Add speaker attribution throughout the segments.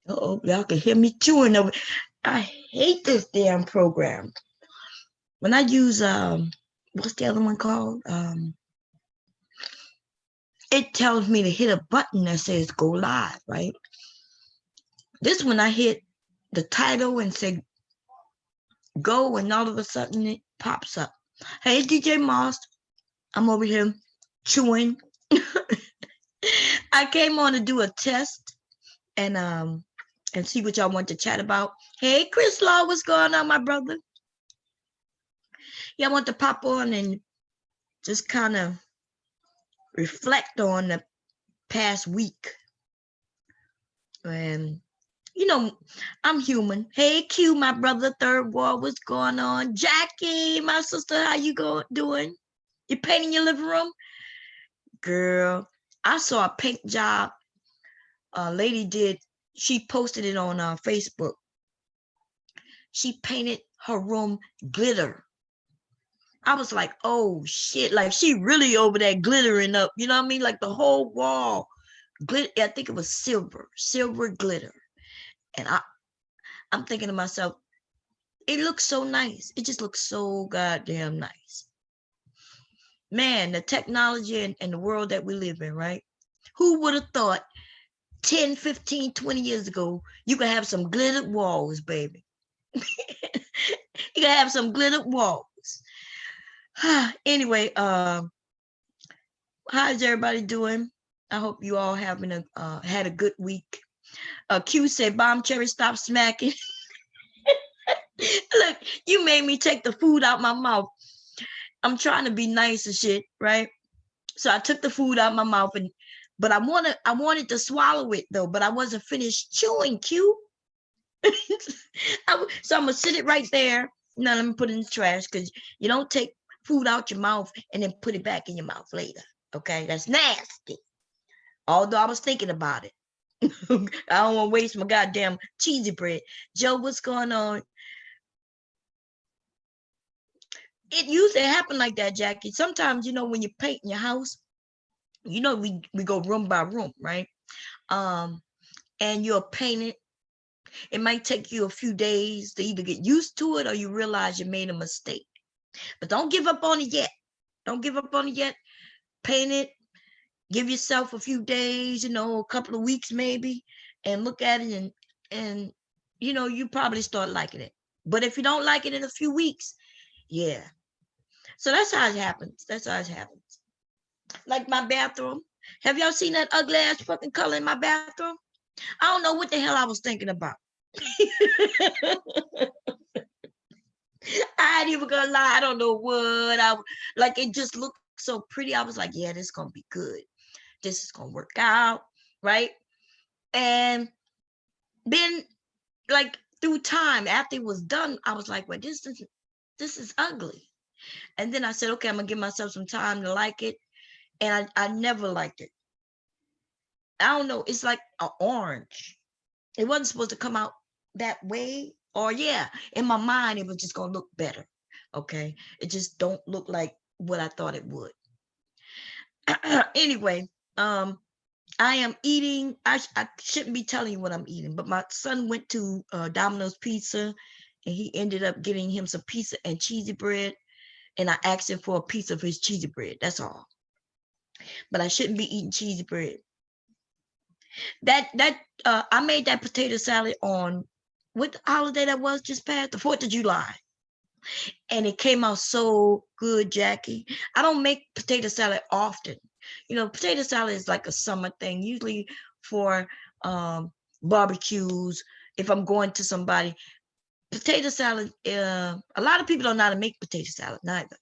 Speaker 1: Uh-oh, y'all can hear me chewing over. I hate this damn program. When I use what's the other one called? It tells me to hit a button that says go live, right? This one I hit the title and say go, and all of a sudden it pops up. Hey, DJ Moss, I'm over here chewing. I came on to do a test and see what y'all want to chat about. Hey, Chris Law, what's going on, my brother? Yeah, I want to pop on and just kind of reflect on the past week. And you know, I'm human. Hey, Q, my brother, third wall, what's going on? Jackie, my sister, how you doing? You painting your living room? Girl, I saw a paint job a lady did. She posted it on Facebook. She painted her room glitter. I was like, oh shit, like she really over there glittering up, you know what I mean? Like the whole wall, glitter. I think it was silver glitter. And I'm thinking to myself, it looks so nice. It just looks so goddamn nice. Man, the technology and the world that we live in, right? Who would have thought 10, 15, 20 years ago, you could have some glittered walls, baby. You can have some glittered walls. Anyway, how's everybody doing? I hope you all having had a good week. Q said, "Bomb Cherry, stop smacking." Look, you made me take the food out my mouth. I'm trying to be nice and shit, right? So I took the food out my mouth, but I wanted to swallow it though, but I wasn't finished chewing. Q. So I'm gonna sit it right there. Now let me put it in the trash because you don't take food out your mouth and then put it back in your mouth later. Okay, that's nasty. Although I was thinking about it. I don't want to waste my goddamn cheesy bread. Joe, what's going on? It usually happen like that, Jackie. Sometimes, when you paint in your house, we go room by room, right? And you'll paint it. It might take you a few days to either get used to it or you realize you made a mistake. But don't give up on it yet. Don't give up on it yet. Paint it. Give yourself a few days, a couple of weeks maybe, and look at it and you probably start liking it. But if you don't like it in a few weeks, yeah. So that's how it happens. That's how it happens. Like my bathroom. Have y'all seen that ugly ass fucking color in my bathroom? I don't know what the hell I was thinking about. I ain't even gonna lie. I don't know what like. It just looked so pretty. I was like, yeah, this is gonna be good. This is gonna work out, right? And then, like through time, after it was done, I was like, well, this is ugly. And then I said, okay, I'm gonna give myself some time to like it. And I never liked it. I don't know. It's like an orange. It wasn't supposed to come out that way. Or yeah, in my mind, it was just gonna look better. Okay, it just don't look like what I thought it would. Anyway, I am eating. I shouldn't be telling you what I'm eating, but my son went to Domino's Pizza, and he ended up getting him some pizza and cheesy bread. And I asked him for a piece of his cheesy bread. That's all. But I shouldn't be eating cheesy bread. I made that potato salad on what holiday that was just past, the 4th of July. And it came out so good, Jackie. I don't make potato salad often. Potato salad is like a summer thing, usually for barbecues. If I'm going to somebody, potato salad, a lot of people don't know how to make potato salad neither.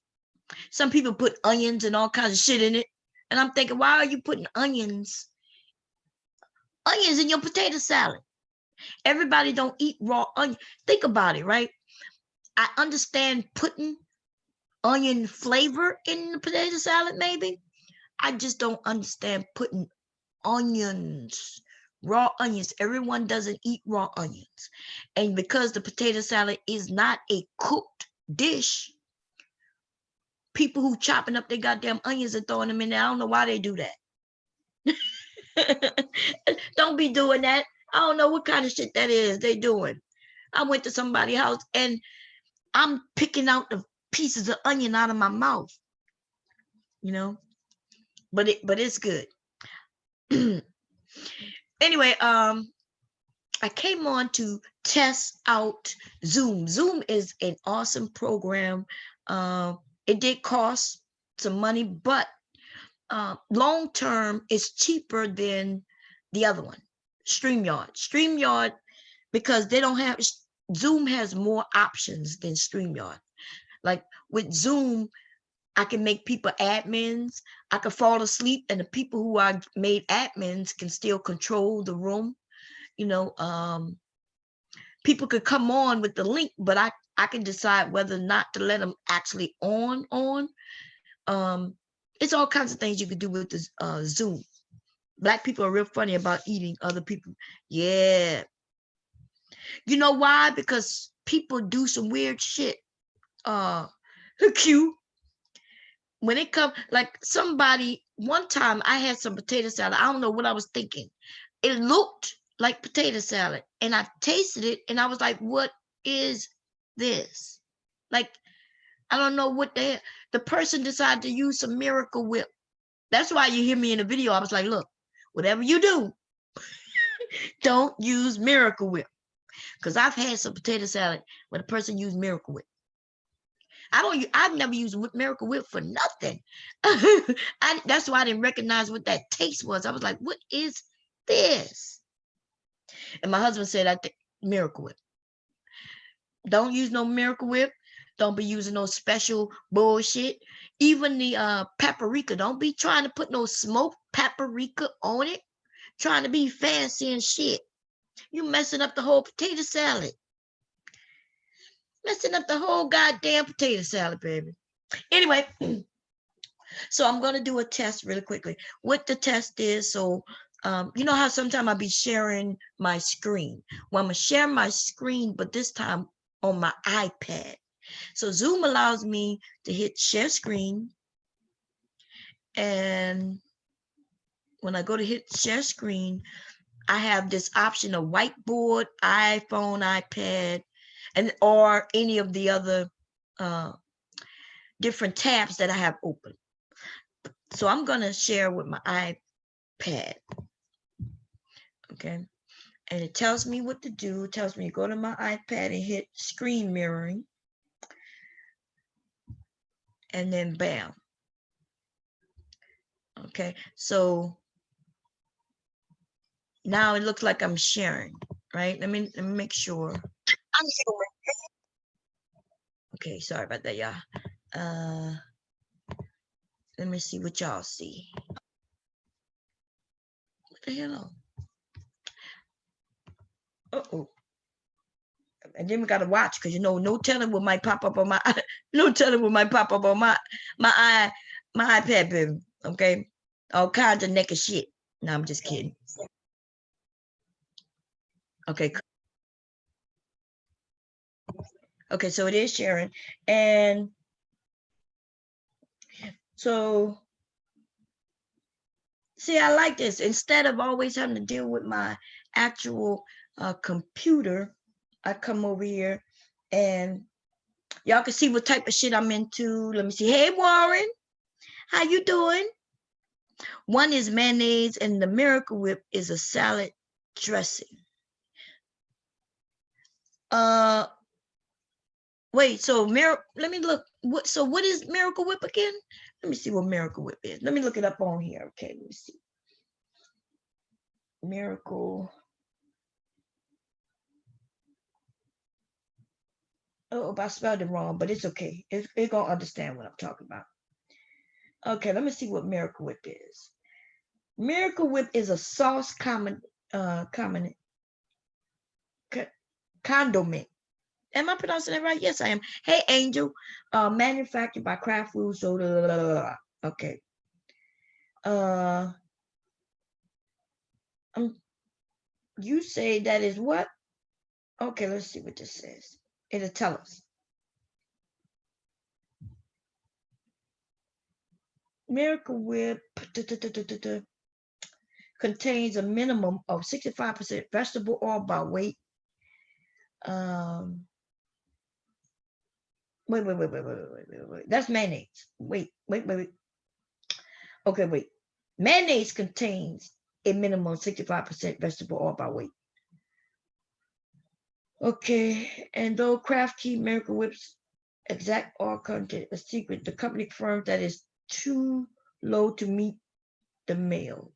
Speaker 1: Some people put onions and all kinds of shit in it. And I'm thinking, why are you putting onions in your potato salad? Everybody don't eat raw onion. Think about it, right? I understand putting onion flavor in the potato salad, maybe. I just don't understand putting onions, raw onions. Everyone doesn't eat raw onions. And because the potato salad is not a cooked dish, people who chopping up their goddamn onions and throwing them in there, I don't know why they do that. Don't be doing that. I don't know what kind of shit that is they doing. I went to somebody's house and I'm picking out the pieces of onion out of my mouth, you know, but it's good. Anyway, I came on to test out Zoom. Zoom is an awesome program. It did cost some money, but long term it's cheaper than the other one, StreamYard. StreamYard, because they don't have, Zoom has more options than StreamYard. Like with Zoom, I can make people admins. I can fall asleep and the people who are made admins can still control the room. You know, people could come on with the link, but I can decide whether or not to let them actually on. It's all kinds of things you could do with this Zoom. Black people are real funny about eating other people. Yeah. You know why? Because people do some weird shit. Cute. When it comes, like somebody, one time I had some potato salad. I don't know what I was thinking. It looked like potato salad and I tasted it and I was like, what is this? Like, I don't know what the person decided to use some Miracle Whip. That's why you hear me in the video. I was like, look, whatever you do, don't use Miracle Whip. Because I've had some potato salad where the person used Miracle Whip. I've never used Miracle Whip for nothing. That's why I didn't recognize what that taste was. I was like, what is this? And my husband said, I think Miracle Whip. Don't use no Miracle Whip. Don't be using no special bullshit. Even the paprika, don't be trying to put no smoked paprika on it. Trying to be fancy and shit. You messing up the whole potato salad. Messing up the whole goddamn potato salad, baby. Anyway, so I'm going to do a test really quickly. What the test is, so you know how sometimes I'll be sharing my screen. Well, I'm going to share my screen, but this time on my iPad. So Zoom allows me to hit share screen. And when I go to hit share screen, I have this option of whiteboard, iPhone, iPad, and or any of the other different tabs that I have open. So I'm going to share with my iPad. Okay. And it tells me what to do. It tells me to go to my iPad and hit screen mirroring. And then bam. Okay. So now it looks like I'm sharing, right? Let me make sure. I'm sure. Okay, sorry about that, y'all. Let me see what y'all see. What the hell? Uh-oh. And then we gotta watch because you know, no telling what might pop up on my no telling what might pop up on my iPad, baby. Okay. All kinds of naked shit. No, I'm just kidding. Okay. Okay, so it is sharing. And so see, I like this. Instead of always having to deal with my actual computer, I come over here and y'all can see what type of shit I'm into. Let me see. Hey, Warren, how you doing? One is mayonnaise and the Miracle Whip is a salad dressing. Wait, so let me look. What is Miracle Whip again? Let me see what Miracle Whip is. Let me look it up on here. Okay, let me see. Miracle. Oh, I spelled it wrong, but it's okay. It's gonna understand what I'm talking about. Okay, let me see what Miracle Whip is. Miracle Whip is a sauce condiment. Am I pronouncing it right? Yes, I am. Hey, Angel. Manufactured by Kraft Foods. So, okay. You say that is what? Okay, let's see what this says. It'll tell us. Miracle Whip. contains a minimum of 65% vegetable oil by weight. Wait. That's mayonnaise. Wait. Okay, wait. Mayonnaise contains a minimum of 65% vegetable oil by weight. Okay, and though Kraft keep Miracle Whip's exact oil content a secret, the company confirms that it's too low to meet the mail.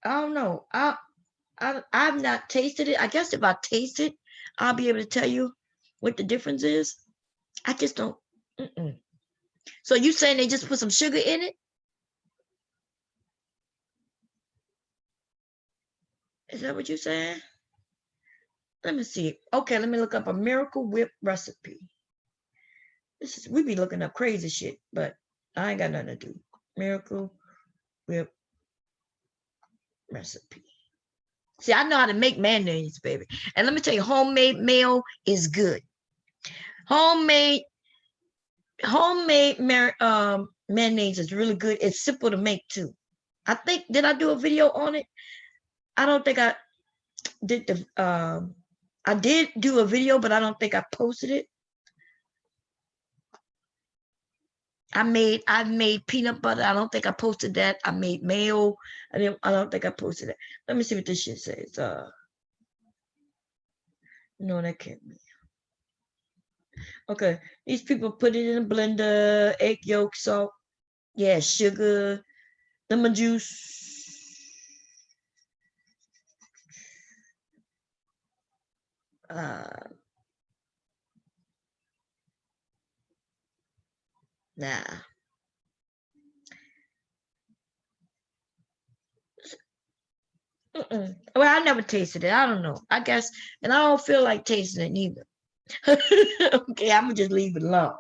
Speaker 1: I don't know. I've not tasted it. I guess if I taste it, I'll be able to tell you what the difference is. I just don't. So you saying they just put some sugar in it? Is that what you saying? Let me see. Okay, let me look up a Miracle Whip recipe. We be looking up crazy shit, but I ain't got nothing to do. Miracle Whip recipe. See, I know how to make mayonnaise, baby. And let me tell you, homemade mayo is good. Homemade mayonnaise is really good. It's simple to make too. I think, did I do a video on it? I don't think I did I did do a video, but I don't think I posted it. I've made peanut butter. I don't think I posted that. I made mayo. I don't think I posted it. Let me see what this shit says. No, that can't be. Okay, these people put it in a blender, egg yolk, salt, yeah, sugar, lemon juice. Nah. Well, I never tasted it. I don't know. I guess, and I don't feel like tasting it neither. Okay, I'm gonna just leave it alone.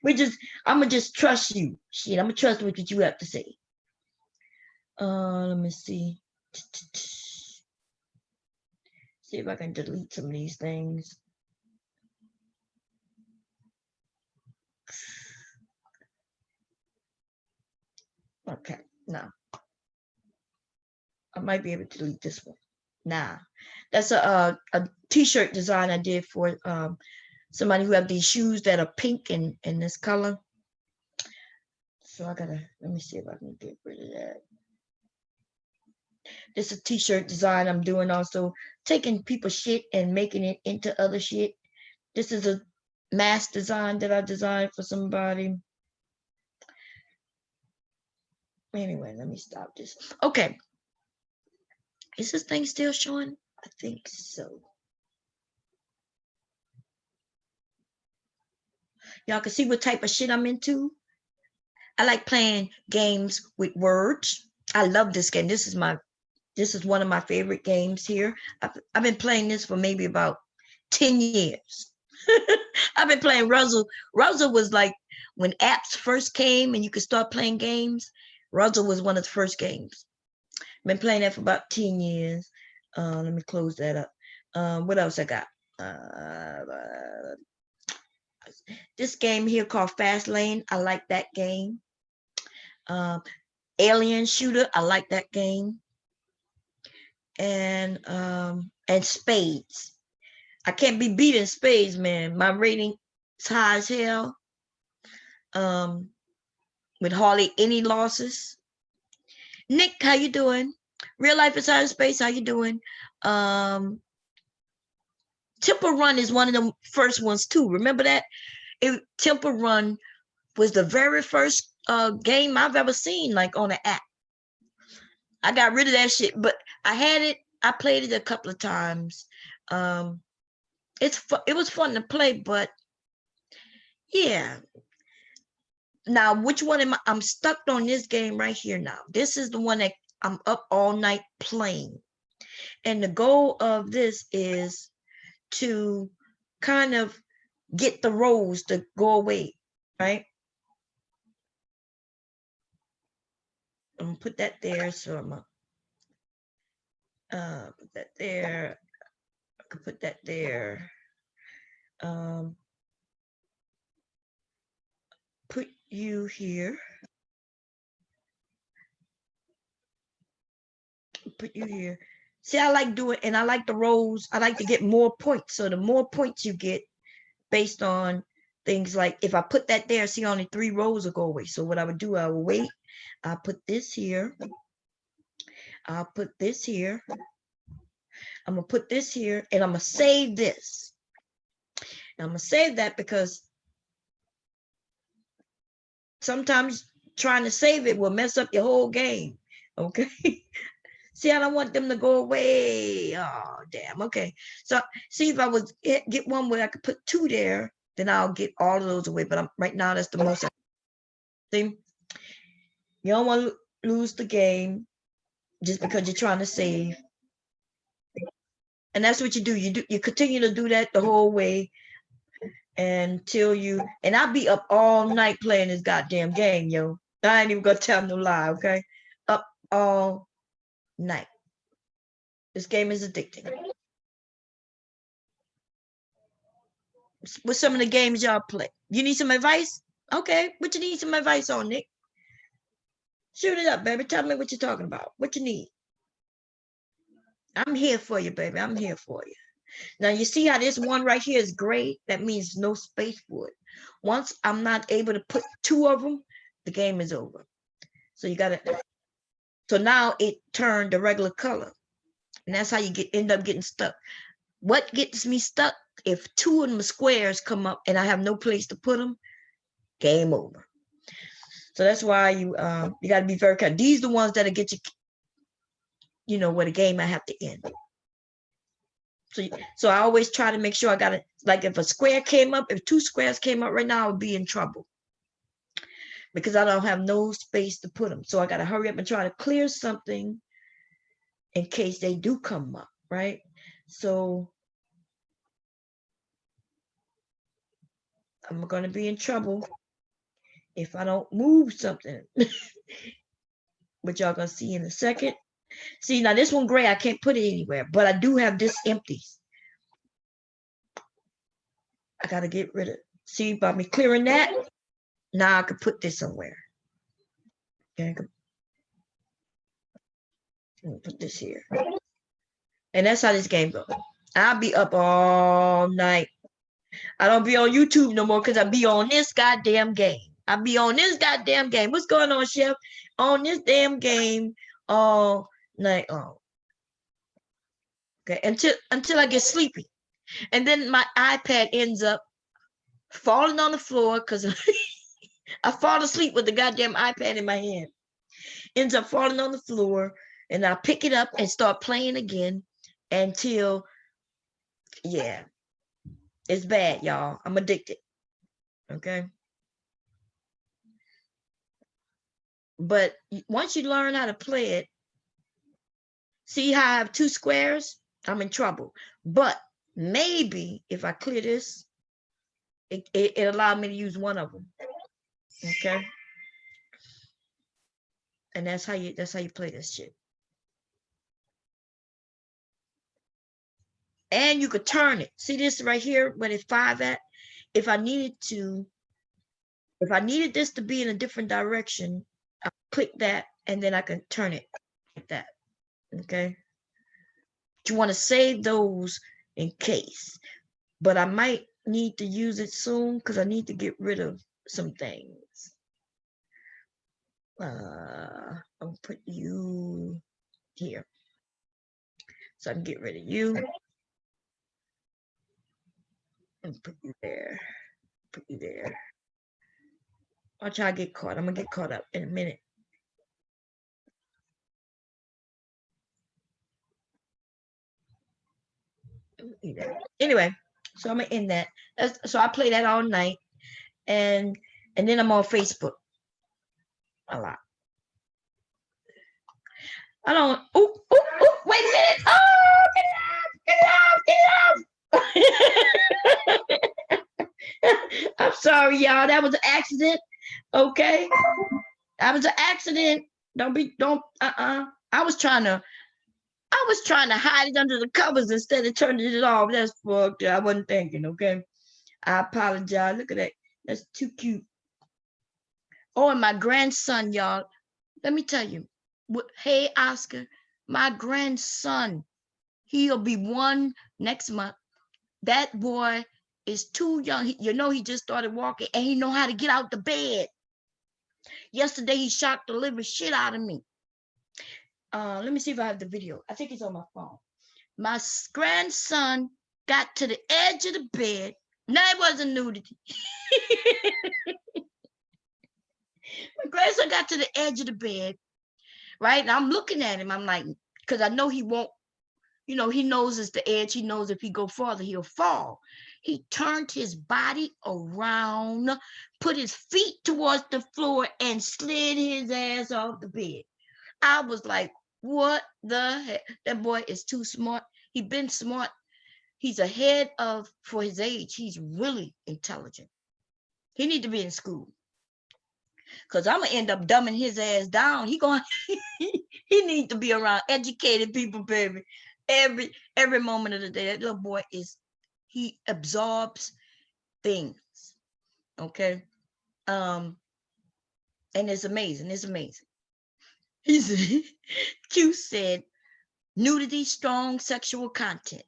Speaker 1: I'm gonna just trust you. Shit, I'm gonna trust what you have to say. Let me see. See if I can delete some of these things. Okay, no. I might be able to delete this one. Nah, that's a t-shirt design I did for somebody who have these shoes that are pink in this color. So let me see if I can get rid of that. This is a t-shirt design I'm doing, also taking people's shit and making it into other shit. This is a mask design that I designed for somebody. Anyway, let me stop this. Okay. Is this thing still showing? I think so. Y'all can see what type of shit I'm into. I like playing games with words. I love this game. This is one of my favorite games here. I've been playing this for maybe about 10 years. I've been playing Ruzzle. Ruzzle was like when apps first came and you could start playing games. Ruzzle was one of the first games. I've been playing that for about 10 years. Let me close that up. What else I got? This game here called Fast Lane. I like that game. Alien Shooter. I like that game. And Spades. I can't be beating Spades, man. My rating is high as hell. With hardly any losses. Nick, how you doing? Real Life is Outer Space, how you doing? Temple Run is one of the first ones too. Remember that? Temple Run was the very first game I've ever seen, like on an app. I got rid of that shit, but I had it. I played it a couple of times. It was fun to play, but yeah. Now, which one am I'm stuck on this game right here now. This is the one that I'm up all night playing. And the goal of this is to kind of get the rolls to go away, right? I'm gonna put that there, so I'm gonna put that there. I could put that there. Put you here. put you here. See, I like doing, and I like the rows. I like to get more points. So the more points you get based on things like, if I put that there, see, only 3 rows will go away. So what I would do, I will wait. I'll put this here. I'll put this here. I'm going to put this here, and I'm going to save this. And I'm going to save that because sometimes trying to save it will mess up your whole game. Okay. See, I don't want them to go away. Oh, damn. Okay. So see, if I was get one where I could put 2 there, then I'll get all of those away. But right now, that's the most. See, you don't want to lose the game just because you're trying to save. And that's what you do. You continue to do that the whole way until you, and I'll be up all night playing this goddamn game, yo. I ain't even gonna tell no lie, okay? Up all night. This game is addicting. What's some of the games y'all play? You need some advice? Okay, what you need some advice on, Nick? Shoot it up, baby. Tell me what you're talking about. What you need. I'm here for you, baby. I'm here for you. Now, you see how this one right here is gray? That means no space for it. Once I'm not able to put 2 of them, the game is over. So you got to, so now it turned the regular color. And that's how you end up getting stuck. What gets me stuck? If 2 of them squares come up and I have no place to put them, game over. So that's why you got to be very careful. These are the ones that'll get you, you know, where the game I have to end. So I always try to make sure I got it. Like if a square came up, if 2 squares came up right now, I would be in trouble because I don't have no space to put them. So I got to hurry up and try to clear something in case they do come up, right? So I'm going to be in trouble if I don't move something, which y'all going to see in a second. See, now this one gray, I can't put it anywhere, but I do have this empty. I got to get rid of it. See, by me clearing that, now I can put this somewhere. Okay, put this here. And that's how this game goes. I'll be up all night. I don't be on YouTube no more because I be on this goddamn game. I be on this goddamn game. What's going on, Chef? On this damn game all night long. Okay, until I get sleepy. And then my iPad ends up falling on the floor because I fall asleep with the goddamn iPad in my hand. Ends up falling on the floor, and I pick it up and start playing again until, yeah, it's bad, y'all. I'm addicted. Okay. But once you learn how to play it, see how I have 2 squares? I'm in trouble. But maybe if I clear this, it allowed me to use one of them. Okay. And that's how you play this shit. And you could turn it. See this right here where it's 5 at? If I needed this to be in a different direction, I click that and then I can turn it like that. Okay. You want to save those in case. But I might need to use it soon because I need to get rid of some things. I'll put you here. So I can get rid of you. And put you there. Put you there. I'll try to get caught. I'm going to get caught up in a minute. Anyway, so I'm going to end that. So I play that all night. And then I'm on Facebook a lot. I don't. Oh, wait a minute. Oh, get it out. I'm sorry, y'all. That was an accident. Okay. That was an accident. I was trying to hide it under the covers instead of turning it off. That's fucked. I wasn't thinking, okay? I apologize. Look at that. That's too cute. Oh, and my grandson, y'all. Let me tell you. Hey, Oscar. My grandson, he'll be 1 next month. That boy is too young. He just started walking and he know how to get out the bed. Yesterday, he shocked the living shit out of me. Let me see if I have the video. I think it's on my phone. My grandson got to the edge of the bed. No, it wasn't nudity. My grandson got to the edge of the bed, right? And I'm looking at him. I'm like, because I know he won't, he knows it's the edge. He knows if he go farther, he'll fall. He turned his body around, put his feet towards the floor, and slid his ass off the bed. I was like, what the heck? That boy is too smart. He been smart. He's ahead for his age. He's really intelligent. He need to be in school. Because I'm going to end up dumbing his ass down. He need to be around educated people, baby. Every moment of the day. That little boy he absorbs things. Okay? And it's amazing. It's amazing. Q said, nudity, strong sexual content.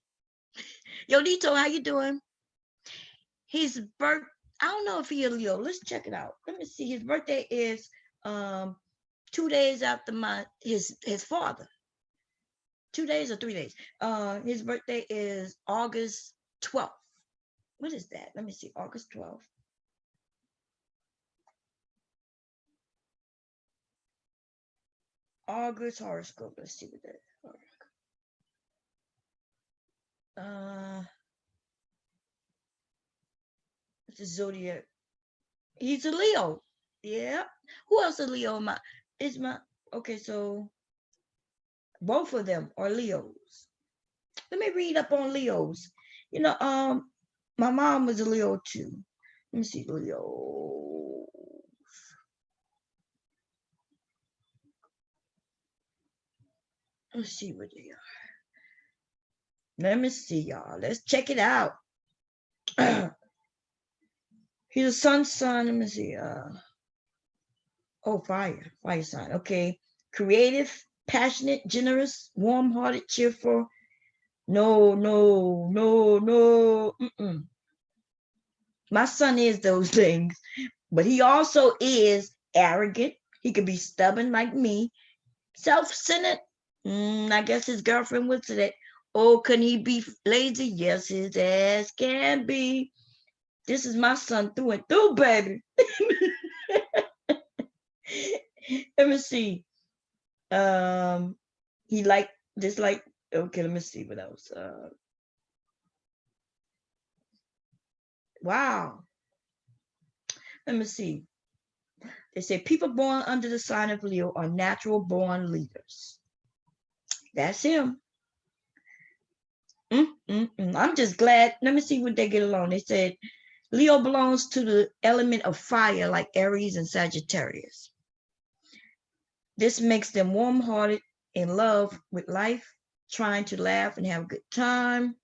Speaker 1: Yo, Dito, how you doing? His birth, I don't know if he a Leo. Let's check it out. Let me see. His birthday is 2 days after his father. 2 days or 3 days. His birthday is August 12th. What is that? Let me see. August 12th. August horoscope. Let's see what that is. It's a zodiac. He's a Leo. Yeah. Who else is Leo? Okay, so both of them are Leos. Let me read up on Leos. My mom was a Leo too. Let me see Leo. Let's see what they are. Let me see, y'all. Let's check it out. He's a sun sign. Let me see. Fire sign. Okay. Creative, passionate, generous, warm-hearted, cheerful. No. My son is those things, but he also is arrogant. He could be stubborn like me. Self-centered. I guess his girlfriend would say that. Oh, can he be lazy? Yes, his ass can be. This is my son through and through, baby. Let me see. He dislike. Okay, let me see what else. Wow. Let me see. They say people born under the sign of Leo are natural born leaders. That's him. I'm just glad. Let me see what they get along. They said Leo belongs to the element of fire like Aries and Sagittarius. This makes them warm-hearted, in love with life, trying to laugh and have a good time.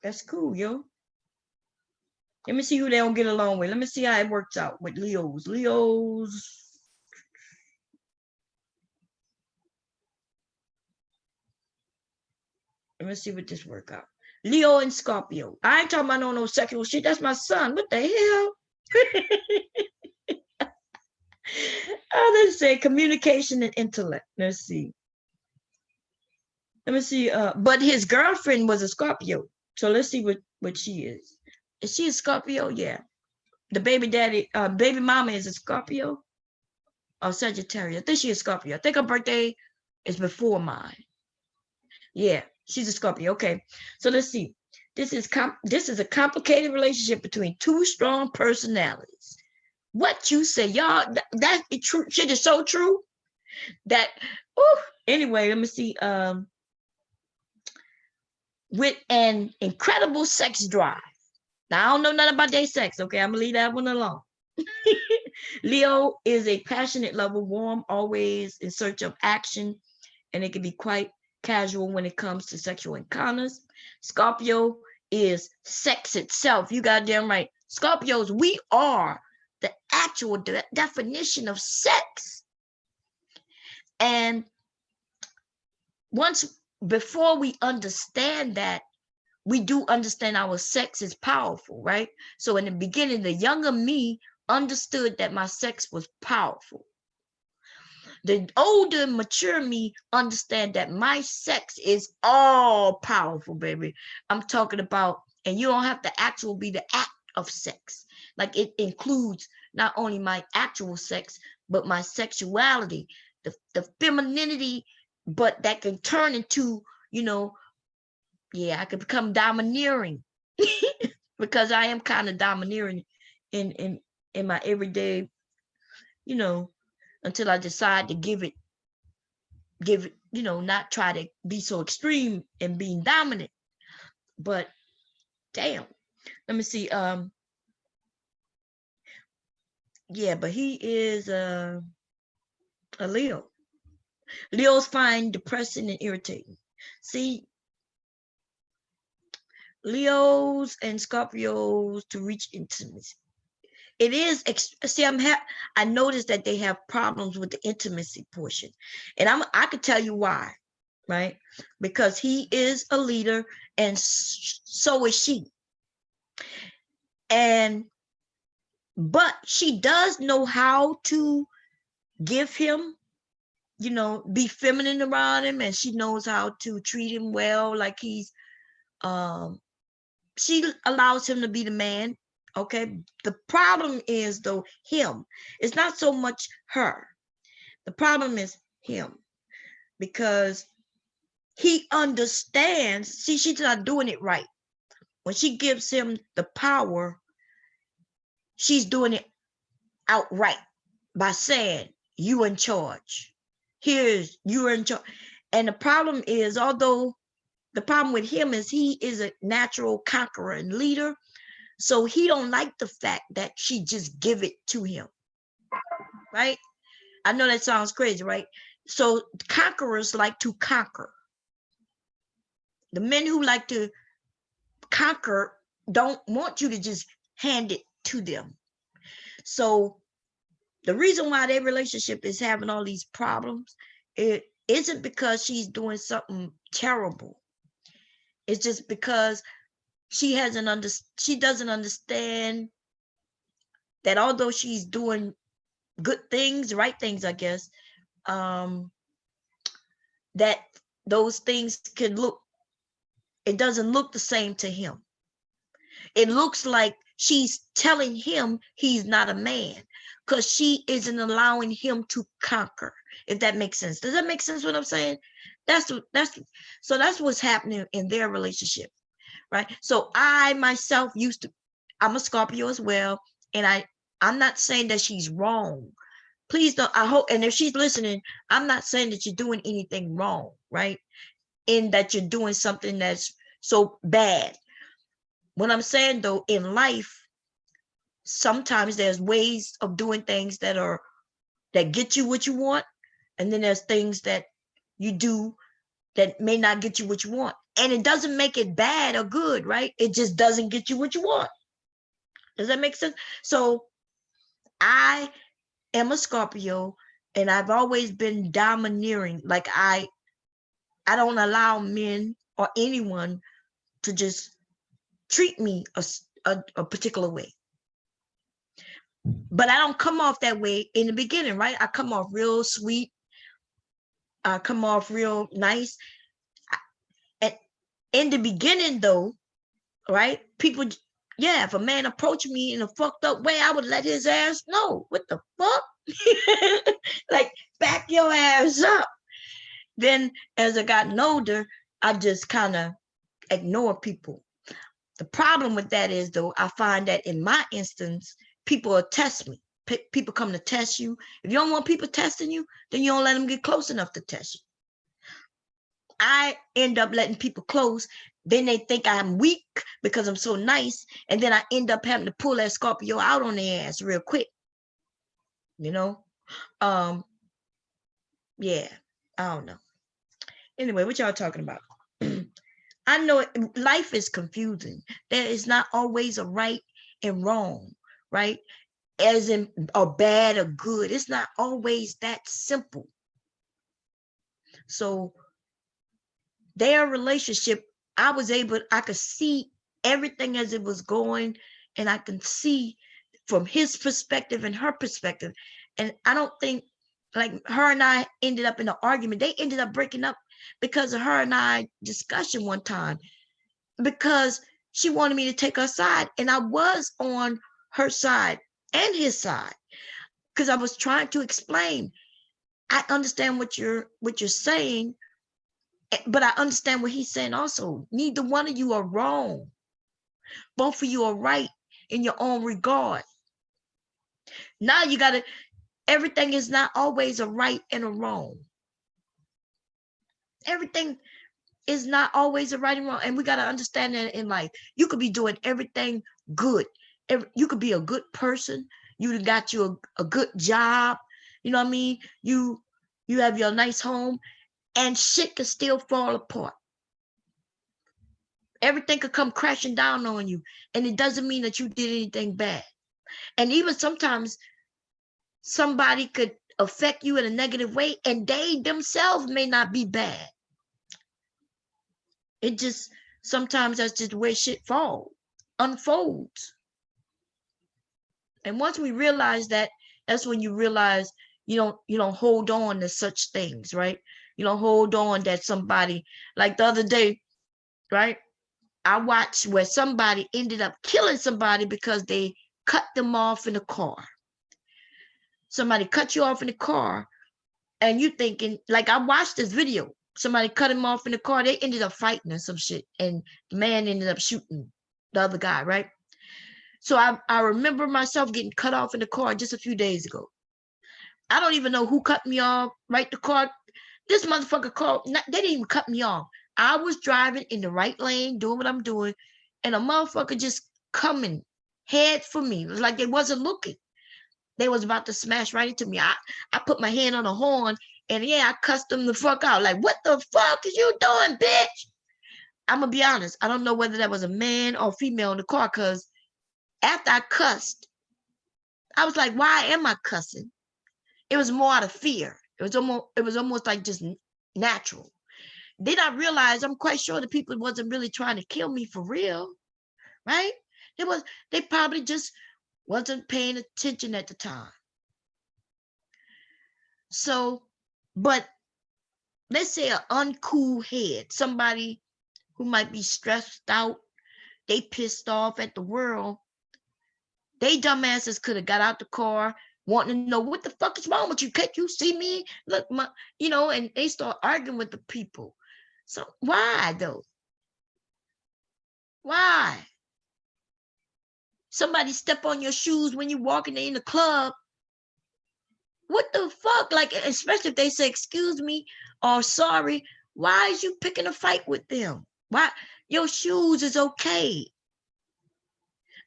Speaker 1: That's cool, yo. Let me see who they don't get along with. Let me see how it works out with Leos. Let me see what this work out. Leo and Scorpio. I ain't talking about no sexual shit. That's my son. What the hell? Let's say communication and intellect. Let's see. Let me see. But his girlfriend was a Scorpio. So let's see what she is. Is she a Scorpio? Yeah. The baby mama is a Scorpio or Sagittarius. I think she's a Scorpio. I think her birthday is before mine. Yeah, she's a Scorpio. Okay. So let's see. This is a complicated relationship between two strong personalities. What you say, y'all? That true shit is so true. Anyway, let me see. With an incredible sex drive. Now, I don't know nothing about their sex, okay? I'm going to leave that one alone. Leo is a passionate lover, warm, always in search of action, and it can be quite casual when it comes to sexual encounters. Scorpio is sex itself. You goddamn right. Scorpios, we are the actual definition of sex. And before we understand that, we do understand our sex is powerful, right? So in the beginning, the younger me understood that my sex was powerful. The older, mature me understand that my sex is all powerful, baby. I'm talking about, and you don't have to actually be the act of sex. Like, it includes not only my actual sex, but my sexuality, the femininity, but that can turn into, I could become domineering because I am kind of domineering in my everyday, until I decide to give it, not try to be so extreme and being dominant. But damn, let me see. Yeah, but he is a Leo. Leos find depressing and irritating. See, Leos and Scorpios to reach intimacy. It is, see, I noticed that they have problems with the intimacy portion. And I could tell you why, right? Because he is a leader and so is she. But she does know how to give him, be feminine around him, and she knows how to treat him well, like he's, she allows him to be the man. Okay. The problem is, though, him. It's not so much her. The problem is him, because he understands. See, she's not doing it right. When she gives him the power, she's doing it outright by saying, you in charge. You're in charge. And the problem is, although the problem with him is he is a natural conqueror and leader, so he don't like the fact that she just give it to him, right? I know that sounds crazy, right? So conquerors like to conquer. The men who like to conquer don't want you to just hand it to them. So the reason why their relationship is having all these problems, it isn't because she's doing something terrible. It's just because she doesn't understand that although she's doing good things, right things, I guess, that those things it doesn't look the same to him. It looks like she's telling him he's not a man because she isn't allowing him to conquer, if that makes sense. Does that make sense what I'm saying? So that's what's happening in their relationship, right? So I myself I'm a Scorpio as well, and I'm not saying that she's wrong. Please don't, I hope, and if she's listening, I'm not saying that you're doing anything wrong, right? In that you're doing something that's so bad. What I'm saying, though, in life, sometimes there's ways of doing things that get you what you want, and then there's things that you do that may not get you what you want. And it doesn't make it bad or good, right? It just doesn't get you what you want. Does that make sense? So I am a Scorpio, and I've always been domineering. Like, I don't allow men or anyone to just treat me a particular way. But I don't come off that way in the beginning, right? I come off real sweet. I come off real nice. And in the beginning, though, right? People, yeah, if a man approached me in a fucked up way, I would let his ass know. What the fuck? Like, back your ass up. Then as I got older, I just kind of ignore people. The problem with that is, though, I find that in my instance, people will test me. People come to test you. If you don't want people testing you, then you don't let them get close enough to test you. I end up letting people close. Then they think I'm weak because I'm so nice. And then I end up having to pull that Scorpio out on their ass real quick. Yeah, I don't know. Anyway, what y'all talking about? I know life is confusing. There is not always a right and wrong, right? as in or bad or good. It's not always that simple. So their relationship, I could see everything as it was going, and I can see from his perspective and her perspective. And I don't think, like, her and I ended up in an argument. They ended up breaking up because of her and I discussion one time, because she wanted me to take her side, and I was on her side and his side, because I was trying to explain. I understand what you're saying, but I understand what he's saying also. Neither one of you are wrong. Both of you are right in your own regard. Now you gotta, everything is not always a right and a wrong. Everything is not always a right and wrong. And we gotta understand that in life. You could be doing everything good. You could be a good person. You got you a good job. You know what I mean? You have your nice home, and shit could still fall apart. Everything could come crashing down on you, and it doesn't mean that you did anything bad. And even sometimes somebody could affect you in a negative way, and they themselves may not be bad. It just, sometimes that's just where shit unfolds. And once we realize that, that's when you realize you don't hold on to such things, right? You don't hold on that somebody, like the other day, right? I watched where somebody ended up killing somebody because they cut them off in the car. Somebody cut you off in the car, and you thinking, like, I watched this video. Somebody cut him off in the car. They ended up fighting or some shit, and the man ended up shooting the other guy, right? So I remember myself getting cut off in the car just a few days ago. I don't even know who cut me off, right? The car, this motherfucker car, they didn't even cut me off. I was driving in the right lane, doing what I'm doing, and a motherfucker just coming head for me. It was like they wasn't looking. They was about to smash right into me. I put my hand on the horn, and yeah, I cussed them the fuck out. Like, what the fuck is you doing, bitch? I'm gonna be honest. I don't know whether that was a man or female in the car, because after I cussed, I was like, why am I cussing? It was more out of fear. It was almost like just natural. Then I realized, I'm quite sure the people wasn't really trying to kill me for real, right? They probably just wasn't paying attention at the time. So, but let's say an uncool head, somebody who might be stressed out, they pissed off at the world, they dumbasses could have got out the car wanting to know what the fuck is wrong with you. Can't you see me? Look, and they start arguing with the people. So why though? Why? Somebody step on your shoes when you're walking in the club. What the fuck? Like, especially if they say, excuse me or sorry, why is you picking a fight with them? Why? Your shoes is okay.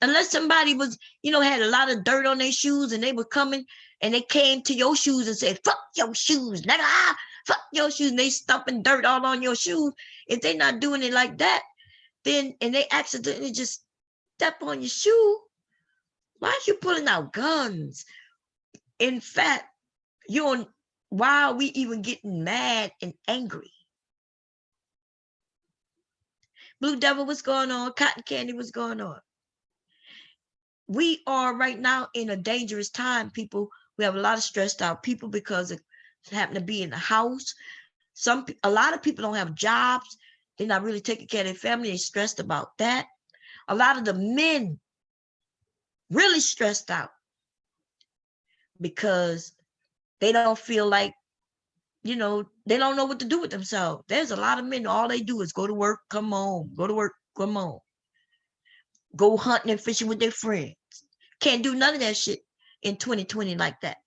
Speaker 1: Unless somebody was, had a lot of dirt on their shoes, and they were coming and they came to your shoes and said, fuck your shoes, nigga, fuck your shoes, and they stumping dirt all on your shoes. If they're not doing it like that, then, and they accidentally just step on your shoe, why are you pulling out guns? In fact, why are we even getting mad and angry? Blue Devil, what's going on? Cotton Candy, what's going on? We are right now in a dangerous time, people. We have a lot of stressed out people because it happen to be in the house. A lot of people don't have jobs. They're not really taking care of their family. They're stressed about that. A lot of the men really stressed out because they don't feel like, they don't know what to do with themselves. There's a lot of men, all they do is go to work, come home, go to work, come home. Go hunting and fishing with their friends. Can't do none of that shit in 2020 like that.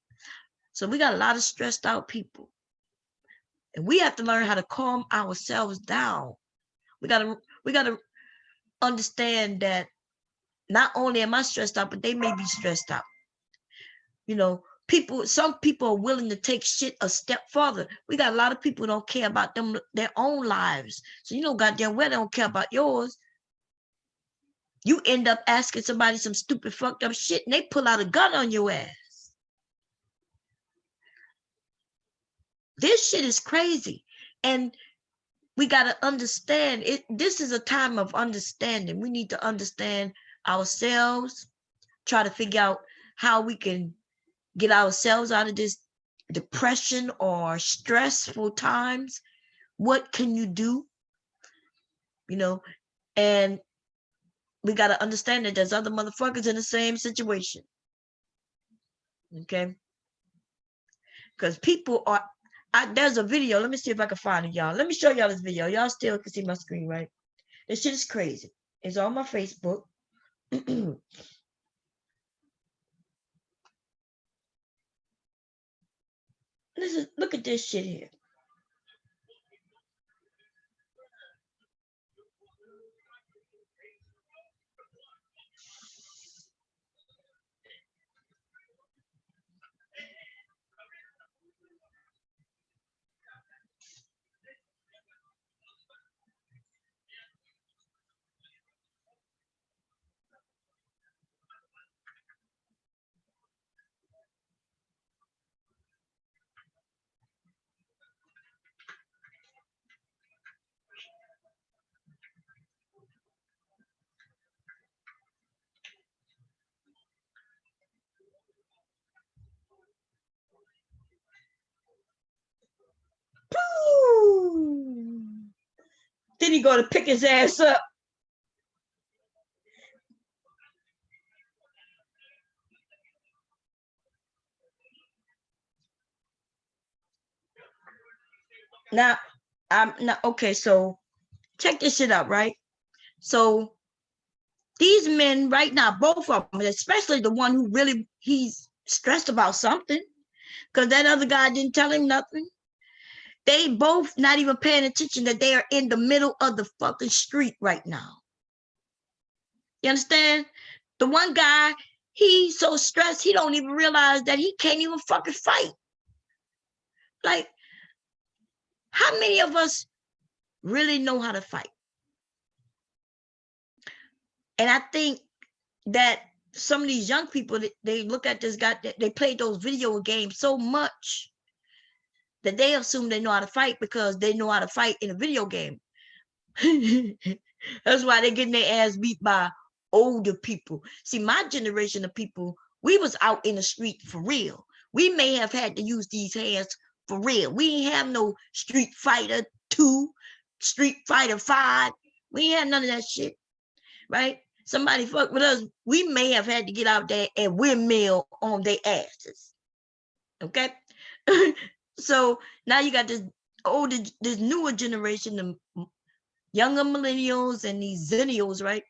Speaker 1: So we got a lot of stressed out people. And we have to learn how to calm ourselves down. We gotta understand that not only am I stressed out, but they may be stressed out. Some people are willing to take shit a step further. We got a lot of people who don't care about their own lives. So goddamn well they don't care about yours. You end up asking somebody some stupid fucked up shit and they pull out a gun on your ass. This shit is crazy. And we got to understand it. This is a time of understanding. We need to understand ourselves, try to figure out how we can get ourselves out of this depression or stressful times. What can you do? You know, and we got to understand that there's other motherfuckers in the same situation. Okay? Because people are, there's a video. Let me see if I can find it, y'all. Let me show y'all this video. Y'all still can see my screen, right? This shit is crazy. It's on my Facebook. Listen, look at this shit here. Then he go to pick his ass up. Now, I'm not okay. So check this shit out, right? So these men right now, both of them, especially the one who really he's stressed about something, because that other guy didn't tell him nothing. They both not even paying attention that they are in the middle of the fucking street right now. You understand? The one guy, he's so stressed, he don't even realize that he can't even fucking fight. Like, how many of us really know how to fight? And I think that some of these young people, they look at this guy, they play those video games so much that they assume they know how to fight because they know how to fight in a video game. That's why they're getting their ass beat by older people. See, my generation of people, we was out in the street for real. We may have had to use these hands for real. We ain't have no Street Fighter 2, Street Fighter 5. We ain't had none of that shit, right? Somebody fuck with us, we may have had to get out there and windmill on their asses. Okay? So now you got this newer generation, the younger millennials and these zennials, right?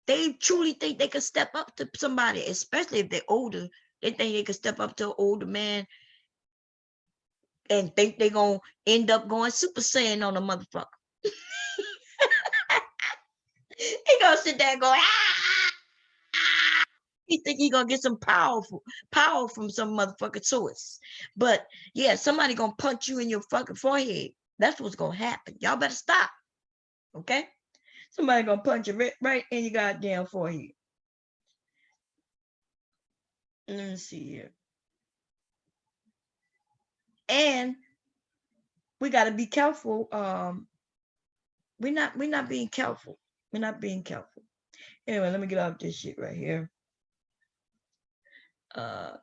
Speaker 1: They truly think they can step up to somebody, especially if they're older. They think they can step up to an older man and think they're going to end up going Super Saiyan on a motherfucker. He going to sit there and go, ah! He think he gonna get some power from some motherfucking source. But yeah, somebody gonna punch you in your fucking forehead. That's what's gonna happen. Y'all better stop. Okay? Somebody gonna punch you right in your goddamn forehead. Let me see here. And we gotta be careful. We're not being careful. We're not being careful. Anyway, let me get off this shit right here. Yeah,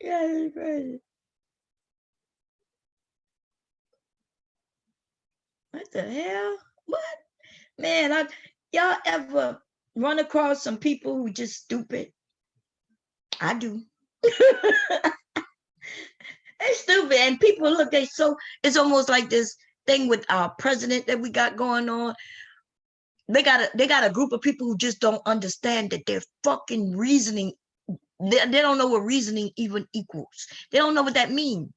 Speaker 1: it's crazy. What the hell? What? Man, y'all ever run across some people who just stupid? I do. They're stupid, and people look, it's almost like this thing with our president that we got going on. They got a group of people who just don't understand that they're fucking reasoning. They don't know what reasoning even equals. They don't know what that means.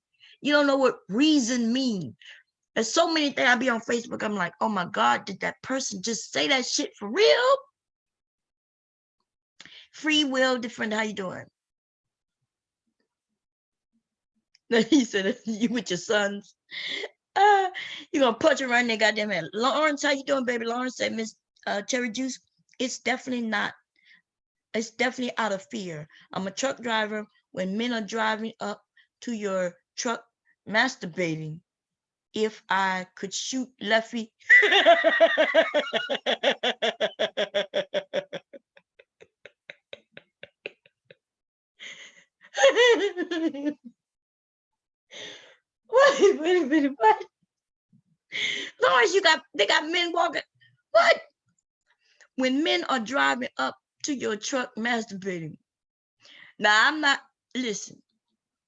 Speaker 1: You don't know what reason means. There's so many things. I be on Facebook. I'm like, oh my God, did that person just say that shit for real? Free will, different. How you doing? He said, you with your sons. You're gonna punch around their goddamn head. Lawrence, how you doing, baby? Lawrence said, Miss Cherry Juice, it's definitely not. It's definitely out of fear. I'm a truck driver. When men are driving up to your truck masturbating, if I could shoot Leffy. Wait a minute, what? Lawrence, they got men walking. What? When men are driving up to your truck masturbating. Now listen,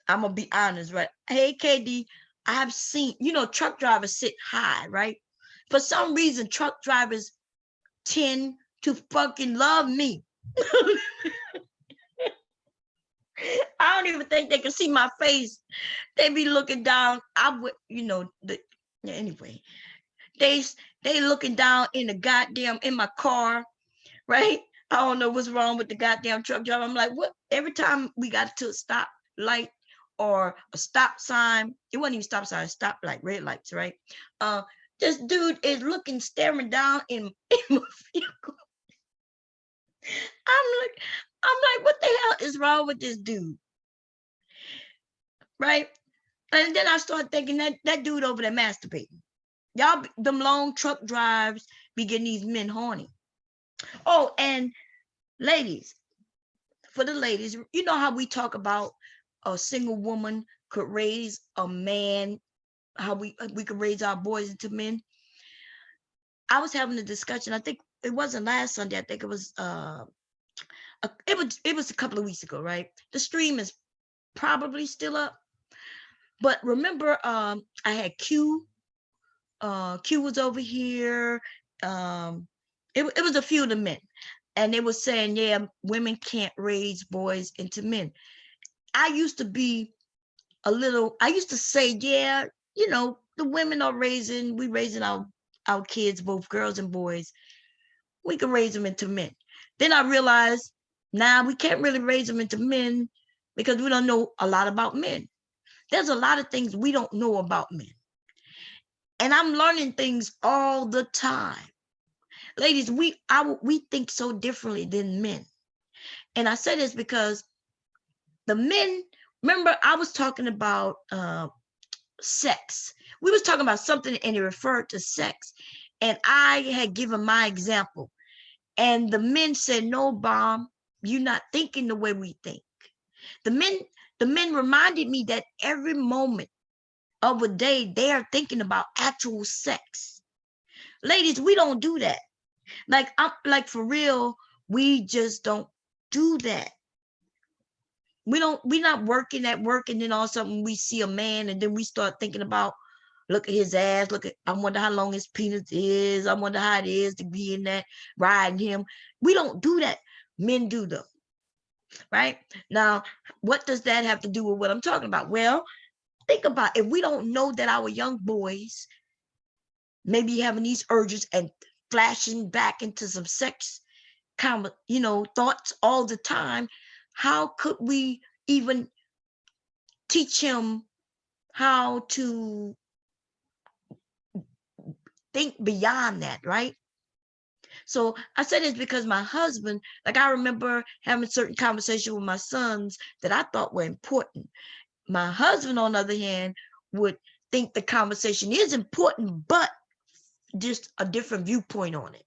Speaker 1: I'm gonna be honest, right? Hey KD, I have seen, truck drivers sit high, right? For some reason, truck drivers tend to fucking love me. I don't even think they can see my face. They be looking down. I would, anyway. They looking down in my car, right? I don't know what's wrong with the goddamn truck driver. I'm like, what? Every time we got to a stop light or a stop sign, it wasn't even stop sign, stop light, red lights, right? This dude is looking, staring down in my vehicle. I'm like, what the hell is wrong with this dude? Right? And then I started thinking that dude over there masturbating. Y'all, them long truck drives be getting these men horny. Oh, and ladies, for the ladies, you know how we talk about a single woman could raise a man, how we could raise our boys into men. I was having a discussion. I think it wasn't last Sunday. I think it was it was a couple of weeks ago, right? The stream is probably still up. But remember, I had Q. Q was over here. It was a few of the men, and they were saying, yeah, women can't raise boys into men. I used to say, yeah, the women are we raising our kids, both girls and boys. We can raise them into men. Then I realized, now we can't really raise them into men because we don't know a lot about men. There's a lot of things we don't know about men. And I'm learning things all the time. Ladies, we think so differently than men. And I say this because the men, remember I was talking about sex. We was talking about something and it referred to sex. And I had given my example. And the men said, no, Bomb, you're not thinking the way we think. The men reminded me that every moment of a day, they are thinking about actual sex. Ladies, we don't do that. Like for real, we just don't do that. We're not working at work, and then all of a sudden we see a man and then we start thinking about, look at his ass, I wonder how long his penis is. I wonder how it is to be in that, riding him. We don't do that. Men do though. Right? Now, what does that have to do with what I'm talking about? Well, think about if we don't know that our young boys maybe having these urges and flashing back into some sex kind of, thoughts all the time, how could we even teach him how to think beyond that, right? So I said this because my husband, I remember having certain conversations with my sons that I thought were important. My husband, on the other hand, would think the conversation is important, but just a different viewpoint on it.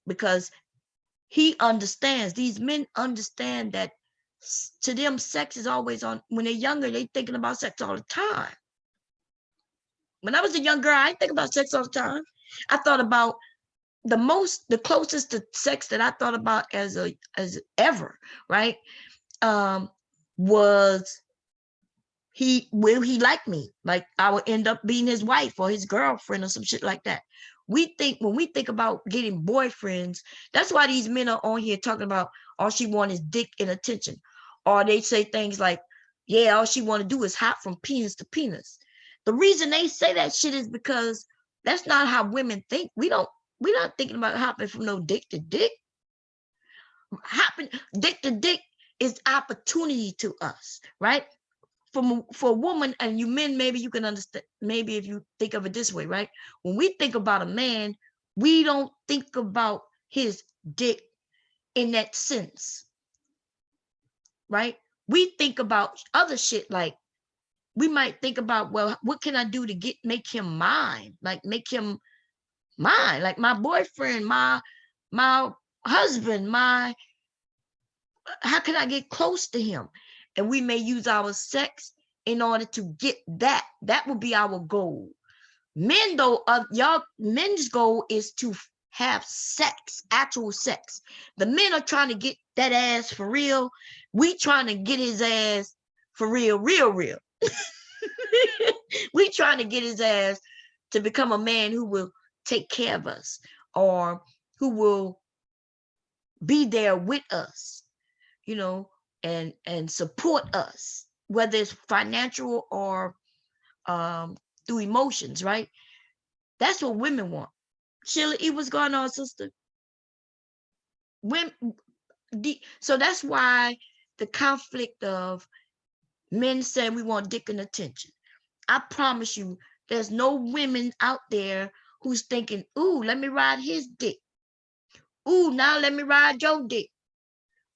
Speaker 1: Because he understands, these men understand that to them, sex is always on. When they're younger, they're thinking about sex all the time. When I was a young girl, I didn't think about sex all the time. I thought about the closest to sex that I thought about as ever, right? Was will he like me? Like I would end up being his wife or his girlfriend or some shit like that. When we think about getting boyfriends, that's why these men are on here talking about all she wants is dick and attention. Or they say things like, Yeah, all she want to do is hop from penis to penis. The reason they say that shit is because that's not how women think. We're not thinking about hopping from no dick to dick. Hopping dick to dick is opportunity to us, right? For a woman, and you men, maybe you can understand, maybe if you think of it this way, right? When we think about a man, we don't think about his dick in that sense, right? We think about other shit, like we might think about, well, what can I do to make him mine? Like make him mine, like my boyfriend, my husband, how can I get close to him? And we may use our sex in order to get that. That would be our goal. Men, though, men's goal is to have sex, actual sex. The men are trying to get that ass for real. We trying to get his ass for real, real, real. We trying to get his ass to become a man who will take care of us, or who will be there with us, you know, and support us, whether it's financial or through emotions, right? That's what women want. Sheila E, what's going on, sister? Women, so that's why the conflict of men saying we want dick and attention. I promise you, there's no women out there who's thinking, ooh, let me ride his dick. Ooh, now let me ride your dick.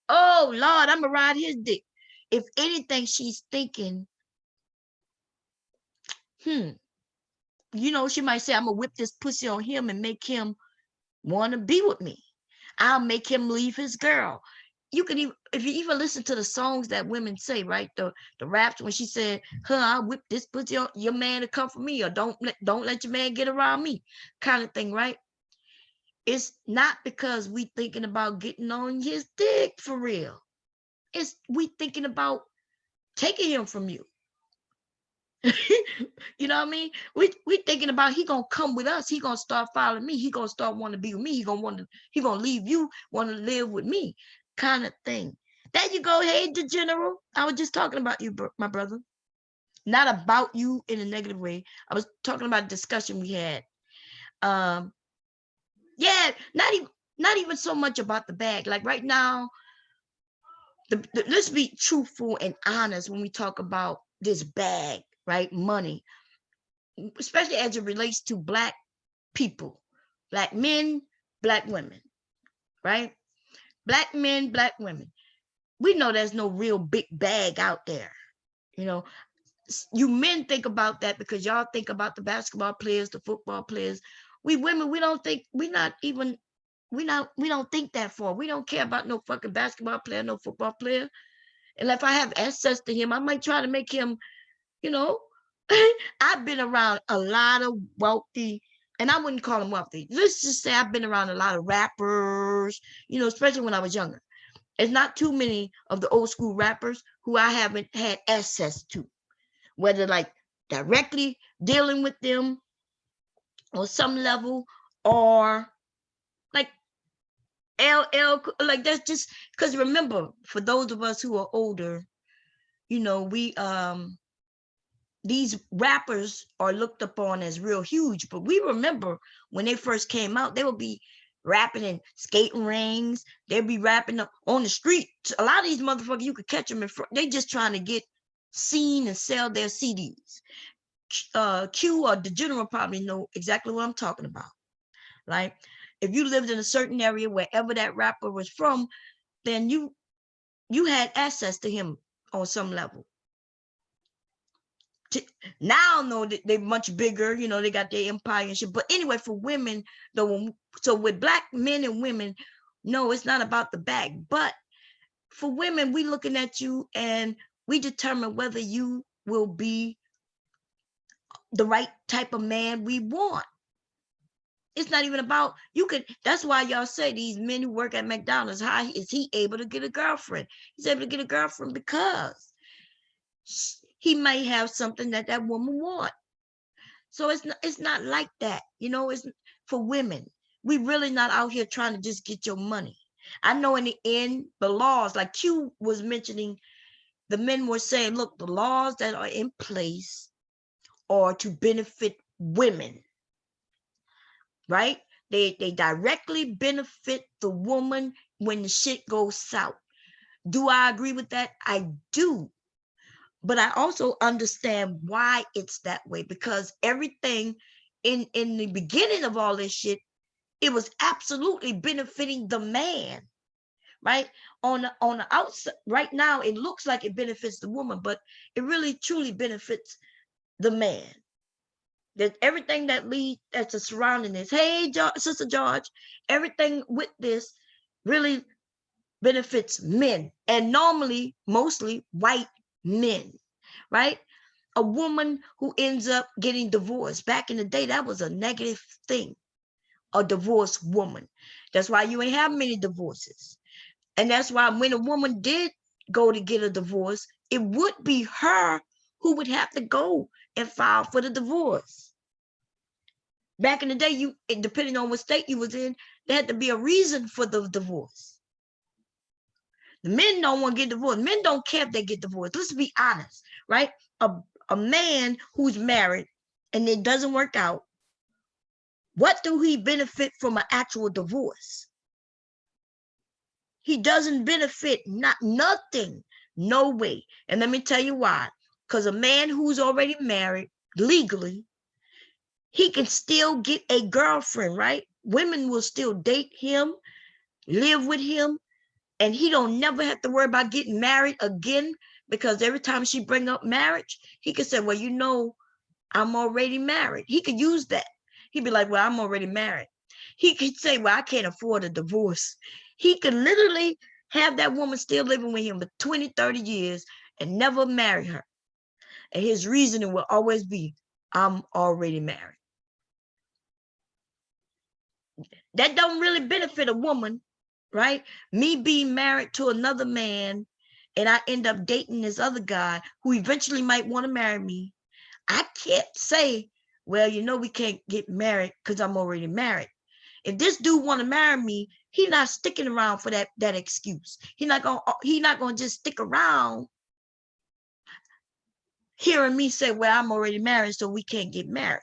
Speaker 1: Oh, Lord, I'm going to ride his dick. If anything, she's thinking, you know, she might say, I'm going to whip this pussy on him and make him want to be with me. I'll make him leave his girl. You can even, if you even listen to the songs that women say, right? The raps, when she said, I'll whip this pussy on your man to come for me, or don't let your man get around me, kind of thing, right? It's not because we thinking about getting on his dick for real. It's we thinking about taking him from you. You know what I mean? We thinking about he gonna come with us. He gonna start following me. He gonna start wanting to be with me. He gonna leave you, want to live with me, kind of thing. There you go. Hey, the general. I was just talking about you, my brother. Not about you in a negative way. I was talking about a discussion we had. Yeah, not even so much about the bag. Like right now, let's be truthful and honest when we talk about this bag, right? Money, especially as it relates to Black people, Black men, Black women, right? Black men, Black women. We know there's no real big bag out there. You know, you men think about that because y'all think about the basketball players, the football players. We women, we don't think, we don't think that far. We don't care about no fucking basketball player, no football player. And if I have access to him, I might try to make him, you know, I've been around a lot of wealthy, and I wouldn't call them wealthy. Let's just say I've been around a lot of rappers, you know, especially when I was younger. It's not too many of the old school rappers who I haven't had access to, whether like directly dealing with them on some level, or like LL, like that's just because remember, for those of us who are older, you know, these rappers are looked upon as real huge, but we remember when they first came out, they would be rapping in skating rings. They'd be rapping on the street. A lot of these motherfuckers, you could catch them in front. They just trying to get seen and sell their CDs. Q or the general probably know exactly what I'm talking about, right? If you lived in a certain area, wherever that rapper was from, then you had access to him on some level. Now know that they're much bigger, you know, they got their empire and shit. But anyway, for women, though, so with Black men and women, no, it's not about the bag. But for women, we looking at you and we determine whether you will be the right type of man we want. It's not even about, you could, that's why y'all say these men who work at McDonald's, how is he able to get a girlfriend? He's able to get a girlfriend because he might have something that woman want. So it's not like that, you know. It's for women. We really not out here trying to just get your money. I know in the end, the laws, like Q was mentioning, the men were saying, look, the laws that are in place are to benefit women, right? They directly benefit the woman when the shit goes south. Do I agree with that? I do. But I also understand why it's that way, because everything in the beginning of all this shit, it was absolutely benefiting the man, right? On the outside, right now, it looks like it benefits the woman, but it really truly benefits the man. That everything that's surrounding this. Hey, Sister George, everything with this really benefits men, and normally, mostly white men, right? A woman who ends up getting divorced. Back in the day, that was a negative thing, a divorced woman. That's why you ain't have many divorces. And that's why when a woman did go to get a divorce, it would be her who would have to go and file for the divorce. Back in the day, depending on what state you was in, there had to be a reason for the divorce. The men don't want to get divorced. Men don't care if they get divorced. Let's be honest, right? A man who's married and it doesn't work out, what do he benefit from an actual divorce? He doesn't benefit nothing, no way. And let me tell you why. Because a man who's already married legally, he can still get a girlfriend, right? Women will still date him, live with him, and he don't never have to worry about getting married again, because every time she bring up marriage, he could say, well, you know, I'm already married. He could use that. He'd be like, well, I'm already married. He could say, well, I can't afford a divorce. He could literally have that woman still living with him for 20, 30 years and never marry her. And his reasoning will always be, I'm already married. That don't really benefit a woman, right? Me being married to another man and I end up dating this other guy who eventually might want to marry me. I can't say, well, you know, we can't get married because I'm already married. If this dude want to marry me, he's not sticking around for that excuse. He's not gonna just stick around hearing me say, well, I'm already married, so we can't get married.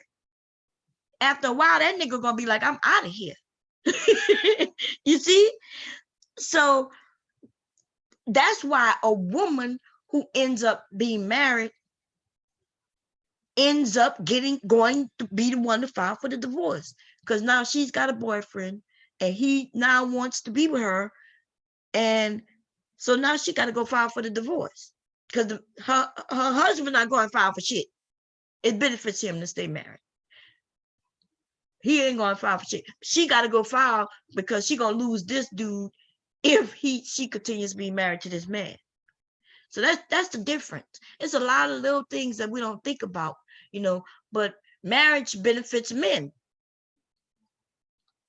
Speaker 1: After a while, that nigga gonna be like, I'm out of here. You see? So that's why a woman who ends up being married ends up going to be the one to file for the divorce, because now she's got a boyfriend and he now wants to be with her, and so now she got to go file for the divorce because her husband not going to file for shit. It benefits him to stay married. He ain't going to file for shit. She got to go file because she gonna lose this dude if she continues being married to this man. So that's the difference. It's a lot of little things that we don't think about, you know, but marriage benefits men.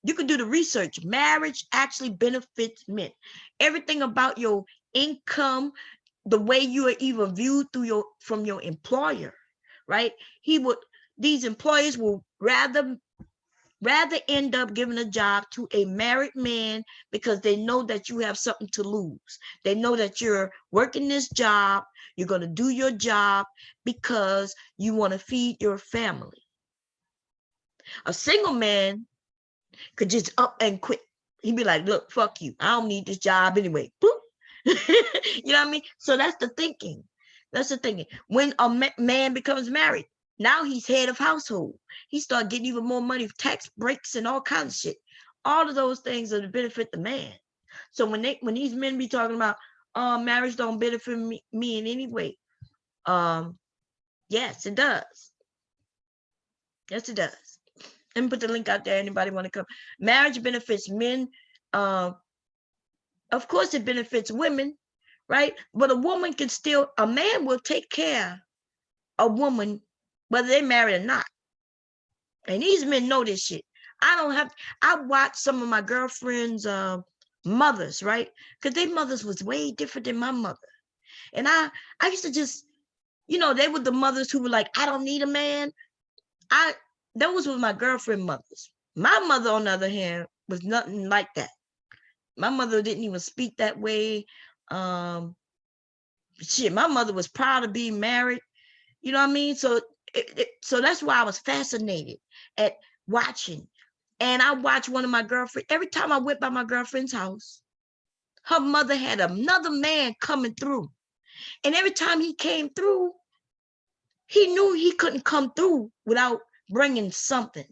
Speaker 1: You can do the research. Marriage actually benefits men. Everything about your income, the way you are even viewed from your employer, right? These employers will rather end up giving a job to a married man because they know that you have something to lose. They know that you're working this job, you're going to do your job because you want to feed your family. A single man could just up and quit. He'd be like, look, fuck you. I don't need this job anyway. Boop. You know what I mean? So that's the thinking. That's the thinking. When a man becomes married, now he's head of household. He start getting even more money, tax breaks and all kinds of shit. All of those things are to benefit the man. So when these men be talking about, marriage don't benefit me in any way. Yes, it does. Yes, it does. Let me put the link out there. Anybody want to come? Marriage benefits men. Of course, it benefits women, right? But a man will take care of a woman, whether they're married or not. And these men know this shit. I watched some of my girlfriends' mothers, right? Because their mothers was way different than my mother. And I used to just, they were the mothers who were like, I don't need a man. That was with my girlfriend mothers. My mother, on the other hand, was nothing like that. My mother didn't even speak that way. Shit, my mother was proud of being married. You know what I mean? So so that's why I was fascinated at watching. And I watched one of my girlfriends. Every time I went by my girlfriend's house, her mother had another man coming through. And every time he came through, he knew he couldn't come through without bringing something.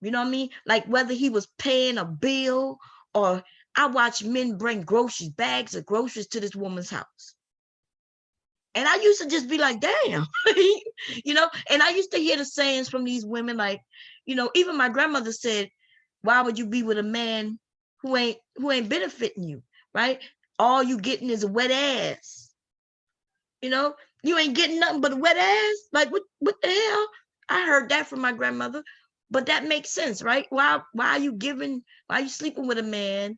Speaker 1: You know what I mean? Like whether he was paying a bill, or I watched men bring groceries, bags of groceries to this woman's house. And I used to just be like, damn, you know, and I used to hear the sayings from these women, like, you know, even my grandmother said, why would you be with a man who ain't benefiting you, right? All you getting is a wet ass. You know, you ain't getting nothing but a wet ass. Like, what the hell? I heard that from my grandmother, but that makes sense, right? Why are you sleeping with a man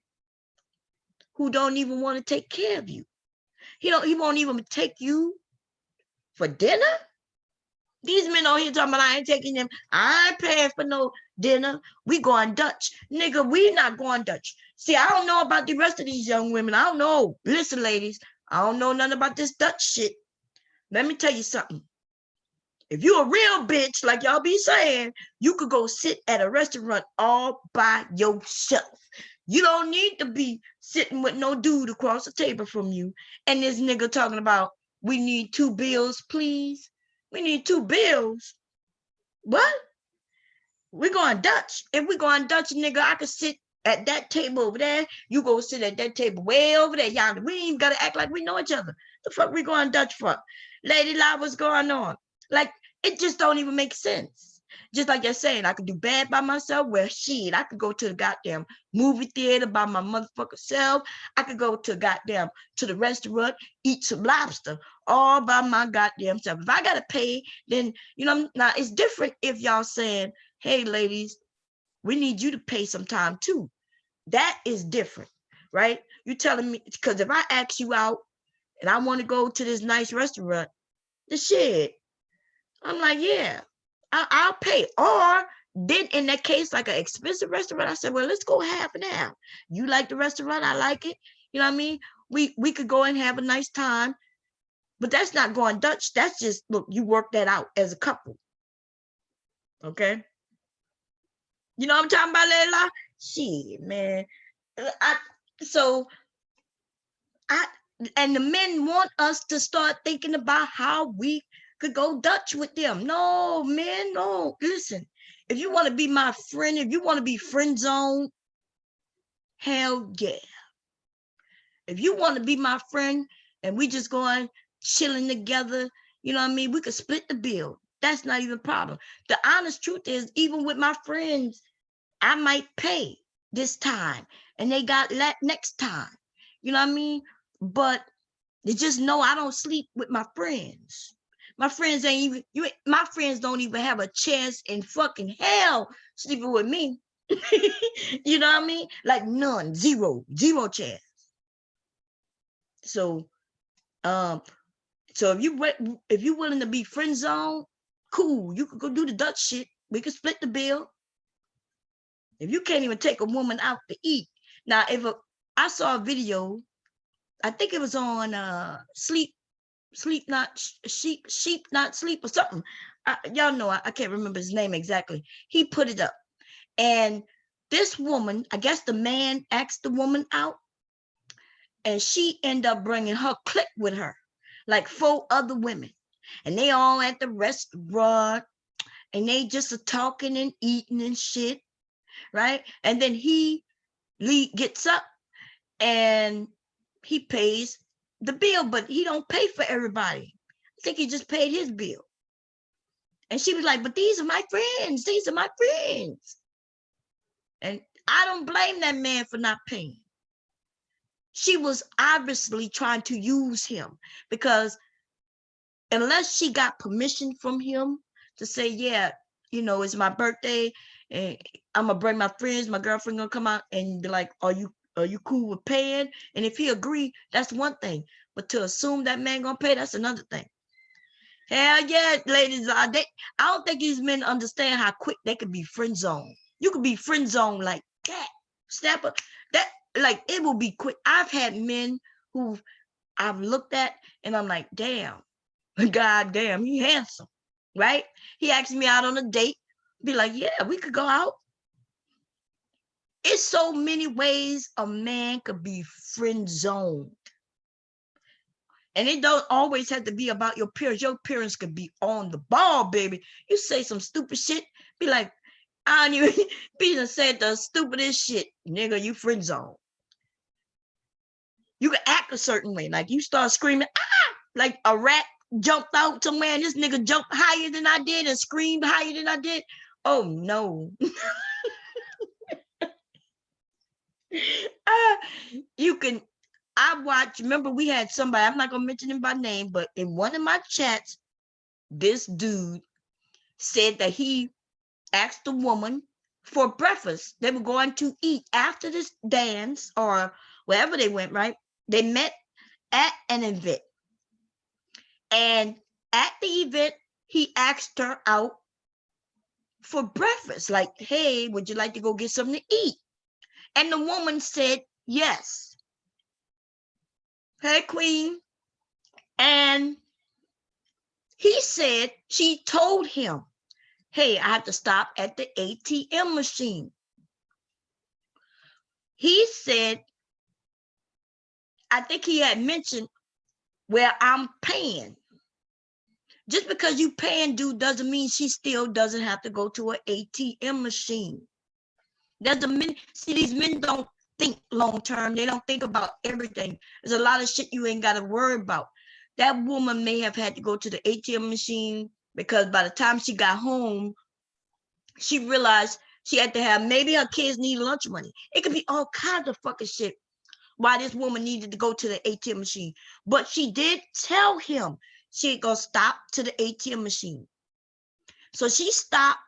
Speaker 1: who don't even want to take care of you? He won't even take you for dinner. These men on here talking about I ain't taking them. I ain't paying for no dinner. We going Dutch. Nigga, we not going Dutch. See, I don't know about the rest of these young women. I don't know. Listen, ladies, I don't know nothing about this Dutch shit. Let me tell you something. If you a real bitch, like y'all be saying, you could go sit at a restaurant all by yourself. You don't need to be sitting with no dude across the table from you. And this nigga talking about, we need 2 bills, please. We need 2 bills. What? We going Dutch. If we going Dutch, nigga, I could sit at that table over there. You go sit at that table way over there. Y'all, we ain't even got to act like we know each other. The fuck we going Dutch for? Lady Love, what's going on? Like, it just don't even make sense. Just like you're saying, I could do bad by myself. Well, shit, I could go to the goddamn movie theater by my motherfucking self. I could go to the restaurant, eat some lobster all by my goddamn self. If I gotta pay, then, you know, now it's different if y'all saying, hey, ladies, we need you to pay some time too. That is different, right? You telling me, because if I ask you out and I want to go to this nice restaurant, the shit, I'm like, yeah, I'll pay. Or then in that case, like an expensive restaurant, I said, well, let's go half and half. You like the restaurant, I like it. You know what I mean? We could go and have a nice time, but that's not going Dutch. That's just, look, you work that out as a couple. Okay? You know what I'm talking about, Layla? Shit, man. And the men want us to start thinking about how we could go Dutch with them. No, man, no. Listen, if you want to be my friend, if you want to be friend zone, hell yeah. If you want to be my friend and we just going chilling together, you know what I mean? We could split the bill. That's not even a problem. The honest truth is, even with my friends, I might pay this time and they got next time. You know what I mean? But they just know I don't sleep with my friends. My friends my friends don't even have a chance in fucking hell sleeping with me. You know what I mean? Like none, zero chance. So, so if you willing to be friend zone, cool. You could go do the Dutch shit. We could split the bill. If you can't even take a woman out to eat. Now, I saw a video, I think it was on Sheep Not Sleep or something. Y'all know, I can't remember his name exactly. He put it up. And this woman, I guess the man asked the woman out, and she ended up bringing her clique with her, like 4 other women. And they all at the restaurant, and they just are talking and eating and shit, right? And then he gets up and he pays the bill, but he don't pay for everybody. I think he just paid his bill. And she was like, but these are my friends. These are my friends. And I don't blame that man for not paying. She was obviously trying to use him, because unless she got permission from him to say, yeah, you know, it's my birthday and I'm gonna bring my friends, my girlfriend gonna come out, and be like, are you cool with paying? And if he agree, that's one thing. But to assume that man gonna pay, that's another thing. Hell yeah, ladies. I don't think these men understand how quick they could be friend zone. You could be friend zone like that. Snap up. That, like, it will be quick. I've had men who I've looked at, and I'm like, damn, god damn, he handsome, right? He asked me out on a date, be like, yeah, we could go out. It's so many ways a man could be friend zoned. And it don't always have to be about your parents. Your parents could be on the ball, baby. You say some stupid shit, be like, I don't even be done said the stupidest shit. Nigga, you friend zone. You can act a certain way. Like you start screaming, ah, like a rat jumped out somewhere and this nigga jumped higher than I did and screamed higher than I did. Oh no. You can, I watch, remember we had somebody, I'm not gonna mention him by name, but in one of my chats, this dude said that he asked the woman for breakfast. They were going to eat after this dance or wherever they went, right? They met at an event. And at the event, he asked her out for breakfast. Like, hey, would you like to go get something to eat? And the woman said, yes. Hey, queen. And he said, she told him, hey, I have to stop at the ATM machine. He said, I think he had mentioned, well, I'm paying. Just because you paying dude doesn't mean she still doesn't have to go to an ATM machine. Doesn't mean, see, these men don't think long term. They don't think about everything. There's a lot of shit you ain't got to worry about. That woman may have had to go to the ATM machine because by the time she got home, she realized she had to have, maybe her kids need lunch money. It could be all kinds of fucking shit why this woman needed to go to the ATM machine. But she did tell him she'd go stop to the ATM machine. So she stopped.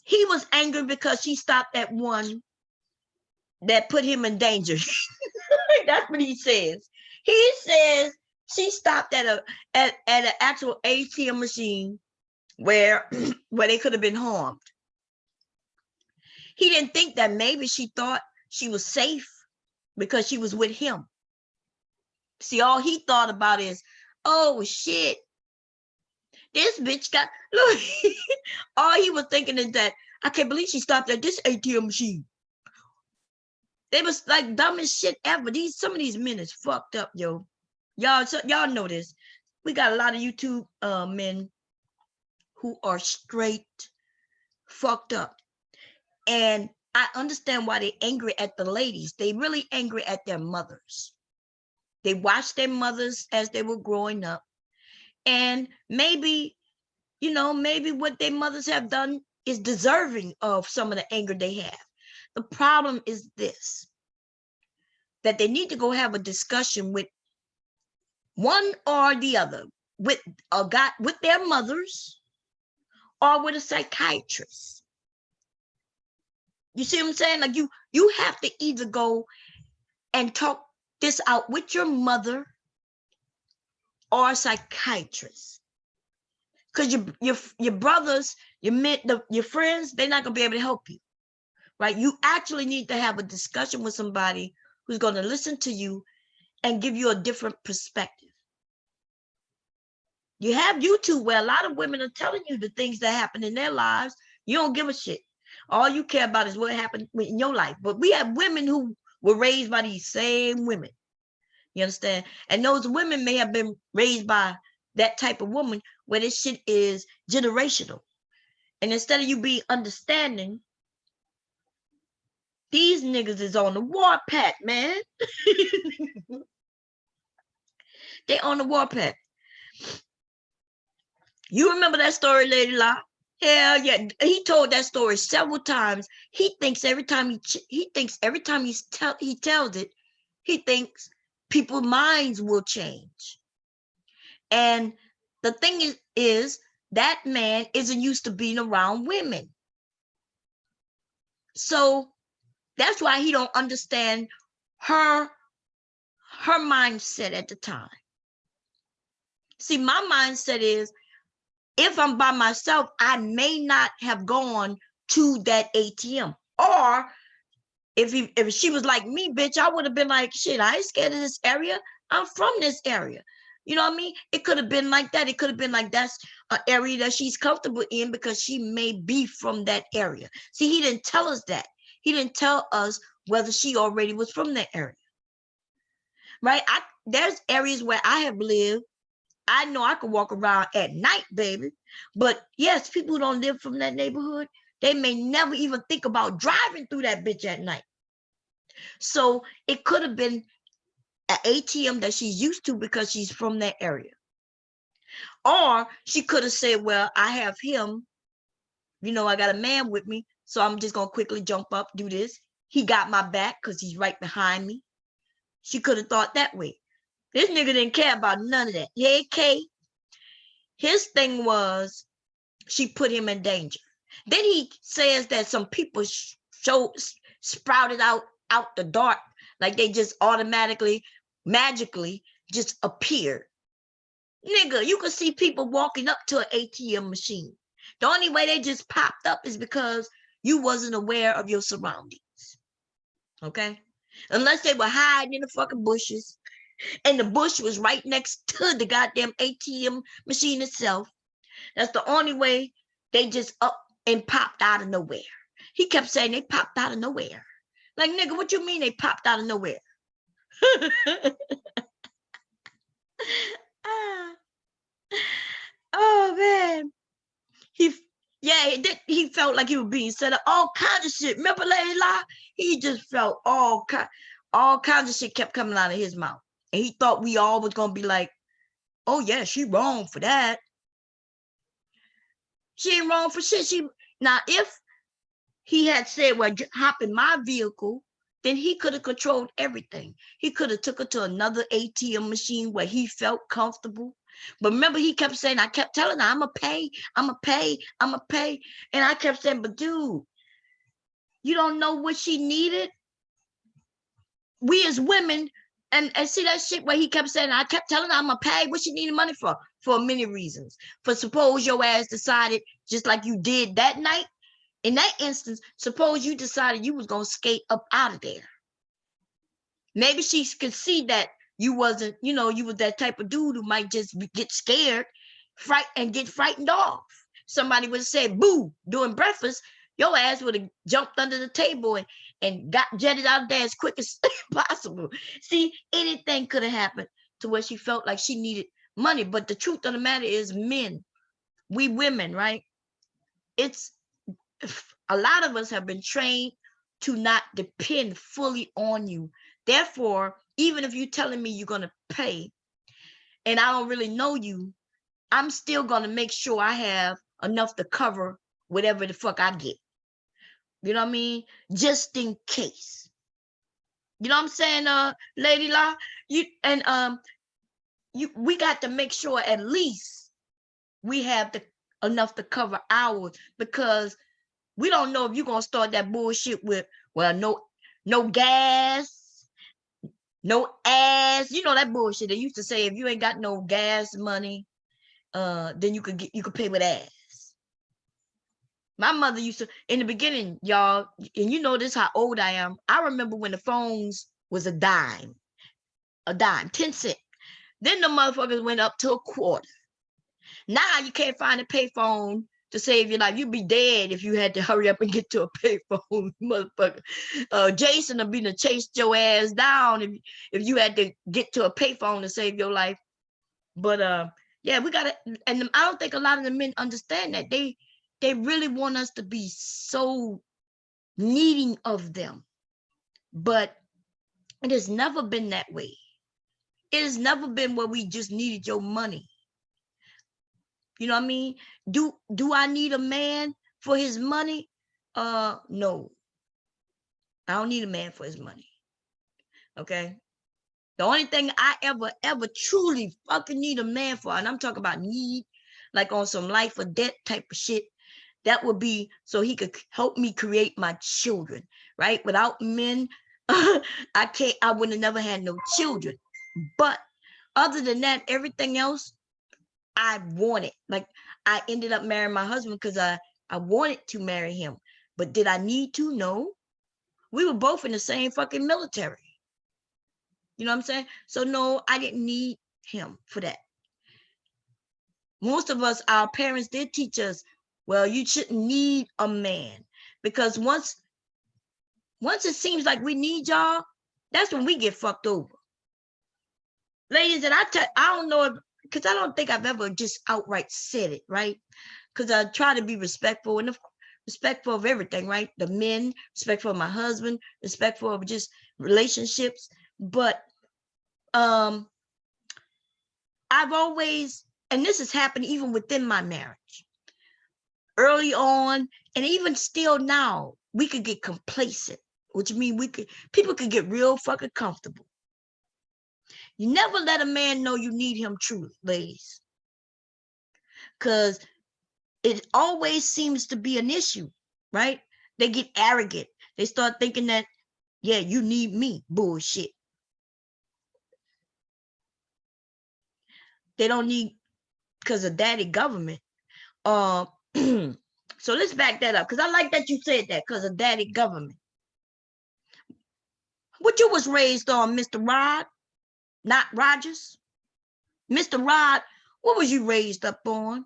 Speaker 1: He was angry because she stopped at one that put him in danger. That's what he says. He says she stopped at an actual ATM machine where they could have been harmed. He didn't think that maybe she thought she was safe because she was with him. See, all he thought about is, oh shit, this bitch got, look, all he was thinking is that, I can't believe she stopped at this ATM machine. They was like dumb as shit ever. Some of these men is fucked up, yo. Y'all know this. We got a lot of YouTube men who are straight fucked up. And I understand why they're angry at the ladies. They really angry at their mothers. They watched their mothers as they were growing up. And maybe, maybe what their mothers have done is deserving of some of the anger they have. The problem is this, that they need to go have a discussion with one or the other, with their mothers or with a psychiatrist. You see what I'm saying? Like you have to either go and talk this out with your mother or a psychiatrist. Because your brothers, your friends, they're not gonna be able to help you, right? You actually need to have a discussion with somebody who's going to listen to you and give you a different perspective. You have YouTube where a lot of women are telling you the things that happen in their lives. You don't give a shit. All you care about is what happened in your life. But we have women who were raised by these same women. You understand? And those women may have been raised by that type of woman where this shit is generational. And instead of you being understanding, these niggas is on the warpath, man. They on the warpath. You remember that story, Lady La? Hell yeah. He told that story several times. He thinks every time he tells it, he thinks people's minds will change. And the thing is that man isn't used to being around women. So that's why he don't understand her mindset at the time. See, my mindset is, if I'm by myself, I may not have gone to that ATM. Or if she was like me, bitch, I would have been like, shit, I ain't scared of this area. I'm from this area. You know what I mean? It could have been like that. It could have been like that's an area that she's comfortable in because she may be from that area. See, he didn't tell us that. He didn't tell us whether she already was from that area. Right? There's areas where I have lived. I know I could walk around at night, baby. But yes, people who don't live from that neighborhood, they may never even think about driving through that bitch at night. So it could have been an ATM that she's used to because she's from that area. Or she could have said, well, I have him. You know, I got a man with me. So I'm just going to quickly jump up, do this. He got my back because he's right behind me. She could have thought that way. This nigga didn't care about none of that. Hey, Kay. His thing was she put him in danger. Then he says that some people sprouted out the dark, like they just automatically, magically just appeared. Nigga, you could see people walking up to an ATM machine. The only way they just popped up is because you wasn't aware of your surroundings. Okay? Unless they were hiding in the fucking bushes and the bush was right next to the goddamn ATM machine itself. That's the only way they just up and popped out of nowhere. He kept saying they popped out of nowhere. Like, nigga, what you mean they popped out of nowhere? Oh, man. He felt like he was being set up. All kinds of shit. Remember, Lady La? He just felt all kinds of shit kept coming out of his mouth. And he thought we all was going to be like, oh, yeah, she wrong for that. She ain't wrong for shit. Now, if he had said, well, hop in my vehicle, then he could have controlled everything. He could have took her to another ATM machine where he felt comfortable. But remember, he kept saying, I kept telling her, I'm going to pay. And I kept saying, but dude, you don't know what she needed? We as women, and see that shit where he kept saying, I kept telling her I'm going to pay. What she needed money for? For many reasons. For suppose your ass decided, just like you did that night, in that instance, suppose you decided you was going to skate up out of there. Maybe she could see that you wasn't, you was that type of dude who might just get scared, and get frightened off. Somebody would have said, boo, during breakfast, your ass would have jumped under the table and got jetted out of there as quick as possible. See, anything could have happened to where she felt like she needed money. But the truth of the matter is, men, we women, right? A lot of us have been trained to not depend fully on you. Therefore, even if you're telling me you're going to pay and I don't really know you, I'm still going to make sure I have enough to cover whatever the fuck I get. You know what I mean? Just in case. You know what I'm saying, Lady La? We got to make sure at least we have enough to cover ours, because we don't know if you're going to start that bullshit with, well, no gas, no ass. You know that bullshit. They used to say if you ain't got no gas money, then you could pay with ass. My mother used to, in the beginning, y'all, and you know this how old I am. I remember when the phones was a dime, 10 cents. Then the motherfuckers went up to a quarter. Now you can't find a payphone to save your life. You'd be dead if you had to hurry up and get to a payphone, motherfucker. Jason would be to chase your ass down if you had to get to a payphone to save your life. But yeah, we gotta, and I don't think a lot of the men understand that. They really want us to be so needing of them. But it has never been that way. It has never been where we just needed your money. You know what I mean? Do I need a man for his money? No. I don't need a man for his money. Okay? The only thing I ever truly fucking need a man for, and I'm talking about need, like on some life or death type of shit, that would be so he could help me create my children, right? Without men, I would have never had no children. But other than that, everything else, I wanted. Like, I ended up marrying my husband because I wanted to marry him. But did I need to? No. We were both in the same fucking military. You know what I'm saying? So no, I didn't need him for that. Most of us, our parents did teach us, well, you shouldn't need a man, because once it seems like we need y'all, that's when we get fucked over. Ladies, and I don't know if, because I don't think I've ever just outright said it, right? Because I try to be respectful and respectful of everything, right? The men, respectful of my husband, respectful of just relationships. But I've always, and this has happened even within my marriage, early on, and even still now, we could get complacent, which means people could get real fucking comfortable. You never let a man know you need him truly, ladies, because it always seems to be an issue, right? They get arrogant. They start thinking that, yeah, you need me. Bullshit. They don't need, because of daddy government. So let's back that up, because I like that you said that, because of daddy government. What you was raised on, Mr. Rod, not Rogers? Mr. Rod, what was you raised up on?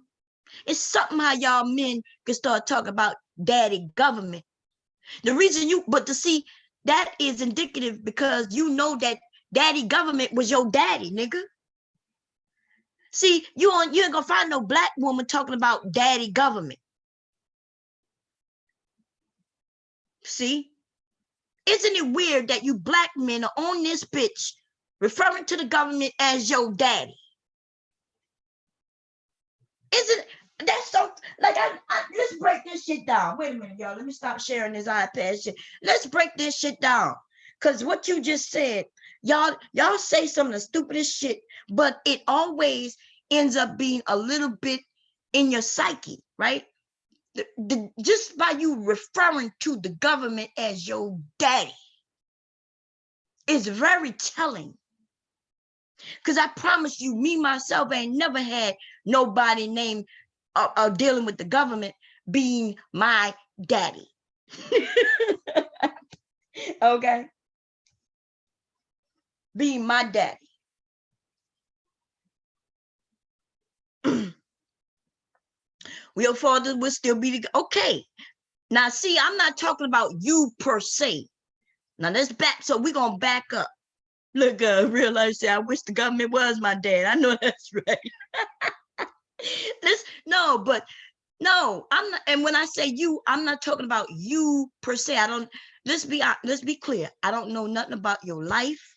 Speaker 1: It's something how y'all men can start talking about daddy government. The reason but to see, that is indicative because you know that daddy government was your daddy, nigga. See, you ain't gonna find no black woman talking about daddy government. See? Isn't it weird that you black men are on this bitch referring to the government as your daddy? Isn't that's so, like, let's break this shit down. Wait a minute, y'all. Let me stop sharing this iPad shit. Let's break this shit down. Because what you just said, y'all say some of the stupidest shit, but it always ends up being a little bit in your psyche, right? Just by you referring to the government as your daddy is very telling. Because I promise you, me, myself, ain't never had nobody named dealing with the government being my daddy. Okay? Being my daddy. Your father will still be okay. Now, see, I'm not talking about you per se. Now, let's back. So we're going to back up. Look, realize that I wish the government was my dad. I know that's right. No, I'm not. And when I say you, I'm not talking about you per se. Let's be clear. I don't know nothing about your life.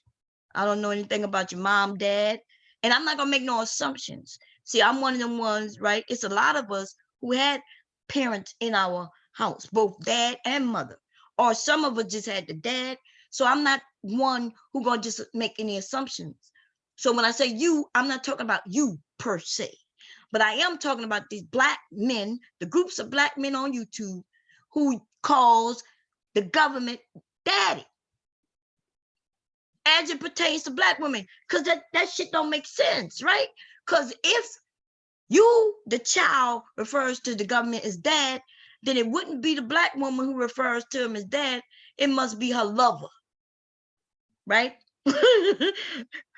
Speaker 1: I don't know anything about your mom, dad, and I'm not gonna make no assumptions. See, I'm one of them ones, right? It's a lot of us who had parents in our house, both dad and mother, or some of us just had the dad. So I'm not one who gonna just make any assumptions. So when I say you, I'm not talking about you per se, but I am talking about these black men, the groups of black men on YouTube who calls the government daddy as it pertains to black women, because that shit don't make sense, right? Because if you, the child, refers to the government as dad, then it wouldn't be the black woman who refers to him as dad. It must be her lover, right?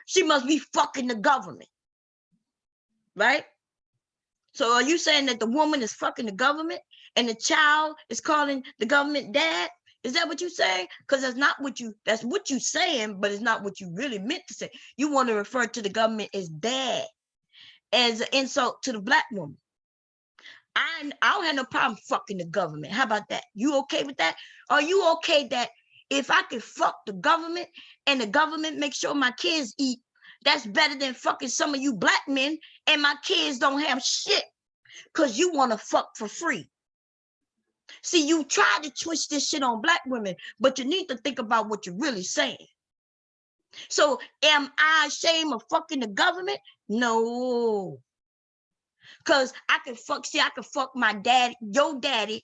Speaker 1: She must be fucking the government, right? So are you saying that the woman is fucking the government and the child is calling the government dad? Is that what you saying? Because that's what you saying, but it's not what you really meant to say. You want to refer to the government as dad, as an insult to the black woman. I don't have no problem fucking the government. How about that? You okay with that? Are you okay that if I can fuck the government and the government make sure my kids eat, that's better than fucking some of you black men and my kids don't have shit because you want to fuck for free? See, you try to twist this shit on black women, but you need to think about what you're really saying. So am I ashamed of fucking the government? No. Because I can fuck my daddy, your daddy,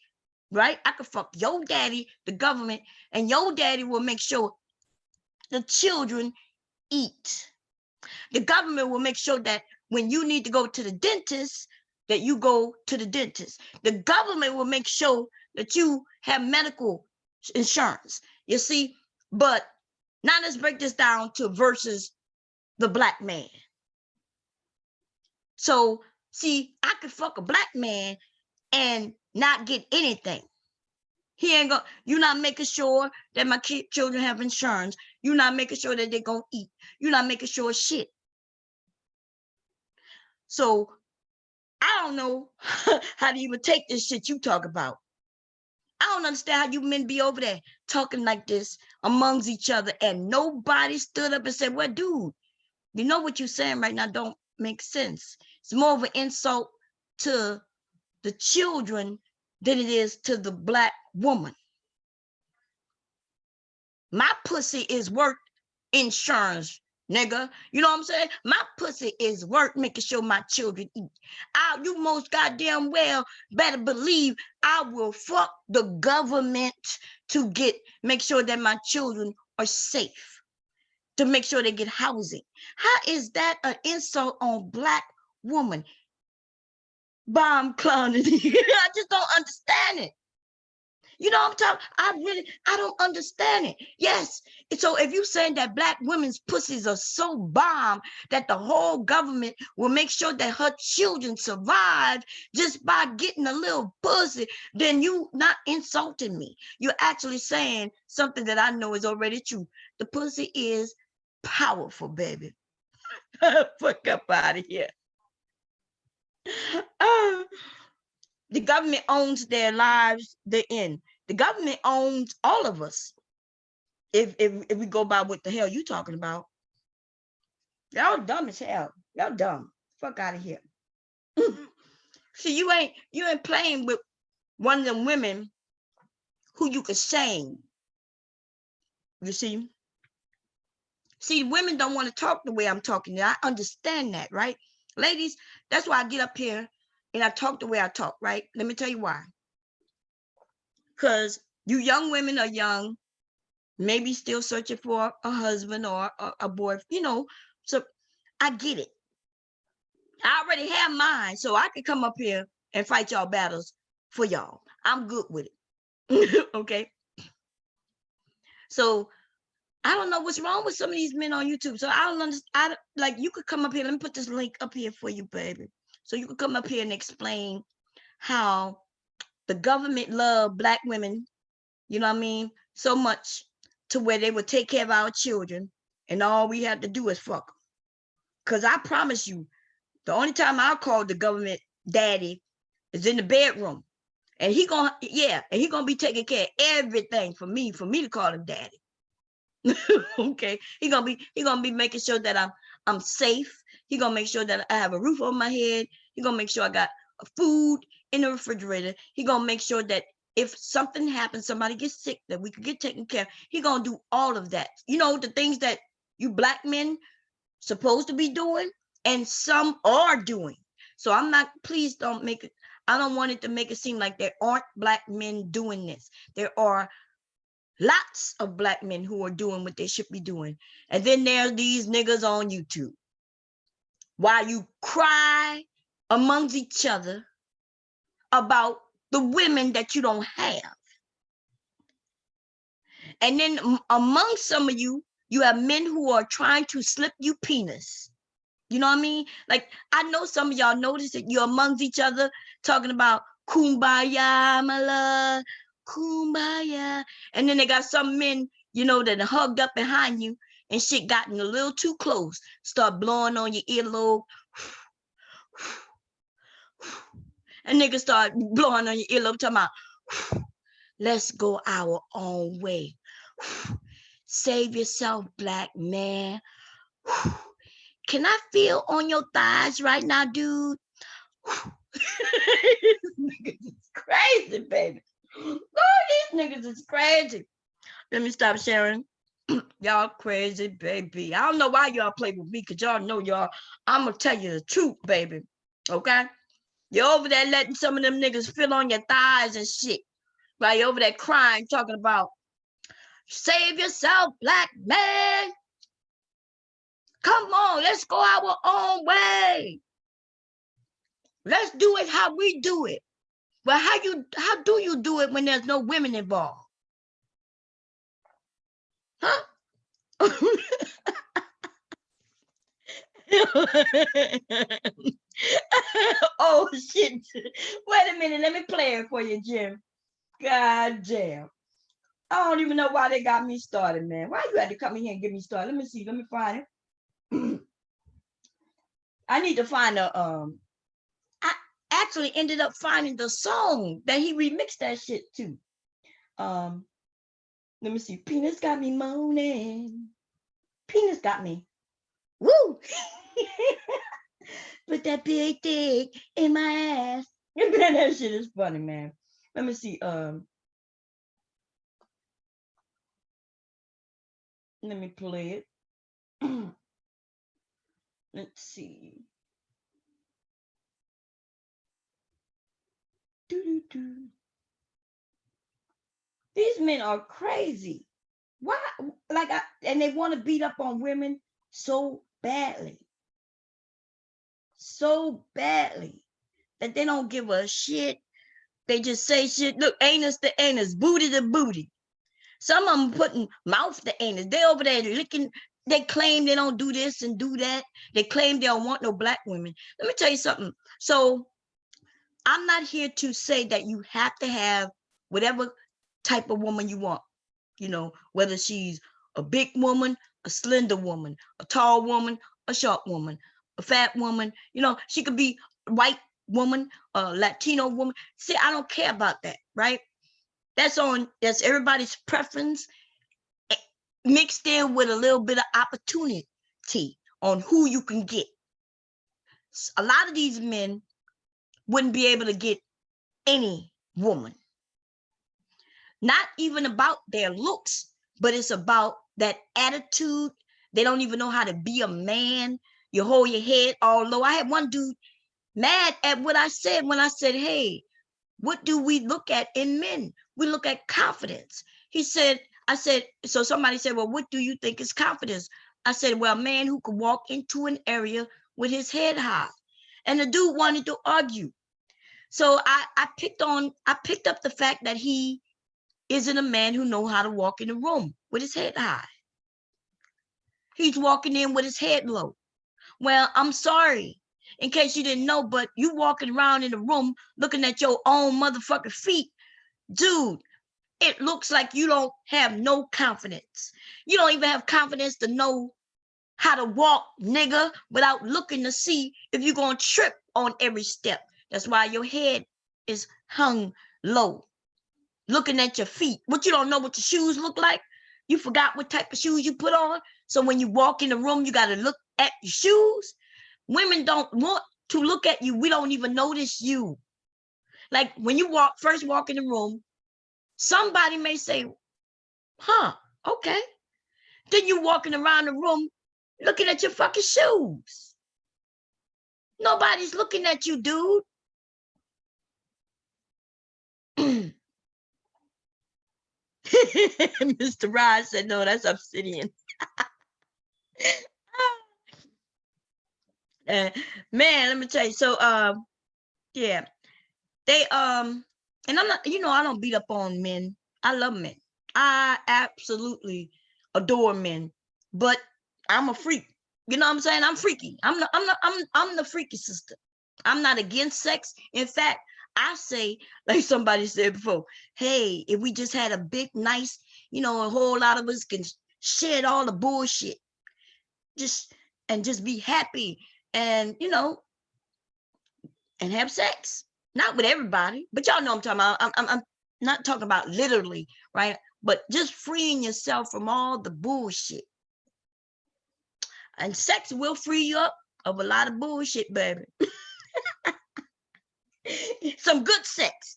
Speaker 1: right? I could fuck your daddy, the government, and your daddy will make sure the children eat. The government will make sure that when you need to go to the dentist, that you go to the dentist. The government will make sure that you have medical insurance. You see, but Now let's break this down to versus the black man. So see, I could fuck a black man and not get anything. He ain't gonna, you're not making sure that my children have insurance. You're not making sure that they're gonna eat. You're not making sure shit. So I don't know how to even take this shit you talk about. I don't understand how you men be over there talking like this amongst each other and nobody stood up and said, well, dude, you know what you're saying right now don't make sense. It's more of an insult to the children than it is to the black woman. My pussy is worth insurance, nigga. You know what I'm saying? My pussy is worth making sure my children eat. You most goddamn well better believe I will fuck the government to make sure that my children are safe, to make sure they get housing. How is that an insult on black woman? Bomb clowning. I just don't understand it. You know what I'm talking? I don't understand it. Yes. So if you're saying that black women's pussies are so bomb that the whole government will make sure that her children survive just by getting a little pussy, then you not insulting me. You're actually saying something that I know is already true. The pussy is powerful, baby. Fuck up out of here. The government owns their lives, they're in. The government owns all of us. If we go by what the hell you talking about. Y'all dumb as hell. Y'all dumb. Fuck out of here. See, you ain't playing with one of them women who you could shame. You see? See, women don't want to talk the way I'm talking. I understand that, right? Ladies, that's why I get up here and I talk the way I talk, right? Let me tell you why. Because you young women are young, maybe still searching for a husband or a boy, you know, so I get it. I already have mine, so I can come up here and fight y'all battles for y'all. I'm good with it. Okay. So I don't know what's wrong with some of these men on YouTube. So I don't understand. Like, you could come up here. Let me put this link up here for you, baby. So you could come up here and explain how the government love black women, you know what I mean, so much to where they would take care of our children and all we have to do is fuck them. Because I promise you, the only time I'll call the government daddy is in the bedroom. And he gonna be taking care of everything for me to call him daddy. Okay. He gonna be making sure that I'm safe. He gonna make sure that I have a roof over my head. He gonna make sure I got food in the refrigerator. He gonna make sure that if something happens, somebody gets sick, that we could get taken care of. He gonna do all of that. You know, the things that you black men supposed to be doing, and some are doing. So I'm not, please don't make it, I don't want it to make it seem like there aren't black men doing this. There are lots of black men who are doing what they should be doing. And then there's these niggas on YouTube. While you cry amongst each other about the women that you don't have. And then among some of you, you have men who are trying to slip you penis. You know what I mean? Like, I know some of y'all notice that you're amongst each other talking about kumbaya, my love, kumbaya. And then they got some men, you know, that are hugged up behind you and shit gotten a little too close. Start blowing on your earlobe. And niggas start blowing on your earlobe, talking about, let's go our own way. Save yourself, black man. Can I feel on your thighs right now, dude? Niggas is crazy, baby. Oh, these niggas is crazy. Let me stop sharing. Y'all crazy, baby. I don't know why y'all play with me, because y'all know y'all, I'm going to tell you the truth, baby. Okay? You're over there letting some of them niggas feel on your thighs and shit. While you're over there crying, talking about, save yourself, black man. Come on, let's go our own way. Let's do it how we do it. But how do you do it when there's no women involved? Huh? Oh shit. Wait a minute. Let me play it for you, Jim. God damn. I don't even know why they got me started, man. Why you had to come in here and get me started? Let me see. Let me find it. I need to find a I actually ended up finding the song that he remixed that shit to. Let me see. Penis got me moaning. Penis got me. Woo! Put that big dick in my ass. Man, that shit is funny, man. Let me see. Let me play it. Let's see. Doo-doo-doo. These men are crazy. Why? Like, and they want to beat up on women so badly. So badly that they don't give a shit. They just say shit. Look, anus to anus, booty to booty. Some of them putting mouth to anus. They over there licking. They claim they don't do this and do that. They claim they don't want no black women. Let me tell you something. So I'm not here to say that you have to have whatever type of woman you want. You know, whether she's a big woman, a slender woman, a tall woman, a short woman, a fat woman. You know, she could be a white woman, a Latino woman. See, I don't care about that, right? That's everybody's preference mixed in with a little bit of opportunity on who you can get. A lot of these men wouldn't be able to get any woman. Not even about their looks, but it's about that attitude. They don't even know how to be a man. You hold your head all low. I had one dude mad at what I said when I said, hey, what do we look at in men? We look at confidence. I said, so somebody said, well, what do you think is confidence? I said, well, a man who could walk into an area with his head high. And the dude wanted to argue. So I picked up the fact that he isn't a man who knows how to walk in a room with his head high. He's walking in with his head low. Well, I'm sorry, in case you didn't know, but you walking around in the room looking at your own motherfucking feet, dude, it looks like you don't have no confidence. You don't even have confidence to know how to walk, nigga, without looking to see if you're going to trip on every step. That's why your head is hung low, looking at your feet. What, you don't know what your shoes look like? You forgot what type of shoes you put on? So when you walk in the room, you got to look at your shoes? Women don't want to look at you. We don't even notice you. Like when you first walk in the room, somebody may say, huh, okay. Then you walking around the room looking at your fucking shoes. Nobody's looking at you, dude. Mr. Rod said, no, that's obsidian. Man, let me tell you. So, yeah, they, and I'm not, I don't beat up on men. I love men. I absolutely adore men, but I'm a freak. You know what I'm saying? I'm freaky. I'm the freaky sister. I'm not against sex. In fact, I say, like somebody said before, hey, if we just had a big, nice, a whole lot of us can shed all the bullshit, just be happy and, and have sex. Not with everybody, but y'all know I'm talking about. I'm not talking about literally, right? But just freeing yourself from all the bullshit. And sex will free you up of a lot of bullshit, baby. Some good sex.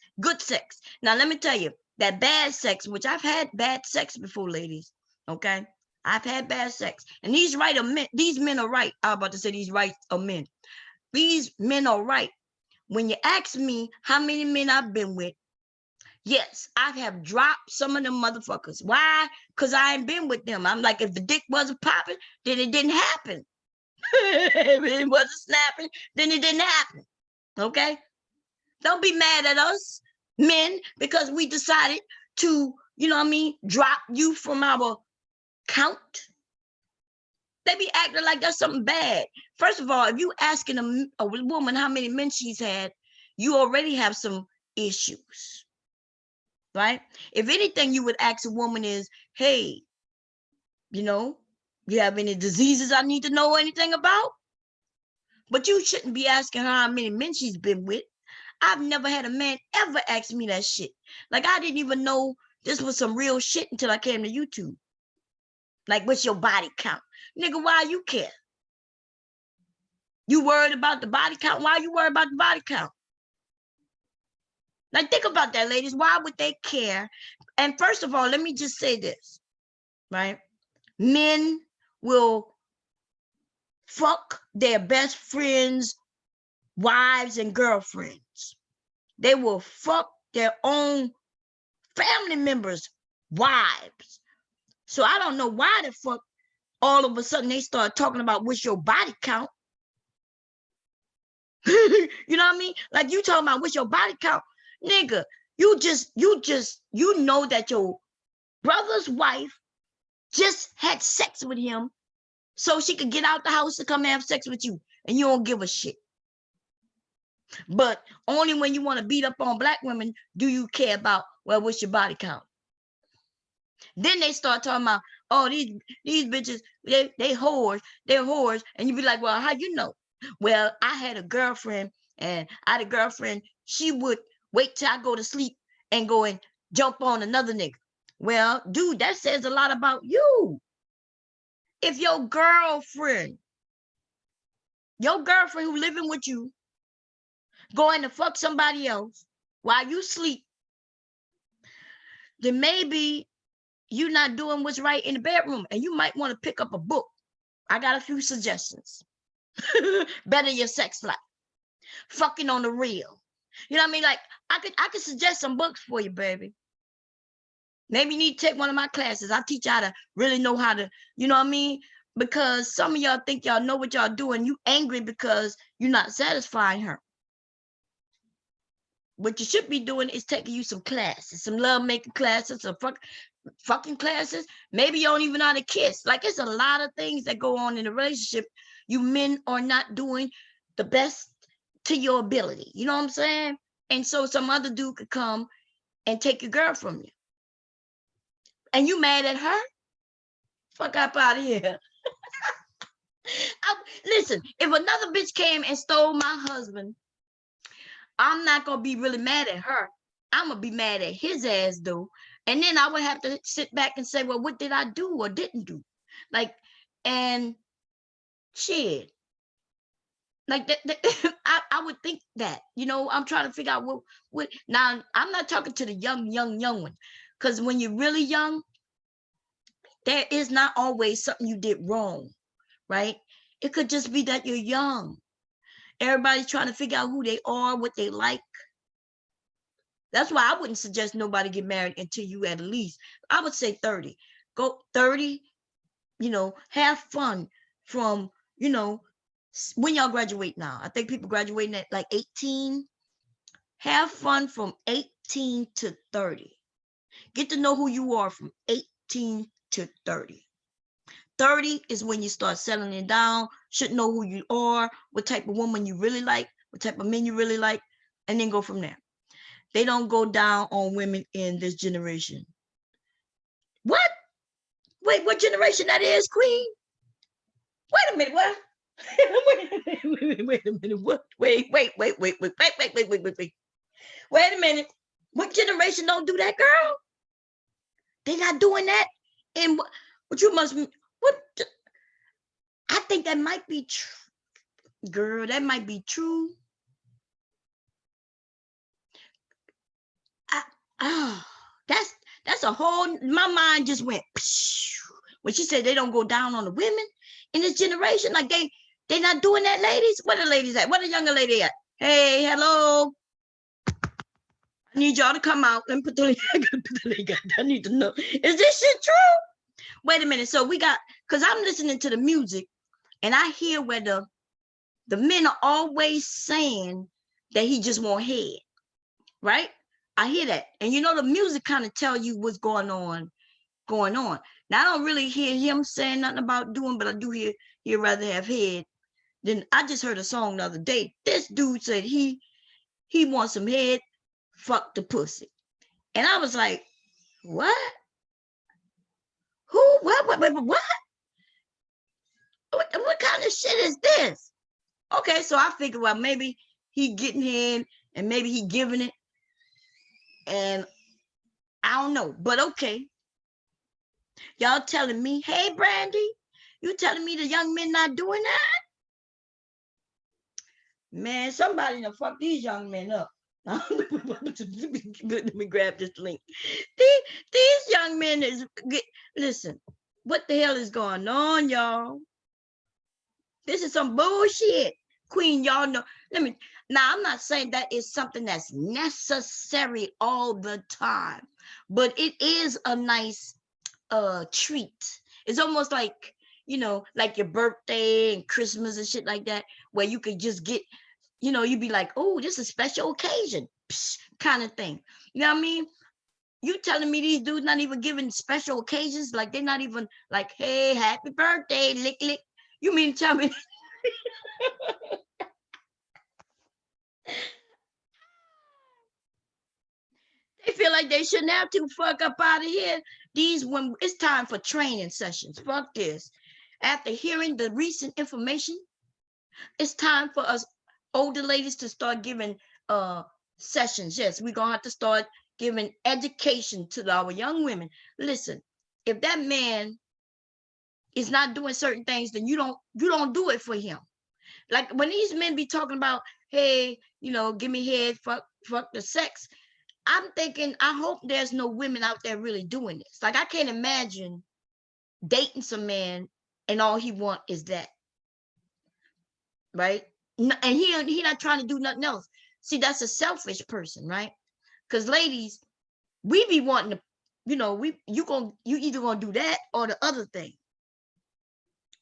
Speaker 1: Now, let me tell you, that bad sex, which I've had bad sex before, ladies, okay? I've had bad sex. And these men are right. I was about to say these right are men. These men are right. When you ask me how many men I've been with, yes, I have dropped some of them motherfuckers. Why? Because I ain't been with them. I'm like, if the dick wasn't popping, then it didn't happen. If it wasn't snapping, then it didn't happen. Okay? Don't be mad at us, men, because we decided to, drop you from our count. They be acting like that's something bad. First of all, if you asking a woman how many men she's had, you already have some issues, right? If anything, you would ask a woman is, hey, you have any diseases I need to know anything about? But you shouldn't be asking her how many men she's been with. I've never had a man ever ask me that shit. Like, I didn't even know this was some real shit until I came to YouTube. Like, what's your body count? Nigga, why you care? You worried about the body count? Why you worried about the body count? Like, think about that, ladies. Why would they care? And first of all, let me just say this, right? Men will fuck their best friends, wives, and girlfriends. They will fuck their own family members' wives. So I don't know why the fuck all of a sudden they start talking about what's your body count. You know what I mean? Like, you talking about what's your body count. Nigga, you know that your brother's wife just had sex with him so she could get out the house to come have sex with you, and you don't give a shit. But only when you want to beat up on black women do you care about, well, what's your body count? Then they start talking about, oh, these bitches, they whores, they're whores. And you be like, well, how you know? Well, I had a girlfriend, and she would wait till I go to sleep and go and jump on another nigga. Well, dude, that says a lot about you. If your girlfriend who living with you going to fuck somebody else while you sleep, then maybe you're not doing what's right in the bedroom, and you might want to pick up a book. I got a few suggestions. Better your sex life. Fucking on the real. You know what I mean? Like, I could suggest some books for you, baby. Maybe you need to take one of my classes. I teach y'all to really know how to, you know what I mean? Because some of y'all think y'all know what y'all doing. You angry because you're not satisfying her. What you should be doing is taking you some classes, some love making classes, some fucking classes. Maybe you don't even know how to kiss. Like, it's a lot of things that go on in a relationship. You men are not doing the best to your ability. You know what I'm saying? And so some other dude could come and take your girl from you. And you mad at her? Fuck up out of here. Listen, if another bitch came and stole my husband, I'm not going to be really mad at her. I'm going to be mad at his ass, though. And then I would have to sit back and say, well, what did I do or didn't do? Like, and shit. Like, I would think that, I'm trying to figure out what. Now, I'm not talking to the young one. Because when you're really young, there is not always something you did wrong, right? It could just be that you're young. Everybody's trying to figure out who they are, what they like. That's why I wouldn't suggest nobody get married until you at least, I would say 30. Go 30, have fun from, when y'all graduate now. I think people graduating at like 18. Have fun from 18 to 30. Get to know who you are from 18 to 30. 30 is when you start settling it down, should know who you are, what type of woman you really like, what type of men you really like, and then go from there. They don't go down on women in this generation. What? Wait, what generation that is, Queen? Wait a minute, what? Wait a minute, what? Wait. Wait a minute. What generation don't do that, girl? They not doing that? And what you must, what? I think that might be true. Girl, that might be true. That's a whole, my mind just went when she said they don't go down on the women in this generation. Like, they not doing that, ladies. Where the ladies at? Where the younger lady at? Hey, hello. I need y'all to come out and put the link. I need to know, is this shit true? Wait a minute. So we got, because I'm listening to the music and I hear where the men are always saying that he just want head, right? I hear that. And the music kind of tell you what's going on going on. Now I don't really hear him saying nothing about doing, but I do hear he'd rather have head. Then I just heard a song the other day. This dude said he wants some head, fuck the pussy. And I was like, what? Who? What? What kind of shit is this? Okay, so I figured, well, maybe he getting head and maybe he giving it. And I don't know, but okay. Y'all telling me, hey, Brandy, you telling me the young men not doing that? Man, somebody done fuck these young men up. Let me grab this link. These young men is, listen, what the hell is going on, y'all? This is some bullshit. Queen, y'all know. Now I'm not saying that is something that's necessary all the time, but it is a nice treat. It's almost like, you know, like your birthday and Christmas and shit like that, where you could just get, you know, you'd be like, oh, this is a special occasion, kind of thing. You know what I mean? You telling me these dudes not even giving special occasions? Like they're not even like, hey, happy birthday, lick, lick. You mean to tell me? They feel like they shouldn't have to fuck up out of here. When it's time for training sessions. Fuck this. After hearing the recent information, it's time for us older ladies to start giving sessions. Yes, we're gonna have to start giving education to our young women. Listen, if that man is not doing certain things, then you don't do it for him. Like when these men be talking about, hey, you know, give me head, fuck the sex. I'm thinking, I hope there's no women out there really doing this. Like I can't imagine dating some man and all he want is that, right? And he not trying to do nothing else. See, that's a selfish person, right? Because ladies, we be wanting to, you know, you either gonna do that or the other thing.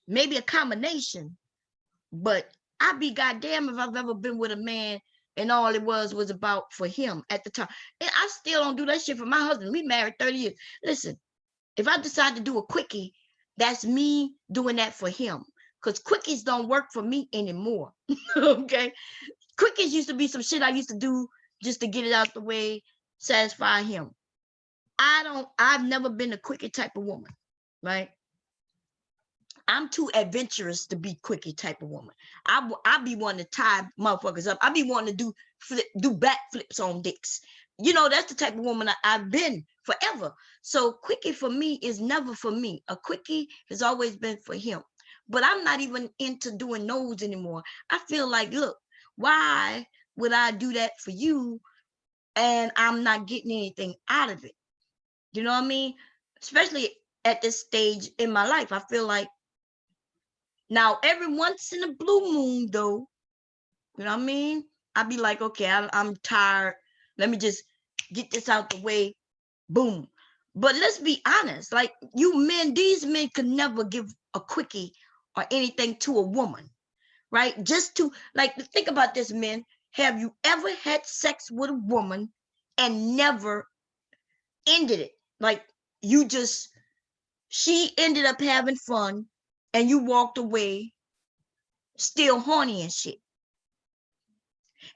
Speaker 1: Maybe a combination, but I'd be goddamn if I've ever been with a man and all it was about for him at the time. And I still don't do that shit for my husband. We married 30 years. Listen, if I decide to do a quickie, that's me doing that for him. Because quickies don't work for me anymore. Okay? Quickies used to be some shit I used to do just to get it out the way, satisfy him. I've never been a quickie type of woman, right? I'm too adventurous to be quickie type of woman. I be wanting to tie motherfuckers up. I be wanting to do backflips on dicks. You know, that's the type of woman I've been forever. So quickie for me is never for me. A quickie has always been for him. But I'm not even into doing those anymore. I feel like, look, why would I do that for you and I'm not getting anything out of it? You know what I mean? Especially at this stage in my life, I feel like now every once in a blue moon, though, you know what I mean? I'd be like, okay, I'm tired. Let me just get this out the way. Boom. But let's be honest, like these men could never give a quickie or anything to a woman, right? Just to, like, think about this, men. Have you ever had sex with a woman and never ended it? Like she ended up having fun and you walked away still horny and shit.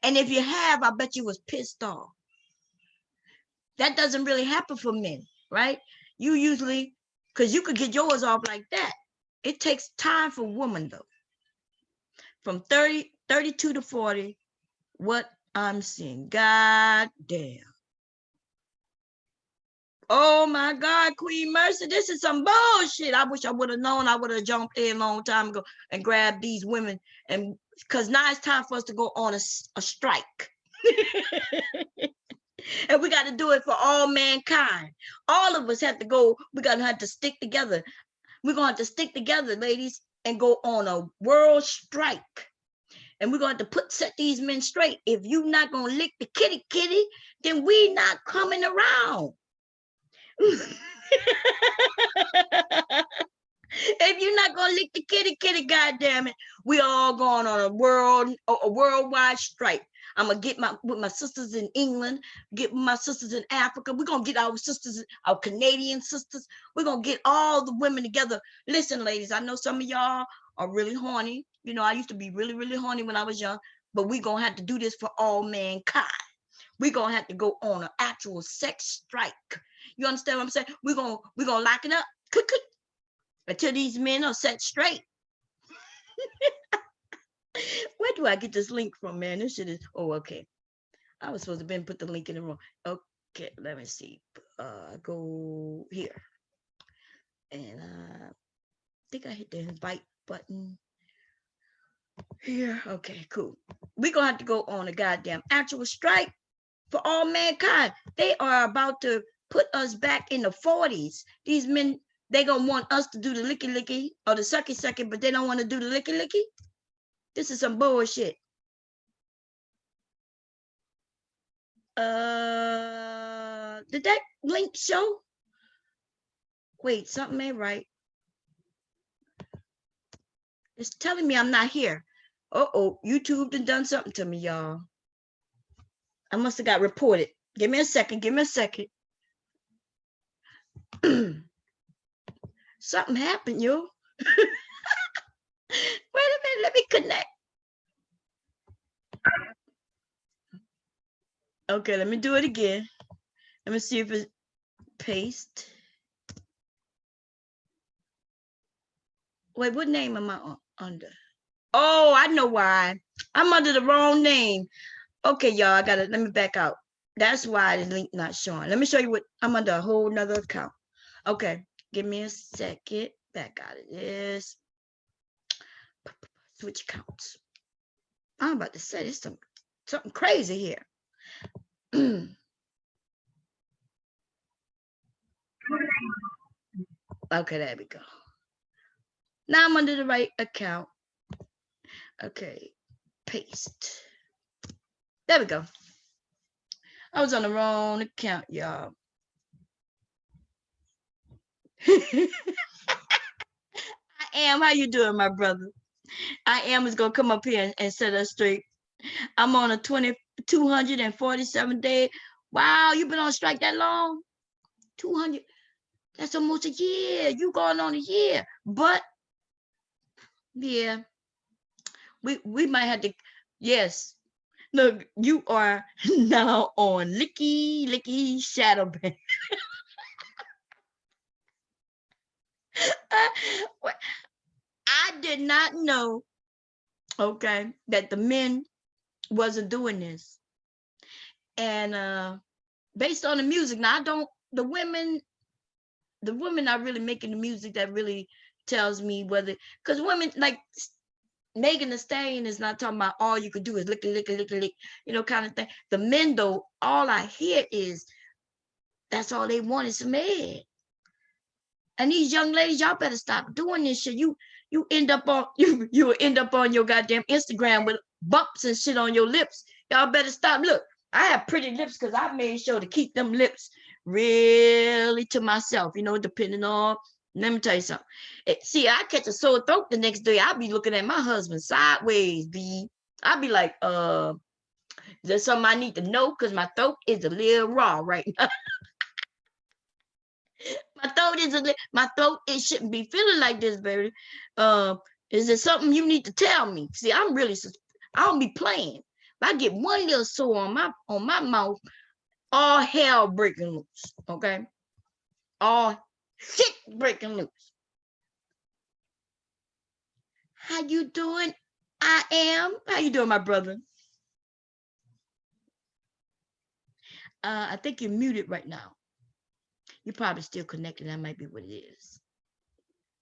Speaker 1: And if you have, I bet you was pissed off. That doesn't really happen for men, right? You usually, because you could get yours off like that. It takes time for women, though. From 32 to 40, what I'm seeing. God damn. Oh my God, Queen Mercy, this is some bullshit. I wish I would have known. I would have jumped in a long time ago and grabbed these women. And because now it's time for us to go on a strike. And we got to do it for all mankind. All of us have to go. We're going to have to stick together. We're going to have to stick together, ladies, and go on a world strike. And we're going to set these men straight. If you're not going to lick the kitty, then we not coming around. If you're not going to lick the kitty, goddamn it, we all going on a worldwide strike. I'm gonna get with my sisters in England, get with my sisters in Africa. We're gonna get our sisters, our Canadian sisters. We're gonna get all the women together. Listen, ladies, I know some of y'all are really horny. You know, I used to be really, really horny when I was young, but we're gonna have to do this for all mankind. We're gonna have to go on an actual sex strike. You understand what I'm saying? We're gonna lock it up, click, click, until these men are set straight. Where do I get this link from, man? This shit is, oh, okay. I was supposed to put the link in the room. Okay, let me see. Go here. And I think I hit the invite button here. Okay, cool. We're gonna have to go on a goddamn actual strike for all mankind. They are about to put us back in the 40s. These men, they gonna want us to do the licky licky or the sucky sucky, but they don't want to do the licky licky. This is some bullshit. Did that link show? Wait, something ain't right. It's telling me I'm not here. Uh-oh, YouTube done something to me, y'all. I must have got reported. Give me a second, give me a second. Something happened, yo. Wait a minute, let me connect. Okay, let me do it again. Let me see if it's paste. Wait, what name am I under? Oh, I know why. I'm under the wrong name. Okay, y'all, I gotta, let me back out. That's why the link not showing. Let me show you what, I'm under a whole nother account. Okay, give me a second. Back out of this. Switch accounts. I'm about to say there's something crazy here. Okay, there we go. Now I'm under the right account. Okay, paste. There we go. I was on the wrong account, y'all. I am. How you doing, my brother? I am is gonna come up here and set us straight. I'm on a 247 day. Wow, you've been on strike that long? 200. That's almost a year. You going on a year. But yeah, we might have to. Yes. Look, you are now on licky shadow ban. I did not know, okay, that the men wasn't doing this. And based on the music, now the women are really making the music that really tells me whether, because women like Megan Thee Stallion is not talking about all you could do is lick, you know, kind of thing. The men though, all I hear is that's all they want is some head. And these young ladies, y'all better stop doing this shit. You end up on you end up on your goddamn Instagram with bumps and shit on your lips. Y'all better stop. Look, I have pretty lips because I made sure to keep them lips really to myself, you know, depending on, let me tell you something. See, I catch a sore throat the next day. I'll be looking at my husband sideways, B. I'll be like, is there something I need to know? Because my throat is a little raw right now. My throat, it shouldn't be feeling like this, baby. Is there something you need to tell me? See, I don't be playing. If I get one little sore on my mouth, all hell breaking loose, okay? All shit breaking loose. How you doing? I am. How you doing, my brother? I think you're muted right now. You're probably still connected. That might be what it is.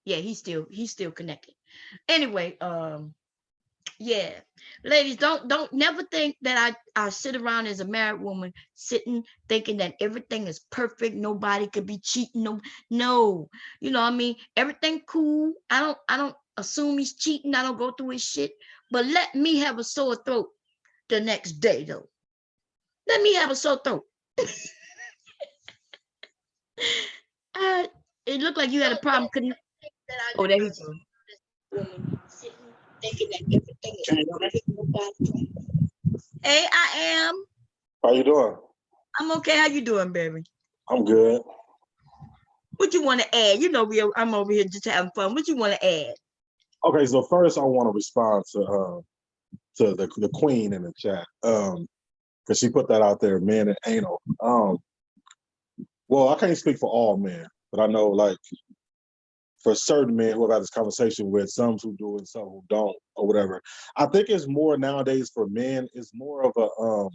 Speaker 1: Yeah, he's still connected. Anyway, yeah, ladies, don't never think that I sit around as a married woman sitting thinking that everything is perfect, nobody could be cheating. No, you know what I mean, everything cool. I don't assume he's cheating. I don't go through his shit, but let me have a sore throat the next day though. Let me have a sore throat. It looked like you had a problem. Oh, there you go. Thinking that everything is Hey, I am.
Speaker 2: How you doing?
Speaker 1: I'm okay. How you doing, baby?
Speaker 2: I'm good.
Speaker 1: What you want to add? You know, I'm over here just having fun. What you want to add?
Speaker 2: Okay, so first I want to respond to the queen in the chat. Because she put that out there, men and anal. Well, I can't speak for all men, but I know like for certain men who I've had this conversation with, some who do and some who don't, or whatever. I think it's more nowadays for men, it's more of a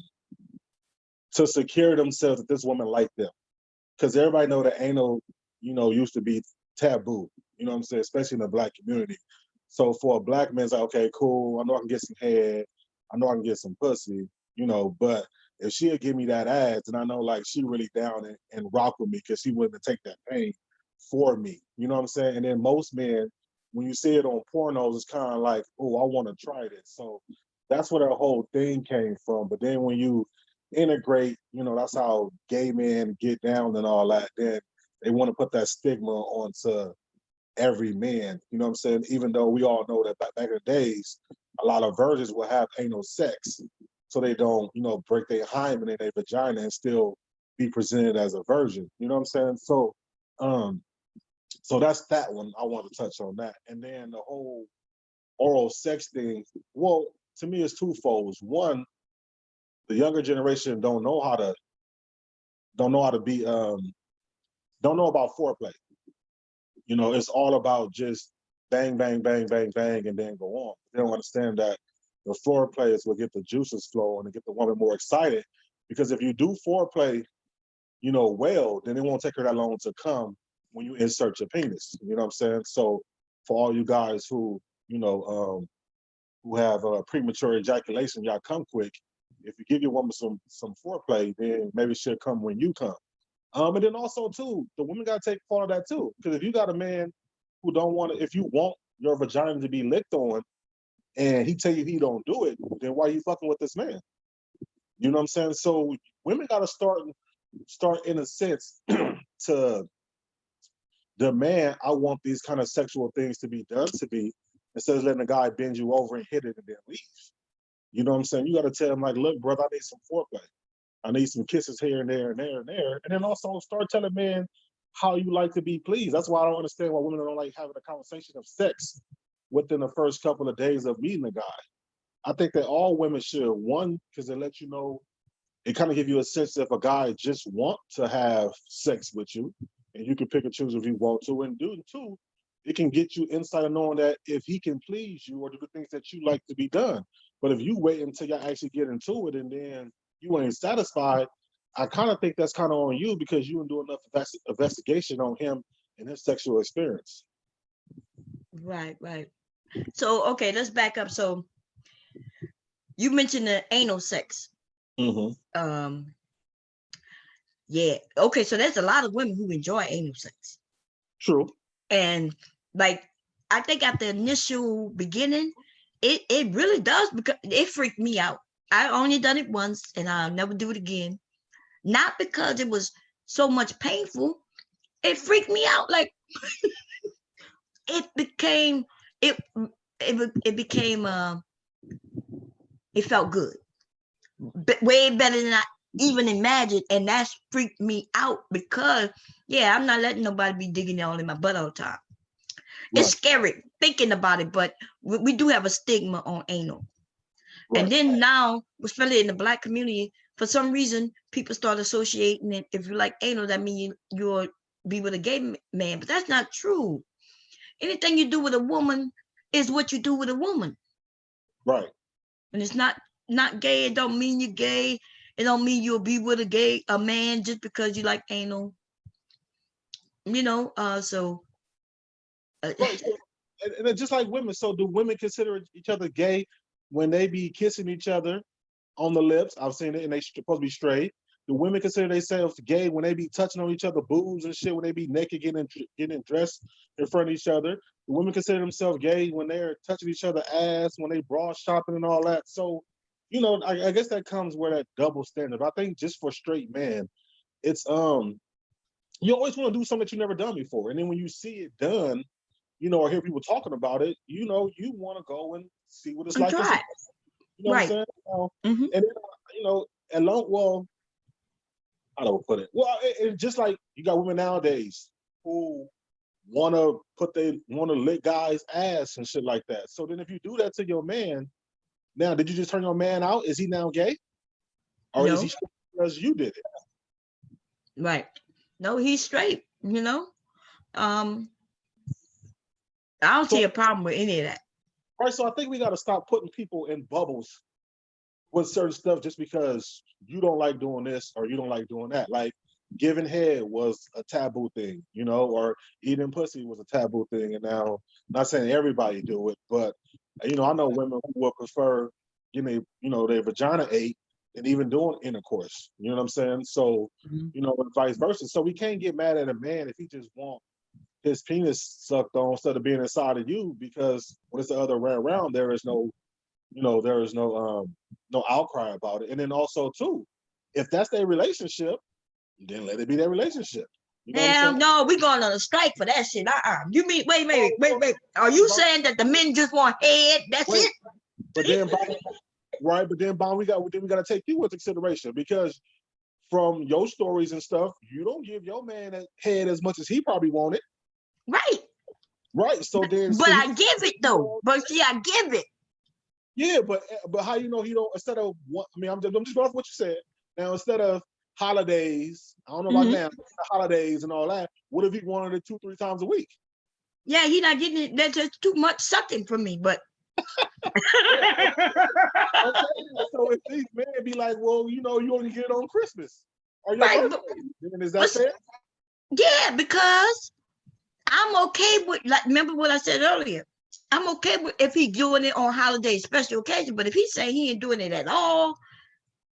Speaker 2: to secure themselves that this woman like them. Because everybody know that anal, used to be taboo. You know what I'm saying? Especially in the black community. So for a black man, it's like, okay, cool. I know I can get some head. I know I can get some pussy. But if she'll give me that ass, then I know like she really down and rock with me because she willing to take that pain for me. You know what I'm saying? And then most men, when you see it on pornos, it's kind of like, oh, I want to try this. So that's where that whole thing came from. But then when you integrate, that's how gay men get down and all that, then they want to put that stigma onto every man. You know what I'm saying? Even though we all know that back in the days, a lot of virgins will have anal sex so they don't, break their hymen in their vagina and still be presented as a virgin. You know what I'm saying? Um, so that's that one. I want to touch on that. And then the whole oral sex thing, well, to me it's twofold. One, the younger generation don't know how to be don't know about foreplay. It's all about just bang, bang, bang, bang, bang, and then go on. They don't understand that the foreplay is what get the juices flowing and get the woman more excited. Because if you do foreplay, well, then it won't take her that long to come when you insert your penis. You know what I'm saying? So for all you guys who have premature ejaculation, y'all come quick. If you give your woman some foreplay, then maybe she'll come when you come. And then also too, the women gotta take part of that too. Because if you got a man who don't want to, if you want your vagina to be licked on, and he tell you he don't do it, then why are you fucking with this man? You know what I'm saying? So women gotta start in a sense to demand, I want these kind of sexual things to be done to me, instead of letting a guy bend you over and hit it and then leave. You know what I'm saying? You got to tell him, like, look, brother, I need some foreplay. I need some kisses here and there and there and there. And then also start telling men how you like to be pleased. That's why I don't understand why women don't like having a conversation of sex within the first couple of days of meeting a guy. I think that all women should, one, because it lets you know, it kind of give you a sense if a guy just want to have sex with you, and you can pick and choose if you want to. And two, it can get you insight of knowing that if he can please you or do the things that you like to be done. But if you wait until y'all actually get into it and then you ain't satisfied, I kind of think that's kind of on you because you didn't do enough investigation on him and his sexual experience.
Speaker 1: Right, right. So, okay, let's back up. So, you mentioned the anal sex.
Speaker 2: Mm-hmm.
Speaker 1: Yeah. Okay, so there's a lot of women who enjoy anal sex.
Speaker 2: True.
Speaker 1: And like, I think at the initial beginning, it really does, because it freaked me out. I only done it once and I'll never do it again. Not because it was so much painful. It freaked me out. Like it became it it became it felt good. But way better than I even imagined. And that's freaked me out because yeah, I'm not letting nobody be digging all in my butt all the time. Right. It's scary thinking about it, but we do have a stigma on anal. Right. And then now, especially in the Black community, for some reason, people start associating it. If you like anal, that means you'll be with a gay man, but that's not true. Anything you do with a woman is what you do with a woman.
Speaker 2: Right.
Speaker 1: And it's not gay. It don't mean you're gay. It don't mean you'll be with a man just because you like anal. So.
Speaker 2: Right. And just like women, so do women consider each other gay when they be kissing each other on the lips? I've seen it, and they supposed to be straight. Do women consider themselves gay when they be touching on each other boobs and shit, when they be naked getting dressed in front of each other? Do women consider themselves gay when they're touching each other ass, when they bra shopping and all that? So, I guess that comes where that double standard. I think just for straight men, it's you always want to do something that you never done before, and then when you see it done, or hear people talking about it, you want to go and see what it's like. You know what I'm
Speaker 1: Right.
Speaker 2: saying?
Speaker 1: Mm-hmm.
Speaker 2: And then, and well, I don't put it. Well, it's just like you got women nowadays who want to lick guys' ass and shit like that. So then if you do that to your man, now did you just turn your man out? Is he now gay? Or is he
Speaker 1: No.
Speaker 2: straight because you did it?
Speaker 1: Right. No, he's straight. Um, I don't
Speaker 2: So
Speaker 1: see a problem with any of that.
Speaker 2: right, so I think we gotta stop putting people in bubbles with certain stuff just because you don't like doing this or you don't like doing that. Like giving head was a taboo thing, or eating pussy was a taboo thing. And now, not saying everybody do it, but I know women who would prefer their vagina ate and even doing intercourse. You know what I'm saying? So,
Speaker 1: Mhm.
Speaker 2: and vice versa. So we can't get mad at a man if he just want his penis sucked on instead of being inside of you, because when it's the other way around, there is no outcry about it. And then also too, if that's their relationship, then let it be their relationship. You know what I'm saying?
Speaker 1: Hell no, we going on a strike for that shit. You mean wait. Are you saying that the men just want head? That's
Speaker 2: Wait,
Speaker 1: it?
Speaker 2: but then right, but then Bob, we got to take you into consideration, because from your stories and stuff, you don't give your man a head as much as he probably wanted.
Speaker 1: Right.
Speaker 2: Right. So then
Speaker 1: But
Speaker 2: see,
Speaker 1: I give it though. But see, I give it.
Speaker 2: yeah, but how you know he don't, instead of what, I mean, I'm just going off what you said. Now, instead of holidays, I don't know about
Speaker 1: Mhm.
Speaker 2: now, holidays and all that, what if he wanted it 2-3 times a week?
Speaker 1: Yeah, he not getting it. That's just too much sucking for me. But
Speaker 2: Okay, so if these men be like, well, you only get it on Christmas or your
Speaker 1: right,
Speaker 2: birthday, then is that
Speaker 1: but
Speaker 2: fair?
Speaker 1: yeah, because I'm okay with, like, remember what I said earlier. I'm okay with if he doing it on holidays, special occasion. But if he say he ain't doing it at all,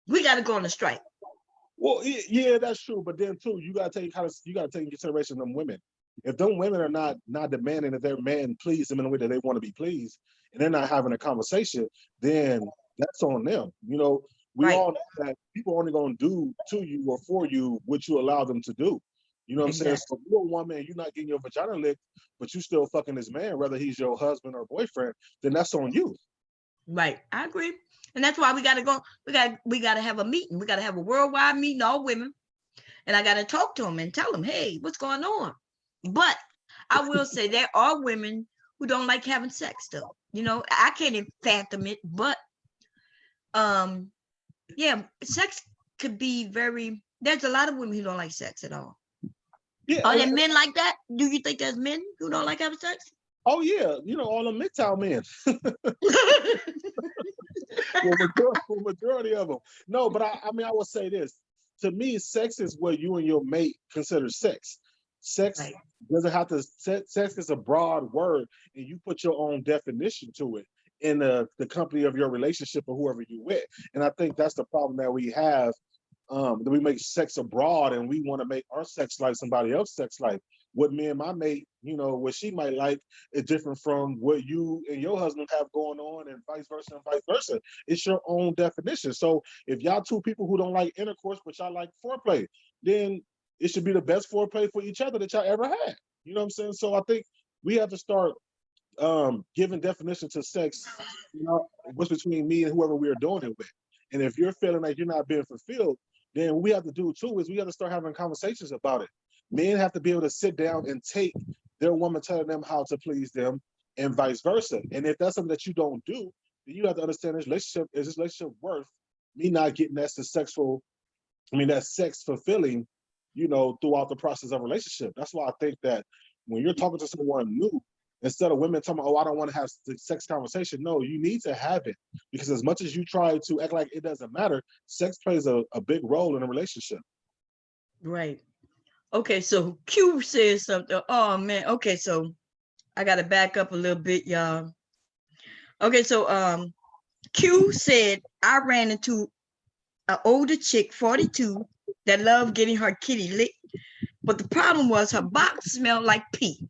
Speaker 1: we got to go on a strike.
Speaker 2: Well, yeah, that's true. But then too, you gotta take in consideration them women. If them women are not demanding that their man please them in the way that they want to be pleased, and they're not having a conversation, then that's on them. We
Speaker 1: Right.
Speaker 2: all know that people only gonna do to you or for you what you allow them to do. You know what I'm saying?
Speaker 1: Exactly.
Speaker 2: So if you're a woman and you're not getting your vagina licked, but you still fucking this man, whether he's your husband or boyfriend, then that's on you.
Speaker 1: Right. I agree. And that's why we got to go. We got to have a meeting. We got to have a worldwide meeting, all women. And I got to talk to them and tell them, hey, what's going on? But I will say there are women who don't like having sex though. I can't even fathom it, but um, yeah, sex could be very. There's a lot of women who don't like sex at all.
Speaker 2: Yeah,
Speaker 1: Are there men like that? Do you think there's men who don't like having sex?
Speaker 2: oh yeah, all the MGTOW men. Well, majority of them. No, but I mean, I will say this. To me, sex is what you and your mate consider sex. Sex
Speaker 1: Right.
Speaker 2: doesn't have to. Sex is a broad word, and you put your own definition to it in the company of your relationship or whoever you with. And I think that's the problem that we have. That we make sex abroad, and we want to make our sex life somebody else's sex life. What me and my mate, what she might like is different from what you and your husband have going on, and vice versa and vice versa. It's your own definition. So if y'all two people who don't like intercourse but y'all like foreplay, then it should be the best foreplay for each other that y'all ever had. You know what I'm saying? So I think we have to start giving definition to sex, what's between me and whoever we are doing it with. And if you're feeling like you're not being fulfilled, then what we have to do too is we have to start having conversations about it. Men have to be able to sit down and take their woman telling them how to please them, and vice versa. And if that's something that you don't do, then you have to understand this relationship worth me not getting that sex fulfilling, throughout the process of a relationship. That's why I think that when you're talking to someone new, instead of women talking, oh, I don't want to have the sex conversation. No, you need to have it, because as much as you try to act like it doesn't matter, sex plays a big role in a relationship.
Speaker 1: Right. Okay, so Q says something. Oh man. Okay, so I gotta back up a little bit, y'all. Okay, so Q said I ran into an older chick, 42, that loved getting her kitty licked, but the problem was her box smelled like pee.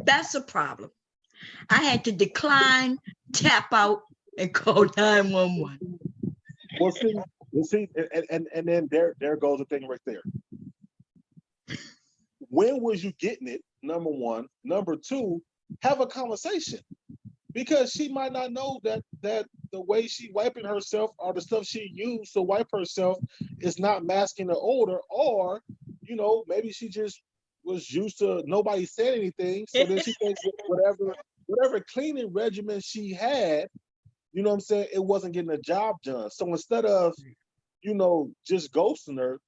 Speaker 1: That's a problem. I had to decline, tap out, and call 911.
Speaker 2: Well, see, and then there goes the thing right there. When was you getting it? Number one. Number two, have a conversation, because she might not know that the way she wiping herself or the stuff she used to wipe herself is not masking the odor, or maybe she just was used to nobody said anything, so then she thinks whatever cleaning regimen she had, you know what I'm saying, it wasn't getting the job done. So instead of just ghosting her,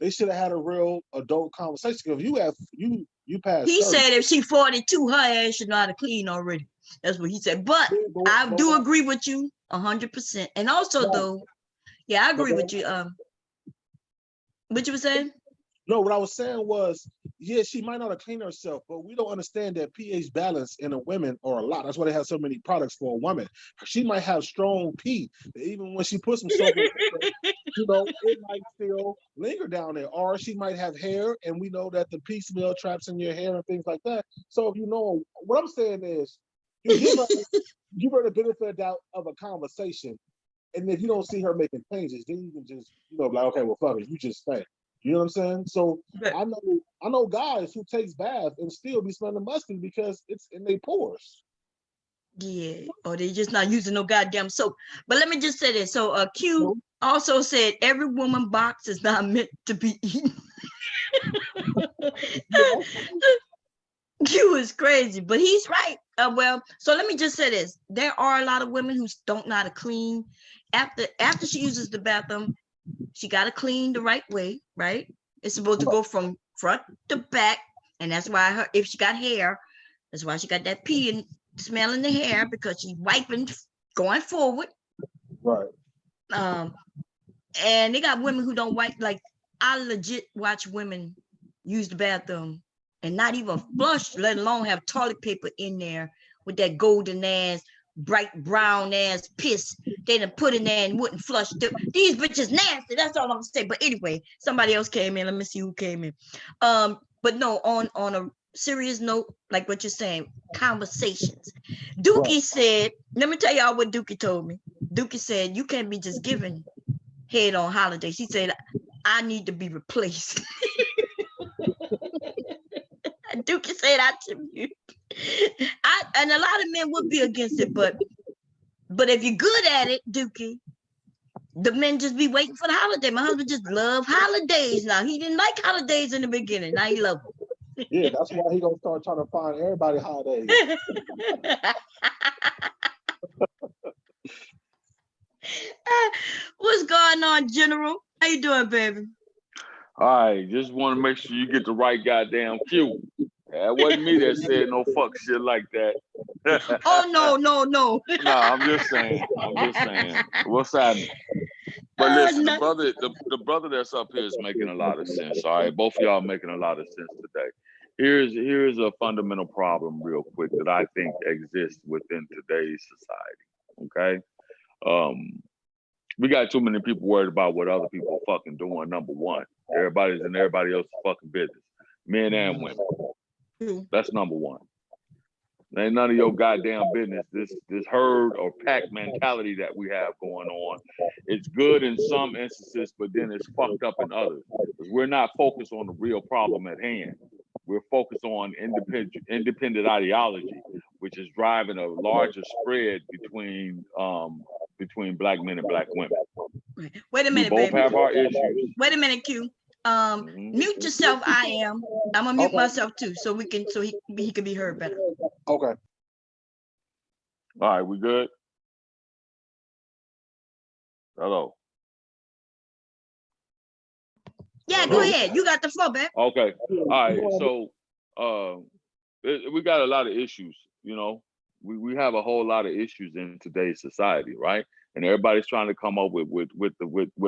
Speaker 2: they should have had a real adult conversation. If you passed
Speaker 1: He
Speaker 2: 30,
Speaker 1: said if she 42, her ass should know how to clean already. That's what he said. But I do agree with you 100%. And also though, yeah, I agree with you. What you were saying?
Speaker 2: No, what I was saying was, yeah, she might not have cleaned herself, but we don't understand that pH balance in a woman are a lot. That's why they have so many products for a woman. She might have strong pee. Even when she puts some soap in it might still linger down there. Or she might have hair, and we know that the pee smell traps in your hair and things like that. So if what I'm saying is, you give her the benefit of doubt of a conversation, and if you don't see her making changes, then you can just be like, okay, well, fuck it, you just stay. You know what I'm saying? So I know guys who takes baths and still be smelling musty because it's in their pores.
Speaker 1: Yeah, or they just not using no goddamn soap. But let me just say this. So Q also said every woman box is not meant to be eaten. Q is crazy, but he's right. Well, so let me just say this. There are a lot of women who don't know how to clean. After she uses the bathroom, she got to clean the right way, right? It's supposed to go from front to back. And that's why if she got hair, that's why she got that pee and smell in the hair, because she's wiping going forward.
Speaker 2: Right.
Speaker 1: And they got women who don't wipe. Like, I legit watch women use the bathroom and not even flush, let alone have toilet paper in there with that golden ass, bright brown ass piss they done put in there and wouldn't flush. These bitches nasty. That's all I'm gonna say. But anyway, somebody else came in. Let me see who came in. But no, on a serious note, like what you're saying, conversations. Dookie said, let me tell y'all what Dookie told me. Dookie said, you can't be just giving head on holidays. He said, I need to be replaced. Dookie said that to me. And a lot of men would be against it, but if you're good at it, Dookie, the men just be waiting for the holiday. My husband just love holidays now. He didn't like holidays in the beginning. Now he love them.
Speaker 2: Yeah, that's why he gonna start trying to find everybody holidays.
Speaker 1: What's going on, General? How you doing, baby?
Speaker 3: All right, just want to make sure you get the right goddamn cue. That wasn't me that said no fuck shit like that.
Speaker 1: Oh no.
Speaker 3: No, I'm just saying. What's happening? But listen, the brother that's up here is making a lot of sense. All right, both of y'all making a lot of sense today. Here's a fundamental problem, real quick, that I think exists within today's society. Okay, we got too many people worried about what other people are fucking doing. Number one, everybody's in everybody else's fucking business, men and women. That's number one. Ain't none of your goddamn business. This herd or pack mentality that we have going on, it's good in some instances, but then it's fucked up in others. Because we're not focused on the real problem at hand. We're focused on independent ideology, which is driving a larger spread between black men and black women.
Speaker 1: Wait a minute,
Speaker 3: we both
Speaker 1: baby.
Speaker 3: have our issues.
Speaker 1: Wait a minute, Q. Mute yourself. I'm gonna mute myself too, so he can be heard better.
Speaker 2: Okay.
Speaker 3: All right, we good? Hello.
Speaker 1: Yeah, go ahead. You got the floor, babe.
Speaker 3: Okay. All right. So we got a lot of issues, you know. We have a whole lot of issues in today's society, right? And everybody's trying to come up with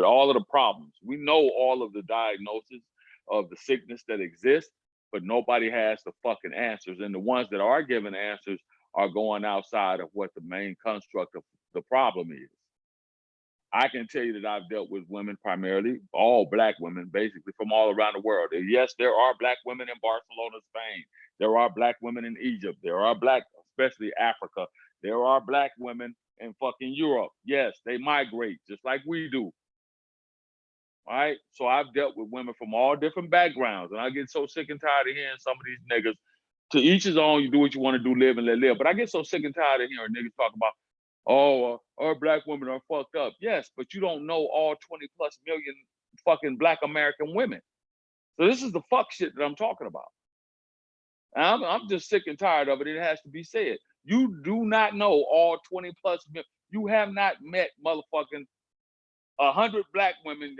Speaker 3: all of the problems. We know all of the diagnoses of the sickness that exists, but nobody has the fucking answers. And the ones that are given answers are going outside of what the main construct of the problem is. I can tell you that I've dealt with women, primarily all black women, basically from all around the world. And yes, there are black women in Barcelona, Spain. There are black women in Egypt. There are black, especially Africa. There are black women in fucking Europe. Yes, they migrate just like we do. All right. So I've dealt with women from all different backgrounds, and I get so sick and tired of hearing some of these niggas. To each his own. You do what you want to do, live and let live. But I get so sick and tired of hearing niggas talk about, Oh, our black women are fucked up. Yes, but you don't know all 20 plus million fucking black American women. So this is the fuck shit that I'm talking about. And I'm just sick and tired of it. It has to be said. You do not know all 20 plus million. You have not met motherfucking 100 black women.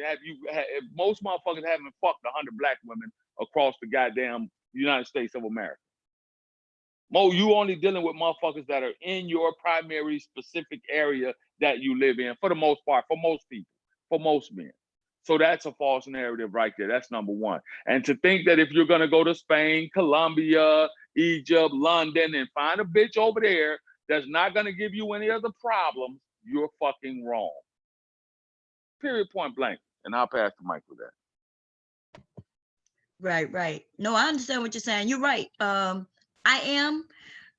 Speaker 3: Most motherfuckers haven't fucked 100 black women across the goddamn United States of America. You only dealing with motherfuckers that are in your primary specific area that you live in, for the most part, for most people, for most men. So that's a false narrative right there. That's number one. And to think that if you're gonna go to Spain, Colombia, Egypt, London, and find a bitch over there that's not gonna give you any other problems, you're fucking wrong. Period, point blank. And I'll pass the mic with that.
Speaker 1: Right. No, I understand what you're saying. You're right. I am,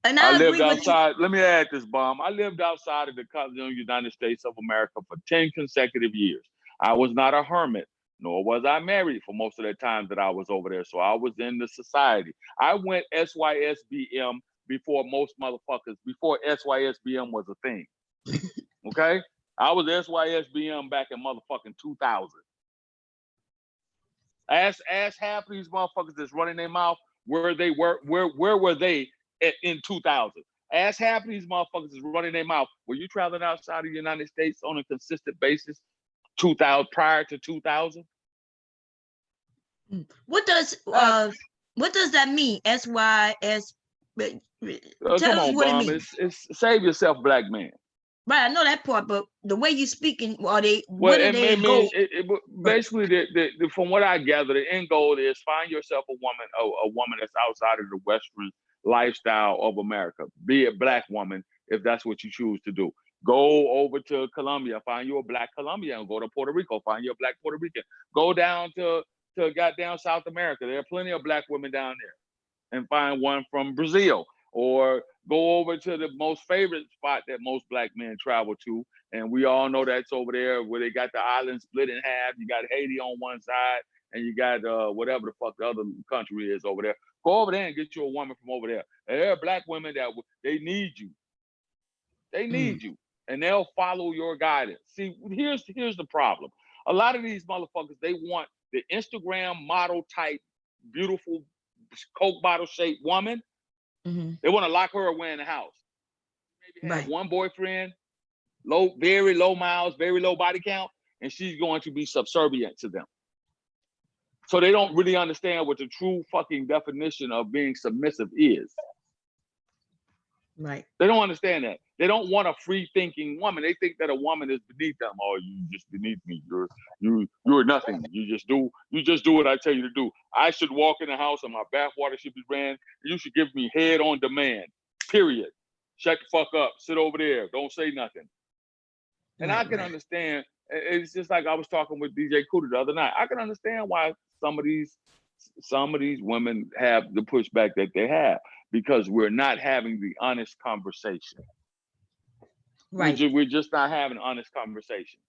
Speaker 1: and
Speaker 3: I
Speaker 1: I
Speaker 3: lived
Speaker 1: agree with you.
Speaker 3: outside. Let me add this, bomb. I lived outside of the continental United States of America for 10 consecutive years. I was not a hermit, nor was I married for most of the time that I was over there. So I was in the society. I went SYSBM before most motherfuckers, before SYSBM was a thing. Okay? I was SYSBM back in motherfucking 2000. Ask half of these motherfuckers that's running their mouth where were they in 2000? Ask half of these motherfuckers that's running their mouth. Were you traveling outside of the United States on a consistent basis 2000 prior to 2000?
Speaker 1: What does that mean? SYS.
Speaker 3: Come on,
Speaker 1: what it
Speaker 3: bomb.
Speaker 1: means.
Speaker 3: It's save yourself, black man.
Speaker 1: Right, I know that part, but the way you speaking,
Speaker 3: Well,
Speaker 1: where do they go?
Speaker 3: Basically, from what I gather, the end goal is find yourself a woman that's outside of the Western lifestyle of America, be a black woman if that's what you choose to do. Go over to Colombia, find you a black Colombian. Go to Puerto Rico, find you a black Puerto Rican. Go down to goddamn South America. There are plenty of black women down there, and find one from Brazil. Or go over to the most favorite spot that most black men travel to. And we all know that's over there where they got the island split in half. You got Haiti on one side and you got whatever the fuck the other country is over there. Go over there and get you a woman from over there. And there are black women that they need you. They need you. And they'll follow your guidance. See, here's the problem. A lot of these motherfuckers, they want the Instagram model type, beautiful Coke bottle shaped woman. They want to lock her away in the house. Maybe have one boyfriend, very low miles, very low body count, and she's going to be subservient to them. So they don't really understand what the true fucking definition of being submissive is.
Speaker 1: Right.
Speaker 3: They don't understand that. They don't want a free thinking woman. They think that a woman is beneath them. Oh, you just beneath me. You're nothing. You just do what I tell you to do. I should walk in the house and my bathwater should be ran. You should give me head on demand. Period. Shut the fuck up. Sit over there. Don't say nothing. And I can understand. It's just like I was talking with DJ Cooter the other night. I can understand why some of these women have the pushback that they have, because we're not having the honest conversation.
Speaker 1: Right.
Speaker 3: We're just not having an honest conversation.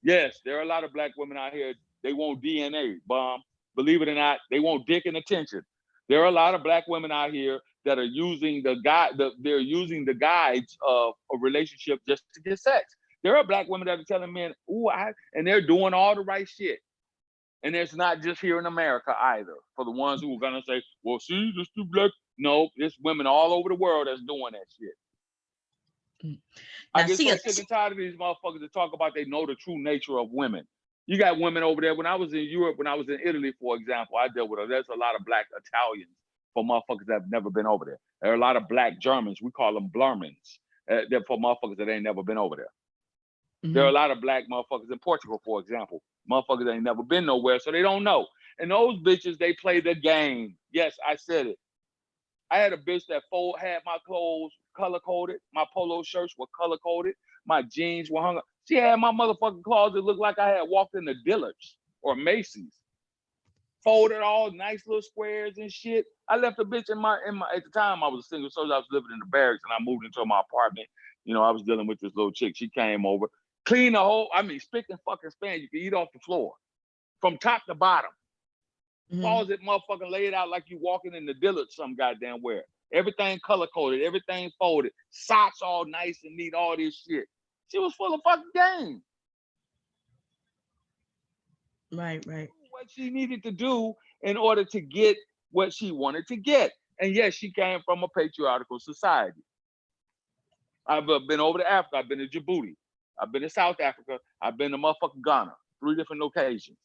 Speaker 3: Yes, there are a lot of black women out here. They want DNA, bomb. Believe it or not, they want dick and attention. There are a lot of black women out here that are using they're using the guides of a relationship just to get sex. There are black women that are telling men, and they're doing all the right shit. And it's not just here in America either. For the ones who are gonna say, well, see, this is black. No, there's women all over the world that's doing that shit. I get so sick and tired of these motherfuckers that talk about they know the true nature of women. You got women over there. When I was in Europe, when I was in Italy, for example, I dealt with them. There's a lot of black Italians for motherfuckers that have never been over there. There are a lot of black Germans. We call them Blurmans. They're for motherfuckers that ain't never been over there. There are a lot of black motherfuckers in Portugal, for example. Motherfuckers ain't never been nowhere, so they don't know. And those bitches, they play the game. Yes, I said it. I had a bitch that had my clothes color-coded. My polo shirts were color-coded. My jeans were hung up. She had my motherfucking closet look like I had walked into Dillard's or Macy's. Folded all nice little squares and shit. I left a bitch in my at the time I was a single soldier. I was living in the barracks and I moved into my apartment. You know, I was dealing with this little chick. She came over, cleaned the whole, spick and fucking span. You can eat off the floor from top to bottom. Closet motherfucking laid out like you walking in the Dillard's some goddamn where. everything color coded, everything folded, socks all nice and neat, all this shit. She was full of fucking game.
Speaker 1: Right.
Speaker 3: What she needed to do in order to get what she wanted to get. And yes, she came from a patriarchal society. I've been over to Africa. I've been to Djibouti. I've been to South Africa. I've been to motherfucking Ghana. 3 different locations.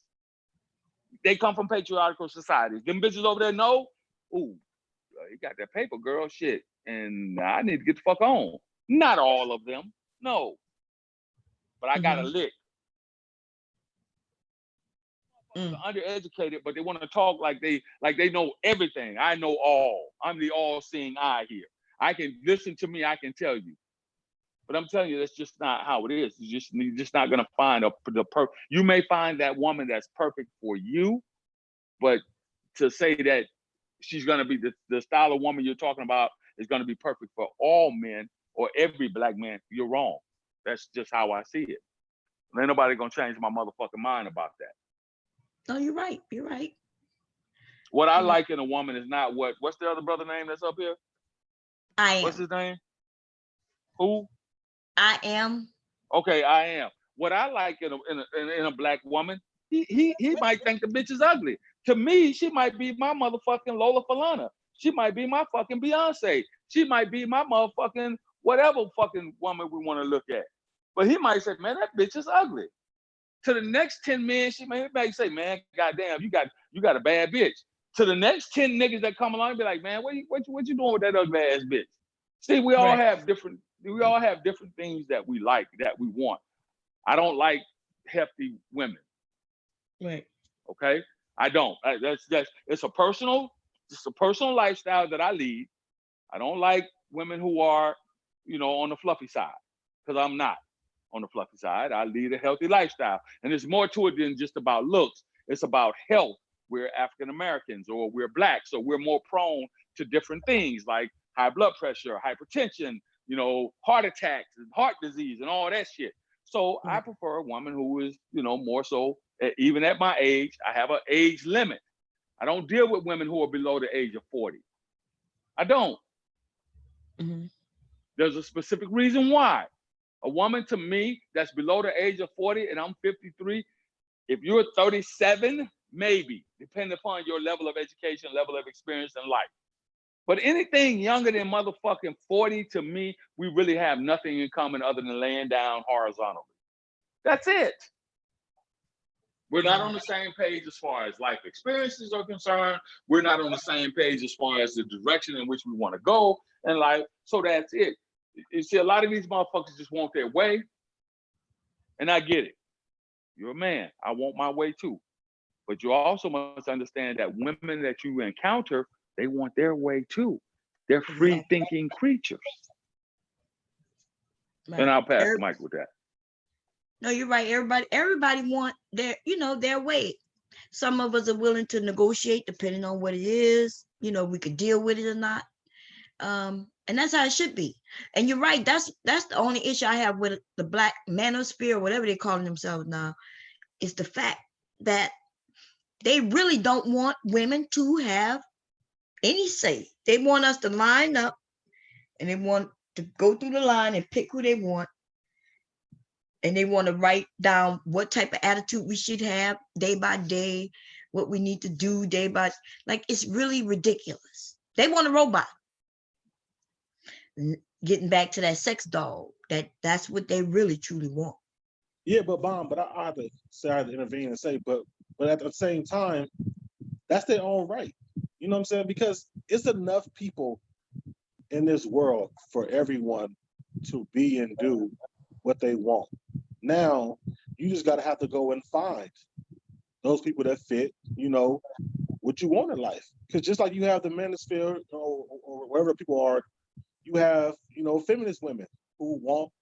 Speaker 3: They come from patriarchal societies. Them bitches over there know, ooh, you got that paper, girl, shit. And I need to get the fuck on. Not all of them, no. But I got a lick. Undereducated, but they want to talk like they know everything. I know all. I'm the all-seeing eye here. I can listen to me. I can tell you. But I'm telling you, that's just not how it is. You're just not gonna find you may find that woman that's perfect for you, but to say that she's gonna be the style of woman you're talking about is gonna be perfect for all men or every black man, you're wrong. That's just how I see it. And ain't nobody gonna change my motherfucking mind about that.
Speaker 1: No, you're right. You're right.
Speaker 3: What I like in a woman is not what's the other brother name that's up here?
Speaker 1: I am.
Speaker 3: What's his name? Who?
Speaker 1: I am.
Speaker 3: Okay, I am. What I like in a black woman, he might think the bitch is ugly. To me, she might be my motherfucking Lola Falana. She might be my fucking Beyonce. She might be my motherfucking whatever fucking woman we want to look at. But he might say, man, that bitch is ugly. To the next 10 men, she may say, man, goddamn, you got a bad bitch. To the next 10 niggas that come along and be like, man, what you doing with that ugly ass bitch? See, we all have different things that we like, that we want. I don't like hefty women.
Speaker 1: Right.
Speaker 3: Okay? I don't. It's a personal lifestyle that I lead. I don't like women who are, on the fluffy side, because I'm not on the fluffy side. I lead a healthy lifestyle. And there's more to it than just about looks. It's about health. We're African Americans or we're black, so we're more prone to different things like high blood pressure, hypertension, heart attacks and heart disease and all that shit. So I prefer a woman who is, more so, even at my age, I have an age limit. I don't deal with women who are below the age of 40. I don't. There's a specific reason why. A woman to me that's below the age of 40 and I'm 53, if you're 37, maybe, depending upon your level of education, level of experience in life. But anything younger than motherfucking 40, to me, we really have nothing in common other than laying down horizontally. That's it. We're not on the same page as far as life experiences are concerned. We're not on the same page as far as the direction in which we want to go in life. So that's it. You see, a lot of these motherfuckers just want their way. And I get it. You're a man. I want my way too. But you also must understand that women that you encounter, they want their way too. They're free thinking creatures. Right. And I'll pass the mic with that.
Speaker 1: No, you're right. Everybody want their way. Some of us are willing to negotiate depending on what it is. We could deal with it or not. And that's how it should be. And you're right. That's the only issue I have with the black manosphere, whatever they're calling themselves now, is the fact that they really don't want women to have any say. They want us to line up and they want to go through the line and pick who they want. And they want to write down what type of attitude we should have day by day, what we need to do day by, it's really ridiculous. They want a robot. Getting back to that sex doll, that's what they really truly want.
Speaker 2: Yeah, but I have to intervene and say, but at the same time, that's their own right. You know what I'm saying? Because it's enough people in this world for everyone to be and do what they want. Now, you just got to have to go and find those people that fit, what you want in life. Because just like you have the manosphere or wherever people are, you have, feminist women who want,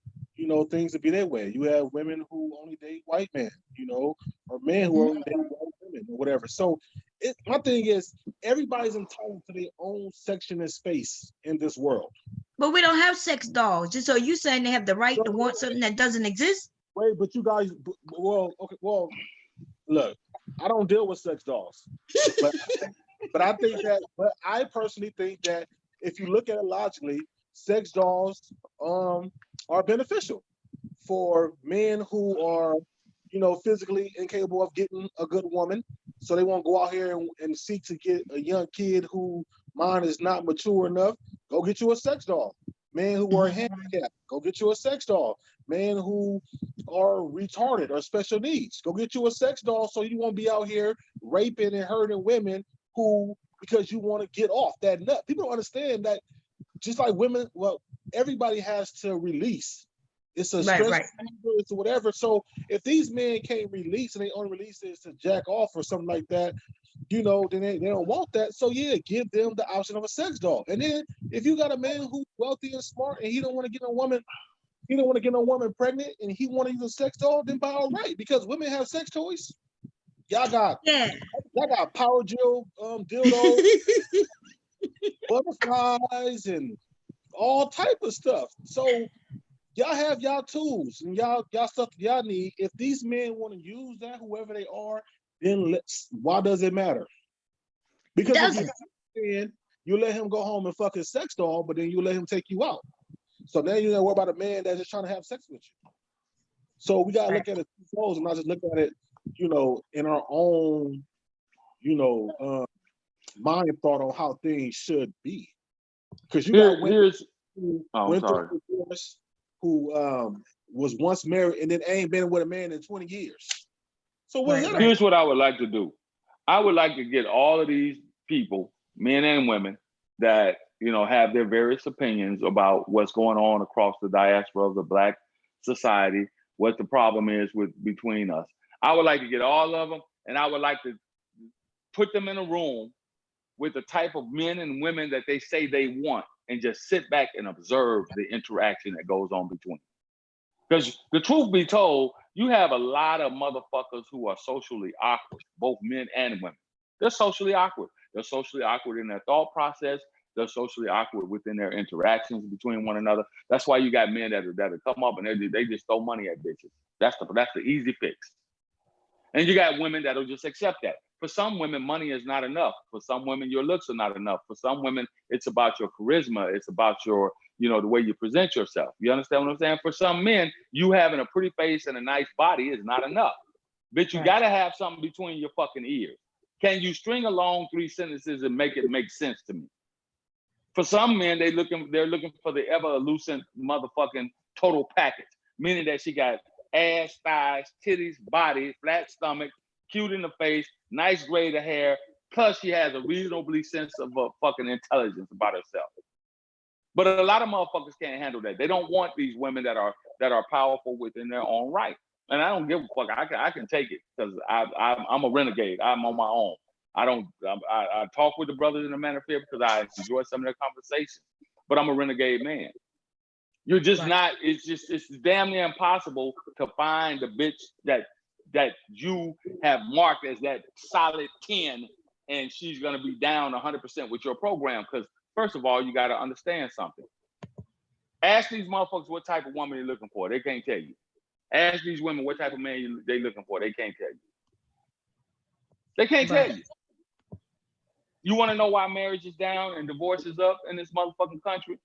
Speaker 2: things to be their way. You have women who only date white men, or men who only date white women or whatever. So my thing is, everybody's entitled to their own section of space in this world.
Speaker 1: But we don't have sex dolls. Just so you saying they have the right to want something that doesn't exist?
Speaker 2: Wait, but you guys, look, I don't deal with sex dolls, but I personally think that if you look at it logically, sex dolls are beneficial for men who are, physically incapable of getting a good woman. So they won't go out here and seek to get a young kid who mind is not mature enough. Go get you a sex doll. Men who are handicapped, go get you a sex doll. Men who are retarded or special needs, go get you a sex doll so you won't be out here raping and hurting women because you want to get off that nut. People don't understand that just like women, well, everybody has to release. It's a stress, it's whatever. So if these men can't release and they only release is to jack off or something like that, then they don't want that. So yeah, give them the option of a sex doll. And then if you got a man who's wealthy and smart and he don't want to get no woman pregnant and he want to use a sex doll, then by all right, because women have sex toys. Y'all got power gel dildos, butterflies, and all type of stuff. So y'all have y'all tools and y'all stuff that y'all need. If these men want to use that, whoever they are, then why does it matter? Because if you let him go home and fuck his sex doll, but then you let him take you out. So now you don't worry about a man that's just trying to have sex with you. So we gotta look at it and not just look at it, in our own, mind thought on how things should be. Because you got women who went through a divorce, who was once married and then ain't been with a man in 20 years. So what is that?
Speaker 3: Here's what I would like to do. I would like to get all of these people, men and women, that have their various opinions about what's going on across the diaspora of the Black society, what the problem is between us. I would like to get all of them, and I would like to put them in a room with the type of men and women that they say they want, and just sit back and observe the interaction that goes on between. Because the truth be told, you have a lot of motherfuckers who are socially awkward, both men and women. They're socially awkward. They're socially awkward in their thought process. They're socially awkward within their interactions between one another. That's why you got men that come up and they just throw money at bitches. That's the easy fix. And you got women that'll just accept that. For some women, money is not enough. For some women, your looks are not enough. For some women, it's about your charisma. It's about your, the way you present yourself. You understand what I'm saying? For some men, you having a pretty face and a nice body is not enough. Bitch, you gotta have something between your fucking ears. Can you string along 3 sentences and make it make sense to me? For some men, they're looking for the ever-elusive motherfucking total package, meaning that she got ass, thighs, titties, body, flat stomach, cute in the face, nice grade of hair, plus she has a reasonably sense of fucking intelligence about herself. But a lot of motherfuckers can't handle that. They don't want these women that are powerful within their own right. And I don't give a fuck. I can take it because I'm a renegade. I'm on my own. I talk with the brothers in the manosphere because I enjoy some of their conversations. But I'm a renegade man. You're just not. It's damn near impossible to find the bitch that you have marked as that solid 10, and she's gonna be down 100% with your program. Because first of all, you got to understand something. Ask these motherfuckers what type of woman they're looking for. They can't tell you. Ask these women what type of man they looking for. They can't tell you. They can't tell you. You want to know why marriage is down and divorce is up in this motherfucking country?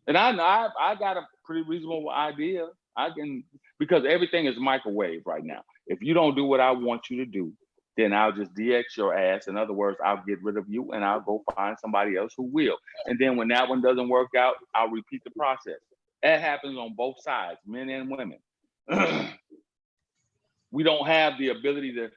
Speaker 3: And I know I got a pretty reasonable idea. Because everything is microwave right now. If you don't do what I want you to do, then I'll just DX your ass. In other words, I'll get rid of you and I'll go find somebody else who will. And then when that one doesn't work out, I'll repeat the process. That happens on both sides, men and women. We don't have the ability to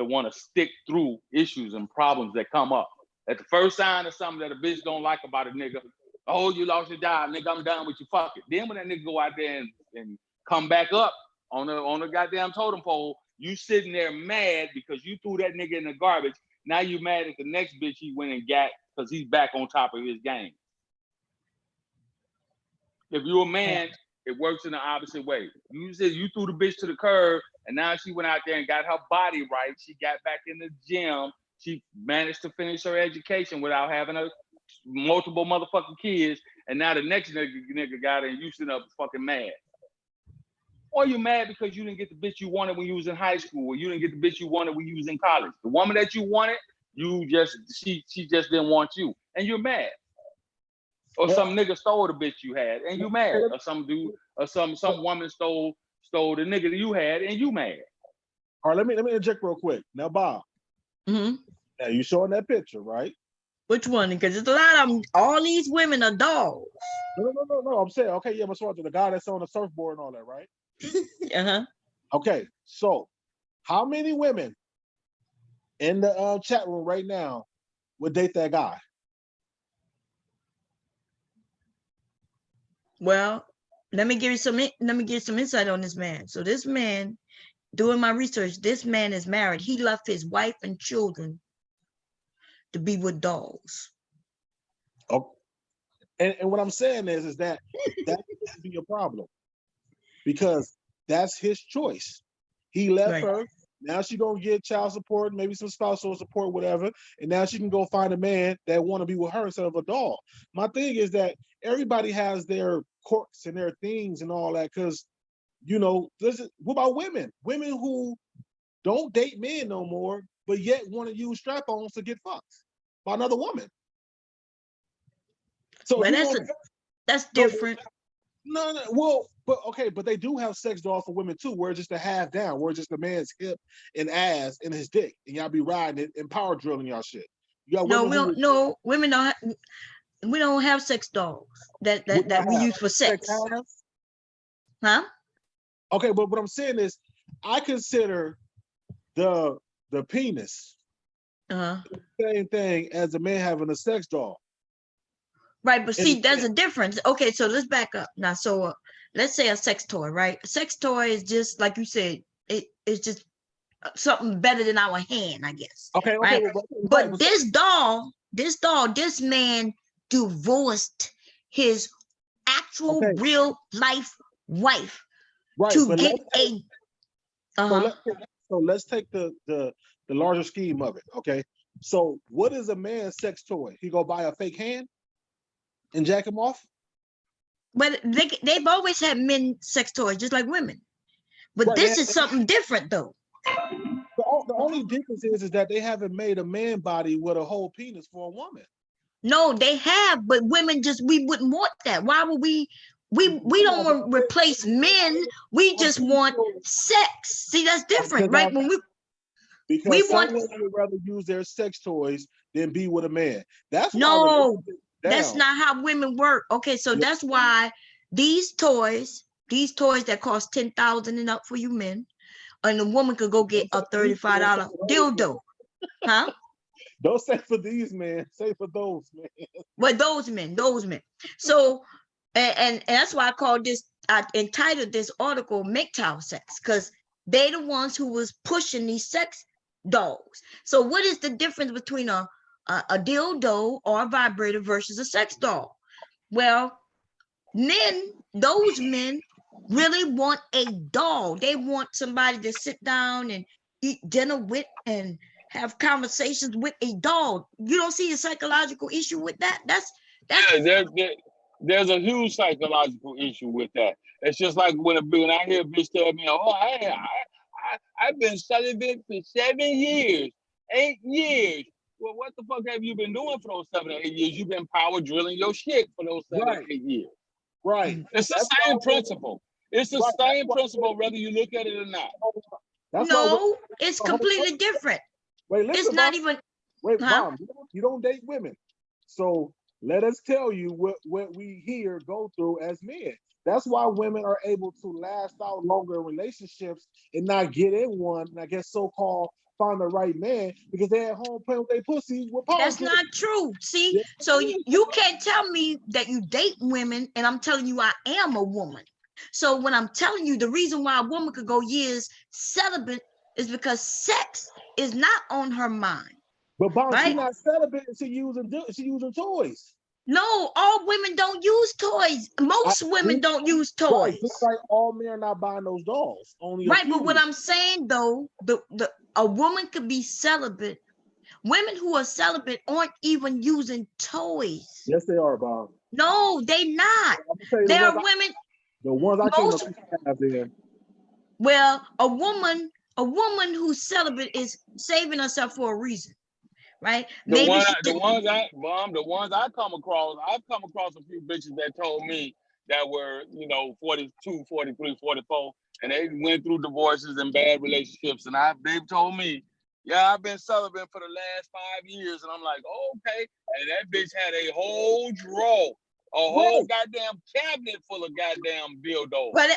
Speaker 3: want to stick through issues and problems that come up. At the first sign of something that a bitch don't like about a nigga, oh, you lost your job, nigga, I'm done with you, fuck it. Then when that nigga go out there and come back up on the goddamn totem pole, you sitting there mad because you threw that nigga in the garbage. Now you mad at the next bitch he went and got because he's back on top of his game. If you're a man, it works in the opposite way. You said you threw the bitch to the curb, and now she went out there and got her body right. She got back in the gym. She managed to finish her education without having multiple motherfucking kids. And now the next nigga got her and you sitting up fucking mad. Or you're mad because you didn't get the bitch you wanted when you was in high school, or you didn't get the bitch you wanted when you was in college. The woman that you wanted, she just didn't want you. And you're mad. Or some nigga stole the bitch you had and you mad. Or some dude or some woman stole the nigga that you had and you mad.
Speaker 2: All right, let me interject real quick. Now, Bob.
Speaker 1: Mm-hmm.
Speaker 2: Now you showing that picture, right?
Speaker 1: Which one? Because there's a lot of them. All these women are dogs.
Speaker 2: No. I'm saying, okay, yeah, but so the guy that's on the surfboard and all that, right?
Speaker 1: Uh-huh.
Speaker 2: Okay, so how many women in the chat room right now would date that guy?
Speaker 1: Well, let me give you some insight on this man. So this man, doing my research, this man is married. He left his wife and children to be with dogs.
Speaker 2: Oh, and what I'm saying is that could be a problem because that's his choice. He left her. Now she gonna get child support, maybe some spousal support, whatever, and now she can go find a man that want to be with her instead of a dog. My thing is that everybody has their quirks and their things and all that, because what about women? Women who don't date men no more, but yet want to use strap-ons to get fucked by another woman. So
Speaker 1: well, that's different.
Speaker 2: No, well, but they do have sex dolls for women too, where it's just a half down, where it's just a man's hip and ass and his dick, and y'all be riding it and power drilling y'all shit. You got
Speaker 1: women don't. We don't have sex dolls that we use for sex. Huh?
Speaker 2: Okay, but what I'm saying is, I consider the penis the same thing as a man having a sex doll.
Speaker 1: Right, but see, there's a difference. Okay, so let's back up now. So let's say a sex toy, right? A sex toy is just like you said, it's just something better than our hand, I guess.
Speaker 2: Okay,
Speaker 1: right. But this man divorced his actual real life wife to get a.
Speaker 2: So let's take the larger scheme of it. Okay, so what is a man's sex toy? He go buy a fake hand and jack him off?
Speaker 1: But they've always had men sex toys, just like women. But this is something different, though.
Speaker 2: The only difference is that they haven't made a man body with a whole penis for a woman.
Speaker 1: No, they have, but women we wouldn't want that. Why would we don't want to replace men. We just want sex. See, that's different, right? When
Speaker 2: some women would rather use their sex toys than be with a man. That's
Speaker 1: that's not how women work. Okay, so that's why these toys that cost $10,000 and up for you men, and a woman could go get a $35 dildo. Huh?
Speaker 2: Don't say for these men, say for those men.
Speaker 1: Well, those men. So, and that's why I entitled this article MGTOW Sex, because they the ones who was pushing these sex dolls. So what is the difference between a dildo or a vibrator versus a sex doll? Well, those men really want a doll. They want somebody to sit down and eat dinner with and have conversations with a doll. You don't see a psychological issue with that?
Speaker 3: There's a huge psychological issue with that. It's just like when I hear a bitch tell me, "Oh, I've been celibate for 7 years, 8 years." Well, what the fuck have you been doing for those 7 or 8 years? You've been power drilling your shit for those 7 or 8 years.
Speaker 2: Right.
Speaker 3: It's the same principle. It's the same principle, whether you look at it or not.
Speaker 1: No, it's completely different.
Speaker 2: Wait, listen,
Speaker 1: it's not even.
Speaker 2: Wait, Mom, you don't date women. So let us tell you what we here go through as men. That's why women are able to last out longer in relationships and not get in one, and I guess so-called find the right man, because they're at home playing with their pussy with power.
Speaker 1: That's not true. See, yes, so you can't tell me that you date women, and I'm telling you I am a woman. So when I'm telling you the reason why a woman could go years celibate is because sex is not on her mind.
Speaker 2: But Bob, right? She's not celibate. She using toys.
Speaker 1: No, all women don't use toys. Most women don't use toys.
Speaker 2: Right, just like all men are not buying those dolls. Only
Speaker 1: right, but what I'm saying though, a woman could be celibate. Women who are celibate aren't even using toys.
Speaker 2: Yes, they are, Bob.
Speaker 1: No, they not. There are women.
Speaker 2: The ones I can't have there.
Speaker 1: Well, a woman who's celibate is saving herself for a reason. right?
Speaker 3: The
Speaker 1: Maybe she
Speaker 3: the
Speaker 1: did.
Speaker 3: ones I come across, I've come across a few bitches that told me that were, 42, 43, 44, and they went through divorces and bad relationships. And they've told me, yeah, I've been celibate for the last 5 years. And I'm like, oh, okay. And that bitch had a whole drawer, a whole goddamn cabinet full of goddamn dildos.
Speaker 1: But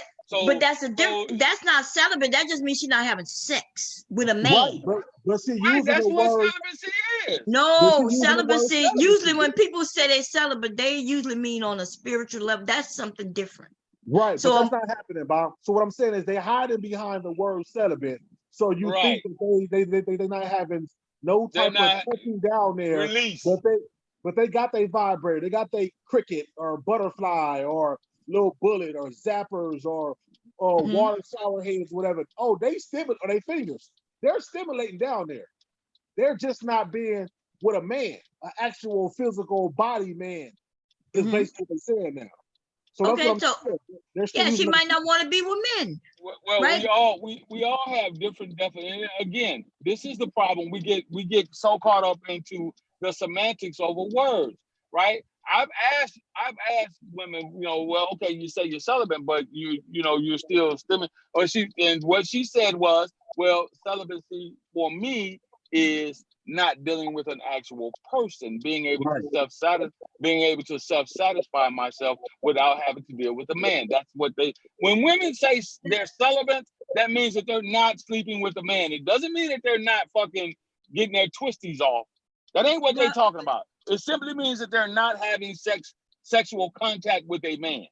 Speaker 1: that's a
Speaker 3: so
Speaker 1: different. That's not celibate. That just means she's not having sex with a man.
Speaker 2: Right, but see,
Speaker 3: right,
Speaker 2: using
Speaker 3: that's
Speaker 2: the
Speaker 3: what
Speaker 2: word,
Speaker 3: celibacy is.
Speaker 1: No,
Speaker 2: using the word
Speaker 1: celibacy. Usually,
Speaker 2: celibacy.
Speaker 1: when people say they celibate, they usually mean on a spiritual level. That's something different.
Speaker 2: Right,
Speaker 1: So
Speaker 2: but that's not happening, Bob. So what I'm saying is they're hiding behind the word celibate. So you think
Speaker 3: Right.
Speaker 2: that they're not having no
Speaker 3: They're
Speaker 2: type of
Speaker 3: not
Speaker 2: touching down there,
Speaker 3: release.
Speaker 2: but they got their vibrator, they got their cricket or butterfly or little bullet or zappers or water shower heads, whatever. Oh, they stimulate, or they fingers. They're stimulating down there. They're just not being with a man, an actual physical body man, is basically what they're saying now. So that's what I'm saying. They're still
Speaker 1: yeah, she
Speaker 2: using
Speaker 1: might not want to be with men.
Speaker 3: Well,
Speaker 1: right?
Speaker 3: we all have different definitions. Again, this is the problem. We get so caught up into the semantics over words, right? I've asked women, well, okay, you say you're celibate, but you're still stimming. And what she said was, well, celibacy for me is not dealing with an actual person, being able to self-satisfy myself without having to deal with a man. That's what when women say they're celibate, that means that they're not sleeping with a man. It doesn't mean that they're not fucking getting their twisties off. That ain't what they're talking about. It simply means that they're not having sexual contact with a man.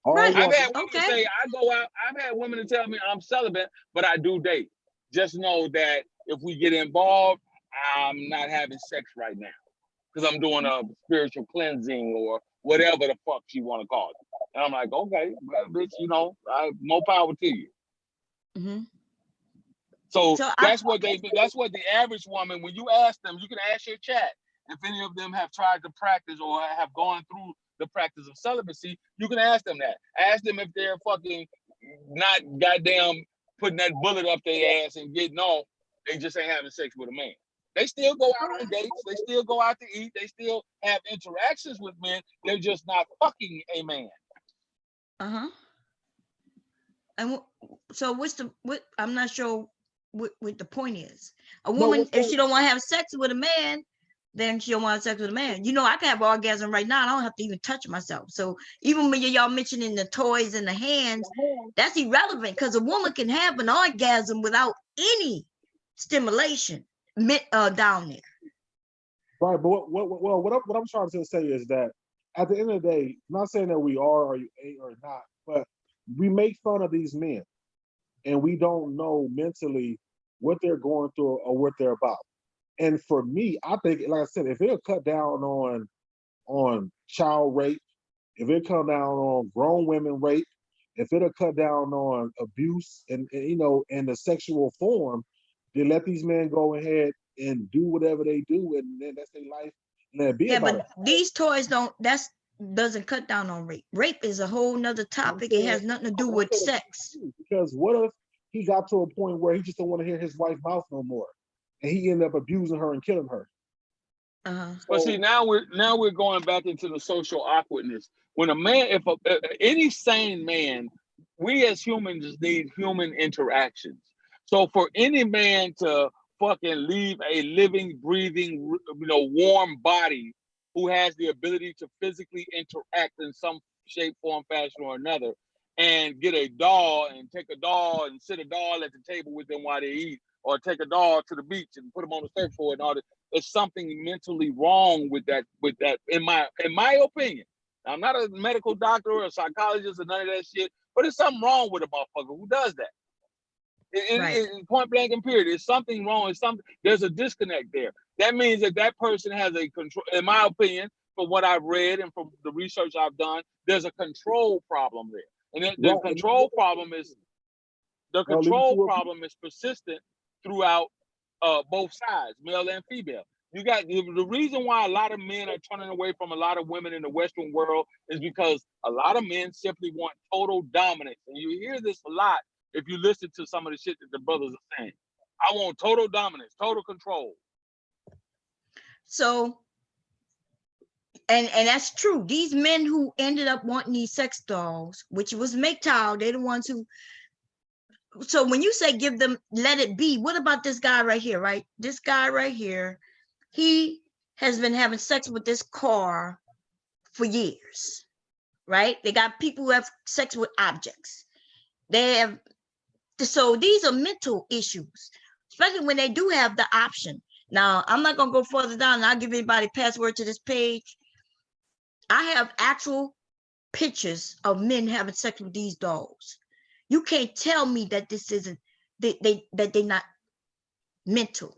Speaker 1: Right.
Speaker 3: I've had women say, I go out. I've had women to tell me I'm celibate, but I do date. Just know that if we get involved, I'm not having sex right now because I'm doing a spiritual cleansing or whatever the fuck you want to call it. And I'm like, okay, well, bitch, more power to you. So that's what the average woman, when you ask them, you can ask your chat if any of them have tried to practice or have gone through the practice of celibacy. You can ask them that. Ask them if they're fucking not goddamn putting that bullet up their ass and getting off. They just ain't having sex with a man. They still go out on dates. They still go out to eat. They still have interactions with men. They're just not fucking a man.
Speaker 1: And so what I'm not sure what the point is. A woman, if she don't want to have sex with a man, then she don't want to have sex with a man. I can have orgasm right now. I don't have to even touch myself. So even when y'all mentioning the toys in the hands, that's irrelevant because a woman can have an orgasm without any stimulation down there.
Speaker 2: Right, but what I'm trying to say is that at the end of the day, I'm not saying that we are or you ain't or not, but we make fun of these men, and we don't know mentally what they're going through or what they're about. And for me, I think, like I said, if it'll cut down on child rape, if it come down on grown women rape, if it'll cut down on abuse and in the sexual form, they let these men go ahead and do whatever they do, and then that's their life. And be about it.
Speaker 1: These toys doesn't cut down on rape. Rape is a whole nother topic. It has nothing to do with sex.
Speaker 2: Because what if he got to a point where he just don't want to hear his wife's mouth no more, and he ended up abusing her and killing her?
Speaker 3: But see, now we're going back into the social awkwardness. When a man, if any sane man, we as humans need human interactions. So for any man to fucking leave a living, breathing, warm body who has the ability to physically interact in some shape, form, fashion, or another, and get a doll and take a doll and sit a doll at the table with them while they eat, or take a doll to the beach and put them on the surfboard and all that. There's something mentally wrong with that, in my opinion. I'm not a medical doctor or a psychologist or none of that shit, but there's something wrong with a motherfucker who does that. In point blank and period, there's something wrong. There's a disconnect there. That means that person has a control, in my opinion, from what I've read and from the research I've done, there's a control problem there. And the control problem is persistent throughout both sides, male and female. You got the reason why a lot of men are turning away from a lot of women in the Western world is because a lot of men simply want total dominance. And you hear this a lot if you listen to some of the shit that the brothers are saying. I want total dominance, total control.
Speaker 1: So, and that's true. These men who ended up wanting these sex dolls, which was MGTOW, they're the ones who. So when you say give them, let it be, what about this guy right here, right? This guy right here, he has been having sex with this car for years, right? They got people who have sex with objects. They have, so these are mental issues, especially when they do have the option. Now, I'm not gonna go further down and I'll give anybody password to this page. I have actual pictures of men having sex with these dolls. You can't tell me that this isn't that they're not mental.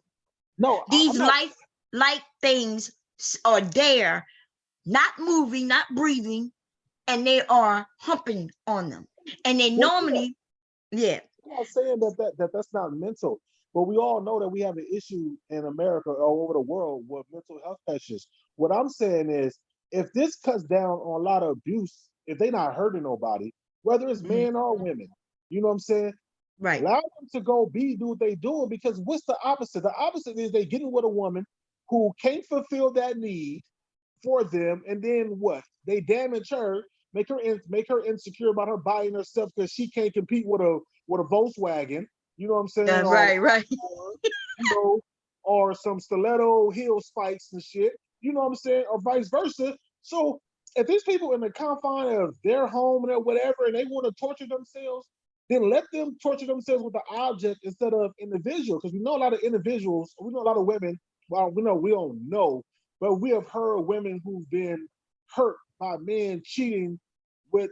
Speaker 2: No,
Speaker 1: These
Speaker 2: I'm not.
Speaker 1: life things are there, not moving, not breathing, and they are humping on them. And they
Speaker 2: Well,
Speaker 1: normally, yeah.
Speaker 2: I'm not saying that's not mental, but we all know that we have an issue in America all over the world with mental health issues. What I'm saying is, if this cuts down on a lot of abuse, if they're not hurting nobody, whether it's
Speaker 1: Mhm.
Speaker 2: men or women, you know what I'm saying?
Speaker 1: Right.
Speaker 2: Allow them to go do what they doing, because what's the opposite? The opposite is they getting with a woman who can't fulfill that need for them, and then what? They damage her, make her insecure about her body and herself because she can't compete with a Volkswagen. You know what I'm saying?
Speaker 1: Right, right.
Speaker 2: Or you know, or some stiletto heel spikes and shit. You know what I'm saying? Or vice versa. So if these people in the confine of their home and whatever, and they want to torture themselves, then let them torture themselves with the object instead of individual. Because we know a lot of individuals, we know a lot of women. Well, we don't know, but we have heard women who've been hurt by men cheating with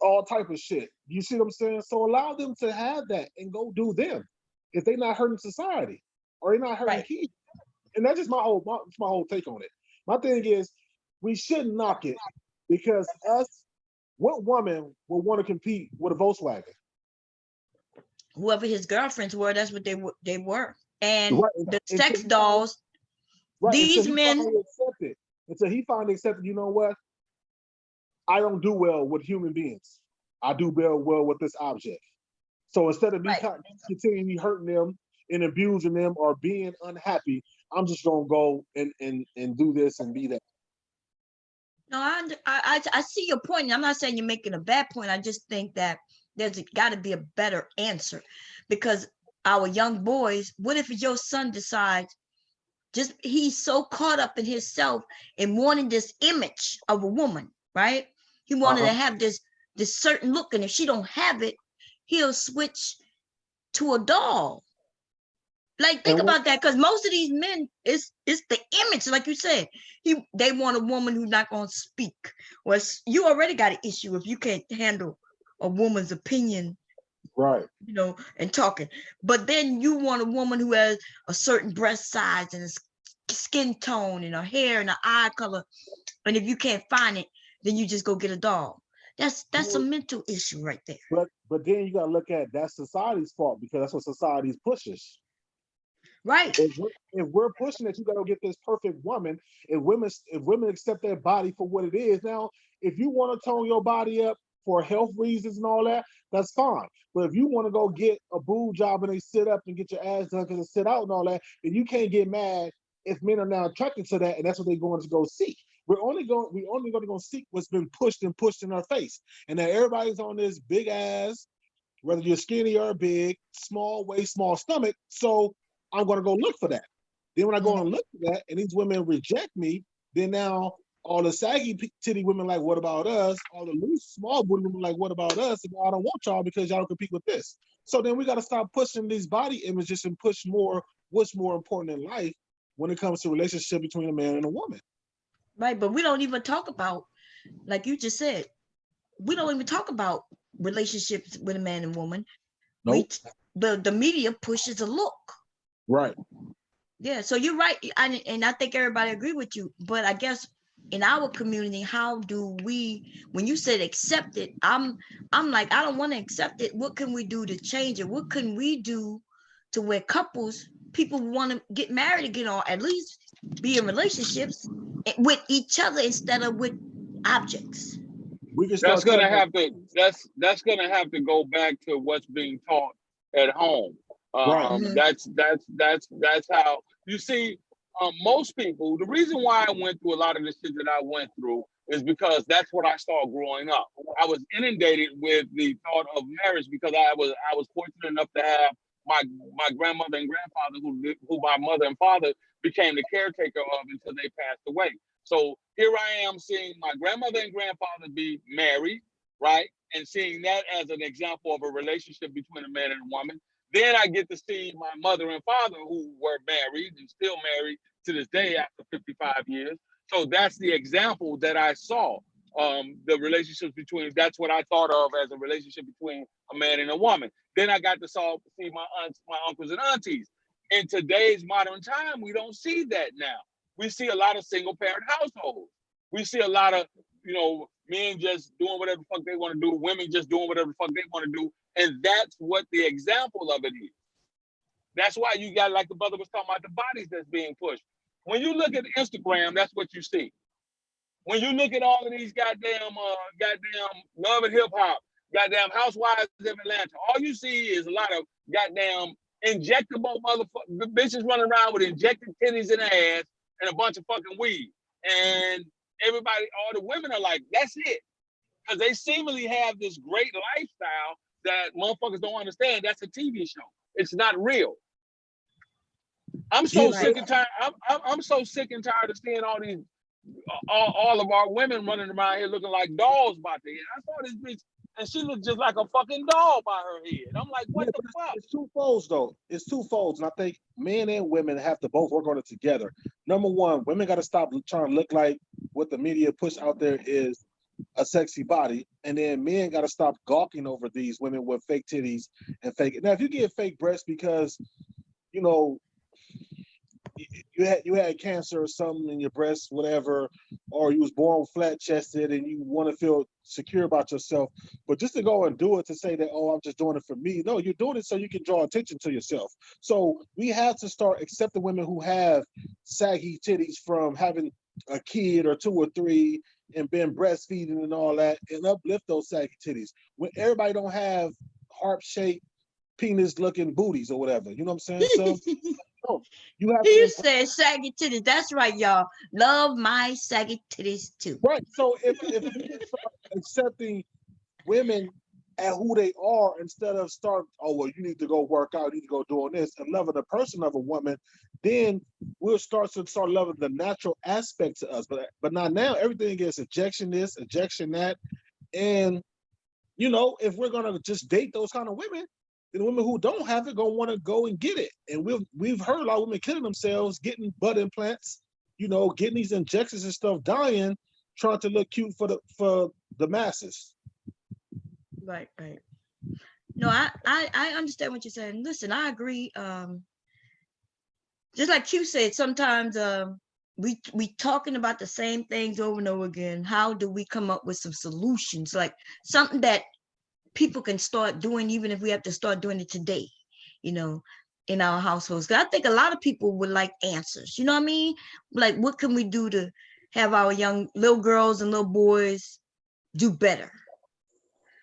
Speaker 2: all type of shit. You see what I'm saying? So allow them to have that and go do them if they're not hurting society or they're not hurting
Speaker 1: Right.
Speaker 2: kids. And that's just my whole take on it. My thing is, we shouldn't knock it, because what woman would want to compete with a Volkswagen?
Speaker 1: Whoever his girlfriends were, that's what they were. And
Speaker 2: Right.
Speaker 1: the
Speaker 2: Until
Speaker 1: sex dolls, these
Speaker 2: he
Speaker 1: men,
Speaker 2: finally accepted. Until he finally accepted, you know what? I don't do well with human beings. I do well with this object. So instead of me
Speaker 1: right.
Speaker 2: continually hurting them and abusing them or being unhappy, I'm just gonna go and do this and be that.
Speaker 1: No, I see your point. I'm not saying you're making a bad point. I just think that there's got to be a better answer, because our young boys, what if your son decides just he's so caught up in himself and wanting this image of a woman, right? He wanted to have this certain look, and if she don't have it, he'll switch to a doll. Like, think
Speaker 2: And
Speaker 1: about that, because most of these men, it's the image, like you said. They want a woman who's not gonna speak. Well, you already got an issue if you can't handle a woman's opinion,
Speaker 2: right.
Speaker 1: and talking. But then you want a woman who has a certain breast size and a skin tone and her hair and her eye color. And if you can't find it, then you just go get a doll. That's a mental issue right there.
Speaker 2: But then you gotta look at that's society's fault, because that's what society pushes.
Speaker 1: Right.
Speaker 2: If we're pushing that you gotta get this perfect woman, if women accept their body for what it is, now if you want to tone your body up for health reasons and all that, that's fine. But if you want to go get a boob job and they sit up and get your ass done because they sit out and all that, then you can't get mad if men are now attracted to that and that's what they're going to go seek. We're only going to go seek what's been pushed in our face. And now everybody's on this big ass, whether you're skinny or big, small waist, small stomach. So I'm going to go look for that. Then when I go and look for that and these women reject me, then now all the saggy titty women like, what about us? All the loose small booty women like, what about us? And I don't want y'all because y'all don't compete with this. So then we got to stop pushing these body images and push more what's more important in life when it comes to relationship between a man and a woman.
Speaker 1: Right. But we don't even talk about, like you just said, we don't even talk about relationships with a man and woman.
Speaker 2: Nope.
Speaker 1: The media pushes a look.
Speaker 2: Right.
Speaker 1: Yeah, so you're right. And I think everybody agree with you. But I guess in our community, how do we, when you said accept it, I'm like, I don't want to accept it. What can we do to change it? What can we do to where people want to get married again, or at least be in relationships with each other instead of with objects?
Speaker 2: We can
Speaker 3: That's
Speaker 2: start
Speaker 3: gonna
Speaker 2: telling them.
Speaker 3: have to that's gonna have to go back to what's being taught at home.
Speaker 2: Right.
Speaker 1: Mhm.
Speaker 3: That's how you see.
Speaker 4: most people, the reason why I went through a lot of the shit that I went through is because that's what I saw growing up. I was inundated with the thought of marriage because I was fortunate enough to have my grandmother and grandfather who my mother and father became the caretaker of until they passed away. So here I am seeing my grandmother and grandfather be married, right? And seeing that as an example of a relationship between a man and a woman. Then I get to see my mother and father who were married and still married to this day after 55 years. So that's the example that I saw. The relationships between, that's what I thought of as a relationship between a man and a woman. Then I got to see my aunts, my uncles and aunties. In today's modern time, we don't see that now. We see a lot of single parent households. We see a lot of, men just doing whatever the fuck they want to do, women just doing whatever the fuck they want to do. And that's what the example of it is. That's why you got, like the brother was talking about, the bodies that's being pushed. When you look at Instagram, that's what you see. When you look at all of these goddamn love and hip hop, goddamn housewives of Atlanta, all you see is a lot of goddamn injectable motherfuckers, bitches running around with injected titties in their ass and a bunch of fucking weed. And everybody, all the women are like, that's it. Because they seemingly have this great lifestyle that motherfuckers don't understand. That's a TV show. It's not real. I'm so sick and tired. I'm so sick and tired of seeing all these, all of our women running around here looking like dolls by their head. I saw this bitch and she looked just like a fucking doll by her head. I'm like, what the fuck?
Speaker 2: It's two folds though. It's two folds, and I think men and women have to both work on it together. Number one, women got to stop trying to look like what the media push out there is a sexy body, and then men got to stop gawking over these women with fake titties and fake. Now, if you get fake breasts because you had cancer or something in your breast, whatever, or you was born flat chested and you want to feel secure about yourself, but just to go and do it to say that, oh, I'm just doing it for me. No, you're doing it so you can draw attention to yourself. So we have to start accepting women who have saggy titties from having a kid or two or three and been breastfeeding and all that, and uplift those saggy titties. When everybody don't have heart-shaped penis-looking booties or whatever, you know what I'm saying? So no, you have
Speaker 1: He said saggy titties. That's right, y'all. Love my saggy titties too.
Speaker 2: right. So if we can start accepting women at who they are instead of you need to go work out, you need to go doing this, and loving the person of a woman, then we'll start loving the natural aspect to us. But not now. Everything is ejection this, ejection that, and if we're gonna just date those kind of women, then women who don't have it gonna want to go and get it. And we've heard a lot of women killing themselves, getting butt implants, getting these injections and stuff, dying, trying to look cute for the masses.
Speaker 1: Right. No, I understand what you're saying. Listen, I agree. Just like Q said, sometimes we talking about the same things over and over again. How do we come up with some solutions, like something that people can start doing, even if we have to start doing it today, in our households? I think a lot of people would like answers. You know what I mean? Like, what can we do to have our young little girls and little boys do better?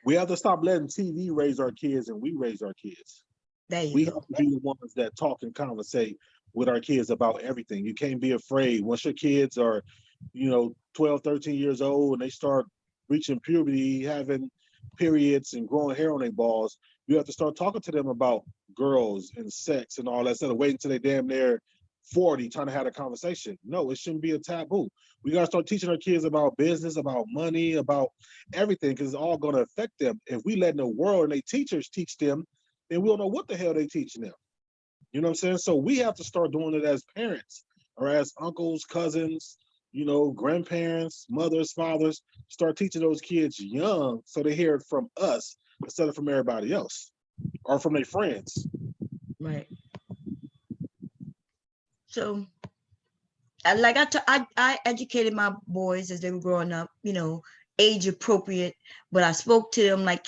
Speaker 2: We have to stop letting TV raise our kids and we raise our kids. We have to be the ones that talk and conversate with our kids about everything. You can't be afraid. Once your kids are, 12, 13 years old and they start reaching puberty, having periods and growing hair on their balls, you have to start talking to them about girls and sex and all that, instead of waiting until they damn near 40 trying to have a conversation. No, it shouldn't be a taboo. We got to start teaching our kids about business, about money, about everything, because it's all going to affect them. If we let the world and their teachers teach them, then we don't know what the hell they teaching them. You know what I'm saying? So we have to start doing it as parents or as uncles, cousins, grandparents, mothers, fathers. Start teaching those kids young so they hear it from us instead of from everybody else or from their friends.
Speaker 1: Right. So, I educated my boys as they were growing up, age appropriate, but I spoke to them like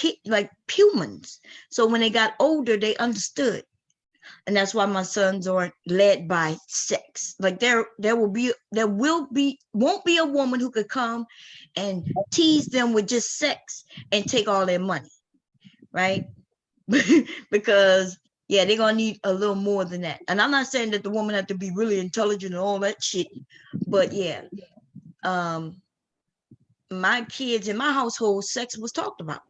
Speaker 1: humans. So when they got older, they understood. And that's why my sons aren't led by sex. Like won't be a woman who could come and tease them with just sex and take all their money, right? Because Yeah, they're gonna need a little more than that. And I'm not saying that the woman had to be really intelligent and all that shit, but yeah, my kids in my household, sex was talked about.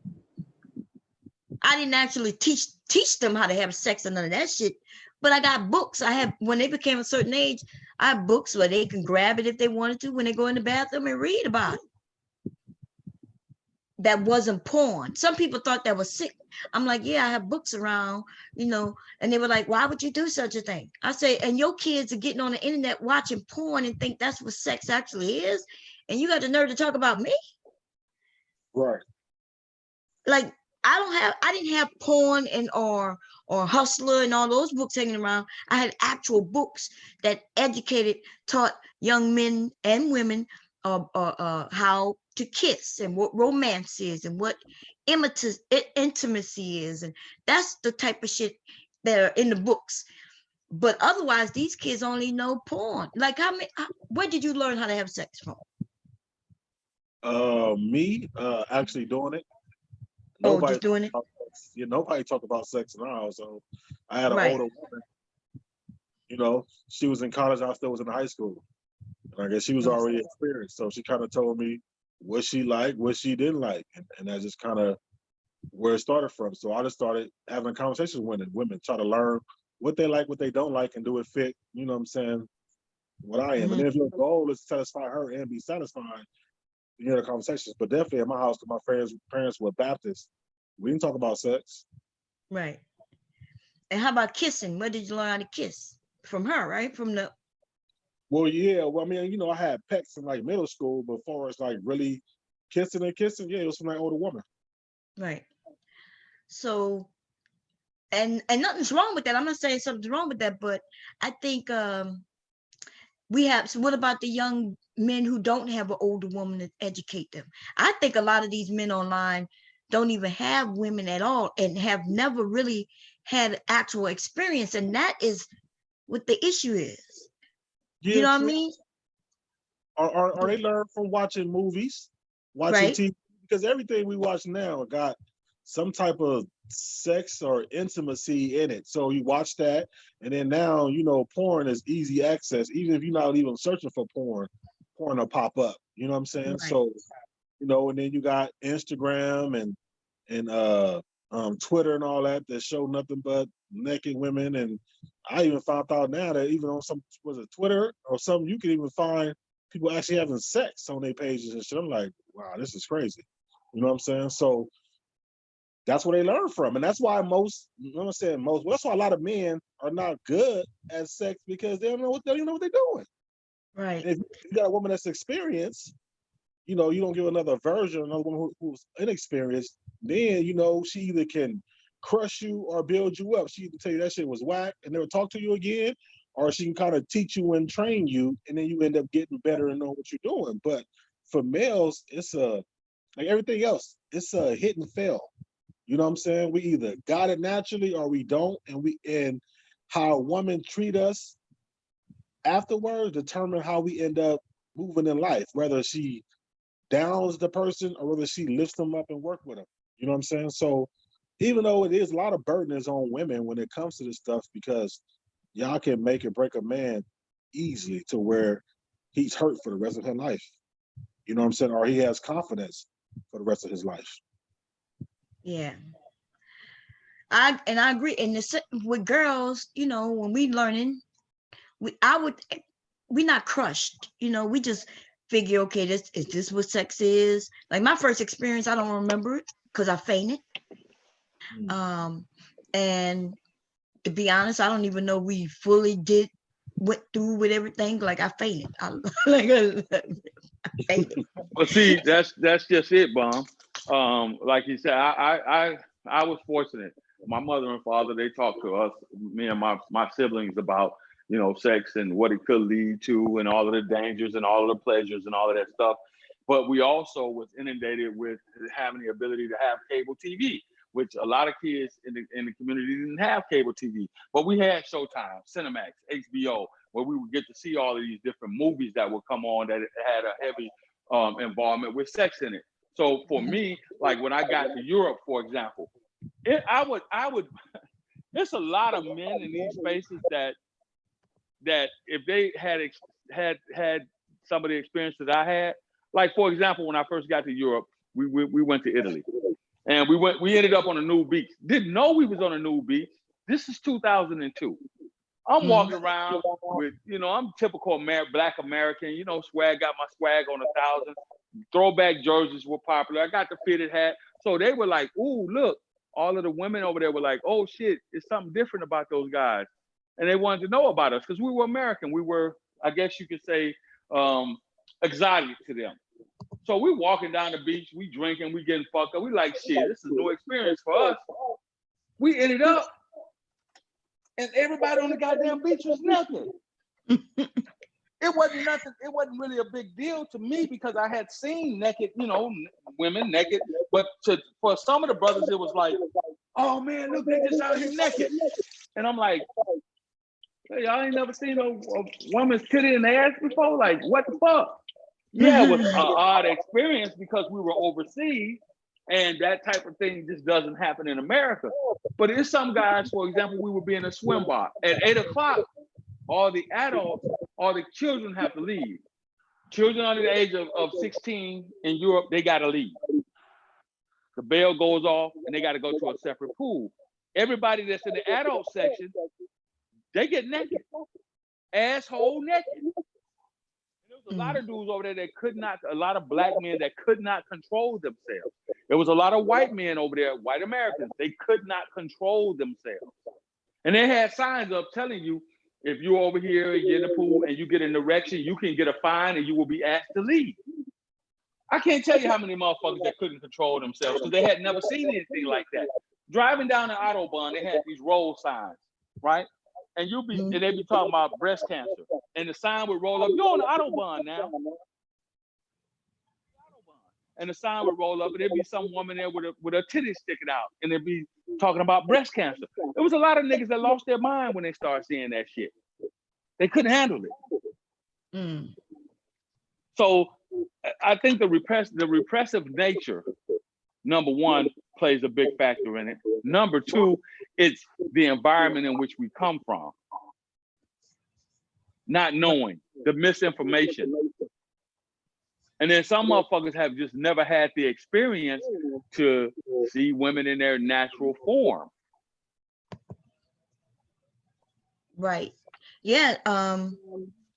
Speaker 1: I didn't actually teach them how to have sex and none of that shit, but I got books. I have, when they became a certain age, I have books where they can grab it if they wanted to when they go in the bathroom and read about it. That wasn't porn. Some people thought that was sick. I'm like, yeah, I have books around, and they were like, why would you do such a thing? I say, and your kids are getting on the internet watching porn and think that's what sex actually is, and you got the nerve to talk about me?
Speaker 2: Right.
Speaker 1: Like, I didn't have porn and or Hustler and all those books hanging around. I had actual books that taught young men and women how to kiss and what romance is and what intimacy is, and that's the type of shit that are in the books. But otherwise, these kids only know porn. Like, where did you learn how to have sex from?
Speaker 2: Me actually doing it.
Speaker 1: Oh,
Speaker 2: Nobody
Speaker 1: just doing it?
Speaker 2: nobody talked about sex in our house. So I had an
Speaker 1: Right.
Speaker 2: older woman, she was in college, I still was in high school. And I guess she was already experienced. So she kind of told me what she liked, what she didn't like. And that's just kind of where it started from. So I just started having conversations with women, try to learn what they like, what they don't like, and do it fit, you know what I'm saying, what I am. And then if your goal is to satisfy her and be satisfied, you know, the conversations. But definitely in my house, because my parents were Baptists, we didn't talk about sex.
Speaker 1: Right. And how about kissing? Where did you learn how to kiss? From her, right? From the
Speaker 2: Well, yeah. Well, I mean, I had pecks in like middle school, but as far as like really kissing, yeah, it was from that older woman.
Speaker 1: right. So, and nothing's wrong with that. I'm not saying something's wrong with that, but I think we have. So what about the young men who don't have an older woman to educate them? I think a lot of these men online don't even have women at all and have never really had actual experience, and that is what the issue is. You
Speaker 2: Yeah,
Speaker 1: know what I
Speaker 2: true.
Speaker 1: mean?
Speaker 2: Are they learn from watching movies, watching
Speaker 1: Right.
Speaker 2: TV? Because everything we watch now got some type of sex or intimacy in it. So you watch that, and then now porn is easy access. Even if you're not even searching for porn will pop up. You know what I'm saying?
Speaker 1: Right.
Speaker 2: So and then you got Instagram and Twitter and all that show nothing but naked women. And I even found out now that even on some was it Twitter or something, you can even find people actually having sex on their pages and shit. I'm like, wow, this is crazy. You know what I'm saying? So that's where they learn from. And that's why I'm not saying most, but that's why a lot of men are not good at sex because they don't know what they're doing.
Speaker 1: Right.
Speaker 2: And if you got a woman that's experienced, you don't give another version, another woman who's inexperienced, then she either can crush you or build you up. She can tell you that shit was whack and never talk to you again, or she can kind of teach you and train you, and then you end up getting better and know what you're doing. But for males, it's like everything else, it's a hit and fail. You know what I'm saying? We either got it naturally or we don't, and how a woman treat us afterwards determine how we end up moving in life, whether she downs the person or whether she lifts them up and work with them. You know what I'm saying? So even though it is a lot of burden is on women when it comes to this stuff, because y'all can make or break a man easily to where he's hurt for the rest of his life. You know what I'm saying? Or he has confidence for the rest of his life.
Speaker 1: Yeah. I agree. And with girls, when we learning, we're not crushed. We just figure, okay, this what sex is. Like my first experience, I don't remember it because I fainted. And to be honest, I don't even know we fully went through with everything. Like I fainted. I fainted.
Speaker 3: Well, see, that's just it, Bomb. Like you said, I was fortunate. My mother and father, they talked to us, me and my siblings, about sex and what it could lead to, and all of the dangers and all of the pleasures and all of that stuff. But we also was inundated with having the ability to have cable TV, which a lot of kids in the community didn't have cable TV. But we had Showtime, Cinemax, HBO, where we would get to see all of these different movies that would come on that had a heavy involvement with sex in it. So for me, like when I got to Europe, for example, I would It's a lot of men in these spaces that if they had some of the experience that I had, like for example, when I first got to Europe, we went to Italy, and we ended up on a new beach. Didn't know we was on a new beach. This is 2002. I'm walking around with, I'm typical Black American, swag, got my swag on 1,000. Throwback jerseys were popular. I got the fitted hat. So they were like, ooh, look, all of the women over there were like, oh shit, it's something different about those guys. And they wanted to know about us because we were American. We were, I guess you could say, exotic to them. So we walking down the beach, we drinking, we getting fucked up. We like, shit, this is no experience for us. We ended up, and everybody on the goddamn beach was naked. It wasn't nothing. It wasn't really a big deal to me because I had seen naked, women naked. But for some of the brothers, it was like, oh man, look, they just out here naked. And I'm like, hey, y'all ain't never seen a woman's titty in the ass before? Like, what the fuck? Yeah, it was an odd experience because we were overseas, and that type of thing just doesn't happen in America. But it's some guys, for example, we would be in a swim bar at 8 o'clock. All the adults, all the children have to leave. Children under the age of 16 in Europe, they got to leave. The bell goes off, and they got to go to a separate pool. Everybody that's in the adult section, they get naked, asshole naked. There was a lot of dudes over there that could not, a lot of black men that could not control themselves. There was a lot of white men over there, white Americans, they could not control themselves. And they had signs up telling you, if you're over here, you're in the pool, and you get an erection, you can get a fine and you will be asked to leave. I can't tell you how many motherfuckers that couldn't control themselves because they had never seen anything like that. Driving down the Autobahn, they had these roll signs, right? And and they be talking about breast cancer. And the sign would roll up, you're on the Autobahn now. And the sign would roll up, and there'd be some woman there with a titty sticking out, and they'd be talking about breast cancer. There was a lot of niggas that lost their mind when they started seeing that shit. They couldn't handle it. So I think the repressive nature, number one, plays a big factor in it. Number two, it's the environment in which we come from. Not knowing, the misinformation. And then some motherfuckers have just never had the experience to see women in their natural form.
Speaker 1: Right. Yeah.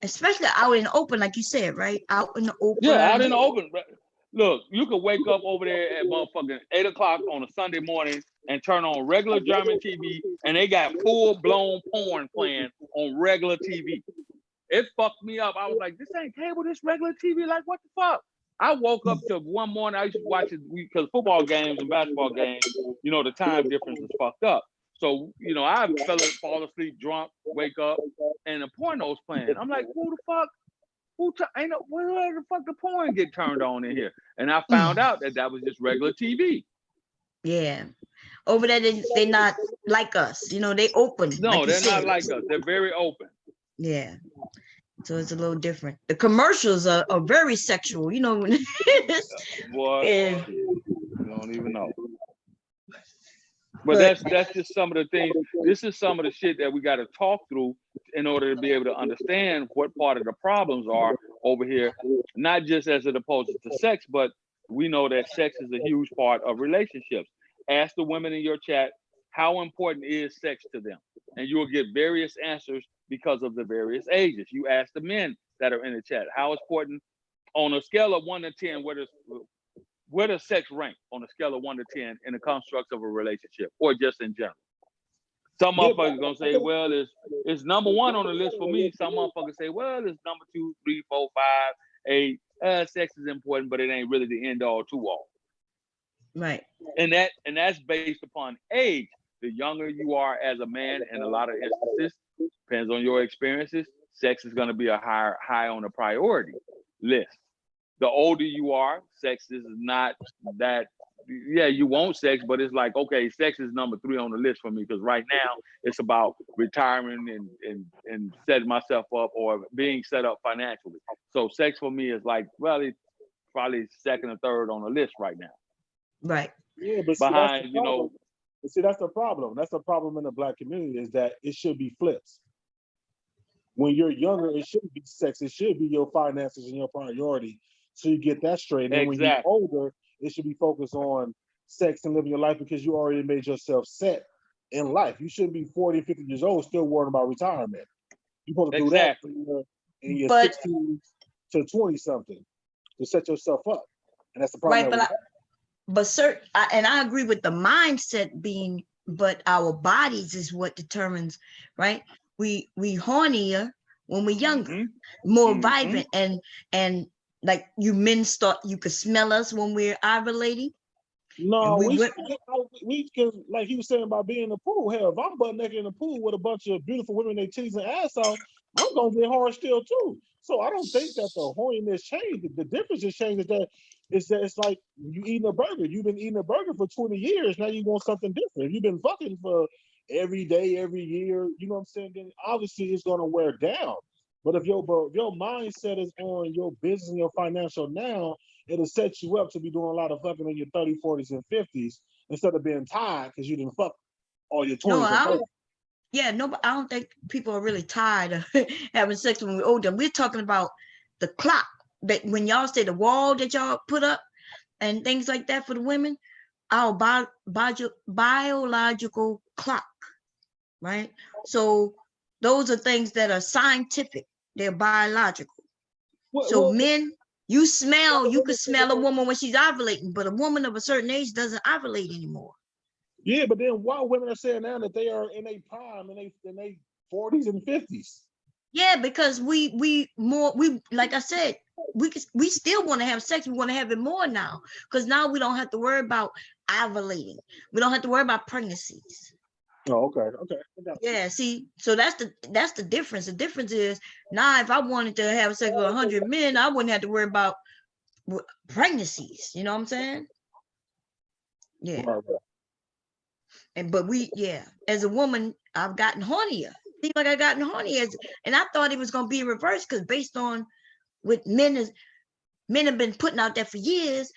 Speaker 1: Especially out in the open, like you said, right? Out in the open.
Speaker 3: Yeah, out in the open. Look, you could wake up over there at motherfucking 8 o'clock on a Sunday morning and turn on regular German TV, and they got full-blown porn playing on regular TV. It fucked me up. I was like, this ain't cable, this regular TV. Like, what the fuck? I woke up to one morning, I used to watch it because football games and basketball games, the time difference is fucked up. So, I fall asleep drunk, wake up, and the porno's playing. I'm like, who the fuck? Where the fuck the porn get turned on in here? And I found out that was just regular TV.
Speaker 1: Yeah. Over there, they're not like us. They open.
Speaker 3: No, they're not like us. They're very open.
Speaker 1: Yeah. So it's a little different. The commercials are very sexual,
Speaker 3: Boy, yeah. You don't even know. But that's just some of the things. This is some of the shit that we got to talk through in order to be able to understand what part of the problems are over here, not just as it opposed to sex, but we know that sex is a huge part of relationships. Ask the women in your chat, how important is sex to them? And you will get various answers because of the various ages. You ask the men that are in the chat, how important, on a scale of 1 to 10, where does sex rank on a scale of 1 to 10 in the construct of a relationship, or just in general? Some motherfuckers gonna say, well, it's number 1 on the list for me. Some motherfuckers say, well, it's number 2, 3, 4, 5, 8. Sex is important, but it ain't really the end all to all.
Speaker 1: Right.
Speaker 3: And that's based upon age. The younger you are as a man, in a lot of instances, depends on your experiences, sex is gonna be high on the priority list. The older you are, sex is not that, yeah, you want sex, but it's like, okay, sex is number 3 on the list for me, because right now it's about retiring and setting myself up or being set up financially. So sex for me is like, well, it's probably 2nd or 3rd on the list right now.
Speaker 1: Right.
Speaker 2: Yeah, but
Speaker 3: behind,
Speaker 2: But see, that's the problem. That's the problem in the Black community is that it should be flipped. When you're younger, it shouldn't be sex. It should be your finances and your priority. So you get that straight. And then when you're
Speaker 3: Exactly.
Speaker 2: older, it should be focused on sex and living your life because you already made yourself set in life. You shouldn't be 40, 50 years old still worrying about retirement. You're supposed to do that in your
Speaker 1: But
Speaker 2: 16 to 20 something to set yourself up. And that's the problem.
Speaker 1: right, and I agree with the mindset being, but our bodies is what determines, right? We hornier when we're younger, more vibrant, and like you men you could smell us when we're ovulating.
Speaker 2: No,
Speaker 1: we
Speaker 2: can, like he was saying about being in the pool. Hell, if I'm butt naked in the pool with a bunch of beautiful women, they titties and ass out, I'm gonna get hard still too. So I don't think that the horniness changed. The difference is changed is that it's like you eating a burger. You've been eating a burger for 20 years. Now you want something different. If you've been fucking for every day, every year, you know what I'm saying? Then obviously it's gonna wear down. But if your mindset is on your business and your financial now, it'll set you up to be doing a lot of fucking in your 30s, 40s, and 50s instead of being tired because you didn't fuck all your 20s and 30s.
Speaker 1: Yeah, no, but I don't think people are really tired of having sex when we're older. We're talking about the clock. But when y'all say the wall that y'all put up and things like that for the women, our biological clock, right? So those are things that are scientific. They're biological. So men, you can smell a woman when she's ovulating, but a woman of a certain age doesn't ovulate anymore.
Speaker 2: Yeah, but then why women are saying now that they are in a prime in they 40s and 50s?
Speaker 1: Yeah, because we like I said, we still want to have sex. We want to have it more now because now we don't have to worry about ovulating. We don't have to worry about pregnancies.
Speaker 2: Oh, okay.
Speaker 1: Yeah, see, so that's the difference. The difference is now if I wanted to have sex with 100 men, I wouldn't have to worry about pregnancies. You know what I'm saying? Yeah.
Speaker 2: Right.
Speaker 1: But as a woman, I've gotten hornier. Seems like I gotten hornier, and I thought it was gonna be reversed because based on what men have been putting out there for years,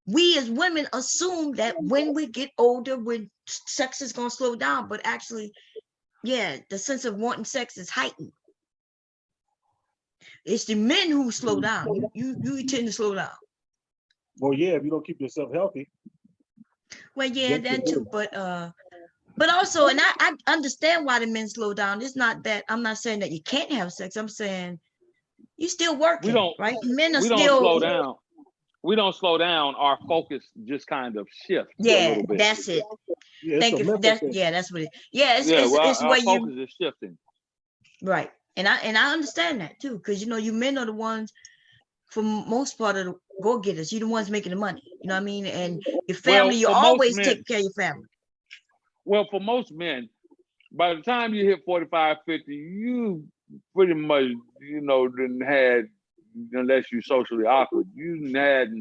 Speaker 1: we as women assume that when we get older, when sex is gonna slow down, but actually, yeah, the sense of wanting sex is heightened. It's the men who slow down. You tend to slow down.
Speaker 2: Well, yeah, if you don't keep yourself healthy.
Speaker 1: Well, yeah, that too, but also, and I understand why the men slow down. It's not that I'm not saying that you can't have sex. I'm saying you still working, right? Men are still.
Speaker 3: Don't slow down. We don't slow down. Our focus just kind of shifts.
Speaker 1: Yeah,
Speaker 3: a little bit.
Speaker 1: That's it.
Speaker 2: Yeah,
Speaker 1: that's what it. Yeah, it's
Speaker 3: our
Speaker 1: where
Speaker 3: focus is shifting.
Speaker 1: Right, and I understand that too, because you men are the ones, for most part of the go-getters. You're the ones making the money. You know what I mean? And your family, you always take care of your family.
Speaker 3: Well, for most men, by the time you hit 45, 50, you pretty much, didn't had, unless you're socially awkward, you had,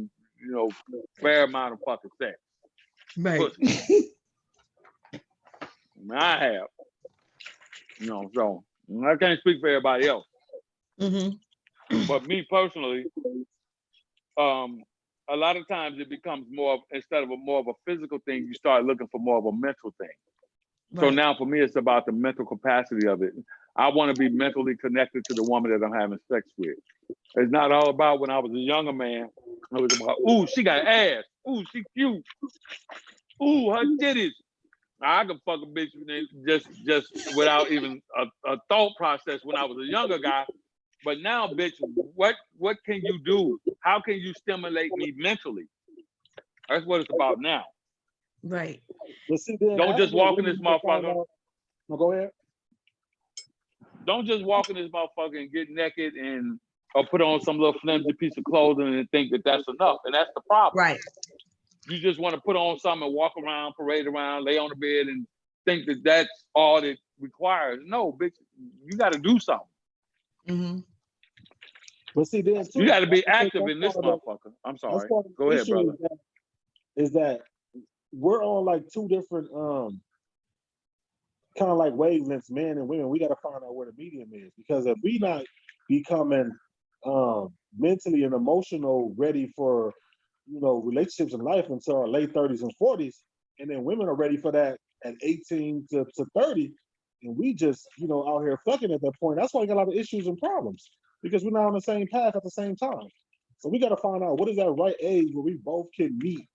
Speaker 3: fair amount of fucking sex.
Speaker 1: Right.
Speaker 3: I have. So I can't speak for everybody else.
Speaker 1: Mm-hmm.
Speaker 3: But me personally, a lot of times it becomes instead of more of a physical thing, you start looking for more of a mental thing. Right. So now for me, it's about the mental capacity of it. I want to be mentally connected to the woman that I'm having sex with. It's not all about when I was a younger man. It was about, ooh, she got ass. Ooh, she cute. Ooh, her titties. I could fuck a bitch just without even a thought process when I was a younger guy. But now, bitch, what can you do? How can you stimulate me mentally? That's what it's about now.
Speaker 1: Right.
Speaker 3: Don't just walk in this motherfucker.
Speaker 2: No, go ahead.
Speaker 3: Don't just walk in this motherfucker and get naked or put on some little flimsy piece of clothing and think that that's enough. And that's the problem.
Speaker 1: Right.
Speaker 3: You just want to put on something and walk around, parade around, lay on the bed and think that that's all it requires. No, bitch, you got to do something.
Speaker 1: Mm-hmm.
Speaker 2: But see, then
Speaker 3: you got to be active in this motherfucker. I'm sorry. Go ahead, brother.
Speaker 2: Is that we're on like two different kind of like wavelengths, men and women. We got to find out where the medium is, because if we not becoming mentally and emotional ready for relationships in life until our late 30s and 40s, and then women are ready for that at 18 to 30, and we just, out here fucking at that point. That's why we got a lot of issues and problems, because we're not on the same path at the same time. So we got to find out what is that right age where we both can meet,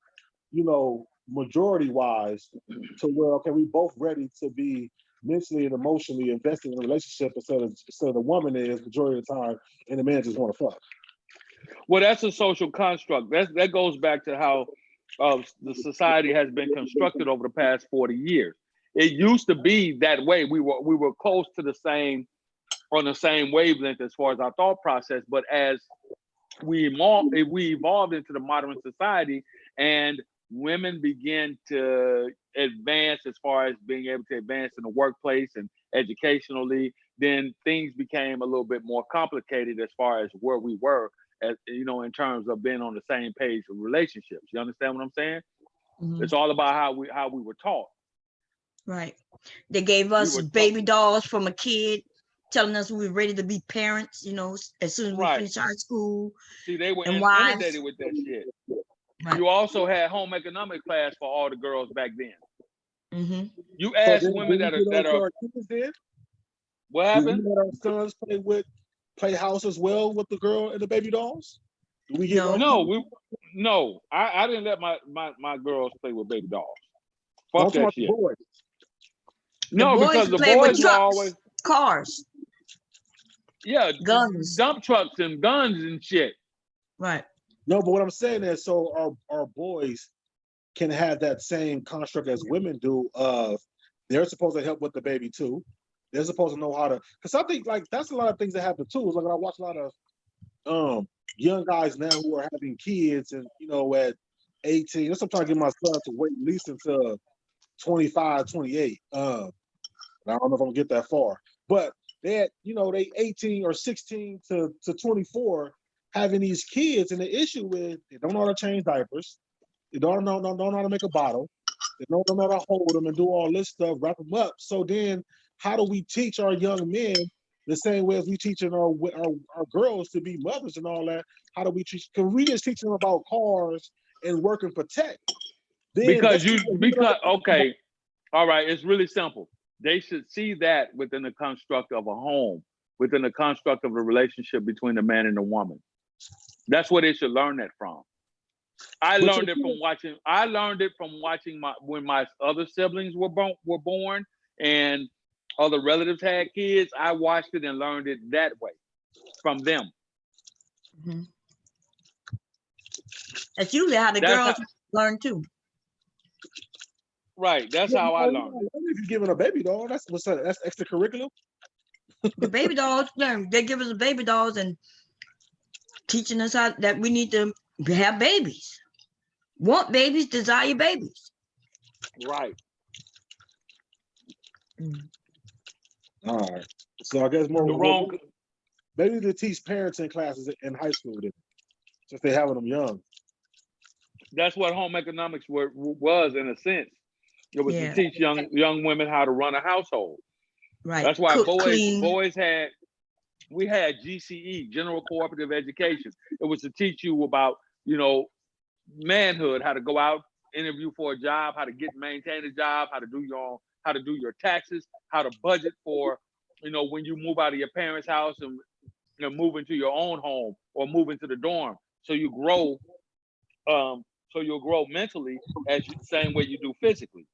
Speaker 2: majority wise, to where, okay, we both ready to be mentally and emotionally invested in a relationship instead of the woman is majority of the time and the man just want to fuck.
Speaker 3: Well, that's a social construct. That goes back to how the society has been constructed over the past 40 years. It used to be that way. We were close to on the same wavelength as far as our thought process. But as we evolved into the modern society, and women begin to advance as far as being able to advance in the workplace and educationally, then things became a little bit more complicated as far as where we were, as in terms of being on the same page of relationships. You understand what I'm saying? Mm-hmm. It's all about how we were taught.
Speaker 1: Right. They gave us baby dolls from a kid, telling us we were ready to be parents, as soon as we finish our school.
Speaker 3: See, they were inundated with that shit. Right. You also had home economic class for all the girls back then. Mm-hmm. You ask women that are
Speaker 2: kids did?
Speaker 3: What happened?
Speaker 2: Do we let our sons play house as well with the girl and the baby dolls?
Speaker 3: Do we get I didn't let my girls play with baby dolls. Fuck that shit.
Speaker 2: Boys.
Speaker 3: No, because the boys were always
Speaker 1: cars.
Speaker 3: Yeah,
Speaker 1: guns,
Speaker 3: dump trucks and guns and shit.
Speaker 1: Right.
Speaker 2: No, but what I'm saying is, so our boys can have that same construct as women do. They're supposed to help with the baby too. They're supposed to know how to. Because I think that's a lot of things that happen too. It's like I watch a lot of young guys now who are having kids, and at 18. That's what I'm trying to get my son to wait at least until 25, 28. I don't know if I'm gonna get that far, but they 18 or 16 to 24 having these kids, and the issue is they don't know how to change diapers, they don't know how to make a bottle, they don't know how to hold them and do all this stuff, wrap them up. So then, how do we teach our young men the same way as we teaching our girls to be mothers and all that? How do we teach? Because we just teach them about cars and working for tech.
Speaker 3: Okay, all right, it's really simple. They should see that within the construct of a home, within the construct of a relationship between the man and the woman. That's where they should learn that from. I learned it from watching when my other siblings were born and other relatives had kids. I watched it and learned it that way from them.
Speaker 1: Mm-hmm. That's usually how the girls learn too.
Speaker 3: Right. That's how I learned.
Speaker 2: If you're giving a baby doll, that's extracurricular.
Speaker 1: The baby dolls, they give us baby dolls and teaching us how that we need to have babies, want babies, desire babies.
Speaker 3: Right.
Speaker 2: All right. So I guess maybe to teach parents in classes in high school, since they having them young.
Speaker 3: That's what home economics was in a sense. It was to teach young women how to run a household.
Speaker 1: Right.
Speaker 3: That's why we had GCE, General Cooperative Education. It was to teach you about, manhood, how to go out, interview for a job, how to maintain a job, how to do your taxes, how to budget for, when you move out of your parents' house and move into your own home or move into the dorm. So you grow, so you'll grow mentally same way you do physically.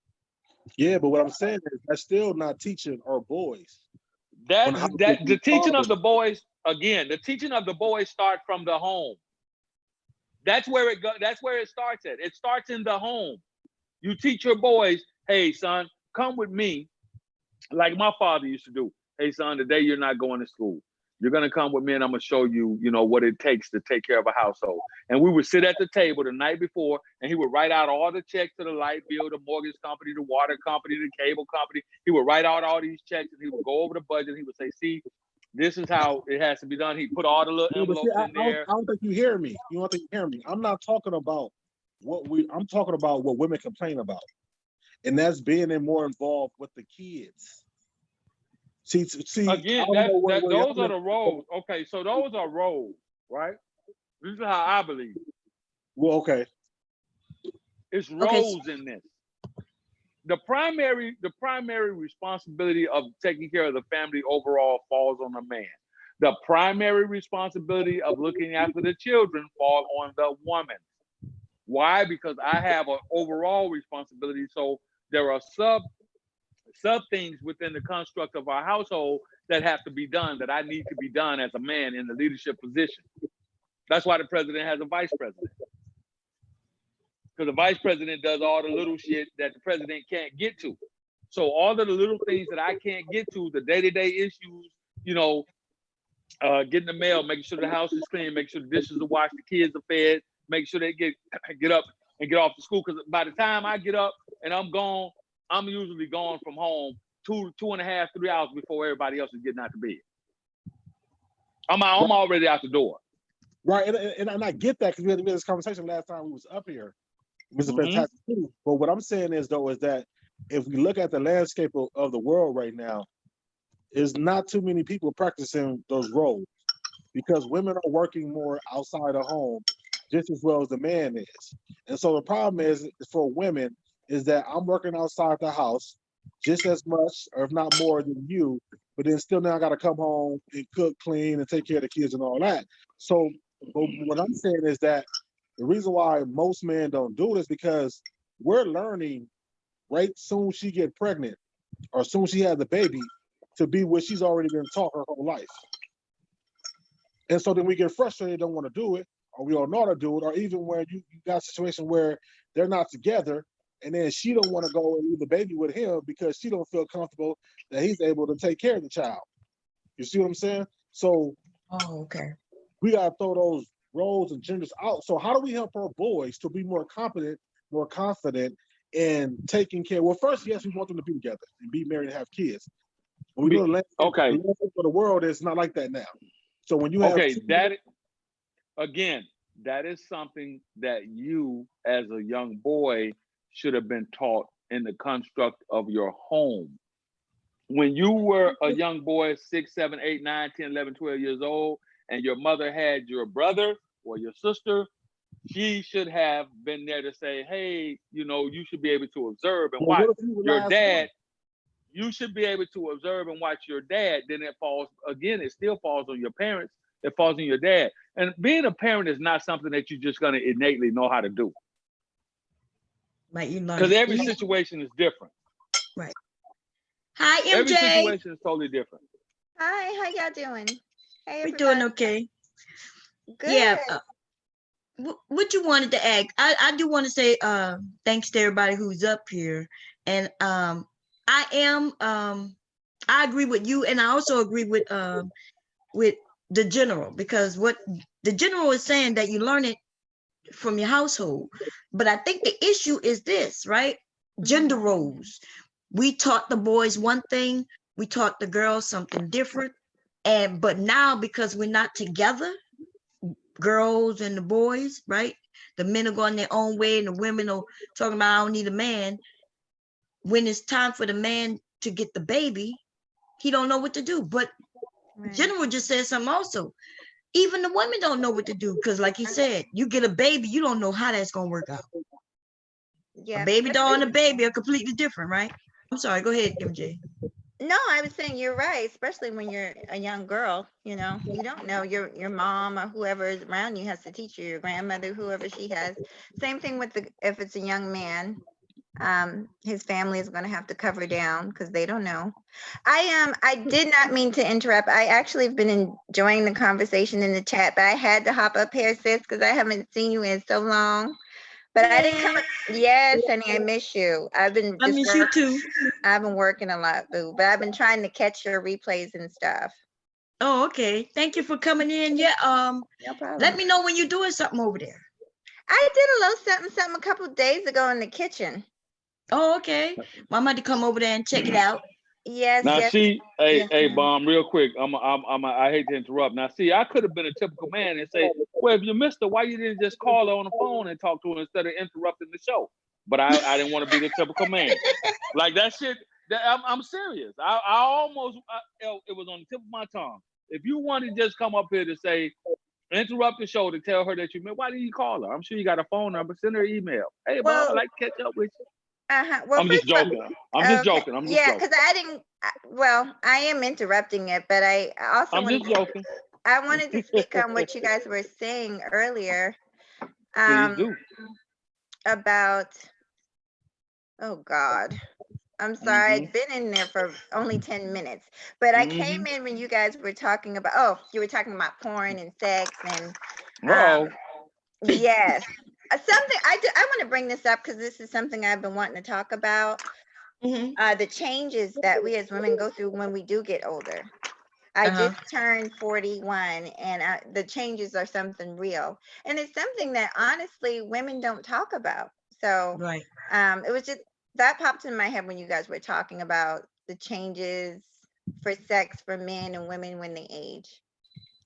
Speaker 2: Yeah, but what I'm saying is that's still not teaching our boys.
Speaker 3: The teaching of the boys, again, the teaching of the boys start from the home. That's where it goes. That's where it starts at. It starts in the home. You teach your boys, hey, son, come with me, like my father used to do. Hey, son, today you're not going to school. You're going to come with me and I'm going to show you, what it takes to take care of a household. And we would sit at the table the night before and he would write out all the checks to the light bill, the mortgage company, the water company, the cable company. He would write out all these checks and he would go over the budget. He would say, see, this is how it has to be done. He put all the little envelopes in there.
Speaker 2: I don't think you hear me. You don't think you hear me. I'm not talking about I'm talking about what women complain about. And that's being more involved with the kids. See,
Speaker 3: again, those are the roles. Okay, so those are roles, right? This is how I believe.
Speaker 2: Well, okay.
Speaker 3: It's roles in this. the primary responsibility of taking care of the family overall falls on the man. The primary responsibility of looking after the children falls on the woman. Why? Because I have an overall responsibility. So there are sub things within the construct of our household that have to be done, that I need to be done as a man in the leadership position. That's why the president has a vice president. Because the vice president does all the little shit that the president can't get to. So all of the little things that I can't get to, the day-to-day issues, you know, getting the mail, making sure the house is clean, making sure the dishes are washed, the kids are fed, make sure they get up and get off to school. Because by the time I get up and I'm gone, I'm usually gone from home 2.5, 3 hours before everybody else is getting out to bed. I'm already out the door.
Speaker 2: Right, and I get that because we had this conversation last time we was up here. It was a fantastic too. But what I'm saying is though is that if we look at the landscape of the world right now, is not too many people practicing those roles because women are working more outside of home just as well as the man is. And so the problem is for women is that I'm working outside the house just as much, or if not more than you, but then still now I got to come home and cook, clean, and take care of the kids and all that. So but what I'm saying is that the reason why most men don't do it is because we're learning right soon she get pregnant or soon she has the baby to be what she's already been taught her whole life. And so then we get frustrated, don't want to do it, or we don't know how to do it, or even where you got a situation where they're not together and then she don't want to go and leave the baby with him because she don't feel comfortable that he's able to take care of the child. You see what I'm saying? So
Speaker 1: okay.
Speaker 2: We got to throw those roles and genders out. So how do we help our boys to be more competent, more confident in taking care? Well, first, yes, we want them to be together and be married and have kids. When we go to the landscape of the world, it's not like that now. So when you have
Speaker 3: that is something that you as a young boy should have been taught in the construct of your home. When you were a young boy, 6, 7, 8, 9, 10, 11, 12 years old, and your mother had your brother or your sister, she should have been there to say, hey, you know, you should be able to observe and watch your dad. You should be able to observe and watch your dad. Then it still falls on your parents. It falls on your dad. And being a parent is not something that you're just going to innately know how to do. Because every situation is different.
Speaker 1: Right. Hi, MJ.
Speaker 3: Every situation is totally different.
Speaker 5: Hi, how y'all doing? Hey,
Speaker 1: we're doing okay.
Speaker 5: Good.
Speaker 1: Yeah. What you wanted to ask? I do want to say thanks to everybody who's up here, and I agree with you, and I also agree with the general, because what the general is saying that you learn it from your household, but I think the issue is this, right? Gender roles. We taught the boys one thing, we taught the girls something different. But now, because we're not together, girls and the boys, right? The men are going their own way and the women are talking about, I don't need a man. When it's time for the man to get the baby, he don't know what to do. But General just said something also. Even the women don't know what to do, because like he said, you get a baby, you don't know how that's going to work out. Yeah, a baby doll and a baby are completely different, right? I'm sorry, go ahead, MJ.
Speaker 5: No, I was saying you're right, especially when you're a young girl, you know, you don't know, your mom or whoever is around you has to teach you, your grandmother, whoever she has. Same thing with if it's a young man, his family is going to have to cover down because they don't know. I did not mean to interrupt. I actually have been enjoying the conversation in the chat, but I had to hop up here, sis, because I haven't seen you in so long. But I didn't come. Yes, honey, I miss you. I miss you too. I've been working a lot, boo, but I've been trying to catch your replays and stuff.
Speaker 1: Oh, okay. Thank you for coming in. Yeah.
Speaker 5: No problem.
Speaker 1: Let me know when you're doing something over there.
Speaker 5: I did a little something a couple of days ago in the kitchen.
Speaker 1: Oh, okay. Well, I'm about to come over there and check it out.
Speaker 5: Yes.
Speaker 3: Now,
Speaker 5: yes.
Speaker 3: see, hey, Bomb, real quick. I hate to interrupt. Now, see, I could have been a typical man and say, well, if you missed her, why you didn't just call her on the phone and talk to her instead of interrupting the show? But I didn't want to be the typical man. Like that shit. I'm serious. I almost, it was on the tip of my tongue. If you want to just come up here to say, interrupt the show to tell her that you met, why did you call her? I'm sure you got a phone number. Send her an email. Hey, Bob, I'd like to catch up with you.
Speaker 5: Well,
Speaker 3: I'm just
Speaker 5: first of
Speaker 3: joking. I'm
Speaker 5: all,
Speaker 3: just
Speaker 5: okay,
Speaker 3: joking. I'm just
Speaker 5: yeah,
Speaker 3: joking.
Speaker 5: because I didn't. Well, I am interrupting it, but I also
Speaker 3: I'm
Speaker 5: wanted
Speaker 3: just
Speaker 5: to.
Speaker 3: joking.
Speaker 5: I wanted to speak on what you guys were saying earlier,
Speaker 3: Please
Speaker 5: um,
Speaker 3: do.
Speaker 5: about. Oh God. I'm sorry,
Speaker 3: Mm-hmm.
Speaker 5: I'd been in there for only 10 minutes, but I
Speaker 3: Mm-hmm.
Speaker 5: came in when you guys were talking about, oh, you were talking about porn and sex and,
Speaker 3: Oh.
Speaker 5: um, yes. Something I want to bring this up because this is something I've been wanting to talk about.
Speaker 1: Mhm.
Speaker 5: The changes that we as women go through when we do get older. I
Speaker 1: Uh-huh.
Speaker 5: just turned 41 and the changes are something real. And it's something that honestly women don't talk about. So
Speaker 1: Right.
Speaker 5: it was just that popped in my head when you guys were talking about the changes for sex for men and women when they age.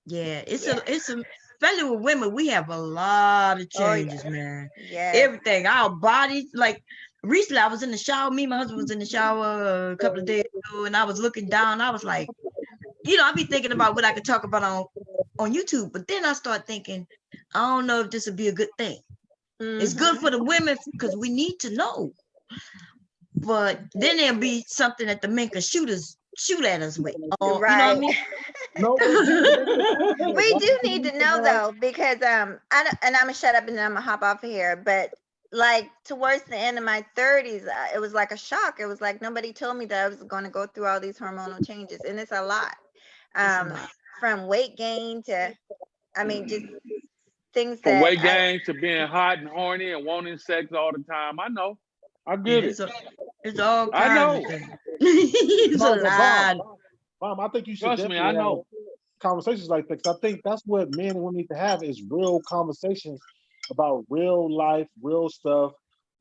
Speaker 1: Yeah. It's
Speaker 5: Yeah.
Speaker 1: especially with women, we have a lot of
Speaker 5: Oh yeah.
Speaker 1: changes, man.
Speaker 5: Yes.
Speaker 1: Everything. Our bodies, like recently I was in the shower. Me and my husband was in the shower a couple of days ago, and I was looking down. I was like, I be thinking about what I could talk about on YouTube, but then I start thinking, I don't know if this would be a good thing. It's good
Speaker 5: Mm-hmm.
Speaker 1: for the women because we need to know. But then there'll be something that the men can shoot at us with. Oh, you know what I
Speaker 5: Right.
Speaker 1: mean?
Speaker 2: No, we do. But that's the point, though.
Speaker 5: We
Speaker 2: Why
Speaker 5: do
Speaker 2: do
Speaker 5: need
Speaker 2: we
Speaker 5: to know
Speaker 2: have?
Speaker 5: though, because I don't, and I'm gonna shut up and then I'm gonna hop off of here. But like towards the end of my 30s, it was like a shock. It was like nobody told me that I was going to go through all these hormonal changes, and it's a lot.
Speaker 1: It's a
Speaker 5: Um,
Speaker 1: lot.
Speaker 5: from weight gain to, I mean, just things
Speaker 3: From
Speaker 5: that
Speaker 3: weight
Speaker 5: I.
Speaker 3: gain to being hot and horny and wanting sex all the time. I know. I
Speaker 1: Yeah,
Speaker 3: get it.
Speaker 1: it's all
Speaker 3: I
Speaker 1: kinds of
Speaker 3: know.
Speaker 1: things. It's a
Speaker 2: No, but
Speaker 1: lot.
Speaker 2: Bomb, I think you should
Speaker 3: Trust me, I
Speaker 2: definitely have
Speaker 3: know.
Speaker 2: conversations like that. 'Cause I think that's what men and women need to have is real conversations about real life, real stuff,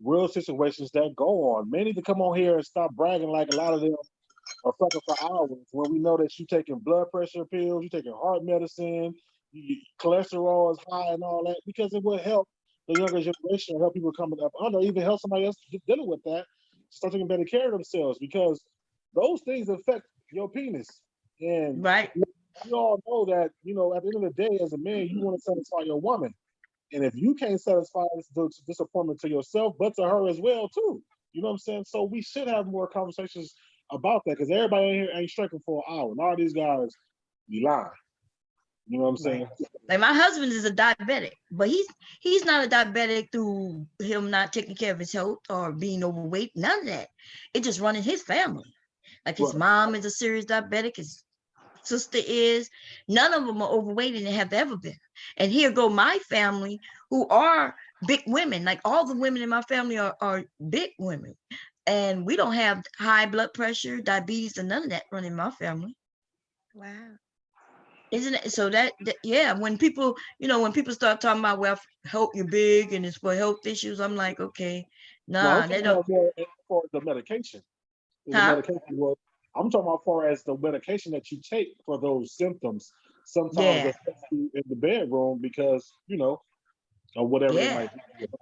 Speaker 2: real situations that go on. Men need to come on here and stop bragging like a lot of them are fucking for hours when we know that you taking blood pressure pills, you taking heart medicine, cholesterol is high and all that because it will help the younger generation, help people coming up under, even help somebody else dealing with that, start taking better care of themselves because those things affect your penis. And
Speaker 1: Right.
Speaker 2: we all know that, at the end of the day, as a man, you want to satisfy your woman. And if you can't satisfy this disappointment to yourself, but to her as well, too. You know what I'm saying? So we should have more conversations about that because everybody in here ain't striking for an hour. And all these guys be lying. You know what I'm
Speaker 1: Right.
Speaker 2: saying?
Speaker 1: Like my husband is a diabetic, but he's not a diabetic through him not taking care of his health or being overweight. None of that. It just running his family. Like his
Speaker 2: Right.
Speaker 1: mom is a serious diabetic. His sister is. None of them are overweight and they have ever been. And here go my family who are big women. Like all the women in my family are big women. And we don't have high blood pressure, diabetes, and none of that running in my family.
Speaker 5: Wow.
Speaker 1: Isn't it? So yeah, when people, when people start talking about, well, help you're big and it's for health issues, I'm like, okay,
Speaker 2: No, I'm
Speaker 1: nah, they
Speaker 2: talking
Speaker 1: don't,
Speaker 2: about more for the medication. The
Speaker 1: huh?
Speaker 2: medication, well, I'm talking about far as the medication that you take for those symptoms sometimes
Speaker 1: Yeah,
Speaker 2: affect you in the bedroom because, or whatever it
Speaker 1: yeah.
Speaker 2: might be.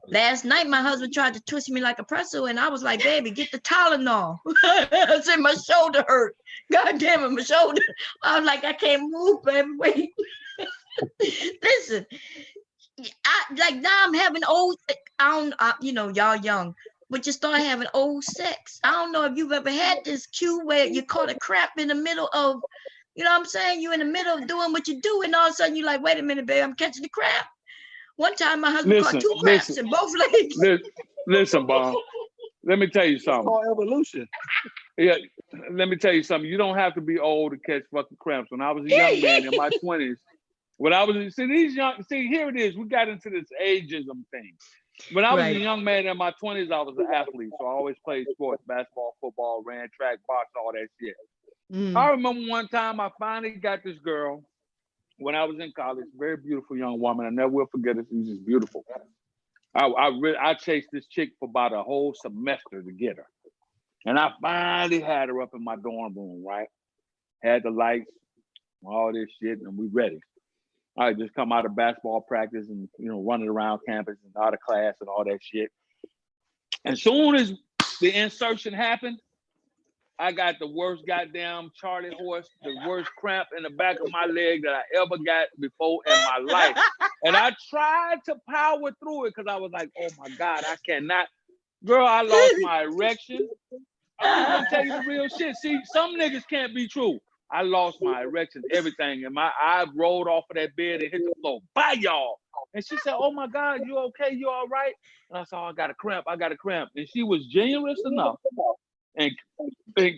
Speaker 1: Last night, my husband tried to twist me like a pretzel, and I was like, baby, get the Tylenol. I said, my shoulder hurt. God damn it, my shoulder. I was like, I can't move, baby. Wait. Listen, like now I'm having old, I don't, y'all young, but you start having old sex. I don't know if you've ever had this cue where you caught a crap in the middle of, you know what I'm saying? You in the middle of doing what you do, and all of a sudden you're like, wait a minute, baby, I'm catching the crap. One time my husband caught
Speaker 3: Listen,
Speaker 1: 2 craps
Speaker 3: listen,
Speaker 1: in both legs.
Speaker 3: listen, Bob. Let me tell you
Speaker 2: It's
Speaker 3: something.
Speaker 2: called evolution.
Speaker 3: Yeah, let me tell you something. You don't have to be old to catch fucking cramps. When I was a young man in my 20s, here it is. We got into this ageism thing. When I was a
Speaker 1: Right.
Speaker 3: young man in my 20s, I was an athlete. So I always played sports, basketball, football, ran track, box, all that shit. I remember one time I finally got this girl when I was in college, very beautiful young woman. I never will forget it. She was just beautiful. I chased this chick for about a whole semester to get her. And I finally had her up in my dorm room, right? Had the lights, all this shit, and we ready. I just come out of basketball practice and running around campus and out of class and all that shit. As soon as the insertion happened, I got the worst goddamn Charlie horse, the worst cramp in the back of my leg that I ever got before in my life. And I tried to power through it because I was like, oh my God, I cannot. Girl, I lost my erection. I'm just gonna tell you the real shit. See, some niggas can't be true. I lost my erection, everything, and I rolled off of that bed and hit the floor. Bye, y'all. And she said, "Oh my God, you okay? You all right?" And I said, "Oh, I got a cramp. I got a cramp." And she was generous enough and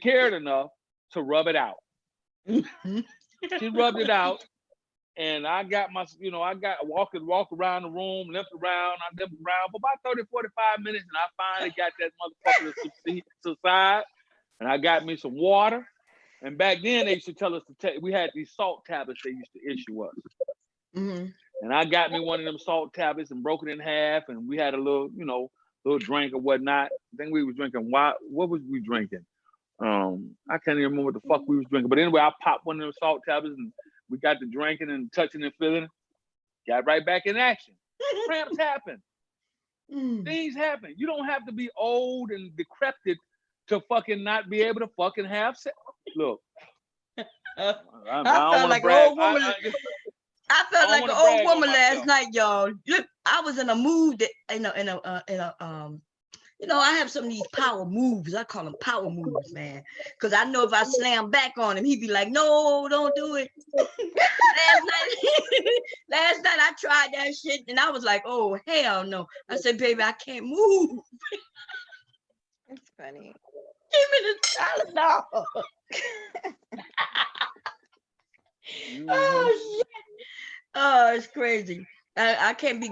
Speaker 3: cared enough to rub it out. She rubbed it out, and I got my, I got walk around the room, limped around. I limped around for about 30, 45 minutes, and I finally got that motherfucker to subside. And I got me some water. And back then, they used to tell us to take, we had these salt tablets they used to issue us.
Speaker 1: Mm-hmm.
Speaker 3: And I got me one of them salt tablets and broke it in half. And we had a little, little drink or whatnot. I think we was drinking, what was we drinking? I can't even remember what the fuck we was drinking. But anyway, I popped one of them salt tablets and we got to drinking and touching and feeling. Got right back in action. Cramps happen. Things happen. You don't have to be old and decrepit to fucking not be able to fucking have sex. Look, I
Speaker 1: felt like an old woman. I felt like an old woman last night, y'all. Look, I was in a mood that I have some of these power moves. I call them power moves, man. Because I know if I slam back on him, he'd be like, "No, don't do it." Last night I tried that shit and I was like, "Oh, hell no." I said, "Baby, I can't move."
Speaker 5: It's funny.
Speaker 1: Give me the Tylenol. Oh, shit. Oh, it's crazy. I can't be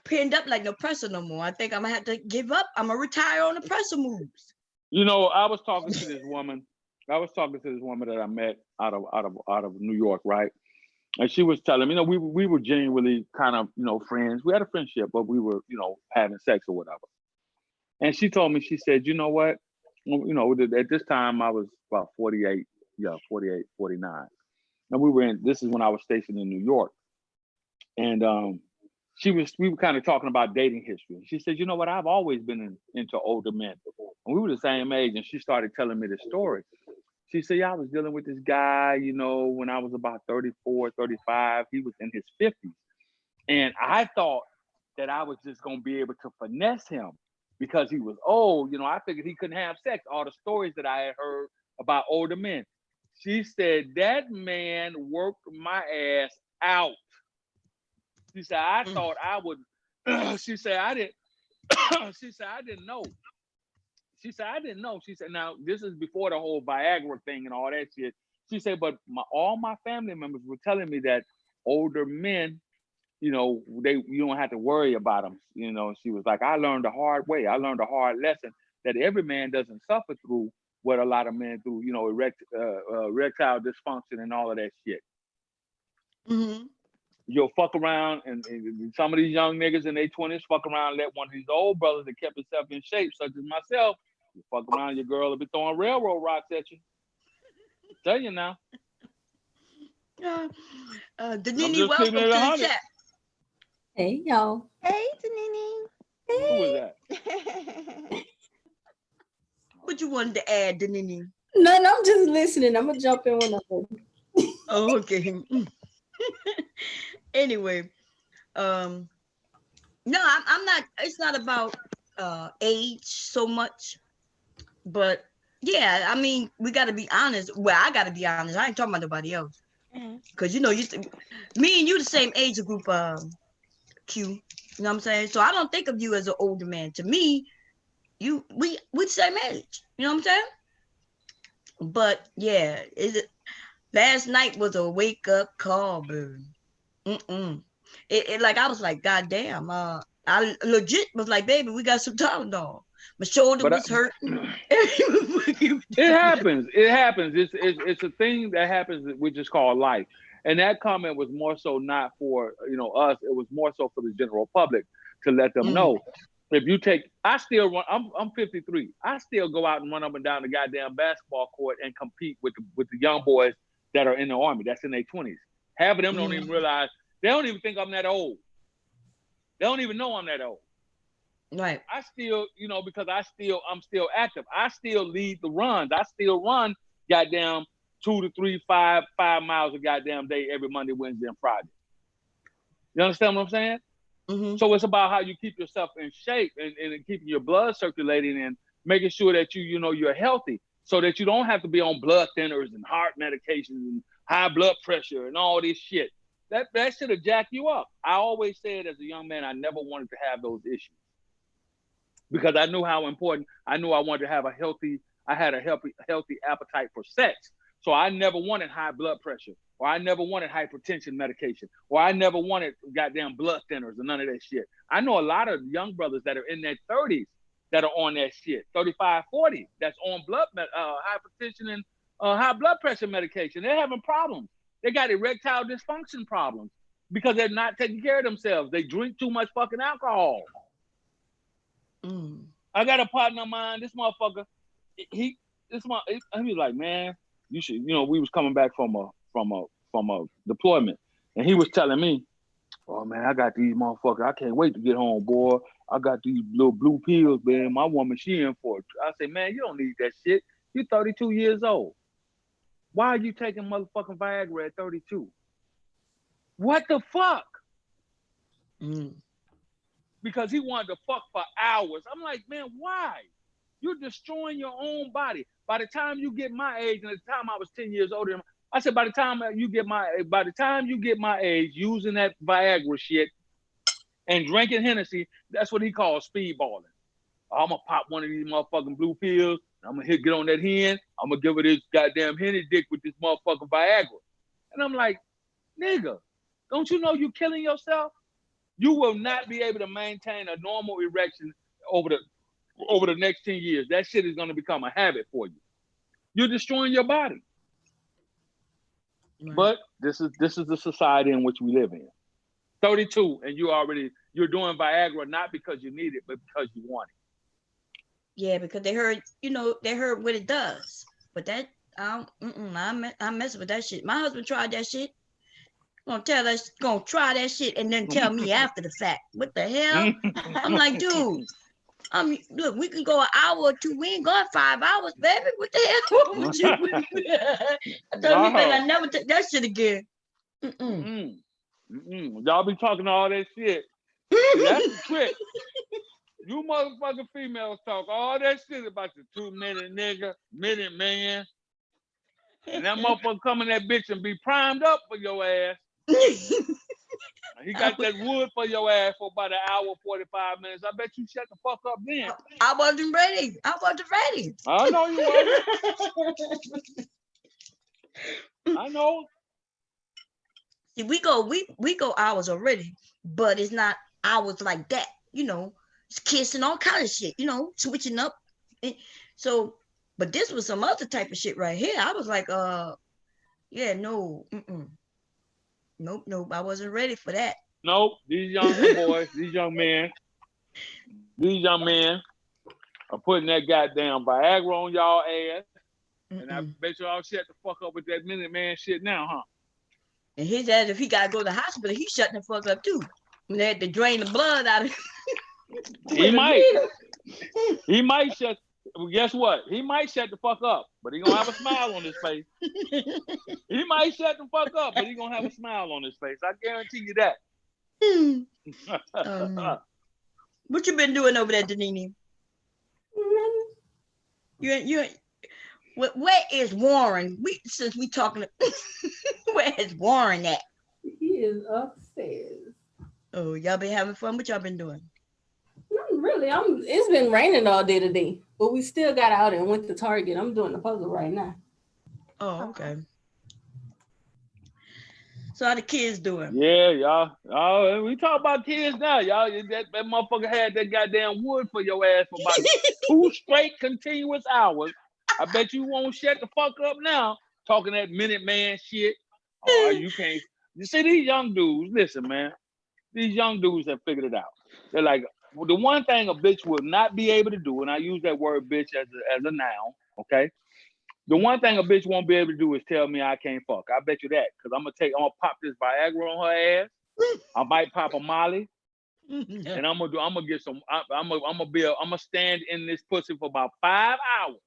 Speaker 1: pinned up like no presser no more. I think I'm gonna have to give up. I'm gonna retire on the presser moves.
Speaker 3: I was talking to this woman. That I met out of New York, right? And she was telling me, we were genuinely kind of, friends. We had a friendship, but we were, having sex or whatever. And she told me, she said, "You know what? At this time I was about 48, 49. And this is when I was stationed in New York. And we were kind of talking about dating history. She said, "You know what? I've always been into older men." And we were the same age. And she started telling me the story. She said, "Yeah, I was dealing with this guy, when I was about 34, 35. He was in his 50s. And I thought that I was just going to be able to finesse him because he was old. I figured he couldn't have sex. All the stories that I had heard about older men." She said, "That man worked my ass out." She said, "I thought I would." She said, "I didn't." She said, "I didn't know." She said, "I didn't know." She said, "Now this is before the whole Viagra thing and all that shit." She said, "But all my family members were telling me that older men, you don't have to worry about them." She was like, "I learned the hard way. I learned a hard lesson that every man doesn't suffer through what a lot of men do. Erectile dysfunction and all of that shit."
Speaker 1: Mm-hmm.
Speaker 3: You'll fuck around, and some of these young niggas in their 20s fuck around and let one of these old brothers that kept himself in shape, such as myself, you fuck around, your girl will be throwing railroad rocks at you. I tell you now.
Speaker 1: Danini, welcome to the chat.
Speaker 6: Hey, y'all.
Speaker 5: Hey, Danini.
Speaker 3: Hey. Who was that?
Speaker 1: What you wanted to add, Danini?
Speaker 6: None, I'm just listening. I'm going to jump in when I'm ready.
Speaker 1: Oh, okay. Anyway, no, I'm not. It's not about age so much, but yeah, I mean, we got to be honest. Well, I got to be honest. I ain't talking about nobody else, because me and you the same age group, Q. You know what I'm saying? So I don't think of you as an older man. To me, we the same age. You know what I'm saying? But yeah, last night was a wake up call, baby. It like I was like, God damn. I legit was like, "Baby, we got some Tylenol." My shoulder was hurting.
Speaker 3: It happens. It's a thing that happens, which is called life. And that comment was more so not for us. It was more so for the general public to let them know. If you I still run. I'm 53. I still go out and run up and down the goddamn basketball court and compete with the young boys that are in the Army. That's in their 20s. Half of them don't even realize. They don't even think I'm that old. They don't even know I'm that old.
Speaker 1: Right.
Speaker 3: I still, because I'm still active. I still lead the runs. I still run goddamn 2 to 3, 5 miles a goddamn day every Monday, Wednesday, and Friday. You understand what I'm saying?
Speaker 4: So it's about how you keep yourself in shape and keeping your blood circulating and making sure that you're healthy so that you don't have to be on blood thinners and heart medications and high blood pressure and all this shit. That should have jacked you up. I always said as a young man, I never wanted to have those issues because I knew how important. I knew I wanted to have a healthy appetite for sex. So I never wanted high blood pressure, or I never wanted hypertension medication, or I never wanted goddamn blood thinners or none of that shit. I know a lot of young brothers that are in their 30s that are on that shit, 35, 40, that's on hypertension and high blood pressure medication. They're having problems. They got erectile dysfunction problems because they're not taking care of themselves. They drink too much fucking alcohol. I got a partner of mine, this motherfucker, he was like, man, you should, we was coming back from a deployment, and he was telling me, oh man, I got these motherfuckers, I can't wait to get home, boy. I got these little blue pills, man. My woman, she in for it. I say, man, you don't need that shit. You're 32 years old. Why are you taking motherfucking Viagra at 32? What the fuck? Because he wanted to fuck for hours. I'm like, man, why? You're destroying your own body. By the time you get my age, and at the time I was 10 years older, I said, by the time you get my age, using that Viagra shit and drinking Hennessy, that's what he calls speedballing. I'm gonna pop one of these motherfucking blue pills. I'm gonna get on that hen. I'm gonna give her this goddamn Henny dick with this motherfucking Viagra. And I'm like, nigga, don't you know you're killing yourself? You will not be able to maintain a normal erection over the next 10 years. That shit is gonna become a habit for you. You're destroying your body. Right. But this is the society in which we live in. 32, and you're doing Viagra not because you need it, but because you want it.
Speaker 1: Yeah, because they heard what it does. But that I'm messing with that shit. My husband tried that shit. Gonna try that shit and then tell me after the fact. What the hell? I'm like, dude. Look, we can go an hour or two. We ain't going 5 hours, baby. What the hell wrong with you? I told him I never take that shit again.
Speaker 4: Y'all be talking all that shit. That's the trick. You motherfucking females talk all that shit about the 2-minute nigga, minute man. And that motherfucker come in that bitch and be primed up for your ass. He got that wood for your ass for about an hour, 45 minutes. I bet you shut the fuck up then.
Speaker 1: I wasn't ready.
Speaker 4: I know you wasn't. I know.
Speaker 1: See, we go hours already, but it's not hours like that. It's kissing, all kind of shit. Switching up. So, but this was some other type of shit right here. I was like, yeah, no, nope. I wasn't ready for that.
Speaker 4: Nope. These young boys, these young men are putting that goddamn Viagra on y'all ass. And I bet y'all shut the fuck up with that minute man shit now, huh?
Speaker 1: And his ass, if he gotta go to the hospital, he's shutting the fuck up too. When they had to drain the blood out of
Speaker 4: He might shut. Well, guess what? He might shut the fuck up, but he gonna have a smile on his face. He might shut the fuck up, but he gonna have a smile on his face. I guarantee you that.
Speaker 1: What you been doing over there, Danini? Where is Warren? Since we talking, where is Warren at?
Speaker 6: He is upstairs.
Speaker 1: Oh, y'all been having fun? What y'all been doing?
Speaker 6: Not really. It's been raining all day today, but we still got out and went to Target. I'm doing the puzzle right now.
Speaker 1: Oh, okay. So how the kids doing?
Speaker 4: Yeah, y'all. We talk about kids now, y'all. That motherfucker had that goddamn wood for your ass for about 2 straight continuous hours. I bet you won't shut the fuck up now talking that minute man shit. Oh, you can't. You see these young dudes. Listen, man. These young dudes have figured it out. They're like, well, the one thing a bitch will not be able to do, and I use that word bitch as a noun, okay? The one thing a bitch won't be able to do is tell me I can't fuck. I bet you that, because I'm gonna pop this Viagra on her ass. I might pop a Molly, and I'm gonna stand in this pussy for about 5 hours.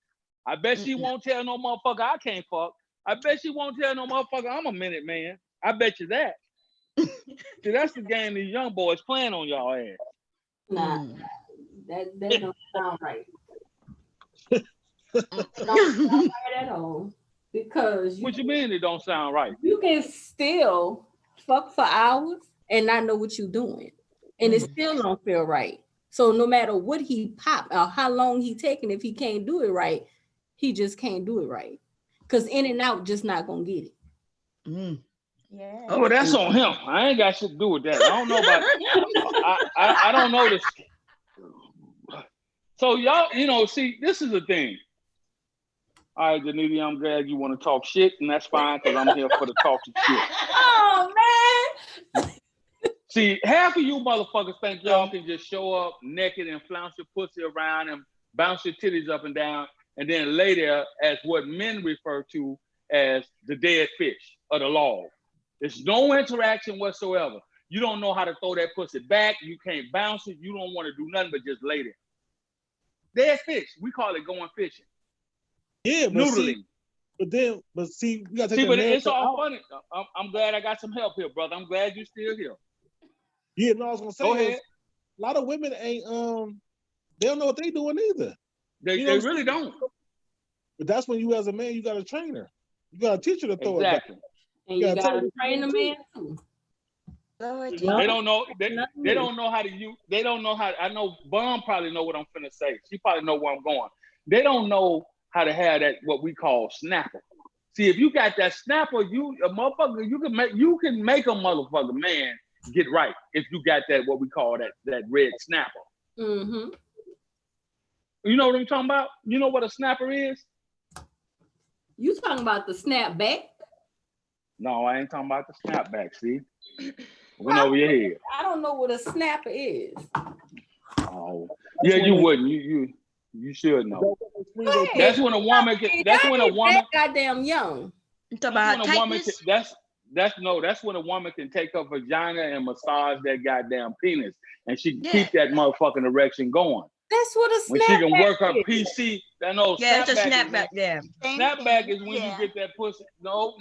Speaker 4: I bet she won't tell no motherfucker I can't fuck. I bet she won't tell no motherfucker I'm a minute man. I bet you that. See, that's the game these young boys playing on y'all ass.
Speaker 6: Nah,
Speaker 1: Mm.
Speaker 6: that don't sound right. Don't sound right at all. Because
Speaker 4: What you mean it don't sound right?
Speaker 6: you can still fuck for hours and not know what you're doing. And it still don't feel right. So no matter what he pop or how long he taking, if he can't do it right, he just can't do it right. Because in and out just not gonna get it.
Speaker 1: Mm.
Speaker 5: Yeah.
Speaker 4: Oh, that's on him. I ain't got shit to do with that. I don't know about. I don't know this. So y'all, see, this is the thing. All right, Janita, I'm glad you want to talk shit, and that's fine because I'm here for the talking shit.
Speaker 6: Oh man.
Speaker 4: See, half of you motherfuckers think y'all can just show up naked and flounce your pussy around and bounce your titties up and down, and then lay there as what men refer to as the dead fish or the log. There's no interaction whatsoever. You don't know how to throw that pussy back. You can't bounce it. You don't want to do nothing but just lay there. Dead fish. We call it going fishing.
Speaker 2: Yeah,
Speaker 4: Noodling.
Speaker 2: But see, we gotta take
Speaker 4: See,
Speaker 2: the
Speaker 4: but it's
Speaker 2: narrative
Speaker 4: all
Speaker 2: out.
Speaker 4: funny. I'm glad I got some help here, brother. I'm glad you're still here.
Speaker 2: Yeah, no, I was gonna say
Speaker 4: Go
Speaker 2: is,
Speaker 4: ahead.
Speaker 2: a lot of women ain't they don't know what they doing either.
Speaker 4: They
Speaker 2: You know what I'm
Speaker 4: really
Speaker 2: saying?
Speaker 4: don't.
Speaker 2: But that's when you as a man, you gotta train her. You gotta teach her to throw it back.
Speaker 4: Exactly.
Speaker 6: And you
Speaker 2: Yeah, tell
Speaker 6: gotta
Speaker 2: me
Speaker 6: train the
Speaker 2: what
Speaker 6: man too.
Speaker 5: Lord
Speaker 6: No.
Speaker 4: They don't know. They
Speaker 6: Nothing
Speaker 4: don't know how to use. They don't know how. I know Bum probably know what I'm finna say. She probably know where I'm going. They don't know how to have that what we call snapper. See, if you got that snapper, you a motherfucker. You can make a motherfucker man get right if you got that what we call that red snapper.
Speaker 6: Mm-hmm.
Speaker 4: You know what I'm talking about? You know what a snapper is?
Speaker 6: You talking about the snap back?
Speaker 4: No, I ain't talking about the snapback. See, went over your head.
Speaker 6: I don't know what a snapper is.
Speaker 4: Oh, yeah, you wouldn't. You should know.
Speaker 6: Go ahead.
Speaker 4: That's when a woman can. That's when a woman.
Speaker 6: Goddamn young.
Speaker 1: You talk
Speaker 4: That's
Speaker 1: about
Speaker 4: when a woman can,
Speaker 1: tightness.
Speaker 4: that's when a woman can take her vagina and massage that goddamn penis, and she can
Speaker 1: Yeah.
Speaker 4: keep that motherfucking erection going.
Speaker 6: That's what a
Speaker 4: When she can work her
Speaker 6: is.
Speaker 4: PC, that no
Speaker 1: Yeah, it's a
Speaker 4: snapback.
Speaker 1: snapback there.
Speaker 4: Snapback is when
Speaker 5: Yeah.
Speaker 4: you get that pussy. No.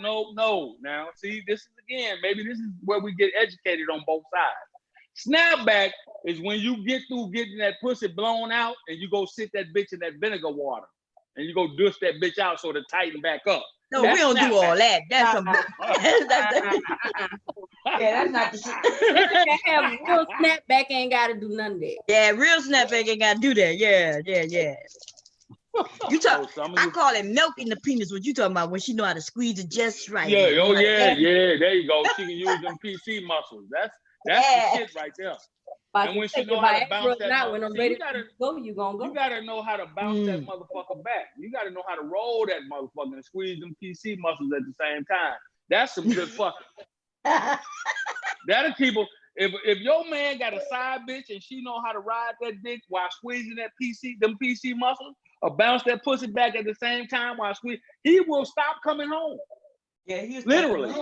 Speaker 4: Now, see, this is again, maybe this is where we get educated on both sides. Snapback is when you get through getting that pussy blown out and you go sit that bitch in that vinegar water and you go douche that bitch out so to tighten back up.
Speaker 1: No,
Speaker 4: That's
Speaker 1: we don't do all
Speaker 4: snapback.
Speaker 1: that. That's a yeah, that's not the shit.
Speaker 6: Have real snapback ain't gotta do none of that.
Speaker 1: Yeah, real snapback ain't gotta do that. Yeah. You talk. I call it milking the penis. What you talking about? When she know how to squeeze it just right.
Speaker 4: Yeah,
Speaker 1: You know,
Speaker 4: oh
Speaker 1: like
Speaker 4: yeah,
Speaker 1: that.
Speaker 4: yeah. There you go. She can use them PC muscles. That's the shit right there. And when she know how to bounce that,
Speaker 6: when I'm
Speaker 4: see,
Speaker 6: ready
Speaker 4: you gotta
Speaker 6: to go, you gonna go.
Speaker 4: You gotta know how to bounce that motherfucker back. You gotta know how to roll that motherfucker and squeeze them PC muscles at the same time. That's some good fucking. That'll keep her. If your man got a side bitch and she know how to ride that dick while squeezing that them PC muscles, or bounce that pussy back at the same time while squeezing, he will stop coming home.
Speaker 1: Yeah, he's
Speaker 4: literally.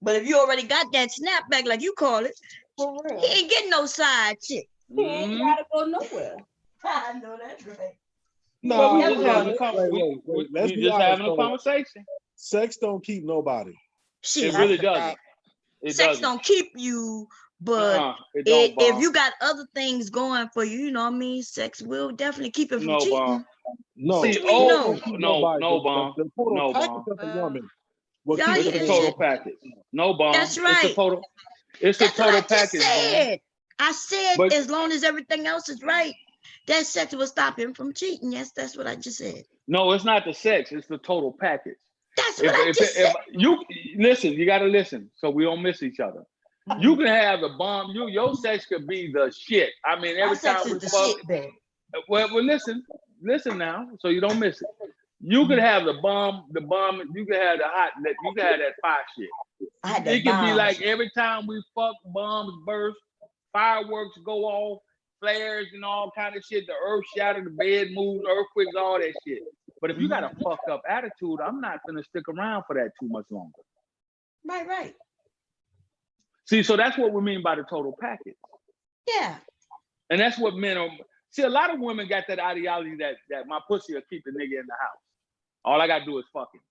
Speaker 1: But if you already got that snapback, like you call it,
Speaker 6: For real.
Speaker 1: he ain't getting no side chick.
Speaker 6: He ain't gotta go nowhere.
Speaker 1: I know that's right.
Speaker 2: No,
Speaker 4: Well, we
Speaker 1: That's
Speaker 4: just
Speaker 1: what
Speaker 4: having
Speaker 1: I'm-
Speaker 2: wait. Let's
Speaker 4: we
Speaker 2: be
Speaker 4: just
Speaker 2: honest,
Speaker 4: having a
Speaker 2: though.
Speaker 4: conversation.
Speaker 2: Sex don't keep nobody.
Speaker 1: Shit.
Speaker 4: It really doesn't. It
Speaker 1: Sex
Speaker 4: doesn't.
Speaker 1: don't keep you, but
Speaker 4: it don't,
Speaker 1: if you got other things going for you, you know what I mean? Sex will definitely keep it from
Speaker 4: No,
Speaker 1: cheating.
Speaker 4: Bomb.
Speaker 2: No,
Speaker 1: What you mean, no?
Speaker 4: No, Bomb.
Speaker 2: The total
Speaker 4: No,
Speaker 2: package
Speaker 4: Bomb.
Speaker 2: of the woman. Will
Speaker 1: Y'all
Speaker 2: keep
Speaker 4: It's
Speaker 2: it
Speaker 4: a
Speaker 1: hear
Speaker 2: from
Speaker 1: this
Speaker 4: total
Speaker 1: shit?
Speaker 4: package. No, Bomb.
Speaker 1: That's right.
Speaker 4: It's a total. It's
Speaker 1: That's
Speaker 4: a total
Speaker 1: what I just
Speaker 4: package, Bomb.
Speaker 1: said. I said
Speaker 4: But
Speaker 1: as long as everything else is right, that sex will stop him from cheating. Yes, that's what I just said.
Speaker 4: no, it's not the sex. It's the total package.
Speaker 1: That's what I just said.
Speaker 4: You listen, you got to listen so we don't miss each other. You can have the bomb. Your sex could be the shit. I mean, every
Speaker 1: My sex
Speaker 4: time we
Speaker 1: is the
Speaker 4: fuck.
Speaker 1: shit, babe.
Speaker 4: Well, listen now, so you don't miss it. You could have the bomb. You could have the hot. You could have that fire shit.
Speaker 1: I had
Speaker 4: It
Speaker 1: that
Speaker 4: could be
Speaker 1: bomb.
Speaker 4: like every time we fuck, bombs burst, fireworks go off, flares and all kind of shit. The earth shattered, the bed moves, earthquakes, all that shit. But if you got a fucked up attitude, I'm not gonna stick around for that too much longer.
Speaker 1: Right.
Speaker 4: See, so that's what we mean by the total package.
Speaker 1: Yeah.
Speaker 4: And that's what men are. See, a lot of women got that ideology that my pussy will keep the nigga in the house. All I gotta do is fuck him.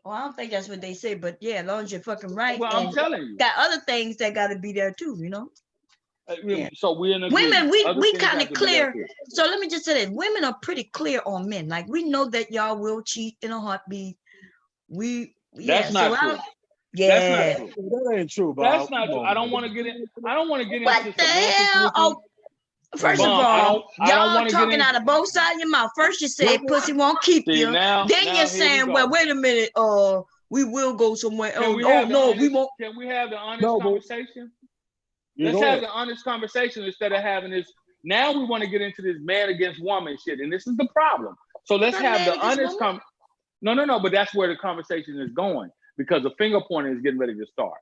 Speaker 1: Well, I don't think that's what they say, but yeah, as long as you're fucking right,
Speaker 3: Well, I'm
Speaker 1: and
Speaker 3: telling you.
Speaker 1: got other things that got to be there too, you know. Yeah.
Speaker 3: So we're in
Speaker 1: Women,
Speaker 3: agreement. Other
Speaker 1: we
Speaker 3: things
Speaker 1: kind
Speaker 3: have
Speaker 1: of
Speaker 3: to be there
Speaker 1: clear.
Speaker 3: too.
Speaker 1: So let me just say that women are pretty clear on men. Like we know that y'all will cheat in a heartbeat.
Speaker 3: That's not true. That's not
Speaker 1: yeah.
Speaker 3: true.
Speaker 2: That ain't true, Bob.
Speaker 3: That's not true. I don't want to get in. I don't want to get
Speaker 1: What
Speaker 3: into
Speaker 1: the
Speaker 3: semantics
Speaker 1: hell?
Speaker 3: with you.
Speaker 1: Oh, first of
Speaker 3: Bomb,
Speaker 1: all,
Speaker 3: I don't
Speaker 1: y'all
Speaker 3: want to get
Speaker 1: talking
Speaker 3: in.
Speaker 1: out of both sides of your mouth. First you said pussy won't keep
Speaker 3: See,
Speaker 1: you.
Speaker 3: now
Speaker 1: Then you're
Speaker 3: here we
Speaker 1: saying,
Speaker 3: go.
Speaker 1: well, wait a minute, we will go somewhere.
Speaker 3: Can we
Speaker 1: Oh
Speaker 3: have the
Speaker 1: no,
Speaker 3: honest,
Speaker 1: we won't.
Speaker 3: Can we have the honest
Speaker 2: No, but
Speaker 3: conversation?
Speaker 2: you
Speaker 3: Let's
Speaker 2: go
Speaker 3: have
Speaker 2: ahead.
Speaker 3: the honest conversation instead of having this. Now we want to get into this man against woman shit, and this is the problem. So let's
Speaker 1: Not
Speaker 3: have
Speaker 1: man
Speaker 3: the
Speaker 1: against
Speaker 3: honest
Speaker 1: woman.
Speaker 3: No, but that's where the conversation is going because the finger pointing is getting ready to start.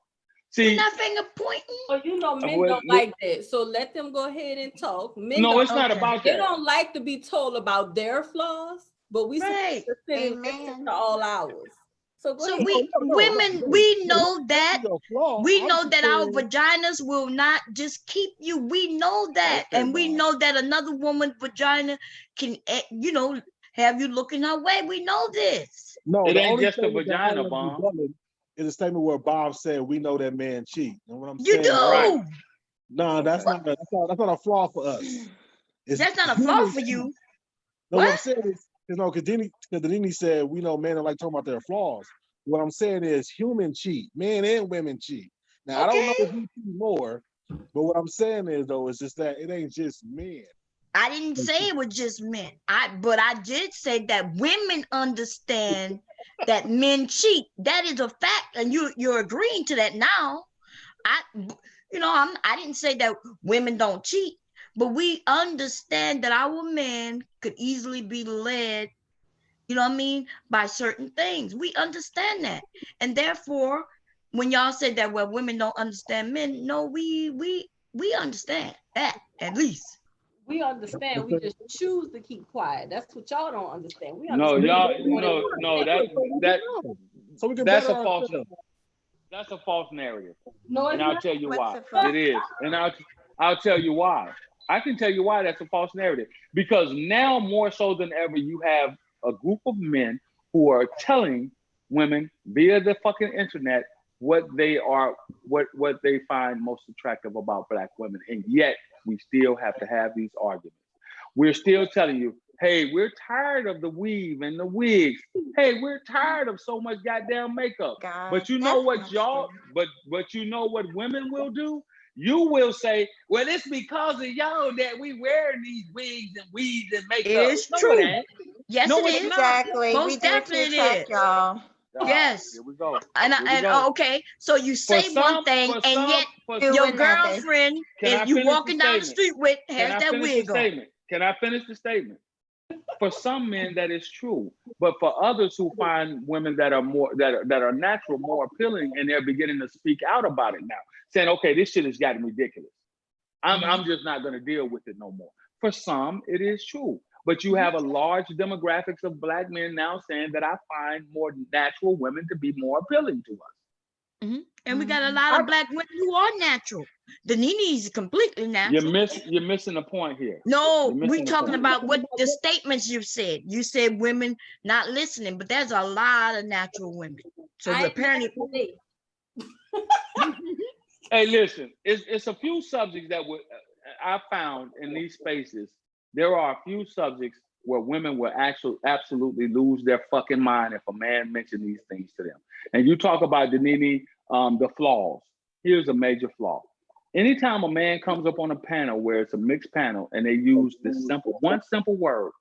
Speaker 1: We're
Speaker 3: See,
Speaker 1: not finger pointing.
Speaker 6: Oh, you know, men
Speaker 3: well,
Speaker 6: don't like that. So let them go ahead and talk. Men
Speaker 3: no,
Speaker 6: don't,
Speaker 3: it's not
Speaker 1: Okay.
Speaker 3: about
Speaker 6: they
Speaker 3: that.
Speaker 6: don't like to be told about their flaws, but we supposed
Speaker 1: Right.
Speaker 6: to sit and listen
Speaker 5: Amen.
Speaker 6: to all ours. So go
Speaker 1: So
Speaker 6: ahead.
Speaker 1: women, we know that.
Speaker 2: Your flaw.
Speaker 1: We
Speaker 2: I'm
Speaker 1: know
Speaker 2: just
Speaker 1: that our
Speaker 2: saying,
Speaker 1: vaginas will not just keep you. We know that.
Speaker 3: Okay,
Speaker 1: And we
Speaker 3: Bob.
Speaker 1: know that another woman's vagina can, have you looking her way. We know this.
Speaker 2: no,
Speaker 3: It
Speaker 2: the
Speaker 3: ain't
Speaker 2: only
Speaker 3: just a
Speaker 2: statement that I
Speaker 3: vagina,
Speaker 2: am
Speaker 3: Bomb.
Speaker 2: rebutting is a statement where Bob said, "We know that man cheat." And what I'm
Speaker 1: You
Speaker 2: saying,
Speaker 3: Right.
Speaker 1: do.
Speaker 2: no, that's
Speaker 3: Okay.
Speaker 2: that's not a flaw for us. It's
Speaker 1: That's not a flaw
Speaker 2: human
Speaker 1: for
Speaker 2: cheat.
Speaker 1: you.
Speaker 2: No, what I'm
Speaker 1: What?
Speaker 2: saying is, because Denini said, we know men don't like talking about their flaws. What I'm saying is human cheat, men and women cheat. Now, I don't know
Speaker 1: Okay.
Speaker 2: who cheat more, but what I'm saying is, though, it's just that it ain't just men.
Speaker 1: I didn't say it was just men. But I did say that women understand that men cheat. That is a fact, and you're agreeing to that now. I didn't say that women don't cheat, but we understand that our men could easily be led, by certain things. We understand that, and therefore, when y'all said that, well, women don't understand men, no, we understand that at least.
Speaker 6: We understand. We just choose to keep quiet. That's what y'all don't understand. We
Speaker 3: No,
Speaker 6: understand.
Speaker 3: y'all,
Speaker 6: What it
Speaker 3: no,
Speaker 6: was.
Speaker 2: So we can
Speaker 3: that's
Speaker 2: better
Speaker 3: a false.
Speaker 2: ourselves.
Speaker 3: That's a false narrative,
Speaker 6: No, it's
Speaker 3: and I'll
Speaker 6: not.
Speaker 3: tell you
Speaker 5: What's
Speaker 3: why.
Speaker 5: the fuck?
Speaker 3: It is, and I'll tell you why. I can tell you why that's a false narrative because now more so than ever you have a group of men who are telling women via the fucking internet what they find most attractive about black women, and yet we still have to have these arguments. We're still telling you, hey, we're tired of the weave and the wigs. Hey, we're tired of so much goddamn makeup.
Speaker 5: God,
Speaker 3: But you know
Speaker 5: that's
Speaker 3: what,
Speaker 5: not
Speaker 3: y'all?
Speaker 5: true.
Speaker 3: But you know what women will do? You will say, well, it's because of y'all that we wear these wigs and weaves and
Speaker 1: It
Speaker 3: makeup.
Speaker 1: is
Speaker 3: No, it
Speaker 1: true.
Speaker 3: ain't.
Speaker 1: Yes,
Speaker 3: No,
Speaker 1: it
Speaker 3: it's
Speaker 1: is.
Speaker 3: not.
Speaker 5: Exactly. We
Speaker 1: Most
Speaker 5: do it to
Speaker 1: definitely it
Speaker 5: attract
Speaker 1: is.
Speaker 5: y'all.
Speaker 1: Yes.
Speaker 3: Here we go.
Speaker 1: And
Speaker 3: Here we go.
Speaker 1: okay, so you
Speaker 3: For
Speaker 1: say one
Speaker 3: some,
Speaker 1: thing, and yet
Speaker 3: for
Speaker 5: Do
Speaker 1: your
Speaker 5: another.
Speaker 1: girlfriend
Speaker 3: Can I
Speaker 1: you
Speaker 3: finish the
Speaker 1: walking down the
Speaker 3: statement?
Speaker 1: street with
Speaker 3: Can
Speaker 1: has
Speaker 3: I
Speaker 1: that
Speaker 3: finish the
Speaker 1: wig on.
Speaker 3: statement? Can I finish the statement? For some men, that is true, but for others who find women that are more that are natural more appealing, and they're beginning to speak out about it now, saying, "Okay, this shit has gotten ridiculous. I'm just not going to deal with it no more." For some, it is true, but you have a large demographics of black men now saying that I find more natural women to be more appealing to us.
Speaker 1: And we got a lot of black women who are natural. The Nini's completely natural.
Speaker 3: You're missing the point here.
Speaker 1: No,
Speaker 3: You're
Speaker 1: we
Speaker 3: missing the
Speaker 1: talking
Speaker 3: point.
Speaker 1: about what the statements you've said. You said women not listening, but there's a lot of natural women. So
Speaker 6: I ain't
Speaker 1: apparently,
Speaker 3: Hey, listen, it's a few subjects that I found in these spaces. There are a few subjects where women will actually absolutely lose their fucking mind if a man mentioned these things to them. And you talk about Denini, the flaws. Here's a major flaw. Anytime a man comes up on a panel where it's a mixed panel and they use this one simple word,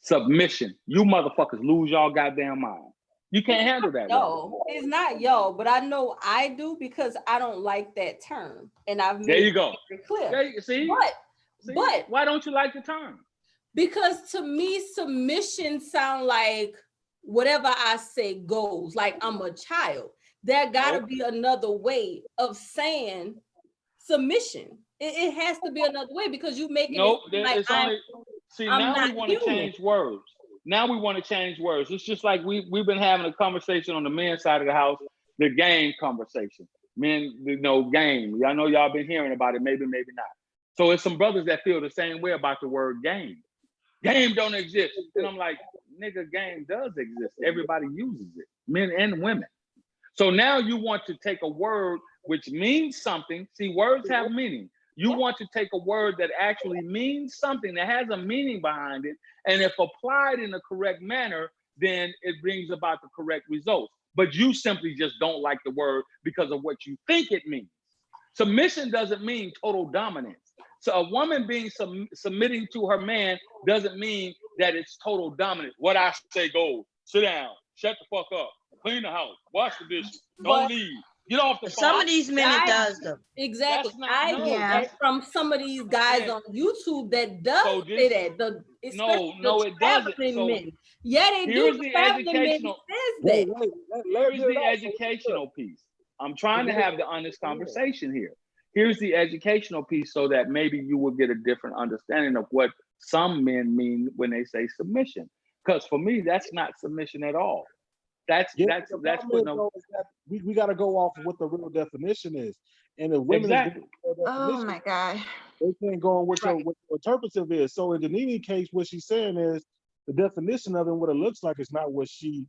Speaker 3: submission, you motherfuckers lose y'all goddamn mind. You can't handle that.
Speaker 6: No, it's not yo, but I know I do because I don't like that term, and I've made
Speaker 3: There you go.
Speaker 6: it clear.
Speaker 3: There you, see?
Speaker 6: But
Speaker 3: why don't you like the term?
Speaker 6: Because to me, submission sound like whatever I say goes. Like I'm a child. There gotta be another way of saying submission. It has to be another way because you making it like
Speaker 3: it's only. See,
Speaker 6: I'm
Speaker 3: now
Speaker 6: not
Speaker 3: we want to change words. Now we want to change words. It's just like we've been having a conversation on the men's side of the house, the game conversation. Men, game. I know y'all been hearing about it, maybe not. So it's some brothers that feel the same way about the word game. Game don't exist. And I'm like,
Speaker 4: nigga game does exist. Everybody uses it, men and women. So now you want to take a word which means something. See, words have meaning. You want to take a word that actually means something, that has a meaning behind it, and if applied in the correct manner, then it brings about the correct results. But you simply just don't like the word because of what you think it means. Submission doesn't mean total dominance. So a woman being submitting to her man doesn't mean that it's total dominance. What I say goes. Sit down, shut the fuck up, clean the house, wash the dishes, don't leave, get off the phone.
Speaker 1: Some of these men it does though.
Speaker 6: Exactly.
Speaker 4: Not,
Speaker 6: I
Speaker 4: no,
Speaker 6: get
Speaker 4: that's-
Speaker 6: that from some of these guys
Speaker 4: Yeah.
Speaker 6: on YouTube that does
Speaker 4: So
Speaker 6: say
Speaker 4: this-
Speaker 6: that.
Speaker 4: No, it doesn't.
Speaker 6: traveling
Speaker 4: So
Speaker 6: men. Yeah, they
Speaker 4: here's
Speaker 6: do.
Speaker 4: the
Speaker 6: Traveling men
Speaker 4: educational-
Speaker 6: says
Speaker 2: Wait,
Speaker 6: that.
Speaker 2: let
Speaker 4: Here's the educational piece. I'm trying to have the honest conversation here. Here's the educational piece so that maybe you will get a different understanding of what some men mean when they say submission. Because for me, that's not submission at all. That's
Speaker 2: the
Speaker 4: putting
Speaker 2: problem
Speaker 4: them.
Speaker 2: though is that we got to go off of what the real definition is, and if women
Speaker 4: Exactly.
Speaker 2: is the real
Speaker 5: Oh
Speaker 2: definition,
Speaker 5: my God.
Speaker 2: they can't go on what your interpretive is. So in the Nene case, what she's saying is the definition of it, what it looks like, is not what she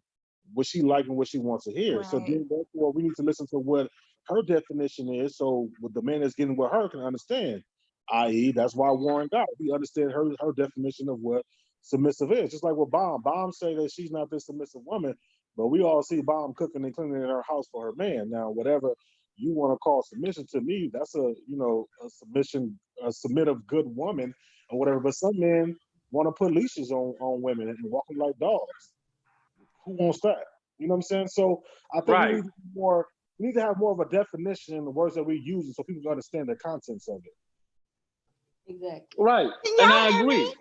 Speaker 2: like and what she wants to hear. So
Speaker 5: Right.
Speaker 2: then therefore we need to listen to what her definition is, so what the man that's getting with her can understand. I.e., that's why Warren got it. He understood her definition of what submissive is. Just like with Bomb. Bomb say that she's not this submissive woman, but we all see Bomb cooking and cleaning in her house for her man. Now, whatever you want to call submission, to me, that's a submission, a submissive good woman or whatever. But some men want to put leashes on women and walk them like dogs. Who wants that? You know what I'm saying? So I think
Speaker 4: Right.
Speaker 2: we need to have more of a definition in the words that we use so people can understand the contents of it.
Speaker 6: Exactly.
Speaker 4: Right.
Speaker 5: Can
Speaker 4: And
Speaker 5: y'all
Speaker 4: I
Speaker 5: hear
Speaker 4: agree.
Speaker 5: me?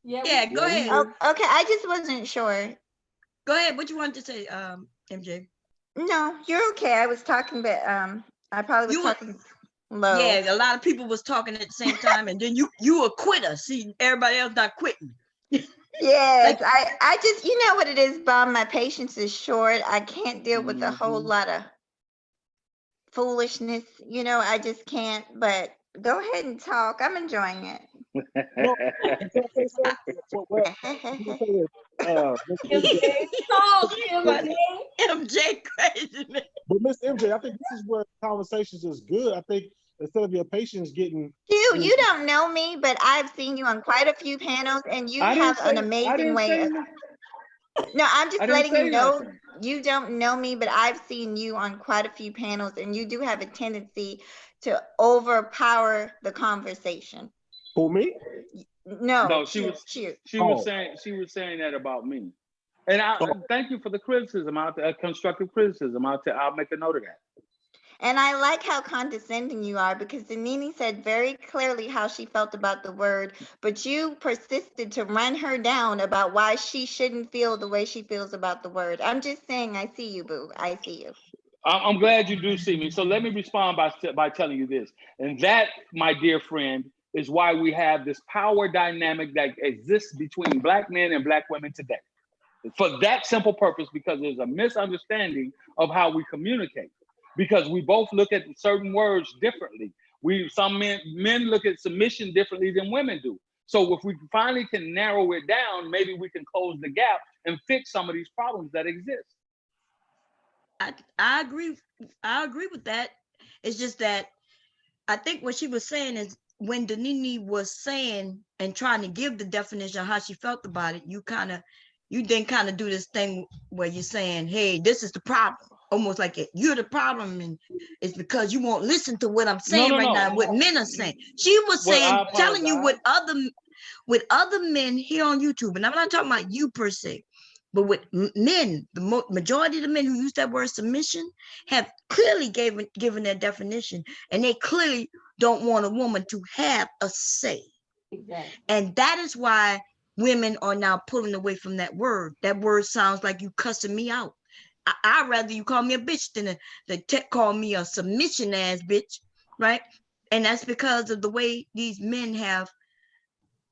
Speaker 1: Yeah, go ahead.
Speaker 5: Oh, okay, I just wasn't sure.
Speaker 1: Go ahead. What you wanted to say, MJ?
Speaker 5: No, you're okay. I was talking, but I probably was
Speaker 1: You were-
Speaker 5: talking low.
Speaker 1: Yeah, a lot of people was talking at the same time, and then you a quitter. See, everybody else not quitting.
Speaker 5: Yes, I just, you know what it is, Bob, my patience is short. I can't deal with a whole
Speaker 4: Mhm.
Speaker 5: lot of foolishness. I just can't, but go ahead and talk. I'm enjoying it.
Speaker 2: No, can I say something? What I'm gonna say is, Miss MJ,
Speaker 6: Talk, MJ.
Speaker 1: MJ crazy man.
Speaker 2: but Miss MJ, I think this is where conversations is good. I think instead of your patience getting
Speaker 5: You don't know me, but I've seen you on quite a few panels, and you
Speaker 4: I didn't
Speaker 5: have an
Speaker 4: say- I
Speaker 5: amazing
Speaker 4: didn't
Speaker 5: way
Speaker 4: say
Speaker 5: of.
Speaker 4: nothing.
Speaker 5: No, I'm just
Speaker 4: I didn't
Speaker 5: letting
Speaker 4: say
Speaker 5: you know
Speaker 4: nothing.
Speaker 5: you don't know me, but I've seen you on quite a few panels, and you do have a tendency to overpower the conversation.
Speaker 2: for me.
Speaker 5: No,
Speaker 4: she was
Speaker 5: you.
Speaker 4: she was saying that about me. And I thank you for the criticism out there, constructive criticism out there. I'll make a note of that.
Speaker 5: And I like how condescending you are, because Nene said very clearly how she felt about the word, but you persisted to run her down about why she shouldn't feel the way she feels about the word. I'm just saying, I see you, boo. I see you.
Speaker 4: I'm glad you do see me. So let me respond by telling you this. And that, my dear friend, is why we have this power dynamic that exists between Black men and Black women today. For that simple purpose, because there's a misunderstanding of how we communicate. Because we both look at certain words differently. Some men look at submission differently than women do. So if we finally can narrow it down, maybe we can close the gap and fix some of these problems that exist.
Speaker 1: I agree. I agree with that. It's just that I think what she was saying is when Danini was saying and trying to give the definition of how she felt about it, you then kind of do this thing where you're saying, hey, this is the problem. Almost like you're the problem, and it's because you won't listen to what I'm saying now, what men are saying. She was saying, telling you what other men here on YouTube, and I'm not talking about you per se, but with men, the majority of the men who use that word submission have clearly given their definition, and they clearly don't want a woman to have a say.
Speaker 6: Exactly.
Speaker 1: And that is why women are now pulling away from that word. That word sounds like you cussing me out. I'd rather you call me a bitch than call me a submission ass bitch, right? And that's because of the way these men have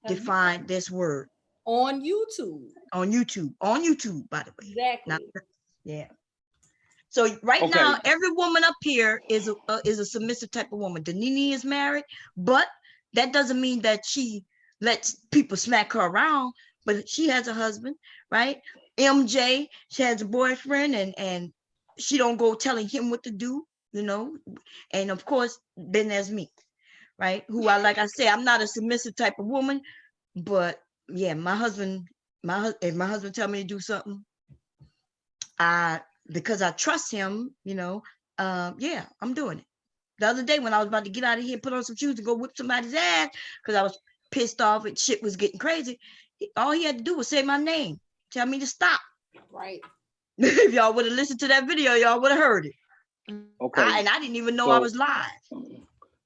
Speaker 1: defined this word.
Speaker 6: On YouTube.
Speaker 1: On YouTube, by the way.
Speaker 6: Exactly.
Speaker 1: Yeah. So now, every woman up here is a submissive type of woman. Danini is married, but that doesn't mean that she lets people smack her around. but she has a husband, right? MJ, she has a boyfriend, and she don't go telling him what to do, you know. And of course, then there's me, right? Who I, like I say, I'm not a submissive type of woman, but yeah, my husband, if my husband tell me to do something, because I trust him, you know, yeah, I'm doing it. The other day when I was about to get out of here, put on some shoes and go whip somebody's ass because I was pissed off and shit was getting crazy, all he had to do was say my name, tell me to stop.
Speaker 6: Right.
Speaker 1: If y'all would have listened to that video, y'all would have heard it.
Speaker 7: Okay.
Speaker 1: And I didn't even know I was live.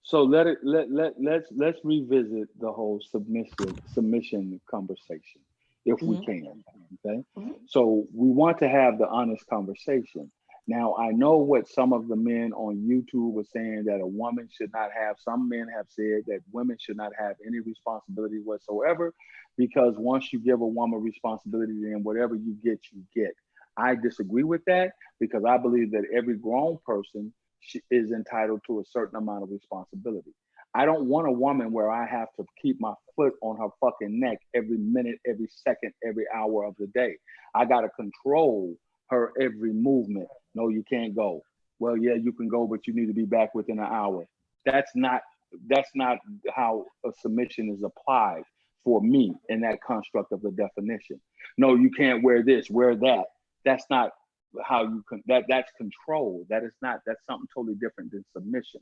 Speaker 7: So let's revisit the whole submission conversation, if we can. Okay. So we want to have the honest conversation. Now, I know what some of the men on YouTube were saying, that a woman should not have, some men have said that women should not have any responsibility whatsoever, because once you give a woman responsibility, then whatever you get, you get. I disagree with that, because I believe that every grown person is entitled to a certain amount of responsibility. I don't want a woman where I have to keep my foot on her fucking neck every minute, every second, every hour of the day. I got to control her every movement. No, you can't go. Well, yeah, you can go, but you need to be back within an hour. That's not how a submission is applied for me in that construct of the definition. No, you can't wear this, wear that. That's not how you can, that's control. That's something totally different than submission.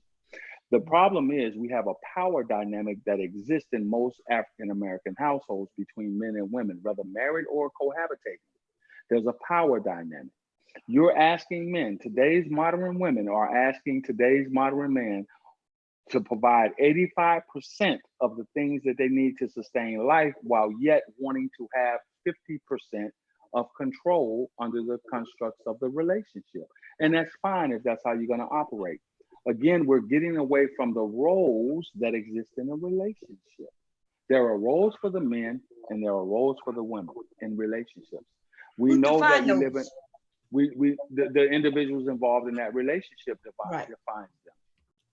Speaker 7: The problem is we have a power dynamic that exists in most African American households between men and women, whether married or cohabitating. There's a power dynamic. You're asking men, today's modern women are asking today's modern man to provide 85% of the things that they need to sustain life, while yet wanting to have 50% of control under the constructs of the relationship. And that's fine if that's how you're going to operate. Again, we're getting away from the roles that exist in a relationship. There are roles for the men and there are roles for the women in relationships. We know that we live in, the individuals involved in that relationship defines them.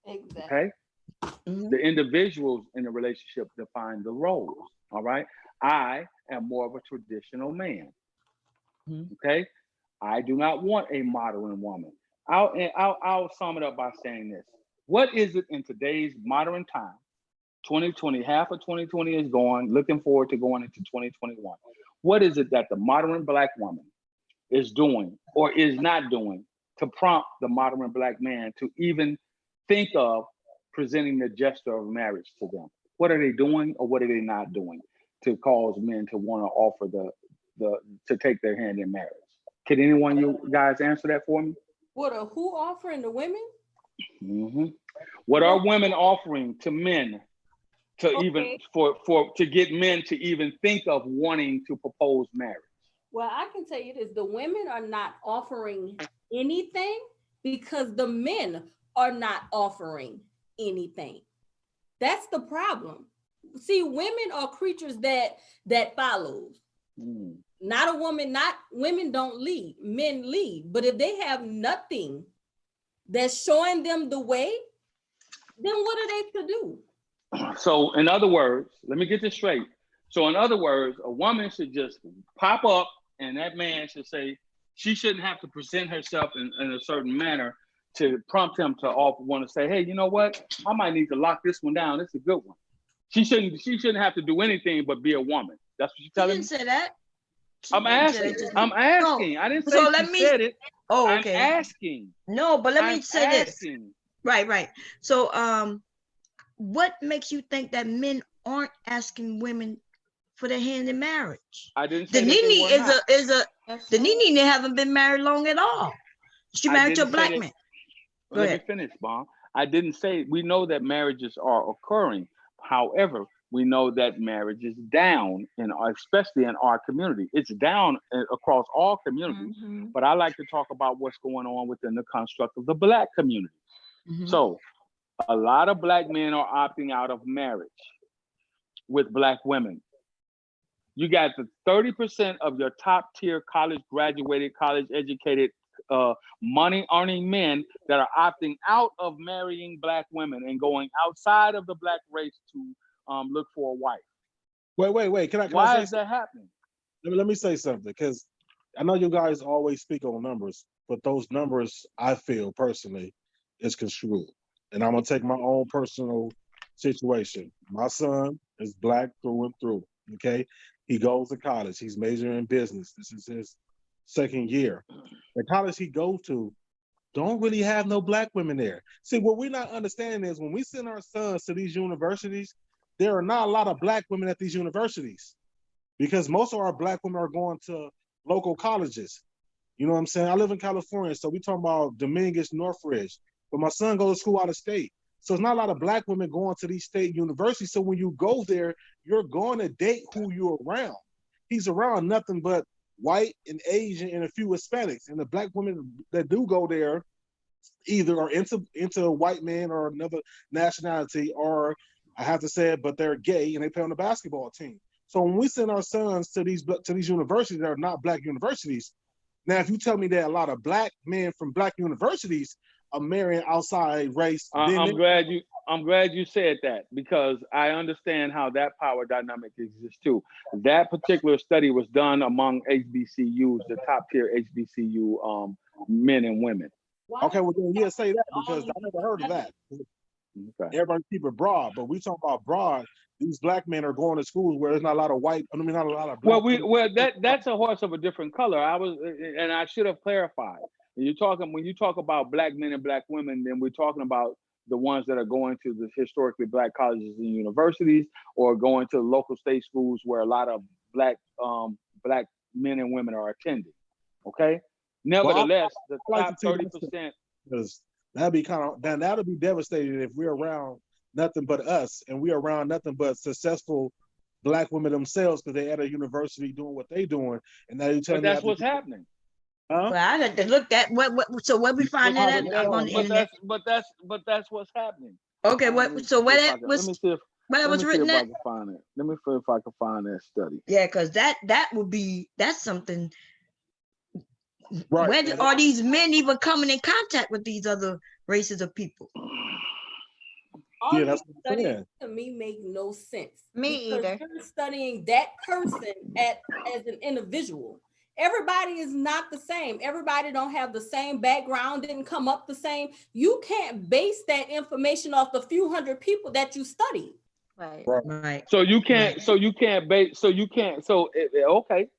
Speaker 6: Exactly.
Speaker 7: Okay? The individuals in the relationship define the roles. All right. I am more of a traditional man. Okay. I do not want a modern woman. I'll sum it up by saying this. What is it in today's modern time? 2020, half of 2020 is gone, looking forward to going into 2021. What is it that the modern Black woman is doing or is not doing to prompt the modern Black man to even think of presenting the gesture of marriage to them? What are they doing or what are they not doing to cause men to want to offer to take their hand in marriage? Can anyone of you guys answer that for me?
Speaker 6: What are who offering the women?
Speaker 7: What are women offering to men to even to get men to even think of wanting to propose marriage?
Speaker 6: Well, I can tell you this: the women are not offering anything because the men are not offering anything. That's the problem. See, women are creatures that follows. Not a woman, not women don't lead, men lead. But if they have nothing that's showing them the way, then what are they to do?
Speaker 7: So in other words, let me get this straight. So in other words, a woman should just pop up and that man should say, she shouldn't have to present herself in a certain manner to prompt him to want to say, hey, you know what? I might need to lock this one down. It's a good one. She shouldn't have to do anything but be a woman. That's what you're telling me?
Speaker 1: She didn't say that.
Speaker 7: I'm asking. I'm asking. No. I didn't say said it.
Speaker 1: Oh, okay.
Speaker 7: I'm asking.
Speaker 1: No, but let me say this. Right. So, what makes you think that men aren't asking women for their hand in marriage?
Speaker 7: I didn't say
Speaker 1: the Nene the Nene haven't been married long at all. She married to a Black man.
Speaker 7: Let me finish, Bon. I didn't say, we know that marriages are occurring. However, we know that marriage is down, especially in our community. It's down across all communities. But I like to talk about what's going on within the construct of the Black community. So a lot of Black men are opting out of marriage with Black women. You got the 30% of your top tier college graduated, college educated, money earning men that are opting out of marrying Black women and going outside of the Black race to look for a wife.
Speaker 2: Wait.
Speaker 7: Why is that happening?
Speaker 2: let me say something, because I know you guys always speak on numbers, but those numbers, I feel personally, is construed. And I'm gonna take my own personal situation. My son is black through and through. Okay, he goes to college. He's majoring in business. This is his second year. The college he goes to don't really have no black women there. See, what we're not understanding is when we send our sons to these universities, there are not a lot of black women at these universities because most of our black women are going to local colleges. You know what I'm saying? I live in California, so we talking about Dominguez, Northridge. But my son goes to school out of state. So it's not a lot of black women going to these state universities. So when you go there, you're going to date who you're around. He's around nothing but white and Asian and a few Hispanics. And the black women that do go there either are into a white man or another nationality, or I have to say it, but they're gay and they play on the basketball team. So when we send our sons to these universities that are not black universities, now if you tell me that a lot of black men from black universities are marrying outside race,
Speaker 7: I'm glad you said that, because I understand how that power dynamic exists too. That particular study was done among HBCUs, the top tier HBCU men and women.
Speaker 2: Okay, well then yeah, say that, because I never heard of that. Okay. Everybody keep it broad, but we talk about broad. These black men are going to schools where there's not a lot of white. I mean, not a lot of black.
Speaker 7: Well, that's a horse of a different color. I should have clarified. When you talk about black men and black women, then we're talking about the ones that are going to the historically black colleges and universities, or going to local state schools where a lot of black men and women are attending. Okay. Nevertheless, the top 30%.
Speaker 2: Because that'd be that'll be devastating if we're around nothing but us, and we're around nothing but successful black women themselves because they're at a university doing what they're doing, and now you tell me
Speaker 7: that's what's happening.
Speaker 2: Huh?
Speaker 1: Well, I had to look that. So where we find that at on the internet?
Speaker 7: But that's what's happening.
Speaker 1: Okay, where was written at?
Speaker 7: Let me see if I can find that study.
Speaker 1: Yeah, because that's something.
Speaker 2: Right.
Speaker 1: Where are these men even coming in contact with these other races of people?
Speaker 6: All these studies to me make no sense.
Speaker 5: Me either.
Speaker 6: You're studying that person as an individual. Everybody is not the same. Everybody don't have the same background, didn't come up the same. You can't base that information off the few hundred people that you study.
Speaker 1: Right.
Speaker 7: So you can't. Okay.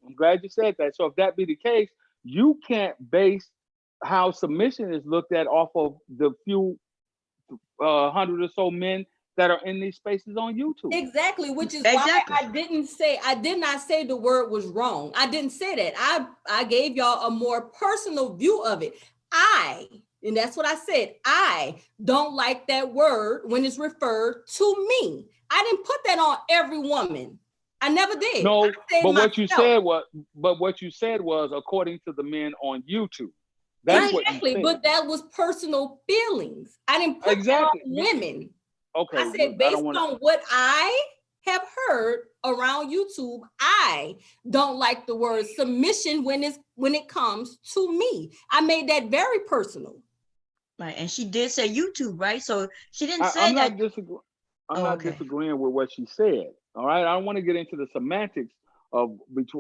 Speaker 7: I'm glad you said that. So if that be the case, you can't base how submission is looked at off of the few hundred or so men that are in these spaces on YouTube.
Speaker 6: Exactly, which is why I did not say the word was wrong. I didn't say that. I gave y'all a more personal view of it. And that's what I said. I don't like that word when it's referred to me. I didn't put that on every woman. I never did.
Speaker 7: No, but what you said was according to the men on YouTube. That's
Speaker 6: exactly,
Speaker 7: what you said.
Speaker 6: But that was personal feelings. I didn't put that on women.
Speaker 7: Okay.
Speaker 6: I said based on what I have heard around YouTube, I don't like the word submission when it comes to me. I made that very personal.
Speaker 1: Right, and she did say YouTube, right? So she didn't say
Speaker 7: I'm
Speaker 1: that.
Speaker 7: not disagreeing with what she said. All right, I don't want to get into the semantics of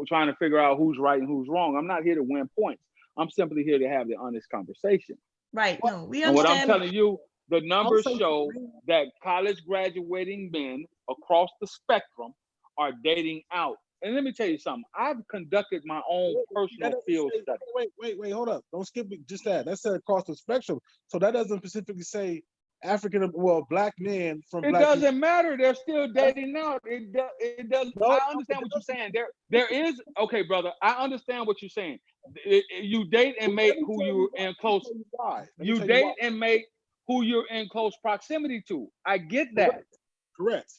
Speaker 7: trying to figure out who's right and who's wrong. I'm not here to win points. I'm simply here to have the honest conversation.
Speaker 1: Right. No, we understand.
Speaker 7: And what I'm telling you, the numbers show that college graduating men across the spectrum are dating out. And let me tell you something. I've conducted my own personal field study.
Speaker 2: Wait, hold up. Don't skip it. Just that. That said across the spectrum. So that doesn't specifically say black men from
Speaker 7: it
Speaker 2: black
Speaker 7: doesn't
Speaker 2: people.
Speaker 7: matter. They're still dating out. It doesn't. No, I understand what you're saying. There is, okay, brother. I understand what you're saying. You date and mate who you're in close. You date and mate who you're in close proximity to. I get that.
Speaker 2: Correct.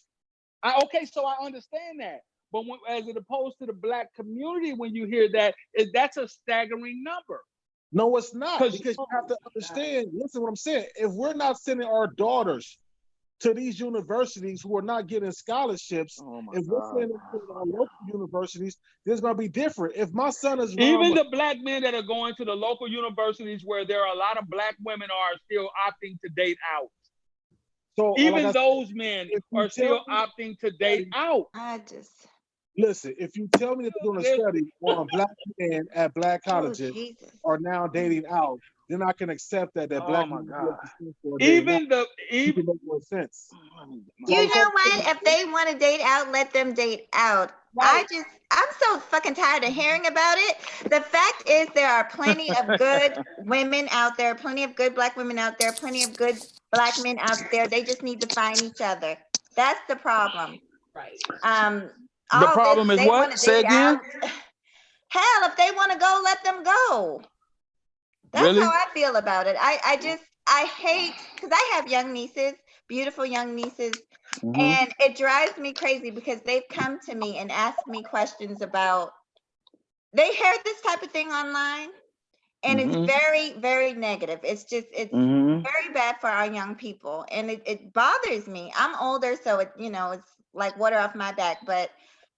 Speaker 7: Okay, so I understand that. But as opposed to the black community, when you hear that, that's a staggering number.
Speaker 2: No, it's not, because you have to understand. Listen, what I'm saying. If we're not sending our daughters to these universities who are not getting scholarships, if we're sending them to our local universities, there's going to be different. If my son is
Speaker 7: even the black men that are going to the local universities where there are a lot of black women are still opting to date out. So even those men are still opting to date out.
Speaker 2: Listen, if you tell me that they're doing a study on black men at black
Speaker 5: Oh,
Speaker 2: colleges
Speaker 5: Jesus.
Speaker 2: are now dating out, then I can accept that
Speaker 3: Oh
Speaker 2: black
Speaker 3: my
Speaker 2: men
Speaker 3: God.
Speaker 2: are dating out.
Speaker 3: Even the
Speaker 2: It
Speaker 3: even
Speaker 2: can make more sense.
Speaker 5: You know what? If they want to date out, let them date out.
Speaker 6: Right.
Speaker 5: I'm so fucking tired of hearing about it. The fact is, there are plenty of good women out there, plenty of good black women out there, plenty of good black men out there. They just need to find each other. That's the problem.
Speaker 6: Right.
Speaker 3: the
Speaker 5: All this,
Speaker 3: problem is
Speaker 5: they want
Speaker 3: what?
Speaker 5: to
Speaker 3: Say
Speaker 5: date out.
Speaker 3: again?
Speaker 5: Hell, if they want to go, let them go. That's
Speaker 3: Really?
Speaker 5: how I feel about it. I hate, because I have young nieces, beautiful young nieces, and it drives me crazy because they've come to me and asked me questions about, they heard this type of thing online, and it's very, very negative. It's very bad for our young people, and it bothers me. I'm older, so it's like water off my back, but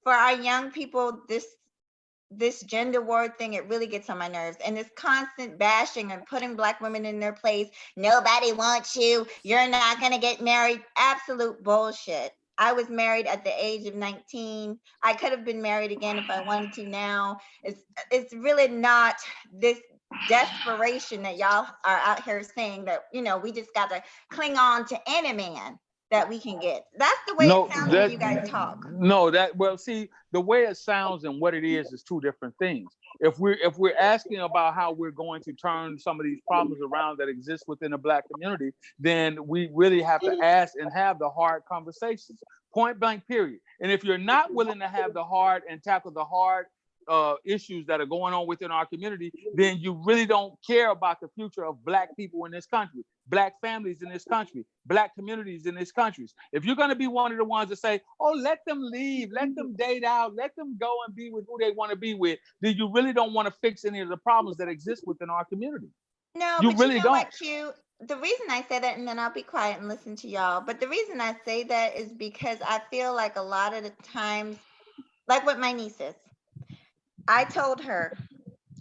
Speaker 5: for our young people, this gender war thing, it really gets on my nerves. And this constant bashing and putting black women in their place. Nobody wants you. You're not going to get married. Absolute bullshit. I was married at the age of 19. I could have been married again if I wanted to now. It's really not this desperation that y'all are out here saying that, we just got to cling on to any man that we can get. That's the way
Speaker 3: No,
Speaker 5: it sounds when you guys talk.
Speaker 3: well, see, the way it sounds and what it is two different things. If we're asking about how we're going to turn some of these problems around that exist within the black community, then we really have to ask and have the hard conversations, point blank, period. And if you're not willing to have the hard and tackle the hard issues that are going on within our community, then you really don't care about the future of black people in this country, black families in this country, black communities in this country. If you're going to be one of the ones that say, oh, let them leave, let them date out, let them go and be with who they want to be with, then you really don't want to fix any of the problems that exist within our community.
Speaker 5: No,
Speaker 3: You
Speaker 5: but
Speaker 3: really
Speaker 5: you know
Speaker 3: don't.
Speaker 5: what, Q? The reason I say that, and then I'll be quiet and listen to y'all, but the reason I say that is because I feel like a lot of the times, like with my nieces, I told her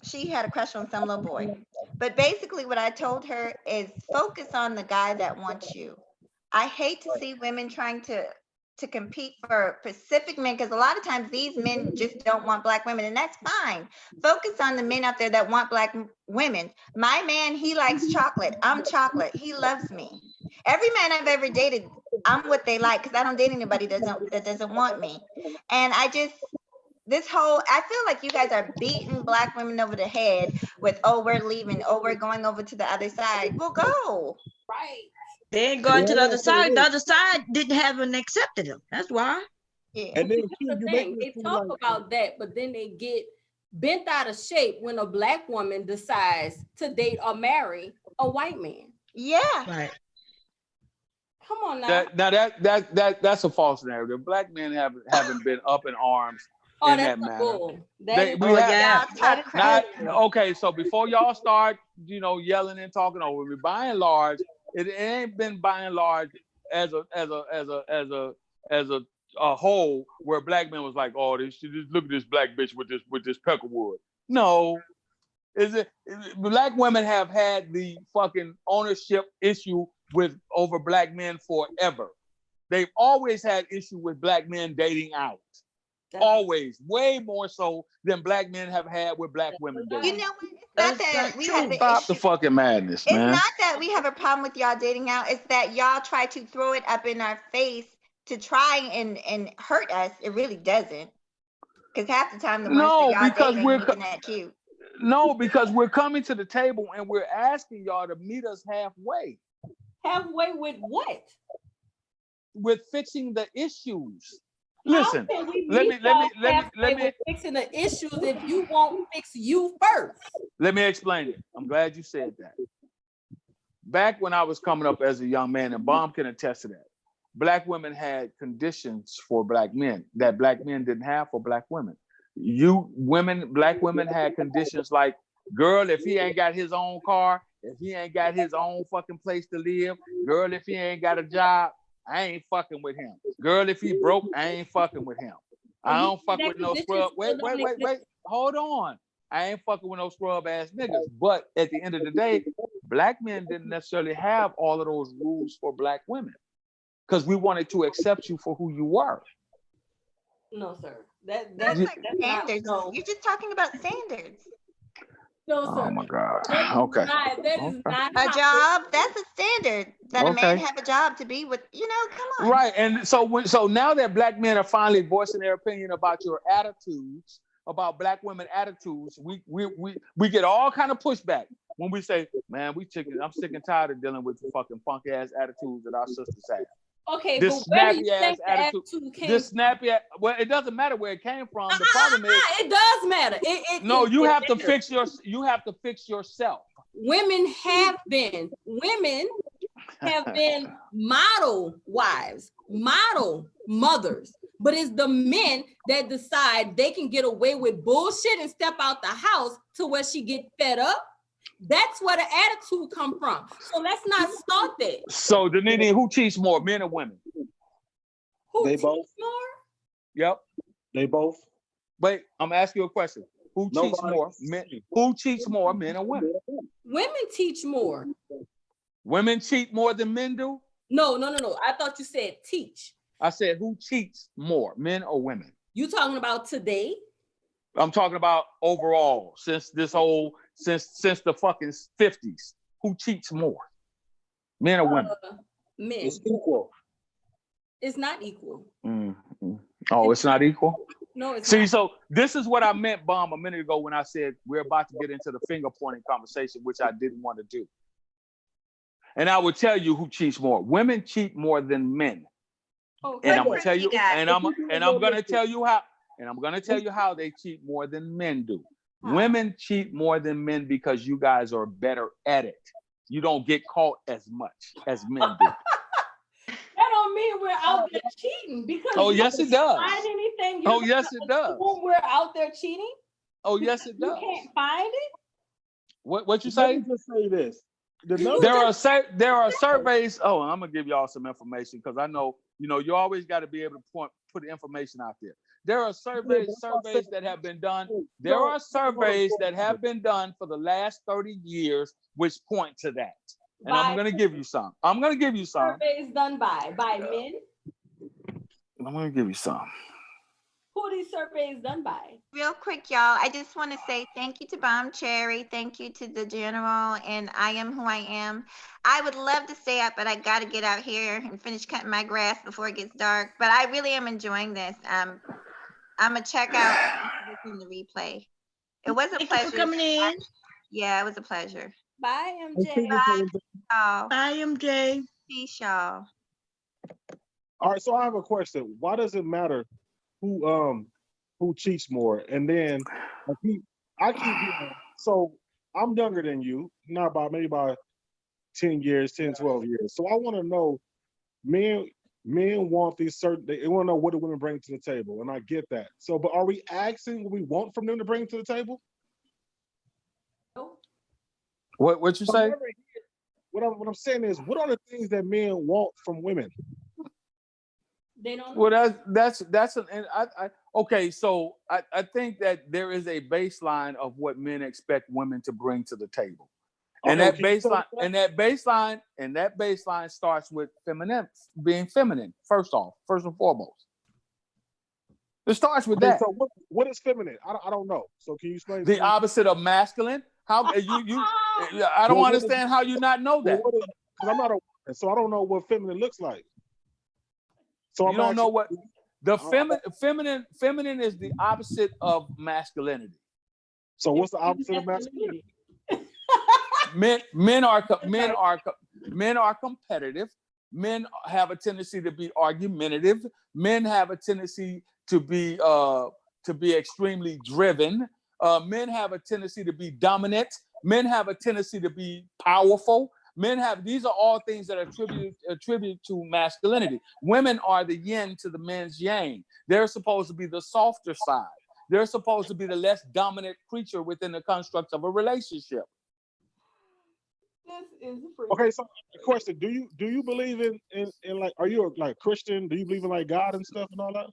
Speaker 5: she had a crush on some little boy. But basically, what I told her is focus on the guy that wants you. I hate to see women trying to compete for Pacific men, because a lot of times these men just don't want black women, and that's fine. Focus on the men out there that want black women. My man, he likes chocolate. I'm chocolate. He loves me. Every man I've ever dated, I'm what they like, because I don't date anybody that doesn't want me. And I feel like you guys are beating black women over the head with, oh, we're leaving, oh, we're going over to the other side. Well, go.
Speaker 6: Right.
Speaker 1: They ain't going to the other side. The other side didn't have an accepted them. That's why.
Speaker 5: Yeah.
Speaker 2: And then
Speaker 6: That's the thing. They talk about that, but then they get bent out of shape when a black woman decides to date or marry a white man.
Speaker 5: Yeah.
Speaker 1: Right.
Speaker 6: Come on now.
Speaker 3: That's a false narrative. Black men haven't been up in arms
Speaker 6: Oh,
Speaker 3: in
Speaker 6: that's
Speaker 3: that
Speaker 6: a
Speaker 3: manner.
Speaker 6: bull.
Speaker 3: Yeah. Okay, so before y'all start, yelling and talking over me, by and large, it ain't been by and large as a whole where black men was like, oh, just look at this black bitch with this peckerwood. No, black women have had the fucking ownership issue over black men forever. They've always had issue with black men dating out. Always, way more so than black men have had with black women dating.
Speaker 5: You know what? It's not that we have an
Speaker 3: Stop
Speaker 5: issue.
Speaker 3: the fucking madness,
Speaker 5: It's
Speaker 3: man.
Speaker 5: not that we have a problem with y'all dating out. It's that y'all try to throw it up in our face to try and hurt us. It really doesn't. Because half the time the ones that y'all dating ain't even that cute.
Speaker 3: No, because we're coming to the table and we're asking y'all to meet us halfway.
Speaker 6: Halfway with what?
Speaker 3: With fixing the issues. Listen,
Speaker 6: let me fixing the issues if you won't fix you first.
Speaker 3: Let me explain it. I'm glad you said that. Back when I was coming up as a young man, and Bomb can attest to that, black women had conditions for black men that black men didn't have for black women. Black women had conditions like, girl, if he ain't got his own car, if he ain't got his own fucking place to live, girl, if he ain't got a job, I ain't fucking with him. Girl, if he broke, I ain't fucking with him. I don't fuck with no scrub. Wait. Hold on. I ain't fucking with no scrub ass niggas. But at the end of the day, black men didn't necessarily have all of those rules for black women because we wanted to accept you for who you were.
Speaker 6: No, sir.
Speaker 5: That's
Speaker 6: That's
Speaker 5: like
Speaker 6: not,
Speaker 5: standards.
Speaker 6: no.
Speaker 5: You're just talking about standards.
Speaker 6: No,
Speaker 3: Oh
Speaker 6: sir.
Speaker 3: my God.
Speaker 6: That is
Speaker 3: Okay.
Speaker 6: not, that is
Speaker 3: Okay.
Speaker 6: not
Speaker 5: A
Speaker 6: how
Speaker 5: job, that's a standard that a man
Speaker 3: Okay.
Speaker 5: have a job to be with, come on.
Speaker 4: Right. And so now that black men are finally voicing their opinion about your attitudes, about black women attitudes, we get all kind of pushback when we say, man, I'm sick and tired of dealing with the fucking funky ass attitudes that our sisters have.
Speaker 6: Okay,
Speaker 4: This
Speaker 6: but where do you
Speaker 4: snappy ass
Speaker 6: think the
Speaker 4: attitude.
Speaker 6: attitude came
Speaker 4: This snappy well, it doesn't matter where it came from. The problem is
Speaker 6: it does matter.
Speaker 4: no, you
Speaker 6: It
Speaker 4: have to
Speaker 6: matters.
Speaker 4: you have to fix yourself.
Speaker 6: Women have been model wives, model mothers, but it's the men that decide they can get away with bullshit and step out the house to where she get fed up. That's where the attitude come from. So let's not start that.
Speaker 4: So Danini, who cheats more, men or women?
Speaker 6: Who
Speaker 2: They
Speaker 6: cheats
Speaker 2: both.
Speaker 6: more?
Speaker 4: Yep.
Speaker 2: They both.
Speaker 4: Wait, I'm asking you a question. Who cheats
Speaker 2: Nobody
Speaker 4: more?
Speaker 2: can
Speaker 4: Men,
Speaker 2: see.
Speaker 4: who cheats more, men or women?
Speaker 6: Women teach more.
Speaker 4: Women cheat more than men do?
Speaker 6: No. I thought you said teach.
Speaker 4: I said who cheats more, men or women?
Speaker 6: You talking about today?
Speaker 4: I'm talking about overall, since the fucking 50s. Who cheats more? Men or women?
Speaker 6: Men.
Speaker 2: It's equal.
Speaker 6: It's not equal.
Speaker 4: Mm-hmm. Oh, it's not equal?
Speaker 6: No, it's
Speaker 4: See,
Speaker 6: not.
Speaker 4: so this is what I meant, Bomb, a minute ago when I said we're about to get into the finger pointing conversation, which I didn't want to do. And I will tell you who cheats more. Women cheat more than men.
Speaker 6: Okay.
Speaker 4: And I'm gonna tell you,
Speaker 5: that?
Speaker 4: and I'm gonna tell you how, and I'm gonna tell you how they cheat more than men do.
Speaker 6: How?
Speaker 4: Women cheat more than men because you guys are better at it. You don't get caught as much as men do.
Speaker 6: That don't mean we're out there cheating because
Speaker 4: Oh,
Speaker 6: you
Speaker 4: yes,
Speaker 6: can't
Speaker 4: it does.
Speaker 6: find anything.
Speaker 4: Oh, yes, it does.
Speaker 6: When we're out there cheating,
Speaker 4: Oh, yes, it
Speaker 6: you
Speaker 4: does.
Speaker 6: can't find it.
Speaker 4: What you
Speaker 2: Let
Speaker 4: say?
Speaker 2: me just say this. The
Speaker 6: You
Speaker 2: number
Speaker 4: There are surveys. Oh, I'm gonna give y'all some information because I know you always got to be able to put information out there. There are surveys that have been done. There are surveys that have been done for the last 30 years which point to that. And I'm gonna give you some.
Speaker 6: Surveys done by men.
Speaker 4: I'm gonna give you some.
Speaker 6: Who are these surveys done by?
Speaker 5: Real quick, y'all, I just want to say thank you to Bomb Cherry. Thank you to the general and I Am Who I Am. I would love to stay up, but I got to get out here and finish cutting my grass before it gets dark. But I really am enjoying this. I'm going to check out in the replay. It was a
Speaker 1: Thank
Speaker 5: pleasure.
Speaker 1: you for coming in.
Speaker 5: Yeah, it was a pleasure.
Speaker 6: Bye, MJ.
Speaker 5: Y'all.
Speaker 1: Bye, MJ.
Speaker 5: Peace, y'all.
Speaker 2: All right, so I have a question. Why does it matter who cheats more? And then I keep hearing, so I'm younger than you, not by maybe by 10 years, 10, 12 years. So I want to know, men want these certain, they want to know what the women bring to the table, and I get that. So, but are we asking what we want from them to bring to the table?
Speaker 4: What you say?
Speaker 2: What I'm saying is, what are the things that men want from women?
Speaker 6: They don't know.
Speaker 4: Well, that's okay. So I think that there is a baseline of what men expect women to bring to the table, and
Speaker 2: Okay,
Speaker 4: that baseline starts with being feminine. First and foremost, it starts with that.
Speaker 2: So what is feminine? I don't know. So can you explain?
Speaker 4: The opposite of masculine. How you? I don't understand how you not know that.
Speaker 2: Because I'm not a woman, so I don't know what feminine looks like. So
Speaker 4: You don't know what the feminine is. The opposite of masculinity.
Speaker 2: So what's the opposite of masculinity?
Speaker 4: Men are competitive. Men have a tendency to be argumentative. Men have a tendency to be extremely driven. Men have a tendency to be dominant. Men have a tendency to be powerful. These are all things that are attributed to masculinity. Women are the yin to the men's yang. They're supposed to be the softer side. They're supposed to be the less dominant creature within the construct of a relationship.
Speaker 6: This is
Speaker 2: Okay, so question: Do you believe in like? Are you like Christian? Do you believe in like God and stuff and all that?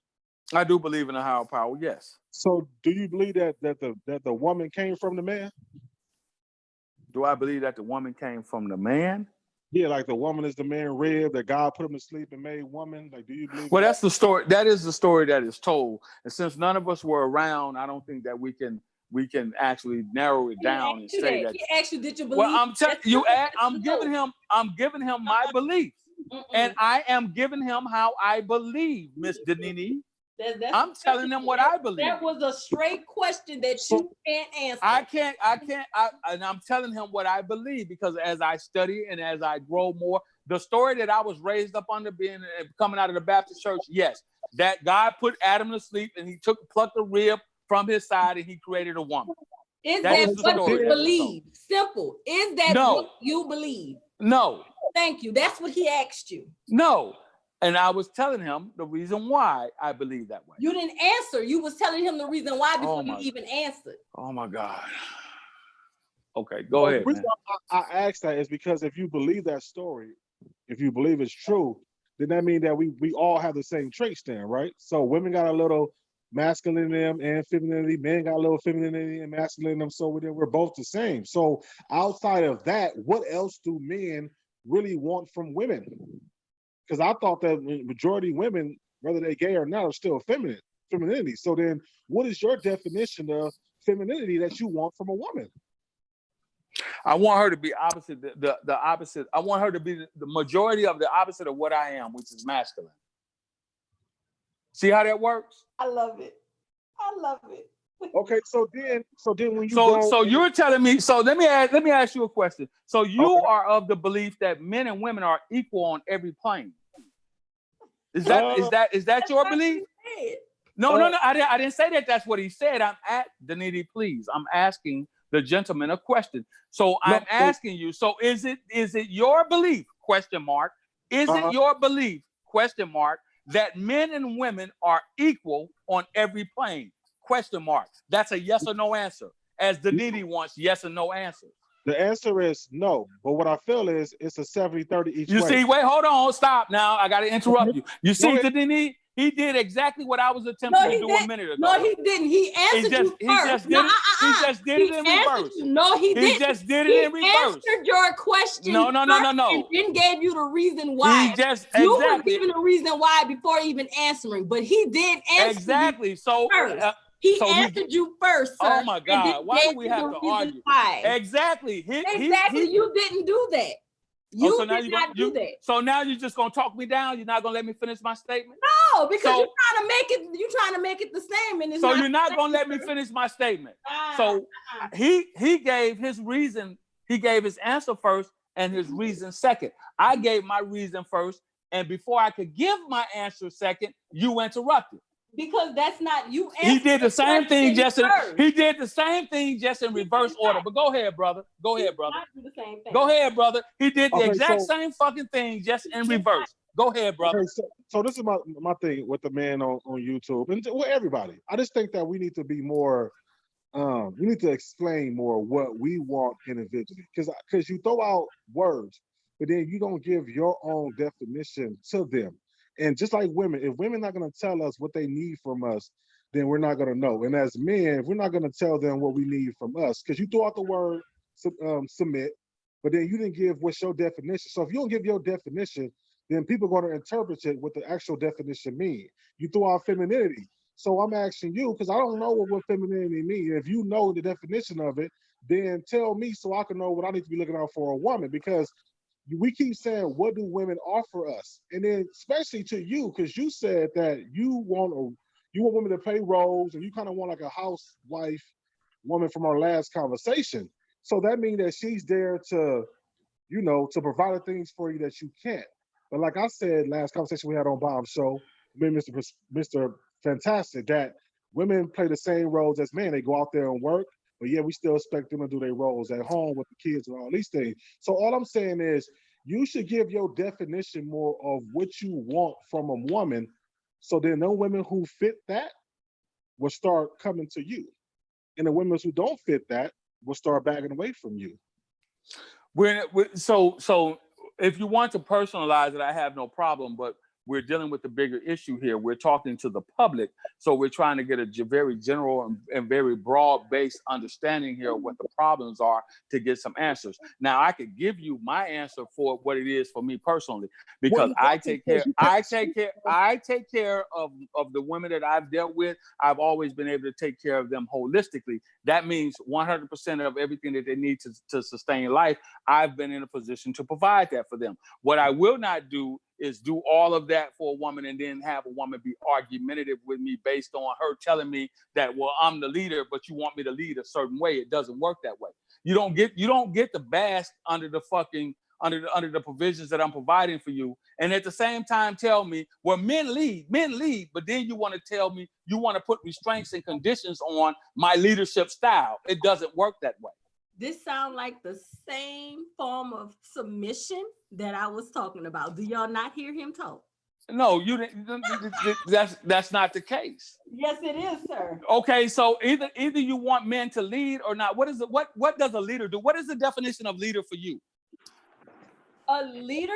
Speaker 4: I do believe in a higher power. Yes.
Speaker 2: So do you believe that the woman came from the man?
Speaker 4: Do I believe that the woman came from the man?
Speaker 2: Yeah, like the woman is the man rib that God put him to sleep and made woman. Like, do you believe?
Speaker 3: Well, that's the story. That is the story that is told. And since none of us were around, I don't think that we can actually narrow it down and say that.
Speaker 6: He asked you, did you believe?
Speaker 3: Well, I'm telling you, I'm giving him my beliefs, and I am giving him how I believe, Miss Denini. I'm telling them what I believe.
Speaker 6: That was a straight question that you can't answer.
Speaker 3: I can't, and I'm telling him what I believe, because as I study and as I grow more, the story that I was raised up under, coming out of the Baptist church, yes, that God put Adam to sleep and he plucked a rib from his side and he created a woman.
Speaker 6: Is that what you believe? Simple. Is that what you believe?
Speaker 3: No.
Speaker 6: Thank you. That's what he asked you.
Speaker 3: No. And I was telling him the reason why I believe that way.
Speaker 6: You didn't answer. You was telling him the reason why before you even answered.
Speaker 3: Oh my God. Okay, go ahead.
Speaker 2: The reason I asked that is because if you believe that story, if you believe it's true, then that means that we all have the same traits then, right? So women got a little masculine in them and femininity, men got a little femininity and masculine in them, so we're both the same. So outside of that, what else do men really want from women? Because I thought that majority of women, whether they're gay or not, are still femininity. So then what is your definition of femininity that you want from a woman?
Speaker 3: I want her to be opposite, the opposite. I want her to be the majority of the opposite of what I am, which is masculine. See how that works?
Speaker 6: I love it. I love it.
Speaker 2: Okay, so then when you
Speaker 3: so you're telling me, so let me ask you a question. So you are of the belief that men and women are equal on every plane. Is that your belief? No, I didn't say that that's what he said. Danity, please. I'm asking the gentleman a question. So I'm asking you, so is it your belief, question mark? Is it your belief, question mark, that men and women are equal on every plane? Question mark. That's a yes or no answer. As Danity wants yes or no answer.
Speaker 2: The answer is no. But what I feel is it's a 70-30 each way.
Speaker 3: You see, wait, hold on, stop now. I got to interrupt you. You see, Danity, he did exactly what I was attempting to do a minute ago.
Speaker 6: No, he didn't. He answered you first.
Speaker 3: He just did it in reverse.
Speaker 6: No, he didn't.
Speaker 3: He just did it in reverse.
Speaker 6: He answered your question.
Speaker 3: No.
Speaker 6: And then gave you the reason why. You were giving a reason why before even answering, but he did answer
Speaker 3: exactly.
Speaker 6: You
Speaker 3: so
Speaker 6: first. He answered you first, sir.
Speaker 3: Oh my God! Why do we have to argue?
Speaker 6: Why.
Speaker 3: Exactly.
Speaker 6: You didn't do that. You did not do that.
Speaker 3: So now you're just gonna talk me down. You're not gonna let me finish my statement.
Speaker 6: No, because you're trying to make it the same, and
Speaker 3: so you're not gonna let me finish my statement. So he gave his reason. He gave his answer first and his reason second. I gave my reason first, and before I could give my answer second, you interrupted.
Speaker 6: Because that's not you.
Speaker 3: He did the same thing just in reverse order. But go ahead, brother. Go ahead, brother. Go ahead, brother. He did the exact same fucking thing just in reverse. Go ahead, brother.
Speaker 2: Okay, so this is my thing with the man on YouTube and with everybody. I just think that we need to be more. We need to explain more what we want individually, because you throw out words, but then you don't give your own definition to them. And just like women, if women not going to tell us what they need from us, then we're not going to know. And as men, we're not going to tell them what we need from us, because you throw out the word submit, but then you didn't give what's your definition. So if you don't give your definition, then people are going to interpret it what the actual definition means. You throw out femininity. So I'm asking you, because I don't know what femininity means. If you know the definition of it, then tell me so I can know what I need to be looking out for a woman, because we keep saying, what do women offer us? And then especially to you, because you said that you want women to play roles, and you kind of want like a housewife woman from our last conversation. So that means that she's there to, to provide the things for you that you can't. But like I said, last conversation we had on Bob's show, Mr. Fantastic, that women play the same roles as men. They go out there and work, but yeah, we still expect them to do their roles at home with the kids and all these things. So all I'm saying is you should give your definition more of what you want from a woman, so then no women who fit that will start coming to you. And the women who don't fit that will start backing away from you.
Speaker 3: So if you want to personalize it, I have no problem. But we're dealing with the bigger issue here. We're talking to the public. So we're trying to get a very general and very broad-based understanding here of what the problems are to get some answers. Now, I could give you my answer for what it is for me personally, because I take care of the women that I've dealt with. I've always been able to take care of them holistically. That means 100% of everything that they need to sustain life. I've been in a position to provide that for them. What I will not do is do all of that for a woman and then have a woman be argumentative with me based on her telling me that, well, I'm the leader, but you want me to lead a certain way. It doesn't work that way. You don't get the bask under the provisions that I'm providing for you. And at the same time, tell me, well, men lead, but then you want to tell me, you want to put restraints and conditions on my leadership style. It doesn't work that way.
Speaker 6: This sounds like the same form of submission that I was talking about. Do y'all not hear him talk?
Speaker 3: No, you didn't. That's not the case.
Speaker 6: Yes, it is, sir.
Speaker 3: Okay, so either you want men to lead or not. What does a leader do? What is the definition of leader for you?
Speaker 6: A leader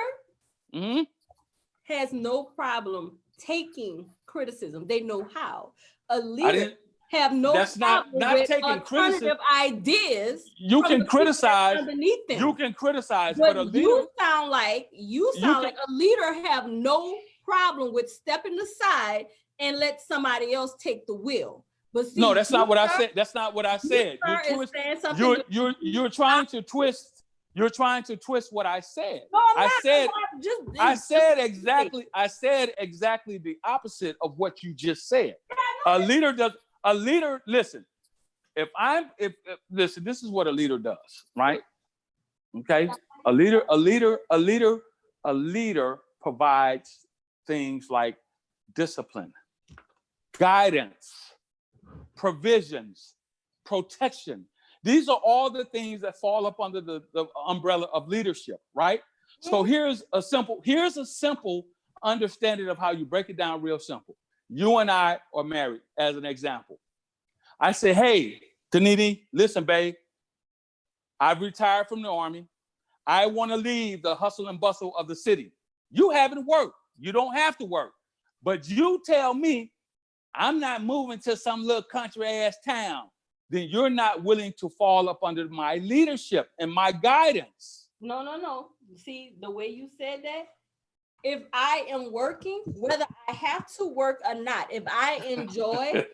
Speaker 6: has no problem taking criticism. They know how. A leader have no problem with taking alternative ideas.
Speaker 3: You can criticize
Speaker 6: underneath them.
Speaker 3: You can criticize, but a leader,
Speaker 6: you sound like a leader have no problem with stepping aside and let somebody else take the wheel. But see,
Speaker 3: no, that's not what I said. That's not what I said. You're trying to twist. You're trying to twist what I said.
Speaker 6: No,
Speaker 3: I said exactly the opposite of what you just said. Listen, listen, this is what a leader does, right? Okay. A leader provides things like discipline, guidance, provisions, protection. These are all the things that fall up under the umbrella of leadership, right? So here's a simple understanding of how you break it down real simple. You and I are married, as an example. I say, hey, Daniti, listen, babe, I've retired from the Army. I want to leave the hustle and bustle of the city. You haven't worked. You don't have to work. But you tell me I'm not moving to some little country ass town. Then you're not willing to fall up under my leadership and my guidance.
Speaker 6: No. See, the way you said that, if I am working, whether I have to work or not, if I enjoy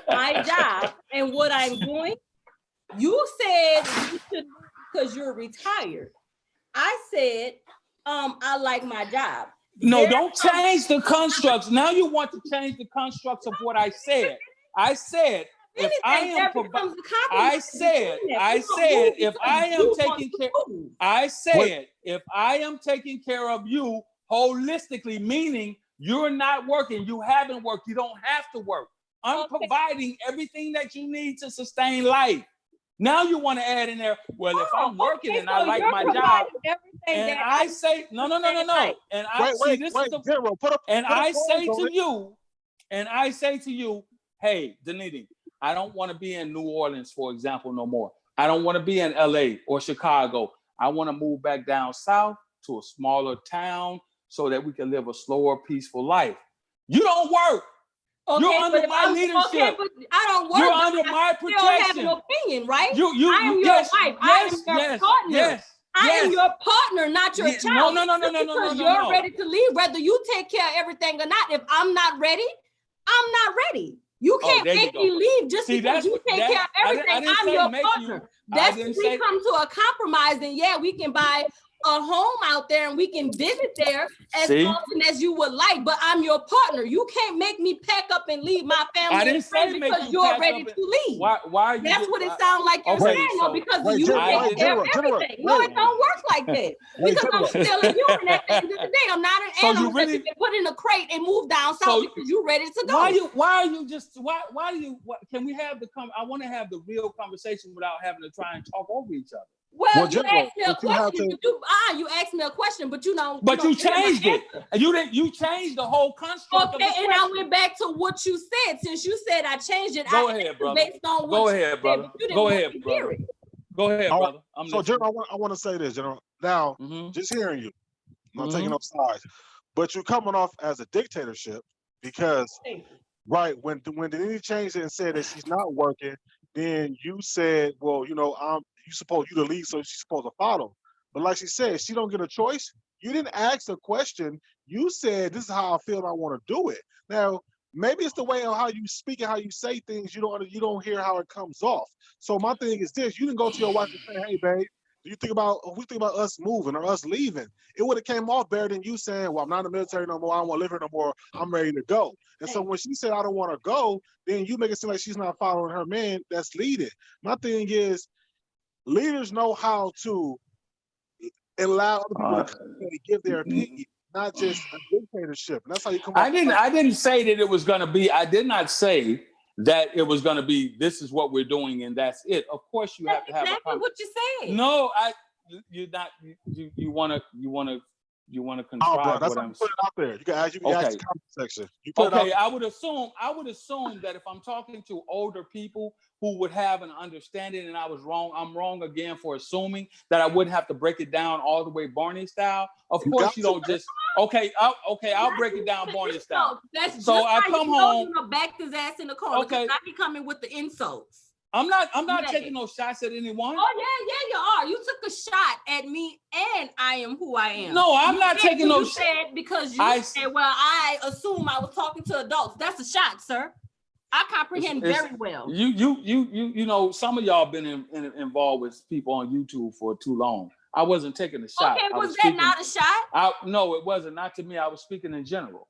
Speaker 6: my job and what I'm doing, you said you should because you're retired. I said, I like my job.
Speaker 3: No, don't change the constructs. Now you want to change the constructs of what I said. I said, if I am taking care of you holistically, meaning you're not working, you haven't worked, you don't have to work. I'm providing everything that you need to sustain life. Now you want to add in there, well, if I'm working and I like my job, and I say, no. And I say to you, hey, Daniti, I don't want to be in New Orleans, for example, no more. I don't want to be in LA or Chicago. I want to move back down south to a smaller town so that we can live a slower, peaceful life. You don't work.
Speaker 6: Okay,
Speaker 3: you're under my leadership.
Speaker 6: Okay, but I don't work.
Speaker 3: You're under my protection. You
Speaker 6: have an opinion, right?
Speaker 3: I am your wife. I am your partner. I am your partner, not your child. No.
Speaker 6: Because you're ready to leave, whether you take care of everything or not. If I'm not ready, I'm not ready. You can't make me leave just because you take care of everything. I'm your partner. That's if we come to a compromise, then yeah, we can buy a home out there and we can visit there as often as you would like, but I'm your partner. You can't make me pack up and leave my family and friends because you're ready to leave.
Speaker 3: Why are you?
Speaker 6: That's what it sounds like you're saying, though, because you take care of everything. No, it don't work like that. Because I'm still a human at the end of the day. I'm not an animal that you can put in a crate and move down south because you're ready to go.
Speaker 3: Why do you can we have I want to have the real conversation without having to try and talk over each other.
Speaker 6: Well, you asked me a question. You asked me a question, but you know.
Speaker 3: But you changed it. You changed the whole construct.
Speaker 6: Okay, and I went back to what you said. Since you said I changed it,
Speaker 3: Go ahead, brother.
Speaker 6: Based on what you said,
Speaker 3: brother. Go ahead, brother. Go ahead, brother.
Speaker 2: So, General, I want to say this, General. Now, just hearing you, I'm not taking no sides. but you're coming off as a dictatorship because, right, when Denise changed it and said that she's not working, then you said, well, you know, you the lead, so she's supposed to follow. But like she said, she don't get a choice. You didn't ask a question. You said, this is how I feel. I want to do it. Now, maybe it's the way of how you speak and how you say things. You don't hear how it comes off. So my thing is this: you didn't go to your wife and say, "Hey, babe, do you think about us moving or us leaving?" It would have came off better than you saying, "Well, I'm not in the military no more. I don't want to live here no more. I'm ready to go." And so when she said, "I don't want to go," then you make it seem like she's not following her man that's leading. My thing is, leaders know how to allow other people to come in and give their opinion, not just a dictatorship. And that's how you come off.
Speaker 4: I didn't say that it was going to be. I did not say that it was going to be. This is what we're doing, and that's it. Of course, you have to have
Speaker 6: exactly what you said.
Speaker 4: No, you're not. You want to contrive
Speaker 2: that's
Speaker 4: what
Speaker 2: how
Speaker 4: I'm
Speaker 2: you put it out there. You can ask the comment section.
Speaker 4: Okay, I would assume that if I'm talking to older people who would have an understanding and I was wrong, I'm wrong again for assuming that I wouldn't have to break it down all the way Barney style. Of course you don't just I'll break it down Barney style.
Speaker 6: That's
Speaker 4: so I come home,
Speaker 6: back his ass in the corner. Okay, I be coming with the insults.
Speaker 4: I'm not taking no shots at anyone.
Speaker 6: Oh yeah, you are. You took a shot at me, and I am who I am.
Speaker 4: No, I'm not taking no
Speaker 6: shot because you said, "Well, I assume I was talking to adults." That's a shot, sir. I comprehend very well.
Speaker 4: You know, some of y'all been involved with people on YouTube for too long. I wasn't taking a shot.
Speaker 6: Okay, was that not a shot?
Speaker 4: No, it wasn't. Not to me. I was speaking in general.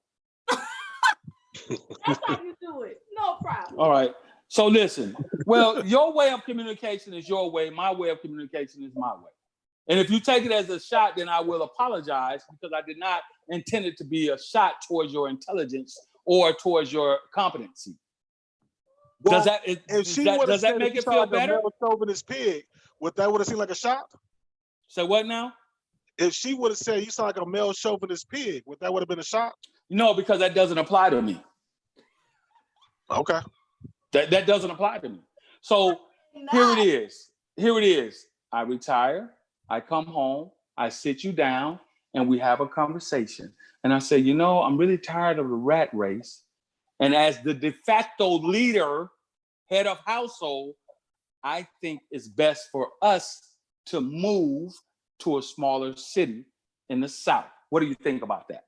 Speaker 6: That's how you do it. No problem.
Speaker 4: All right. So listen, well, your way of communication is your way. My way of communication is my way. And if you take it as a shot, then I will apologize because I did not intend it to be a shot towards your intelligence or towards your competency.
Speaker 2: Well,
Speaker 4: does that make it feel better?
Speaker 2: Chauvinist pig, would have seemed like a shot?
Speaker 4: So what now?
Speaker 2: If she would have said you sound like a male chauvinist pig, would have been a shot?
Speaker 4: No, because that doesn't apply to me.
Speaker 2: Okay.
Speaker 4: That doesn't apply to me. So here it is. I retire. I come home. I sit you down and we have a conversation. And I say, I'm really tired of the rat race. And as the de facto leader, head of household, I think it's best for us to move to a smaller city in the South. What do you think about that?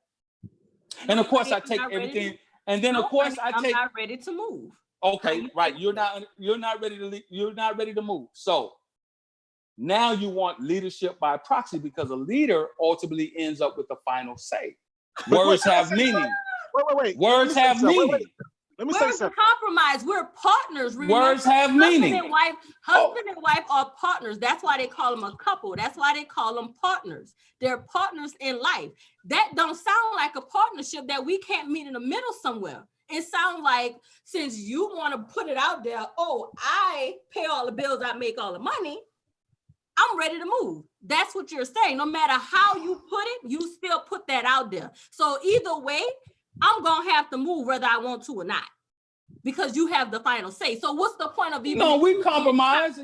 Speaker 4: And of course, I take everything. And then, of course, I'm
Speaker 6: not ready to move.
Speaker 4: Okay, right. You're not ready to leave. You're not ready to move. So now you want leadership by proxy because a leader ultimately ends up with the final say. Words have meaning.
Speaker 2: Wait.
Speaker 4: Words have meaning.
Speaker 2: Let me say something.
Speaker 6: Compromise. We're partners. Remember?
Speaker 4: Words have meaning.
Speaker 6: Husband and wife are partners. That's why they call them a couple. That's why they call them partners. They're partners in life. That don't sound like a partnership that we can't meet in the middle somewhere. It sounds like since you want to put it out there, I pay all the bills, I make all the money, I'm ready to move. That's what you're saying. No matter how you put it, you still put that out there. So either way, I'm going to have to move whether I want to or not because you have the final say. So what's the point of even...
Speaker 4: No, we compromise.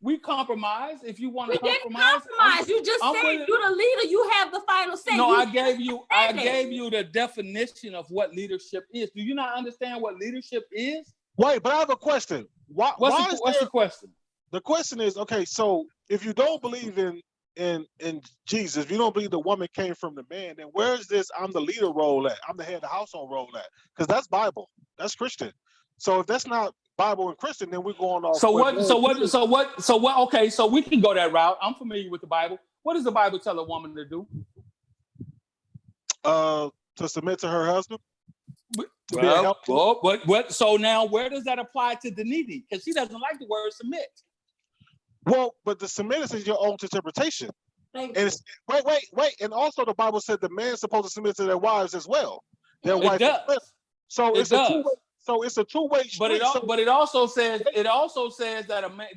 Speaker 4: We compromise if you want to compromise.
Speaker 6: You just said you're the leader. You have the final say.
Speaker 4: No, I gave you the definition of what leadership is. Do you not understand what leadership is?
Speaker 2: Wait, but I have a question.
Speaker 4: What's the question?
Speaker 2: The question is, okay, so if you don't believe in Jesus, if you don't believe the woman came from the man, then where's this I'm the leader role at? I'm the head of the household role at? Because that's Bible. That's Christian. So if that's not Bible and Christian, then we're going off.
Speaker 4: So what? Okay, so we can go that route. I'm familiar with the Bible. What does the Bible tell a woman to do?
Speaker 2: To submit to her husband.
Speaker 4: So now where does that apply to Daniti? Because she doesn't like the word submit.
Speaker 2: Well, but the submit is your own interpretation. Wait. And also the Bible said the man's supposed to submit to their wives as well. Their wife. So it's a two-way. So it's a two-way street.
Speaker 4: But it also says that a man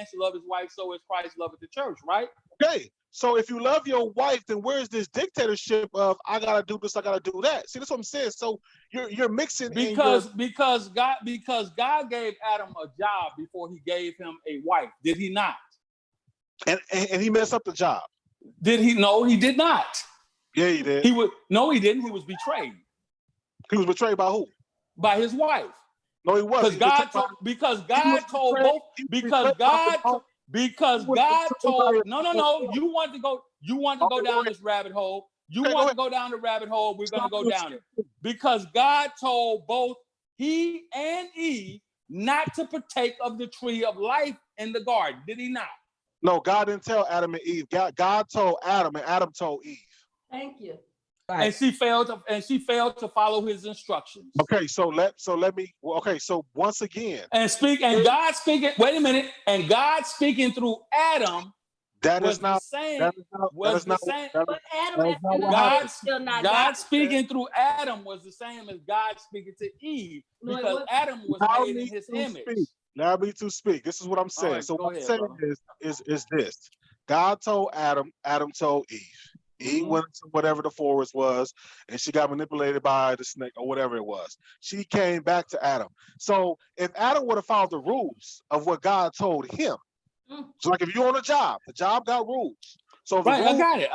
Speaker 4: should love his wife so as Christ loveth the church, right?
Speaker 2: Okay. So if you love your wife, then where's this dictatorship of I gotta do this, I gotta do that? See, that's what I'm saying. So you're mixing
Speaker 4: because God gave Adam a job before he gave him a wife. Did he not?
Speaker 2: And he messed up the job.
Speaker 4: Did he? No, he did not.
Speaker 2: Yeah, he did.
Speaker 4: He didn't. He was betrayed.
Speaker 2: He was betrayed by who?
Speaker 4: By his wife.
Speaker 2: No, he wasn't.
Speaker 4: Because God told no, you want to go down this rabbit hole. You want to go down the rabbit hole, we're going to go down it. Because God told both he and Eve not to partake of the tree of life in the garden. Did he not?
Speaker 2: No, God didn't tell Adam and Eve. God told Adam, and Adam told Eve.
Speaker 6: Thank you.
Speaker 4: Right. And she failed to follow his instructions.
Speaker 2: Okay, so once again.
Speaker 4: And God speaking, wait a minute, and God speaking through Adam. God speaking through Adam was the same as God speaking to Eve, because Adam was made in his image.
Speaker 2: Allow me to speak. This is what I'm saying. Right, so what I'm saying is this. God told Adam, Adam told Eve. Eve went to whatever the forest was, and she got manipulated by the snake or whatever it was. She came back to Adam. So if Adam would have followed the rules of what God told him, so like if you're on a job, the job got rules. So if
Speaker 4: I got it.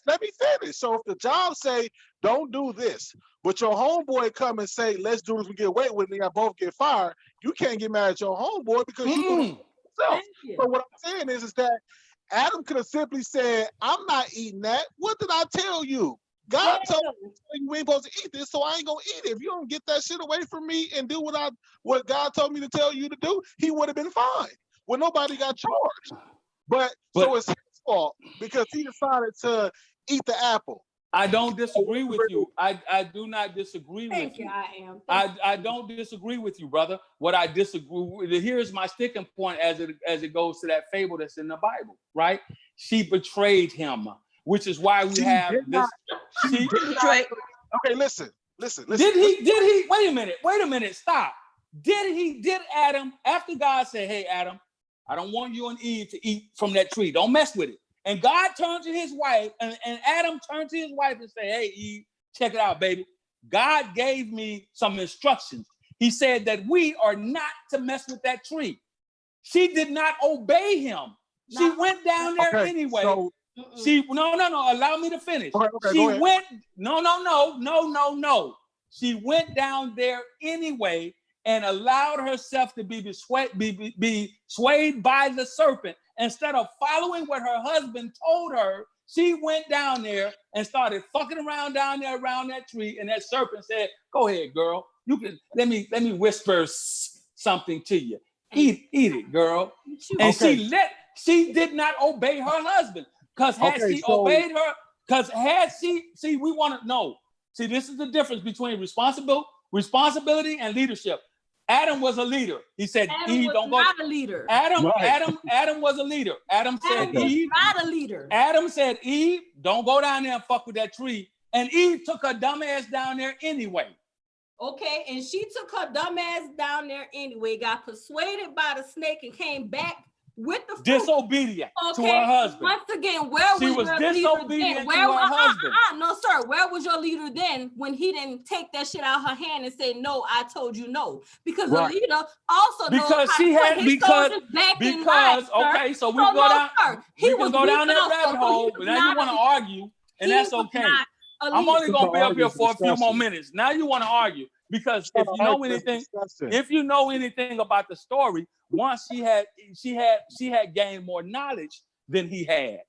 Speaker 2: Let me finish. So if the job say, don't do this, but your homeboy come and say, let's do this, we get away with it, and y'all both get fired, you can't get mad at your homeboy because you do it yourself. So what I'm saying is that Adam could have simply said, I'm not eating that. What did I tell you? God told me you ain't supposed to eat this, so I ain't gonna eat it. If you don't get that shit away from me and do what God told me to tell you to do, he would have been fine. Well, nobody got charged. But so it's his fault because he decided to eat the apple.
Speaker 4: I don't disagree with you. I do not disagree with you. I don't disagree with you, brother. What I disagree with, here's my sticking point as it goes to that fable that's in the Bible, right? She betrayed him, which is why we have this. She betrayed.
Speaker 2: Okay, listen.
Speaker 4: Did he? Wait a minute. Stop. Did Adam, after God said, hey, Adam, I don't want you and Eve to eat from that tree. Don't mess with it. And God turned to his wife, and Adam turned to his wife and said, hey, Eve, check it out, baby. God gave me some instructions. He said that we are not to mess with that tree. She did not obey him. She went down there anyway. So, no. Allow me to finish. She went, no. She went down there anyway and allowed herself to be swayed by the serpent. Instead of following what her husband told her, she went down there and started fucking around down there around that tree. And that serpent said, go ahead, girl. You can let me whisper something to you. Eat it, girl. And she did not obey her husband. Because obeyed her, we want to know. See, this is the difference between responsibility and leadership. Adam was a leader. He said, Eve, don't go.
Speaker 6: Not a leader.
Speaker 4: Adam was a leader. Adam said, Eve,
Speaker 6: not a leader.
Speaker 4: Adam said, Eve, don't go down there and fuck with that tree. And Eve took her dumb ass down there anyway.
Speaker 6: Okay, and she took her dumb ass down there anyway, got persuaded by the snake and came back with the fruit.
Speaker 4: Disobedient to her husband.
Speaker 6: Once again, where was your
Speaker 4: disobedient
Speaker 6: leader then?
Speaker 4: to her husband.
Speaker 6: No, sir. Where was your leader then when he didn't take that shit out of her hand and say, no, I told you no? Because the leader also knows how to put his soldiers back in line,
Speaker 4: okay, so we go down that rabbit hole, but now you want to argue, and that's okay. I'm only going to be up here for a few more minutes. Now you want to argue. Because if you know anything about the story, once she had gained more knowledge than he had.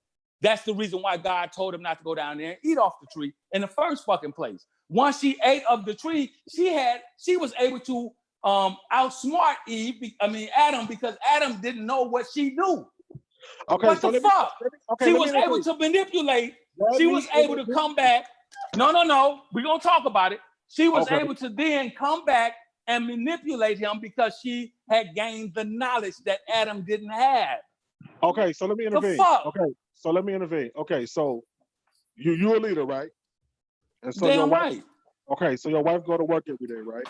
Speaker 4: That's the reason why God told him not to go down there and eat off the tree in the first fucking place. Once she ate of the tree, she was able to outsmart Adam, because Adam didn't know what she knew.
Speaker 2: Okay,
Speaker 4: what the fuck? She was able to manipulate. She was able to come back. No. We're gonna talk about it. She was able to then come back and manipulate him because she had gained the knowledge that Adam didn't have.
Speaker 2: Okay, so let me intervene. Okay, so you're a leader, right? And so
Speaker 4: damn right.
Speaker 2: Okay, so your wife go to work every day, right?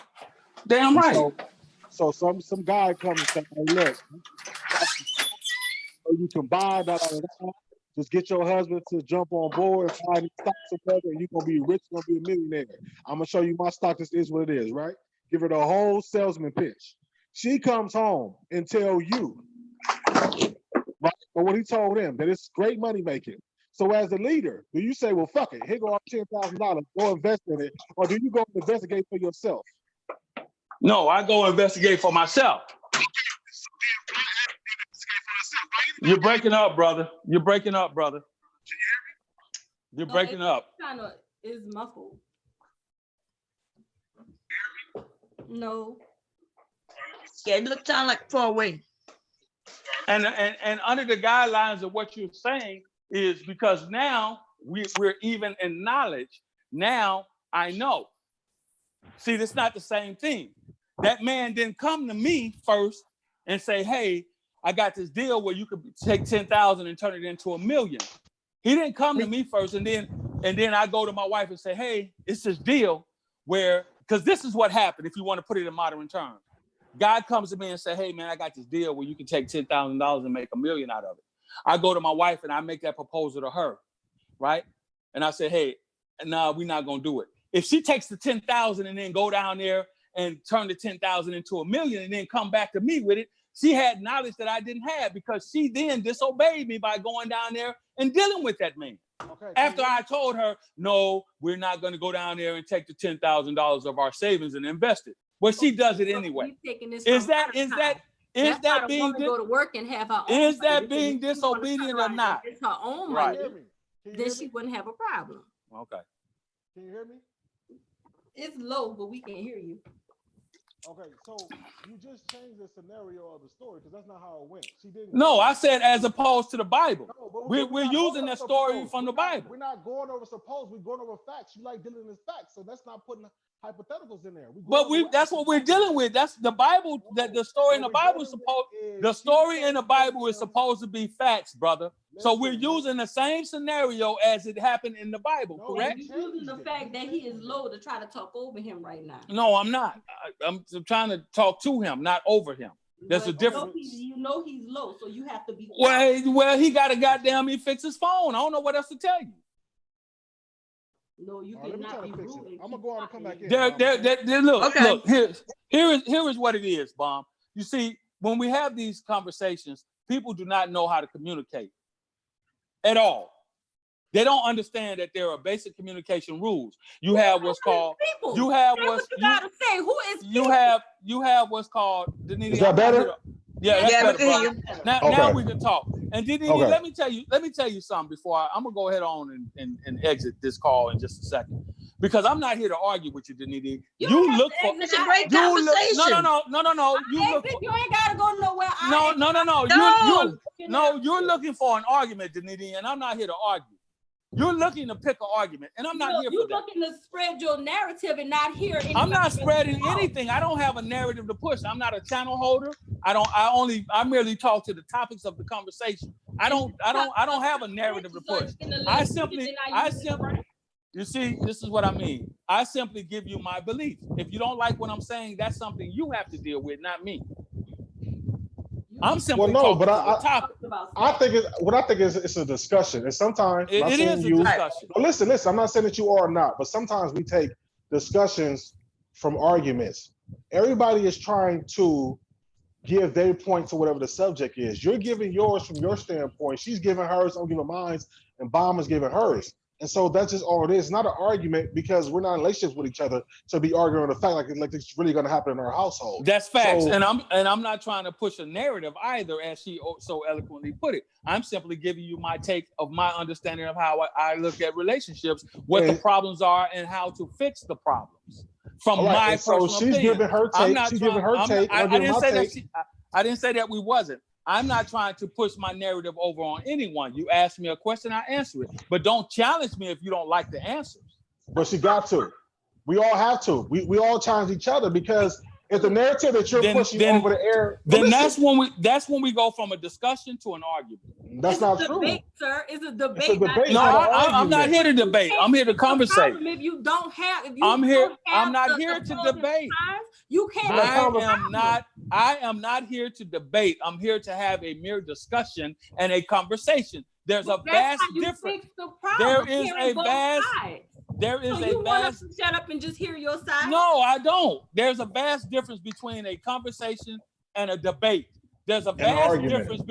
Speaker 4: Damn right.
Speaker 2: So some guy comes and says, hey, look, you can buy that. Just get your husband to jump on board and find stocks together, and you're gonna be rich, you're gonna be a millionaire. I'm gonna show you my stock. This is what it is, right? Give her the whole salesman pitch. She comes home and tell you, right? But what he told him that it's great money making. So as a leader, do you say, well, fuck it, here go our $10,000, go invest in it, or do you go investigate for yourself?
Speaker 4: No, I go investigate for myself. You're breaking up, brother. You're breaking up, brother. You're breaking up.
Speaker 6: Kind of is muffled. No.
Speaker 1: Yeah, it looks sound like far away.
Speaker 4: And under the guidelines of what you're saying is because now we're even in knowledge. Now I know. See, that's not the same thing. That man didn't come to me first and say, hey, I got this deal where you could take 10,000 and turn it into $1 million. He didn't come to me first, and then I go to my wife and say, hey, it's this deal where, because this is what happened if you want to put it in modern terms. God comes to me and say, hey, man, I got this deal where you can take $10,000 and make $1 million out of it. I go to my wife and I make that proposal to her, right? And I say, hey, no, we're not going to do it. If she takes the 10,000 and then go down there and turn the 10,000 into $1 million and then come back to me with it, she had knowledge that I didn't have because she then disobeyed me by going down there and dealing with that man. Okay, after I told her, no, we're not going to go down there and take the $10,000 of our savings and invest it. Well, she does it anyway. Is that being
Speaker 6: go to work and have her own
Speaker 4: is that being disobedient or not?
Speaker 6: It's her own
Speaker 4: right.
Speaker 6: money. Then she wouldn't have a problem.
Speaker 2: Okay. Can you hear me?
Speaker 6: It's low, but we can hear you.
Speaker 2: Okay, so you just changed the scenario of the story because that's not how it went. She didn't.
Speaker 4: No, I said as opposed to the Bible.
Speaker 2: No,
Speaker 4: we're using that story from the Bible.
Speaker 2: We're not going over suppose. We're going over facts. You like dealing with facts, so that's not putting hypotheticals in there.
Speaker 4: That's what we're dealing with. That's the Bible. That the story in the Bible is supposed. The story in the Bible is supposed to be facts, brother. So we're using the same scenario as it happened in the Bible, correct?
Speaker 6: You're using the fact that he is low to try to talk over him right now.
Speaker 4: No, I'm not. I'm trying to talk to him, not over him. There's a difference.
Speaker 6: You know he's low, so you have to be.
Speaker 4: Well, he got to he fix his phone. I don't know what else to tell you.
Speaker 6: No, you cannot be rude.
Speaker 2: I'm gonna go on and come back in.
Speaker 4: Look. Here is what it is, Bomb. You see, when we have these conversations, people do not know how to communicate at all. They don't understand that there are basic communication rules. You have what's called.
Speaker 6: People.
Speaker 4: You have
Speaker 6: what's. You gotta say who is.
Speaker 4: You have what's called.
Speaker 2: Is that better?
Speaker 4: Yeah, that's better. Now we can talk. And let me tell you something before I'm gonna go ahead on and exit this call in just a second. Because I'm not here to argue with you, Denise. You look for
Speaker 1: it's a great conversation.
Speaker 4: No.
Speaker 6: You ain't gotta go nowhere.
Speaker 4: No. You're looking for an argument, Denise, and I'm not here to argue. You're looking to pick an argument, and I'm not here for that.
Speaker 6: You're looking to spread your narrative and not hear.
Speaker 4: I'm not spreading anything. I don't have a narrative to push. I'm not a channel holder. I merely talk to the topics of the conversation. I don't have a narrative to push. I simply. You see, this is what I mean. I simply give you my belief. If you don't like what I'm saying, that's something you have to deal with, not me. I'm simply talking to the topic.
Speaker 2: I think it's a discussion. And sometimes
Speaker 4: it is a discussion.
Speaker 2: But listen, I'm not saying that you are or not, but sometimes we take discussions from arguments. Everybody is trying to give their point to whatever the subject is. You're giving yours from your standpoint. She's giving hers, I'm giving mine, and Bomb is giving hers. And so that's just all it is. It's not an argument because we're not in relationships with each other to be arguing on the fact like it's really going to happen in our household.
Speaker 4: That's facts. So, and I'm not trying to push a narrative either, as she so eloquently put it. I'm simply giving you my take of my understanding of how I look at relationships, what the problems are, and how to fix the problems. From my personal opinion.
Speaker 2: She's giving her take.
Speaker 4: I didn't say that we wasn't. I'm not trying to push my narrative over on anyone. You ask me a question, I answer it. But don't challenge me if you don't like the answers.
Speaker 2: But she got to. We all have to. We all challenge each other because if the narrative that you're pushing over the air,
Speaker 4: then that's when we go from a discussion to an argument.
Speaker 2: That's not true.
Speaker 6: Debate, sir. It's a debate.
Speaker 4: No, I'm not here to debate. I'm here to conversate.
Speaker 6: If you don't have,
Speaker 4: I'm not here to debate.
Speaker 6: You can't.
Speaker 4: I am not here to debate. I'm here to have a mere discussion and a conversation. There's a vast difference. There is a vast.
Speaker 6: You want us to shut up and just hear your side?
Speaker 4: No, I don't. There's a vast difference between a conversation and a debate. There's a vast difference.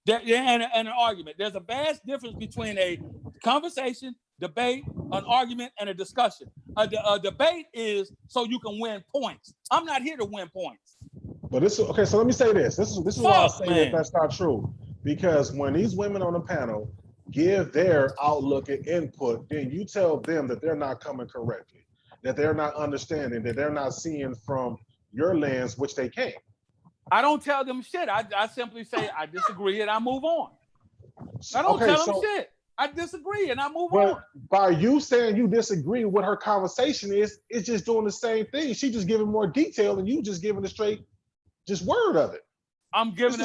Speaker 8: And an argument. There's a vast difference between a conversation, debate, an argument, and a discussion. A debate is so you can win points. I'm not here to win points.
Speaker 2: But this is okay. So let me say this. This is why I say that that's not true. Because when these women on the panel give their outlook and input, then you tell them that they're not coming correctly, that they're not understanding, that they're not seeing from your lens, which they can't.
Speaker 8: I don't tell them shit. I simply say I disagree and I move on. I don't tell them shit. I disagree and I move on.
Speaker 2: By you saying you disagree with her conversation it's just doing the same thing. She just giving more detail and you just giving the straight just word of it.
Speaker 8: I'm giving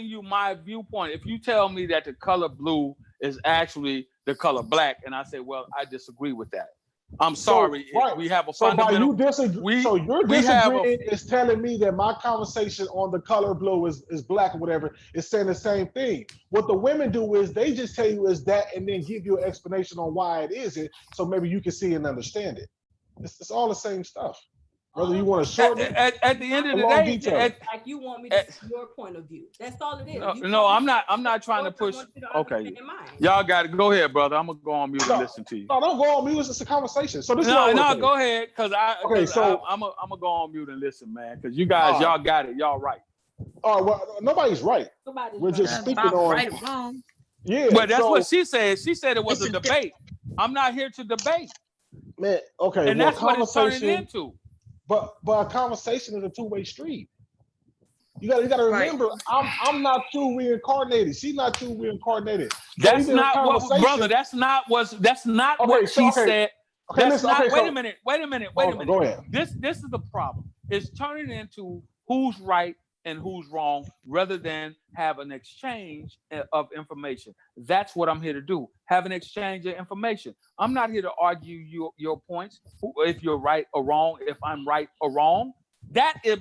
Speaker 8: you my viewpoint. If you tell me that the color blue is actually the color black, and I say, well, I disagree with that. I'm sorry.
Speaker 2: Right.
Speaker 8: We have a fundamental.
Speaker 2: By you disagree, so you're disagreeing is telling me that my conversation on the color blue is black or whatever is saying the same thing. What the women do is they just tell you is that and then give you an explanation on why it isn't, so maybe you can see and understand it. It's all the same stuff. Whether you want to shorten it
Speaker 8: at the end of the day,
Speaker 6: like you want me to see your point of view. That's all it is.
Speaker 8: No, I'm not trying to push. Okay, y'all got it. Go ahead, brother. I'm gonna go on mute and listen to you.
Speaker 2: No, don't go on mute. It's just a conversation. So this is
Speaker 8: go ahead, cause I'm gonna go on mute and listen, man. Cause you guys, y'all got it. Y'all right.
Speaker 2: Oh well, nobody's right. We're just speaking on
Speaker 1: right or wrong.
Speaker 2: Yeah,
Speaker 8: but that's what she said. She said it was a debate. I'm not here to debate.
Speaker 2: Man, okay,
Speaker 8: and that's what it's turning into.
Speaker 2: But a conversation is a two-way street. You gotta remember, I'm not too reincarnated. She's not too reincarnated.
Speaker 8: That's not what, brother. That's not what she said. Okay, that's not. Wait a minute.
Speaker 2: Go ahead.
Speaker 8: This is the problem. It's turning into who's right and who's wrong, rather than have an exchange of information. That's what I'm here to do. Have an exchange of information. I'm not here to argue your points, if you're right or wrong, if I'm right or wrong. That is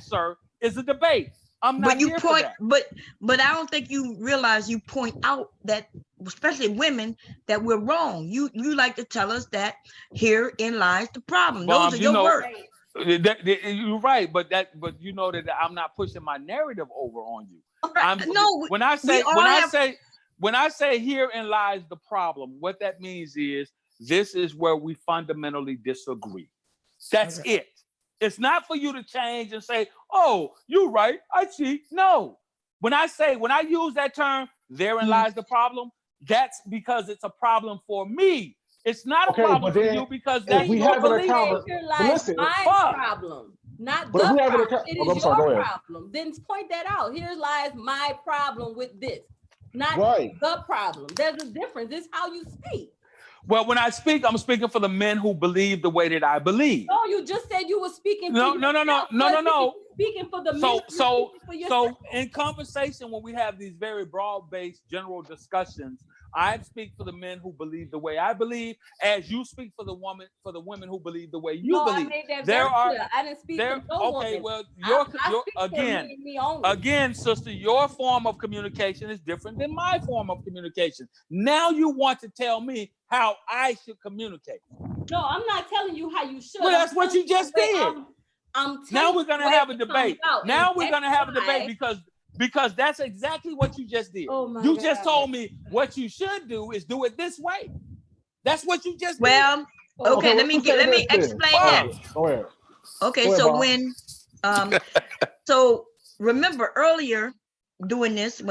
Speaker 8: sir, is a debate. I'm not here for that.
Speaker 1: But I don't think you realize you point out that, especially women, that we're wrong. You like to tell us that herein lies the problem. Those are your words.
Speaker 8: You're right, but you know that I'm not pushing my narrative over on you. When I say herein lies the problem, what that means is this is where we fundamentally disagree. That's it. It's not for you to change and say, "Oh, you're right, I see." No. When I use that term, therein lies the problem, that's because it's a problem for me. It's not a problem for you because that's your belief.
Speaker 6: My problem, not the problem. It is your problem. Then point that out. Here lies my problem with this, not the problem. There's a difference. This is how you speak.
Speaker 8: Well, when I speak, I'm speaking for the men who believe the way that I believe.
Speaker 6: No, you just said you were speaking.
Speaker 8: No.
Speaker 6: Speaking for the men.
Speaker 8: So in conversation, when we have these very broad-based general discussions, I speak for the men who believe the way I believe, as you speak for the women who believe the way you believe.
Speaker 6: I made that I didn't speak for no woman.
Speaker 8: Well, again, sister, your form of communication is different than my form of communication. Now you want to tell me how I should communicate.
Speaker 6: No, I'm not telling you how you should.
Speaker 8: Well, that's what you just did. Now we're gonna have a debate. Now we're gonna have a debate because that's exactly what you just did. You just told me what you should do is do it this way. That's what you just did.
Speaker 1: Okay, let me explain that.
Speaker 2: Go ahead.
Speaker 1: Okay,
Speaker 2: go ahead,
Speaker 1: so
Speaker 2: Bob.
Speaker 1: when so remember earlier doing this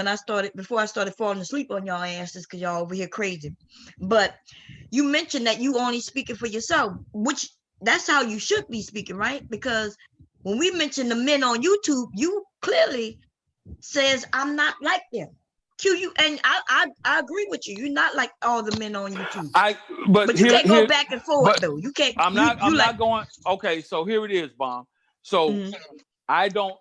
Speaker 1: before I started falling asleep on y'all asses because y'all over here crazy. But you mentioned that you only speaking for yourself, which that's how you should be speaking, right? Because when we mention the men on YouTube, you clearly says I'm not like them. You and I agree with you. You're not like all the men on YouTube. But you can't go back and forth though. You can't.
Speaker 8: I'm not going. Okay, so here it is, Bomb. So I don't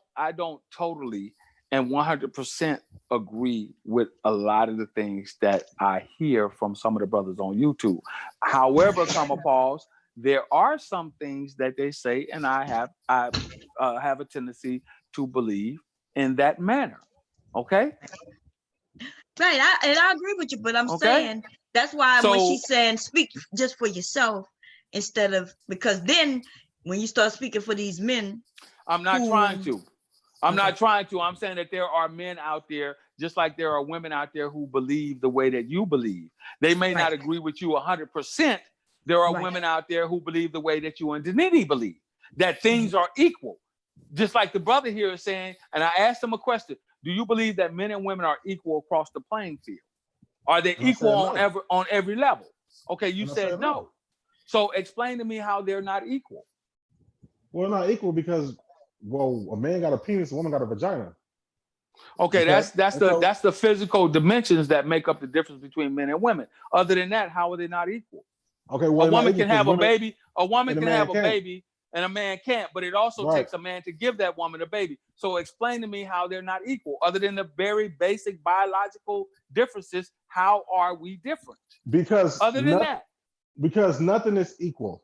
Speaker 8: totally and 100% agree with a lot of the things that I hear from some of the brothers on YouTube. However, pause. There are some things that they say, and I have a tendency to believe in that manner. Okay.
Speaker 1: Right, I agree with you, but I'm saying that's why when she's saying speak just for yourself instead of, because then when you start speaking for these men,
Speaker 8: I'm not trying to. I'm not trying to. I'm saying that there are men out there, just like there are women out there who believe the way that you believe. They may not agree with you 100%. There are women out there who believe the way that you and Danini believe, that things are equal. Just like the brother here is saying, and I asked him a question, do you believe that men and women are equal across the playing field? Are they equal on every level? Okay, you said no. So explain to me how they're not equal.
Speaker 2: Well, not equal because, well, a man got a penis, a woman got a vagina.
Speaker 8: Okay, that's the physical dimensions that make up the difference between men and women. Other than that, how are they not equal?
Speaker 2: Okay, well,
Speaker 8: a woman can have a baby. A woman can have a baby, and a man can't. But it also takes a man to give that woman a baby. So explain to me how they're not equal, other than the very basic biological differences. How are we different?
Speaker 2: Because
Speaker 8: other than that,
Speaker 2: because nothing is equal.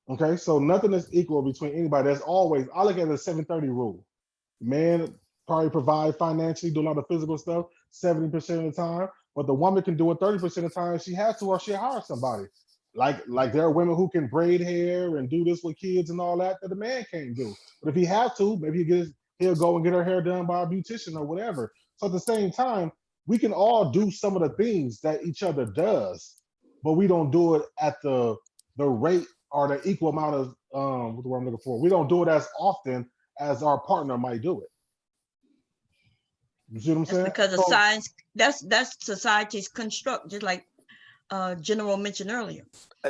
Speaker 2: Okay, so nothing is equal between anybody. There's always, I look at the 730 rule. Man probably provide financially, do a lot of physical stuff 70% of the time, but the woman can do it 30% of the time she has to, or she'll hire somebody. Like there are women who can braid hair and do this with kids and all that the man can't do. But if he have to, maybe he'll go and get her hair done by a beautician or whatever. So at the same time, we can all do some of the things that each other does, but we don't do it at the rate or the equal amount of what's the word I'm looking for. We don't do it as often as our partner might do it. You see what I'm saying?
Speaker 1: Because of science, that's society's construct, just like General mentioned earlier.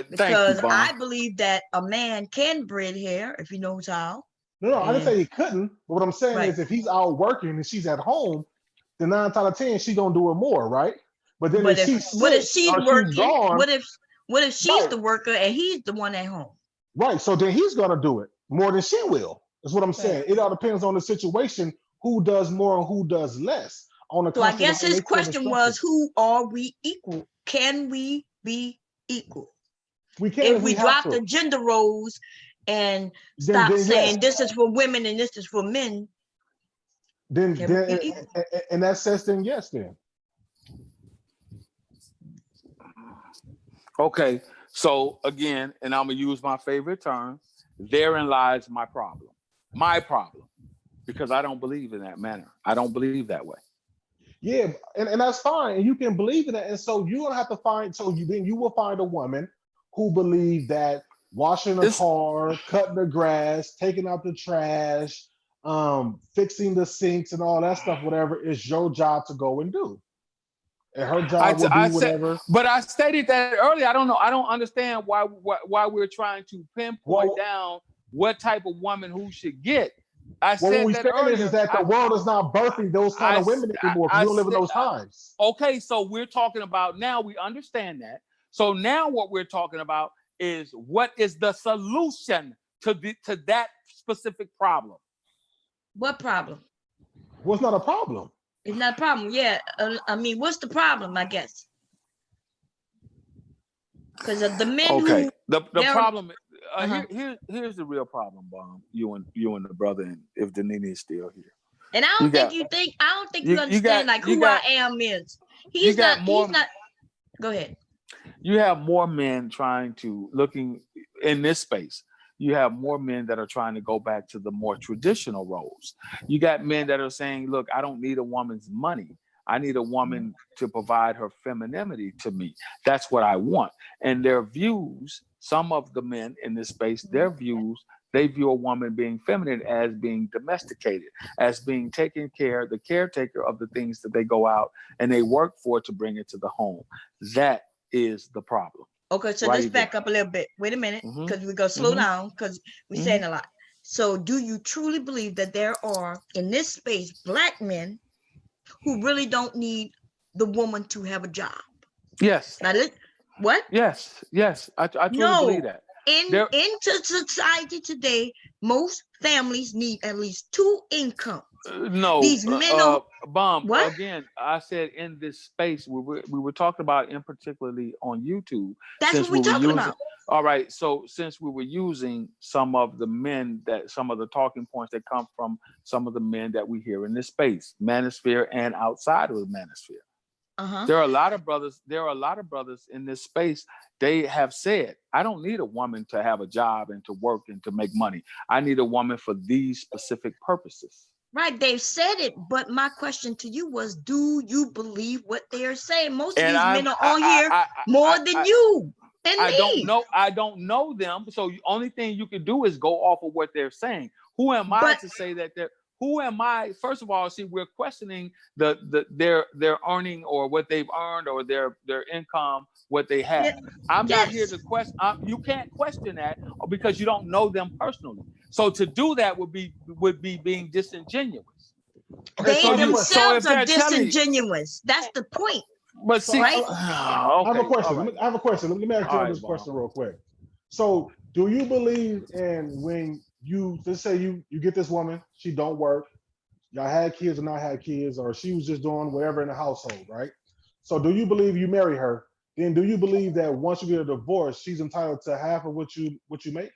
Speaker 1: Because I believe that a man can braid hair if he knows how.
Speaker 2: No, I didn't say he couldn't. But what I'm saying is if he's out working and she's at home, then 9 out of 10 she's gonna do it more, right? But then if she's working, gone,
Speaker 1: what if she's the worker and he's the one at home?
Speaker 2: Right. So then he's gonna do it more than she will. That's what I'm saying. It all depends on the situation, who does more and who does less.
Speaker 1: So I guess his question was, who are we equal? Can we be equal?
Speaker 2: We can
Speaker 1: if we drop the gender roles and stop saying this is for women and this is for men.
Speaker 2: Then in that sense, then yes, then.
Speaker 8: Okay, so again, and I'm gonna use my favorite term, therein lies my problem. My problem. Because I don't believe in that manner. I don't believe that way.
Speaker 2: Yeah, and that's fine. And you can believe in that. And so you're gonna have to find, then you will find a woman who believes that washing a car, cutting the grass, taking out the trash, fixing the sinks and all that stuff, whatever, is your job to go and do. And her job will be whatever.
Speaker 8: But I stated that earlier. I don't know. I don't understand why we're trying to pinpoint down what type of woman who should get. I said that earlier.
Speaker 2: Is that the world is not birthing those kind of women anymore because we don't live in those times.
Speaker 8: Okay, so we're talking about now. We understand that. So now what we're talking about is what is the solution to that specific problem?
Speaker 1: What problem?
Speaker 2: Well, it's not a problem.
Speaker 1: It's not a problem. Yeah, I mean, what's the problem? I guess because of the men.
Speaker 8: Okay, the problem. Here's the real problem, Bomb. You and the brother, and if Danini is still here.
Speaker 1: And I don't think you understand who I am is. He's not. Go ahead.
Speaker 8: You have more men looking in this space. You have more men that are trying to go back to the more traditional roles. You got men that are saying, look, I don't need a woman's money. I need a woman to provide her femininity to me. That's what I want. And their views, some of the men in this space, their views, they view a woman being feminine as being domesticated, as being taken care, the caretaker of the things that they go out and they work for to bring it to the home. That is the problem.
Speaker 1: Okay, so let's back up a little bit. Wait a minute, because we're going to slow down because we're saying a lot. So do you truly believe that there are, in this space, Black men who really don't need the woman to have a job?
Speaker 8: Yes.
Speaker 1: Now, what?
Speaker 8: Yes. I truly believe that.
Speaker 1: In society today, most families need at least 2 incomes.
Speaker 8: No,
Speaker 1: these men
Speaker 8: Bomb. What? Again, I said in this space we were talking about, in particularly on YouTube.
Speaker 1: That's what we're talking about.
Speaker 8: All right, so since we were using some of the talking points that come from some of the men that we hear in this space, manosphere and outside of the manosphere. There are a lot of brothers in this space. They have said, I don't need a woman to have a job and to work and to make money. I need a woman for these specific purposes.
Speaker 1: Right, they've said it, but my question to you was, do you believe what they are saying? Most of
Speaker 8: And
Speaker 1: these men are on here more than you and me.
Speaker 8: I don't know them. So the only thing you can do is go off of what they're saying. Who am I to say that they're? Who am I? First of all, see, we're questioning their earning or what they've earned or their income, what they have.
Speaker 1: Yeah.
Speaker 8: I'm not here to question. You can't question that because you don't know them personally. So to do that would be being disingenuous.
Speaker 1: Okay, they themselves are disingenuous. That's the point.
Speaker 2: But see, right? I have a question. Right. I have a question. Let me ask you this question real quick. So, do you believe in when you, let's say you get this woman, she don't work, y'all had kids or not had kids, or she was just doing whatever in the household, right? So, do you believe you marry her? Then, do you believe that once you get a divorce, she's entitled to half of what you make?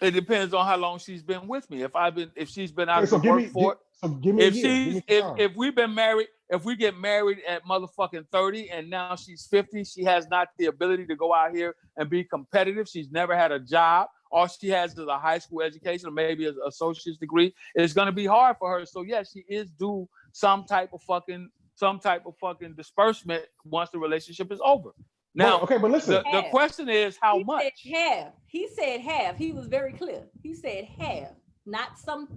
Speaker 8: It depends on how long she's been with me. If she's been out of the workforce, if we've been married, if we get married at motherfucking 30 and now she's 50, she has not the ability to go out here and be competitive. She's never had a job. All she has is a high school education or maybe an associate's degree. It's going to be hard for her. So yes, she is due some type of fucking disbursement once the relationship is over. Now,
Speaker 2: okay, but listen.
Speaker 8: The question is how much?
Speaker 6: He said half. He was very clear. He said half, not some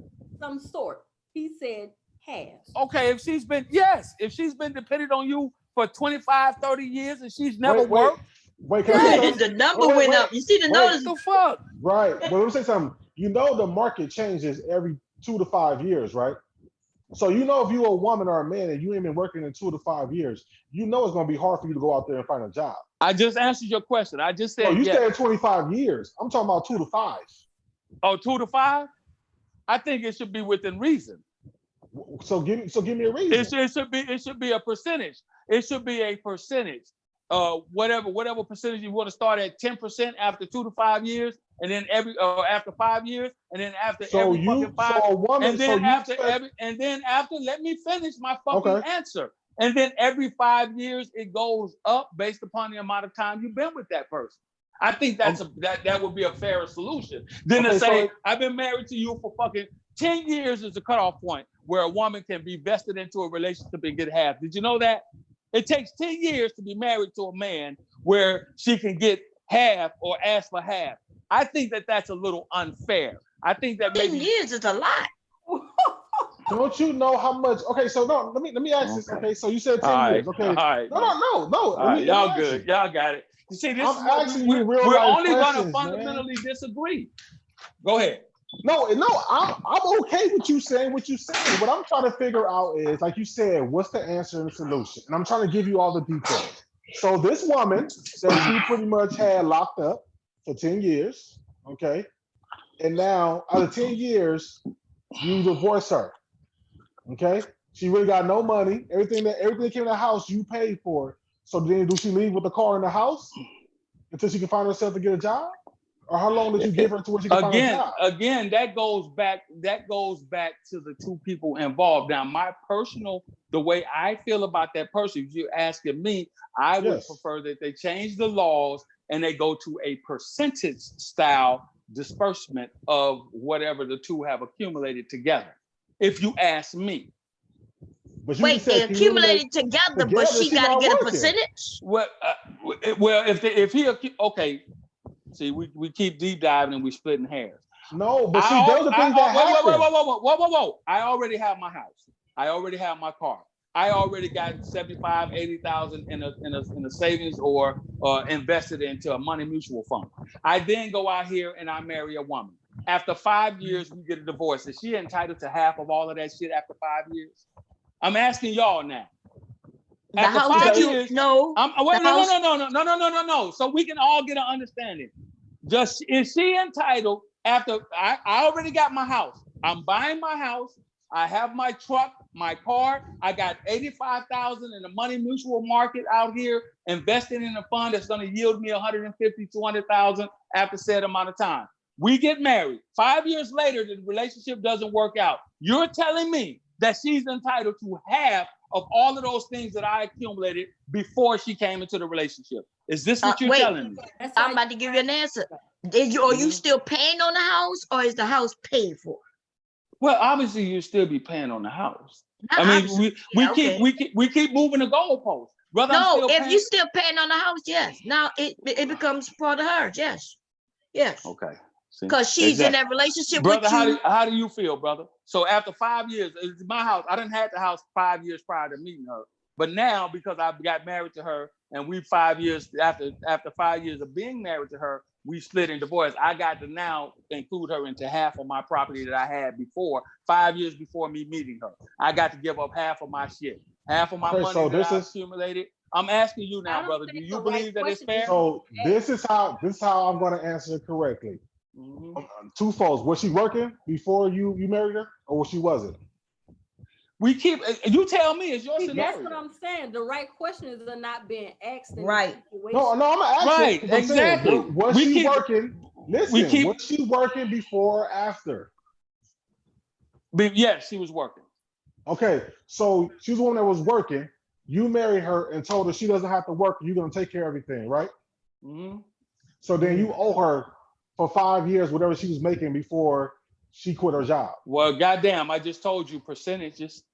Speaker 6: sort. He said half.
Speaker 8: Okay, if she's been dependent on you for 25, 30 years and she's never worked.
Speaker 1: The number went up. You see the notice?
Speaker 8: What the fuck?
Speaker 2: Right. But let me say something. You know the market changes every 2 to 5 years, right? So you know if you're a woman or a man and you ain't been working in 2 to 5 years, you know it's gonna be hard for you to go out there and find a job.
Speaker 8: I just answered your question. I just said
Speaker 2: you said 25 years. I'm talking about 2 to 5.
Speaker 8: Oh, 2 to 5? I think it should be within reason.
Speaker 2: So give me a reason.
Speaker 8: It should be a percentage. It should be a percentage. Whatever percentage you want to start at 10% after 2 to 5 years, and then after 5 years, and then after every fucking 5, and then after let me finish my fucking answer. And then every 5 years it goes up based upon the amount of time you've been with that person. I think that would be a fairer solution than to say I've been married to you for fucking 10 years is the cutoff point where a woman can be vested into a relationship and get half. Did you know that? It takes 10 years to be married to a man where she can get half or ask for half. I think that's a little unfair. I think that
Speaker 1: 10 years is a lot.
Speaker 2: Don't you know how much? Okay, so no, let me ask this. Okay, so you said 10 years. Okay,
Speaker 8: all right.
Speaker 2: No.
Speaker 8: Y'all good. Y'all got it. You see, this
Speaker 2: I'm asking you real
Speaker 8: we're only
Speaker 2: going
Speaker 8: to fundamentally disagree. Go ahead.
Speaker 2: No, I'm okay with you saying what you saying. What I'm trying to figure out is, like you said, what's the answer and the solution? And I'm trying to give you all the details. So this woman that you pretty much had locked up for 10 years, okay? And now, out of 10 years, you divorce her, okay? She really got no money. Everything that came in the house, you paid for. So then do she leave with the car in the house until she can find herself to get a job? Or how long did you give her to where she can find a job?
Speaker 8: Again, that goes back to the two people involved. Now, the way I feel about that person, if you're asking me, I would prefer that they change the laws and they go to a percentage style disbursement of whatever the two have accumulated together. If you ask me.
Speaker 2: But
Speaker 1: wait, they accumulated together, but she got to get a percentage?
Speaker 8: Well, if he okay. See, we keep deep diving and we splitting hairs.
Speaker 2: No, but see, those are things that happen.
Speaker 8: Whoa. I already have my house. I already have my car. I already got 75, 80,000 in a savings or invested into a money mutual fund. I then go out here and I marry a woman. After 5 years, we get a divorce. Is she entitled to half of all of that shit after 5 years? I'm asking y'all now. After 5 years, no. No. So we can all get an understanding. Is she entitled after I already got my house? I'm buying my house. I have my truck, my car. I got 85,000 in the money mutual market out here, invested in a fund that's going to yield me 150, 200,000 after said amount of time. We get married. 5 years later, the relationship doesn't work out. You're telling me that she's entitled to half of all of those things that I accumulated before she came into the relationship. Is this what you're telling me?
Speaker 1: I'm about to give you an answer. Are you still paying on the house, or is the house paid for?
Speaker 8: Well, obviously you still be paying on the house.
Speaker 1: Not
Speaker 8: I mean,
Speaker 1: obviously.
Speaker 8: we
Speaker 1: Yeah, okay.
Speaker 8: keep moving the goalposts. Brother, I'm
Speaker 1: No,
Speaker 8: still
Speaker 1: if
Speaker 8: paying.
Speaker 1: you still paying on the house, yes. Now it becomes part of hers. Yes. Yes.
Speaker 8: Okay.
Speaker 1: Because she's in that relationship
Speaker 8: brother,
Speaker 1: with you.
Speaker 8: How do you feel, brother? So after 5 years, it's my house. I didn't have the house 5 years prior to meeting her. But now, because I got married to her, and we 5 years after 5 years of being married to her, we split and divorced. I got to now include her into half of my property that I had before, 5 years before me meeting her. I got to give up half of my shit, half of my money that I accumulated. I'm asking you now, brother. Do you believe that it's fair?
Speaker 2: So this is how I'm going to answer it correctly. Twofold. Was she working before you married her, or she wasn't?
Speaker 8: You tell me. It's your scenario.
Speaker 6: That's what I'm saying. The right questions are not being asked.
Speaker 1: Right.
Speaker 2: No, I'm asking.
Speaker 8: Right. Exactly.
Speaker 2: Was she working? Listen. Was she working before or after?
Speaker 8: Yes, she was working.
Speaker 2: Okay, so she was the one that was working. You married her and told her she doesn't have to work. You're gonna take care of everything, right? So then you owe her for 5 years whatever she was making before she quit her job.
Speaker 8: Well, goddamn, I just told you percentages.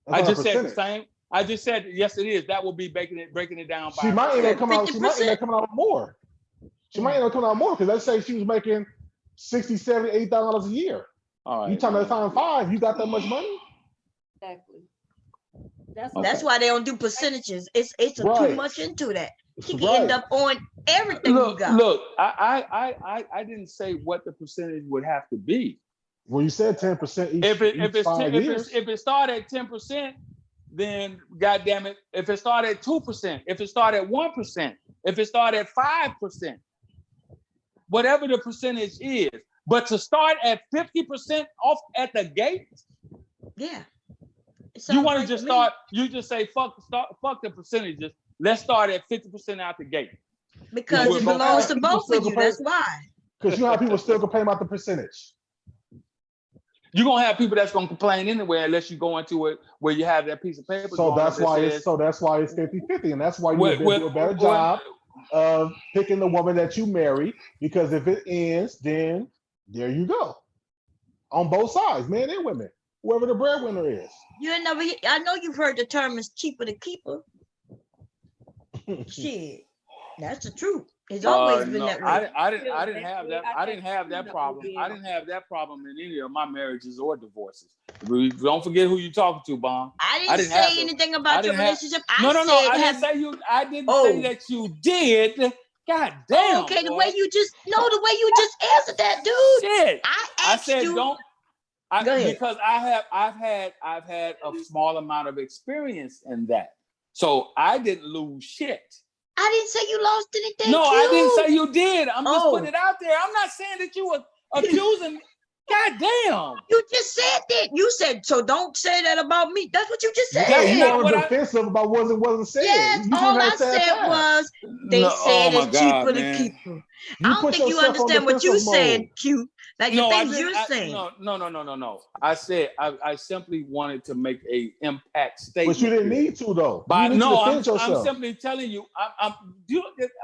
Speaker 8: I just said the same. I just said yes, it is. That will be breaking it down.
Speaker 2: She might end up coming out. She might end up coming out more. She might end up coming out more because let's say she was making $60,000, $70,000, $80,000 a year.
Speaker 8: All right.
Speaker 2: You time that time 5, you got that much money?
Speaker 6: Exactly.
Speaker 1: That's why they don't do percentages. It's too much into that. She can end up on everything you got.
Speaker 8: Look, I didn't say what the percentage would have to be.
Speaker 2: Well, you said 10% each 5 years.
Speaker 8: If it started at 10%, then goddamn it. If it started at 2%, if it started at 1%, if it started at 5%, whatever the percentage is, but to start at 50% off at the gate,
Speaker 1: yeah.
Speaker 8: You want to just start? You just say fuck the percentages. Let's start at 50% out the gate.
Speaker 1: Because it belongs to both of you. That's why.
Speaker 2: Because you know how people still complain about the percentage.
Speaker 8: You're gonna have people that's gonna complain anyway, unless you go into it where you have that piece of paper.
Speaker 2: So that's why it's 50-50, and that's why you do a better job of picking the woman that you marry. Because if it ends, then there you go. On both sides, men and women, whoever the breadwinner is.
Speaker 1: I know you've heard the term is cheaper to keep her. Shit, that's the truth. It's always been that way.
Speaker 8: I didn't have that. I didn't have that problem. I didn't have that problem in any of my marriages or divorces. Don't forget who you're talking to, Bon.
Speaker 1: I didn't say anything about your relationship.
Speaker 8: No. I didn't say you. I didn't say that you did. God damn.
Speaker 1: Okay, the way you just answered that, dude.
Speaker 8: Shit.
Speaker 1: I said
Speaker 8: you, don't. Go ahead. Because I've had a small amount of experience in that, so I didn't lose shit.
Speaker 1: I didn't say you lost anything.
Speaker 8: No, I didn't say you did. I'm just putting it out there. I'm not saying that you were accusing. God damn.
Speaker 1: You just said that. You said, so don't say that about me. That's what you just said.
Speaker 2: Yeah, you were defensive about what wasn't said.
Speaker 1: Yes, all I said was they said it's cheaper to keep her. I don't think you understand what you said, Q. Like the things you're saying.
Speaker 8: No. I said I simply wanted to make a impact statement.
Speaker 2: But you didn't need to though.
Speaker 8: I'm simply telling you,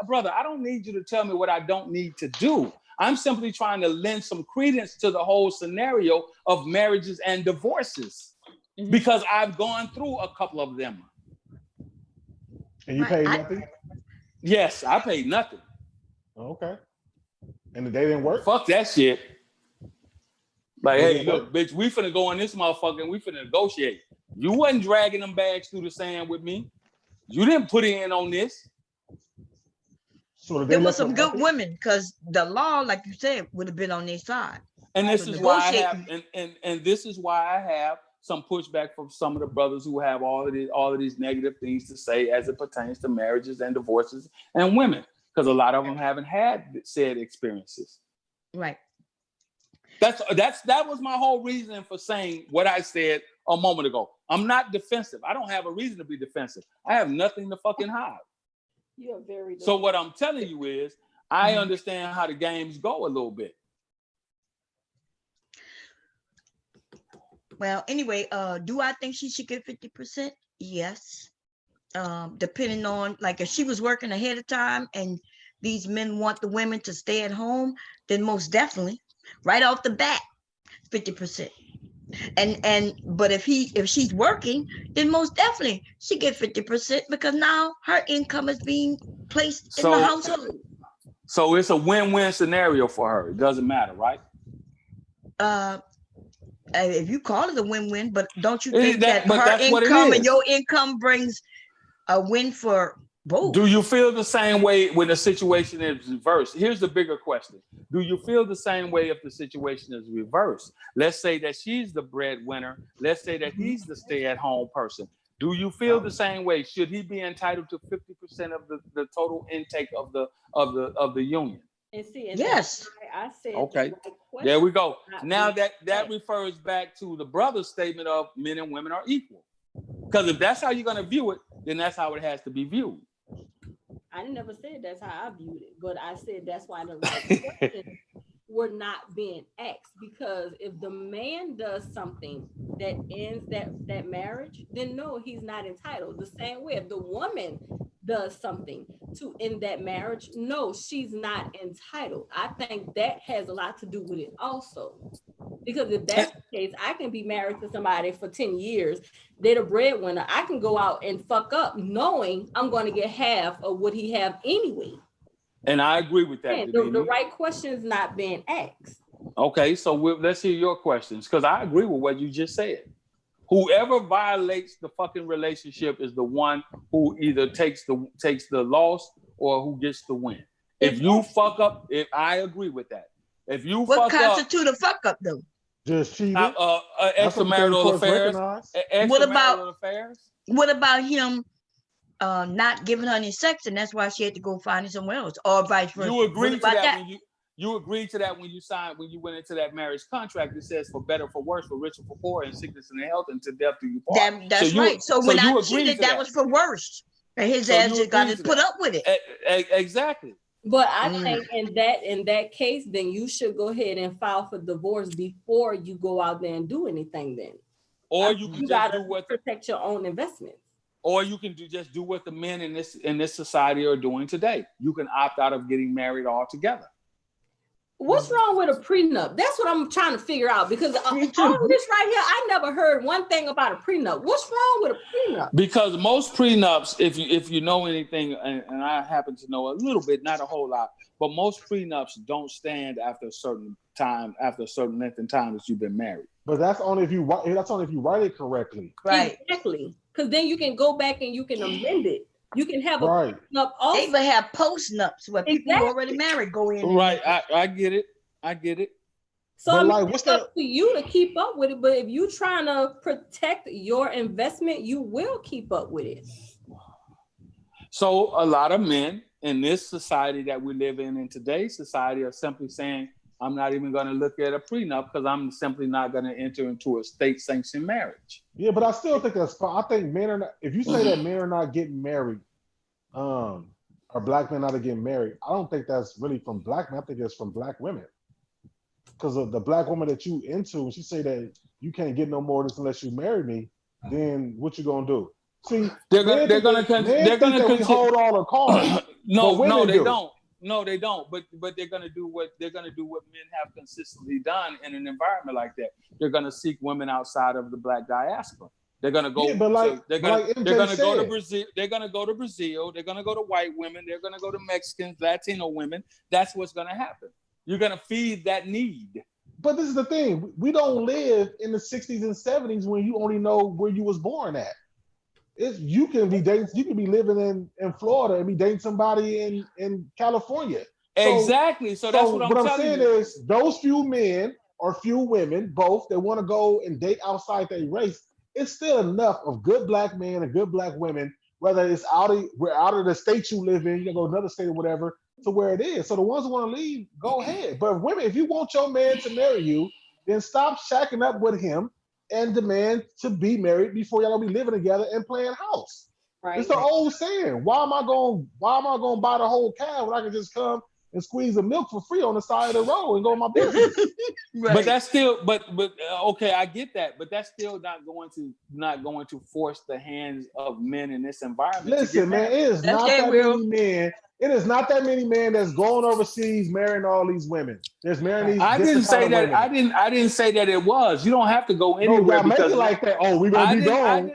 Speaker 8: brother, I don't need you to tell me what I don't need to do. I'm simply trying to lend some credence to the whole scenario of marriages and divorces because I've gone through a couple of them.
Speaker 2: And you paid nothing?
Speaker 8: Yes, I paid nothing.
Speaker 2: Okay. And they didn't work?
Speaker 8: Fuck that shit. Like, hey, look, bitch, we finna go in this motherfucker and we finna negotiate. You wasn't dragging them bags through the sand with me. You didn't put in on this.
Speaker 1: So there was some good women because the law, like you said, would have been on their side.
Speaker 8: And this is why I have, and this is why I have some pushback from some of the brothers who have all of these negative things to say as it pertains to marriages and divorces and women, because a lot of them haven't had said experiences.
Speaker 1: Right.
Speaker 8: That was my whole reason for saying what I said a moment ago. I'm not defensive. I don't have a reason to be defensive. I have nothing to fucking hide.
Speaker 6: You're very.
Speaker 8: So what I'm telling you is, I understand how the games go a little bit.
Speaker 1: Well, anyway, do I think she should get 50%? Yes. Depending on, like, if she was working ahead of time and these men want the women to stay at home, then most definitely, right off the bat, 50%. But if she's working, then most definitely she get 50% because now her income is being placed in the household.
Speaker 8: So it's a win-win scenario for her. It doesn't matter, right?
Speaker 1: If you call it a win-win, but don't you think that
Speaker 8: but
Speaker 1: her
Speaker 8: that's what it
Speaker 1: income
Speaker 8: is.
Speaker 1: and your income brings a win for both?
Speaker 8: Do you feel the same way when the situation is reversed? Here's the bigger question. Do you feel the same way if the situation is reversed? Let's say that she's the breadwinner. Let's say that he's the stay-at-home person. Do you feel the same way? Should he be entitled to 50% of the total intake of the union?
Speaker 6: And see, and
Speaker 1: yes.
Speaker 6: I said
Speaker 8: okay. There we go. Now that refers back to the brother's statement of men and women are equal. Because if that's how you're going to view it, then that's how it has to be viewed.
Speaker 6: I never said that's how I viewed it, but I said that's why the right questions were not being asked. Because if the man does something that ends that marriage, then no, he's not entitled. The same way, if the woman does something to end that marriage, no, she's not entitled. I think that has a lot to do with it also. Because if that's the case, I can be married to somebody for 10 years. They're the breadwinner. I can go out and fuck up knowing I'm going to get half of what he have anyway.
Speaker 8: And I agree with that.
Speaker 6: The right question is not being asked.
Speaker 8: Okay, so let's hear your questions, because I agree with what you just said. Whoever violates the fucking relationship is the one who either takes the loss or who gets the win. If you fuck up, I agree with that. If you
Speaker 1: what
Speaker 8: fuck up,
Speaker 1: what constitute a fuck up though?
Speaker 2: Just cheating.
Speaker 8: Extramarital affairs.
Speaker 1: What about him not giving her any sex, and that's why she had to go find it somewhere else, or vice versa?
Speaker 8: You agreed to that when you agreed to that when you went into that marriage contract. It says for better, for worse, for richer, for poor, in sickness and health, and to death do you part.
Speaker 1: That's right. So when I cheated, that was for worse, and his ass just got to put up with it.
Speaker 8: Exactly.
Speaker 6: But I think in that case, then you should go ahead and file for divorce before you go out there and do anything. Then,
Speaker 8: or you can just do what
Speaker 6: protect your own investments.
Speaker 8: Or you can just do what the men in this society are doing today. You can opt out of getting married altogether.
Speaker 6: What's wrong with a prenup? That's what I'm trying to figure out, because all of this right here, I never heard one thing about a prenup. What's wrong with a prenup?
Speaker 8: Because most prenups, if you know anything, and I happen to know a little bit, not a whole lot, but most prenups don't stand after a certain time, after a certain length in time that you've been married.
Speaker 2: But that's only if you write it correctly.
Speaker 1: Right.
Speaker 6: Exactly. Because then you can go back and you can amend it. You can have a prenup also.
Speaker 1: They even have post-nups where people who already married go in.
Speaker 8: Right. I get it.
Speaker 6: So I mean, it's up to you to keep up with it. But if you're trying to protect your investment, you will keep up with it.
Speaker 8: So a lot of men in this society that we live in today's society, are simply saying, I'm not even going to look at a prenup because I'm simply not going to enter into a state-sanctioned marriage.
Speaker 2: Yeah, but I still think that's fine. I think men are not, if you say that men are not getting married, or black men not getting married, I don't think that's really from black men. I think it's from black women. Because of the black woman that you into, when she say that you can't get no more of this unless you marry me, then what you gonna do? See, they're gonna we hold all the cards.
Speaker 8: No, they don't. No, they don't. But they're gonna do what men have consistently done in an environment like that. They're gonna seek women outside of the black diaspora. They're gonna go.
Speaker 2: Yeah,
Speaker 8: they're gonna go to Brazil. They're gonna go to Brazil. They're gonna go to white women. They're gonna go to Mexicans, Latino women. That's what's gonna happen. You're gonna feed that need.
Speaker 2: But this is the thing: we don't live in the 60s and 70s when you only know where you was born at. You can be living in Florida and be dating somebody in California.
Speaker 8: Exactly. So that's what I'm telling you.
Speaker 2: What I'm saying is, those few men or few women, both, that want to go and date outside their race, it's still enough of good black men and good black women, whether it's out of the state you live in, you can go to another state or whatever, to where it is. So the ones who want to leave, go ahead. But women, if you want your man to marry you, then stop shacking up with him and demand to be married before y'all gonna be living together and playing house. Right. It's the old saying. Why am I going to buy the whole cow when I can just come and squeeze the milk for free on the side of the road and go to my business.
Speaker 8: Right. But that's still, but okay, I get that, but that's still not going to force the hands of men in this environment.
Speaker 2: Listen, man, it is not that many men. It is not that many men that's going overseas marrying all these women. There's marrying these.
Speaker 8: I didn't say that. Women. I didn't say that it was. You don't have to go anywhere.
Speaker 2: No, because make it like that. Oh, we're gonna be gone.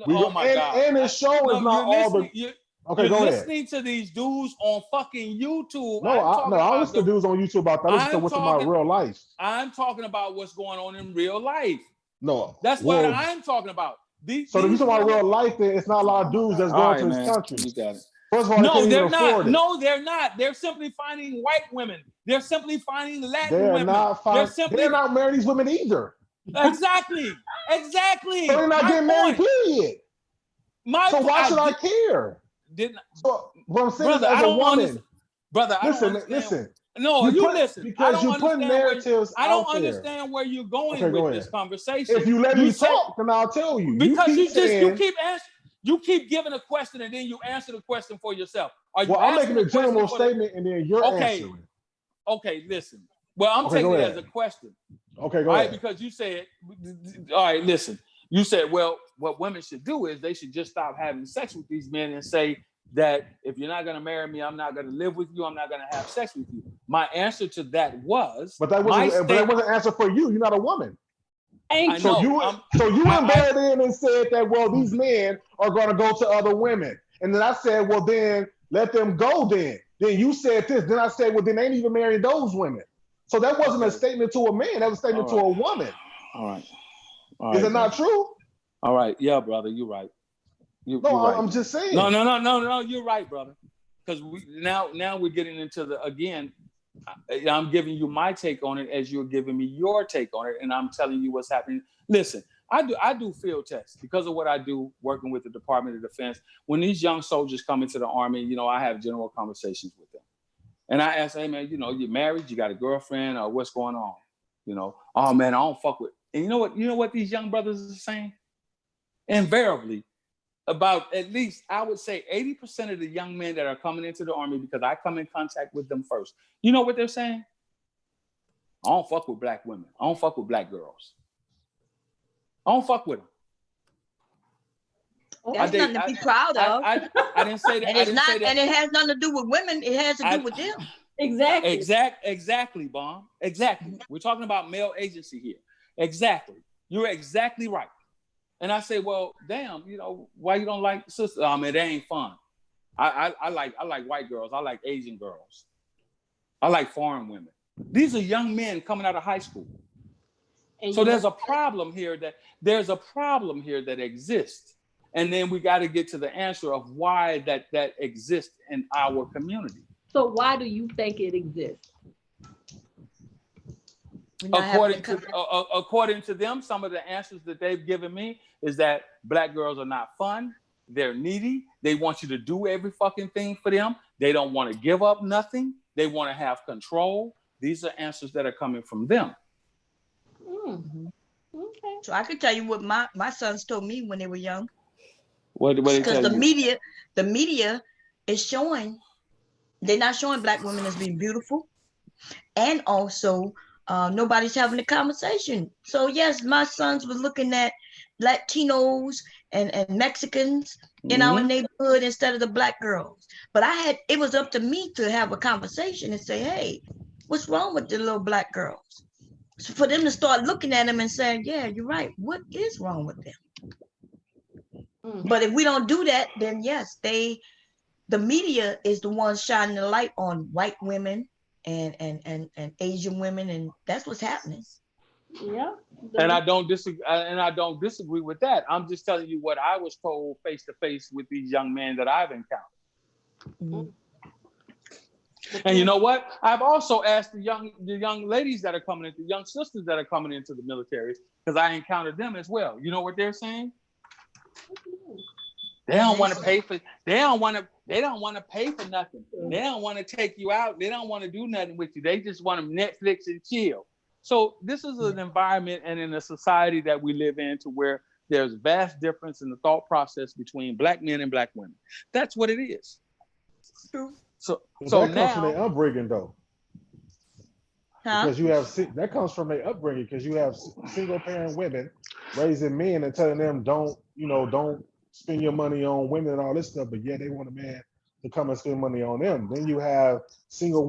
Speaker 8: Oh my God!
Speaker 2: And this show is not all the. Okay,
Speaker 8: you're
Speaker 2: go ahead.
Speaker 8: Listening to these dudes on fucking YouTube.
Speaker 2: I listen to dudes on YouTube about that. I listen to what's about real life.
Speaker 8: I'm talking about what's going on in real life.
Speaker 2: No,
Speaker 8: that's what I'm talking about.
Speaker 2: So if you talking about real life, then it's not a lot of dudes that's going to this country.
Speaker 8: You got it.
Speaker 2: First of all,
Speaker 8: no, they're not. No, they're not. They're simply finding white women. They're simply finding Latin women.
Speaker 2: They're not marrying these women either.
Speaker 8: Exactly. So
Speaker 2: they're not getting married, period. So why should I care? So what I'm saying is, as a woman, listen.
Speaker 8: No, you listen.
Speaker 2: Because you put narratives.
Speaker 8: I don't understand where you're going with this conversation.
Speaker 2: If you let me talk, then I'll tell you.
Speaker 8: Because you keep giving a question and then you answer the question for yourself.
Speaker 2: I'm making a general statement and then you're answering.
Speaker 8: Okay, listen. Well, I'm taking it as a question.
Speaker 2: Okay, go ahead.
Speaker 8: Because you said, all right, listen. You said, well, what women should do is they should just stop having sex with these men and say that if you're not going to marry me, I'm not going to live with you. I'm not going to have sex with you. My answer to that was,
Speaker 2: but that wasn't an answer for you. You're not a woman.
Speaker 8: So
Speaker 2: you embedded in and said that, well, these men are going to go to other women. And then I said, well, then let them go then. Then you said this. Then I said, well, then they ain't even marrying those women. So that wasn't a statement to a man. That was a statement to a woman.
Speaker 8: All right.
Speaker 2: Is it not true?
Speaker 8: All right. Yeah, brother, you're right. You're
Speaker 2: right.
Speaker 8: I'm
Speaker 2: just saying.
Speaker 8: No, you're right, brother. Because now we're getting into I'm giving you my take on it as you're giving me your take on it, and I'm telling you what's happening. Listen, I do field tests because of what I do working with the Department of Defense. When these young soldiers come into the Army, I have general conversations with them. And I ask, hey man, you're married, you got a girlfriend, or what's going on? Oh man, I don't fuck with. And you know what these young brothers are saying? Invariably, about at least, I would say 80% of the young men that are coming into the Army, because I come in contact with them first. You know what they're saying? I don't fuck with black women. I don't fuck with black girls. I don't fuck with them.
Speaker 1: That's nothing to be proud of.
Speaker 8: I didn't say that.
Speaker 1: And it has nothing to do with women. It has to do with them.
Speaker 6: Exactly.
Speaker 8: Exactly, Bomb. Exactly. We're talking about male agency here. Exactly. You're exactly right. And I say, well, damn, why you don't like sisters? I mean, they ain't fun. I like white girls. I like Asian girls. I like foreign women. These are young men coming out of high school. And so there's a problem here that exists. And then we got to get to the answer of why that exists in our community.
Speaker 6: So why do you think it exists?
Speaker 8: According to them, some of the answers that they've given me is that black girls are not fun. They're needy. They want you to do every fucking thing for them. They don't want to give up nothing. They want to have control. These are answers that are coming from them.
Speaker 6: Mm-hmm. Okay.
Speaker 1: So I can tell you what my sons told me when they were young.
Speaker 8: What they tell you?
Speaker 1: Because the media is showing, they're not showing black women as being beautiful. And also, nobody's having a conversation. So yes, my sons were looking at Latinos and Mexicans in our neighborhood instead of the black girls. But it was up to me to have a conversation and say, hey, what's wrong with the little black girls? So for them to start looking at them and saying, yeah, you're right. What is wrong with them? But if we don't do that, then yes, the media is the one shining the light on white women and Asian women, and that's what's happening.
Speaker 6: Yeah.
Speaker 8: And I don't disagree with that. I'm just telling you what I was told face to face with these young men that I've encountered. Mm-hmm. And you know what? I've also asked the young ladies that are coming into, the young sisters that are coming into the military, because I encountered them as well. You know what they're saying? They don't want to pay for. They don't want to pay for nothing. They don't want to take you out. They don't want to do nothing with you. They just want to Netflix and chill. So this is an environment and in a society that we live in to where there's vast difference in the thought process between black men and black women. That's what it is.
Speaker 1: True.
Speaker 8: So
Speaker 2: that
Speaker 8: now
Speaker 2: comes from their upbringing, though.
Speaker 1: Huh?
Speaker 2: Because you have that comes from their upbringing. Because you have single parent women raising men and telling them don't spend your money on women and all this stuff. But yeah, they want a man to come and spend money on them. Then you have single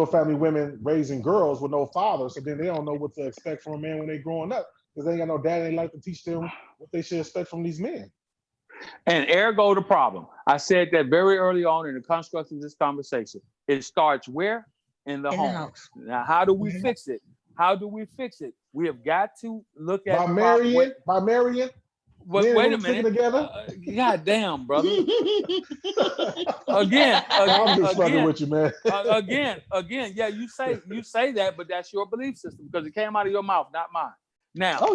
Speaker 2: family women raising girls with no father, so then they don't know what to expect from a man when they're growing up because they ain't got no dad. They like to teach them what they should expect from these men.
Speaker 8: And ergo the problem. I said that very early on in the construct of this conversation. It starts where? In the house. Now, how do we fix it? How do we fix it? We have got to look at
Speaker 2: by marrying.
Speaker 8: Wait a minute.
Speaker 2: Together?
Speaker 8: God damn, brother. again,
Speaker 2: I'm just fucking with you, man.
Speaker 8: again. Yeah, you say that, but that's your belief system because it came out of your mouth, not mine. Now,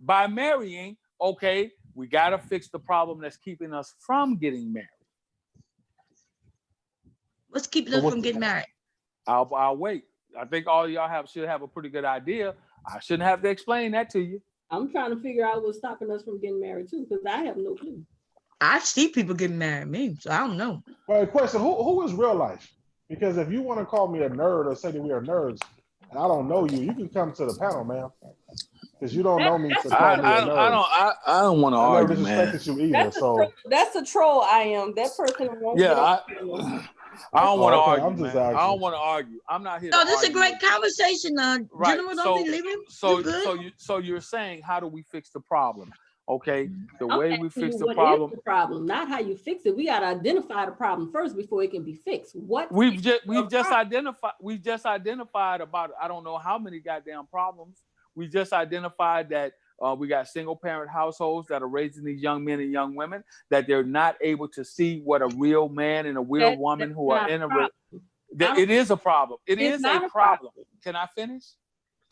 Speaker 8: by marrying, okay, we got to fix the problem that's keeping us from getting married.
Speaker 1: What's keeping us from getting married?
Speaker 8: I'll wait. I think all y'all should have a pretty good idea. I shouldn't have to explain that to you.
Speaker 6: I'm trying to figure out what's stopping us from getting married too, because I have no clue.
Speaker 1: I see people getting married, me, so I don't know.
Speaker 2: Well, question: Who is real life? Because if you want to call me a nerd or say that we are nerds, and I don't know you, you can come to the panel, man. Because you don't know me to call me a nerd.
Speaker 8: I don't want to argue,
Speaker 2: man. I never disrespected you either.
Speaker 6: That's a troll. I am that person. Won't
Speaker 8: I don't want to argue, man. I don't want to argue. I'm not here.
Speaker 1: No, this is a great conversation.
Speaker 8: Right.
Speaker 1: Gentlemen, don't be leaving.
Speaker 8: So you're saying, how do we fix the problem? Okay, the way we fix the
Speaker 6: problem. What is the problem? Not how you fix it. We got to identify the problem first before it can be fixed.
Speaker 8: We've just identified about I don't know how many goddamn problems. We just identified that we got single parent households that are raising these young men and young women, that they're not able to see what a real man and a real woman who are in it is a problem. It is a problem. Can I finish?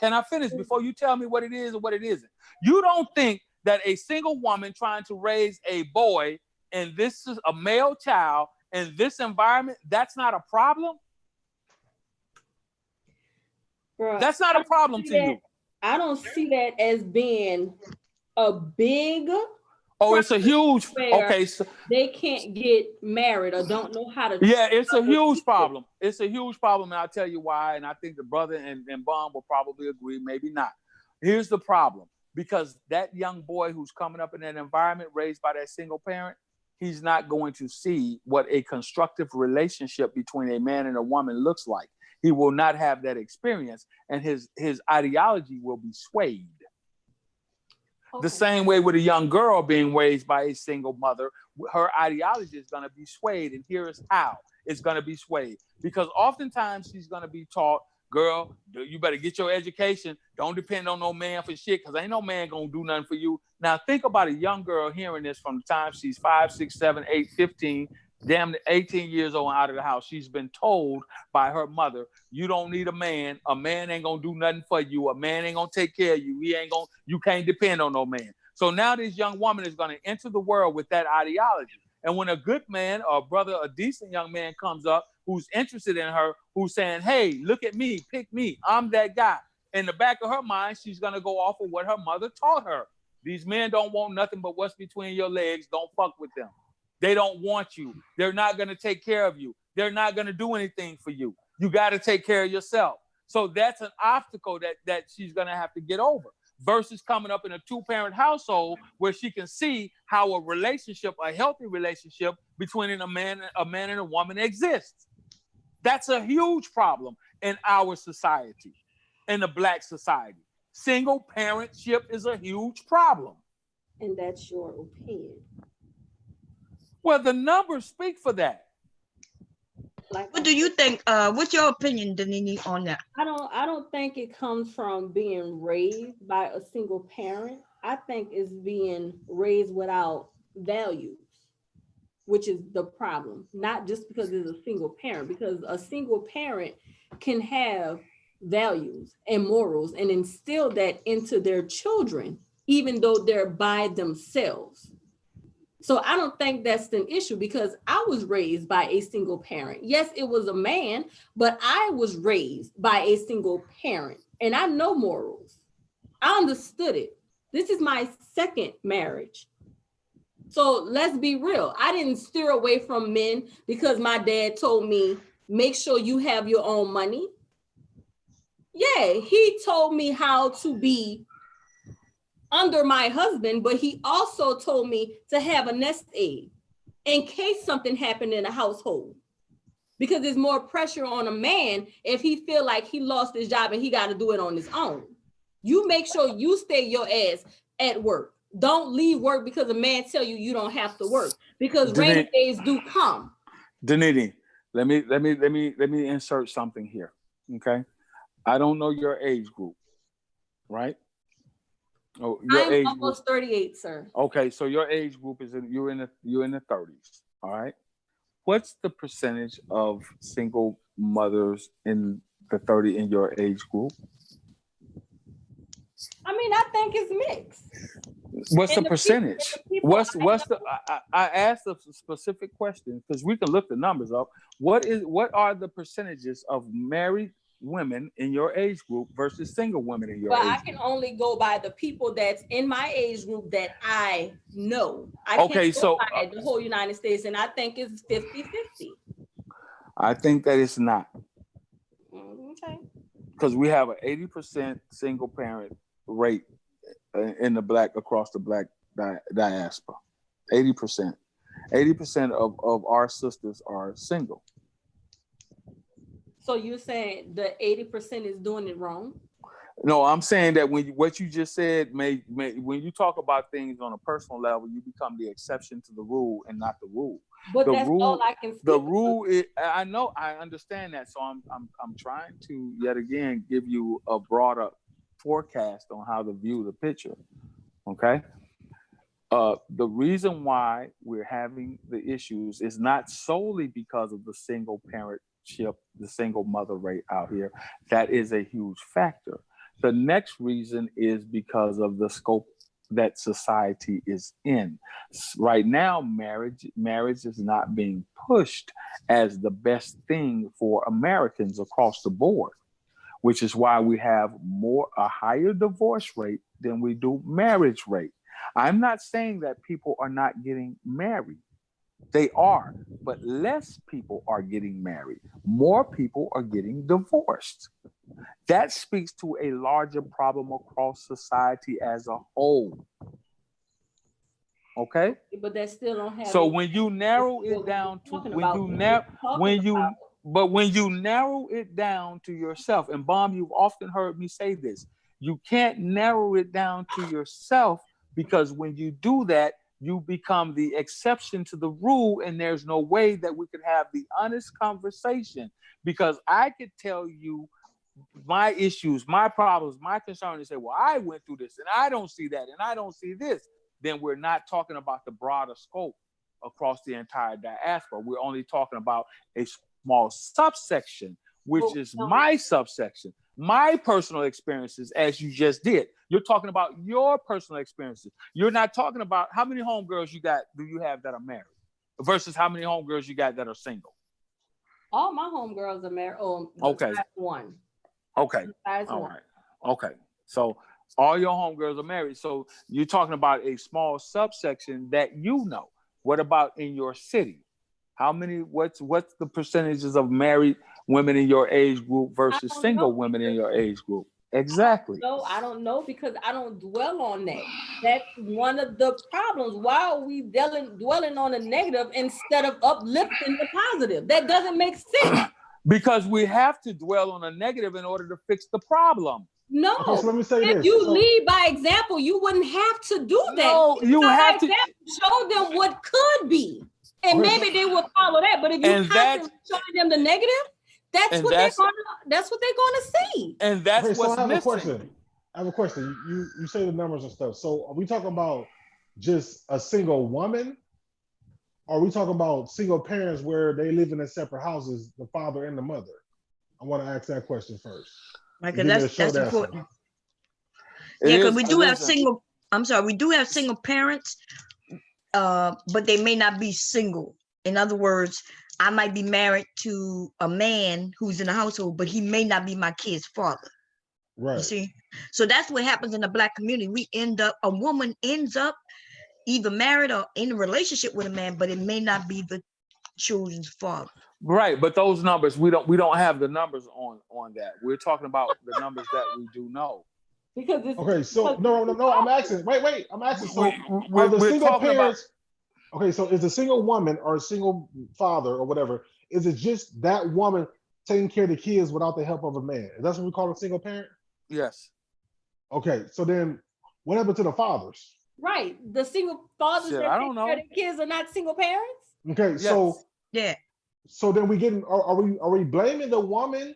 Speaker 8: Can I finish before you tell me what it is and what it isn't? You don't think that a single woman trying to raise a boy and this is a male child in this environment, that's not a problem?
Speaker 6: Bruh,
Speaker 8: that's not a problem to you.
Speaker 6: I don't see that as being a big.
Speaker 8: Oh, it's a huge. Okay, so
Speaker 6: they can't get married or don't know how to.
Speaker 8: Yeah, it's a huge problem. It's a huge problem, and I'll tell you why. And I think the brother and Bond will probably agree, maybe not. Here's the problem: because that young boy who's coming up in that environment, raised by that single parent, he's not going to see what a constructive relationship between a man and a woman looks like. He will not have that experience, and his ideology will be swayed. Okay. The same way with a young girl being raised by a single mother, her ideology is going to be swayed, and here is how it's going to be swayed. Because oftentimes she's going to be taught, girl, you better get your education. Don't depend on no man for shit, because ain't no man going to do nothing for you. Now, think about a young girl hearing this from the time she's 5, 6, 7, 8, 15, damn 18 years old and out of the house. She's been told by her mother, you don't need a man. A man ain't gonna do nothing for you. A man ain't gonna take care of you. You can't depend on no man. So now this young woman is gonna enter the world with that ideology. And when a good man or a brother, a decent young man comes up who's interested in her, who's saying, hey, look at me, pick me, I'm that guy. In the back of her mind, she's gonna go off of what her mother taught her. These men don't want nothing but what's between your legs. Don't fuck with them. They don't want you. They're not going to take care of you. They're not going to do anything for you. You got to take care of yourself. So that's an obstacle that she's going to have to get over versus coming up in a 2-parent household where she can see how a healthy relationship between a man and a woman exists. That's a huge problem in our society, in the Black society. Single parentship is a huge problem.
Speaker 6: And that's your opinion.
Speaker 8: Well, the numbers speak for that.
Speaker 1: What do you think? What's your opinion, Danini, on that?
Speaker 6: I don't think it comes from being raised by a single parent. I think it's being raised without values, which is the problem. Not just because it's a single parent, because a single parent can have values and morals and instill that into their children, even though they're by themselves. So I don't think that's an issue because I was raised by a single parent. Yes, it was a man, but I was raised by a single parent and I know morals. I understood it. This is my second marriage. So let's be real. I didn't steer away from men because my dad told me, make sure you have your own money. Yeah, he told me how to be under my husband, but he also told me to have a nest egg in case something happened in a household. Because there's more pressure on a man if he feel like he lost his job and he got to do it on his own. You make sure you stay your ass at work. Don't leave work because a man tell you you don't have to work, because rainy days do come.
Speaker 8: Danity, let me insert something here. Okay, I don't know your age group, right? Oh,
Speaker 6: I'm almost 38, sir.
Speaker 8: Okay, so your age group is you're in the 30s. All right. What's the percentage of single mothers in the 30 in your age group?
Speaker 6: I mean, I think it's mixed.
Speaker 8: What's the percentage? What's the? I asked a specific question because we can look the numbers up. What are the percentages of married women in your age group versus single women in your age group?
Speaker 6: I can only go by the people that's in my age group that I know. I can't go by the whole United States, and I think it's 50-50.
Speaker 8: I think that it's not.
Speaker 6: Okay.
Speaker 8: Because we have an 80% single parent rate in the across the black diaspora. 80%. 80% of our sisters are single.
Speaker 6: So you're saying the 80% is doing it wrong?
Speaker 8: No, I'm saying that what you just said may when you talk about things on a personal level, you become the exception to the rule and not the rule.
Speaker 6: But that's all I can.
Speaker 8: The rule is, I know, I understand that. So I'm trying to yet again give you a broader forecast on how to view the picture. Okay. The reason why we're having the issues is not solely because of the single parentship, the single mother rate out here. That is a huge factor. The next reason is because of the scope that society is in. Right now, marriage is not being pushed as the best thing for Americans across the board, which is why we have a higher divorce rate than we do marriage rate. I'm not saying that people are not getting married. They are, but less people are getting married. More people are getting divorced. That speaks to a larger problem across society as a whole. Okay?
Speaker 6: But that still don't have.
Speaker 8: So when you narrow it down to when you narrow it down to yourself, and Bomb, you've often heard me say this, you can't narrow it down to yourself, because when you do that, you become the exception to the rule, and there's no way that we could have the honest conversation, because I could tell you my issues, my problems, my concern, and say, well, I went through this and I don't see that and I don't see this. Then we're not talking about the broader scope across the entire diaspora. We're only talking about a small subsection, which is my subsection, my personal experiences, as you just did. You're talking about your personal experiences. You're not talking about how many homegirls do you have that are married versus how many homegirls you got that are single.
Speaker 6: All my homegirls are married. Oh,
Speaker 8: okay.
Speaker 6: One.
Speaker 8: Okay. All right. Okay. So all your homegirls are married. So you're talking about a small subsection that you know. What about in your city? How many? What's the percentages of married women in your age group versus single women in your age group? Exactly.
Speaker 6: No, I don't know, because I don't dwell on that. That's one of the problems. Why are we dwelling on the negative instead of uplifting the positive? That doesn't make sense.
Speaker 8: Because we have to dwell on a negative in order to fix the problem.
Speaker 6: No,
Speaker 2: okay, so let me say
Speaker 6: if you lead by example, you wouldn't have to do that.
Speaker 8: No, you have to
Speaker 6: show them what could be, and maybe they will follow that. But if you constantly showing them the negative, that's what they're gonna see.
Speaker 8: And that's
Speaker 2: okay,
Speaker 8: what's
Speaker 2: so
Speaker 8: missing.
Speaker 2: I have a question. You say the numbers and stuff. So are we talking about just a single woman? Or are we talking about single parents where they live in separate houses, the father and the mother? I want to ask that question first.
Speaker 1: Michael, that's important. Yeah, because we do have single. I'm sorry, we do have single parents, but they may not be single. In other words, I might be married to a man who's in a household, but he may not be my kid's father.
Speaker 2: Right.
Speaker 1: You see, so that's what happens in the Black community. A woman ends up either married or in a relationship with a man, but it may not be the children's father.
Speaker 8: Right, but those numbers we don't have the numbers on that. We're talking about the numbers that we do know.
Speaker 6: Because it's
Speaker 2: Okay, so no. I'm asking. Wait. I'm asking. So
Speaker 8: We're
Speaker 2: are the single
Speaker 8: talking
Speaker 2: parents? Okay, so is a single woman or a single father or whatever? Is it just that woman taking care of the kids without the help of a man? That's what we call a single parent.
Speaker 8: Yes.
Speaker 2: Okay, so then what happened to the fathers?
Speaker 6: Right, the single fathers that take care of the kids are not single parents.
Speaker 2: Okay,
Speaker 8: Yes.
Speaker 2: so
Speaker 1: yeah.
Speaker 2: So then are we blaming the woman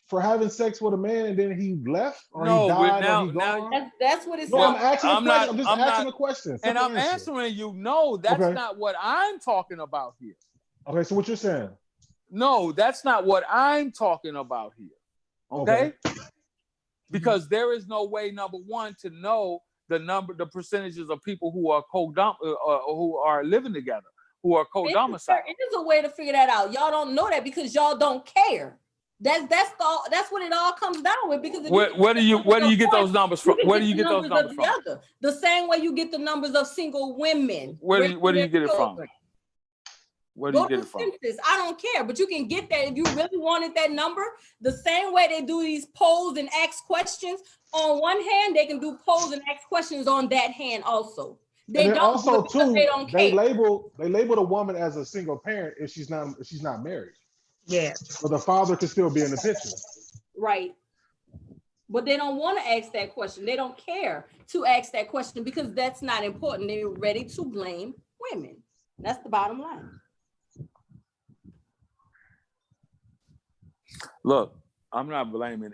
Speaker 2: for having sex with a man and then he left or he died or he gone?
Speaker 6: That's what it's.
Speaker 2: No, I'm asking a question. I'm just asking a question.
Speaker 8: And I'm answering you. No, that's not what I'm talking about here.
Speaker 2: Okay, so what you're saying?
Speaker 8: No, that's not what I'm talking about here. Okay? Because there is no way, number one, to know the percentages of people who are who are living together, who are co-domiciled.
Speaker 6: It is a way to figure that out. Y'all don't know that because y'all don't care. That's what it all comes down with. Because
Speaker 8: where do you get those numbers from? Where do you get those numbers from?
Speaker 6: The same way you get the numbers of single women.
Speaker 8: Where do you get it from? Where do you get it from?
Speaker 6: Census. I don't care, but you can get that if you really wanted that number. The same way they do these polls and ask questions. On one hand, they can do polls and ask questions on that hand also. They don't
Speaker 2: also too.
Speaker 6: They don't care.
Speaker 2: They label a woman as a single parent if she's not married.
Speaker 1: Yeah.
Speaker 2: So the father could still be in the picture.
Speaker 6: Right. But they don't want to ask that question. They don't care to ask that question because that's not important. They're ready to blame women. That's the bottom line.
Speaker 8: Look, I'm not blaming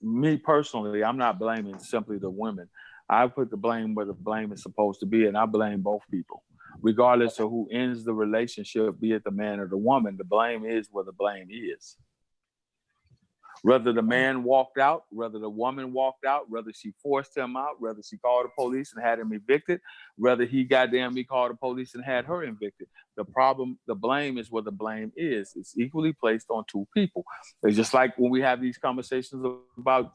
Speaker 8: me personally. I'm not blaming simply the women. I put the blame where the blame is supposed to be, and I blame both people. Regardless of who ends the relationship, be it the man or the woman, the blame is where the blame is. Whether the man walked out, whether the woman walked out, whether she forced him out, whether she called the police and had him evicted, whether he called the police and had her evicted. The blame is where the blame is. It's equally placed on two people. It's just like when we have these conversations about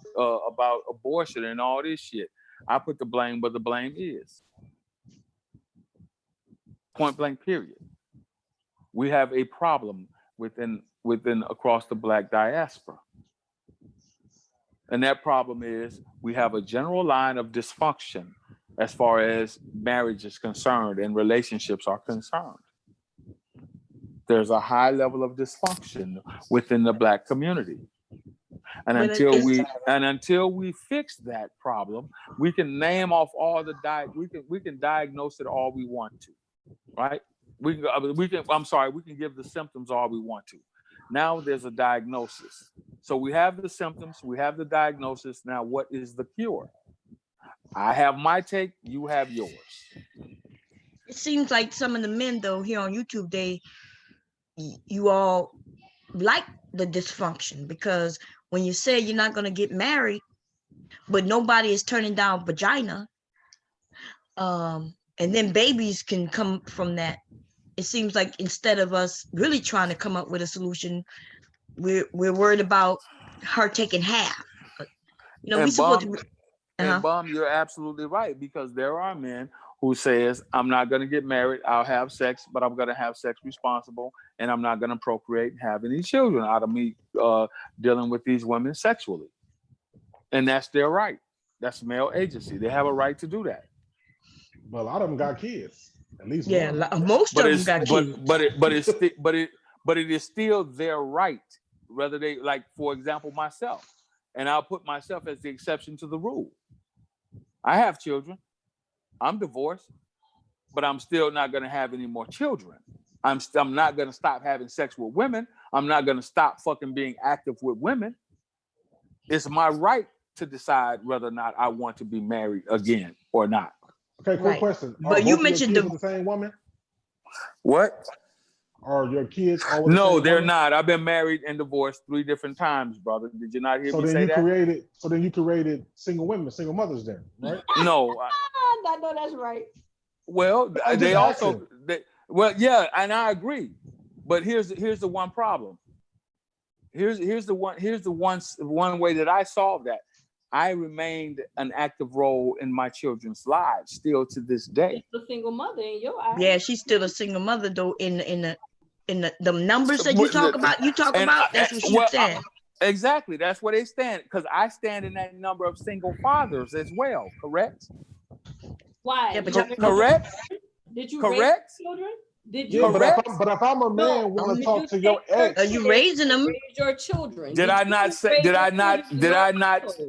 Speaker 8: abortion and all this shit. I put the blame where the blame is. Point blank, period. We have a problem within across the Black diaspora. And that problem is we have a general line of dysfunction as far as marriage is concerned and relationships are concerned. There's a high level of dysfunction within the Black community. And until we fix that problem, we can name off all the we can diagnose it all we want to, right? We can give the symptoms all we want to. Now there's a diagnosis. So we have the symptoms, we have the diagnosis. Now what is the cure? I have my take, you have yours.
Speaker 1: It seems like some of the men though here on YouTube, you all like the dysfunction because when you say you're not going to get married, but nobody is turning down vagina, and then babies can come from that. It seems like instead of us really trying to come up with a solution, we're worried about her taking half.
Speaker 8: And Bum, you're absolutely right, because there are men who says, I'm not going to get married, I'll have sex, but I'm going to have sex responsible, and I'm not going to procreate and have any children out of me dealing with these women sexually. And that's their right. That's male agency. They have a right to do that.
Speaker 2: But a lot of them got kids. At least
Speaker 1: most of them got kids.
Speaker 8: But it is still their right. Whether they, like, for example, myself, and I'll put myself as the exception to the rule. I have children. I'm divorced, but I'm still not going to have any more children. I'm not going to stop having sex with women. I'm not going to stop fucking being active with women. It's my right to decide whether or not I want to be married again or not.
Speaker 2: Okay, quick question.
Speaker 1: But you mentioned
Speaker 2: the same woman.
Speaker 8: What?
Speaker 2: Are your kids all with
Speaker 8: No,
Speaker 2: the same
Speaker 8: they're
Speaker 2: woman?
Speaker 8: Not. I've been married and divorced 3 different times, brother. Did you not hear me say that?
Speaker 2: So then you created single women, single mothers then, right?
Speaker 8: No.
Speaker 6: I know that's right.
Speaker 8: Well, yeah, and I agree. But here's the one problem. Here's the one way that I solve that. I remained an active role in my children's lives still to this day.
Speaker 6: Just a single mother in your eyes.
Speaker 1: Yeah, she's still a single mother though. In the numbers that you talk about, that's what she said.
Speaker 8: Exactly, that's where they stand. Because I stand in that number of single fathers as well. Correct?
Speaker 6: Why?
Speaker 1: Yeah, but
Speaker 8: correct?
Speaker 6: Did you
Speaker 8: correct?
Speaker 6: raise children? Did
Speaker 2: Yeah,
Speaker 6: you?
Speaker 8: Correct?
Speaker 2: but if I'm a man, want to talk to your ex,
Speaker 1: Are you raising them?
Speaker 6: Raise your children.
Speaker 8: Did I not say? Did I not?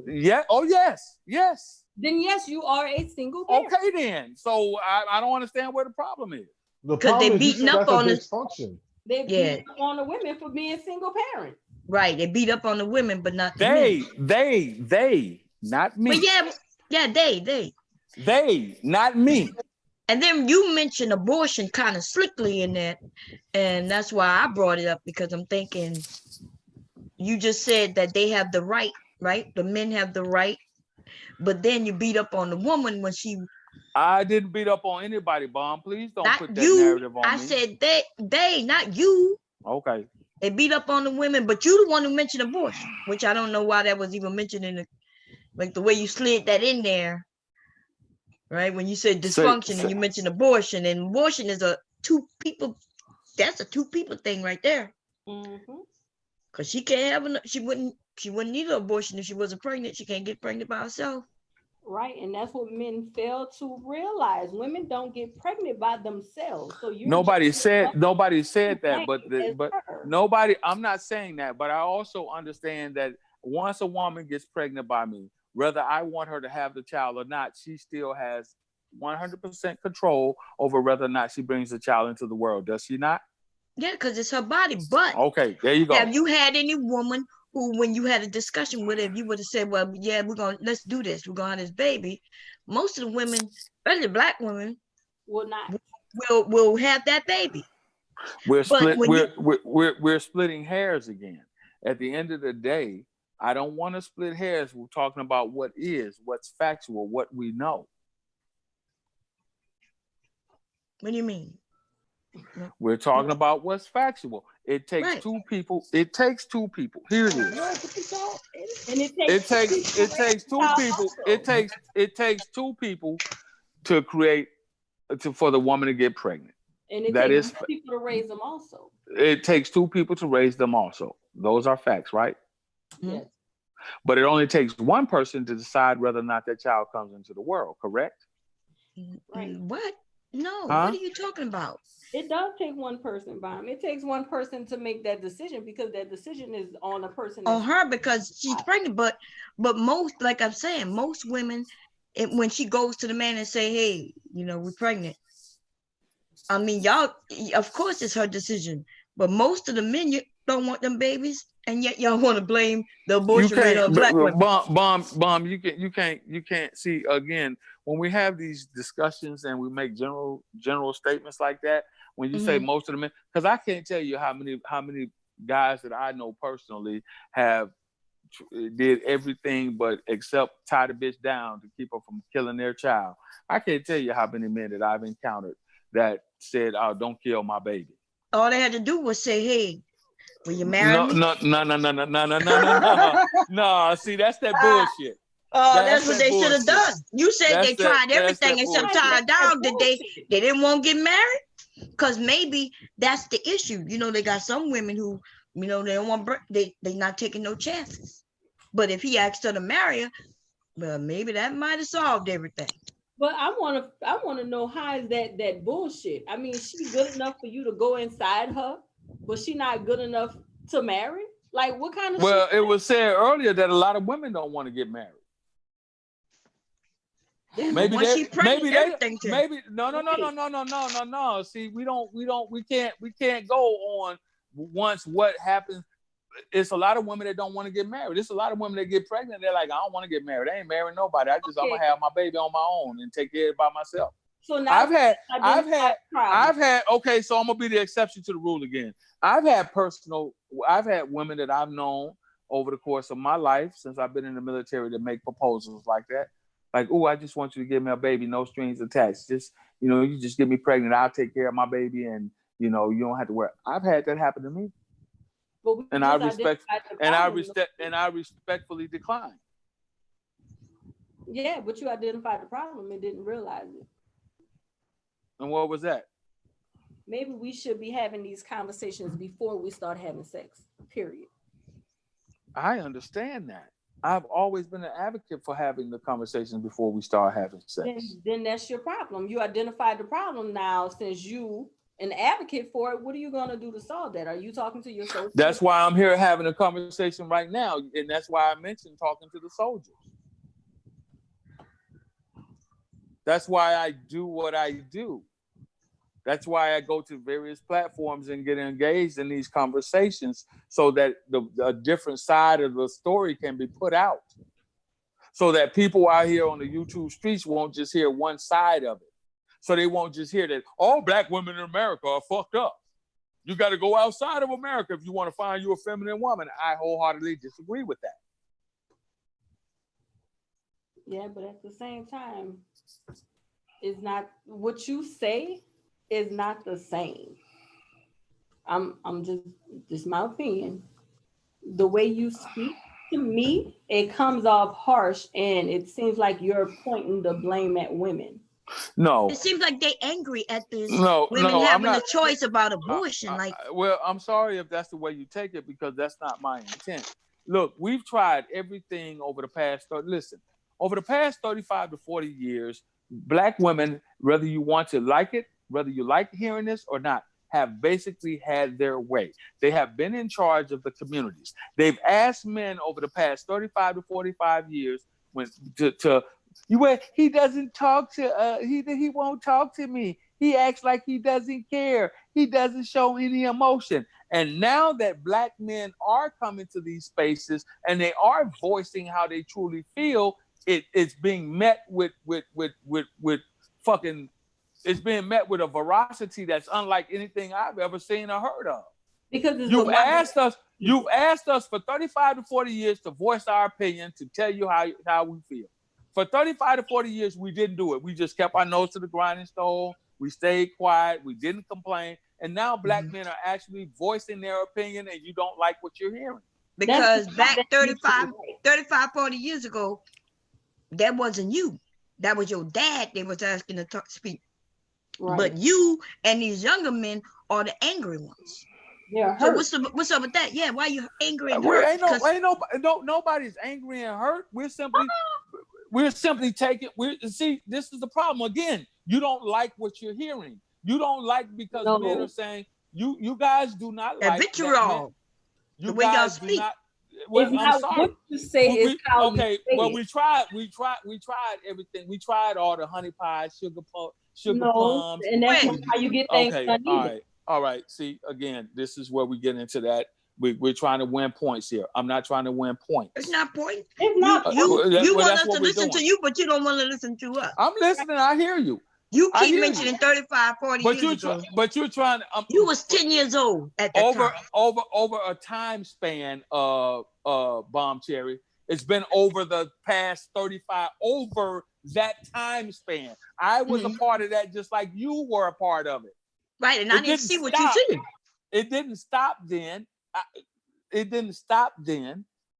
Speaker 8: Yeah. Oh yes. Yes.
Speaker 6: Then yes, you are a single parent.
Speaker 8: Okay then. So I don't understand where the problem is.
Speaker 2: Because
Speaker 1: they beating up on us.
Speaker 2: Dysfunction.
Speaker 6: They beat up on the women for being single parent.
Speaker 1: Right. They beat up on the women, but not
Speaker 8: they, not me.
Speaker 1: But yeah, they.
Speaker 8: They, not me.
Speaker 1: And then you mentioned abortion kind of slickly in that. And that's why I brought it up, because I'm thinking you just said that they have the right? The men have the right. But then you beat up on the woman when she...
Speaker 8: I didn't beat up on anybody, Bomb. Please don't put that
Speaker 1: you,
Speaker 8: narrative on me.
Speaker 1: I said they, not you.
Speaker 8: Okay.
Speaker 1: They beat up on the women, but you the one who mentioned abortion, which I don't know why that was even mentioned in the way you slid that in there. Right, when you said dysfunction and you mentioned abortion, and abortion is that's a two people thing right there. Because she can't have she wouldn't need an abortion if she wasn't pregnant. She can't get pregnant by herself.
Speaker 6: Right, and that's what men fail to realize. Women don't get pregnant by themselves. So
Speaker 8: nobody said that, but nobody. I'm not saying that, but I also understand that once a woman gets pregnant by me, whether I want her to have the child or not, she still has 100% control over whether or not she brings the child into the world. Does she not?
Speaker 1: Yeah, because it's her body. But
Speaker 8: okay, there you go.
Speaker 1: Have you had any woman who, when you had a discussion with her, if you would have said, well, yeah, let's do this, we're gonna have this baby, most of the women, especially black women, will have that baby.
Speaker 8: We're splitting hairs again. At the end of the day, I don't want to split hairs. We're talking about what's factual, what we know.
Speaker 1: What do you mean?
Speaker 8: We're talking about what's factual. It takes two people. It takes two people. Here it is.
Speaker 6: And
Speaker 8: it takes two people. It takes two people to create for the woman to get pregnant.
Speaker 6: And it takes two people to raise them also.
Speaker 8: It takes two people to raise them also. Those are facts, right?
Speaker 6: Yes.
Speaker 8: But it only takes one person to decide whether or not that child comes into the world, correct?
Speaker 6: Right.
Speaker 1: What? No, what are you talking about?
Speaker 6: It does take one person, Bomb. It takes one person to make that decision, because that decision is on a person.
Speaker 1: On her, because she's pregnant. But most, like I'm saying, most women, when she goes to the man and say, hey, we're pregnant. I mean, y'all, of course it's her decision. But most of the men, you don't want them babies, and yet y'all want to blame the abortion rate on black women.
Speaker 8: Bomb, you can't see, again, when we have these discussions and we make general statements like that, when you say most of the men, because I can't tell you how many guys that I know personally have did everything but except tie the bitch down to keep her from killing their child. I can't tell you how many men that I've encountered that said, "Oh, don't kill my baby."
Speaker 1: All they had to do was say, "Hey, will you marry me?"
Speaker 8: No. No, see, that's that bullshit.
Speaker 1: Oh, that's what they should have done. You said they tried everything except tie her down. They didn't want to get married? Because maybe that's the issue. They got some women who, they don't want, they not taking no chances. But if he asked her to marry her, well, maybe that might have solved everything.
Speaker 6: But I want to know, how is that bullshit? I mean, she's good enough for you to go inside her, but she not good enough to marry? Like, what kind of
Speaker 8: shit? It was said earlier that a lot of women don't want to get married.
Speaker 1: Yeah,
Speaker 8: maybe no. See, we can't go on once what happens. It's a lot of women that don't want to get married. There's a lot of women that get pregnant. They're like, I don't want to get married. I ain't marrying nobody. I'm gonna have my baby on my own and take care of it by myself.
Speaker 6: So now
Speaker 8: I've had. Okay, so I'm gonna be the exception to the rule again. I've had women that I've known over the course of my life since I've been in the military to make proposals like that. Like, oh, I just want you to give me a baby, no strings attached. Just, you just get me pregnant. I'll take care of my baby, and you don't have to worry. I've had that happen to me. And I respectfully decline.
Speaker 6: Yeah, but you identified the problem and didn't realize it.
Speaker 8: And what was that?
Speaker 6: Maybe we should be having these conversations before we start having sex, period.
Speaker 8: I understand that. I've always been an advocate for having the conversations before we start having sex.
Speaker 6: Then that's your problem. You identified the problem now. Since you an advocate for it, what are you going to do to solve that? Are you talking to your soldiers?
Speaker 8: That's why I'm here having a conversation right now. And that's why I mentioned talking to the soldiers. That's why I do what I do. That's why I go to various platforms and get engaged in these conversations so that a different side of the story can be put out. So that people out here on the YouTube streets won't just hear one side of it. So they won't just hear that all Black women in America are fucked up. You got to go outside of America if you want to find you a feminine woman. I wholeheartedly disagree with that.
Speaker 6: Yeah, but at the same time, it's not what you say is not the same. I'm just my opinion. The way you speak to me, it comes off harsh, and it seems like you're pointing the blame at women.
Speaker 8: No,
Speaker 1: it seems like they angry at this.
Speaker 8: Women
Speaker 1: having a choice about abortion.
Speaker 8: Well, I'm sorry if that's the way you take it, because that's not my intent. Look, we've tried everything over the past. Over the past 35 to 40 years, Black women, whether you want to like it, whether you like hearing this or not, have basically had their way. They have been in charge of the communities. They've asked men over the past 35 to 45 years he doesn't talk to he won't talk to me. He acts like he doesn't care. He doesn't show any emotion. And now that Black men are coming to these spaces and they are voicing how they truly feel, it's being met with fucking. It's being met with a veracity that's unlike anything I've ever seen or heard of.
Speaker 6: Because
Speaker 8: you've asked us for 35 to 40 years to voice our opinion, to tell you how we feel. For 35 to 40 years, we didn't do it. We just kept our nose to the grinding stone. We stayed quiet. We didn't complain. And now Black men are actually voicing their opinion, and you don't like what you're hearing.
Speaker 1: Because back 35, 40 years ago, that wasn't you. That was your dad they was asking to speak. Right. But you and these younger men are the angry ones. Yeah. So what's up with that? Yeah, why are you angry and hurt?
Speaker 8: Nobody's angry and hurt. We're simply taking. See, this is the problem again. You don't like what you're hearing. You don't like because men are saying you guys do not like
Speaker 1: vitriol. The way y'all speak.
Speaker 8: Well, I'm sorry.
Speaker 6: What you say is how
Speaker 8: okay.
Speaker 6: You say
Speaker 8: well,
Speaker 6: it.
Speaker 8: we tried everything. We tried all the honey pies, sugar plums.
Speaker 6: And that's not how you get things done either.
Speaker 8: All right. See, again, this is where we get into that. We're trying to win points here. I'm not trying to win points.
Speaker 1: It's not point.
Speaker 6: It's not.
Speaker 1: You want us to listen to you, but you don't want to listen to us.
Speaker 8: I'm listening. I hear you.
Speaker 1: You keep mentioning 35, 40 years ago.
Speaker 8: But you're trying.
Speaker 1: You was 10 years old at that time.
Speaker 8: Over a time span, Bomb Cherry. It's been over the past 35. Over that time span, I was a part of that, just like you were a part of it.
Speaker 1: Right, and I didn't see what you said.
Speaker 8: It didn't stop then.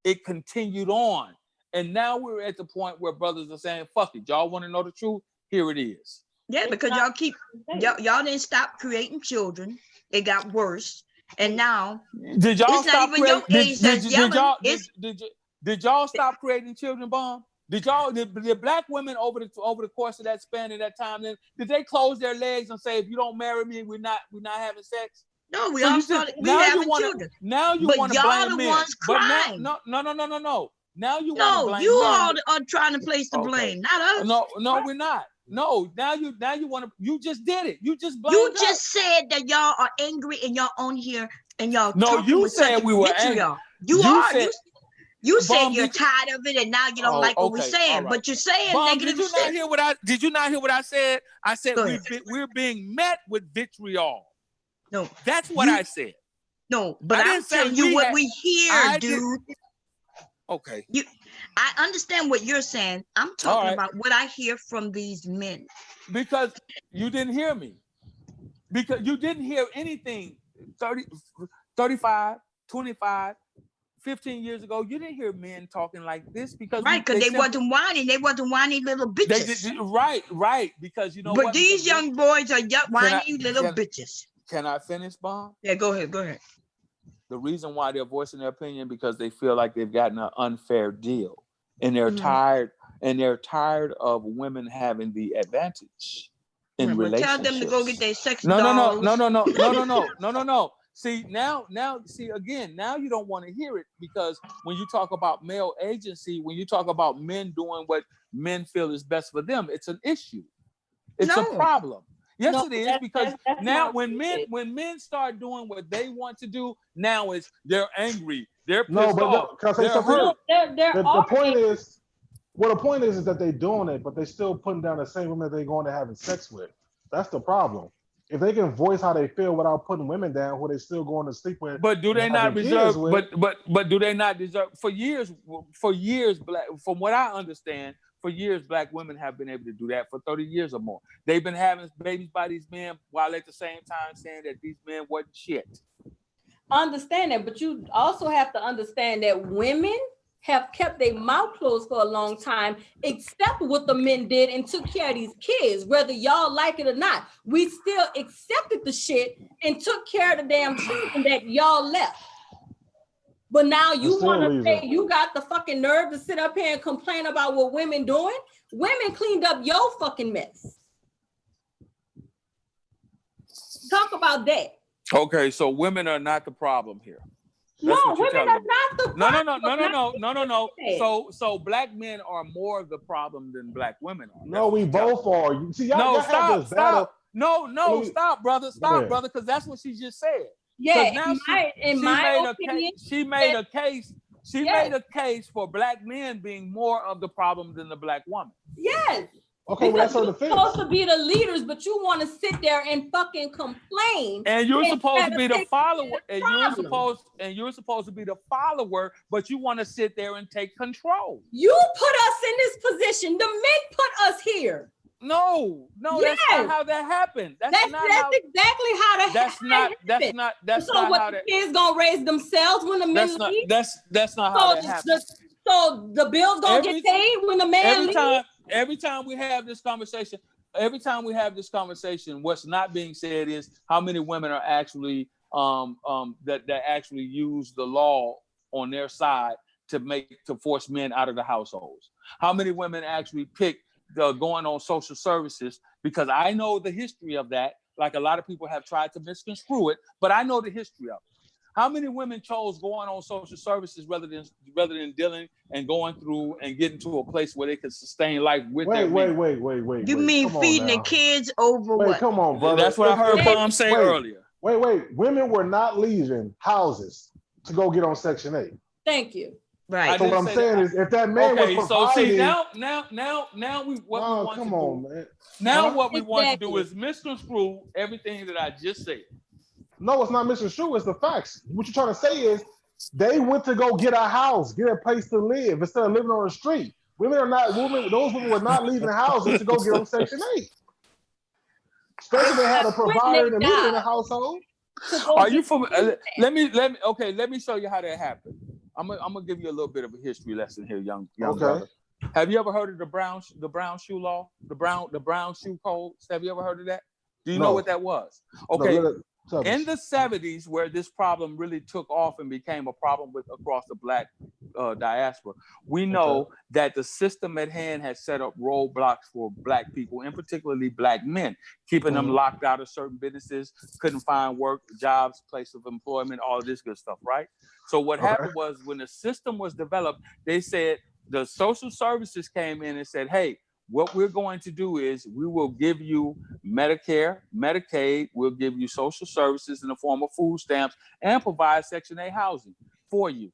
Speaker 8: It continued on, and now we're at the point where brothers are saying, "Fuck it, y'all want to know the truth? Here it is."
Speaker 1: Yeah, because y'all didn't stop creating children. It got worse, and now
Speaker 8: did y'all stop creating?
Speaker 1: Did
Speaker 8: y'all stop creating children, Bomb? Did Black women over the course of that span of that time, then did they close their legs and say, if you don't marry me, we're not having sex?
Speaker 1: No, we all started. We having children.
Speaker 8: Now you want to blame men.
Speaker 1: Ones crying.
Speaker 8: No. Now you want to blame
Speaker 1: men. You all are trying to place the blame, not us.
Speaker 8: No, we're not. No, now you want to. You just did it. You just blamed
Speaker 1: You just said that y'all are angry and y'all on here and y'all.
Speaker 8: No, you said we were angry.
Speaker 1: You said you're tired of it and now you don't like what we're saying, right. But you're saying negative
Speaker 8: shit. Did you not hear what I said? I said we're being met with vitriol.
Speaker 1: No,
Speaker 8: that's what I said.
Speaker 1: No, but I'm telling you what we hear, dude.
Speaker 8: Okay.
Speaker 1: I understand what you're saying. I'm talking about what I hear from these men.
Speaker 8: Because you didn't hear me. Because you didn't hear anything 30, 35, 25, 15 years ago, you didn't hear men talking like this because
Speaker 1: they wasn't whiny. They wasn't whiny little bitches.
Speaker 8: Right. Because you know
Speaker 1: but these young boys are whiny little bitches.
Speaker 8: Can I finish, Bob?
Speaker 1: Yeah, go ahead.
Speaker 8: The reason why they're voicing their opinion because they feel like they've gotten an unfair deal, and they're tired. And they're tired of women having the advantage in relationships.
Speaker 1: Tell them to go get their sex dolls.
Speaker 8: No. See, now, again, now you don't want to hear it because when you talk about male agency, when you talk about men doing what men feel is best for them, it's an issue. It's a problem. Yes, it is, because now when men start doing what they want to do, now they're angry, they're pissed off.
Speaker 2: The point is, the point is that they're doing it, but they're still putting down the same women they're going to having sex with. That's the problem. If they can voice how they feel without putting women down, who they still going to sleep with.
Speaker 8: But do they not deserve? But do they not deserve? For years, black. From what I understand, for years, black women have been able to do that for 30 years or more. They've been having babies by these men while at the same time saying that these men wasn't shit.
Speaker 6: I understand that, but you also have to understand that women have kept their mouth closed for a long time, except what the men did and took care of these kids, whether y'all like it or not. We still accepted the shit and took care of the damn children that y'all left. But now you want to say you got the fucking nerve to sit up here and complain about what women doing? Women cleaned up your fucking mess. Talk about that.
Speaker 8: Okay, so women are not the problem here.
Speaker 6: That's no, women are not the
Speaker 8: problem. No. So black men are more of the problem than black women are.
Speaker 2: No, we both are. You see, y'all
Speaker 8: stop. No, stop, brother, because that's what she just said.
Speaker 6: Yeah, in my opinion,
Speaker 8: she made a case. She made a case for black men being more of the problem than the black woman.
Speaker 6: Yes.
Speaker 2: Okay, well, that's her defense.
Speaker 6: You're supposed to be the leaders, but you want to sit there and fucking complain.
Speaker 8: And you're supposed to be the follower. And you're supposed to be the follower, but you want to sit there and take control.
Speaker 6: You put us in this position. The men put us here.
Speaker 8: No, that's not how that happened. That's
Speaker 6: exactly how that happened.
Speaker 8: That's
Speaker 6: so
Speaker 8: not
Speaker 6: what
Speaker 8: how
Speaker 6: the kids gonna raise themselves when the men leave?
Speaker 8: That's not how that happened.
Speaker 6: So the bills gonna get paid when the man leaves?
Speaker 8: Every time we have this conversation, what's not being said is how many women are actually that actually use the law on their side to force men out of the households. How many women actually pick going on social services? Because I know the history of that. Like a lot of people have tried to misconstrue it, but I know the history of it. How many women chose going on social services rather than dealing and going through and getting to a place where they could sustain life with their men?
Speaker 2: Wait.
Speaker 1: You mean feeding the kids over what?
Speaker 2: Come on, brother.
Speaker 8: That's what I heard Mom say earlier.
Speaker 2: Wait. Women were not leaving houses to go get on Section 8.
Speaker 6: Thank you.
Speaker 1: Right.
Speaker 2: So what I'm saying is, if that man was providing...
Speaker 8: so see now what we want to do is misconstrue everything that I just said.
Speaker 2: No, it's not misconstrued. It's the facts. What you're trying to say is they went to go get a house, get a place to live instead of living on the street. Those women were not leaving the houses to go get on Section 8. Especially they had a provider and a leader in the household.
Speaker 8: Are you from? Let me show you how that happened. I'm gonna give you a little bit of a history lesson here, young brother. Have you ever heard of the brown shoe law, the brown shoe codes? Have you ever heard of that? Do you know what that was? Okay. No, in the 70s, where this problem really took off and became a problem across the black diaspora, we know that the system at hand had set up roadblocks for black people, and particularly black men, keeping them locked out of certain businesses, couldn't find work, jobs, place of employment, all of this good stuff, right? So what happened was when the system was developed, they said the social services came in and said, hey, what we're going to do is we will give you Medicare, Medicaid, we'll give you social services in the form of food stamps and provide Section 8 housing for you.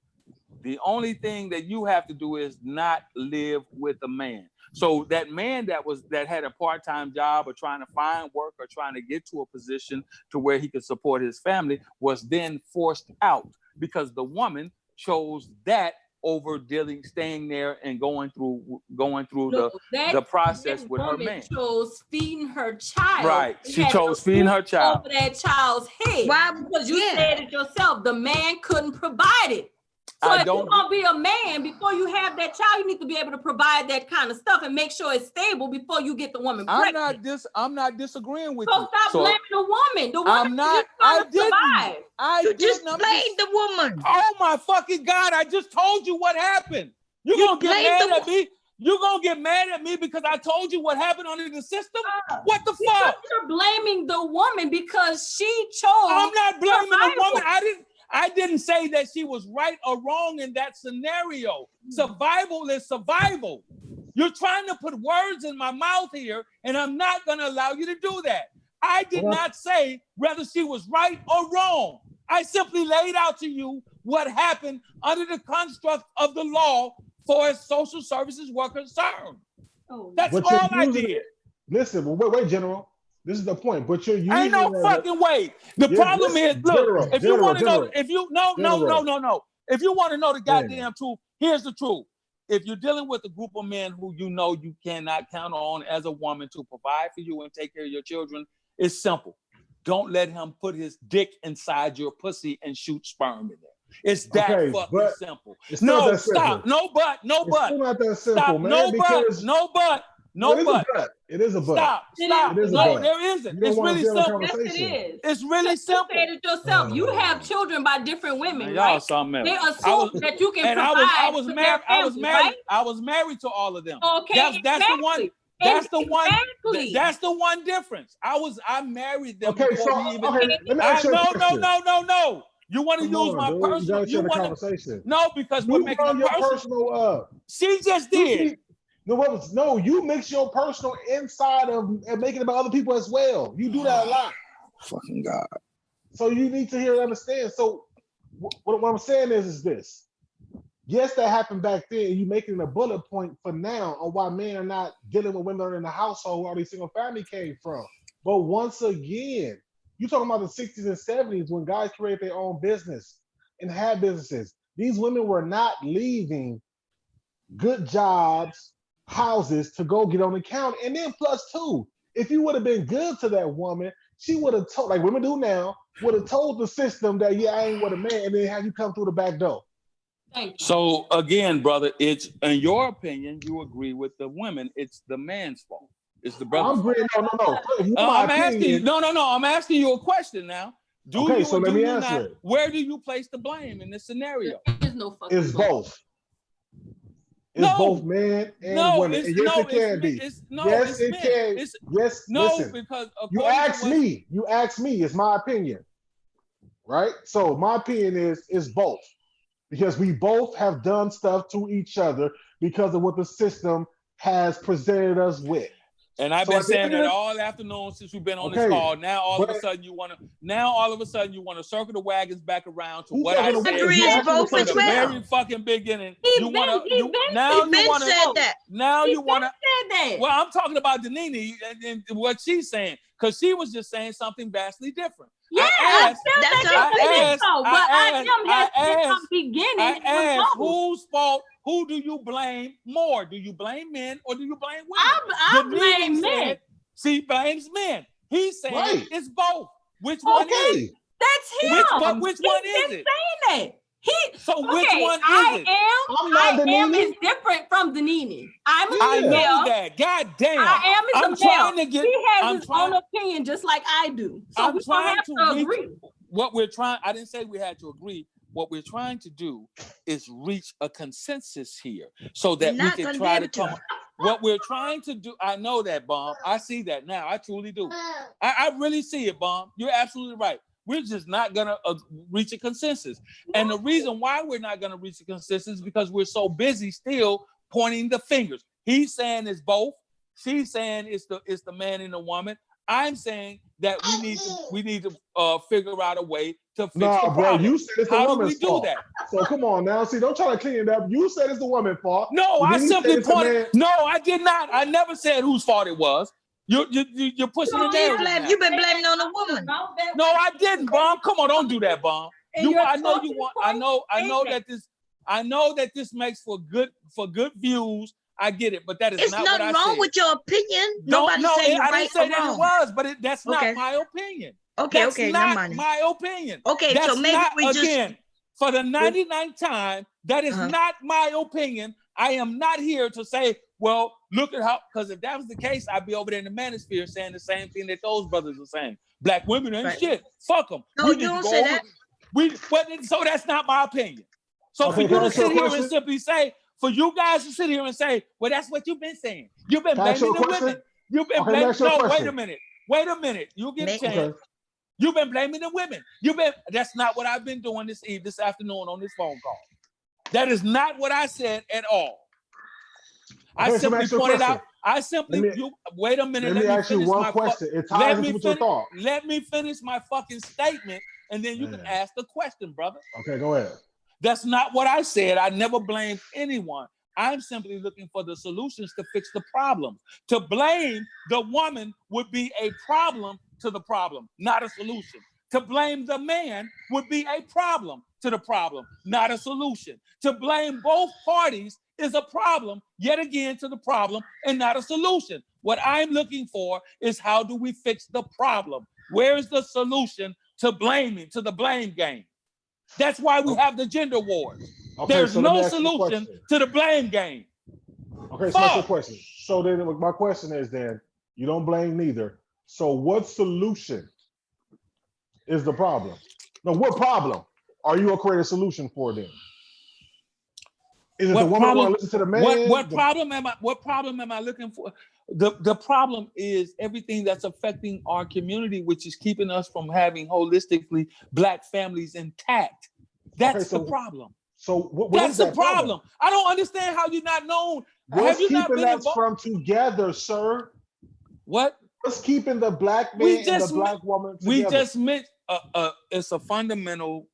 Speaker 8: The only thing that you have to do is not live with a man. So that man that had a part-time job or trying to find work or trying to get to a position to where he could support his family was then forced out because the woman chose that over staying there and going through the process with her man.
Speaker 6: Chose feeding her child.
Speaker 8: Right. She chose feeding her child
Speaker 6: over that child's head.
Speaker 1: Why?
Speaker 6: Because you said it yourself. The man couldn't provide it. So if you're gonna be a man, before you have that child, you need to be able to provide that kind of stuff and make sure it's stable before you get the woman pregnant.
Speaker 8: I'm not disagreeing with
Speaker 6: you.
Speaker 8: you.
Speaker 6: So stop blaming the woman. The woman
Speaker 8: I'm not.
Speaker 6: I
Speaker 1: just blame the woman.
Speaker 8: Oh my fucking God! I just told you what happened. You're gonna get mad at me. You're gonna get mad at me because I told you what happened under the system? What the fuck?
Speaker 6: You're blaming the woman because she chose.
Speaker 8: I'm not blaming the woman. I didn't say that she was right or wrong in that scenario. Survival is survival. You're trying to put words in my mouth here, and I'm not gonna allow you to do that. I did not say whether she was right or wrong. I simply laid out to you what happened under the construct of the law for as social services were concerned. That's all I did.
Speaker 2: Listen, wait, General. This is the point. But you're using
Speaker 8: ain't no fucking way. The problem is, look, if you want to know, if you no. If you want to know the goddamn truth, here's the truth. If you're dealing with a group of men who you know you cannot count on as a woman to provide for you and take care of your children, it's simple. Don't let him put his dick inside your pussy and shoot sperm in there. It's that fucking simple. No, stop. No, but.
Speaker 2: It's still not that simple,
Speaker 8: stop.
Speaker 2: Man.
Speaker 8: No, but.
Speaker 2: It is a but.
Speaker 8: Stop.
Speaker 2: It is
Speaker 8: no,
Speaker 2: a but.
Speaker 8: there isn't. It's really simple.
Speaker 6: Yes, it is.
Speaker 8: It's really simple.
Speaker 6: You said it yourself. You have children by different women,
Speaker 8: Man,
Speaker 6: right?
Speaker 8: y'all something else.
Speaker 6: They assume that you can
Speaker 8: and
Speaker 6: provide.
Speaker 8: I was married.
Speaker 6: Right?
Speaker 8: I was married to all of them.
Speaker 6: Okay,
Speaker 8: that's the one. That's the one.
Speaker 6: Exactly.
Speaker 8: That's the one difference. I married them.
Speaker 2: Okay, so
Speaker 8: we even,
Speaker 2: let me ask you a question.
Speaker 8: No. You want to use my personal?
Speaker 2: You want conversation?
Speaker 8: No, because we're making
Speaker 2: your personal up.
Speaker 8: She just did.
Speaker 2: No, you mix your personal inside of and make it about other people as well. You do that a lot.
Speaker 8: Fucking God.
Speaker 2: So you need to hear and understand. So what I'm saying is this. Yes, that happened back then. You making a bullet point for now on why men are not dealing with women in the household where all these single family came from. But once again, you talking about the 60s and 70s when guys created their own business and had businesses. These women were not leaving good jobs, houses to go get on the counter. And then plus two, if you would have been good to that woman, she would have told, like women do now, would have told the system that, yeah, I ain't with a man, and then have you come through the back door.
Speaker 8: So again, brother, it's in your opinion, you agree with the women, it's the man's fault. It's the brother's fault. I'm asking you a question now. Where do you place the blame in this scenario?
Speaker 2: It's both. It's both men and women. And yes, it can be. Yes, it can. Yes, listen.
Speaker 8: Because
Speaker 2: you asked me. It's my opinion, right? So my opinion is both. Because we both have done stuff to each other because of what the system has presented us with.
Speaker 8: And I've been saying that all afternoon since we've been on this call. Now all of a sudden you want to circle the wagons back around to what I said from the very fucking beginning. Well, I'm talking about Danini and what she's saying, because she was just saying something vastly different.
Speaker 6: Yeah, I
Speaker 8: asked whose fault? Who do you blame more? Do you blame men or do you blame women?
Speaker 6: I blame men.
Speaker 8: She blames men. He's saying it's both. Which one is it?
Speaker 6: That's him.
Speaker 8: Which one is it?
Speaker 6: Saying that.
Speaker 8: Which one is it?
Speaker 6: I am is different from Danini.
Speaker 8: I know that. God damn.
Speaker 6: I am is a male. He has his own opinion just like I do. So we don't have to agree.
Speaker 8: I didn't say we had to agree. What we're trying to do is reach a consensus here so that we can try to come. What we're trying to do, I know that, Bomb. I see that now. I truly do. I really see it, Bomb. You're absolutely right. We're just not going to reach a consensus. And the reason why we're not going to reach a consensus is because we're so busy still pointing the fingers. He's saying it's both. She's saying it's the man and the woman. I'm saying that we need to figure out a way to fix the problem.
Speaker 2: Bro, you said it's the woman's fault.
Speaker 8: How do we do that?
Speaker 2: So come on now. See, don't try to clean it up. You said it's the woman's fault.
Speaker 8: No, I simply pointed. No, I did not. I never said whose fault it was. You're pushing the narrative.
Speaker 1: You've been blaming on a woman.
Speaker 8: No, I didn't, Bomb. Come on, don't do that, Bomb. I know that this makes for good views. I get it, but that is not what I said.
Speaker 1: It's nothing wrong with your opinion. Nobody's saying
Speaker 8: I didn't say that it was, but that's not my opinion.
Speaker 1: Okay,
Speaker 8: that's not my opinion.
Speaker 1: Okay,
Speaker 8: that's
Speaker 1: so maybe
Speaker 8: not,
Speaker 1: we just
Speaker 8: for the 99th time, that is not my opinion. I am not here to say, well, look at how, because if that was the case, I'd be over there in the manosphere saying the same thing that those brothers are saying. Black women ain't shit. Fuck them.
Speaker 1: No, you don't say that.
Speaker 8: So that's not my opinion. So for you to sit here and simply say, for you guys to sit here and say, well, that's what you've been saying. You've been blaming the women. You've been blaming. No, wait a minute. Wait a minute. You get a chance. You've been blaming the women. That's not what I've been doing this afternoon on this phone call. That is not what I said at all. I simply pointed out. Wait a minute.
Speaker 2: Let me ask you one question. It ties into your thought.
Speaker 8: Let me finish my fucking statement, and then you can ask the question, brother.
Speaker 2: Okay, go ahead.
Speaker 8: That's not what I said. I never blamed anyone. I'm simply looking for the solutions to fix the problem. To blame the woman would be a problem to the problem, not a solution. To blame the man would be a problem to the problem, not a solution. To blame both parties is a problem, yet again, to the problem and not a solution. What I'm looking for is how do we fix the problem? Where is the solution to blaming, to the blame game? That's why we have the gender wars. Okay, there's no solution to the blame game.
Speaker 2: Okay, so that's your question. So then my question is then, you don't blame neither. So what solution is the problem? No, what problem are you going to create a solution for then? Is it the woman want to listen to the man?
Speaker 8: What problem am I looking for? The problem is everything that's affecting our community, which is keeping us from having holistically Black families intact. That's the problem.
Speaker 2: So
Speaker 8: that's the problem. I don't understand how you're not known.
Speaker 2: What's keeping us from together, sir?
Speaker 8: What?
Speaker 2: What's keeping the Black man and the Black woman together?
Speaker 8: We just meant it's a fundamental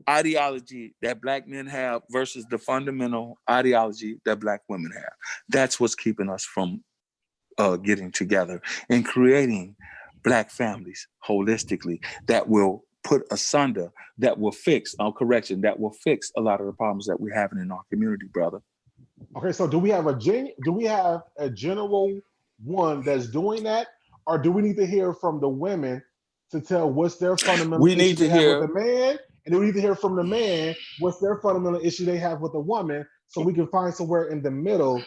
Speaker 8: ideology that Black men have versus the fundamental ideology that Black women have. That's what's keeping us from getting together and creating Black families holistically that will put asunder, that will fix, that will fix a lot of the problems that we're having in our community, brother.
Speaker 2: Okay, so do we have a general one that's doing that, or do we need to hear from the women to tell what's their fundamental issue they have with the man, and do we need to hear from the man what's their fundamental issue they have with the woman, so we can find somewhere in the middle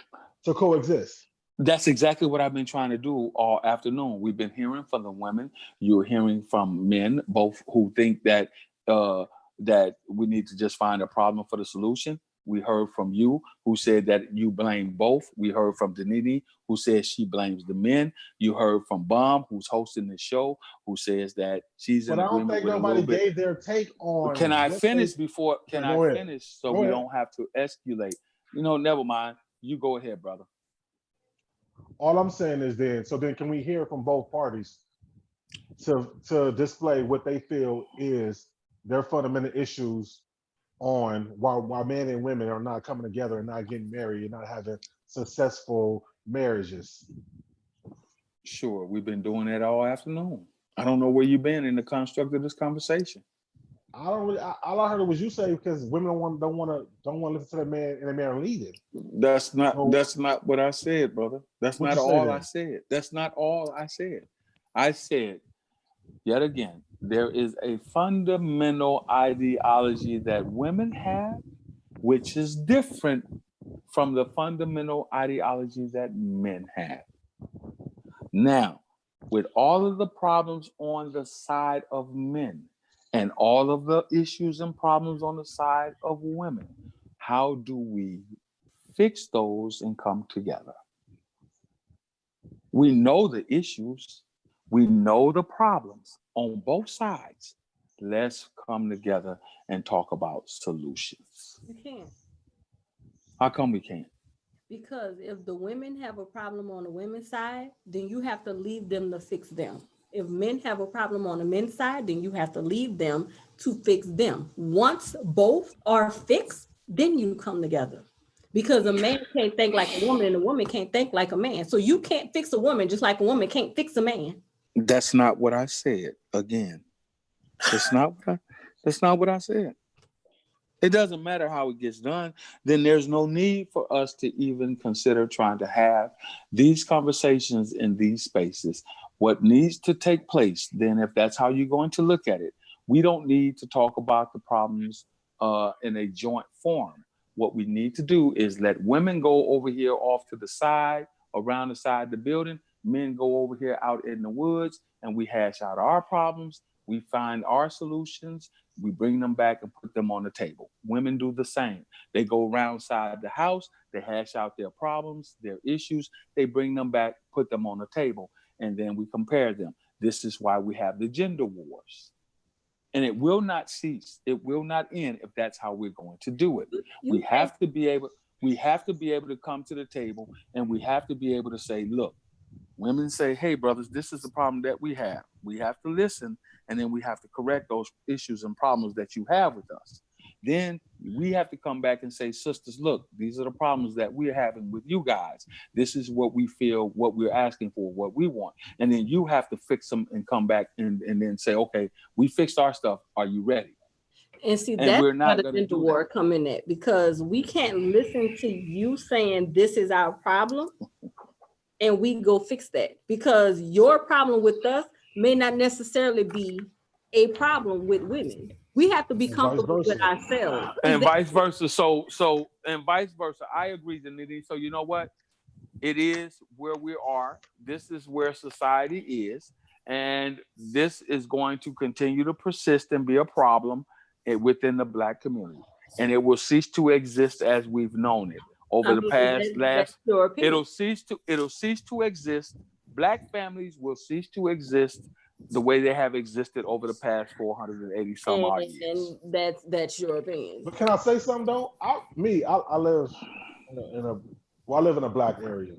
Speaker 2: to coexist?
Speaker 8: That's exactly what I've been trying to do all afternoon. We've been hearing from the women. You're hearing from men, both who think that that we need to just find a problem for the solution. We heard from you, who said that you blame both. We heard from Danini, who says she blames the men. You heard from Bomb, who's hosting the show, who says that she's in agreement with a little bit.
Speaker 2: But I don't think nobody gave their take on.
Speaker 8: Can I finish before? Can I finish so we don't have to escalate? Never mind. You go ahead, brother.
Speaker 2: All I'm saying is then can we hear from both parties to display what they feel is their fundamental issues on why men and women are not coming together and not getting married and not having successful marriages?
Speaker 8: Sure, we've been doing that all afternoon. I don't know where you've been in the construct of this conversation.
Speaker 2: All I heard was you say because women don't want to listen to the man and the man leading.
Speaker 8: That's not what I said, brother. That's not all I said. That's not all I said. I said, yet again, there is a fundamental ideology that women have, which is different from the fundamental ideology that men have. Now, with all of the problems on the side of men, and all of the issues and problems on the side of women, how do we fix those and come together? We know the issues. We know the problems on both sides. Let's come together and talk about solutions.
Speaker 6: You can't.
Speaker 8: How come we can't?
Speaker 6: Because if the women have a problem on the women's side, then you have to leave them to fix them. If men have a problem on the men's side, then you have to leave them to fix them. Once both are fixed, then you come together. Because a man can't think like a woman and a woman can't think like a man. So you can't fix a woman just like a woman can't fix a man.
Speaker 8: That's not what I said. Again, that's not what I said. It doesn't matter how it gets done. Then there's no need for us to even consider trying to have these conversations in these spaces. What needs to take place, then, if that's how you're going to look at it, we don't need to talk about the problems in a joint forum. What we need to do is let women go over here off to the side, around the side of the building. Men go over here out in the woods, and we hash out our problems. We find our solutions. We bring them back and put them on the table. Women do the same. They go around side the house. They hash out their problems, their issues. They bring them back, put them on the table, and then we compare them. This is why we have the gender wars. And it will not cease. It will not end if that's how we're going to do it. We have to be able to come to the table, and we have to be able to say, look, women say, hey, brothers, this is the problem that we have. We have to listen, and then we have to correct those issues and problems that you have with us. Then we have to come back and say, sisters, look, these are the problems that we're having with you guys. This is what we feel, what we're asking for, what we want. And then you have to fix them and come back and then say, okay, we fixed our stuff. Are you ready?
Speaker 6: And see, that's where the gender war come in at, because we can't listen to you saying this is our problem and we go fix that, because your problem with us may not necessarily be a problem with women. We have to be comfortable with ourselves.
Speaker 8: And vice versa. So vice versa. I agree, Danity. So you know what? It is where we are. This is where society is. And this is going to continue to persist and be a problem within the Black community. And it will cease to exist as we've known it. Over the past it'll cease to exist. Black families will cease to exist the way they have existed over the past 480 some odd years.
Speaker 6: And that's your opinion.
Speaker 2: But can I say something though? I live in a Black area,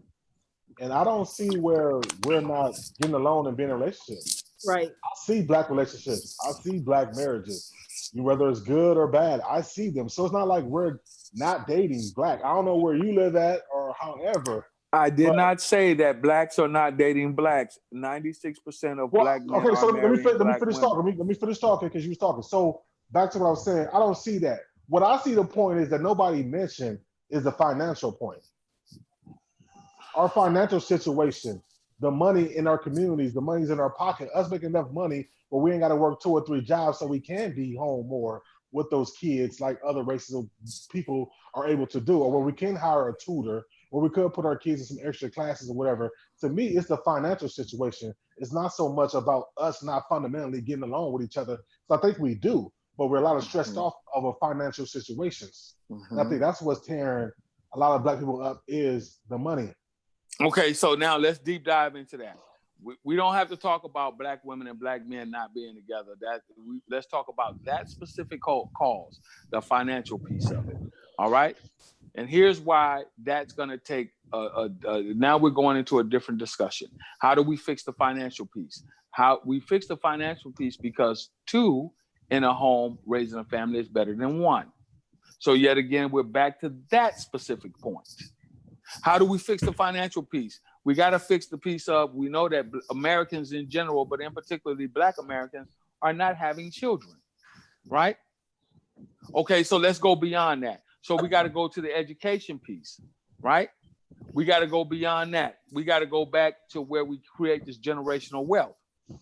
Speaker 2: and I don't see where we're not getting along and being in a relationship.
Speaker 6: Right.
Speaker 2: I see Black relationships. I see Black marriages. Whether it's good or bad, I see them. So it's not like we're not dating Black. I don't know where you live at or however.
Speaker 8: I did not say that Blacks are not dating Blacks. 96% of Black men
Speaker 2: okay, so
Speaker 8: are
Speaker 2: let me finish
Speaker 8: women.
Speaker 2: talking. Let me finish talking because you was talking. So back to what I was saying, I don't see that. What I see the point is that nobody mentioned is the financial point. Our financial situation, the money in our communities, the money's in our pocket, us making enough money, but we ain't got to work 2 or 3 jobs so we can be home more with those kids like other races of people are able to do, or where we can hire a tutor, or we could put our kids in some extra classes or whatever. To me, it's the financial situation. It's not so much about us not fundamentally getting along with each other. So I think we do, but we're a lot of stressed off of our financial situations. And I think that's what's tearing a lot of Black people up is the money.
Speaker 8: Okay, so now let's deep dive into that. We don't have to talk about Black women and Black men not being together. Let's talk about that specific cause, the financial piece of it. All right? And here's why that's going to take now we're going into a different discussion. How do we fix the financial piece? How we fix the financial piece because 2 in a home raising a family is better than 1. So yet again, we're back to that specific point. How do we fix the financial piece? We got to fix the piece of, we know that Americans in general, but in particularly Black Americans, are not having children, right? Okay, so let's go beyond that. So we got to go to the education piece, right? We got to go beyond that. We got to go back to where we create this generational wealth.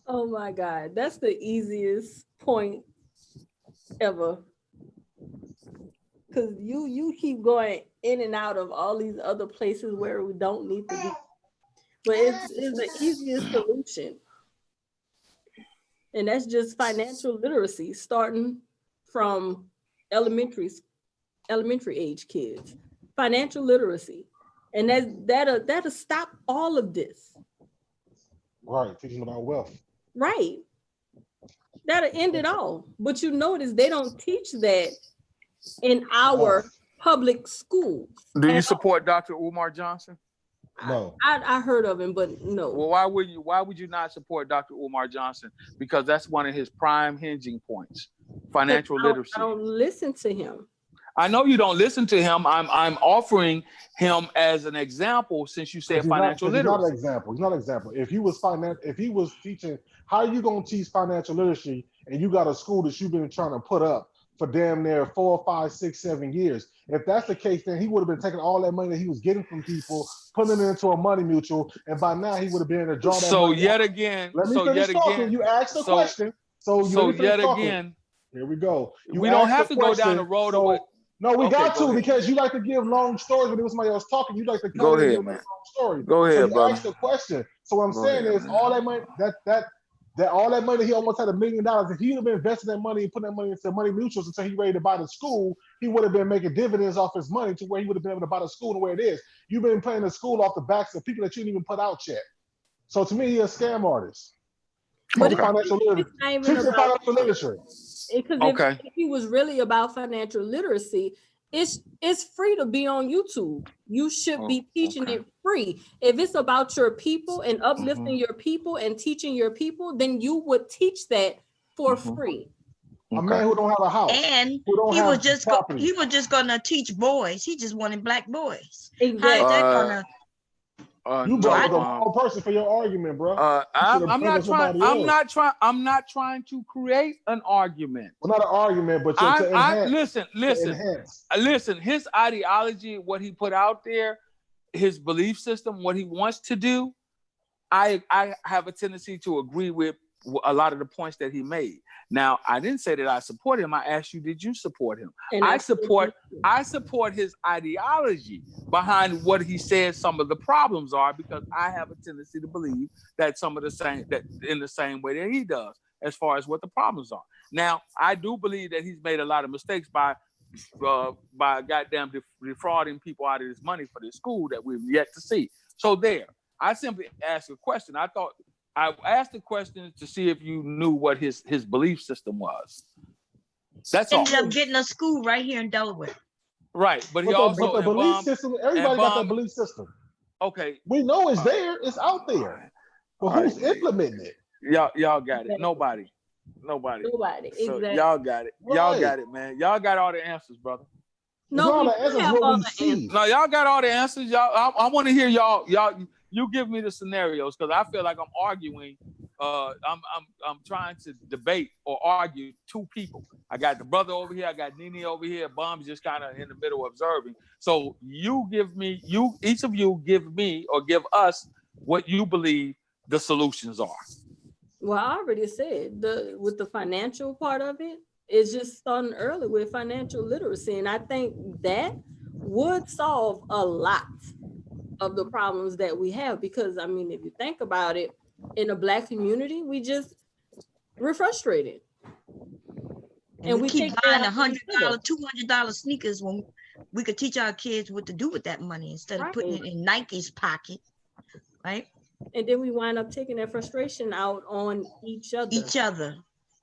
Speaker 6: Oh my God, that's the easiest point ever. Because you keep going in and out of all these other places where we don't need to be. But it's the easiest solution. And that's just financial literacy, starting from elementary age kids. Financial literacy. And that'll stop all of this.
Speaker 2: Right, teaching about wealth.
Speaker 6: Right. That'll end it all. But you notice they don't teach that in our public schools.
Speaker 8: Do you support Dr. Umar Johnson?
Speaker 2: No.
Speaker 6: I heard of him, but no.
Speaker 8: Well, why would you not support Dr. Umar Johnson? Because that's one of his prime hinging points, financial literacy.
Speaker 6: I don't listen to him.
Speaker 8: I know you don't listen to him. I'm offering him as an example since you said financial literacy.
Speaker 2: He's not an example. He's not an example. If he was teaching, how are you going to teach financial literacy and you got a school that you've been trying to put up for damn near 4, 5, 6, 7 years? If that's the case, then he would have been taking all that money that he was getting from people, putting it into a money mutual, and by now he would have been able to draw that money.
Speaker 8: Yet again,
Speaker 2: let me finish talking. You asked the question.
Speaker 8: So yet again,
Speaker 2: Here we go.
Speaker 8: We don't have to go down the road of what.
Speaker 2: No, we got to,
Speaker 8: ahead.
Speaker 2: because you like to give long stories when it was somebody else talking. You like to
Speaker 3: go ahead,
Speaker 2: give
Speaker 3: man.
Speaker 2: a long story.
Speaker 3: Go ahead,
Speaker 2: so you
Speaker 3: brother.
Speaker 2: asked the question. So what I'm saying is, all that money, that all that money, he almost had $1 million. If he'd have been investing that money and putting that money into money mutuals until he ready to buy the school, he would have been making dividends off his money to where he would have been able to buy the school the way it is. You've been paying the school off the backs of people that you didn't even put out yet. So to me, he's a scam artist.
Speaker 6: But
Speaker 2: financial literacy.
Speaker 6: Because if he was really about financial literacy, it's free to be on YouTube. You should be teaching it free. If it's about your people and uplifting your people and teaching your people, then you would teach that for free.
Speaker 2: A man who don't have a house,
Speaker 1: and he was just gonna teach boys. He just wanted black boys.
Speaker 6: Exactly.
Speaker 1: How is that gonna?
Speaker 2: You brought the wrong person for your argument, bro.
Speaker 8: I'm not trying to create an argument.
Speaker 2: Well, not an argument, but to enhance.
Speaker 8: Listen. His ideology, what he put out there, his belief system, what he wants to do, I have a tendency to agree with a lot of the points that he made. Now, I didn't say that I support him. I asked you, did you support him? And I support his ideology behind what he says some of the problems are, because I have a tendency to believe that in the same way that he does, as far as what the problems are. Now, I do believe that he's made a lot of mistakes by goddamn defrauding people out of his money for this school that we've yet to see. So there, I simply asked a question. I asked the question to see if you knew what his belief system was. That's all.
Speaker 1: Ended up getting a school right here in Delaware.
Speaker 8: Right, but he
Speaker 2: the
Speaker 8: also
Speaker 2: belief system. Everybody got that belief system.
Speaker 8: Okay,
Speaker 2: we know it's there. It's out there. But who's implementing it?
Speaker 8: Y'all got it. Nobody. So
Speaker 6: Exactly.
Speaker 8: y'all got it. Y'all got it, man. Y'all got all the answers, brother.
Speaker 6: No,
Speaker 2: the answers
Speaker 6: have all the answers.
Speaker 8: No, y'all got all the answers. Y'all, I want to hear y'all. You give me the scenarios, because I feel like I'm arguing. I'm trying to debate or argue two people. I got the brother over here. I got Nene over here. Bomb's just kind of in the middle observing. So each of you give me or give us what you believe the solutions are.
Speaker 6: Well, I already said with the financial part of it, it's just starting early with financial literacy. And I think that would solve a lot of the problems that we have, because I mean, if you think about it, in the Black community, we're frustrated,
Speaker 1: and we keep buying $100, $200 sneakers when we could teach our kids what to do with that money instead of putting it in Nike's pocket, right?
Speaker 6: And then we wind up taking that frustration out on each other.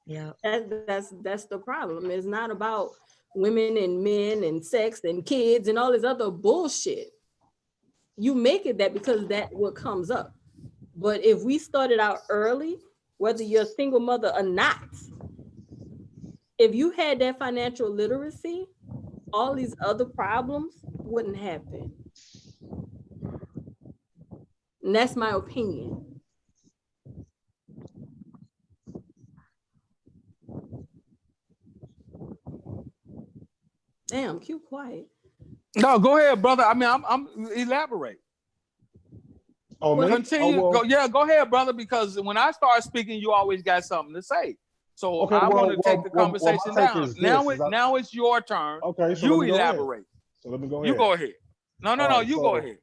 Speaker 1: Yeah,
Speaker 6: that's the problem. It's not about women and men and sex and kids and all this other bullshit. You make it that because that's what comes up. But if we started out early, whether you're a single mother or not, if you had that financial literacy, all these other problems wouldn't happen. And that's my opinion. Damn, Q quiet.
Speaker 8: No, go ahead, brother. I mean, I'm elaborate.
Speaker 2: Oh, man.
Speaker 8: Continue. Go ahead, brother, because when I start speaking, you always got something to say. So I want to take the conversation down. Now it's your turn.
Speaker 2: Okay, so
Speaker 8: you elaborate.
Speaker 2: So let me go ahead.
Speaker 8: You go ahead. No, you go ahead.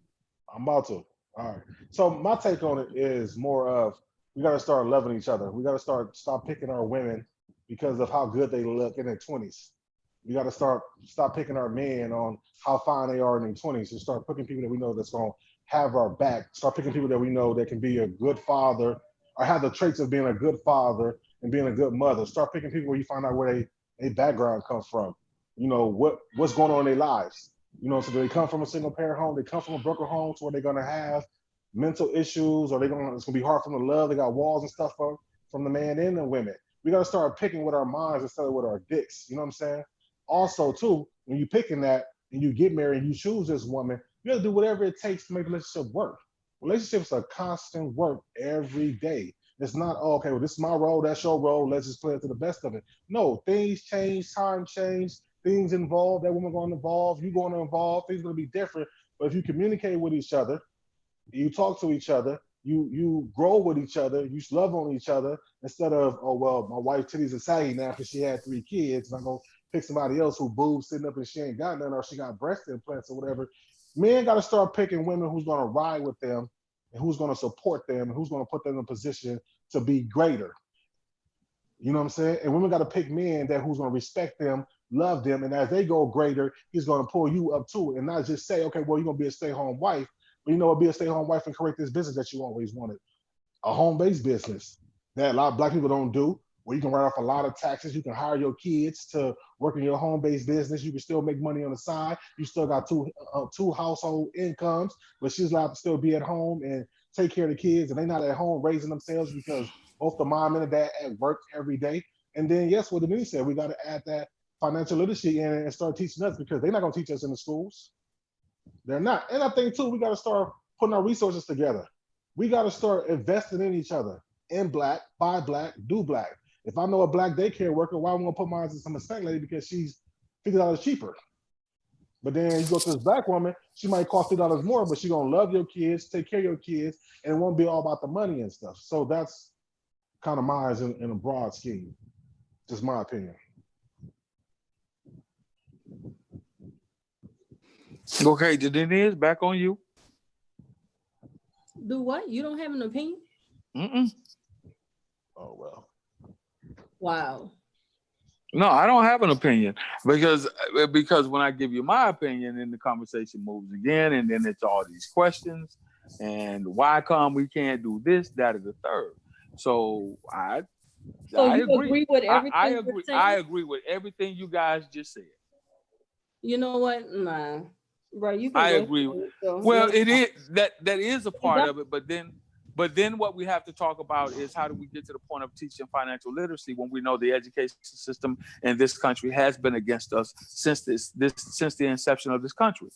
Speaker 2: I'm about to. All right. So my take on it is more of, we got to start loving each other. We got to stop picking our women because of how good they look in their 20s. We got to stop picking our men on how fine they are in their 20s, and start picking people that we know that's going to have our back. Start picking people that we know that can be a good father or have the traits of being a good father and being a good mother. Start picking people where you find out where their background comes from. You know, what's going on in their lives. You know, so do they come from a single parent home? They come from a broken home to where they're going to have mental issues, or it's going to be hard for them to love. They got walls and stuff from the man and the women. We got to start picking with our minds instead of with our dicks. You know what I'm saying? Also, too, when you're picking that and you get married and you choose this woman, you got to do whatever it takes to make the relationship work. Relationships are constant work every day. It's not, oh, okay, well, this is my role, that's your role, let's just play it to the best of it. No, things change, time change, things involve, that woman going to involve, you going to involve, things going to be different. But if you communicate with each other, you talk to each other, you grow with each other, you love on each other instead of, oh well, my wife's titties are saggy now because she had 3 kids, and I'm gonna pick somebody else who boobs sitting up and she ain't got none, or she got breast implants or whatever. Men got to start picking women who's gonna ride with them and who's gonna support them and who's gonna put them in a position to be greater. You know what I'm saying? And women got to pick men that who's gonna respect them, love them, and as they go greater, he's gonna pull you up too, and not just say, okay, well, you're gonna be a stay-home wife. But you know what, be a stay-home wife and create this business that you always wanted. A home-based business that a lot of Black people don't do, where you can write off a lot of taxes. You can hire your kids to work in your home-based business. You can still make money on the side. You still got two household incomes, but she's allowed to still be at home and take care of the kids, and they're not at home raising themselves because both the mom and the dad at work every day. And then, yes, what Dominique said, we got to add that financial literacy in and start teaching us, because they're not going to teach us in the schools. They're not. And I think, too, we got to start putting our resources together. We got to start investing in each other. In Black, buy Black, do Black. If I know a Black daycare worker, why am I going to put mine in some Hispanic lady because she's $50 cheaper? But then you go to this Black woman, she might cost $50 more, but she's going to love your kids, take care of your kids, and it won't be all about the money and stuff. So that's kind of mine in a broad scheme. Just my opinion.
Speaker 8: Okay, Denise, back on you.
Speaker 6: Do what? You don't have an opinion?
Speaker 2: Oh, well.
Speaker 6: Wow.
Speaker 8: No, I don't have an opinion because when I give you my opinion, then the conversation moves again, and then it's all these questions, and why come we can't do this, that, or the third. So I agree with everything. I agree with everything you guys just said.
Speaker 6: You know what? Nah, bro, you can.
Speaker 8: I agree. Well, it is that is a part of it, but then what we have to talk about is how do we get to the point of teaching financial literacy when we know the education system in this country has been against us since the inception of this country.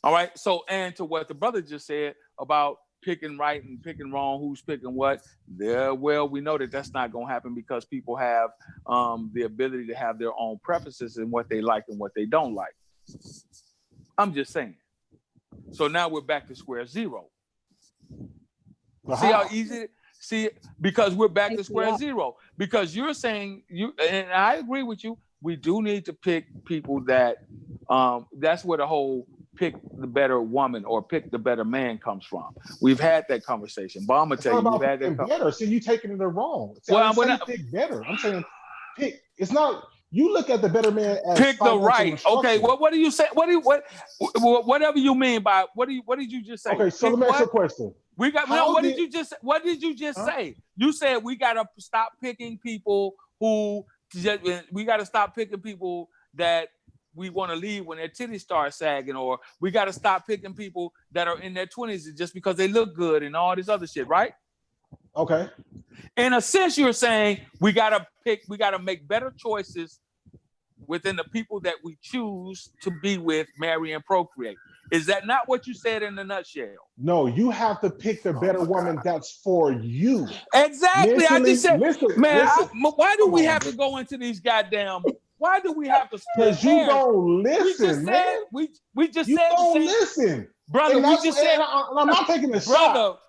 Speaker 8: All right. So, and to what the brother just said about picking right and picking wrong, who's picking what, well, we know that that's not going to happen because people have the ability to have their own preferences in what they like and what they don't like. I'm just saying. So now we're back to square zero. See how easy? See, because we're back to square zero. Because you're saying and I agree with you. We do need to pick people that that's where the whole pick the better woman or pick the better man comes from. We've had that conversation. But I'm gonna tell you, we've had that
Speaker 2: better. See, you taking it wrong. See, well, I'm saying pick better. I'm saying pick. It's not. You look at the better man as
Speaker 8: pick the right. Okay. Well, what do you say? Whatever you mean by what did you just say?
Speaker 2: Okay. So let me ask you a question.
Speaker 8: What did you just say? You said we gotta stop picking people who we gotta stop picking people that we want to leave when their titties start sagging, or we got to stop picking people that are in their 20s just because they look good and all this other shit, right?
Speaker 2: Okay.
Speaker 8: In a sense, you're saying we got to make better choices within the people that we choose to be with, marry, and procreate. Is that not what you said in a nutshell?
Speaker 2: No, you have to pick the better woman that's for you.
Speaker 8: Exactly. Mentally, I just said,
Speaker 2: listen,
Speaker 8: why do we have to go into these goddamn... Why do we have to split hairs?
Speaker 2: Because you don't listen, man.
Speaker 8: We just
Speaker 2: you
Speaker 8: said
Speaker 2: don't listen.
Speaker 8: Brother, we just said...
Speaker 2: I'm not taking a shot.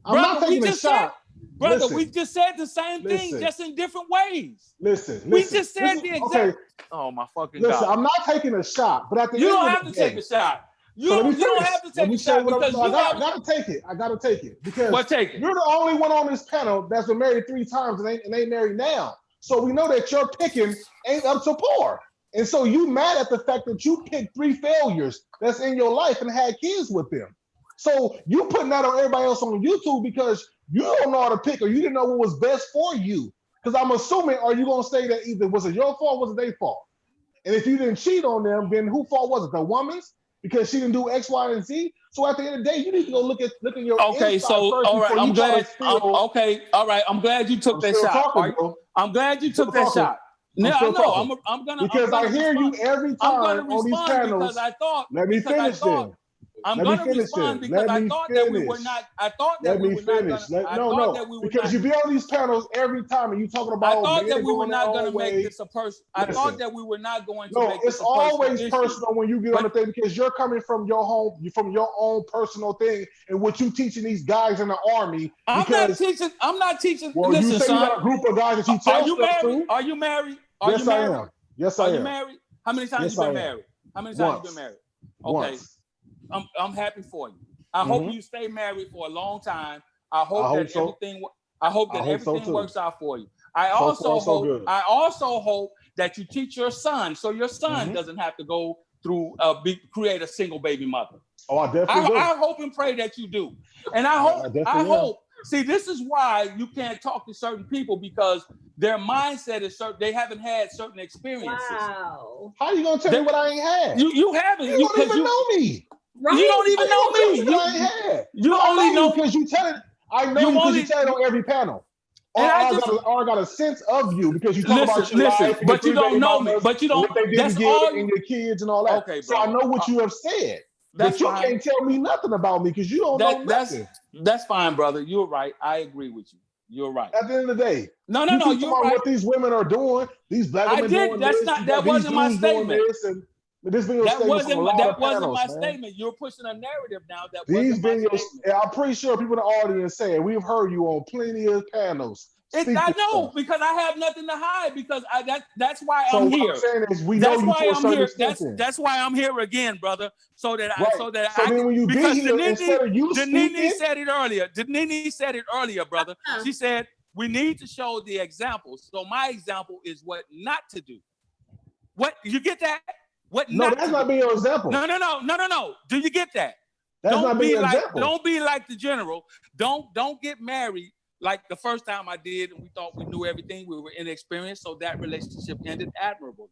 Speaker 2: I'm not taking a shot.
Speaker 8: Brother, we just said the same thing, just in different ways.
Speaker 2: Listen.
Speaker 8: We just said the exact...
Speaker 2: Okay.
Speaker 8: Oh, my fucking God.
Speaker 2: I'm not taking a shot, but at the
Speaker 8: you
Speaker 2: end
Speaker 8: don't
Speaker 2: of
Speaker 8: have
Speaker 2: the
Speaker 8: to
Speaker 2: day,
Speaker 8: take a shot. You don't have to take a shot because
Speaker 2: I gotta take it. I gotta take it because you're the only one on this panel that's been married 3 times and ain't married now. So we know that your picking ain't up to par. And so you mad at the fact that you picked 3 failures that's in your life and had kids with them. So you putting that on everybody else on YouTube because you don't know how to pick or you didn't know what was best for you. Because I'm assuming, are you gonna say that either was it your fault or was it their fault? And if you didn't cheat on them, then whose fault was it? The woman's? Because she didn't do X, Y, and Z. So at the end of the day, you need to go look at your
Speaker 8: okay. So all right, I'm glad. Okay, all right. I'm glad you took that shot. I'm glad you took that shot. No, I know. I'm gonna
Speaker 2: because I hear you every time on these panels.
Speaker 8: Because I thought.
Speaker 2: Let me finish then.
Speaker 8: I'm going to respond because I thought that we were not. I thought that we were not going to.
Speaker 2: No, because you be on these panels every time and you talking about.
Speaker 8: I thought that we were not going to make this a person. I thought that we were not going to. No,
Speaker 2: it's always personal when you get on the thing because you're coming from your home, from your own personal thing, and what you teaching these guys in the army.
Speaker 8: I'm not teaching.
Speaker 2: Well,
Speaker 8: listen,
Speaker 2: you say
Speaker 8: son,
Speaker 2: you got a group of guys that you tell stuff to.
Speaker 8: Are you married?
Speaker 2: Yes, I am. Yes, I am.
Speaker 8: Are you married? How many times you been married? How many times you been married? Okay. I'm happy for you. I hope you stay married for a long time. I hope that everything works out for you. I also hope that you teach your son so your son doesn't have to go through create a single baby mother.
Speaker 2: Oh, I definitely do.
Speaker 8: I hope and pray that you do. And I hope. See, this is why you can't talk to certain people because their mindset is certain. They haven't had certain experiences.
Speaker 5: Wow.
Speaker 2: How are you gonna tell me what I ain't had?
Speaker 8: You haven't.
Speaker 2: You don't even know me.
Speaker 8: Right? You don't even know me. You only know
Speaker 2: because you tell it. I know you because you tell it on every panel. Or I got a sense of you because you talk about your life,
Speaker 8: but you don't know me. But you don't.
Speaker 2: What they did and your kids and all that.
Speaker 8: Okay,
Speaker 2: so I know what you have said. But you can't tell me nothing about me because you don't know nothing.
Speaker 8: That's fine, brother. You're right. I agree with you. You're right.
Speaker 2: At the end of the day,
Speaker 8: no. You're
Speaker 2: right.
Speaker 8: What
Speaker 2: these women are doing, these black women doing this.
Speaker 8: That wasn't my statement.
Speaker 2: That
Speaker 8: wasn't my statement. You're pushing a narrative now. These videos,
Speaker 2: I'm pretty sure people in the audience saying we've heard you on plenty of panels.
Speaker 8: I know because I have nothing to hide because that's why I'm here.
Speaker 2: What I'm saying is we know you to a certain extent.
Speaker 8: That's why I'm here again, brother. Then when
Speaker 2: you
Speaker 8: because
Speaker 2: be here, instead of you
Speaker 8: Danini said it earlier. Danini said it earlier, brother. She said we need to show the examples. So my example is what not to do. What you get that?
Speaker 2: That's not being your example.
Speaker 8: No. Do you get that?
Speaker 2: That's not being your example.
Speaker 8: Don't be like the general. Don't get married like the first time I did, and we thought we knew everything. We were inexperienced, so that relationship ended admirably.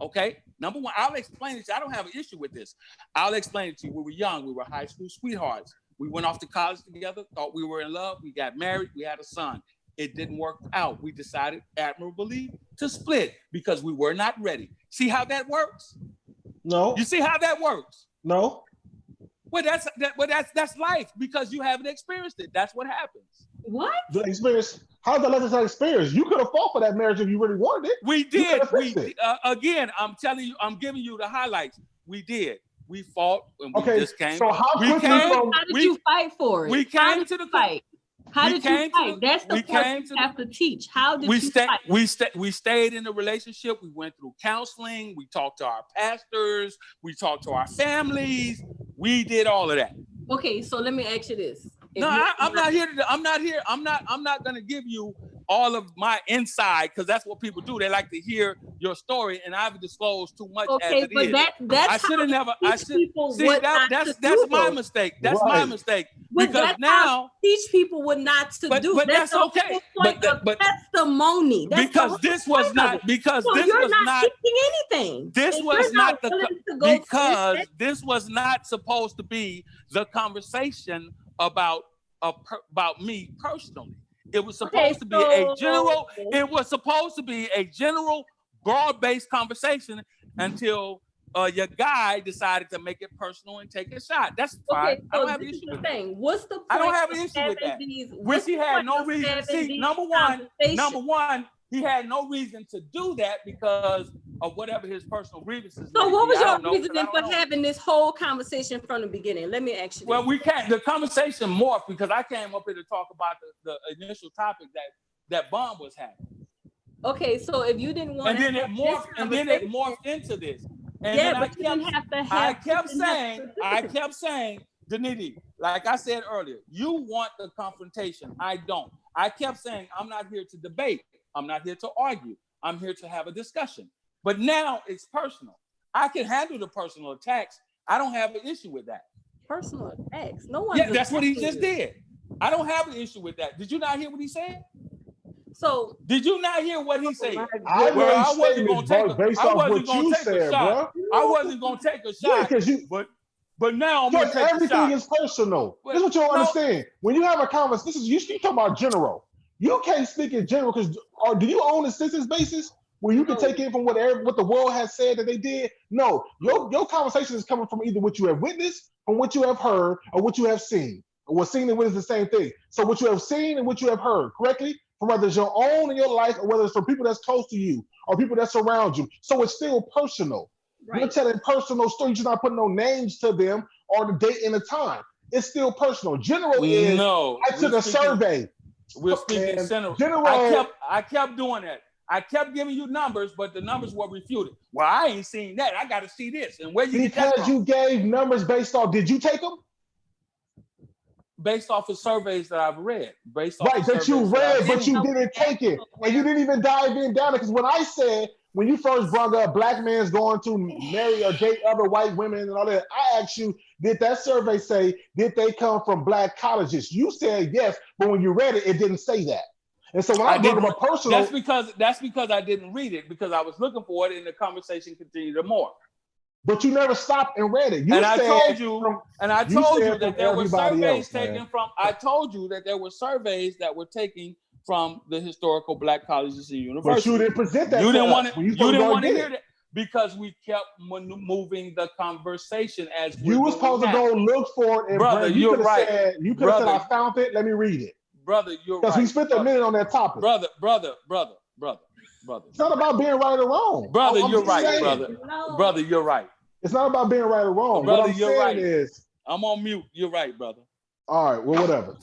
Speaker 8: Okay? Number one, I'll explain it to you. I don't have an issue with this. I'll explain it to you. We were young. We were high school sweethearts. We went off to college together, thought we were in love. We got married. We had a son. It didn't work out. We decided admirably to split because we were not ready. See how that works?
Speaker 2: No.
Speaker 8: You see how that works?
Speaker 2: No.
Speaker 8: Well, that's life because you haven't experienced it. That's what happens.
Speaker 5: What?
Speaker 2: The experience. How's that lesson experience? You could have fought for that marriage if you really wanted it.
Speaker 8: We did. Again, I'm telling you, I'm giving you the highlights. We did. We fought and we just came.
Speaker 2: So how
Speaker 6: did you fight for it?
Speaker 8: We came to the
Speaker 6: fight. How did you fight? That's the part you have to teach. How did you fight?
Speaker 8: We stayed in the relationship. We went through counseling. We talked to our pastors. We talked to our families. We did all of that.
Speaker 6: Okay, so let me ask you this.
Speaker 8: I'm not going to give you all of my inside because that's what people do. They like to hear your story, and I've disclosed too much as it is.
Speaker 6: That's
Speaker 8: I should have never. I should see that's my mistake. That's my mistake because now
Speaker 6: teach people what not to do.
Speaker 8: But that's okay.
Speaker 6: But testimony.
Speaker 8: Because this was not. Because this was not
Speaker 6: teaching anything.
Speaker 8: This was not because this was not supposed to be the conversation about me personally. It was supposed to be a general. It was supposed to be a general, broad-based conversation until your guy decided to make it personal and take a shot. That's fine. I don't have an issue with that.
Speaker 6: What's the point?
Speaker 8: I don't have an issue with that. Which he had no reason. See, number one, he had no reason to do that because of whatever his personal grievances.
Speaker 6: So what was your reason for having this whole conversation from the beginning? Let me ask you.
Speaker 8: Well, we can't. The conversation morphed because I came up here to talk about the initial topic that Bond was having.
Speaker 6: Okay, so if you didn't want,
Speaker 8: and then it morphed into this. And then I kept saying, Daniti, like I said earlier, you want the confrontation. I don't. I kept saying, I'm not here to debate. I'm not here to argue. I'm here to have a discussion. But now it's personal. I can handle the personal attacks. I don't have an issue with that.
Speaker 6: Personal attacks? No one.
Speaker 8: Yeah, that's what he just did. I don't have an issue with that. Did you not hear what he said?
Speaker 6: So
Speaker 8: did you not hear what he said?
Speaker 2: I wasn't going to take a shot.
Speaker 8: I wasn't going to take a shot. Yeah, but now I'm going to take a shot.
Speaker 2: Everything is personal. This is what you don't understand. When you have a conversation, you talking about general. You can't speak in general because do you own a census basis? where you can take it from what the world has said that they did. No, your conversation is coming from either what you have witnessed, from what you have heard, or what you have seen. What's seen and what is the same thing. So what you have seen and what you have heard, correctly, from whether it's your own in your life or whether it's from people that's close to you or people that surround you. So it's still personal. Right. You're telling personal stories. You're not putting no names to them or the date and the time. It's still personal. General is I took a survey.
Speaker 8: We're speaking general. I kept doing that. I kept giving you numbers, but the numbers were refuted. Well, I ain't seen that. I got to see this. And where you get that from?
Speaker 2: Because you gave numbers based off. Did you take them?
Speaker 8: Based off of surveys that I've read. Based off
Speaker 2: right, that you read, but you didn't take it. And you didn't even dive in down it. Because when I said, when you first brought up black man's going to marry or date other white women and all that, I asked you, did that survey say, did they come from black colleges? You said yes, but when you read it, it didn't say that. And so when I brought up a personal...
Speaker 8: That's because I didn't read it, because I was looking for it and the conversation continued to more.
Speaker 2: But you never stopped and read it.
Speaker 8: I told you that there were surveys taken from. I told you that there were surveys that were taken from the historical black colleges and universities.
Speaker 2: But you didn't present that.
Speaker 8: You didn't want to. You didn't want to hear that because we kept moving the conversation as
Speaker 2: you were supposed to go look for it. And
Speaker 8: brother,
Speaker 2: you
Speaker 8: you're right.
Speaker 2: You could have said, "I found it. Let me read it."
Speaker 8: Brother, you're right.
Speaker 2: Because we spent a minute on that topic.
Speaker 8: Brother.
Speaker 2: It's not about being right or wrong.
Speaker 8: Brother, you're right. Brother, you're right.
Speaker 2: It's not about being right or wrong.
Speaker 8: Brother,
Speaker 2: what I'm
Speaker 8: you're
Speaker 2: saying
Speaker 8: right.
Speaker 2: Is,
Speaker 8: I'm on mute. You're right, brother.
Speaker 2: All right, well, whatever.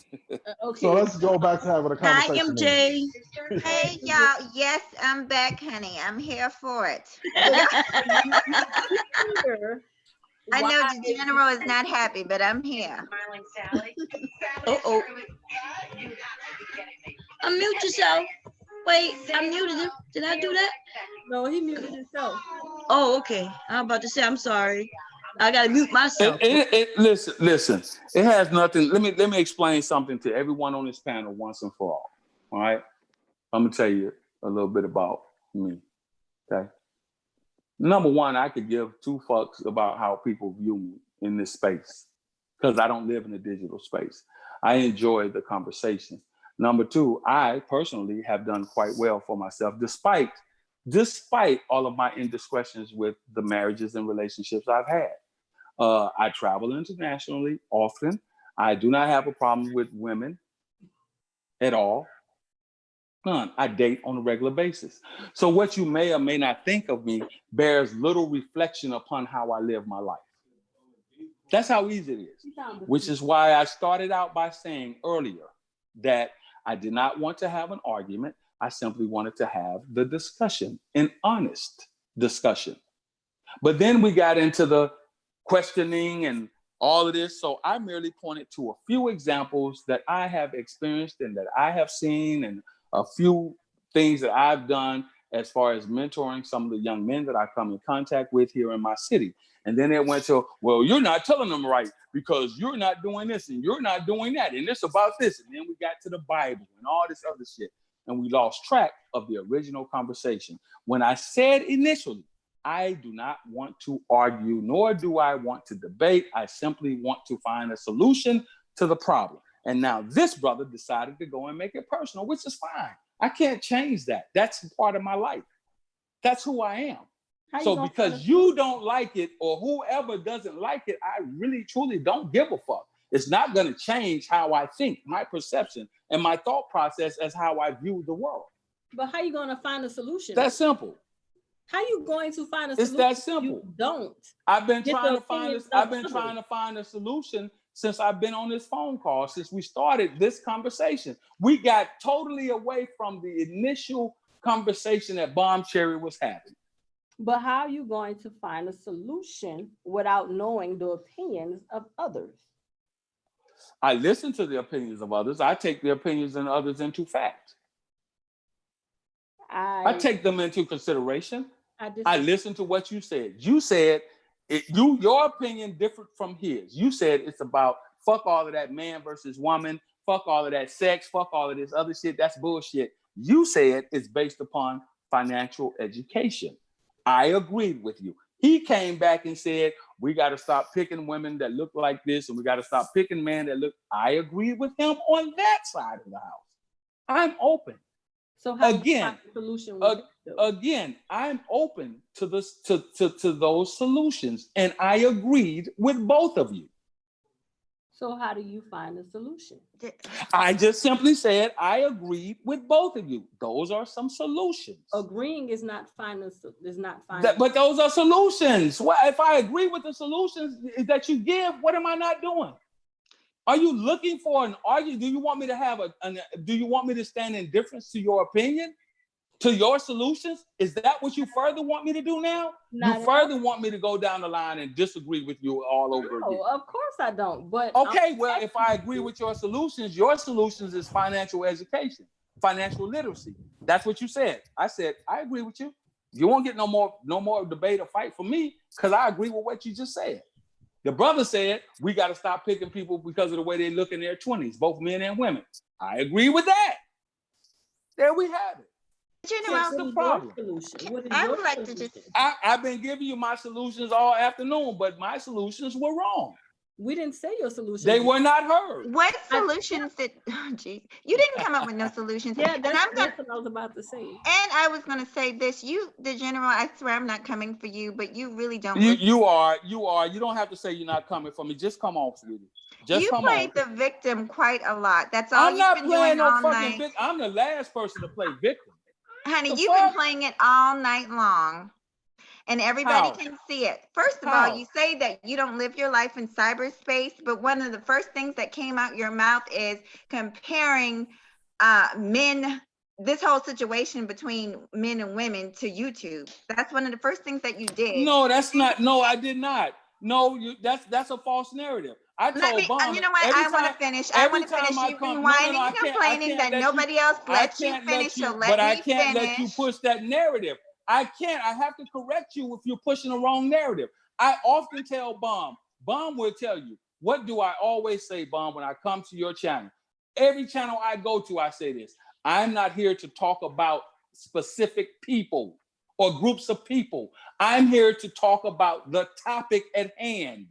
Speaker 5: Okay.
Speaker 2: So let's go back to having a conversation.
Speaker 1: Hi, MJ.
Speaker 5: Hey, y'all. Yes, I'm back, honey. I'm here for it. I know the general is not happy, but I'm here.
Speaker 1: Uh-oh. Unmute yourself. Wait, I muted him. Did I do that?
Speaker 6: No, he muted himself.
Speaker 1: Oh, okay. I'm about to say, I'm sorry. I gotta mute myself.
Speaker 8: Listen. It has nothing. Let me explain something to everyone on this panel once and for all. All right. I'm gonna tell you a little bit about me. Okay. Number one, I could give two fucks about how people view me in this space because I don't live in a digital space. I enjoy the conversation. Number two, I personally have done quite well for myself, despite all of my indiscretions with the marriages and relationships I've had. I travel internationally often. I do not have a problem with women at all. None. I date on a regular basis. So what you may or may not think of me bears little reflection upon how I live my life. That's how easy it is, which is why I started out by saying earlier that I did not want to have an argument. I simply wanted to have the discussion, an honest discussion. But then we got into the questioning and all of this. So I merely pointed to a few examples that I have experienced and that I have seen, and a few things that I've done as far as mentoring some of the young men that I come in contact with here in my city. And then it went to, well, you're not telling them right because you're not doing this and you're not doing that. And it's about this. And then we got to the Bible and all this other shit. And we lost track of the original conversation. When I said initially, I do not want to argue, nor do I want to debate. I simply want to find a solution to the problem. And now this brother decided to go and make it personal, which is fine. I can't change that. That's part of my life. That's who I am. So because you don't like it or whoever doesn't like it, I really, truly don't give a fuck. It's not going to change how I think, my perception, and my thought process as how I view the world.
Speaker 6: But how are you going to find a solution?
Speaker 8: That's simple.
Speaker 6: How are you going to find a solution?
Speaker 8: It's that simple.
Speaker 6: You don't.
Speaker 8: I've been trying to find a solution since I've been on this phone call, since we started this conversation. We got totally away from the initial conversation that Bomb Cherry was having.
Speaker 6: But how are you going to find a solution without knowing the opinions of others?
Speaker 8: I listen to the opinions of others. I take the opinions of others into fact. I take them into consideration. I listen to what you said. You said your opinion differed from his. You said it's about fuck all of that man versus woman, fuck all of that sex, fuck all of this other shit. That's bullshit. You said it's based upon financial education. I agreed with you. He came back and said, we got to stop picking women that look like this, and we got to stop picking men that look. I agreed with him on that side of the house. I'm open.
Speaker 6: So how
Speaker 3: again,
Speaker 6: solution
Speaker 3: again, I'm open to this to those solutions, and I agreed with both of you.
Speaker 6: So how do you find a solution?
Speaker 3: I just simply said I agreed with both of you. Those are some solutions.
Speaker 6: Agreeing is not finding.
Speaker 3: But those are solutions. Well, if I agree with the solutions that you give, what am I not doing? Are you looking for an argument? Do you want me to have do you want me to stand in difference to your opinion, to your solutions? Is that what you further want me to do now? You further want me to go down the line and disagree with you all over again?
Speaker 6: Of course I don't. But
Speaker 3: okay, well, if I agree with your solutions is financial education, financial literacy. That's what you said. I said, I agree with you. You won't get no more debate or fight from me because I agree with what you just said. The brother said, we got to stop picking people because of the way they look in their 20s, both men and women. I agree with that. There we have it.
Speaker 5: That's
Speaker 3: the problem.
Speaker 5: I would like to just...
Speaker 3: I've been giving you my solutions all afternoon, but my solutions were wrong.
Speaker 6: We didn't say your solutions.
Speaker 3: They were not heard.
Speaker 5: What solutions did... Oh, geez. You didn't come up with no solutions.
Speaker 6: Yeah, that's what I was about to say.
Speaker 5: And I was going to say this. You, the general, I swear I'm not coming for you, but you really don't...
Speaker 3: You are. You don't have to say you're not coming for me. Just come on, sweetie. Just come on.
Speaker 5: You played the victim quite a lot. That's all
Speaker 3: I'm not playing no fucking victim. I'm the last person to play victim.
Speaker 5: Honey, you've been playing it all night long. And everybody can see it. First of all, you say that you don't live your life in cyberspace, but one of the first things that came out your mouth is comparing men, this whole situation between men and women to YouTube. That's one of the first things that you did.
Speaker 3: No, that's not. No, I did not. No, that's a false narrative. I told Bond.
Speaker 5: You know what? I want to finish. I want to finish. You've been whining and complaining that nobody else lets you finish. So let me finish.
Speaker 3: But I can't let you push that narrative. I can't. I have to correct you if you're pushing the wrong narrative. I often tell Bomb will tell you, what do I always say, Bomb, when I come to your channel? Every channel I go to, I say this. I'm not here to talk about specific people or groups of people. I'm here to talk about the topic at hand.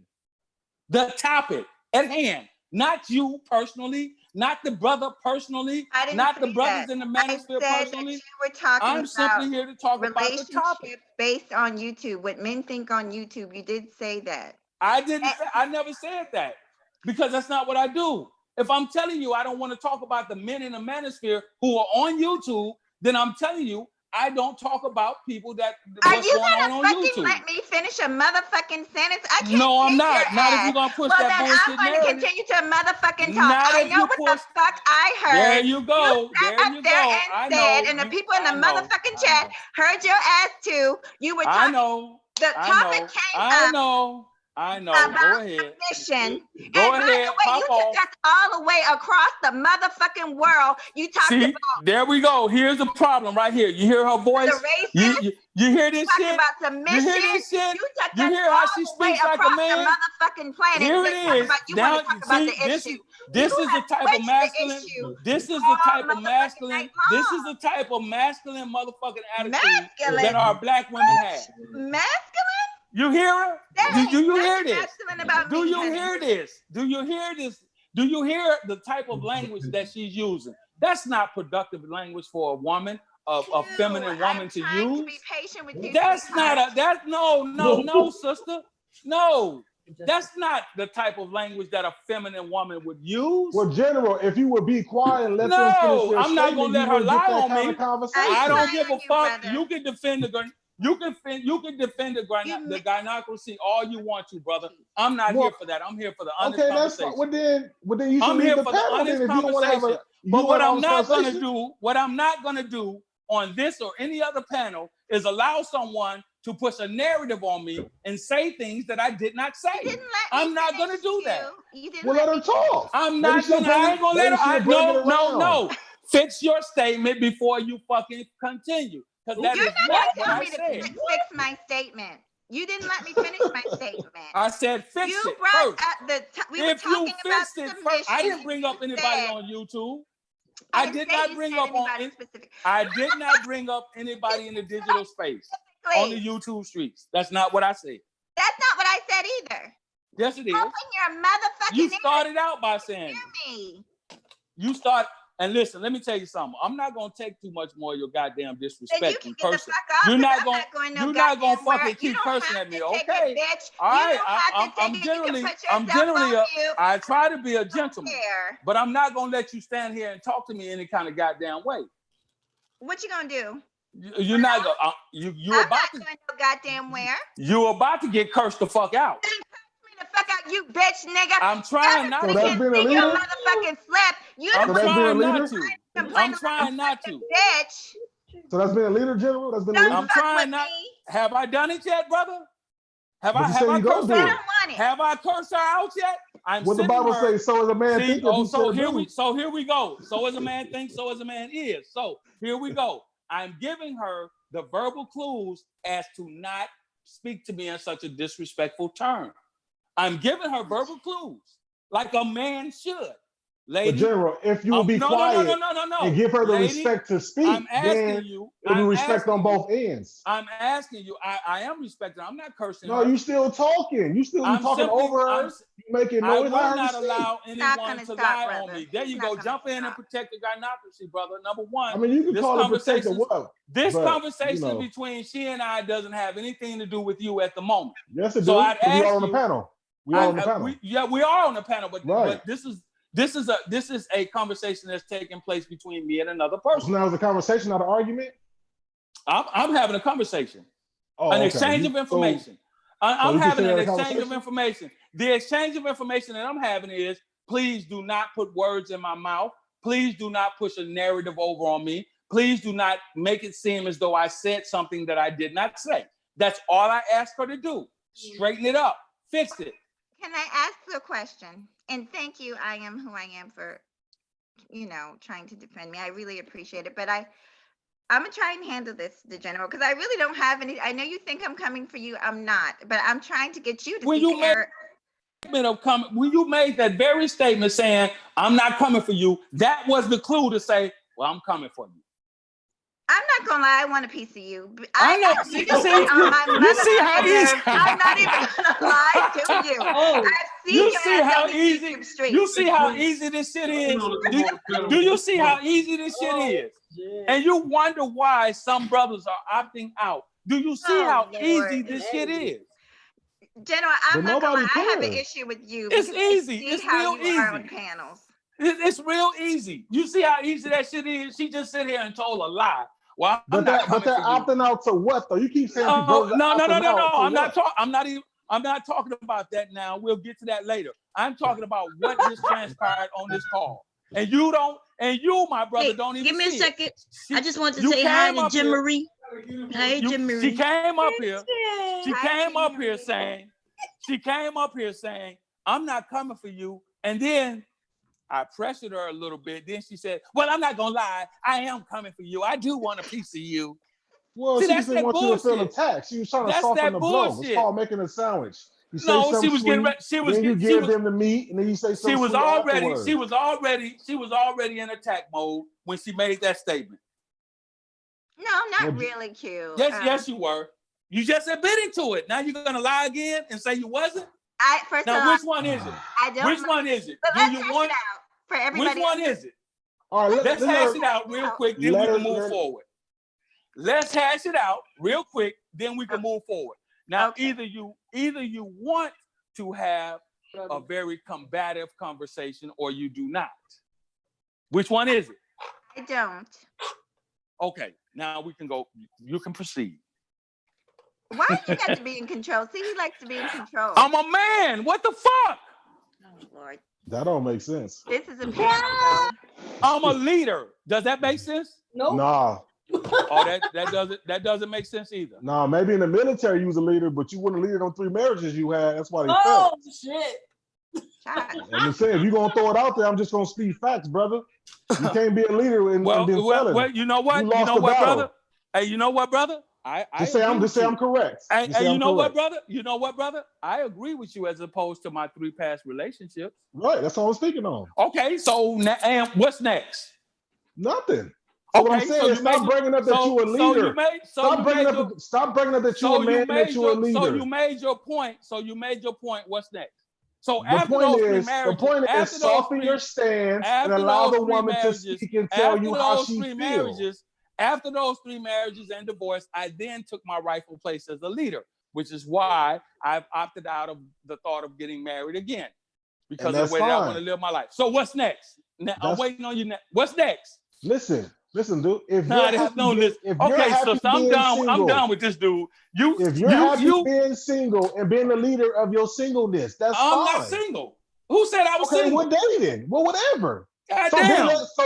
Speaker 3: The topic at hand. Not you personally, not the brother personally, not the brothers in the manosphere personally.
Speaker 5: You were talking
Speaker 3: I'm simply here to talk about the topic
Speaker 5: based on YouTube. What men think on YouTube. You did say that.
Speaker 3: I never said that because that's not what I do. If I'm telling you I don't want to talk about the men in the manosphere who are on YouTube, then I'm telling you I don't talk about people that
Speaker 5: are you gonna fucking let me finish a motherfucking sentence? I can't.
Speaker 3: No, I'm not. Not if you're gonna push that bullshit narrative.
Speaker 5: I'm going to continue to motherfucking talk. I know what the fuck I heard.
Speaker 3: There you go. There you go.
Speaker 5: I know. And the people in the motherfucking chat heard your ass too. You were talking.
Speaker 3: I know.
Speaker 5: The topic came up.
Speaker 3: I know. Go ahead.
Speaker 5: Submission.
Speaker 3: Go ahead.
Speaker 5: You took that all the way across the motherfucking world. You talked about.
Speaker 3: There we go. Here's the problem right here. You hear her voice? You hear this shit?
Speaker 5: About submission.
Speaker 3: You hear this shit?
Speaker 5: You
Speaker 3: hear how she speaks like a man?
Speaker 5: The motherfucking planet.
Speaker 3: Here it is.
Speaker 5: Now,
Speaker 3: this is the type of masculine. This is the type of masculine. This is the type of masculine motherfucking attitude that our black women have.
Speaker 5: Masculine?
Speaker 3: You hear her? Do you hear this? Do you hear this? Do you hear this? Do you hear the type of language that she's using? That's not productive language for a woman, a feminine woman to use.
Speaker 5: To be patient with you.
Speaker 3: That's not no, sister. No. That's not the type of language that a feminine woman would use.
Speaker 2: Well, General, if you would be quiet and let them finish their
Speaker 3: I'm not gonna let her lie on me. I don't give a fuck.
Speaker 5: Brother.
Speaker 3: You can defend the gynocracy all you want to, brother. I'm not here for that. I'm here for the honest conversation.
Speaker 2: Well, then you should
Speaker 3: I'm here for the honest conversation. But what I'm not gonna do on this or any other panel is allow someone to push a narrative on me and say things that I did not say. I'm not gonna do that.
Speaker 2: Well, let her talk.
Speaker 3: I'm not gonna. I ain't gonna let her. No. Fix your statement before you fucking continue. Because that is not what I said.
Speaker 5: Fix my statement. You didn't let me finish my statement.
Speaker 3: I said fix it first. If you fixed it first, I didn't bring up anybody on YouTube. I did not bring up anybody in the digital space on the YouTube streets. That's not what I said.
Speaker 5: That's not what I said either.
Speaker 3: Yes, it is.
Speaker 5: Open your motherfucking
Speaker 3: You started out by saying
Speaker 5: me.
Speaker 3: You start.
Speaker 8: And listen, let me tell you something. I'm not gonna take too much more of your goddamn disrespect and cursing.
Speaker 5: You're
Speaker 8: not gonna fucking keep cursing at me, okay? All right, I'm generally, I try to be a gentleman, but I'm not gonna let you stand here and talk to me any kind of goddamn way.
Speaker 5: What you gonna do?
Speaker 8: You're not gonna. You about to.
Speaker 5: Going no goddamn where.
Speaker 8: You about to get cursed the fuck out.
Speaker 5: The fuck out, you bitch, nigga.
Speaker 8: I'm trying not to.
Speaker 5: So that's being a leader? Motherfucking slap.
Speaker 8: I'm trying not to. I'm trying not to.
Speaker 5: Bitch.
Speaker 2: So that's been a leader, General? That's been a leader?
Speaker 8: I'm trying not. Have I done it yet, brother? Have I cursed her out? Have I cursed her out yet?
Speaker 2: What the Bible say? So as a man thinks.
Speaker 8: So here we go. So as a man thinks, so as a man is. So here we go. I'm giving her the verbal clues as to not speak to me in such a disrespectful term. I'm giving her verbal clues like a man should. Lady,
Speaker 2: but General, if you will be quiet and give her the respect to speak,
Speaker 8: I'm asking you.
Speaker 2: It'll be respect on both ends.
Speaker 8: I'm asking you. I am respecting. I'm not cursing.
Speaker 2: No, you still talking. You still talking over her. You making noise.
Speaker 8: I will not allow anyone to lie on me. There you go. Jump in and protect the gynocracy, brother. Number one.
Speaker 2: I mean, you can call it protect the what?
Speaker 8: This conversation between she and I doesn't have anything to do with you at the moment.
Speaker 2: Yes, it does. So I'd ask we are on the panel. We are on the panel.
Speaker 8: We are on the panel, but this is a conversation that's taking place between me and another person.
Speaker 2: So now it's a conversation, not an argument?
Speaker 8: I'm having a conversation. An exchange of information. I'm having an exchange of information. The exchange of information that I'm having is, please do not put words in my mouth. Please do not push a narrative over on me. Please do not make it seem as though I said something that I did not say. That's all I ask her to do. Straighten it up. Fix it.
Speaker 5: Can I ask a question? And thank you, I am who I am, for, trying to defend me. I really appreciate it. But I'm going to try and handle this, the General, because I really don't have any. I know you think I'm coming for you. I'm not. But I'm trying to get you to see the error.
Speaker 8: When you made that very statement saying, I'm not coming for you, that was the clue to say, well, I'm coming for you.
Speaker 5: I'm not gonna lie, I want a piece of you.
Speaker 8: I know. You see how easy.
Speaker 5: I'm not even gonna lie to you.
Speaker 8: You see how easy this shit is. Do you see how easy this shit is? Yeah. And you wonder why some brothers are opting out. Do you see how easy this shit is?
Speaker 5: General, I'm not gonna lie, I have an issue with you.
Speaker 8: It's easy. It's real easy.
Speaker 5: On panels.
Speaker 8: It's real easy. You see how easy that shit is? She just sit here and told a lie. Well,
Speaker 2: but they're opting out to what though? You keep saying
Speaker 8: no. I'm not talking about that now. We'll get to that later. I'm talking about what just transpired on this call. And you, my brother, don't even.
Speaker 1: Give me a second. I just want to say hi to Jim Marie. Hey, Jim Marie.
Speaker 8: She came up here. She came up here saying, I'm not coming for you. And then I pressured her a little bit. Then she said, well, I'm not going to lie. I am coming for you. I do want a piece of you.
Speaker 2: Well, she just didn't want you to feel attacked. She was trying to soften the blow. It's called making a sandwich. You say
Speaker 8: she was getting ready.
Speaker 2: Then you give them the meat, and then you say something. She was
Speaker 8: already in attack mode when she made that statement.
Speaker 5: No, not really, Q.
Speaker 8: Yes, you were. You just admitted to it. Now you're gonna lie again and say you wasn't.
Speaker 5: Which
Speaker 8: one is it?
Speaker 5: I don't.
Speaker 8: Which one is it?
Speaker 5: Do you want it out for everybody?
Speaker 8: Which one is it?
Speaker 2: All right,
Speaker 8: let's hash it out real quick. Then we can move forward. Let's hash it out real quick. Then we can move forward. Now, either you want to have a very combative conversation or you do not. Which one is it?
Speaker 5: I don't.
Speaker 8: Okay, now we can go. You can proceed.
Speaker 5: Why do you got to be in control? See, he likes to be in control.
Speaker 8: I'm a man. What the fuck?
Speaker 5: Oh, Lord.
Speaker 2: That don't make sense.
Speaker 5: This is a panel.
Speaker 8: I'm a leader. Does that make sense?
Speaker 6: No.
Speaker 2: Nah.
Speaker 8: Oh, that doesn't make sense either.
Speaker 2: Nah, maybe in the military you was a leader, but you weren't a leader on 3 marriages you had. That's why they fell.
Speaker 6: Oh shit.
Speaker 2: I'm just saying, if you're gonna throw it out there, I'm just gonna speak facts, brother. You can't be a leader and then felon.
Speaker 8: Well, you know what? You know what, brother? Hey, you know what, brother?
Speaker 2: Just say I'm correct.
Speaker 8: Hey, you know what, brother? You know what, brother? I agree with you as opposed to my 3 past relationships.
Speaker 2: Right, that's all I'm speaking on.
Speaker 8: Okay, so and what's next?
Speaker 2: Nothing. So what I'm saying is stop bringing up that you're a leader. Stop bringing up that you're a man, that you're a leader.
Speaker 8: So you made your point. What's next? So
Speaker 2: The
Speaker 8: after
Speaker 2: point
Speaker 8: those three
Speaker 2: is,
Speaker 8: marriages,
Speaker 2: soften your stance and allow the woman to speak and tell you how she feels.
Speaker 8: After those three marriages and divorce, I then took my rightful place as a leader, which is why I've opted out of the thought of getting married again, because of the way that I want to live my life. So what's next? I'm waiting on you. What's next?
Speaker 2: Listen, dude. If
Speaker 8: Nah,
Speaker 2: you're happy,
Speaker 8: okay, so I'm done with this dude.
Speaker 2: If you're happy being single and being the leader of your singleness, that's fine.
Speaker 8: I'm not single. Who said I was single?
Speaker 2: Okay, we're dating. Well, whatever.
Speaker 8: So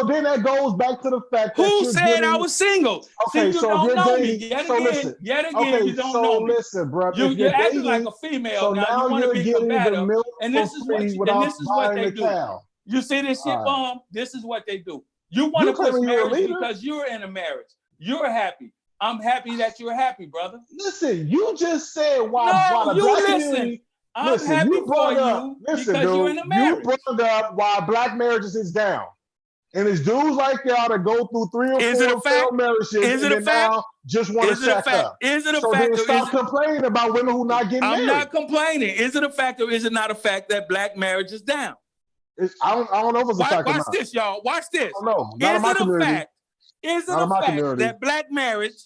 Speaker 2: then that goes back to the fact that
Speaker 8: who said I was single?
Speaker 2: Okay,
Speaker 8: See, you don't know me. Yet again, you don't know me.
Speaker 2: Listen, bro.
Speaker 8: You're acting like a female now. You want to be combative, and this is what they do. You see this shit, bomb? This is what they do. You want to push marriage because you're in a marriage. You're happy. I'm happy that you're happy, brother.
Speaker 2: Listen, you just said why the black community.
Speaker 8: I'm happy for you because you're in a marriage.
Speaker 2: You brought up why black marriages is down. And it's dudes like y'all that go through 3 or 4 failed marriages and then now just want to sack up.
Speaker 8: Is it a
Speaker 2: so
Speaker 8: fact?
Speaker 2: Then stop complaining about women who not getting married.
Speaker 8: I'm not complaining. Is it a fact or is it not a fact that black marriage is down?
Speaker 2: I don't know if it's a fact or not.
Speaker 8: Watch this, y'all. Watch this.
Speaker 2: I don't know. Is it a fact?
Speaker 8: Is it a fact that black marriage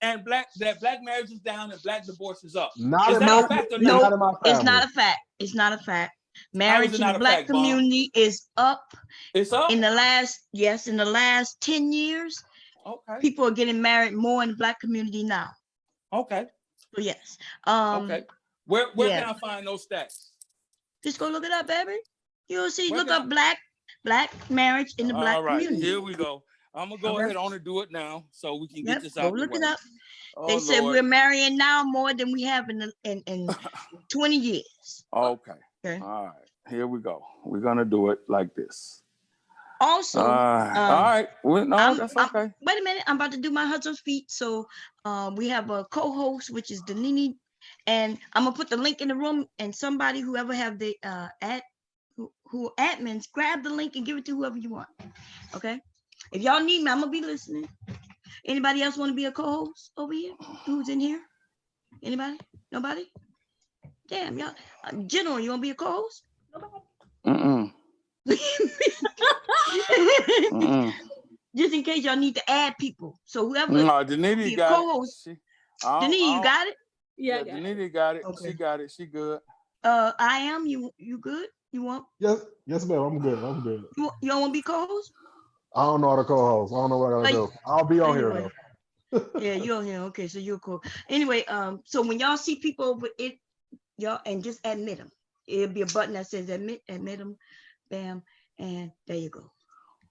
Speaker 8: and black marriage is down and black divorce is up?
Speaker 2: Not
Speaker 8: is
Speaker 2: in
Speaker 8: that
Speaker 2: my,
Speaker 8: a fact or
Speaker 2: no,
Speaker 8: not?
Speaker 2: Not in my family.
Speaker 1: It's not a fact. It's not a fact. Marriage in the black community is up.
Speaker 8: It's up
Speaker 1: in the last 10 years.
Speaker 8: Okay.
Speaker 1: People are getting married more in the black community now.
Speaker 8: Okay.
Speaker 1: So yes.
Speaker 8: Okay. Where can I find those stats?
Speaker 1: Just go look it up, baby. You'll see. Look up black marriage in the black community.
Speaker 8: Here we go. I'm gonna go ahead on and do it now so we can get this out.
Speaker 1: Go look it up.
Speaker 8: Oh,
Speaker 1: they said we're marrying now more than we have in 20 years.
Speaker 8: Okay. All right. Here we go. We're gonna do it like this.
Speaker 1: Also,
Speaker 8: all right. That's okay.
Speaker 1: Wait a minute. I'm about to do my husband's feet. So we have a co-host, which is Denini, and I'm gonna put the link in the room. And somebody, whoever have the who admins, grab the link and give it to whoever you want. Okay. If y'all need me, I'm gonna be listening. Anybody else want to be a co-host over here? Who's in here? Anybody? Nobody? Damn, y'all. General, you want to be a co-host? Just in case y'all need to add people. So whoever
Speaker 8: Denise got
Speaker 1: co-host. Denise, you got it?
Speaker 8: Yeah, Denise got it. Okay. She got it. She good.
Speaker 1: I am. You good? You want?
Speaker 2: Yes, ma'am. I'm good.
Speaker 1: You don't want to be co-host?
Speaker 2: I don't know how to co-host. I don't know what I gotta do. I'll be on here though.
Speaker 1: Yeah, you're on here. Okay, so you're cool. Anyway, so when y'all see people with it, y'all and just admit them. It'll be a button that says admit them, bam, and there you go.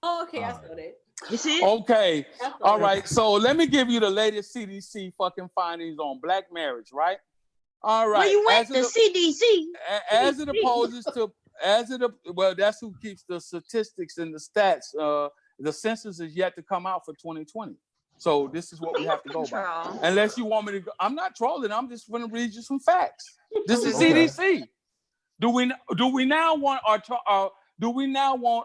Speaker 6: Oh, okay, I saw that.
Speaker 1: You see it?
Speaker 8: Okay, all right. So let me give you the latest CDC fucking findings on black marriage, right? All right.
Speaker 1: Well, you went to CDC.
Speaker 8: As it opposes to, well, that's who keeps the statistics and the stats. The census is yet to come out for 2020. So this is what we have to go by. Unless you want me to go. I'm not trolling. I'm just going to read you some facts. This is CDC. Do we now want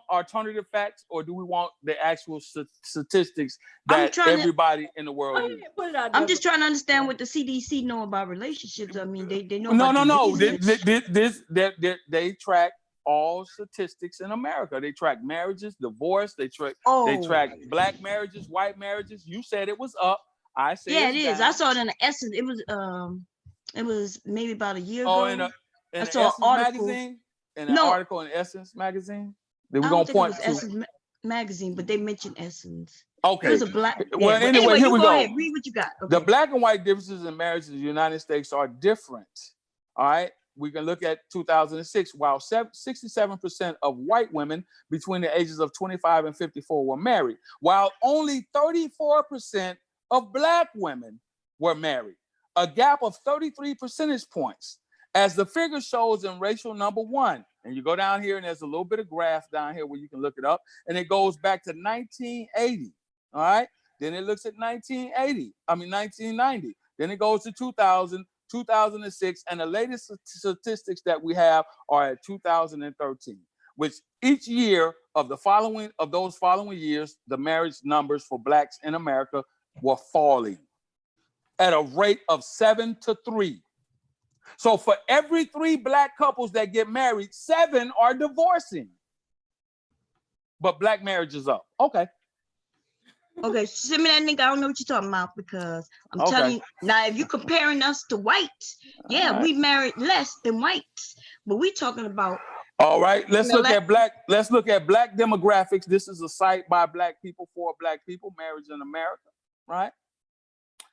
Speaker 8: alternative facts, or do we want the actual statistics that everybody in the world uses?
Speaker 1: I'm just trying to understand what the CDC know about relationships. I mean, they know.
Speaker 8: No. They track all statistics in America. They track marriages, divorce. They track black marriages, white marriages. You said it was up. I said
Speaker 1: it is. I saw it in the Essence. It was maybe about a year ago.
Speaker 8: In I saw an article. Magazine. In an article in Essence magazine. They were going to point to
Speaker 1: Essence magazine, but they mentioned Essence.
Speaker 8: Okay.
Speaker 1: It was a black.
Speaker 8: Well, anyway, here we go.
Speaker 1: Ahead, read what you got. Okay.
Speaker 8: The black and white differences in marriages in the United States are different. All right. We can look at 2006. While 67% of white women between the ages of 25 and 54 were married, while only 34% of black women were married, a gap of 33 percentage points. As the figure shows in racial number 1, and you go down here and there's a little bit of graph down here where you can look it up, and it goes back to 1980. All right. Then it looks at 1990. Then it goes to 2000. 2006, and the latest statistics that we have are at 2013, which each year of those following years, the marriage numbers for blacks in America were falling at a rate of 7 to 3. So for every 3 black couples that get married, 7 are divorcing. But black marriage is up. Okay.
Speaker 1: Okay, send me that nigga. I don't know what you're talking about because I'm telling you now. If you're comparing us to whites, yeah, we married less than whites, but we talking about.
Speaker 8: All right, let's look at black demographics. This is a site by black people for black people. Marriage in America, right?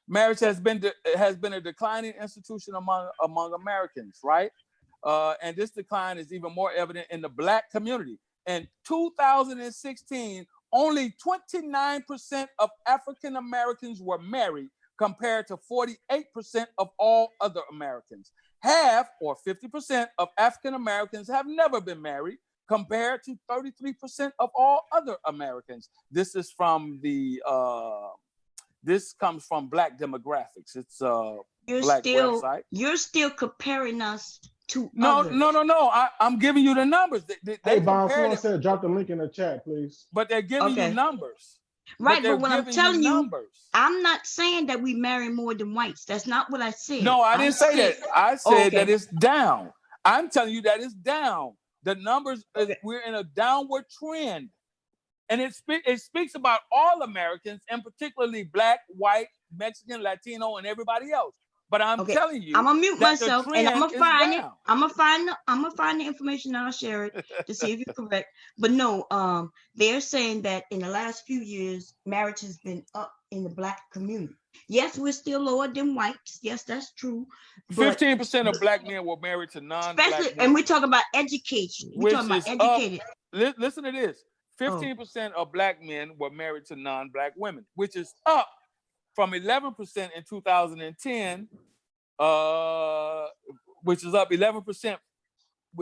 Speaker 8: Marriage has been a declining institution among Americans, right? And this decline is even more evident in the black community. In 2016, only 29% of African Americans were married, compared to 48% of all other Americans. Half, or 50%, of African Americans have never been married, compared to 33% of all other Americans. This is from the this comes from Black Demographics. It's a black website.
Speaker 1: You're still comparing us to
Speaker 8: others. No. I'm giving you the numbers.
Speaker 2: Hey, Bob, someone said drop the link in the chat, please.
Speaker 8: But they're giving you numbers.
Speaker 1: Right, but what I'm telling you, I'm not saying that we marry more than whites. That's not what I said.
Speaker 8: No, I didn't say that. I said that it's down. I'm telling you that it's down. The numbers, we're in a downward trend. And it speaks about all Americans, and particularly black, white, Mexican, Latino, and everybody else. But I'm telling you,
Speaker 1: I'm gonna mute myself and I'm gonna find it. I'm gonna find the information and I'll share it to see if you're correct. But no, they're saying that in the last few years, marriage has been up in the black community. Yes, we're still lower than whites. Yes, that's true.
Speaker 8: 15% of black men were married to non-black women.
Speaker 1: And we're talking about education. We're talking about educated.
Speaker 8: Listen to this. 15% of black men were married to non-black women, which is up from 11% in 2010, which is up 11%.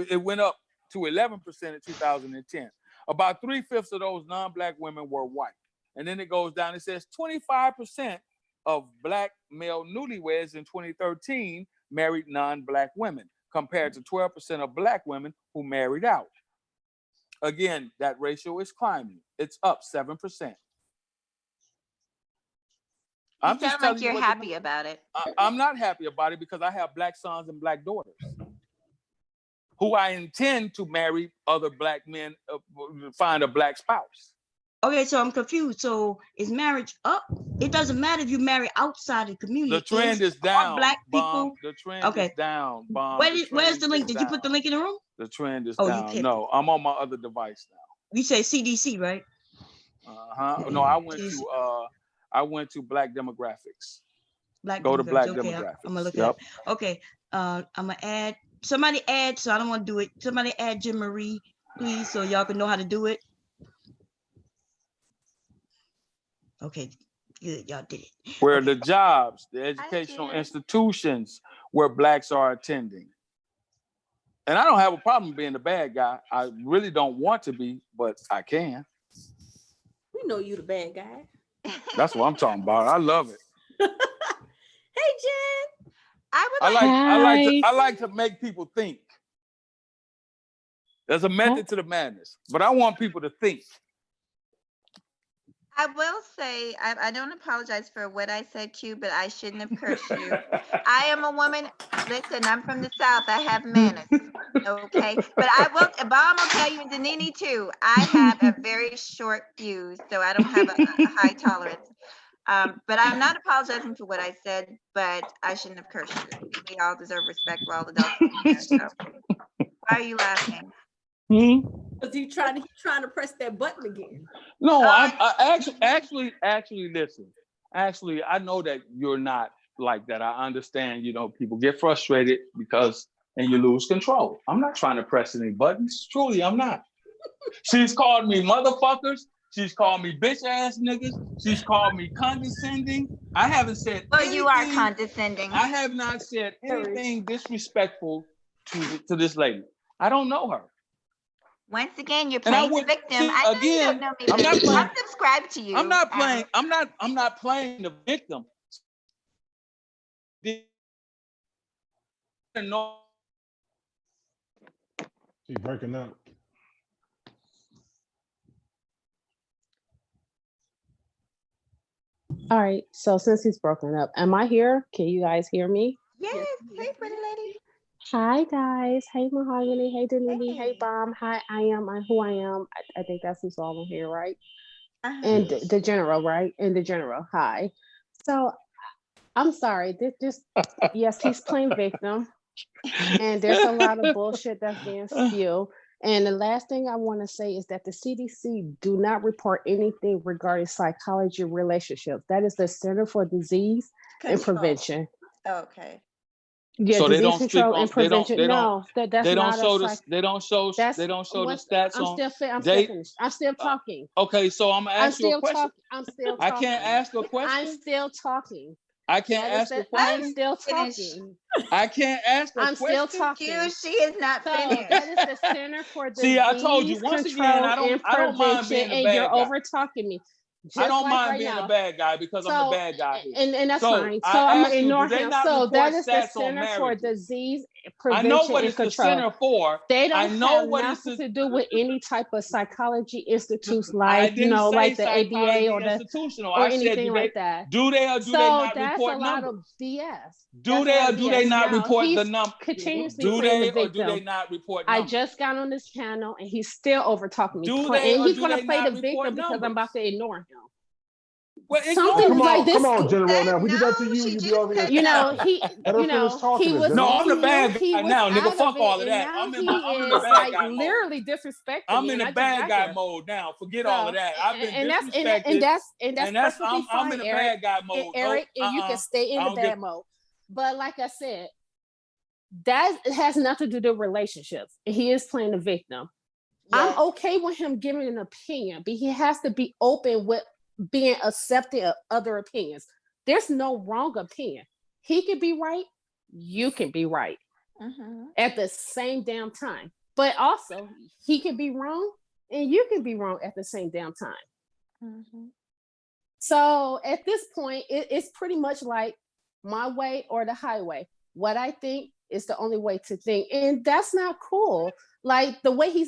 Speaker 8: It went up to 11% in 2010. About 3/5 of those non-black women were white. And then it goes down. It says 25% of black male newlyweds in 2013 married non-black women, compared to 12% of black women who married out. Again, that ratio is climbing. It's up 7%.
Speaker 5: I'm just telling you, you're happy about it.
Speaker 8: I'm not happy about it because I have black sons and black daughters who I intend to marry other black men, find a black spouse.
Speaker 1: Okay, so I'm confused. So is marriage up? It doesn't matter if you marry outside the community.
Speaker 8: The trend is down.
Speaker 1: Black people.
Speaker 8: The trend is down.
Speaker 1: Where's the link? Did you put the link in the room?
Speaker 8: The trend is down. No, I'm on my other device now.
Speaker 1: You say CDC, right?
Speaker 8: No, I went to Black Demographics. Go to Black Demographics.
Speaker 1: I'm gonna look it up. Okay. I'm gonna add somebody so I don't want to do it. Somebody add Jim Marie, please, so y'all can know how to do it. Okay, good, y'all did it.
Speaker 8: Where the jobs, the educational institutions where blacks are attending. And I don't have a problem being the bad guy. I really don't want to be, but I can.
Speaker 6: We know you the bad guy.
Speaker 8: That's what I'm talking about. I love it.
Speaker 6: Hey, Jen.
Speaker 8: I like to make people think. There's a method to the madness, but I want people to think.
Speaker 5: I will say, I don't apologize for what I said to you, but I shouldn't have cursed you. I am a woman. Listen, I'm from the South. I have manners. Okay. But I will, Bob will tell you, and Danini too, I have a very short fuse, so I don't have a high tolerance. But I'm not apologizing for what I said, but I shouldn't have cursed you. We all deserve respect for all adults. So. Why are you laughing?
Speaker 6: Because he's trying to press that button again.
Speaker 8: No, I actually listen. Actually, I know that you're not like that. I understand, people get frustrated and you lose control. I'm not trying to press any buttons. Truly, I'm not. She's called me motherfuckers. She's called me bitch ass niggas. She's called me condescending. I haven't said anything.
Speaker 5: You are condescending.
Speaker 8: I have not said anything disrespectful to this lady. I don't know her.
Speaker 5: Once again, you're playing the victim. I know you don't know me. I'm subscribed to you.
Speaker 8: I'm not playing. I'm not playing the victim.
Speaker 2: She's breaking up.
Speaker 9: All right. So since he's broken up, am I here? Can you guys hear me?
Speaker 5: Yes. Hey, pretty lady.
Speaker 9: Hi guys. Hey Mahogany. Hey Denise. Hey Bomb. Hi, I am who I am. I think that's who's all on here, right? And
Speaker 2: Yes.
Speaker 9: the general, right? And the general. Hi. So I'm sorry. This yes, he's playing victim, and there's a lot of bullshit that's being spewed. And the last thing I want to say is that the CDC do not report anything regarding psychology relationships. That is the Center for Disease and Prevention.
Speaker 5: Okay.
Speaker 9: Yeah,
Speaker 8: so they
Speaker 9: disease
Speaker 8: don't speak
Speaker 9: control
Speaker 8: on
Speaker 9: and prevention.
Speaker 8: they don't
Speaker 9: No, that's
Speaker 8: they don't
Speaker 9: not a
Speaker 8: show
Speaker 9: psych.
Speaker 8: this they don't show
Speaker 9: That's
Speaker 8: they don't show the
Speaker 9: what
Speaker 8: stats
Speaker 9: I'm
Speaker 8: on
Speaker 9: still. I'm still
Speaker 8: date.
Speaker 9: finished. I'm still talking.
Speaker 8: Okay, so I'm gonna
Speaker 9: I'm
Speaker 8: ask you a
Speaker 9: still
Speaker 8: question.
Speaker 9: talking. I'm still
Speaker 8: I
Speaker 9: talking.
Speaker 8: can't ask a
Speaker 9: I'm
Speaker 8: question.
Speaker 9: still talking.
Speaker 8: I can't
Speaker 9: That is
Speaker 8: ask a
Speaker 9: the. I'm
Speaker 8: question.
Speaker 9: still
Speaker 5: Finish.
Speaker 9: talking.
Speaker 8: I can't ask a
Speaker 9: I'm still
Speaker 8: question.
Speaker 9: talking.
Speaker 5: She is not
Speaker 9: So
Speaker 5: finished.
Speaker 9: that is the Center for
Speaker 8: See, I told you
Speaker 9: Disease
Speaker 8: once again.
Speaker 9: Control and
Speaker 8: I don't mind
Speaker 9: Prevention,
Speaker 8: being a
Speaker 9: and you're
Speaker 8: bad guy.
Speaker 9: over talking me,
Speaker 8: I
Speaker 9: just
Speaker 8: don't
Speaker 9: like
Speaker 8: mind
Speaker 9: right
Speaker 8: being a
Speaker 9: now.
Speaker 8: bad guy because I'm the
Speaker 9: So
Speaker 8: bad guy here.
Speaker 9: and that's
Speaker 8: So
Speaker 9: fine.
Speaker 8: I
Speaker 9: So I'm gonna
Speaker 8: ask you,
Speaker 9: ignore
Speaker 8: do they
Speaker 9: him.
Speaker 8: not
Speaker 9: So
Speaker 8: report
Speaker 9: that is the
Speaker 8: stats on
Speaker 9: Center for
Speaker 8: marriages?
Speaker 9: Disease
Speaker 8: I know
Speaker 9: Prevention
Speaker 8: what
Speaker 9: and
Speaker 8: it's the
Speaker 9: Control.
Speaker 8: center for.
Speaker 9: They
Speaker 8: I
Speaker 9: don't
Speaker 8: know
Speaker 9: have
Speaker 8: what it's
Speaker 9: nothing
Speaker 8: the,
Speaker 9: to do with any type of psychology institutes
Speaker 8: I
Speaker 9: like
Speaker 8: didn't say
Speaker 9: like the ABA
Speaker 8: psychology
Speaker 9: or the
Speaker 8: institutional.
Speaker 9: or
Speaker 8: I said
Speaker 9: anything like that.
Speaker 8: do they or do they
Speaker 9: So
Speaker 8: not
Speaker 9: that's a
Speaker 8: report
Speaker 9: lot
Speaker 8: numbers?
Speaker 9: of BS.
Speaker 8: Do
Speaker 9: That's a
Speaker 8: they
Speaker 9: lot
Speaker 8: or
Speaker 9: of
Speaker 8: do they
Speaker 9: BS.
Speaker 8: not
Speaker 9: Now
Speaker 8: report the
Speaker 9: he's
Speaker 8: number?
Speaker 9: continuously
Speaker 8: Do
Speaker 9: playing the
Speaker 8: they or do they
Speaker 9: victim.
Speaker 8: not report
Speaker 9: I
Speaker 8: numbers?
Speaker 9: just got on this channel and he's still over talking me.
Speaker 8: Do they
Speaker 9: And
Speaker 8: or
Speaker 9: he's
Speaker 8: do
Speaker 9: gonna
Speaker 8: they
Speaker 9: play
Speaker 8: not
Speaker 9: the
Speaker 8: report
Speaker 9: victim because I'm
Speaker 8: numbers?
Speaker 9: about to ignore him.
Speaker 8: Well,
Speaker 9: Something
Speaker 8: ignore
Speaker 9: like this.
Speaker 2: Come on, General. Now, if we did that to you,
Speaker 5: she
Speaker 2: you'd be
Speaker 5: just
Speaker 2: over here.
Speaker 5: said
Speaker 9: You know,
Speaker 5: no.
Speaker 9: he,
Speaker 2: Let her finish talking,
Speaker 9: he was,
Speaker 2: General.
Speaker 8: No, I'm the
Speaker 9: he knew
Speaker 8: bad
Speaker 9: he
Speaker 8: guy
Speaker 9: was
Speaker 8: now, nigga.
Speaker 9: out of
Speaker 8: Fuck all
Speaker 9: it,
Speaker 8: of
Speaker 9: and
Speaker 8: that.
Speaker 9: now
Speaker 8: I'm
Speaker 9: he
Speaker 8: in the
Speaker 9: is
Speaker 8: bad
Speaker 9: like
Speaker 8: guy mode.
Speaker 9: literally disrespecting
Speaker 8: I'm
Speaker 9: me,
Speaker 8: in
Speaker 9: and
Speaker 8: the
Speaker 9: I just
Speaker 8: bad
Speaker 9: got
Speaker 8: guy
Speaker 9: here.
Speaker 8: mode now. Forget all
Speaker 9: So,
Speaker 8: of that. I've been
Speaker 9: and that's
Speaker 8: disrespected,
Speaker 9: and that's perfectly
Speaker 8: I'm
Speaker 9: fine,
Speaker 8: in the
Speaker 9: Eric.
Speaker 8: bad guy mode.
Speaker 9: And Eric,
Speaker 8: Nope,
Speaker 9: and you can stay in
Speaker 8: I
Speaker 9: the
Speaker 8: don't give.
Speaker 9: bad mode. But like I said, that has nothing to do with relationships. He is playing the victim.
Speaker 5: Yes.
Speaker 9: I'm okay with him giving an opinion, but he has to be open with being accepting of other opinions. There's no wrong opinion. He can be right, you can be right at the same damn time. But also, he can be wrong and you can be wrong at the same damn time. So at this point, it's pretty much like my way or the highway. What I think is the only way to think. And that's not cool. Like the way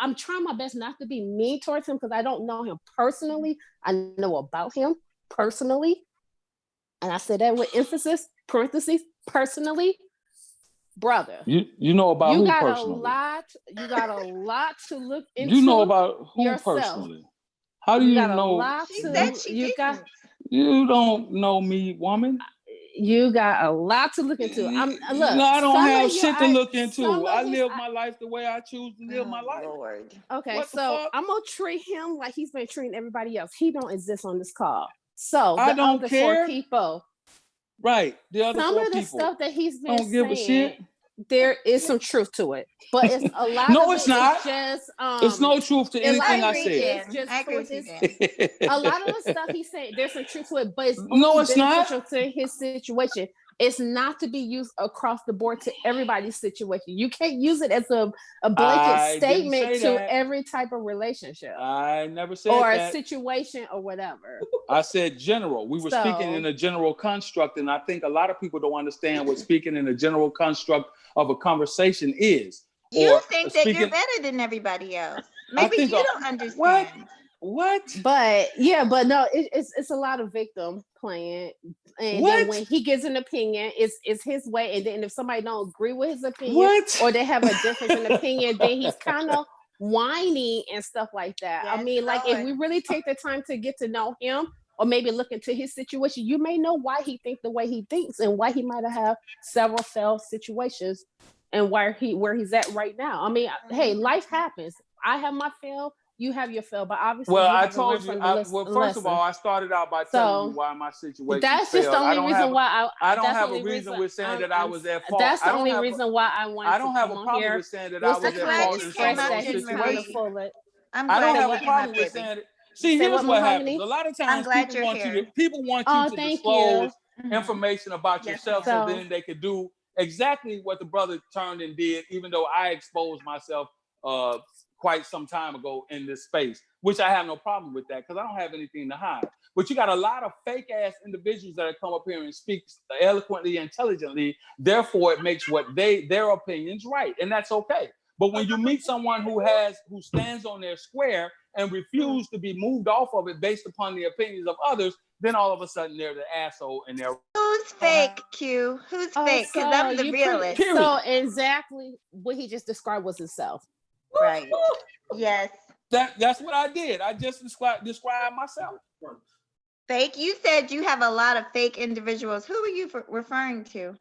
Speaker 9: I'm trying my best not to be mean towards him because I don't know him personally. I know about him personally. And I said that with emphasis, parentheses, personally. Brother,
Speaker 8: You know about
Speaker 9: you
Speaker 8: who
Speaker 9: got
Speaker 8: personally?
Speaker 9: You got a lot to look into.
Speaker 8: You know about who
Speaker 9: yourself.
Speaker 8: Personally? How do
Speaker 9: you
Speaker 8: you
Speaker 9: got
Speaker 8: know?
Speaker 9: A lot
Speaker 5: She
Speaker 9: to,
Speaker 5: said she
Speaker 9: you
Speaker 5: didn't.
Speaker 9: got.
Speaker 8: You don't know me, woman.
Speaker 9: You got a lot to look into. Look.
Speaker 8: I don't have shit to look
Speaker 9: some
Speaker 8: into.
Speaker 9: of
Speaker 8: I
Speaker 9: his-
Speaker 8: live my life the way I choose to live my life.
Speaker 5: Lord.
Speaker 9: Okay,
Speaker 8: What the
Speaker 9: so
Speaker 8: fuck?
Speaker 9: I'm gonna treat him like he's been treating everybody else. He don't exist on this call. So
Speaker 8: I
Speaker 9: the
Speaker 8: don't
Speaker 9: other
Speaker 8: care.
Speaker 9: 4 people,
Speaker 8: Right, the other
Speaker 9: some
Speaker 8: 4
Speaker 9: of the
Speaker 8: people
Speaker 9: stuff that he's been
Speaker 8: don't give a
Speaker 9: saying,
Speaker 8: shit.
Speaker 9: there is some truth to it, but it's a lot
Speaker 8: No,
Speaker 9: of
Speaker 8: it's
Speaker 9: it
Speaker 8: not.
Speaker 9: is just
Speaker 8: It's no truth to anything I
Speaker 5: agree,
Speaker 8: said.
Speaker 5: Jen. I agree with you, Jen.
Speaker 9: A lot of the stuff he's saying, there's some truth to it, but it's
Speaker 8: No,
Speaker 9: only
Speaker 8: it's not.
Speaker 9: beneficial to his situation. It's not to be used across the board to everybody's situation. You can't use it as a blanket
Speaker 8: I didn't
Speaker 9: statement
Speaker 8: say
Speaker 9: to
Speaker 8: that.
Speaker 9: every type of relationship
Speaker 8: I never said
Speaker 9: or
Speaker 8: that.
Speaker 9: a situation or whatever.
Speaker 8: I said general. We were speaking in a general construct, and I think a lot of people don't understand what speaking in a general construct of a conversation is.
Speaker 5: You think that you're better than everybody else. Maybe you don't understand.
Speaker 8: What?
Speaker 9: But no, it's a lot of victim playing, and then when he gives an opinion, it's his way, and then if somebody don't agree with his opinion, or they have a difference in opinion, then he's kind of whiny and stuff like that.
Speaker 5: Yes,
Speaker 9: I mean, like if we really take the time to get to know him, or maybe look into his situation, you may know why he thinks the way he thinks, and why he might have several failed situations, and where he's at right now. I mean, hey, life happens. I have my fail. You have your fail, but obviously,
Speaker 8: well,
Speaker 9: you
Speaker 8: I
Speaker 9: have
Speaker 8: told
Speaker 9: to
Speaker 8: you.
Speaker 9: learn
Speaker 8: Well, first of all, I started out by telling you why my situation
Speaker 9: that's
Speaker 8: failed.
Speaker 9: just the only reason why
Speaker 8: I don't have a reason with saying that I was at fault.
Speaker 9: That's the only reason why I wanted.
Speaker 8: I don't have a problem with saying that I was at fault in some of those situations. I don't have a problem with saying it. See, here's what happens. A lot of times people want you to disclose information about yourself so then they could do exactly what the brother turned and did, even though I exposed myself quite some time ago in this space, which I have no problem with that because I don't have anything to hide. But you got a lot of fake ass individuals that come up here and speak eloquently, intelligently. Therefore, it makes their opinions right, and that's okay. But when you meet someone who stands on their square and refuse to be moved off of it based upon the opinions of others, then all of a sudden they're the asshole and they're
Speaker 5: Who's fake, Q? Who's fake? Because I'm the realist.
Speaker 9: So exactly what he just described was himself.
Speaker 5: Right. Yes.
Speaker 8: That's what I did. I just described myself.
Speaker 5: Fake. You said you have a lot of fake individuals. Who are you referring to?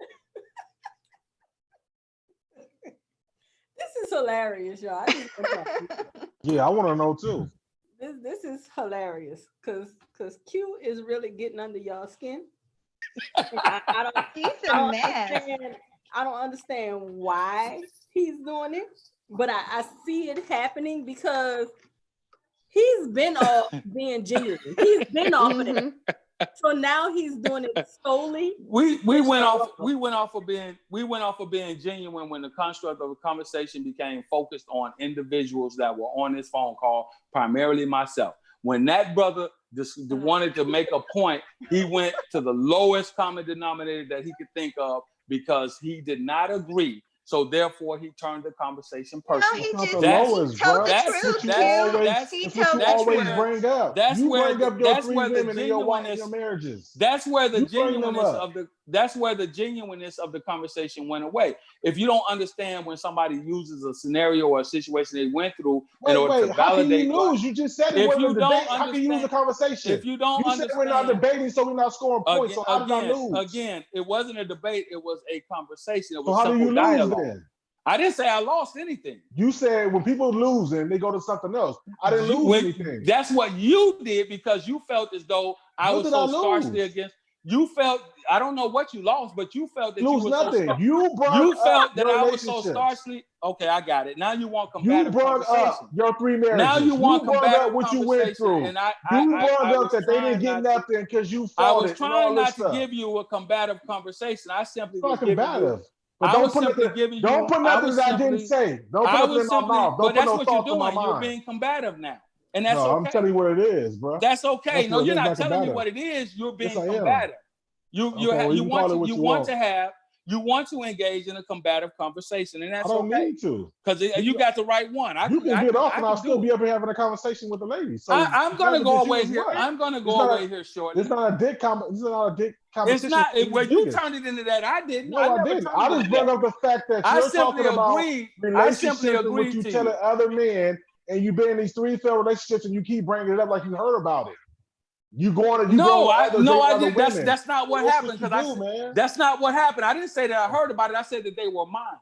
Speaker 6: This is hilarious, y'all.
Speaker 2: Yeah, I want to know too.
Speaker 6: This is hilarious because Q is really getting under y'all skin. I don't understand why he's doing it, but I see it happening because he's been off being genuine. He's been off of it. So now he's doing it solely.
Speaker 8: We went off of being genuine when the construct of the conversation became focused on individuals that were on this phone call, primarily myself. When that brother just wanted to make a point, he went to the lowest common denominator that he could think of because he did not agree. So therefore, he turned the conversation personal.
Speaker 5: No, he
Speaker 2: That's
Speaker 5: just
Speaker 2: the lowest, bro.
Speaker 5: That's what you always
Speaker 2: bring up.
Speaker 8: That's
Speaker 2: you
Speaker 8: where
Speaker 2: bring up your
Speaker 8: that's
Speaker 2: three
Speaker 8: where the
Speaker 2: women in your
Speaker 8: genuineness.
Speaker 2: marriages.
Speaker 8: That's where the
Speaker 2: You bring them
Speaker 8: genuineness
Speaker 2: up.
Speaker 8: of the. That's where the genuineness of the conversation went away. If you don't understand when somebody uses a scenario or a situation they went through in order to
Speaker 2: how can
Speaker 8: validate.
Speaker 2: you lose? You just said it
Speaker 8: If
Speaker 2: wasn't
Speaker 8: you
Speaker 2: a
Speaker 8: don't
Speaker 2: debate. How can you lose a conversation?
Speaker 8: If you don't
Speaker 2: You
Speaker 8: understand,
Speaker 2: said we're not debating, so we're not scoring points. So how did I lose?
Speaker 8: Again, it wasn't a debate. It was a conversation. It was
Speaker 2: So how do you
Speaker 8: simple
Speaker 2: lose
Speaker 8: dialogue.
Speaker 2: then?
Speaker 8: I didn't say I lost anything.
Speaker 2: You said when people lose and they go to something else. I didn't lose anything.
Speaker 8: That's what you did because you felt as though I was so staunchly against. You felt, I don't know what you lost, but you felt that you were
Speaker 2: nothing.
Speaker 8: so
Speaker 2: you
Speaker 8: felt that I was so
Speaker 2: relationships.
Speaker 8: staunchly. Okay, I got it. Now you want combative
Speaker 2: You brought
Speaker 8: conversation.
Speaker 2: up your three marriages.
Speaker 8: Now you want combative
Speaker 2: up what you went through.
Speaker 8: And
Speaker 2: you brought up that they didn't get nothing because you fought.
Speaker 8: I was trying not to give you a combative conversation. I simply was giving you.
Speaker 2: But don't put nothing that I didn't say. Don't put nothing in my mouth. Don't put no thoughts in my mind.
Speaker 8: You're being combative now. And that's okay.
Speaker 2: I'm telling you what it is, bro.
Speaker 8: That's okay. No, you're not telling me what it is. You're being combative. You want to engage in a combative conversation, and that's okay.
Speaker 2: I don't need to
Speaker 8: because you got the right one.
Speaker 2: You can get off, and I'll still be up here having a conversation with the ladies. So
Speaker 8: I'm gonna go away here. I'm gonna go away here shortly.
Speaker 2: It's not a dick competition.
Speaker 8: It's not. Well, you turned it into that. I didn't.
Speaker 2: No, I didn't. I just brought up the fact that you're talking about relationships and what you telling other men, and you've been in these three failed relationships, and you keep bringing it up like you heard about it.
Speaker 8: I did. That's not what happened. That's not what happened. I didn't say that I heard about it. I said that they were mine.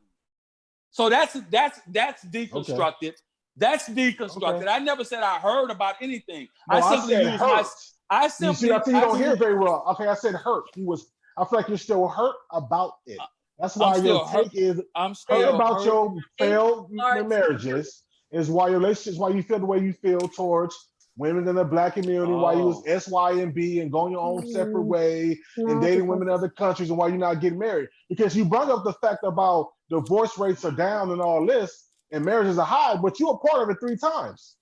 Speaker 8: So that's deconstructed. Okay. That's deconstructed. Okay. I never said I heard about anything.
Speaker 2: No,
Speaker 8: I simply used
Speaker 2: my.
Speaker 8: I simply.
Speaker 2: You don't hear very well. Okay, I said hurt. I feel like you're still hurt about it. That's why your take is. I'm still hurt about your failed marriages. Is why your relationships. Why you feel the way you feel towards women in the Black community, why you was S, Y, and B and going your own separate way and dating women in other countries, and why you're not getting married. Because you brought up the fact about divorce rates are down and all this, and marriages are high, but you were part of it 3 times.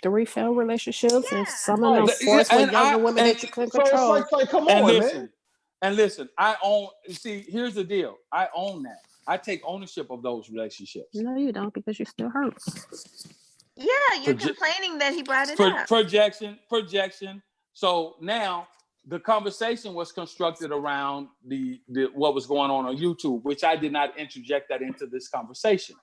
Speaker 9: 3 failed relationships, and some of them forced with younger women that you couldn't control.
Speaker 2: So it's like come on, man.
Speaker 8: And listen, I own. See, here's the deal. I own that. I take ownership of those relationships.
Speaker 9: No, you don't, because you're still hurt.
Speaker 5: Yeah, you're complaining that he brought it up.
Speaker 8: Projection. So now the conversation was constructed around the what was going on YouTube, which I did not interject that into this conversation.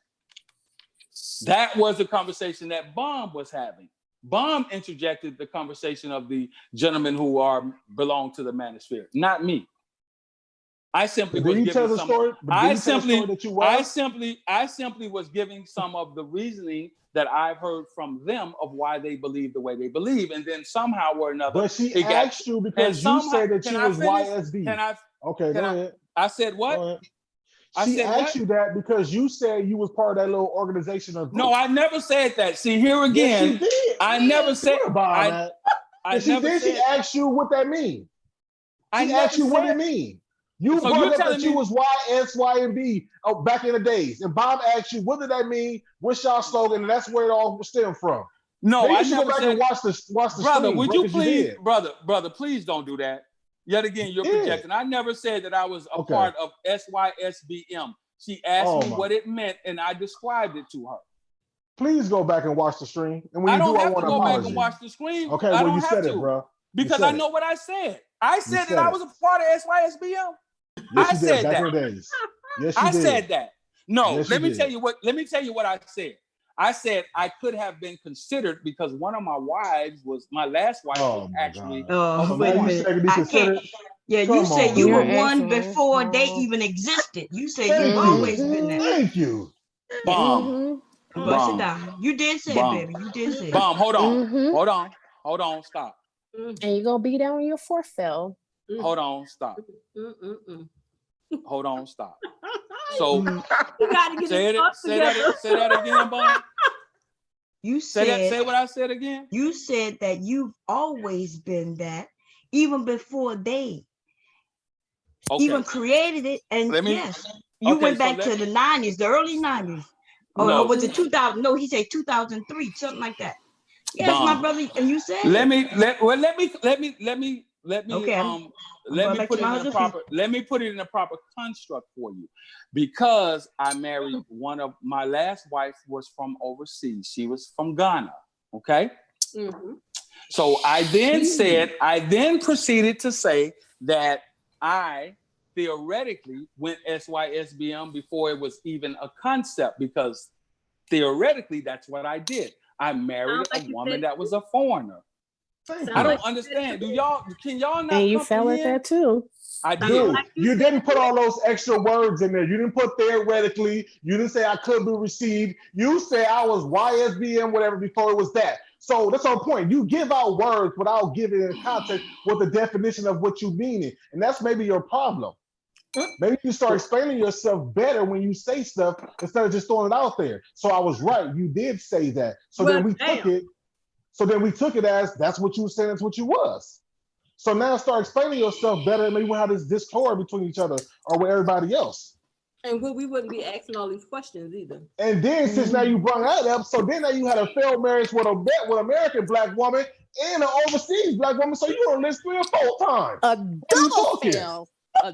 Speaker 8: That was the conversation that Bomb was having. Bomb interjected the conversation of the gentlemen who belong to the manosphere, not me. I simply was giving some. I simply was giving some of the reasoning that I've heard from them of why they believe the way they believe, and then somehow or another.
Speaker 2: But she asked you because you said that she was YSB. Okay, go ahead.
Speaker 8: I said what?
Speaker 2: She asked you that because you said you was part of that little organization of.
Speaker 8: No, I never said that. See, here again,
Speaker 2: yes, she did.
Speaker 8: I never said.
Speaker 2: She asked you what that means. She asked you what it means. You brought up that you was Y, S, Y, and B back in the days. And Bob asked you, what did that mean? What's y'all slogan? And that's where it all stemmed from.
Speaker 8: No,
Speaker 2: maybe
Speaker 8: I never
Speaker 2: go back
Speaker 8: said.
Speaker 2: And watch the
Speaker 8: brother,
Speaker 2: stream,
Speaker 8: would you please, brother, please don't do that. Yet again, you're projecting. I never said that I was a part of SYSBM. She asked me what it meant, and I described it to her.
Speaker 2: Please go back and watch the stream. And when
Speaker 8: I
Speaker 2: you
Speaker 8: don't
Speaker 2: do, I
Speaker 8: have to
Speaker 2: want an
Speaker 8: go back
Speaker 2: apology.
Speaker 8: and watch the screen.
Speaker 2: Okay,
Speaker 8: I
Speaker 2: well,
Speaker 8: don't
Speaker 2: you
Speaker 8: have
Speaker 2: said
Speaker 8: to,
Speaker 2: it, bro.
Speaker 8: because I know what I said. I said that I was a part of SYSBM.
Speaker 2: Yes,
Speaker 8: I
Speaker 2: you did
Speaker 8: said
Speaker 2: back
Speaker 8: that.
Speaker 2: in the days. Yes, you
Speaker 8: I
Speaker 2: did.
Speaker 8: said that. No,
Speaker 2: Yes,
Speaker 8: let
Speaker 2: you
Speaker 8: me tell
Speaker 2: did.
Speaker 8: you what. Let me tell you what I said. I said I could have been considered because one of my wives was my last wife was actually.
Speaker 1: Oh,
Speaker 2: So
Speaker 1: wait a
Speaker 2: now you
Speaker 1: minute.
Speaker 2: said to be
Speaker 1: I
Speaker 2: considered.
Speaker 1: can't. Yeah,
Speaker 2: Come
Speaker 1: you said
Speaker 2: on,
Speaker 1: you were
Speaker 2: man.
Speaker 1: one before they even existed. You said you've
Speaker 2: Thank
Speaker 1: always
Speaker 2: you.
Speaker 1: been that.
Speaker 2: Thank you.
Speaker 8: Bomb.
Speaker 1: Bust it
Speaker 8: Bomb.
Speaker 1: down. You did say it,
Speaker 8: Bomb.
Speaker 1: baby. You did say it.
Speaker 8: Bomb. Hold on. Hold on. Hold on. Stop.
Speaker 9: And you're gonna be down on your fourth fell.
Speaker 8: Hold on. Stop. Hold on. Stop. So
Speaker 6: you gotta get
Speaker 8: say that again, Bomb.
Speaker 1: You said
Speaker 8: say what I said again.
Speaker 1: You said that you've always been that, even before they even created it. And yes, you went back to the 90s, the early 90s. Or was it 2000? No, he said 2003, something like that. Yes,
Speaker 8: Bomb.
Speaker 1: my brother, and you said
Speaker 8: let
Speaker 1: it.
Speaker 8: me put it in a proper construct for you, because I married one of my last wife was from overseas. She was from Ghana. Okay. So I then proceeded to say that I theoretically went SYSBM before it was even a concept, because theoretically that's what I did. I married a woman that was a foreigner. I don't understand. Can y'all not?
Speaker 9: And you fell at that too.
Speaker 8: I did.
Speaker 2: Dude, you didn't put all those extra words in there. You didn't put theoretically. You didn't say I could be received. You said I was YSBM, whatever, before it was that. So that's our point. You give out words without giving in context what the definition of what you mean. And that's maybe your problem. Maybe you start explaining yourself better when you say stuff instead of just throwing it out there. So I was right. You did say that. So then we took it. So then we took it as that's what you were saying. That's what you was. So now start explaining yourself better, and maybe we'll have this discord between each other or with everybody else.
Speaker 6: And we wouldn't be asking all these questions either.
Speaker 2: And then since now you brought that up, so then now you had a failed marriage with an American black woman and an overseas black woman. So you on this 3 or 4 times.
Speaker 9: A double fail.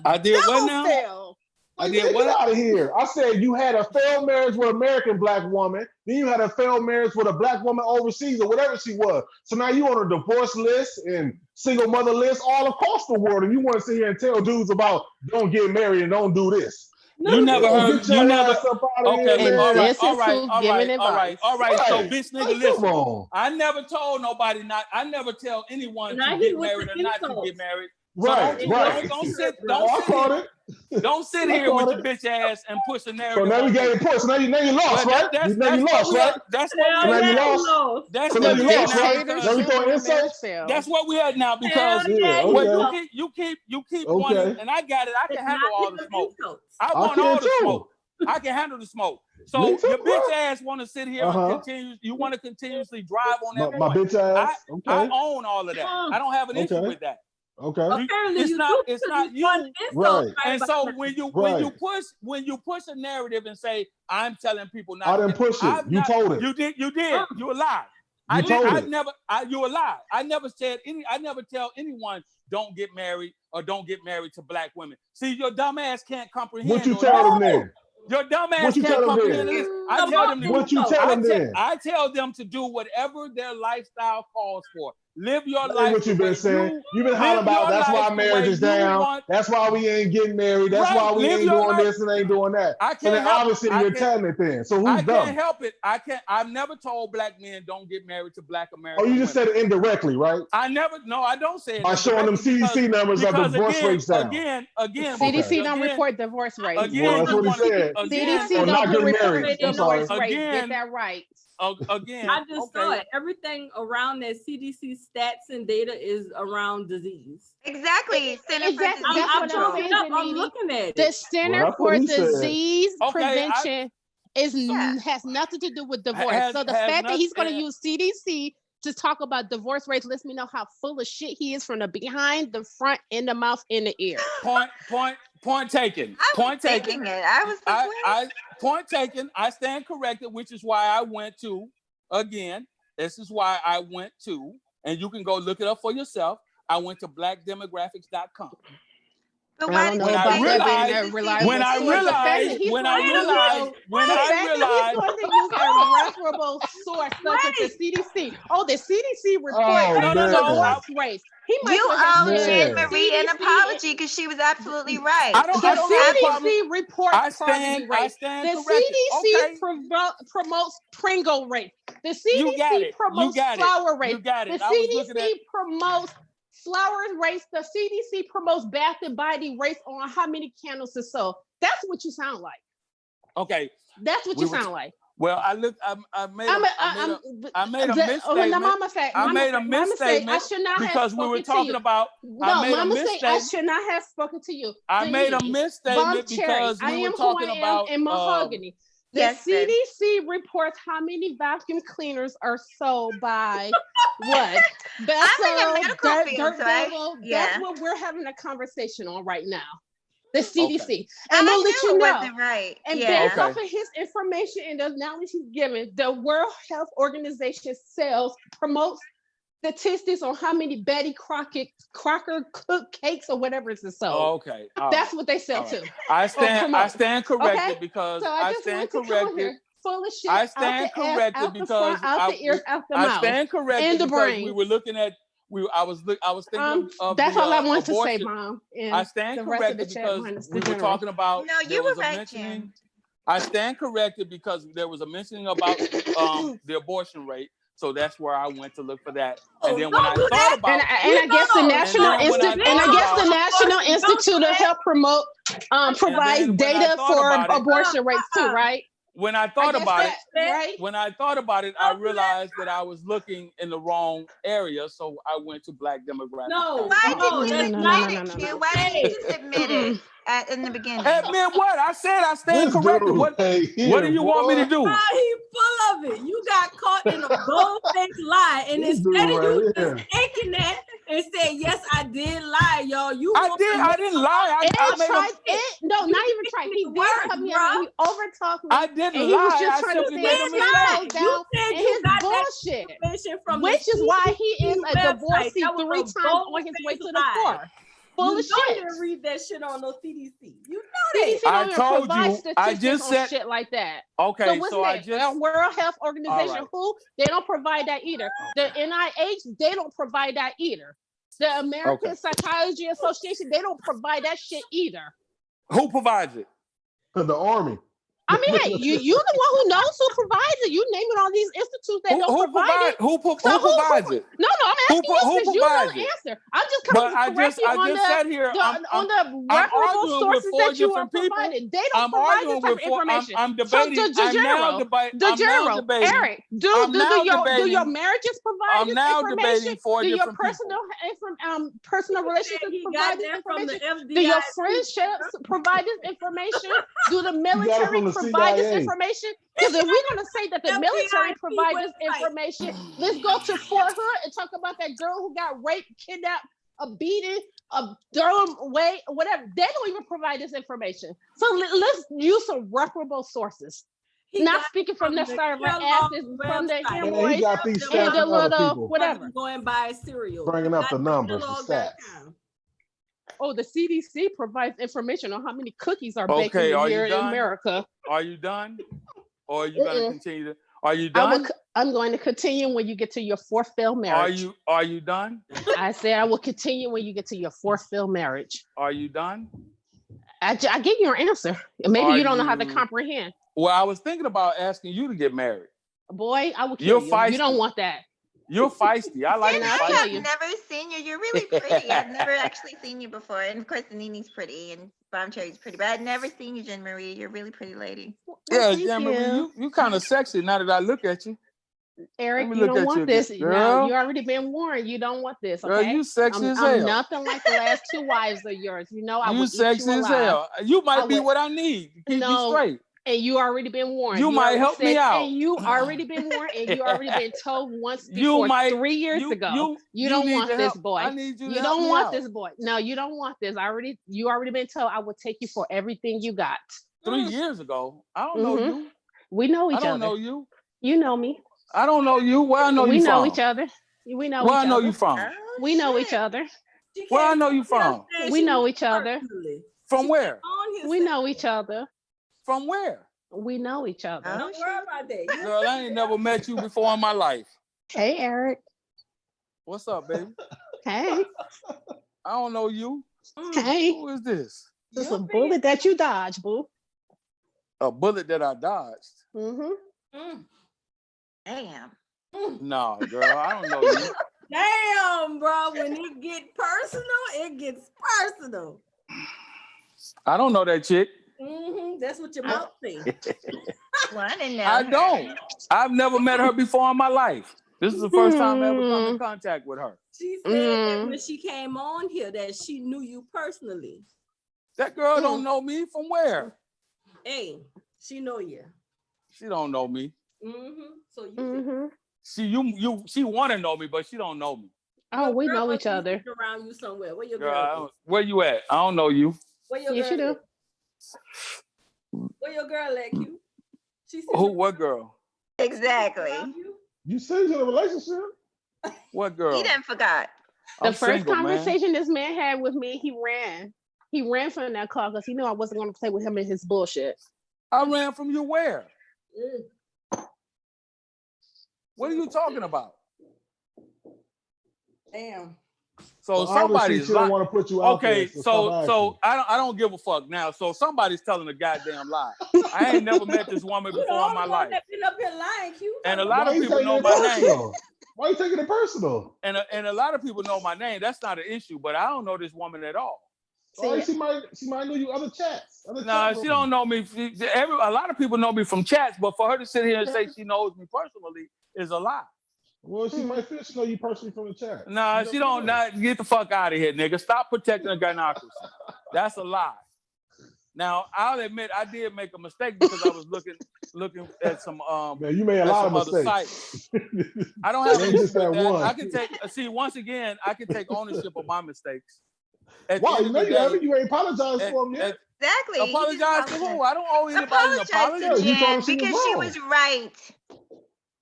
Speaker 8: I did what now?
Speaker 9: Fail.
Speaker 8: I did what?
Speaker 2: Get out of here. I said you had a failed marriage with an American black woman. Then you had a failed marriage with a black woman overseas or whatever she was. So now you on a divorce list and single mother list all across the world. And you want to sit here and tell dudes about don't get married and don't do this.
Speaker 8: You never heard.
Speaker 2: Get your ass up out of here, man.
Speaker 8: All right.
Speaker 2: Right.
Speaker 8: So bitch nigga, listen. I never told nobody not. I never tell anyone to get married or not to get married. So don't sit here with your bitch ass and push a narrative.
Speaker 2: So now you got push. Now you lost, right? Now you lost, right?
Speaker 8: That's what we That's what we had now, because you keep wanting, and I got it. I can handle all the smoke. I want all the smoke. I can handle the smoke. So your bitch ass want to sit here and continue. You want to continuously drive on that.
Speaker 2: My bitch ass.
Speaker 8: I own all of that. I don't have an issue with that.
Speaker 2: Okay.
Speaker 8: It's not you.
Speaker 2: Right.
Speaker 8: And so when you push a narrative and say I'm telling people not.
Speaker 2: I didn't push it. You told it.
Speaker 8: You did. You a lie. I never tell anyone don't get married or don't get married to black women. See, your dumb ass can't comprehend.
Speaker 2: What you tell them then?
Speaker 8: Your dumb ass can't comprehend this. I tell them
Speaker 2: what you tell them then?
Speaker 8: I tell them to do whatever their lifestyle calls for. Live your life.
Speaker 2: What you been saying? You've been hollering about that's why marriage is down. That's why we ain't getting married. That's why we ain't doing this and ain't doing that. So then obviously you're telling it then. So who's dumb?
Speaker 8: I can't help it. I've never told black men don't get married to black Americans.
Speaker 2: Oh, you just said it indirectly, right?
Speaker 8: I don't say it.
Speaker 2: By showing them CDC numbers of divorce rates down.
Speaker 8: Again.
Speaker 9: CDC don't report divorce rates.
Speaker 2: Well, that's what he said.
Speaker 9: CDC don't report divorce rates. Get that right.
Speaker 8: Again,
Speaker 6: I just saw it. Everything around that CDC stats and data is around disease.
Speaker 5: Exactly.
Speaker 6: I'm looking at it.
Speaker 9: The Center for Disease Prevention has nothing to do with divorce. So the fact that he's going to use CDC to talk about divorce rates lets me know how full of shit he is from the behind, the front, in the mouth, in the ear.
Speaker 8: Point taken. Point taken. Point taken. I stand corrected, which is why I went to, again, this is why I went to, and you can go look it up for yourself. I went to blackdemographics.com.
Speaker 5: But
Speaker 9: I
Speaker 5: why
Speaker 9: don't
Speaker 5: did
Speaker 9: know
Speaker 5: you
Speaker 8: When I
Speaker 9: about
Speaker 5: say
Speaker 9: that
Speaker 5: that
Speaker 9: being
Speaker 8: realized,
Speaker 9: a
Speaker 5: the
Speaker 9: reliable
Speaker 8: when I
Speaker 9: source.
Speaker 5: CDC?
Speaker 9: The fact that
Speaker 8: realized,
Speaker 9: he's
Speaker 8: when
Speaker 9: going
Speaker 8: I
Speaker 9: to
Speaker 8: realized,
Speaker 9: use
Speaker 8: when
Speaker 9: the
Speaker 8: I
Speaker 9: fact that he's
Speaker 8: realized,
Speaker 9: going to use a referable source such as the CDC. Oh, the CDC report
Speaker 2: Oh
Speaker 8: no,
Speaker 2: man,
Speaker 9: divorce rates. He might
Speaker 5: You
Speaker 9: as well
Speaker 5: owe
Speaker 9: have said
Speaker 5: Jen
Speaker 9: the
Speaker 2: man.
Speaker 5: Marie an
Speaker 9: CDC.
Speaker 5: apology because she was absolutely right.
Speaker 8: I don't have a problem.
Speaker 9: The CDC reports poverty
Speaker 8: I
Speaker 9: rates.
Speaker 8: stand
Speaker 9: The
Speaker 8: corrected.
Speaker 9: CDC
Speaker 8: Okay,
Speaker 9: promotes Pringle rates. The
Speaker 8: you got
Speaker 9: CDC
Speaker 8: it. You
Speaker 9: promotes
Speaker 8: got it.
Speaker 9: flour
Speaker 8: You
Speaker 9: rates.
Speaker 8: got
Speaker 9: The
Speaker 8: it. I was looking at.
Speaker 9: CDC promotes flour rates. The CDC promotes Bath and Body rates on how many candles to sold. That's what you sound like.
Speaker 8: Okay.
Speaker 9: That's what you sound like.
Speaker 8: Well, I looked. I made a misstatement.
Speaker 9: Mama said,
Speaker 8: I made a misstatement
Speaker 9: I should not have
Speaker 8: because we were
Speaker 9: spoken to
Speaker 8: talking
Speaker 9: you.
Speaker 8: about.
Speaker 9: No, Mama said I should not have spoken to you.
Speaker 8: I made a
Speaker 9: Denise,
Speaker 8: misstatement
Speaker 9: Bomb Cherry,
Speaker 8: because
Speaker 9: I
Speaker 8: we were
Speaker 9: am who
Speaker 8: talking
Speaker 9: I am,
Speaker 8: about.
Speaker 9: and Mahogany. The
Speaker 5: Yes, babe.
Speaker 9: CDC reports how many vacuum cleaners are sold by what? Bessel,
Speaker 5: I'm in the medical field, so
Speaker 9: That's what we're having a conversation on right now. The CDC.
Speaker 8: Okay.
Speaker 9: And I'm gonna
Speaker 5: I
Speaker 9: let
Speaker 5: knew
Speaker 9: you
Speaker 5: it
Speaker 9: know.
Speaker 5: wasn't right.
Speaker 9: And
Speaker 5: Yeah.
Speaker 9: based off of his information and the knowledge he's given, the World Health Organization promotes statistics on how many Betty Crocker cooked cakes or whatever it's sold.
Speaker 8: Oh, okay.
Speaker 9: That's what they sell too.
Speaker 8: I stand corrected
Speaker 9: Okay?
Speaker 8: because
Speaker 9: So
Speaker 8: I
Speaker 9: just
Speaker 8: stand
Speaker 9: want to come
Speaker 8: corrected.
Speaker 9: here full of shit.
Speaker 8: I
Speaker 9: out
Speaker 8: stand
Speaker 9: the ass,
Speaker 8: corrected
Speaker 9: out the
Speaker 8: because
Speaker 9: front, out the ears, out the mouth.
Speaker 8: I stand corrected
Speaker 9: and the
Speaker 8: because
Speaker 9: brain.
Speaker 8: we were looking at. I was thinking of
Speaker 9: that's
Speaker 8: the
Speaker 9: all I want to say,
Speaker 8: abortion.
Speaker 9: Mom.
Speaker 8: I stand corrected because we were talking about.
Speaker 5: No, you were right, Jen.
Speaker 8: I stand corrected because there was a mentioning about the abortion rate. So that's where I went to look for that. And then when I thought about,
Speaker 9: I guess the National Institute of Health provides data for abortion rates too, right?
Speaker 8: When I thought about it,
Speaker 9: right?
Speaker 8: When I thought about it, I realized that I was looking in the wrong area. So I went to Black demographics.
Speaker 5: Why didn't you admit it, Q? Why didn't you just admit it in the beginning?
Speaker 8: Admit what? I said I stand corrected. What do you want me to do?
Speaker 6: He full of it. You got caught in a bold-faced lie. And instead of you just taking that and saying, yes, I did lie, y'all.
Speaker 8: I didn't lie.
Speaker 9: No, not even try. He did cut me off. He overtalked me.
Speaker 8: I didn't
Speaker 9: and
Speaker 8: lie.
Speaker 9: He was just
Speaker 8: I
Speaker 9: trying to
Speaker 8: simply
Speaker 9: say
Speaker 8: made a mistake.
Speaker 9: down and his bullshit. Which is why he is a divorcee 3 times on his way to the court. Full of shit.
Speaker 6: You didn't read that shit on no CDC. You know
Speaker 9: CDC
Speaker 6: that.
Speaker 9: don't even provide statistics on shit like that.
Speaker 8: Okay,
Speaker 9: so I just World Health Organization,
Speaker 8: right.
Speaker 9: WHO, they don't provide that either. The NIH, they don't provide that either. The American Psychology Association, they don't provide that shit either.
Speaker 8: Who provides it?
Speaker 2: The Army.
Speaker 9: I mean, hey, you the one who knows who provides it. You naming all these institutes that don't provide it.
Speaker 8: Who provides it?
Speaker 9: No, I'm asking you because you know the answer. I'm just coming to correct you on the referable sources that you are providing. They don't provide this type of information.
Speaker 8: I'm debating.
Speaker 9: Eric, do your marriages provide this information? Do your personal relationships provide this information? Do your friendships provide this information? Do the military provide this information? Because if we're going to say that the military provide this information, let's go to Fort Hood and talk about that girl who got raped, kidnapped, a beating, a thrown away, whatever. They don't even provide this information. So let's use some reputable sources. Not speaking from the server asses, from the hemorrhoids,
Speaker 2: he got these
Speaker 9: and the little whatever.
Speaker 6: Going by cereal.
Speaker 2: Bringing up the numbers, the stats.
Speaker 9: Oh, the CDC provides information on how many cookies are baked here in America.
Speaker 8: Are you done? Or are you going to continue? Are you done?
Speaker 9: I'm going to continue when you get to your 4th failed marriage.
Speaker 8: Are you done?
Speaker 9: I said I will continue when you get to your 4th failed marriage.
Speaker 8: Are you done?
Speaker 9: I gave you an answer. Maybe you don't know how to comprehend.
Speaker 8: Well, I was thinking about asking you to get married.
Speaker 9: Boy, I will kill you.
Speaker 8: Feisty.
Speaker 9: You don't want that.
Speaker 8: You're feisty. I like you.
Speaker 5: I've never seen you. You're really pretty. I've never actually seen you before. And of course, Nini's pretty and Bomb Cherry's pretty. But I've never seen you, Jen Marie. You're a really pretty lady.
Speaker 8: Yeah, Jen Marie, you kind of sexy now that I look at you.
Speaker 9: Eric, you don't want this. No, you already been warned. You don't want this. Okay,
Speaker 8: girl, you sexy as hell.
Speaker 9: I'm nothing like the last 2 wives of yours. You know, I would
Speaker 8: sexy as hell. You might be what I need to keep me straight.
Speaker 9: And you already been warned.
Speaker 8: You might help me out.
Speaker 9: And you already been warned, and you already been told once before 3 years ago. You don't want this boy.
Speaker 8: I need you.
Speaker 9: You don't want this boy. No, you don't want this. You already been told I will take you for everything you got.
Speaker 8: 3 years ago. I don't know you.
Speaker 9: We know each other.
Speaker 8: I don't know you.
Speaker 9: You know me.
Speaker 8: I don't know you. Where I know you from?
Speaker 9: We know each other. We know.
Speaker 8: Where I know you from?
Speaker 9: We know each other.
Speaker 8: Where I know you from?
Speaker 9: We know each other.
Speaker 8: From where?
Speaker 9: We know each other.
Speaker 8: From where?
Speaker 9: We know each other.
Speaker 5: Oh,
Speaker 6: Don't worry about that.
Speaker 8: Girl, I ain't never met you before in my life.
Speaker 9: Hey, Eric.
Speaker 8: What's up, baby?
Speaker 9: Hey.
Speaker 8: I don't know you.
Speaker 9: Hey.
Speaker 8: Who is this?
Speaker 9: This is a bullet that you dodged, boo.
Speaker 8: A bullet that I dodged.
Speaker 9: Mm-hmm.
Speaker 5: damn.
Speaker 8: No, girl, I don't know you.
Speaker 6: Damn, bro. When it get personal, it gets personal.
Speaker 8: I don't know that chick.
Speaker 6: That's what your mouth says.
Speaker 5: Well, I didn't know.
Speaker 8: I
Speaker 5: her.
Speaker 8: don't. I've never met her before in my life. This is the first time I ever come in contact with her.
Speaker 6: She said that when she came on here that she knew you personally.
Speaker 8: That girl don't know me from where?
Speaker 6: Hey, she know you.
Speaker 8: She don't know me.
Speaker 6: So you
Speaker 8: She want to know me, but she don't know me.
Speaker 9: Oh, we know each other.
Speaker 6: Around you somewhere. Where your
Speaker 8: Girl, where you at? I don't know you.
Speaker 6: Where your
Speaker 9: yes, you do.
Speaker 6: Where your girl at, you?
Speaker 8: Who? What girl?
Speaker 5: Exactly.
Speaker 2: You said you're in a relationship.
Speaker 8: What girl?
Speaker 5: He done forgot.
Speaker 9: The
Speaker 8: I'm
Speaker 9: first
Speaker 8: single,
Speaker 9: conversation this man had with me, he ran. He ran from that car because he knew I wasn't going to play with him and his bullshit.
Speaker 8: I ran from you where? What are you talking about?
Speaker 6: Damn.
Speaker 2: Well,
Speaker 8: So somebody's
Speaker 2: she don't want to put you out
Speaker 8: okay,
Speaker 2: there,
Speaker 8: so I don't give a fuck now. So somebody's telling a goddamn lie. I ain't never met this woman before in my life.
Speaker 6: Been up here lying,
Speaker 8: and a lot of people know my name.
Speaker 2: Why are you taking it personal?
Speaker 8: And a lot of people know my name. That's not an issue, but I don't know this woman at all.
Speaker 2: See, she might know you other chats.
Speaker 8: No, she don't know me. A lot of people know me from chats, but for her to sit here and say she knows me personally is a lie.
Speaker 2: Well, she might feel she know you personally from the chat.
Speaker 8: Nah, she don't. Get the fuck out of here, nigga. Stop protecting the gynocracy. That's a lie. Now, I'll admit I did make a mistake because I was looking at some
Speaker 2: Man, you made a lot of
Speaker 8: mistakes. I don't have an issue with that. I can take once again, I can take ownership of my mistakes.
Speaker 2: Why? You know you haven't. You ain't apologized for them yet.
Speaker 5: Exactly.
Speaker 8: Apologize to who? I don't owe anybody an apology.
Speaker 5: To Jen because she was right.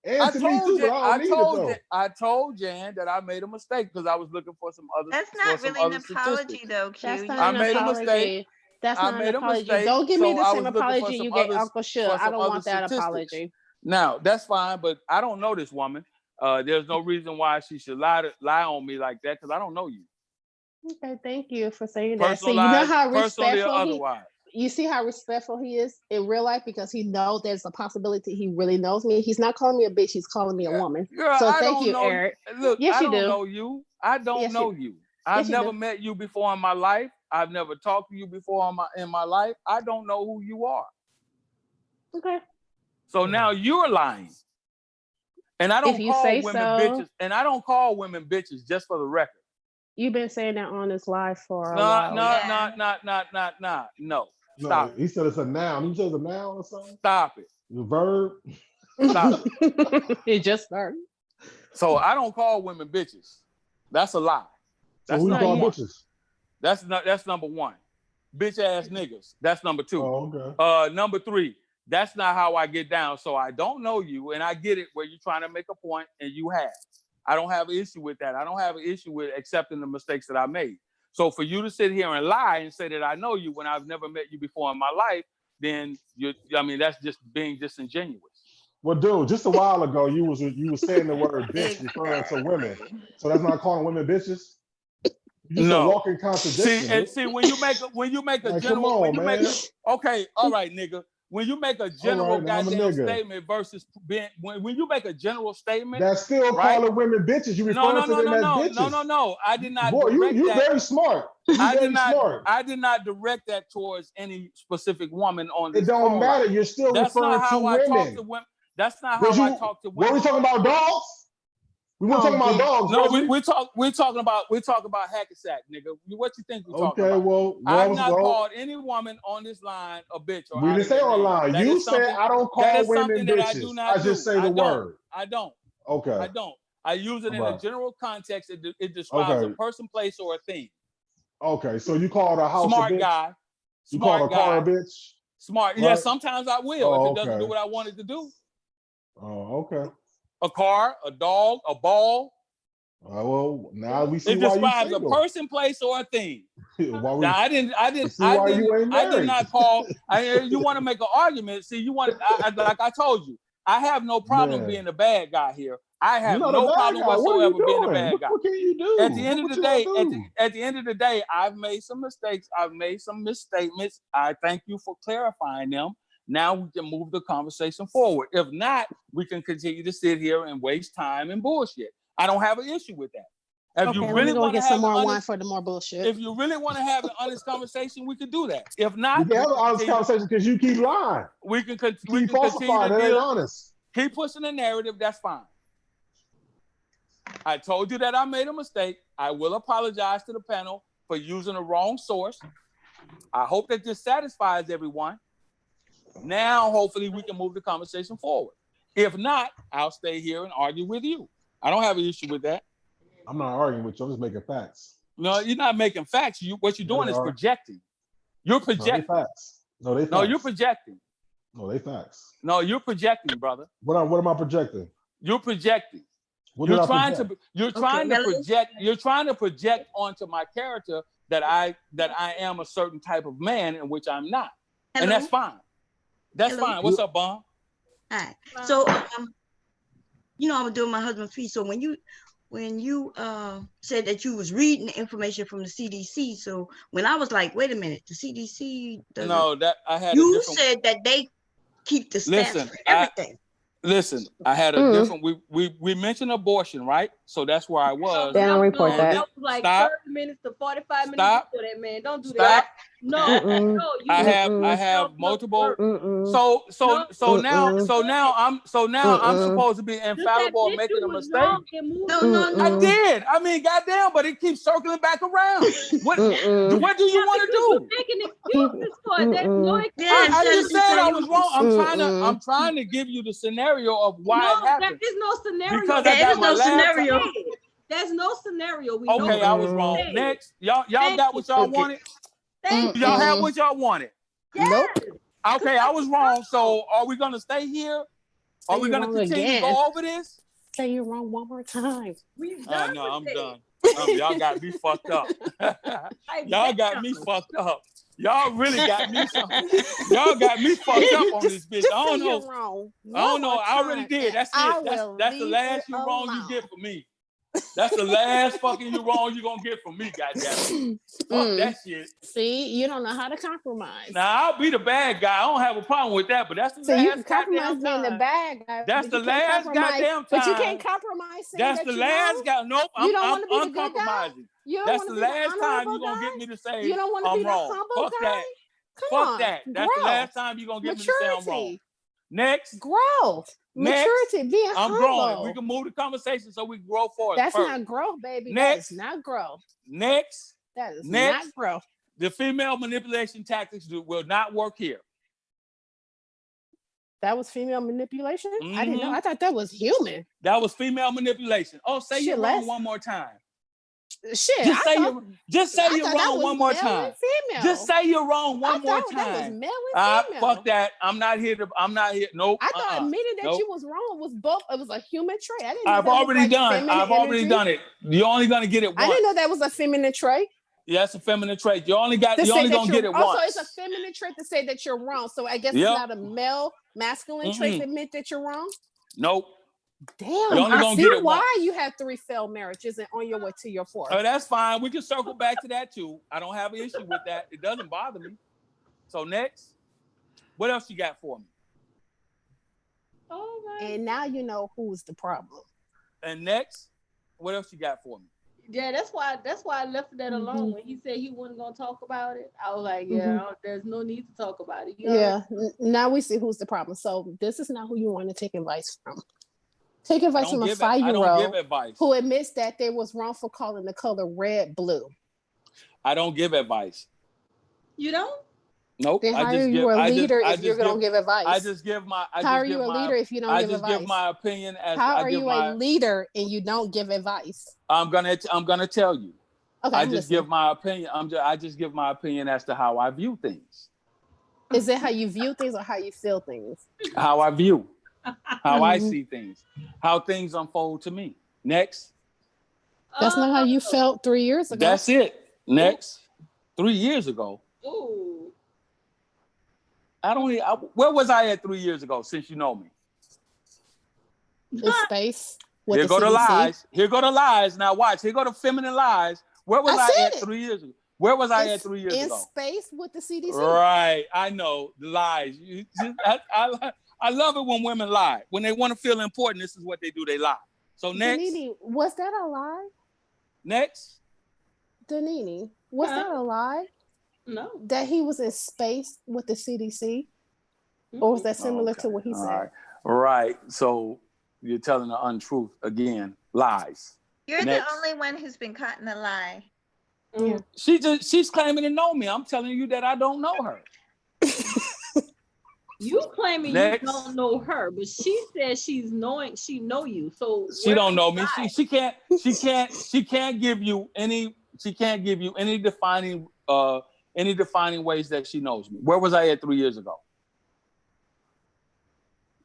Speaker 2: And to me too, but
Speaker 8: I told Jan that I made a mistake because I was looking for some other.
Speaker 5: That's not really an apology, though, Q.
Speaker 8: I made a mistake.
Speaker 9: That's not an apology. Don't give me the same apology you gave Uncle Shug. I don't want that apology.
Speaker 8: Now that's fine, but I don't know this woman. There's no reason why she should lie on me like that because I don't know you.
Speaker 9: Okay, thank you for saying that. So you know how respectful you see how respectful he is in real life because he knows there's a possibility he really knows me. He's not calling me a bitch, he's calling me a woman.
Speaker 8: Girl,
Speaker 9: so thank you, Eric.
Speaker 8: Look,
Speaker 9: yes,
Speaker 8: I
Speaker 9: you
Speaker 8: don't
Speaker 9: do.
Speaker 8: know you. I don't know you. I've never met you before in my life. I've never talked to you before in my life. I don't know who you are.
Speaker 9: Okay.
Speaker 8: So now you're lying. And I don't call women bitches. And I don't call women bitches just for the record.
Speaker 9: You've been saying that on this live for a while.
Speaker 8: No. Stop.
Speaker 2: He said it's a noun. You said it's a noun or something?
Speaker 8: Stop it.
Speaker 2: The verb?
Speaker 8: Stop it.
Speaker 9: It just started.
Speaker 8: So I don't call women bitches. That's a lie.
Speaker 2: That's who you call bitches?
Speaker 8: That's number one. Bitch ass niggas. That's number two.
Speaker 2: Oh, okay.
Speaker 8: Number three. That's not how I get down. So I don't know you, and I get it where you're trying to make a point, and you have. I don't have an issue with that. I don't have an issue with accepting the mistakes that I made. So for you to sit here and lie and say that I know you when I've never met you before in my life, then that's just being disingenuous.
Speaker 2: Well, dude, just a while ago you was saying the word bitch referring to women. So that's not calling women bitches? You just a walking contradiction.
Speaker 8: See, when you make a general, okay, all right, nigga. When you make a general goddamn statement versus when you make a general statement,
Speaker 2: that's still calling women bitches. You refer to them as bitches.
Speaker 8: No. I did not.
Speaker 2: Boy, you very smart.
Speaker 8: I did not direct that towards any specific woman on this.
Speaker 2: It don't matter. You're still referring to women.
Speaker 8: That's not how I talk to women.
Speaker 2: What are we talking about, dogs? We weren't talking about dogs.
Speaker 8: No, we're talking about hack-a-sack, nigga. What you think we're talking about?
Speaker 2: Well,
Speaker 8: I've not called any woman on this line a bitch.
Speaker 2: We didn't say online. You said I don't call women bitches. I just say the word.
Speaker 8: I don't.
Speaker 2: Okay.
Speaker 8: I don't. I use it in a general context. It describes a person, place, or a thing.
Speaker 2: Okay, so you called a house
Speaker 8: smart
Speaker 2: a bitch?
Speaker 8: Guy.
Speaker 2: You called a car a bitch?
Speaker 8: Smart. Right? Yeah, sometimes I will if it doesn't do what I want it to do.
Speaker 2: Oh, okay.
Speaker 8: A car, a dog, a ball.
Speaker 2: Well, now we see
Speaker 8: It
Speaker 2: why you
Speaker 8: describes a
Speaker 2: single.
Speaker 8: person, place, or a thing.
Speaker 2: Now
Speaker 8: I did not call. You want to make an argument? See, like I told you, I have no problem being a bad guy here. I have no problem whatsoever being a bad guy.
Speaker 2: What can you do?
Speaker 8: At the end of the day, at the end of the day, I've made some mistakes. I've made some misstatements. I thank you for clarifying them. Now we can move the conversation forward. If not, we can continue to sit here and waste time and bullshit. I don't have an issue with that. If you really want to have
Speaker 9: some more wine for the more bullshit.
Speaker 8: If you really want to have an honest conversation, we could do that. If not,
Speaker 2: we can have an honest conversation because you keep lying.
Speaker 8: We can
Speaker 2: keep falsifying. That ain't honest.
Speaker 8: Keep pushing the narrative. That's fine. I told you that I made a mistake. I will apologize to the panel for using the wrong source. I hope that this satisfies everyone. Now, hopefully, we can move the conversation forward. If not, I'll stay here and argue with you. I don't have an issue with that.
Speaker 2: I'm not arguing with you. I'm just making facts.
Speaker 8: No, you're not making facts. What you're doing is projecting. You're projecting.
Speaker 2: No, they facts.
Speaker 8: No, you're projecting.
Speaker 2: No, they facts.
Speaker 8: No, you're projecting, brother.
Speaker 2: What am I projecting?
Speaker 8: You're projecting. You're trying to project onto my character that I am a certain type of man in which I'm not. Hello? And that's fine. That's fine. What's up, Bon?
Speaker 1: Hi. So I'm doing my husband's feet. So when you said that you was reading the information from the CDC, so when I was like, wait a minute, the CDC doesn't.
Speaker 8: No, that I had.
Speaker 1: You said that they keep the stats for everything.
Speaker 8: Listen, I had a different. We mentioned abortion, right? So that's where I was.
Speaker 6: They don't report that.
Speaker 10: That was like 30 minutes to 45 minutes before that, man. Don't do that. No,
Speaker 8: I have multiple. Now I'm supposed to be infallible making a mistake.
Speaker 1: No.
Speaker 8: I did. I mean, goddamn, but it keeps circling back around. What do you want to do?
Speaker 10: Making excuses for it.
Speaker 8: I just said I was wrong. I'm trying to give you the scenario of why it happened.
Speaker 10: There is no scenario.
Speaker 8: Because there is no
Speaker 10: scenario. There's no scenario.
Speaker 8: Okay, I was wrong. Next, y'all got what y'all wanted. Y'all have what y'all wanted.
Speaker 10: Yes.
Speaker 8: Nope. Okay, I was wrong. So are we gonna stay here? Are we gonna continue to go over this?
Speaker 9: Say you're wrong one more time.
Speaker 8: No, I'm done. Y'all got me fucked up. Y'all got me fucked up. Y'all really got me. Y'all got me fucked up on this bitch. I don't know. I don't know. I already did. That's it. That's the last you wrong you get for me. That's the last fucking you wrong you're gonna get from me, goddamn. Fuck that shit.
Speaker 9: See, you don't know how to compromise.
Speaker 8: Now I'll be the bad guy. I don't have a problem with that, but that's the
Speaker 9: last you can compromise being the bad guy.
Speaker 8: That's the last goddamn time.
Speaker 9: But you can't compromise.
Speaker 8: That's the last guy. Nope, I'm uncompromising. That's the last time you're gonna get me to say
Speaker 9: you don't want to be the humble guy.
Speaker 8: Fuck that. That's the last time you're gonna get me to say I'm wrong. Next.
Speaker 9: Growth. Maturity, being humble.
Speaker 8: I'm growing. We can move the conversation so we can grow forward.
Speaker 9: That's not growth, baby. Next. That is not growth.
Speaker 8: Next.
Speaker 9: That is not growth.
Speaker 8: The female manipulation tactics will not work here.
Speaker 9: That was female manipulation? Mm-hmm. I didn't know. I thought that was human.
Speaker 8: That was female manipulation. Oh, say you're wrong one more time.
Speaker 9: Shit.
Speaker 8: Just say you're wrong one more time. Just say you're wrong one more time.
Speaker 9: That was male and female.
Speaker 8: Fuck that. I'm not here. Nope.
Speaker 9: I thought admitting that you was wrong was both. It was a human trait. I didn't know
Speaker 8: I've already done it. You're only gonna get it once.
Speaker 9: I didn't know that was a feminine trait.
Speaker 8: Yeah, it's a feminine trait. You're only gonna get it once.
Speaker 9: Also, it's a feminine trait to say that you're wrong. So I guess it's not a male masculine trait to admit that you're wrong.
Speaker 8: Nope.
Speaker 9: Damn, I see why you have 3 failed marriages and on your way to your 4th.
Speaker 8: Oh, that's fine. We can circle back to that too. I don't have an issue with that. It doesn't bother me. So next, what else you got for me?
Speaker 10: Oh,
Speaker 9: and now you know who's the problem.
Speaker 8: And next, what else you got for me?
Speaker 10: Yeah, that's why I left that alone. When he said he wasn't gonna talk about it, I was like, there's no need to talk about it.
Speaker 9: Now we see who's the problem. So this is not who you want to take advice from. Take advice from a 5-year-old who admits that they was wrong for calling the color red blue.
Speaker 8: I don't give advice.
Speaker 10: You don't?
Speaker 8: Nope.
Speaker 9: Then how are you a leader if you're going to give advice?
Speaker 8: I just give my.
Speaker 9: How are you a leader if you don't give advice?
Speaker 8: I just give my opinion as.
Speaker 9: How are you a leader and you don't give advice?
Speaker 8: I'm gonna tell you.
Speaker 9: Okay,
Speaker 8: I just give my opinion. I just give my opinion as to how I view things.
Speaker 9: Is it how you view things or how you feel things?
Speaker 8: How I view. How I see things, how things unfold to me. Next.
Speaker 9: That's not how you felt 3 years ago.
Speaker 8: That's it. Next. 3 years ago.
Speaker 10: Ooh.
Speaker 8: Where was I at 3 years ago, since you know me?
Speaker 9: In space. With
Speaker 8: Here
Speaker 9: the
Speaker 8: go the
Speaker 9: CDC.
Speaker 8: lies. Here go the lies. Now watch. Here go the feminine lies. Where was I at 3 years ago? Where was I at 3 years
Speaker 9: in
Speaker 8: ago?
Speaker 9: space with the CDC.
Speaker 8: Right. I know. The lies. I love it when women lie. When they want to feel important, this is what they do. They lie. So next.
Speaker 9: Danini, was that a lie?
Speaker 8: Next.
Speaker 9: Danini, was that a lie?
Speaker 10: No.
Speaker 9: That he was in space with the CDC? Or was that similar to what he said?
Speaker 8: Right. So you're telling the untruth again. Lies.
Speaker 5: You're the only one who's been caught in a lie.
Speaker 9: Yeah.
Speaker 8: She's claiming to know me. I'm telling you that I don't know her.
Speaker 10: You claiming you don't know her, but she says she know you. So
Speaker 8: she don't know me. She can't give you any defining ways that she knows me. Where was I at 3 years ago?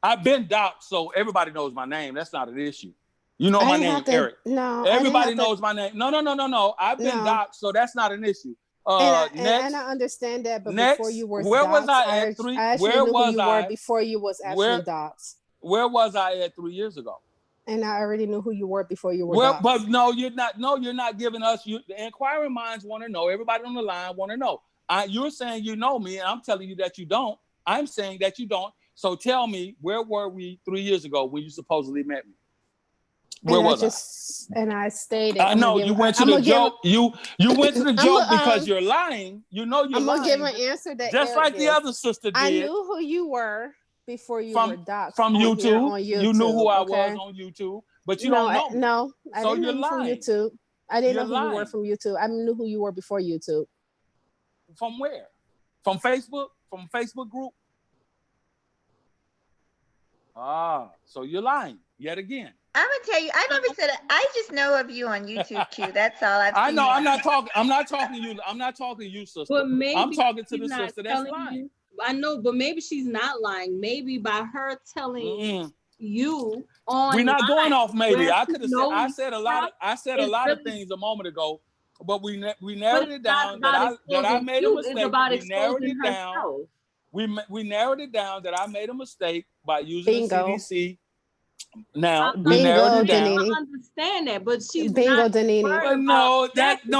Speaker 8: I've been doxxed, so everybody knows my name. That's not an issue. You know my name, Eric.
Speaker 9: No.
Speaker 8: Everybody knows my name. No. I've been doxxed, so that's not an issue.
Speaker 9: And I understand that, but before you were
Speaker 8: where
Speaker 9: doxxed,
Speaker 8: was I at three?
Speaker 9: I actually
Speaker 8: where
Speaker 9: knew
Speaker 8: was
Speaker 9: who you
Speaker 8: I
Speaker 9: were before you was actually doxxed.
Speaker 8: Where was I at 3 years ago?
Speaker 9: And I already knew who you were before you were doxxed.
Speaker 8: But no, you're not. No, you're not giving us. The inquiring minds want to know. Everybody on the line want to know. You're saying you know me, and I'm telling you that you don't. I'm saying that you don't. So tell me, where were we 3 years ago when you supposedly met me? Where was I?
Speaker 9: And I stayed.
Speaker 8: I know you went to the joke. You went to the joke because you're lying. You know you're lying.
Speaker 9: I'm gonna give an answer that
Speaker 8: just
Speaker 9: Eric
Speaker 8: like the other sister did.
Speaker 9: I knew who you were before you were doxxed
Speaker 8: from YouTube.
Speaker 9: On YouTube.
Speaker 8: You knew who I was on YouTube, but you don't know me.
Speaker 9: No, I didn't know you from YouTube. I didn't know who you were from YouTube. I knew who you were before YouTube.
Speaker 8: From where? From Facebook? From Facebook group? So you're lying yet again.
Speaker 5: I'm gonna tell you, I never said it. I just know of you on YouTube, Q. That's all I've seen.
Speaker 8: I know. I'm not talking to you. I'm not talking to you, sister.
Speaker 10: But maybe
Speaker 8: I'm talking to the sister that's lying.
Speaker 10: I know, but maybe she's not lying. Maybe by her telling you on.
Speaker 8: We're not going off. Maybe I could have said. I said a lot of things a moment ago, but we narrowed it down that I made a mistake. We narrowed it down. We narrowed it down that I made a mistake by using the CDC. Now we narrowed it down.
Speaker 10: I understand that, but she's
Speaker 9: not
Speaker 10: Danini.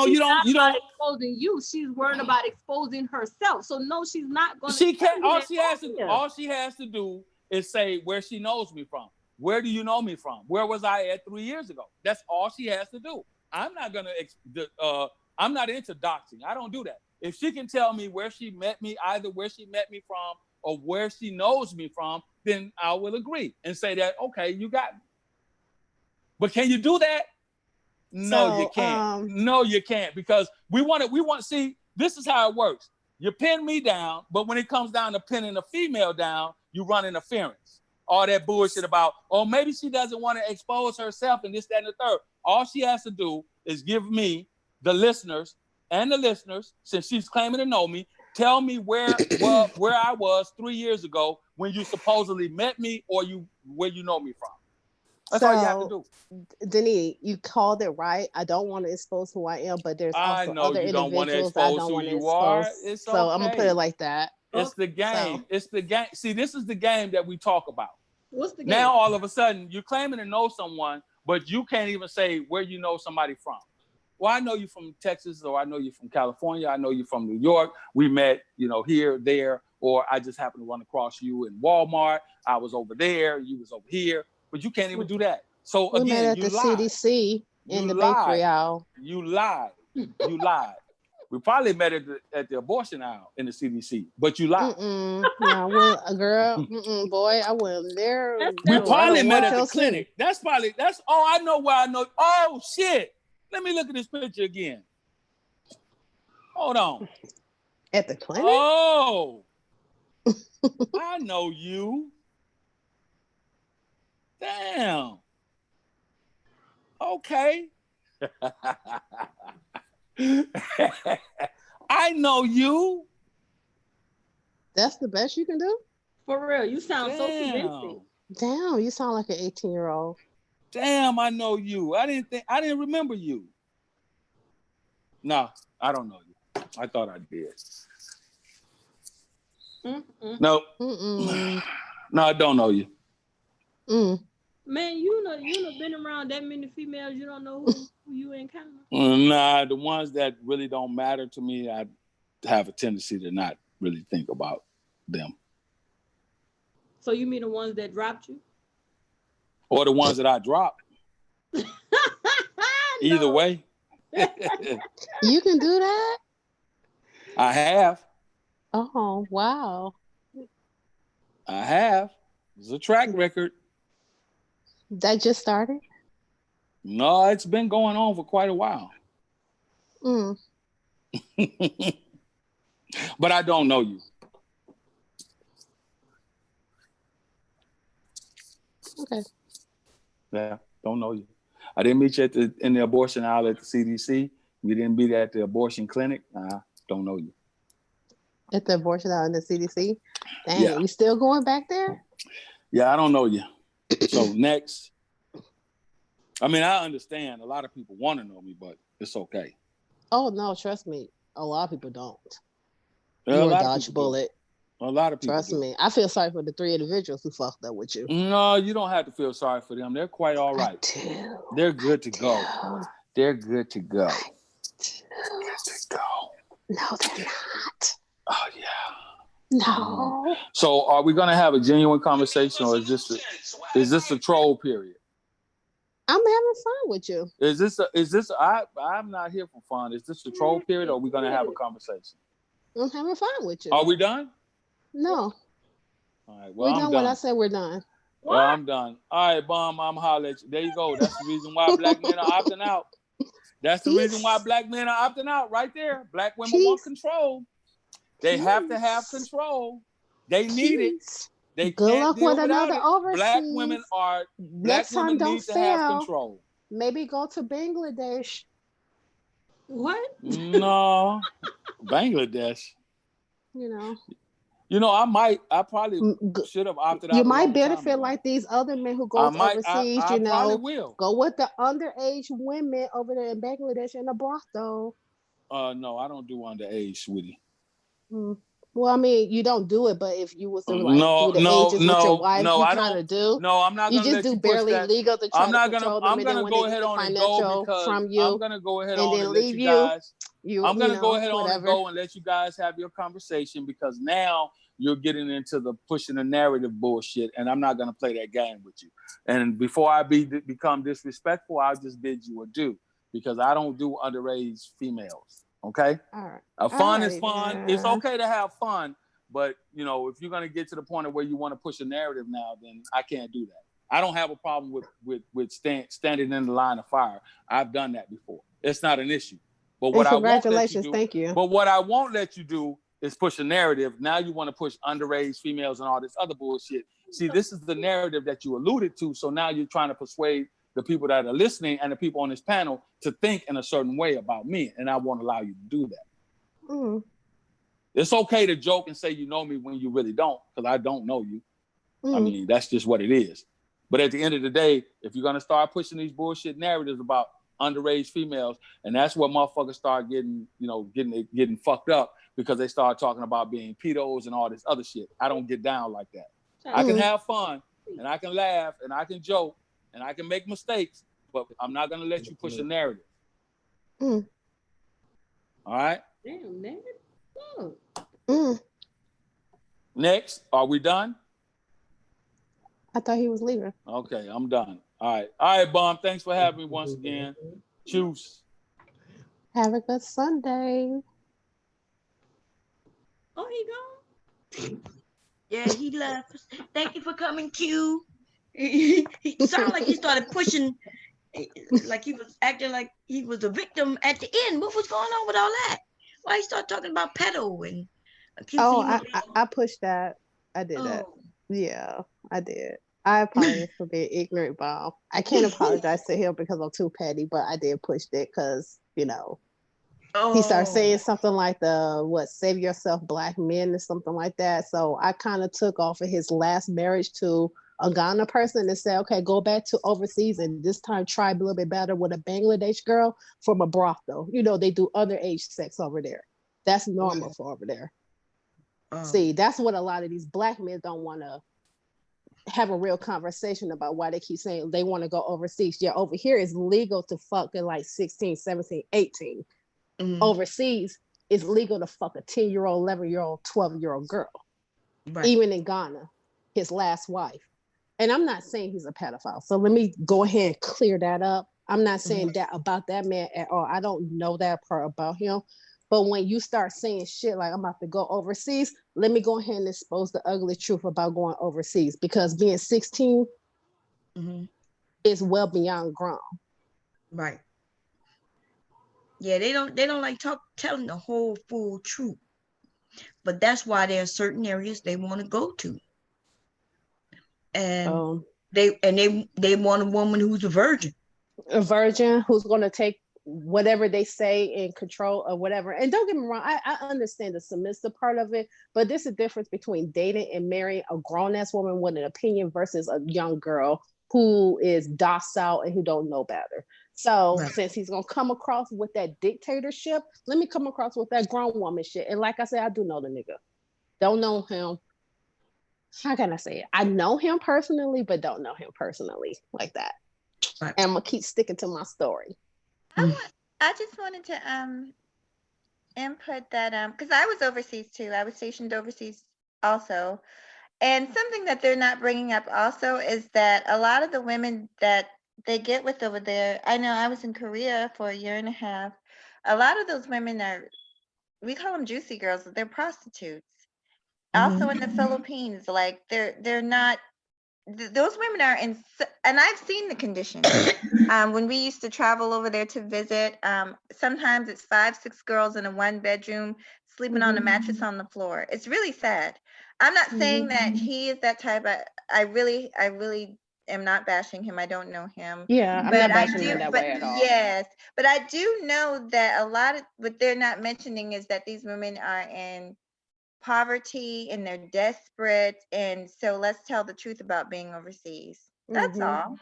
Speaker 8: You don't
Speaker 10: exposing you. She's worried about exposing herself. So no, she's not going to.
Speaker 8: She can't. All she has to do is say where she knows me from. Where do you know me from? Where was I at 3 years ago? That's all she has to do. I'm not gonna. I'm not into doxing. I don't do that. If she can tell me where she met me, either where she met me from or where she knows me from, then I will agree and say that, okay, you got me. But can you do that? No, you can't. No, you can't, because we want to see, this is how it works. You pin me down, but when it comes down to pinning a female down, you run interference. All that bullshit about, maybe she doesn't want to expose herself and this, that, and the third. All she has to do is give me, the listeners, since she's claiming to know me, tell me where I was 3 years ago when you supposedly met me or where you know me from. That's all you have to do.
Speaker 9: Denise, you called it right. I don't want to expose who I am, but there's also other individuals I don't want to expose. So I'm gonna put it like that.
Speaker 8: It's the game. It's the game. See, this is the game that we talk about.
Speaker 10: What's the game?
Speaker 8: Now all of a sudden you're claiming to know someone, but you can't even say where you know somebody from. Well, I know you from Texas, or I know you from California. I know you from New York. We met, here, there, or I just happened to run across you in Walmart. I was over there, you was over here, but you can't even do that. So
Speaker 9: we
Speaker 8: again,
Speaker 9: met at the CDC in the bakery aisle.
Speaker 8: You lied. You lied. We probably met at the abortion aisle in the CDC, but you lied.
Speaker 9: No, girl, boy, I went there.
Speaker 8: We probably met at the clinic. I know where I know. Oh shit. Let me look at this picture again. Hold on.
Speaker 9: At the clinic?
Speaker 8: Oh. I know you. Damn. Okay. I know you.
Speaker 9: That's the best you can do?
Speaker 10: For real. You sound so convincing.
Speaker 9: Damn, you sound like an 18-year-old.
Speaker 8: Damn, I know you. I didn't remember you. No, I don't know you. I thought I did. No. No, I don't know you.
Speaker 10: Man, you know been around that many females, you don't know who you encounter.
Speaker 8: Nah, the ones that really don't matter to me, I have a tendency to not really think about them.
Speaker 10: So you mean the ones that dropped you?
Speaker 8: Or the ones that I dropped. Either way.
Speaker 9: You can do that?
Speaker 8: I have.
Speaker 9: Oh, wow.
Speaker 8: I have. It's a track record.
Speaker 9: That just started?
Speaker 8: No, it's been going on for quite a while. But I don't know you.
Speaker 9: Okay.
Speaker 8: Yeah, don't know you. I didn't meet you in the abortion aisle at the CDC. We didn't meet at the abortion clinic. Don't know you.
Speaker 9: At the abortion aisle in the CDC? Dang,
Speaker 8: Yeah.
Speaker 9: you still going back there?
Speaker 8: Yeah, I don't know you. So next. I mean, I understand a lot of people want to know me, but it's okay.
Speaker 9: Oh, no, trust me. A lot of people don't.
Speaker 8: You
Speaker 9: a dodge bullet.
Speaker 8: A lot of people
Speaker 9: Trust me. I feel sorry for the 3 individuals who fucked up with you.
Speaker 8: No, you don't have to feel sorry for them. They're quite all right.
Speaker 9: I do.
Speaker 8: They're good to go. They're good to go.
Speaker 9: Good
Speaker 8: to go.
Speaker 9: No, they're not.
Speaker 8: Oh, yeah.
Speaker 9: No.
Speaker 8: So are we going to have a genuine conversation, or is this a troll period?
Speaker 9: I'm having fun with you.
Speaker 8: I'm not here for fun. Is this a troll period, or are we going to have a conversation?
Speaker 9: I'm having fun with you.
Speaker 8: Are we done?
Speaker 9: No.
Speaker 8: All right. Well,
Speaker 9: we're done when I said we're done.
Speaker 8: Well, I'm done. All right, Bomb, I'm holler at you. There you go. That's the reason why black men are opting out. That's the reason why black men are opting out right there. Black women want control. They have to have control. They need it. They can't deal without it.
Speaker 9: Overseas.
Speaker 8: Black women need to have control.
Speaker 9: Maybe go to Bangladesh.
Speaker 10: What?
Speaker 8: No. Bangladesh. I probably should have opted out.
Speaker 9: You might benefit like these other men who go overseas,
Speaker 8: I probably will.
Speaker 9: Go with the underage women over there in Bangladesh in a brothel.
Speaker 8: No, I don't do underage, sweetie.
Speaker 9: Well, I mean, you don't do it, but if you was to do the ages with your wife, you kind of do.
Speaker 8: No, I'm not going to let you push
Speaker 9: barely
Speaker 8: that.
Speaker 9: legal to try to control them.
Speaker 8: I'm going to go ahead on and go because I'm going to go ahead on and let you guys. I'm going to go ahead on and go and let you guys have your conversation, because now you're getting into the pushing the narrative bullshit, and I'm not going to play that game with you. And before I become disrespectful, I'll just bid you adieu, because I don't do underage females. Okay.
Speaker 9: All right.
Speaker 8: Fun is fun. Yeah. It's okay to have fun, but if you're gonna get to the point of where you want to push a narrative now, then I can't do that. I don't have a problem with standing in the line of fire. I've done that before. It's not an issue. But what
Speaker 9: congratulations, thank you.
Speaker 8: But what I won't let you do is push a narrative. Now you want to push underage females and all this other bullshit. See, this is the narrative that you alluded to. So now you're trying to persuade the people that are listening and the people on this panel to think in a certain way about me, and I won't allow you to do that. It's okay to joke and say you know me when you really don't, because I don't know you. I mean, that's just what it is. But at the end of the day, if you're gonna start pushing these bullshit narratives about underage females, and that's where motherfuckers start getting fucked up, because they start talking about being pedos and all this other shit. I don't get down like that. I can have fun, and I can laugh, and I can joke, and I can make mistakes, but I'm not going to let you push a narrative. All right?
Speaker 10: Damn, man.
Speaker 8: Next, are we done?
Speaker 9: I thought he was leaving.
Speaker 8: Okay, I'm done. All right, Bomb. Thanks for having me once again. Choose.
Speaker 9: Have a good Sunday.
Speaker 10: Oh, he gone?
Speaker 1: Yeah, he left. Thank you for coming, Q. He sounded like he started pushing, like he was acting like he was a victim at the end. What was going on with all that? Why he started talking about pedo and
Speaker 9: I pushed that. I did that. Yeah, I did. I apologize for being ignorant, Bob. I can't apologize to him because I'm too petty, but I did push it because, he started saying something like save yourself black men or something like that. So I kind of took off of his last marriage to a Ghana person and say, okay, go back to overseas and this time try a little bit better with a Bangladesh girl from a brothel. You know, they do underage sex over there. That's normal for over there. See, that's what a lot of these black men don't want to have a real conversation about, why they keep saying they want to go overseas. Yeah, over here it's legal to fuck at like 16, 17, 18. Overseas, it's legal to fuck a 10-year-old, 11-year-old, 12-year-old girl. Right. Even in Ghana, his last wife. And I'm not saying he's a pedophile. So let me go ahead and clear that up. I'm not saying that about that man at all. I don't know that part about him. But when you start saying shit like, I'm about to go overseas, let me go ahead and expose the ugly truth about going overseas. Because being 16 is well beyond grown.
Speaker 1: Right. Yeah, they don't like telling the whole full truth. But that's why there are certain areas they want to go to. And they want a woman who's a virgin.
Speaker 9: A virgin who's going to take whatever they say in control or whatever. And don't get me wrong, I understand the submissive part of it, but there's a difference between dating and marrying a grown-ass woman with an opinion versus a young girl who is docile and who don't know better. So since he's going to come across with that dictatorship, let me come across with that grown woman shit. And like I said, I do know the nigga. Don't know him. How can I say it? I know him personally, but don't know him personally like that. Right. And I'm going to keep sticking to my story.
Speaker 5: I just wanted to input that because I was overseas too. I was stationed overseas also. And something that they're not bringing up also is that a lot of the women that they get with over there, I know I was in Korea for a year and a half. A lot of those women we call them juicy girls, they're prostitutes. Also in the Philippines, like they're not, those women are in, and I've seen the conditions. When we used to travel over there to visit, sometimes it's 5, 6 girls in a 1-bedroom sleeping on a mattress on the floor. It's really sad. I'm not saying that he is that type. I really am not bashing him. I don't know him.
Speaker 9: Yeah, I'm not bashing him that way at all.
Speaker 5: Yes, but I do know that a lot of what they're not mentioning is that these women are in poverty and they're desperate, and so let's tell the truth about being overseas. That's all.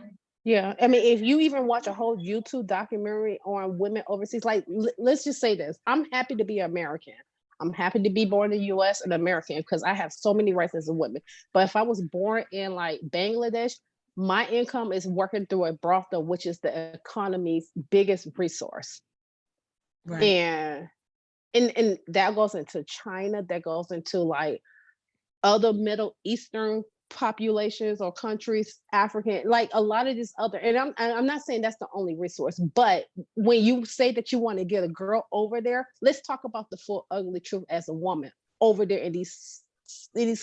Speaker 9: Yeah, I mean, if you even watch a whole YouTube documentary on women overseas, like let's just say this, I'm happy to be American. I'm happy to be born in the US and American because I have so many rights as a woman. But if I was born in like Bangladesh, my income is working through a brothel, which is the economy's biggest resource. Right. And that goes into China, that goes into like other Middle Eastern populations or countries, African, like a lot of this other, and I'm not saying that's the only resource, but when you say that you want to get a girl over there, let's talk about the full ugly truth as a woman over there in these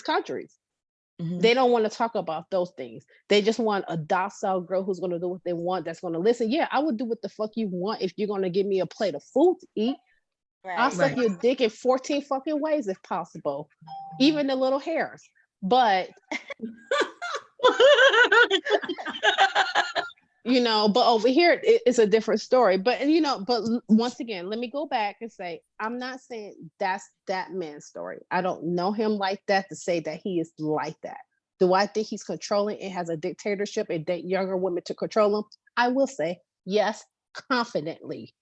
Speaker 9: countries. They don't want to talk about those things. They just want a docile girl who's going to do what they want, that's going to listen. Yeah, I would do what the fuck you want if you're going to give me a plate of food to eat. Right. I'll suck your dick in 14 fucking ways if possible, even the little hairs. But you know, but over here it's a different story. But you know, but once again, let me go back and say, I'm not saying that's that man's story. I don't know him like that to say that he is like that. Do I think he's controlling and has a dictatorship and date younger women to control him? I will say yes, confidently.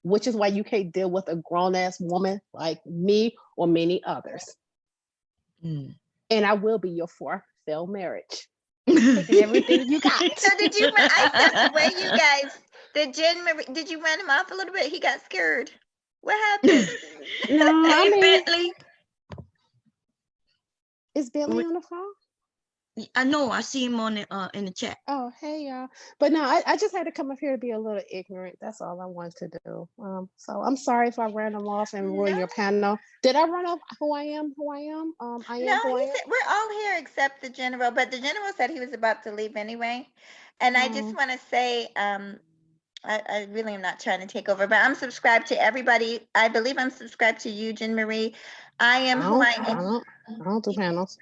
Speaker 9: Which is why you can't deal with a grown-ass woman like me or many others. And I will be your fourth failed marriage. Taking everything you got.
Speaker 5: So did you, I said, where you guys, did you run him off a little bit? He got scared. What happened?
Speaker 9: No,
Speaker 1: hey, Bentley.
Speaker 9: Is Bentley on the phone?
Speaker 1: I know. I see him on the in the chat.
Speaker 9: Oh, hey y'all. But no, I just had to come up here to be a little ignorant. That's all I wanted to do. So I'm sorry if I ran them off and ruined your panel. Did I run off who I am? I am who I am.
Speaker 5: We're all here except the general, but the general said he was about to leave anyway. And I just want to say, I really am not trying to take over, but I'm subscribed to everybody. I believe I'm subscribed to you, Jen Marie. I am who I am.
Speaker 9: I don't do panels.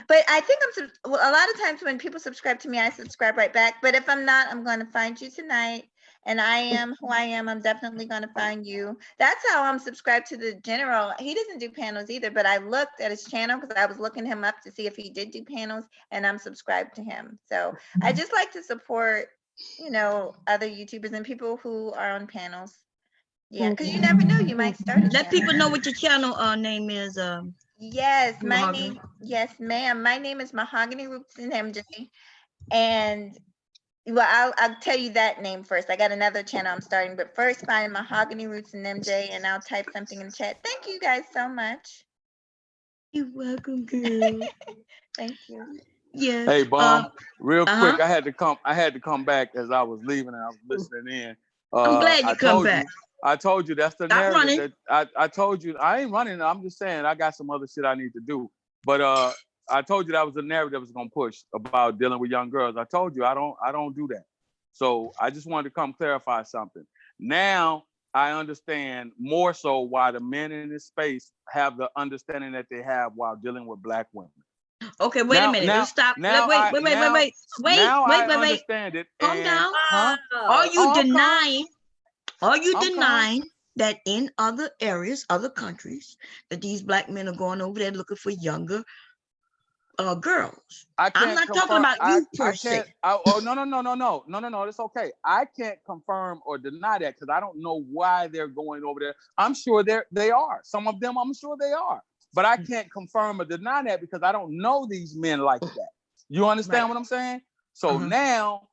Speaker 5: But I think a lot of times when people subscribe to me, I subscribe right back. But if I'm not, I'm going to find you tonight And I am who I am. I'm definitely going to find you. That's how I'm subscribed to the general. He doesn't do panels either, but I looked at his channel because I was looking him up to see if he did do panels, and I'm subscribed to him. So I just like to support, other YouTubers and people who are on panels. Yeah, because you never know, you might start a
Speaker 1: Let people know what your channel name is.
Speaker 5: Yes,
Speaker 1: Mahogany.
Speaker 5: yes, ma'am. My name is Mahogany Roots and MJ. And well, I'll tell you that name first. I got another channel I'm starting, but first find Mahogany Roots and MJ, and I'll type something in the chat. Thank you guys so much.
Speaker 1: You're welcome, girl.
Speaker 5: Thank you.
Speaker 1: Yes.
Speaker 3: Hey, Bomb, real quick, I had to come back as I was leaving and I was listening in.
Speaker 1: I'm glad you come back.
Speaker 3: I told you that's the
Speaker 1: Stop
Speaker 3: narrative that I told you. I ain't running. I'm just saying I got some other shit I need to do. But I told you that was the narrative that was gonna push about dealing with young girls. I told you I don't do that. So I just wanted to come clarify something. Now I understand more so why the men in this space have the understanding that they have while dealing with Black women.
Speaker 1: Okay, wait a minute. Let's stop. Wait.
Speaker 3: I understand it.
Speaker 1: Calm down.
Speaker 3: Huh?
Speaker 1: Are you denying that in other areas, other countries, that these Black men are going over there looking for younger girls? I'm not talking about you per se.
Speaker 3: No. It's okay. I can't confirm or deny that because I don't know why they're going over there. I'm sure they are. Some of them, I'm sure they are. But I can't confirm or deny that because I don't know these men like that. You understand what I'm saying? So now,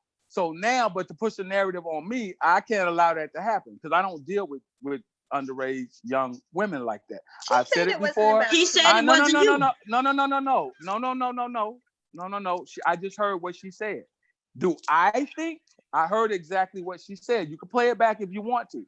Speaker 3: but to push the narrative on me, I can't allow that to happen because I don't deal with underage young women like that. I've said it before.
Speaker 1: She said it wasn't you.
Speaker 3: No. I just heard what she said. Do I think? I heard exactly what she said. You can play it back if you want to.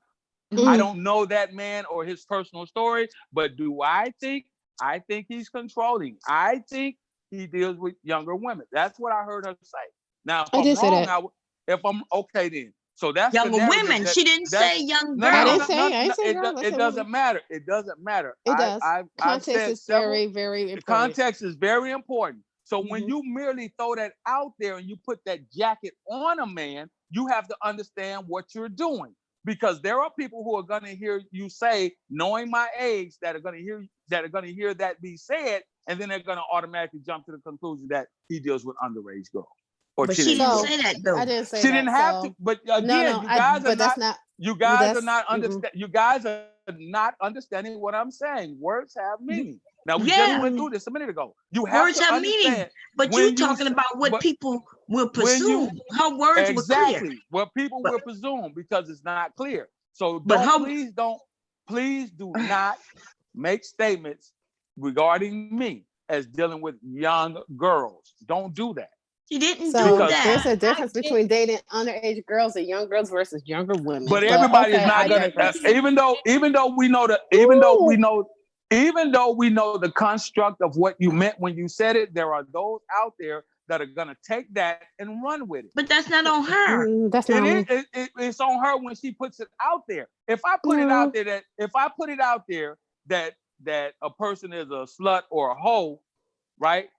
Speaker 3: I don't know that man or his personal story, but do I think? I think he's controlling. I think he deals with younger women. That's what I heard her say. Now, if I'm wrong, if I'm okay, then. So that's
Speaker 1: younger women. She didn't say young girls.
Speaker 3: I didn't say girls. It doesn't matter. It doesn't matter.
Speaker 9: It does. Context is very, very important.
Speaker 3: The context is very important. So when you merely throw that out there and you put that jacket on a man, you have to understand what you're doing. Because there are people who are going to hear you say, knowing my age, that are going to hear that be said, and then they're going to automatically jump to the conclusion that he deals with underage girls.
Speaker 1: But she didn't say that though.
Speaker 9: I didn't say
Speaker 3: she
Speaker 9: that.
Speaker 3: didn't have to. But again, you guys are not understanding what I'm saying. Words have meaning. Now we just went through this a minute ago.
Speaker 1: Words have meaning, but you're talking about what people will presume. Her words were clear.
Speaker 3: What people will presume because it's not clear. So please do not make statements regarding me as dealing with young girls. Don't do that.
Speaker 1: She didn't do that.
Speaker 9: There's a difference between dating underage girls and young girls versus younger women.
Speaker 3: But everybody's not gonna. Even though we know the construct of what you meant when you said it, there are those out there that are gonna take that and run with it.
Speaker 1: But that's not on her.
Speaker 9: That's not on me.
Speaker 3: It's on her when she puts it out there. If I put it out there that a person is a slut or a hoe, right?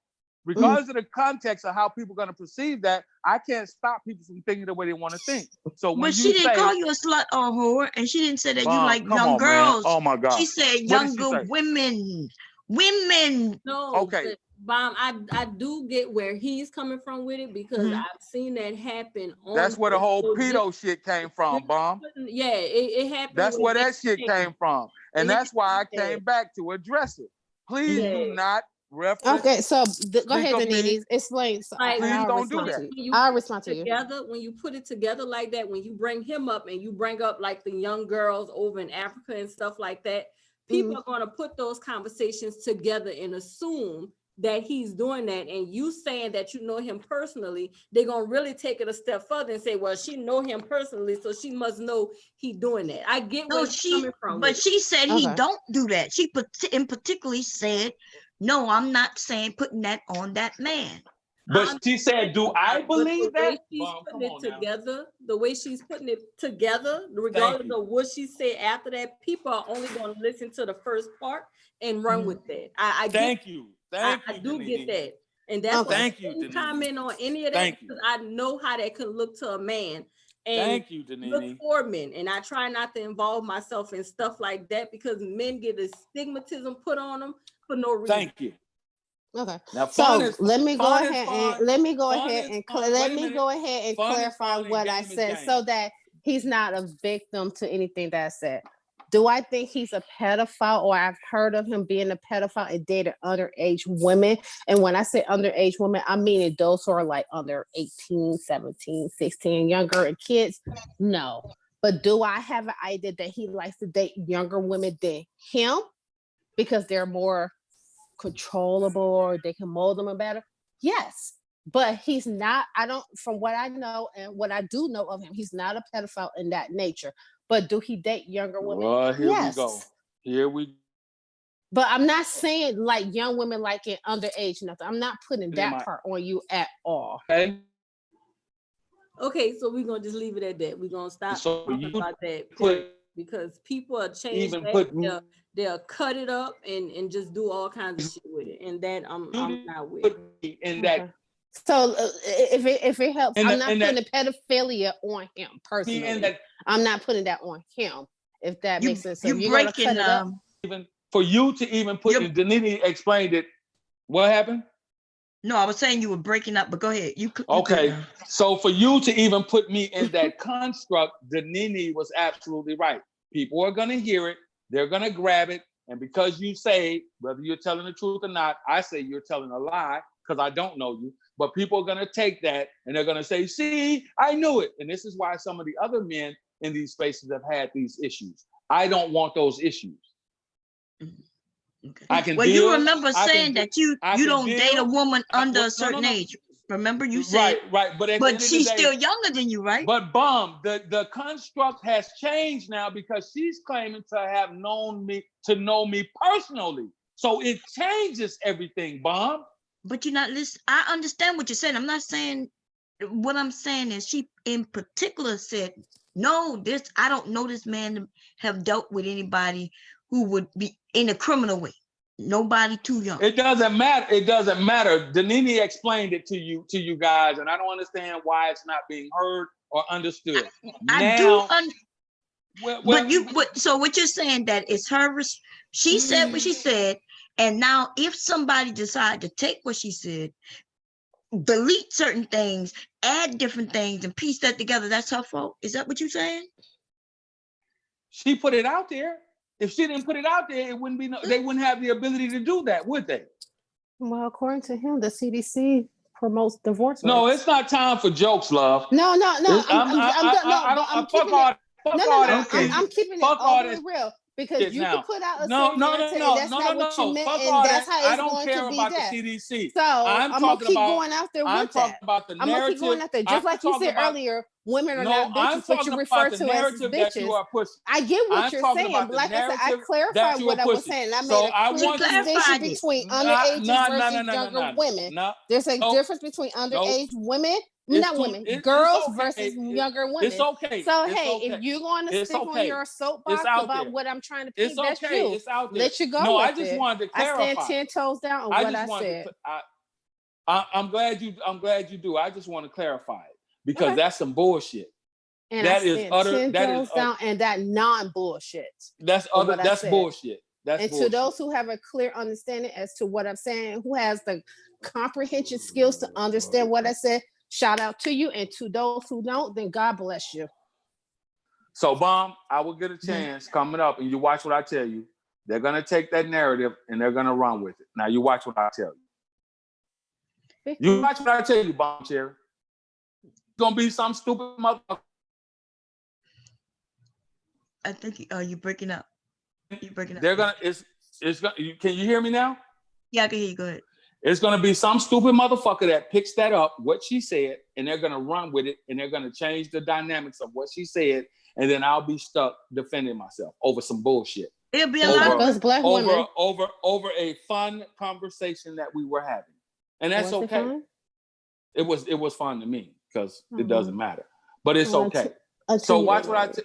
Speaker 3: Regardless of the context of how people are going to perceive that, I can't stop people from thinking the way they want to think. So when
Speaker 1: she didn't call you a slut or a whore, and she didn't say that you like young girls.
Speaker 3: Man. Oh my God!
Speaker 1: She said younger women. Women.
Speaker 10: No.
Speaker 3: Okay.
Speaker 10: Bomb, I do get where he's coming from with it because I've seen that happen.
Speaker 3: That's where the whole pedo shit came from, Bomb.
Speaker 10: Yeah, it happened.
Speaker 3: That's where that shit came from, and that's why I came back to address it. Please do not reference.
Speaker 9: Okay, so go ahead, Denise. Explain.
Speaker 10: Like,
Speaker 3: please don't do that.
Speaker 9: I'll respond to you.
Speaker 10: When you put it together like that, when you bring him up and you bring up like the young girls over in Africa and stuff like that, people are going to put those conversations together and assume that he's doing that, and you saying that you know him personally, they're gonna really take it a step further and say, well, she know him personally, so she must know he doing that. I get where she's coming from.
Speaker 1: But she said he don't do that. She particularly said, no, I'm not saying putting that on that man.
Speaker 3: But she said, do I believe that?
Speaker 10: The way she's putting it together, regardless of what she said after that, people are only going to listen to the first part and run with that. I do get that. And that's why I didn't comment on any of that because I know how that could look to a man. and
Speaker 8: thank you,
Speaker 10: look
Speaker 8: Danini.
Speaker 10: for men. And I try not to involve myself in stuff like that because men get a stigmatism put on them for no reason.
Speaker 8: Thank you.
Speaker 9: Okay.
Speaker 8: Now,
Speaker 9: So let me go ahead and clarify what I said so that he's not a victim to anything that I said. Do I think he's a pedophile, or I've heard of him being a pedophile and dated underage women? And when I say underage women, I mean those who are like under 18, 17, 16, younger, and kids. No. But do I have an idea that he likes to date younger women than him because they're more controllable or they can mold them better? Yes. But he's not, from what I know and what I do know of him, he's not a pedophile in that nature. But do he date younger women?
Speaker 8: Well, here
Speaker 9: yes.
Speaker 8: we go. Here we.
Speaker 9: But I'm not saying like young women like it underage, nothing. I'm not putting that part on you at all.
Speaker 8: Okay.
Speaker 10: Okay, so we're gonna just leave it at that. We're gonna stop talking about that because people are changing that. They'll cut it up and just do all kinds of shit with it, and that I'm not with.
Speaker 8: In that.
Speaker 9: So if it helps, I'm not putting pedophilia on him personally. I'm not putting that on him. If that makes sense. So you're breaking cut it up.
Speaker 8: Even for you to even put it, Danini explained it. What happened?
Speaker 1: No, I was saying you were breaking up, but go ahead.
Speaker 8: Okay. So for you to even put me in that construct, Danini was absolutely right. People are gonna hear it, they're gonna grab it, and because you say, whether you're telling the truth or not, I say you're telling a lie because I don't know you. But people are going to take that and they're going to say, see, I knew it. And this is why some of the other men in these spaces have had these issues. I don't want those issues.
Speaker 1: Okay. I can you remember saying that you don't date a woman under a certain age. Remember you said
Speaker 8: right. But
Speaker 1: she's still younger than you, right?
Speaker 8: But the construct has changed now because she's claiming to have know me personally. So it changes everything, Bomb.
Speaker 1: But you're not listening. I understand what you're saying. I'm not saying, what I'm saying is she in particular said, no, I don't know this man to have dealt with anybody who would be in a criminal way. Nobody too young.
Speaker 8: It doesn't matter. It doesn't matter. Danini explained it to you guys, and I don't understand why it's not being heard or understood.
Speaker 1: So what you're saying that it's her, she said what she said, and now if somebody decide to take what she said, delete certain things, add different things, and piece that together, that's her fault. Is that what you're saying?
Speaker 8: She put it out there. If she didn't put it out there, it wouldn't be they wouldn't have the ability to do that, would they?
Speaker 9: Well, according to him, the CDC promotes divorce.
Speaker 8: No, it's not time for jokes, love.
Speaker 9: No. I'm keeping it all the way real. Because you can put out a narrative, and that's not what you meant, and that's how it's going to be that.
Speaker 8: CDC.
Speaker 9: So I'm gonna keep going out there with that. I'm gonna keep going out there, just like you said earlier. Women are not bitches, but you refer to as bitches. I get what you're saying, but like I said, I clarified what I was saying. I made a clear distinction between underage versus younger women. There's a difference between underage women. Not women, girls versus younger women.
Speaker 8: It's okay.
Speaker 9: So hey, if you're going to stick on your soapbox about what I'm trying to paint, that's you.
Speaker 8: It's out there.
Speaker 9: Let you go.
Speaker 8: No, I just wanted to clarify.
Speaker 9: I stand 10 toes down on what I said.
Speaker 8: I'm glad you do. I just want to clarify it because that's some bullshit.
Speaker 9: And that is utter. That is down and that non-bullshit.
Speaker 8: That's other. That's bullshit.
Speaker 9: And to those who have a clear understanding as to what I'm saying, who has the comprehension skills to understand what I said, shout out to you. And to those who don't, then God bless you.
Speaker 8: So, Bomb, I will get a chance coming up, and you watch what I tell you. They're gonna take that narrative and they're gonna run with it. Now, you watch what I tell you. You watch what I tell you, Bomb Cherry. It's gonna be some stupid motherfucker.
Speaker 1: I think you're breaking up. You're breaking up.
Speaker 8: They're gonna. It's gonna. Can you hear me now?
Speaker 1: Yeah, I can hear you. Go ahead.
Speaker 8: It's gonna be some stupid motherfucker that picks that up, what she said, and they're gonna run with it, and they're gonna change the dynamics of what she said, and then I'll be stuck defending myself over some bullshit.
Speaker 1: It'll be a lot of
Speaker 9: those black women
Speaker 8: over a fun conversation that we were having, and that's okay. It was fun to me because it doesn't matter, but it's okay. So watch what I tell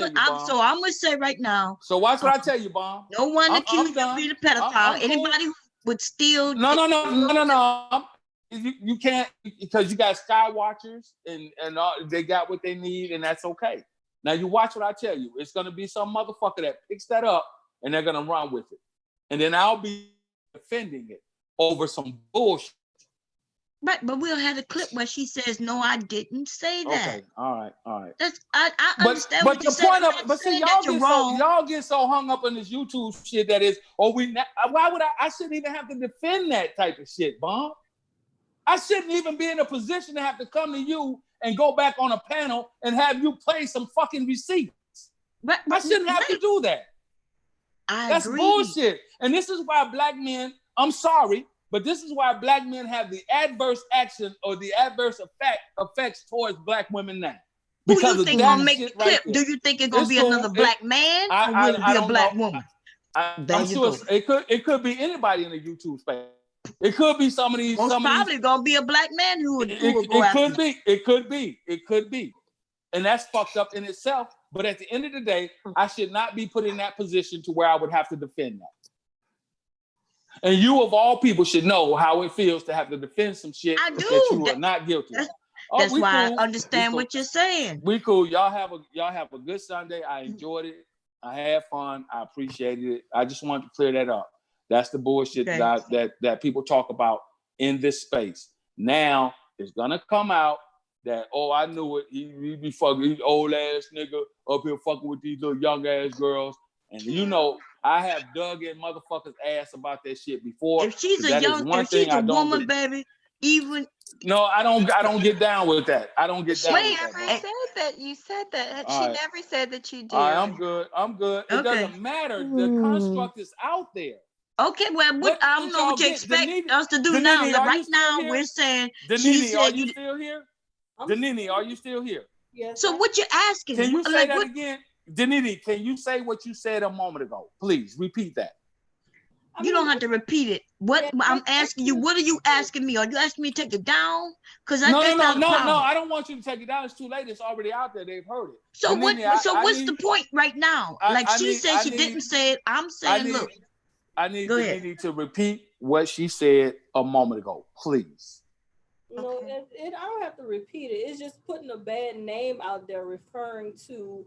Speaker 8: you, Bomb.
Speaker 1: So I'm gonna say right now.
Speaker 8: So watch what I tell you, Bomb.
Speaker 1: No one accused of being a pedophile. Anybody who would steal.
Speaker 8: No. you can't, because you got sky watchers and all, they got what they need, and that's okay. Now you watch what I tell you. It's gonna be some motherfucker that picks that up and they're gonna run with it, and then I'll be defending it over some bullshit.
Speaker 1: Right, but we'll have a clip where she says, "No, I didn't say that."
Speaker 8: Okay, all right.
Speaker 1: That's I understand
Speaker 8: but
Speaker 1: what you're
Speaker 8: the
Speaker 1: saying.
Speaker 8: point of, but see, y'all get so hung up on this YouTube shit that is, why would I shouldn't even have to defend that type of shit, Bomb. I shouldn't even be in a position to have to come to you and go back on a panel and have you play some fucking receipts.
Speaker 1: But
Speaker 8: I shouldn't have to do that. That's
Speaker 1: agree.
Speaker 8: bullshit. And this is why black men, I'm sorry, but this is why black men have the adverse action or the adverse effects towards black women now.
Speaker 1: Who you think gonna make the clip? Do you think it's gonna be another black man or will it be a black woman?
Speaker 8: I'm sure it could be anybody in the YouTube space. It could be some of these.
Speaker 1: Most probably gonna be a black man who would go
Speaker 8: after it. It could be, and that's fucked up in itself. But at the end of the day, I should not be put in that position to where I would have to defend that. And you, of all people, should know how it feels to have to defend some shit that you are not guilty of.
Speaker 1: That's why I understand what you're saying.
Speaker 8: We cool. Y'all have a good Sunday. I enjoyed it. I had fun. I appreciated it. I just wanted to clear that up. That's the bullshit that people talk about in this space. Now it's gonna come out that, oh, I knew it. He be fucking these old ass nigga up here fucking with these little young ass girls. And you know, I have dug in motherfuckers' ass about that shit before.
Speaker 1: If she's a woman, baby, even
Speaker 8: no, I don't get down with that. I don't get down with that.
Speaker 5: She never said that. You said that. She never said that you did.
Speaker 8: All right, I'm good. It doesn't matter. The construct is out there.
Speaker 1: Okay, well, I don't know what you expect us to do now. Right now, we're saying
Speaker 8: Danini, are you still here? Danini, are you still here?
Speaker 5: Yes.
Speaker 1: So what you're asking?
Speaker 8: Can you say that again? Danini, can you say what you said a moment ago? Please repeat that.
Speaker 1: You don't have to repeat it. What I'm asking you, what are you asking me? Are you asking me to take it down? Because
Speaker 8: no, I don't want you to take it down. It's too late. It's already out there. They've heard it.
Speaker 1: So what's the point right now? She said she didn't say it. I'm saying, look.
Speaker 8: I need Danini to repeat what she said a moment ago, please.
Speaker 10: No, I don't have to repeat it. It's just putting a bad name out there, referring to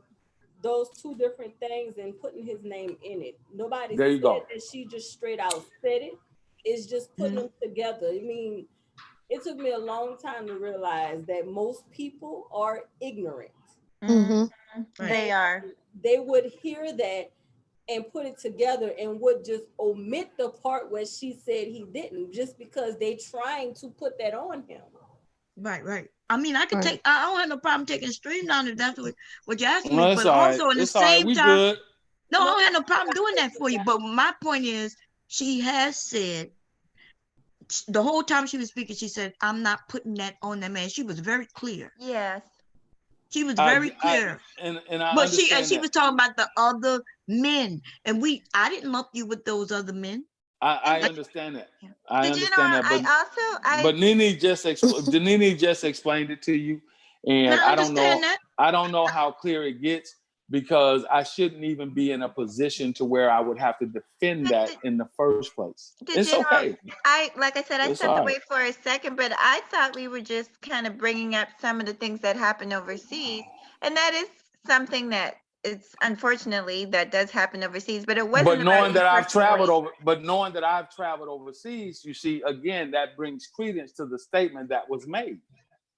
Speaker 10: those two different things and putting his name in it. Nobody said that she just straight out said it. It's just putting them together. I mean, it took me a long time to realize that most people are ignorant.
Speaker 5: Mm-hmm. They are.
Speaker 10: They would hear that and put it together and would just omit the part where she said he didn't, just because they trying to put that on him.
Speaker 1: Right. I mean, I could take. I don't have no problem taking a stream down if that's what you're asking
Speaker 8: me.
Speaker 1: But also in the same time,
Speaker 8: good.
Speaker 1: No, I don't have no problem doing that for you. But my point is, she has said the whole time she was speaking, she said, "I'm not putting that on that man." She was very clear.
Speaker 5: Yes.
Speaker 1: She was very clear. But she was talking about the other men, and I didn't lump you with those other men.
Speaker 8: I understand that. I
Speaker 5: Did
Speaker 8: understand
Speaker 5: you know,
Speaker 8: that. But Nene just explained it to you, and I don't know.
Speaker 1: That.
Speaker 8: I don't know how clear it gets, because I shouldn't even be in a position to where I would have to defend that in the first place. It's okay.
Speaker 5: Like I said, I stepped away for a second, but I thought we were just kind of bringing up some of the things that happen overseas, and that is something that it's unfortunately that does happen overseas. But it wasn't.
Speaker 8: But knowing that I've traveled overseas, you see, again, that brings credence to the statement that was made.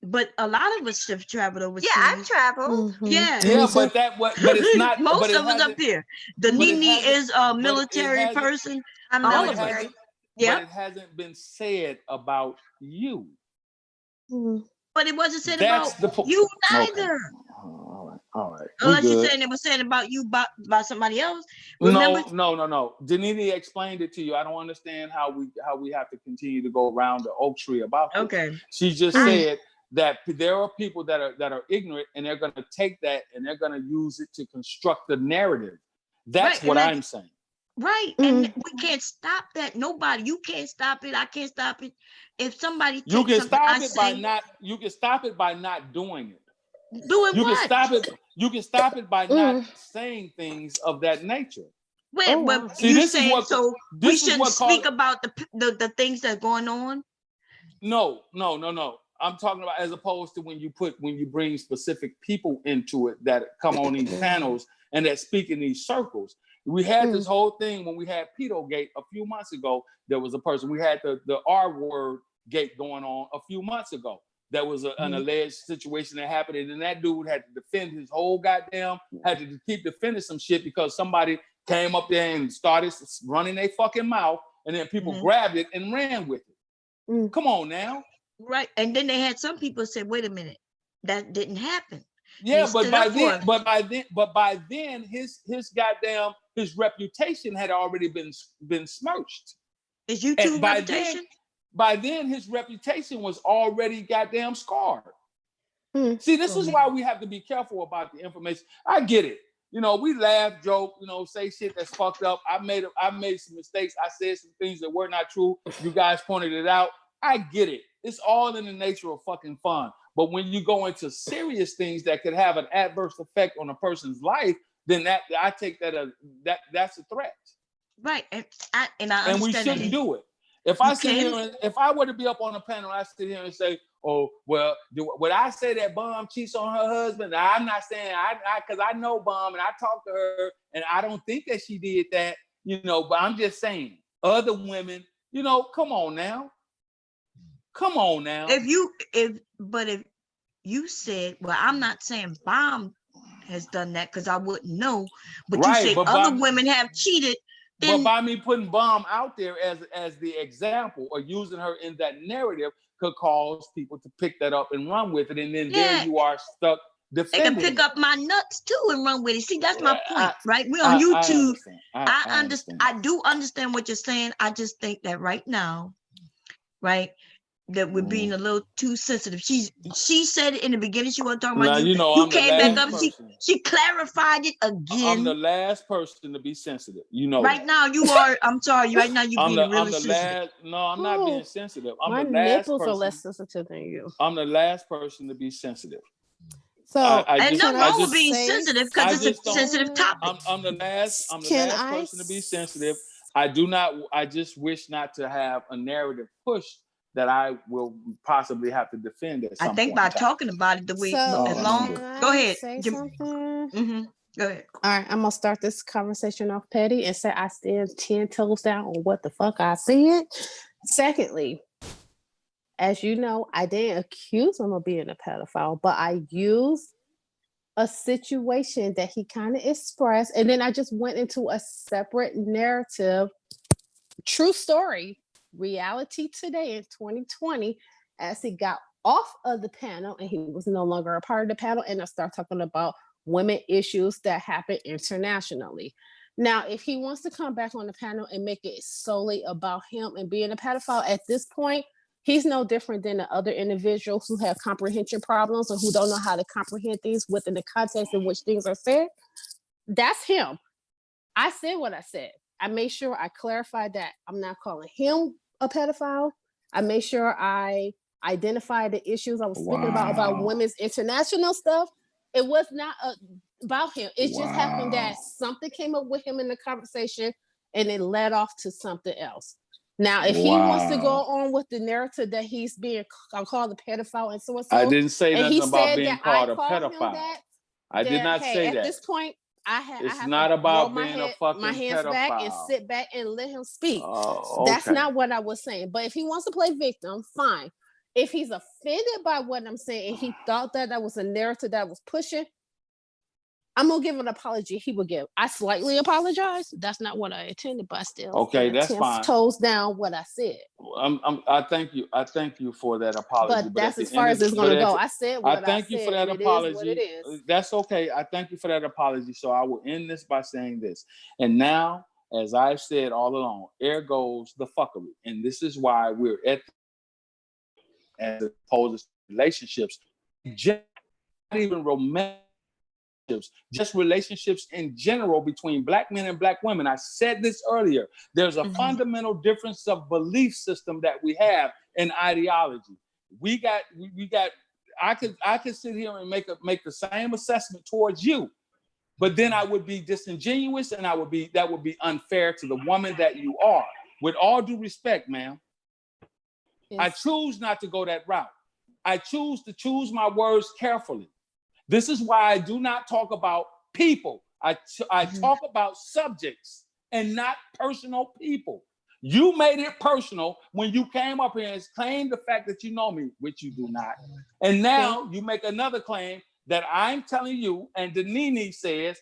Speaker 1: But a lot of us have traveled overseas.
Speaker 5: Yeah, I've traveled.
Speaker 1: Mm-hmm. Yeah,
Speaker 8: but it's not.
Speaker 1: Most of us up here. The Nene is a military person.
Speaker 5: I'm military.
Speaker 8: Yeah, but it hasn't been said about you.
Speaker 1: But it wasn't said about you neither.
Speaker 8: Okay. All right.
Speaker 1: Unless you're saying it was said about you by somebody else. Remember?
Speaker 8: No. Danini explained it to you. I don't understand how we have to continue to go around the oak tree about this.
Speaker 1: Okay.
Speaker 8: She just said that there are people that are ignorant, and they're going to take that and they're going to use it to construct the narrative. That's what I'm saying.
Speaker 1: Right. And we can't stop that. Nobody. You can't stop it. I can't stop it. If somebody takes
Speaker 8: you can stop it by not doing it.
Speaker 1: Doing
Speaker 8: you
Speaker 1: what?
Speaker 8: You can stop it by not saying things of that nature.
Speaker 1: But you saying so we shouldn't speak about the things that are going on?
Speaker 8: No. I'm talking about as opposed to when you bring specific people into it that come on these panels and that speak in these circles. We had this whole thing when we had Pedogate a few months ago. There was a person. We had the R word gate going on a few months ago. That was an alleged situation that happened, and then that dude had to defend his whole goddamn, had to keep defending some shit because somebody came up there and started running their fucking mouth, and then people grabbed it and ran with it. Come on now.
Speaker 1: Right. And then they had some people say, wait a minute, that didn't happen.
Speaker 8: Yeah, but by then his goddamn his reputation had already been smirched.
Speaker 1: Is YouTube reputation?
Speaker 8: By then his reputation was already goddamn scarred. See, this is why we have to be careful about the information. I get it. You know, we laugh, joke, you know, say shit that's fucked up. I made some mistakes. I said some things that were not true. You guys pointed it out. I get it. It's all in the nature of fucking fun. But when you go into serious things that could have an adverse effect on a person's life, then I take that's a threat.
Speaker 1: Right. And I understand
Speaker 8: we shouldn't do it. If I were to be up on a panel, I sit here and say, oh, well, would I say that Bomb cheats on her husband? I'm not saying because I know Bomb and I talked to her and I don't think that she did that, you know, but I'm just saying other women, you know, come on now.
Speaker 1: If you said, well, I'm not saying Bomb has done that because I wouldn't know, but you say other women have cheated.
Speaker 8: But by me putting Bomb out there as the example or using her in that narrative could cause people to pick that up and run with it. And then there you are stuck defending.
Speaker 1: They can pick up my nuts too and run with it. See, that's my point, right? We're on YouTube. I understand. I do understand what you're saying. I just think that right now, right, that we're being a little too sensitive. She said it in the beginning. She wasn't talking about you.
Speaker 8: You know,
Speaker 1: you came back up. She clarified it again.
Speaker 8: I'm the last person to be sensitive. You know.
Speaker 1: Right now you are. I'm sorry. Right now you're being really sensitive.
Speaker 8: I'm not being sensitive.
Speaker 9: My nipples are less sensitive than you.
Speaker 8: I'm the last person to be sensitive.
Speaker 9: So
Speaker 1: and nothing wrong with being sensitive because it's a sensitive topic.
Speaker 8: I'm the last person to be sensitive. I just wish not to have a narrative pushed that I will possibly have to defend at some point.
Speaker 1: I think by talking about it the way as long. Go ahead.
Speaker 9: Say something.
Speaker 1: Go ahead.
Speaker 9: All right, I'm gonna start this conversation off petty and say I stand 10 toes down on what the fuck I said. Secondly, as you know, I didn't accuse him of being a pedophile, but I used a situation that he kind of expressed, and then I just went into a separate narrative, true story. Reality today in 2020, as he got off of the panel and he was no longer a part of the panel, and I start talking about women issues that happen internationally. Now, if he wants to come back on the panel and make it solely about him and being a pedophile, at this point, he's no different than the other individuals who have comprehension problems or who don't know how to comprehend things within the context in which things are said. That's him. I said what I said. I made sure I clarified that I'm not calling him a pedophile. I made sure I identified the issues I was speaking about women's international stuff. It was not about him. It just happened that something came up with him in the conversation and it led off to something else. Now, if he wants to go on with the narrative that he's being called a pedophile and so and so,
Speaker 8: I didn't say nothing about being called a pedophile. I did not say that.
Speaker 9: At this point,
Speaker 8: it's not about being a fucking
Speaker 9: my hands
Speaker 8: pedophile.
Speaker 9: Back and sit back and let him speak.
Speaker 8: Okay.
Speaker 9: That's not what I was saying. But if he wants to play victim, fine. If he's offended by what I'm saying and he thought that was a narrative that was pushing, I'm gonna give an apology. He will give. I slightly apologize. That's not what I intended, but still.
Speaker 8: Okay, that's fine.
Speaker 9: Toes down what I said.
Speaker 8: I thank you. I thank you for that apology.
Speaker 9: But that's as far as it's gonna go. I said what I said.
Speaker 8: I thank you for that apology.
Speaker 9: It is.
Speaker 8: That's okay. I thank you for that apology. So I will end this by saying this. And now, as I've said all along, there goes the fuckery, and this is why we're at as opposed to relationships, just not even romantic. Just relationships in general between Black men and Black women. I said this earlier. There's a fundamental difference of belief system that we have in ideology. I could sit here and make the same assessment towards you, but then I would be disingenuous and that would be unfair to the woman that you are. With all due respect, ma'am. I choose not to go that route. I choose to choose my words carefully. This is why I do not talk about people. I talk about subjects and not personal people. You made it personal when you came up here and claimed the fact that you know me, which you do not. And now you make another claim that I'm telling you, and Denini says,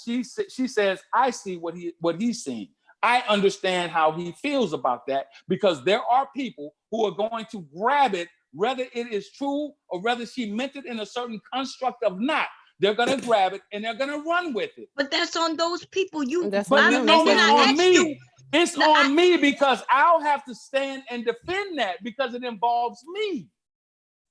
Speaker 8: she says, I see what he's seeing. I understand how he feels about that, because there are people who are going to grab it, whether it is true or whether she meant it in a certain construct of not. They're gonna grab it and they're gonna run with it.
Speaker 1: But that's on those people.
Speaker 8: It's on me. It's on me because I'll have to stand and defend that because it involves me.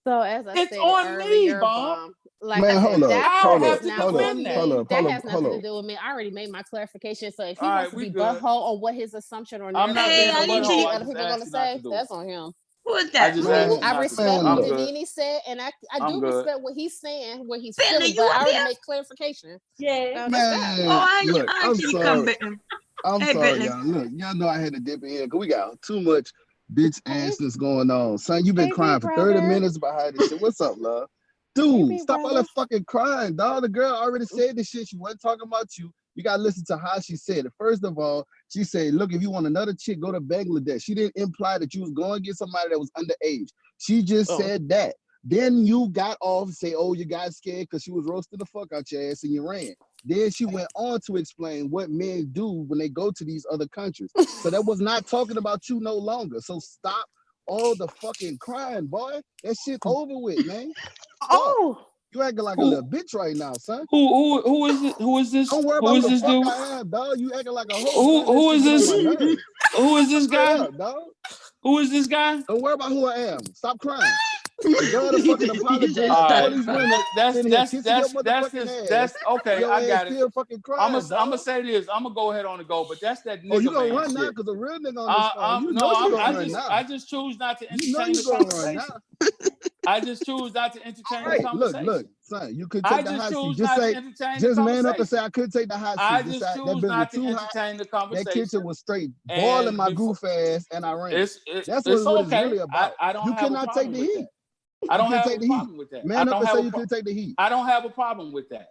Speaker 9: So as I
Speaker 8: it's
Speaker 9: said
Speaker 8: on
Speaker 9: earlier,
Speaker 8: me, Bob.
Speaker 9: Like
Speaker 2: man,
Speaker 9: I said,
Speaker 2: hold up,
Speaker 9: that
Speaker 2: hold
Speaker 9: part
Speaker 2: up,
Speaker 9: is not
Speaker 2: hold
Speaker 9: for
Speaker 2: up,
Speaker 9: me.
Speaker 2: hold up,
Speaker 9: That
Speaker 2: hold
Speaker 9: has
Speaker 2: up,
Speaker 9: nothing
Speaker 2: hold
Speaker 9: to
Speaker 2: up.
Speaker 9: do with me. I already made my clarification. So if he
Speaker 8: All
Speaker 9: wants
Speaker 8: right,
Speaker 9: to
Speaker 8: we
Speaker 9: be
Speaker 8: good.
Speaker 9: butthole on what his assumption or
Speaker 8: I'm not
Speaker 9: narrative is,
Speaker 8: being a
Speaker 9: or what he
Speaker 8: butthole.
Speaker 9: think
Speaker 8: I
Speaker 9: other
Speaker 8: just
Speaker 9: people are
Speaker 8: asked
Speaker 9: gonna
Speaker 8: you not
Speaker 9: say,
Speaker 8: to do
Speaker 9: that's
Speaker 8: it.
Speaker 9: on him.
Speaker 1: Who is
Speaker 8: I
Speaker 1: that?
Speaker 8: just
Speaker 2: Man,
Speaker 8: asked you
Speaker 9: I
Speaker 8: not
Speaker 9: respect
Speaker 8: to do it.
Speaker 9: what
Speaker 8: I'm good.
Speaker 9: Denini said, and I
Speaker 8: I'm
Speaker 9: do
Speaker 8: good.
Speaker 9: respect what he's saying, where he's
Speaker 1: Bentley,
Speaker 9: feeling,
Speaker 1: you
Speaker 9: but I
Speaker 1: up
Speaker 9: already
Speaker 1: here?
Speaker 9: made clarification.
Speaker 10: Yeah.
Speaker 9: So that's that.
Speaker 2: Man, look,
Speaker 1: I
Speaker 2: I'm
Speaker 1: see you come,
Speaker 2: sorry.
Speaker 1: Bentley.
Speaker 2: I'm
Speaker 1: Hey,
Speaker 2: sorry,
Speaker 1: Bentley.
Speaker 2: y'all. Look, y'all know I had to dip in here because we got too much bitch assness going on. Son, you been
Speaker 9: Hey,
Speaker 2: crying
Speaker 9: big
Speaker 2: for 30
Speaker 9: brother.
Speaker 2: minutes about how this shit. What's up, love?
Speaker 9: Hey,
Speaker 2: Dude,
Speaker 9: big
Speaker 2: stop all
Speaker 9: brother.
Speaker 2: that fucking crying, dog. The girl already said this shit. She wasn't talking about you. You gotta listen to how she said it. First of all, she said, look, if you want another chick, go to Bangladesh. She didn't imply that you was going to get somebody that was underage. She just said that. Then you got off and say, oh, you got scared because she was roasting the fuck out your ass and you ran. Then she went on to explain what men do when they go to these other countries. So that was not talking about you no longer. So stop all the fucking crying, boy. That shit over with, man.
Speaker 9: Oh,
Speaker 2: You acting like a little bitch right now, son.
Speaker 8: Who is it? Who is this?
Speaker 2: Don't worry
Speaker 8: Who
Speaker 2: about
Speaker 8: is
Speaker 2: who the
Speaker 8: this
Speaker 2: fuck
Speaker 8: dude?
Speaker 2: I am, dog. You acting like a hoe,
Speaker 8: Who
Speaker 2: son. That
Speaker 8: who
Speaker 2: shit
Speaker 8: is
Speaker 2: get on
Speaker 8: this?
Speaker 2: my nerves.
Speaker 8: Who is this
Speaker 2: Straight
Speaker 8: guy?
Speaker 2: up, dog.
Speaker 8: Who is this guy?
Speaker 2: Don't worry about who I am. Stop crying. Go to fucking apologize
Speaker 8: All
Speaker 2: to all
Speaker 8: right,
Speaker 2: these women sitting here kissing your motherfucking ass.
Speaker 8: that's okay.
Speaker 2: Your
Speaker 8: I
Speaker 2: ass
Speaker 8: got it.
Speaker 2: still fucking
Speaker 8: I'm
Speaker 2: crying, dog.
Speaker 8: gonna say this. I'm gonna go ahead on and go, but that's that
Speaker 2: Oh, you
Speaker 8: nigga
Speaker 2: gonna
Speaker 8: man
Speaker 2: run now?
Speaker 8: shit.
Speaker 2: Because a real nigga on this phone. You know you gonna run now.
Speaker 8: I just choose not to
Speaker 2: You know
Speaker 8: entertain
Speaker 2: you
Speaker 8: the
Speaker 2: gonna run
Speaker 8: conversation.
Speaker 2: now.
Speaker 8: I just choose not to entertain the
Speaker 2: Right,
Speaker 8: conversation.
Speaker 2: look, son, you could
Speaker 8: I
Speaker 2: take the
Speaker 8: just
Speaker 2: hot seat.
Speaker 8: choose
Speaker 2: Just
Speaker 8: not to
Speaker 2: say,
Speaker 8: entertain the
Speaker 2: just man up and say,
Speaker 8: conversation.
Speaker 2: I couldn't take the hot
Speaker 8: I
Speaker 2: seat.
Speaker 8: just
Speaker 2: That
Speaker 8: choose
Speaker 2: bitch was
Speaker 8: not to
Speaker 2: too hot.
Speaker 8: entertain the
Speaker 2: That
Speaker 8: conversation.
Speaker 2: kitchen was straight boiling
Speaker 8: And
Speaker 2: my
Speaker 8: before,
Speaker 2: goof ass, and I ran.
Speaker 8: it's
Speaker 2: That's
Speaker 8: it's
Speaker 2: what it's
Speaker 8: okay.
Speaker 2: really about.
Speaker 8: I don't
Speaker 2: You
Speaker 8: have a
Speaker 2: cannot take
Speaker 8: problem
Speaker 2: the
Speaker 8: with
Speaker 2: heat.
Speaker 8: that. I
Speaker 2: You
Speaker 8: don't
Speaker 2: couldn't
Speaker 8: have
Speaker 2: take
Speaker 8: a
Speaker 2: the heat.
Speaker 8: problem with that.
Speaker 2: Man up and say you couldn't take the heat.
Speaker 8: I don't have a problem with that.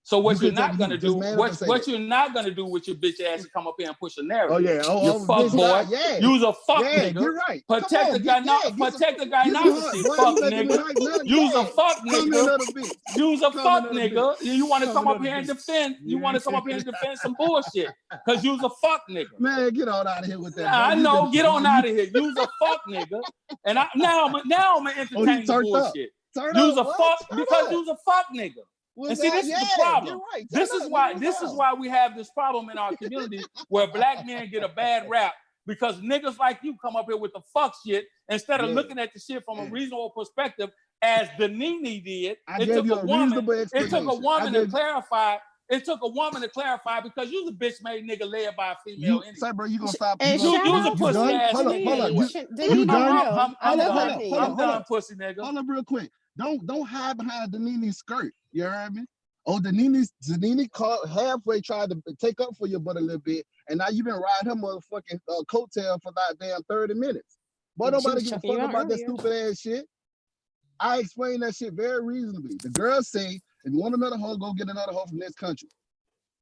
Speaker 8: So what
Speaker 2: You
Speaker 8: you're
Speaker 2: couldn't take
Speaker 8: not
Speaker 2: the
Speaker 8: gonna
Speaker 2: heat. Just
Speaker 8: do,
Speaker 2: man up and say
Speaker 8: what
Speaker 2: that.
Speaker 8: you're not gonna do with your bitch ass is come up here and push a narrative.
Speaker 2: Oh yeah,
Speaker 8: You fuck
Speaker 2: bitch,
Speaker 8: boy.
Speaker 2: yeah.
Speaker 8: You's a fuck
Speaker 2: Yeah,
Speaker 8: nigga.
Speaker 2: you're right.
Speaker 8: Protect the
Speaker 2: Come on,
Speaker 8: protect the
Speaker 2: get some hot,
Speaker 8: gynocracy,
Speaker 2: boy.
Speaker 8: fuck
Speaker 2: You making me
Speaker 8: nigga.
Speaker 2: hype now?
Speaker 8: You's a
Speaker 2: Yeah.
Speaker 8: fuck
Speaker 2: Come
Speaker 8: nigga.
Speaker 2: another bitch.
Speaker 8: You's a
Speaker 2: Come
Speaker 8: fuck
Speaker 2: another
Speaker 8: nigga.
Speaker 2: bitch.
Speaker 8: You want to come up
Speaker 2: another
Speaker 8: here and
Speaker 2: bitch.
Speaker 8: defend. You want to come up here and defend some bullshit. Cause you's a fuck nigga.
Speaker 2: Man, get on out of here with that.
Speaker 8: Nah, I
Speaker 2: boy.
Speaker 8: know. Get on out of here. You's a fuck nigga. And now I'm gonna
Speaker 2: Oh, you
Speaker 8: entertain the
Speaker 2: turned up.
Speaker 8: bullshit.
Speaker 2: Turn
Speaker 8: You's
Speaker 2: up,
Speaker 8: a
Speaker 2: what?
Speaker 8: fuck
Speaker 2: Turn
Speaker 8: because
Speaker 2: up.
Speaker 8: you's a fuck nigga.
Speaker 2: What's
Speaker 8: And see,
Speaker 2: up?
Speaker 8: this is the
Speaker 2: Yeah,
Speaker 8: problem.
Speaker 2: you're right.
Speaker 8: This
Speaker 2: Turn
Speaker 8: is
Speaker 2: up,
Speaker 8: why
Speaker 2: nigga.
Speaker 8: this
Speaker 2: What's
Speaker 8: is
Speaker 2: up?
Speaker 8: why we have this problem in our community where black men get a bad rap because niggas like you come up here with the fuck shit instead of looking at the shit from a reasonable perspective, as the Nene did.
Speaker 2: I gave you a reasonable explanation.
Speaker 8: It took a woman to clarify. It took a woman to clarify because you's a bitch made nigga led by a female.
Speaker 2: Say, bro, you gonna stop?
Speaker 9: And
Speaker 2: You
Speaker 9: shout
Speaker 2: was
Speaker 9: out
Speaker 2: you
Speaker 9: to
Speaker 2: done?
Speaker 8: ass
Speaker 2: Hold up,
Speaker 8: nigga
Speaker 2: hold up.
Speaker 8: anyway.
Speaker 2: You done?
Speaker 8: I'm
Speaker 9: I love her
Speaker 8: done.
Speaker 9: opinion.
Speaker 8: I'm done, pussy nigga.
Speaker 2: Hold up, real quick. Don't hide behind the Nene skirt. You heard me? Oh, the Nene called halfway tried to take up for your butt a little bit, and now you been riding her motherfucking coattail for that damn 30 minutes. Boy, nobody give a fuck about that stupid ass shit. I explained that shit very reasonably. The girl say, if you want another hoe, go get another hoe from this country.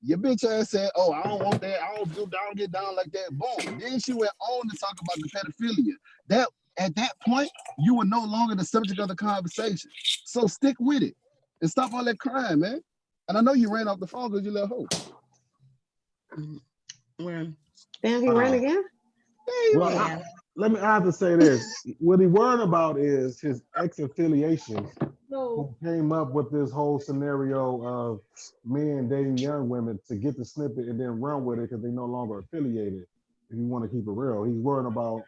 Speaker 2: Your bitch ass said, oh, I don't want that. I don't get down like that. Boom. Then she went on to talk about the pedophilia. That at that point, you were no longer the subject of the conversation. So stick with it and stop all that crying, man. And I know you ran off the phone because you let hope.
Speaker 9: Damn, he ran again?
Speaker 2: Yeah,
Speaker 11: I have to say this. What he worried about is his ex-affiliations who came up with this whole scenario of men dating young women to get the snippet and then run with it because they no longer affiliated. If you want to keep it real, he's worried about,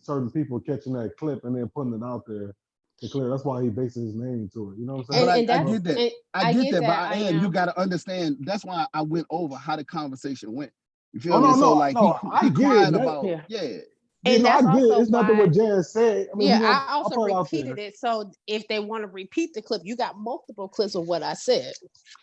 Speaker 11: certain people catching that clip and then putting it out there to clear. That's why he bases his name to it. You know what I'm saying?
Speaker 2: But I get that. I get that. But I am. You got to understand. That's why I went over how the conversation went. You feel me? So like he crying about
Speaker 9: And that's
Speaker 11: I get it.
Speaker 9: also
Speaker 11: It's nothing
Speaker 9: why,
Speaker 11: what Jan said. I mean,
Speaker 9: I also repeated it. So if they want to repeat the clip, you got multiple clips of what I said.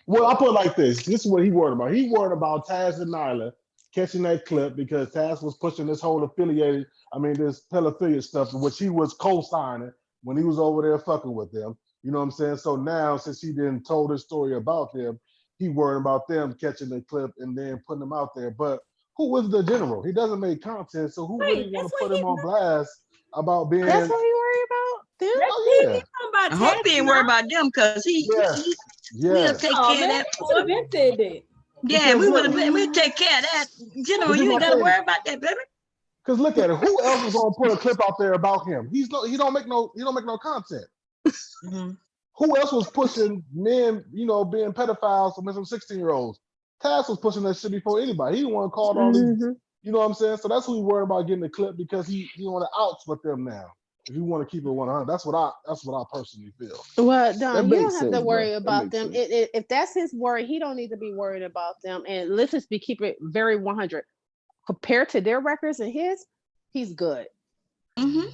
Speaker 11: Well, I'll put it like this. This is what he worried about. He worried about Taz and Nyla catching that clip because Taz was pushing this whole this pedophilia stuff, which he was co-signing when he was over there fucking with them. You know what I'm saying? So now, since he didn't told his story about them, he worried about them catching the clip and then putting them out there. But who was the general? He doesn't make content, so who really want to put him on blast about being?
Speaker 9: That's what he worried about. Them?
Speaker 11: Oh yeah.
Speaker 1: I hope he ain't worried about them because we'll take care of that.
Speaker 10: Would have said that.
Speaker 1: Yeah, we'll take care of that. General, you ain't gotta worry about that, baby.
Speaker 11: Because look at it. Who else is gonna put a clip out there about him? He don't make no content. Mm-hmm. Who else was pushing men, being pedophiles for some 16-year-olds? Taz was pushing that shit before anybody. He didn't want to call all these, you know what I'm saying? So that's who he worried about getting the clip because he want to outs with them now. If you want to keep it 100, that's what I personally feel.
Speaker 9: Well, Don, you don't have to worry about them. If that's his worry, he don't need to be worried about them. And let's just keep it very 100. Compared to their records and his, he's good. Mm-hmm.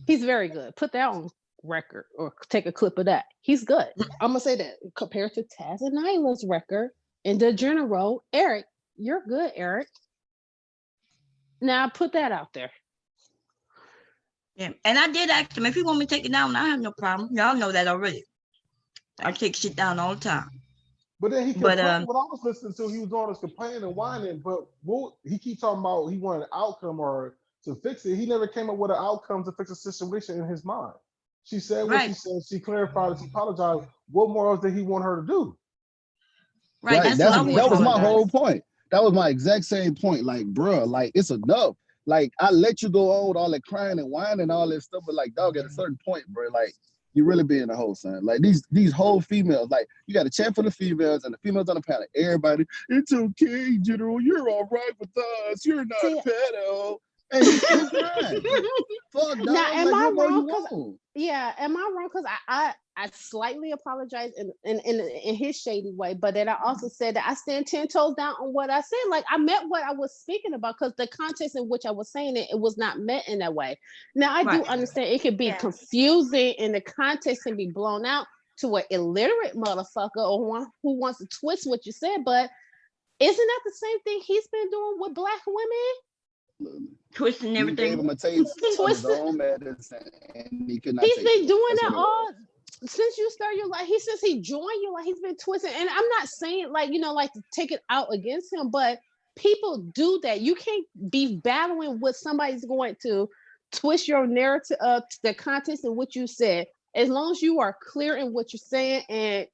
Speaker 9: He's very good. Put that on record or take a clip of that. He's good. I'm gonna say that compared to Taz and Nyla's record and the general, Eric, you're good, Eric. Now put that out there.
Speaker 1: Yeah, and I did ask him if he want me to take it down. I have no problem. Y'all know that already. I take shit down all the time.
Speaker 11: But then he complained. What I was listening to, he was always complaining and whining. But he keeps talking about he wanted an outcome or to fix it. He never came up with an outcome to fix a situation in his mind. She said what she said. She clarified. She apologized. What more else did he want her to do?
Speaker 12: Right. That was my whole point. That was my exact same point. Like, bro, like it's enough. Like, I let you go on with all that crying and whining and all that stuff, but like, dog, at a certain point, bro, like, you really being a hoe, son. Like, these whole females, like, you got to chat for the females and the females on the panel. Everybody, it's okay, General, you're all right with us. You're not a pedo. And he's crying. Fuck, dog.
Speaker 9: Now, am I wrong? Am I wrong? Because I slightly apologize in his shady way, but then I also said that I stand 10 toes down on what I said. Like, I meant what I was speaking about because the context in which I was saying it was not meant in that way. Now, I do understand it could be confusing and the context can be blown out to an illiterate motherfucker or one who wants to twist what you said, but isn't that the same thing he's been doing with Black women?
Speaker 1: Twisting everything.
Speaker 12: He gave him a taste of his own medicine, and he could not.
Speaker 9: He's been doing that all since you started your life. Since he joined you, like he's been twisting. And I'm not saying like to take it out against him, but people do that. You can't be battling with somebody's going to twist your narrative of the context in what you said. As long as you are clear in what you're saying and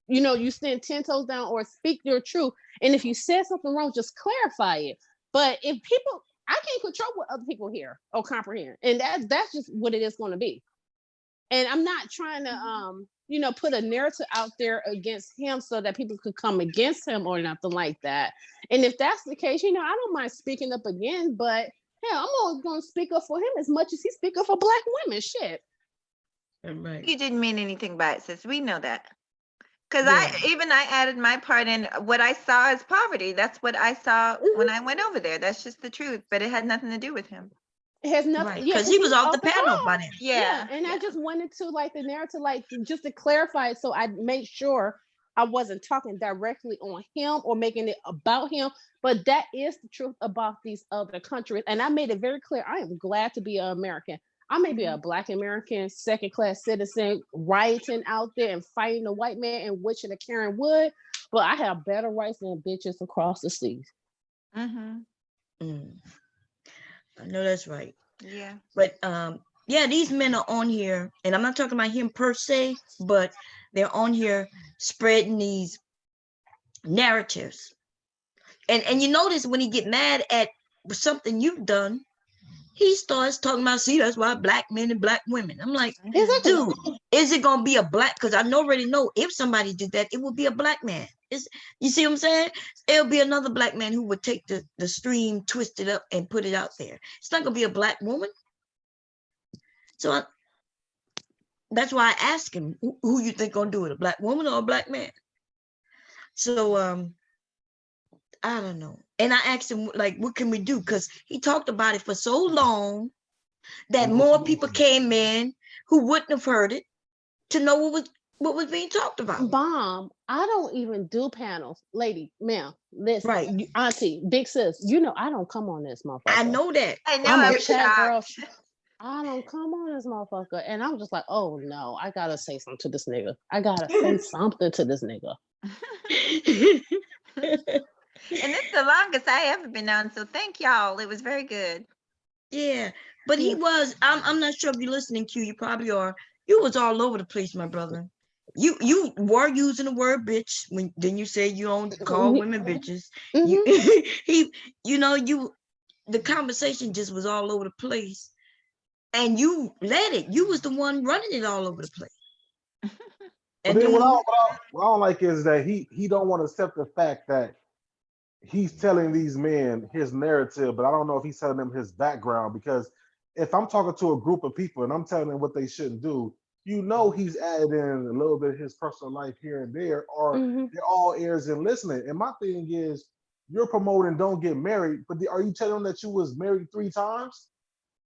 Speaker 9: you stand 10 toes down or speak your truth. And if you said something wrong, just clarify it. But if people, I can't control what other people hear or comprehend. And that's just what it is going to be. And I'm not trying to, put a narrative out there against him so that people could come against him or nothing like that. And if that's the case, I don't mind speaking up again, but hell, I'm always going to speak up for him as much as he speak up for Black women. Shit.
Speaker 5: Right. You didn't mean anything by it, sis. We know that. Because I added my part in what I saw as poverty. That's what I saw when I went over there. That's just the truth. But it had nothing to do with him.
Speaker 9: It has nothing.
Speaker 1: Because he was off the panel by then.
Speaker 9: Yeah. And I just wanted to the narrative, just to clarify it, so I made sure I wasn't talking directly on him or making it about him. But that is the truth about these other countries. And I made it very clear. I am glad to be an American. I may be a Black American, second-class citizen, rioting out there and fighting the white man and witching a Karen Wood, but I have better rights than bitches across the seas.
Speaker 1: Mm-hmm. I know that's right.
Speaker 5: Yeah.
Speaker 1: But these men are on here, and I'm not talking about him per se, but they're on here spreading these narratives. And you notice when he get mad at something you've done, he starts talking about, see, that's why Black men and Black women. I'm like, dude, is it gonna be a Black? Because I already know if somebody did that, it would be a Black man. You see what I'm saying? It'll be another Black man who would take the stream, twist it up, and put it out there. It's not gonna be a Black woman. So that's why I asked him, who you think gonna do it, a Black woman or a Black man? So I don't know. And I asked him, what can we do? Because he talked about it for so long that more people came in who wouldn't have heard it to know what was being talked about.
Speaker 9: Bomb. I don't even do panels, lady, ma'am. Listen, right, auntie, big sis. You know I don't come on this motherfucker.
Speaker 1: I know that.
Speaker 5: I know.
Speaker 9: I'm a chat girl. I don't come on this motherfucker, and I'm just like, oh no, I gotta say something to this nigga. I gotta say something to this nigga.
Speaker 5: And it's the longest I ever been on. So thank y'all. It was very good.
Speaker 1: Yeah, but he was. I'm not sure if you're listening, Q. You probably are. You was all over the place, my brother. You were using the word bitch when then you said you don't call women bitches. You the conversation just was all over the place, and you led it. You was the one running it all over the place.
Speaker 11: And then what I don't like is that he don't want to accept the fact that he's telling these men his narrative, but I don't know if he's telling them his background, because if I'm talking to a group of people and I'm telling them what they shouldn't do, you know he's adding in a little bit of his personal life here and there, or they're all ears and listening. And my thing is, you're promoting don't get married, but are you telling them that you was married 3 times?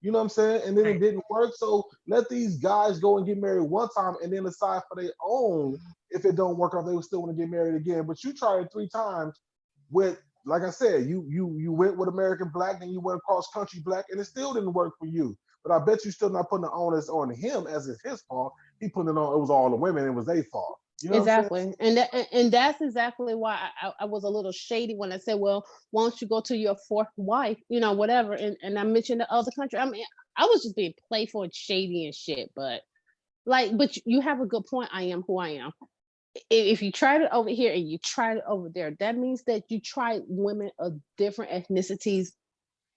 Speaker 11: You know what I'm saying? And then it didn't work. So let these guys go and get married one time and then decide for their own. If it don't work out, they will still want to get married again. But you tried it 3 times with, like I said, you went with American Black, then you went across country Black, and it still didn't work for you. But I bet you still not putting the onus on him as it's his fault. He putting it on, it was all the women, it was their fault. You know
Speaker 9: exactly. And that's exactly why I was a little shady when I said, well, why don't you go to your 4th wife, whatever. And I mentioned the other country. I mean, I was just being playful and shady and shit, but you have a good point. I am who I am. If you tried it over here and you tried it over there, that means that you tried women of different ethnicities,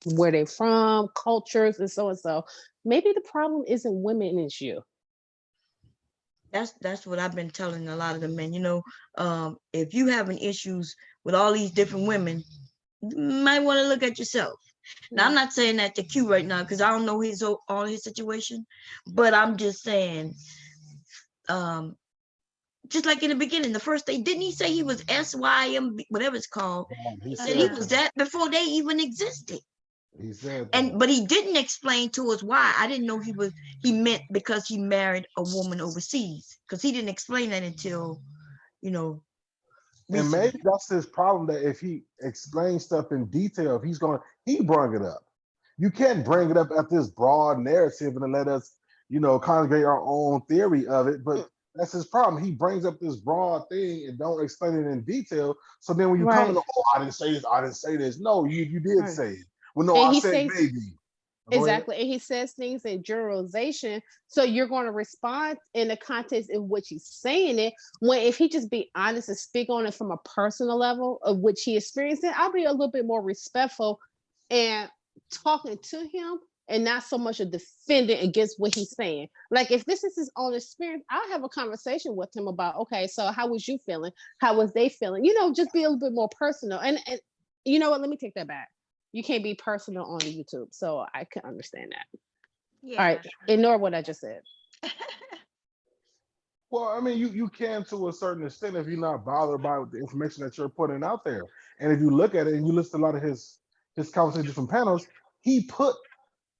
Speaker 9: where they're from, cultures, and so and so. Maybe the problem isn't women, it's you.
Speaker 1: That's what I've been telling a lot of the men. If you having issues with all these different women, you might want to look at yourself. Now, I'm not saying that to Q right now because I don't know all his situation, but I'm just saying, just like in the beginning, the first day, didn't he say he was SYM, whatever it's called? He said he was that before they even existed.
Speaker 11: He said
Speaker 1: but he didn't explain to us why. I didn't know he meant because he married a woman overseas, because he didn't explain that until recently.
Speaker 11: And maybe that's his problem, that if he explains stuff in detail, he brought it up. You can't bring it up at this broad narrative and then let us congregate our own theory of it. But that's his problem. He brings up this broad thing and don't explain it in detail. So then when you come and go, oh, I didn't say this. No, you did say it. Well, no, I said maybe.
Speaker 9: Exactly. And he says things in generalization. So you're going to respond in the context in which he's saying it. When if he just be honest and speak on it from a personal level of which he experienced it, I'll be a little bit more respectful and talking to him and not so much a defendant against what he's saying. Like if this is his own experience, I'll have a conversation with him about, okay, so how was you feeling? How was they feeling? Just be a little bit more personal. And you know what? Let me take that back. You can't be personal on YouTube, so I can understand that. Yeah. All right, ignore what I just said.
Speaker 11: Well, I mean, you can to a certain extent if you're not bothered by the information that you're putting out there. And if you look at it and you listen to a lot of his conversations from panels, he put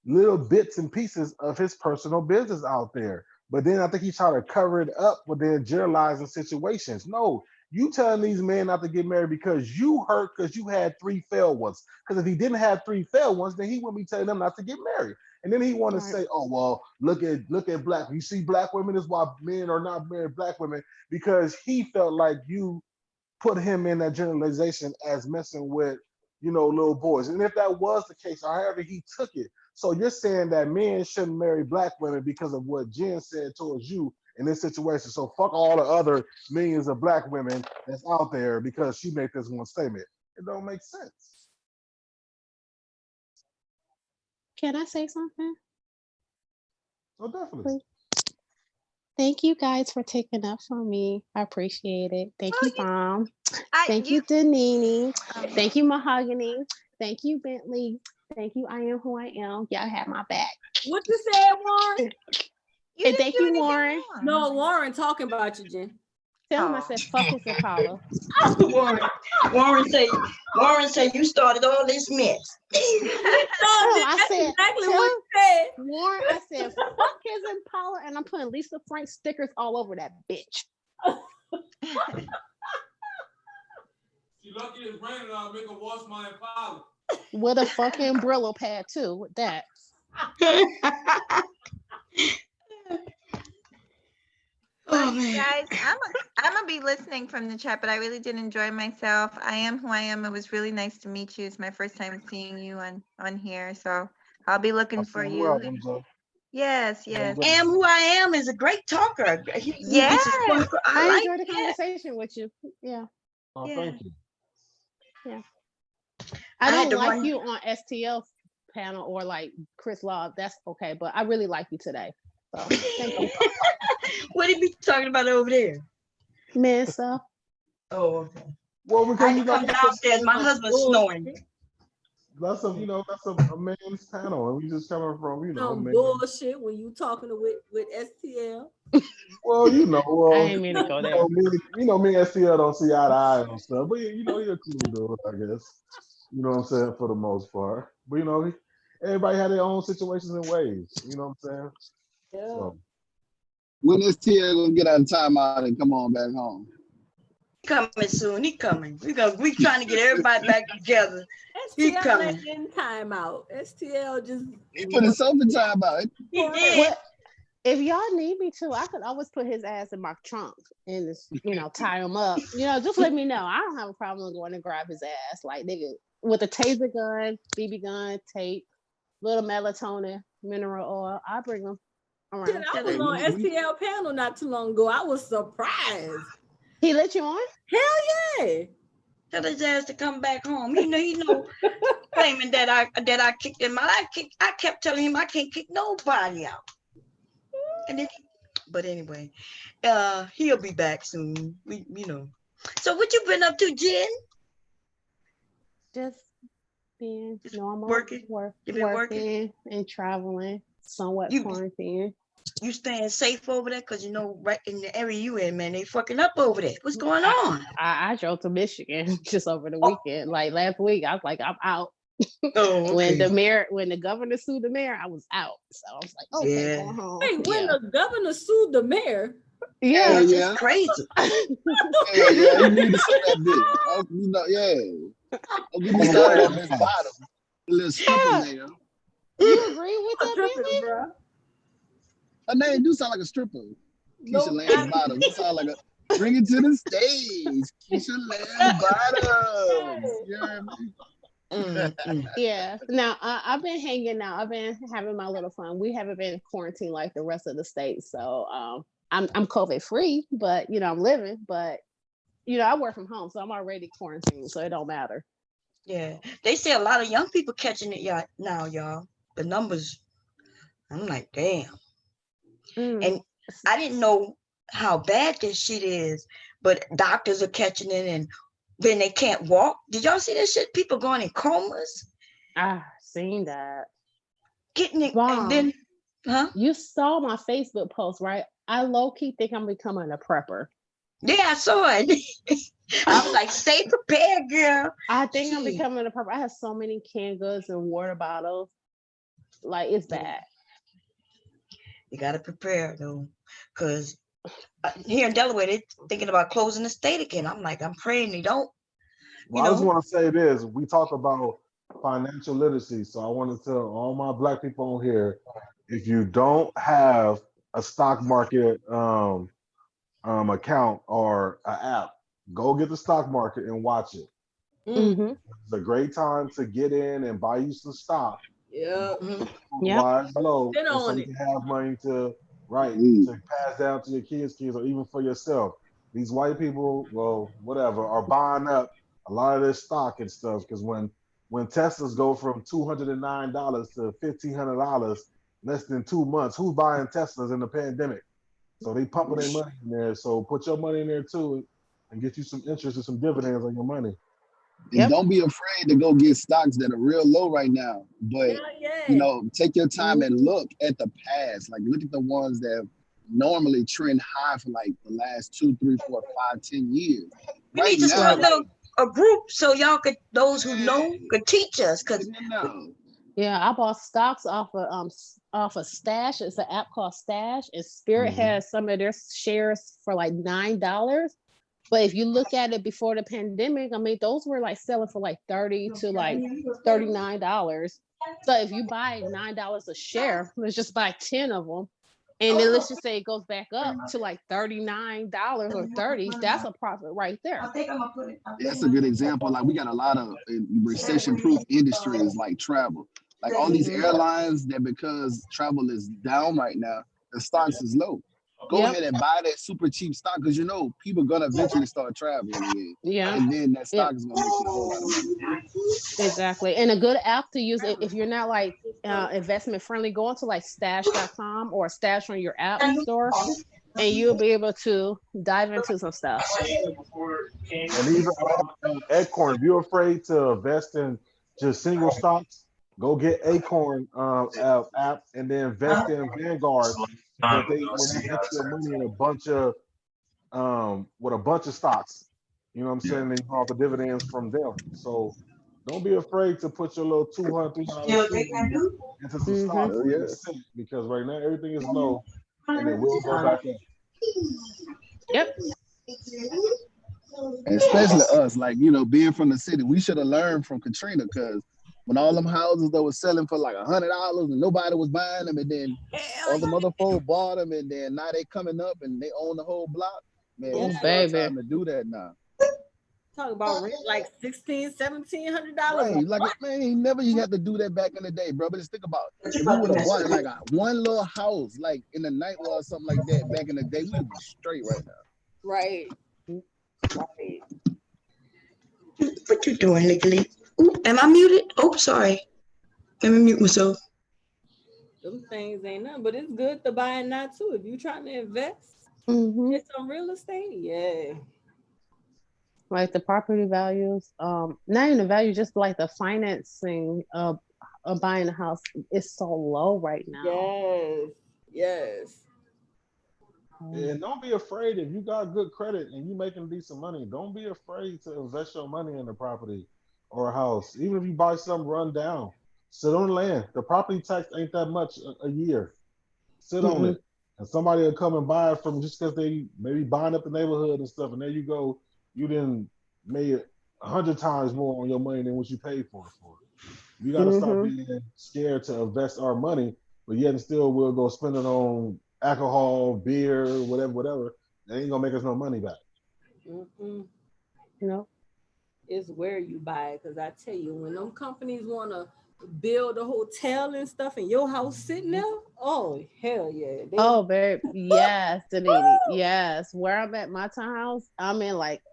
Speaker 11: little bits and pieces of his personal business out there. But then I think he tried to cover it up with then generalizing situations. No, you telling these men not to get married because you hurt because you had 3 failed ones. Because if he didn't have 3 failed ones, then he wouldn't be telling them not to get married. And then he want to say, oh, well, look at Black. You see Black women, is why men are not marrying Black women, because he felt like you put him in that generalization as messing with, little boys. And if that was the case, however he took it. So you're saying that men shouldn't marry Black women because of what Jen said towards you in this situation. So fuck all the other millions of Black women that's out there because she made this one statement. It don't make sense.
Speaker 9: Can I say something?
Speaker 11: Oh, definitely.
Speaker 9: Thank you guys for taking up for me. I appreciate it. Thank you, Mom. Thank you, Danini. Thank you, Mahogany. Thank you, Bentley. Thank you, I am who I am. Y'all have my back.
Speaker 10: What you said, Warren?
Speaker 9: And thank you, Warren.
Speaker 10: No, Warren talking about you, Jen.
Speaker 9: Tell him I said fuck his Impala.
Speaker 1: Warren say you started all this mess.
Speaker 9: I said
Speaker 10: exactly what you said.
Speaker 9: Warren, I said fuck his Impala, and I'm putting Lisa Frank stickers all over that bitch.
Speaker 8: You lucky it's raining, I'll make her wash my Impala.
Speaker 9: With a fucking Brillo pad too, with that.
Speaker 5: Well, guys, I'm gonna be listening from the chat, but I really did enjoy myself. I am who I am. It was really nice to meet you. It's my first time seeing you on here, so I'll be looking for you. Yes.
Speaker 1: Am who I am is a great talker.
Speaker 5: Yeah,
Speaker 9: I enjoyed the conversation with you. Yeah.
Speaker 11: Oh, thank you.
Speaker 9: Yeah. I don't like you on STL panel or like Chris Love. That's okay, but I really like you today. So thank you.
Speaker 1: What did we talking about over there?
Speaker 9: Man stuff.
Speaker 1: Oh, okay.
Speaker 11: Well, because
Speaker 1: I come downstairs. My husband's snoring.
Speaker 11: That's a man's panel, and we just coming from
Speaker 10: Some bullshit when you talking with STL.
Speaker 11: Well,
Speaker 9: I ain't mean to go there.
Speaker 11: Me and STL don't see eye to eye on stuff, but you're a cool dude, I guess. You know what I'm saying, for the most part. But everybody had their own situations and ways. You know what I'm saying?
Speaker 10: Yeah.
Speaker 11: So.
Speaker 12: When is Tia gonna get out of timeout and come on back home?
Speaker 1: Coming soon. He coming. We trying to get everybody back together. He coming.
Speaker 10: In timeout. STL just
Speaker 12: He put himself in timeout.
Speaker 1: He did.
Speaker 9: Well, if y'all need me to, I could always put his ass in my trunk and just, tie him up. Just let me know. I don't have a problem going to grab his ass, like nigga, with a taser gun, BB gun, tape, little melatonin, mineral oil. I bring them around.
Speaker 10: I was on STL panel not too long ago. I was surprised.
Speaker 9: He let you on?
Speaker 10: Hell yeah.
Speaker 1: Tell his ass to come back home. He know, claiming that I kicked him out. I kept telling him I can't kick nobody out. And then, but anyway, he'll be back soon. So what you been up to, Jen?
Speaker 9: Just being normal.
Speaker 1: Working. You been working
Speaker 9: and traveling. Somewhat quarantined.
Speaker 1: You staying safe over there? Because right in the area you in, man, they fucking up over there. What's going on?
Speaker 9: I drove to Michigan just over the weekend. Like last week, I was like, I'm out.
Speaker 1: Oh, okay.
Speaker 9: When the governor sued the mayor, I was out. So I was like, okay, going home.
Speaker 10: Hey, when the governor sued the mayor?
Speaker 9: Yeah,
Speaker 1: it's just crazy.
Speaker 12: You need to say that bit. Don't get me started on this bottom. A little stripper mayor.
Speaker 9: You agree with that,
Speaker 10: bro?
Speaker 12: Her name do sound like a stripper. Keisha Lance Bottoms. You sound like a bring it to the stage. Keisha Lance Bottoms. You know what I mean?
Speaker 9: Yeah. Now I've been hanging out. I've been having my little fun. We haven't been quarantined like the rest of the states, so I'm COVID free, but I'm living. But I work from home, so I'm already quarantined, so it don't matter.
Speaker 1: Yeah, they say a lot of young people catching it now, y'all. The numbers, I'm like, damn. And I didn't know how bad this shit is, but doctors are catching it, and then they can't walk. Did y'all see that shit? People going in comas.
Speaker 9: I seen that.
Speaker 1: Getting it,
Speaker 9: Mom,
Speaker 1: and then,
Speaker 9: you saw my Facebook post, right? I low key think I'm becoming a prepper.
Speaker 1: Yeah, I saw it. I was like, stay prepared, girl.
Speaker 9: I think I'm becoming a prepper. I have so many canned goods and water bottles. Like, it's bad.
Speaker 1: You got to prepare, though, because here in Delaware, they're thinking about closing the state again. I'm like, I'm praying they don't.
Speaker 11: Well, I just want to say this. We talk about financial literacy, so I want to tell all my Black people on here, if you don't have a stock market account or an app, go get the stock market and watch it.
Speaker 9: Mm-hmm.
Speaker 11: It's a great time to get in and buy you some stock.
Speaker 10: Yeah.
Speaker 11: Wise low, so you can have money to pass down to your kids or even for yourself. These white people, well, whatever, are buying up a lot of their stock and stuff, because when Teslas go from $209 to $1,500 less than 2 months, who's buying Teslas in the pandemic? So they pumping their money in there. So put your money in there too and get you some interest and some dividends on your money.
Speaker 12: And don't be afraid to go get stocks that are real low right now. But take your time and look at the past. Like, look at the ones that normally trend high for like the last 2, 3, 4, 5, 10 years.
Speaker 1: We need to start a group so y'all could, those who know, could teach us. Cause
Speaker 9: yeah, I bought stocks off of Stash. It's an app called Stash, and Spirit has some of their shares for like $9. But if you look at it before the pandemic, I mean, those were like selling for like $30 to like $39. So if you buy $9 a share, let's just buy 10 of them. And then let's just say it goes back up to like $39 or $30. That's a profit right there.
Speaker 12: That's a good example. Like we got a lot of recession-proof industries like travel. Like all these airlines that because travel is down right now, the stocks is low. Go ahead and buy that super cheap stock because you know people are gonna eventually start traveling again.
Speaker 9: Yeah.
Speaker 12: And then that stock is gonna make you a whole lot of money.
Speaker 9: Exactly. And a good app to use if you're not like investment friendly, go into like stash.com or Stash on your app store and you'll be able to dive into some stuff.
Speaker 11: And even Acorn, if you're afraid to invest in just single stocks, go get Acorn app and then invest in Vanguard. But they will get your money in a bunch of with a bunch of stocks. You know what I'm saying? And you have the dividends from them. So don't be afraid to put your little $200, $300 into some stocks because right now everything is low and it will go back up.
Speaker 9: Yep.
Speaker 12: And especially us, like, you know, being from the city, we should have learned from Katrina because when all them houses that was selling for like $100 and nobody was buying them, and then all the other folks bought them, and then now they coming up and they own the whole block. Man, it's time to do that now.
Speaker 10: Talk about rent like $1,600, $1,700.
Speaker 12: Right, like man, never you had to do that back in the day, bro. But just think about it. If we would have bought like one little house, like in the night or something like that back in the day, we would be straight right now.
Speaker 10: Right.
Speaker 1: What you doing, Nicolette? Ooh, am I muted? Oh, sorry. Let me mute myself.
Speaker 10: Those things ain't nothing, but it's good to buy and not too. If you're trying to invest in some real estate,
Speaker 9: like the property values, not even the value, just like the financing of buying a house is so low right now.
Speaker 10: Yes.
Speaker 11: And don't be afraid if you got good credit and you making decent money. Don't be afraid to invest your money in a property or a house. Even if you buy something run down, sit on the land. The property tax ain't that much a year. Sit on it, and somebody will come and buy it from just because they maybe buying up the neighborhood and stuff. And there you go, you didn't made 100 times more on your money than what you paid for it. We got to stop being scared to invest our money, but yet and still we'll go spend it on alcohol, beer, whatever. That ain't gonna make us no money back.
Speaker 9: No,
Speaker 10: it's where you buy it. Because I tell you, when them companies want to build a hotel and stuff in your house sitting there, oh hell yeah.
Speaker 9: Oh babe, yes, Danini, yes. Where I'm at my townhouse, I'm in like,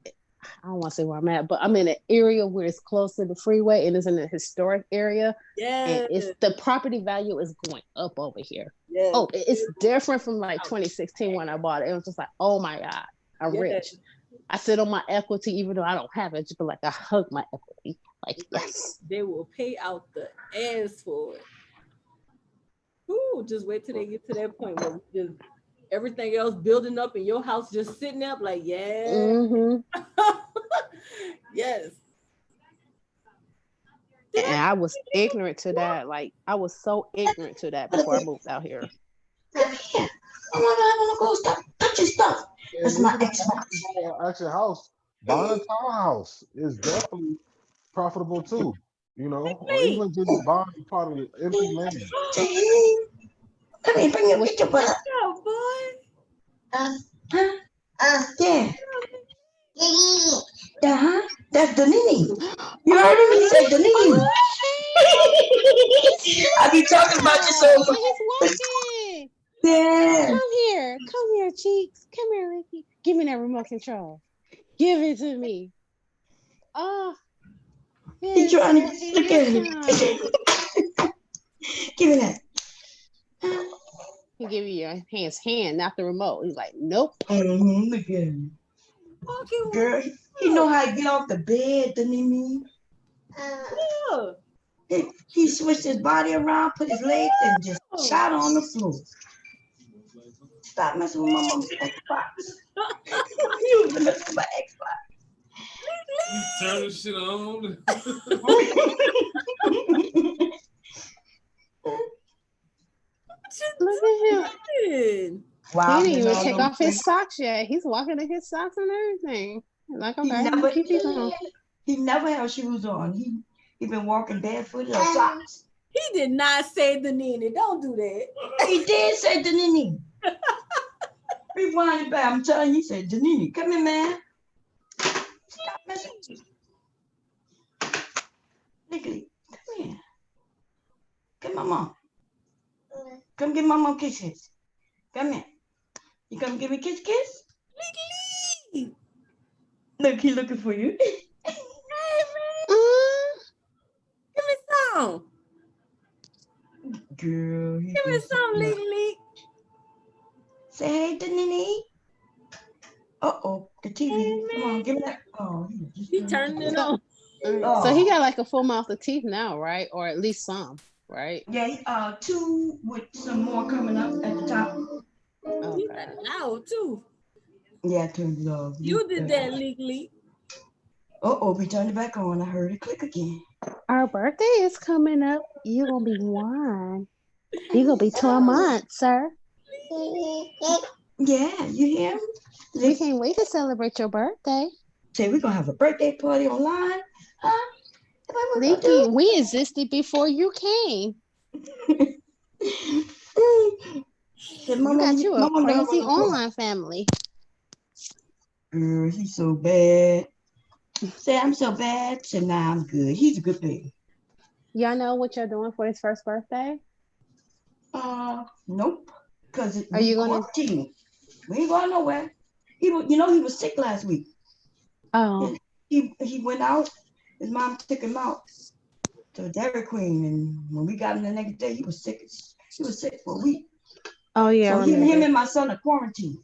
Speaker 9: I don't want to say where I'm at, but I'm in an area where it's close to the freeway and it's in a historic area. And it's the property value is going up over here. Oh, it's different from like 2016 when I bought it. It was just like, oh my God, I'm rich. I sit on my equity even though I don't have it. Just be like, I hug my equity. Like, yes.
Speaker 10: They will pay out the ass for it. Ooh, just wait till they get to that point where just everything else building up and your house just sitting up like, yes.
Speaker 9: And I was ignorant to that. Like, I was so ignorant to that before I moved out here.
Speaker 1: I want to go stop touching stuff. That's my
Speaker 11: actual house. Buying a townhouse is definitely profitable too. You know, or even just buying part of the empty land.
Speaker 1: Let me bring your picture, brother.
Speaker 10: Oh, boy.
Speaker 1: Yeah. That's Danini. You heard him? He said Danini. I be talking about you so much.
Speaker 9: He's walking.
Speaker 1: Yeah.
Speaker 9: Come here, Cheeks. Come here, Ricky. Give me that remote control. Give it to me. Oh.
Speaker 1: He's trying to look at him. Give me that.
Speaker 9: He give you your hand, not the remote. He's like, nope.
Speaker 1: Look at him. Girl, he know how to get off the bed, doesn't he mean? He switched his body around, put his legs, and just shot on the floor. Stop messing with my mom's Xbox. You was messing with my Xbox.
Speaker 8: Turn the shit on.
Speaker 9: Look at him.
Speaker 1: Wow,
Speaker 9: he didn't even take off his socks yet. He's walking in his socks and everything. Like, okay,
Speaker 1: he never had shoes on. He been walking barefooted or socks.
Speaker 10: He did not say the Nene. Don't do that.
Speaker 1: He did say the Nene. Rewind it back. I'm telling you, he said the Nene. Come here, man. Stop messing with me. Niggly, come here. Come on, mom. Come give my mom kisses. Come here. You come give me kiss?
Speaker 10: Niggly.
Speaker 1: Look, he looking for you.
Speaker 10: Hey, man. Give me some.
Speaker 1: Girl,
Speaker 10: give me some, Niggly.
Speaker 1: Say hey to Nene. Uh-oh, the TV. Hey, come on, give me that. Oh,
Speaker 10: he turning it on.
Speaker 9: So he got like a full mouth of teeth now, right? Or at least some, right?
Speaker 1: Yeah, 2 with some more coming up at the top.
Speaker 10: Okay. He's loud too.
Speaker 1: Yeah, I turned it off.
Speaker 10: You did that legally.
Speaker 1: Uh-oh, we turned it back on. I heard it click again.
Speaker 9: Our birthday is coming up. You're going to be 1. You're going to be 12 months, sir.
Speaker 1: Yeah, you hear him?
Speaker 9: We can't wait to celebrate your birthday.
Speaker 1: Say we're going to have a birthday party online. Huh?
Speaker 9: Leaky, we existed before you came. You got you a crazy online family.
Speaker 1: Girl, he's so bad. Say I'm so bad. Say nah, I'm good. He's a good baby.
Speaker 9: Y'all know what you're doing for his first birthday?
Speaker 1: Nope. Cause
Speaker 9: are you gonna?
Speaker 1: We ain't going nowhere. He was sick last week.
Speaker 9: Oh.
Speaker 1: And he went out. His mom took him out to Dairy Queen, and when we got him the next day, he was sick. He was sick for a week.
Speaker 9: Oh yeah.
Speaker 1: So him and my son are quarantined.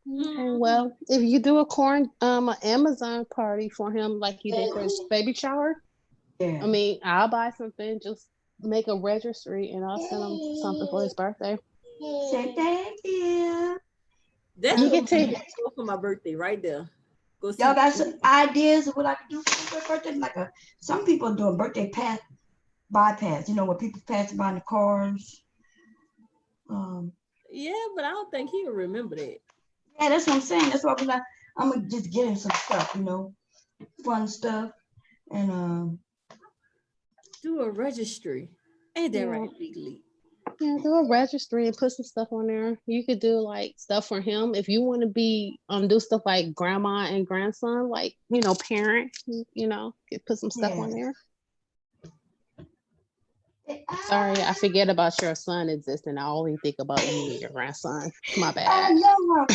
Speaker 9: Okay, well, if you do an Amazon party for him like you did for his baby shower,
Speaker 1: yeah.
Speaker 9: I mean, I'll buy something. Just make a registry, and I'll send him something for his birthday.
Speaker 1: Say thank you.
Speaker 10: That's what I'm going for my birthday right there.
Speaker 1: Y'all got some ideas of what I can do for my birthday? Like some people are doing birthday bypass. You know, where people passing by in the cars.
Speaker 10: Yeah, but I don't think he'll remember that.
Speaker 1: Yeah, that's what I'm saying. That's why I'm gonna just get him some stuff, fun stuff, and
Speaker 10: do a registry. Ain't that right, legally?
Speaker 9: Yeah, do a registry and put some stuff on there. You could do like stuff for him if you want to be do stuff like grandma and grandson, like parent. Put some stuff on there. Sorry, I forget about your son existing. I only think about you and your grandson. My bad.
Speaker 1: No.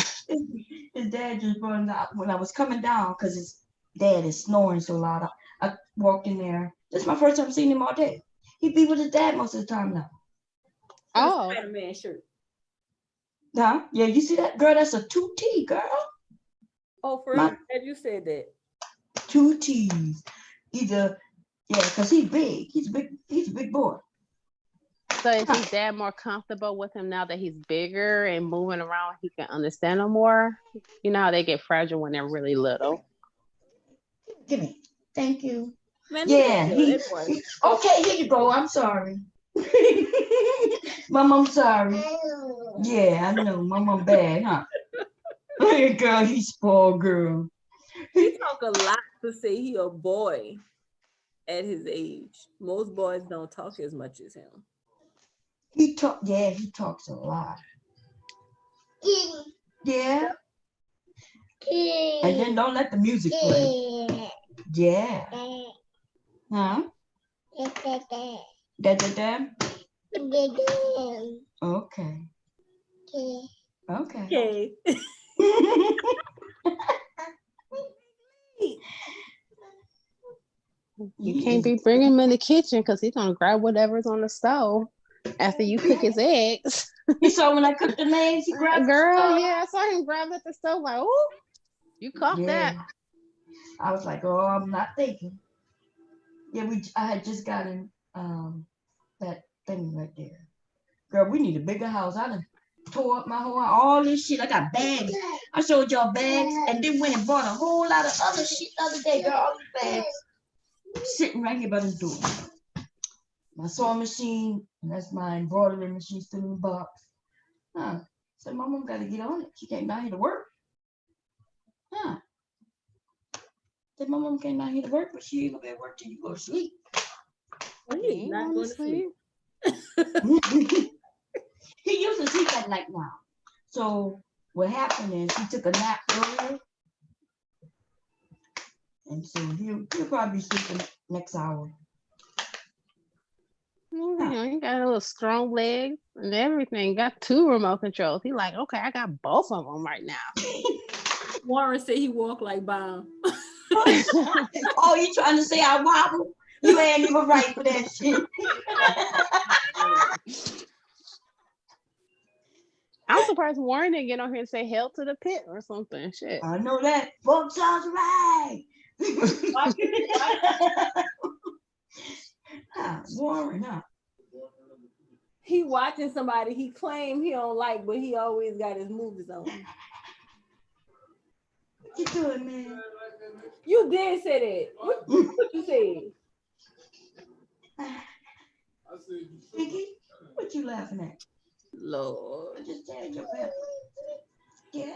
Speaker 1: His dad just brought him out when I was coming down because his dad is snoring so loud. I walked in there. This is my first time seeing him all day. He be with his dad most of the time now.
Speaker 10: Oh, Spider-Man shirt.
Speaker 1: Huh? Yeah, you see that, girl? That's a 2T, girl.
Speaker 10: Oh, for real? You said that.
Speaker 1: 2 T's. Because he's big. He's a big boy.
Speaker 9: So is his dad more comfortable with him now that he's bigger and moving around? He can understand him more. You know how they get fragile when they're really little.
Speaker 1: Give me. Thank you.
Speaker 10: Man,
Speaker 1: yeah. Okay, here you go. I'm sorry. Mom, I'm sorry. Yeah, I know. Mom bad, huh? Girl, he's spoiled, girl.
Speaker 10: He talk a lot to say he a boy at his age. Most boys don't talk as much as him.
Speaker 1: He talks a lot. Yeah. And then don't let the music play. Yeah. Huh? Da. Okay. Okay.
Speaker 9: You can't be bringing him in the kitchen because he's gonna grab whatever's on the stove after you cook his eggs.
Speaker 1: You saw when I cooked the eggs, he grabbed
Speaker 9: girl. Yeah, I saw him grab at the stove like, "Ooh, you caught that."
Speaker 1: I was like, "Oh, I'm not thinking." Yeah, I had just gotten that thing right there. Girl, we need a bigger house. I done tore up my whole house, all this shit. I got bags. I showed y'all bags and then went and bought a whole lot of other shit the other day, girl. All these bags sitting right here by the door. My sewing machine, and that's my embroidery machine still in the box. Huh. So my mom got to get on it. She came down here to work. Huh. Said my mom came down here to work, but she ain't gonna be at work till you go to sleep.
Speaker 10: He's not going to sleep.
Speaker 1: He usually sleep at night now. So what happened is he took a nap earlier. And so he'll probably be sleeping next hour.
Speaker 9: He got a little strong leg and everything. Got 2 remote controls. He like, okay, I got both of them right now.
Speaker 10: Warren said he walked like Bob.
Speaker 1: Oh, you trying to say I wobble? You ain't even right for that shit.
Speaker 9: I'm surprised Warren didn't get on here and say hell to the pit or something. Shit.
Speaker 1: I know that. Folks sounds right. Warren, huh?
Speaker 10: He watching somebody he claimed he don't like, but he always got his movies on.
Speaker 1: What you doing, man?
Speaker 10: You did say that. What you said?
Speaker 1: Vicky, what you laughing at?
Speaker 10: Lord.
Speaker 1: I just said your pepper. Yeah.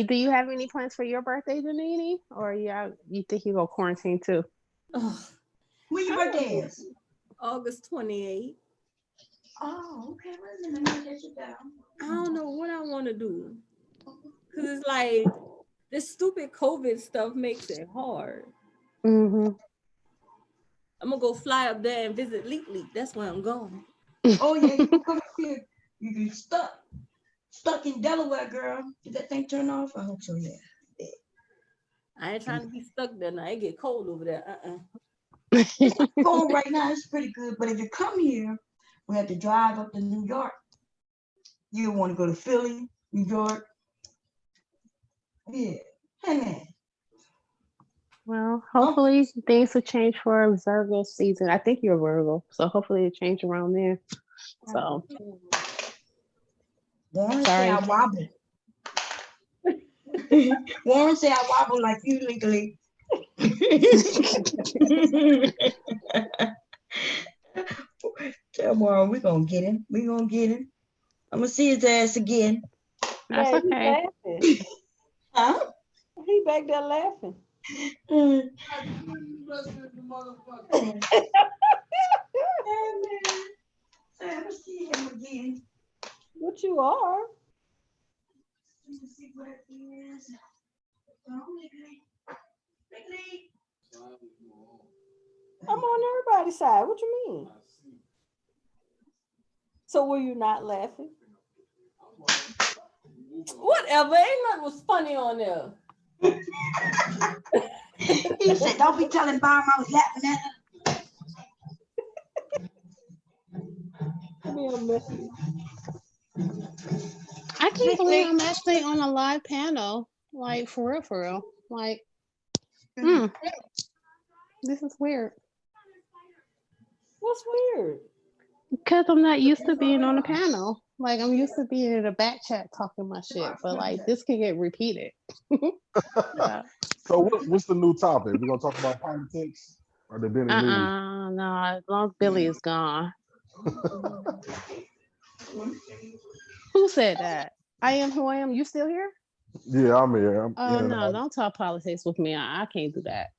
Speaker 9: Do you have any plans for your birthday, Janini? Or you think you go quarantine too?
Speaker 1: When your birthday is?
Speaker 10: August 28th.
Speaker 1: Oh, okay. Wait a minute. Let me get you down.
Speaker 10: I don't know what I want to do. Because it's like, this stupid COVID stuff makes it hard.
Speaker 9: Mm-hmm.
Speaker 10: I'm going to go fly up there and visit Leak. That's where I'm going.
Speaker 1: Oh, yeah. You can come up here. You get stuck in Delaware, girl. Did that thing turn off? I hope so, yeah.
Speaker 10: I ain't trying to be stuck there now. It get cold over there.
Speaker 1: It's not cold right now. It's pretty good. But if you come here, we have to drive up to New York. You want to go to Philly, New York. Yeah. Hey, man.
Speaker 9: Well, hopefully things will change for Virgo season. I think you're Virgo, so hopefully it change around there. So
Speaker 1: Warren say I wobble. Warren say I wobble like you legally. Tell Warren we're gonna get him. We're gonna get him. I'm gonna see his ass again.
Speaker 9: That's okay.
Speaker 1: Huh?
Speaker 10: He back there laughing.
Speaker 1: I'm see him again.
Speaker 10: What you are?
Speaker 1: Let me see what it is.
Speaker 10: I'm on everybody's side. What you mean? So were you not laughing? Whatever. Ain't nothing was funny on there.
Speaker 1: He said, don't be telling Bob I was laughing at her.
Speaker 9: I can't believe I'm actually on a live panel. Like, for real. Like, this is weird.
Speaker 10: What's weird?
Speaker 9: Because I'm not used to being on a panel. Like, I'm used to being in a back chat talking my shit. But, like, this can get repeated. Yeah.
Speaker 11: So what's the new topic? We're going to talk about politics? Or there been any news?
Speaker 9: No. As long as Billy is gone. Who said that? I am who I am. You still here?
Speaker 11: Yeah, I'm here.
Speaker 9: No, don't talk politics with me. I can't do that.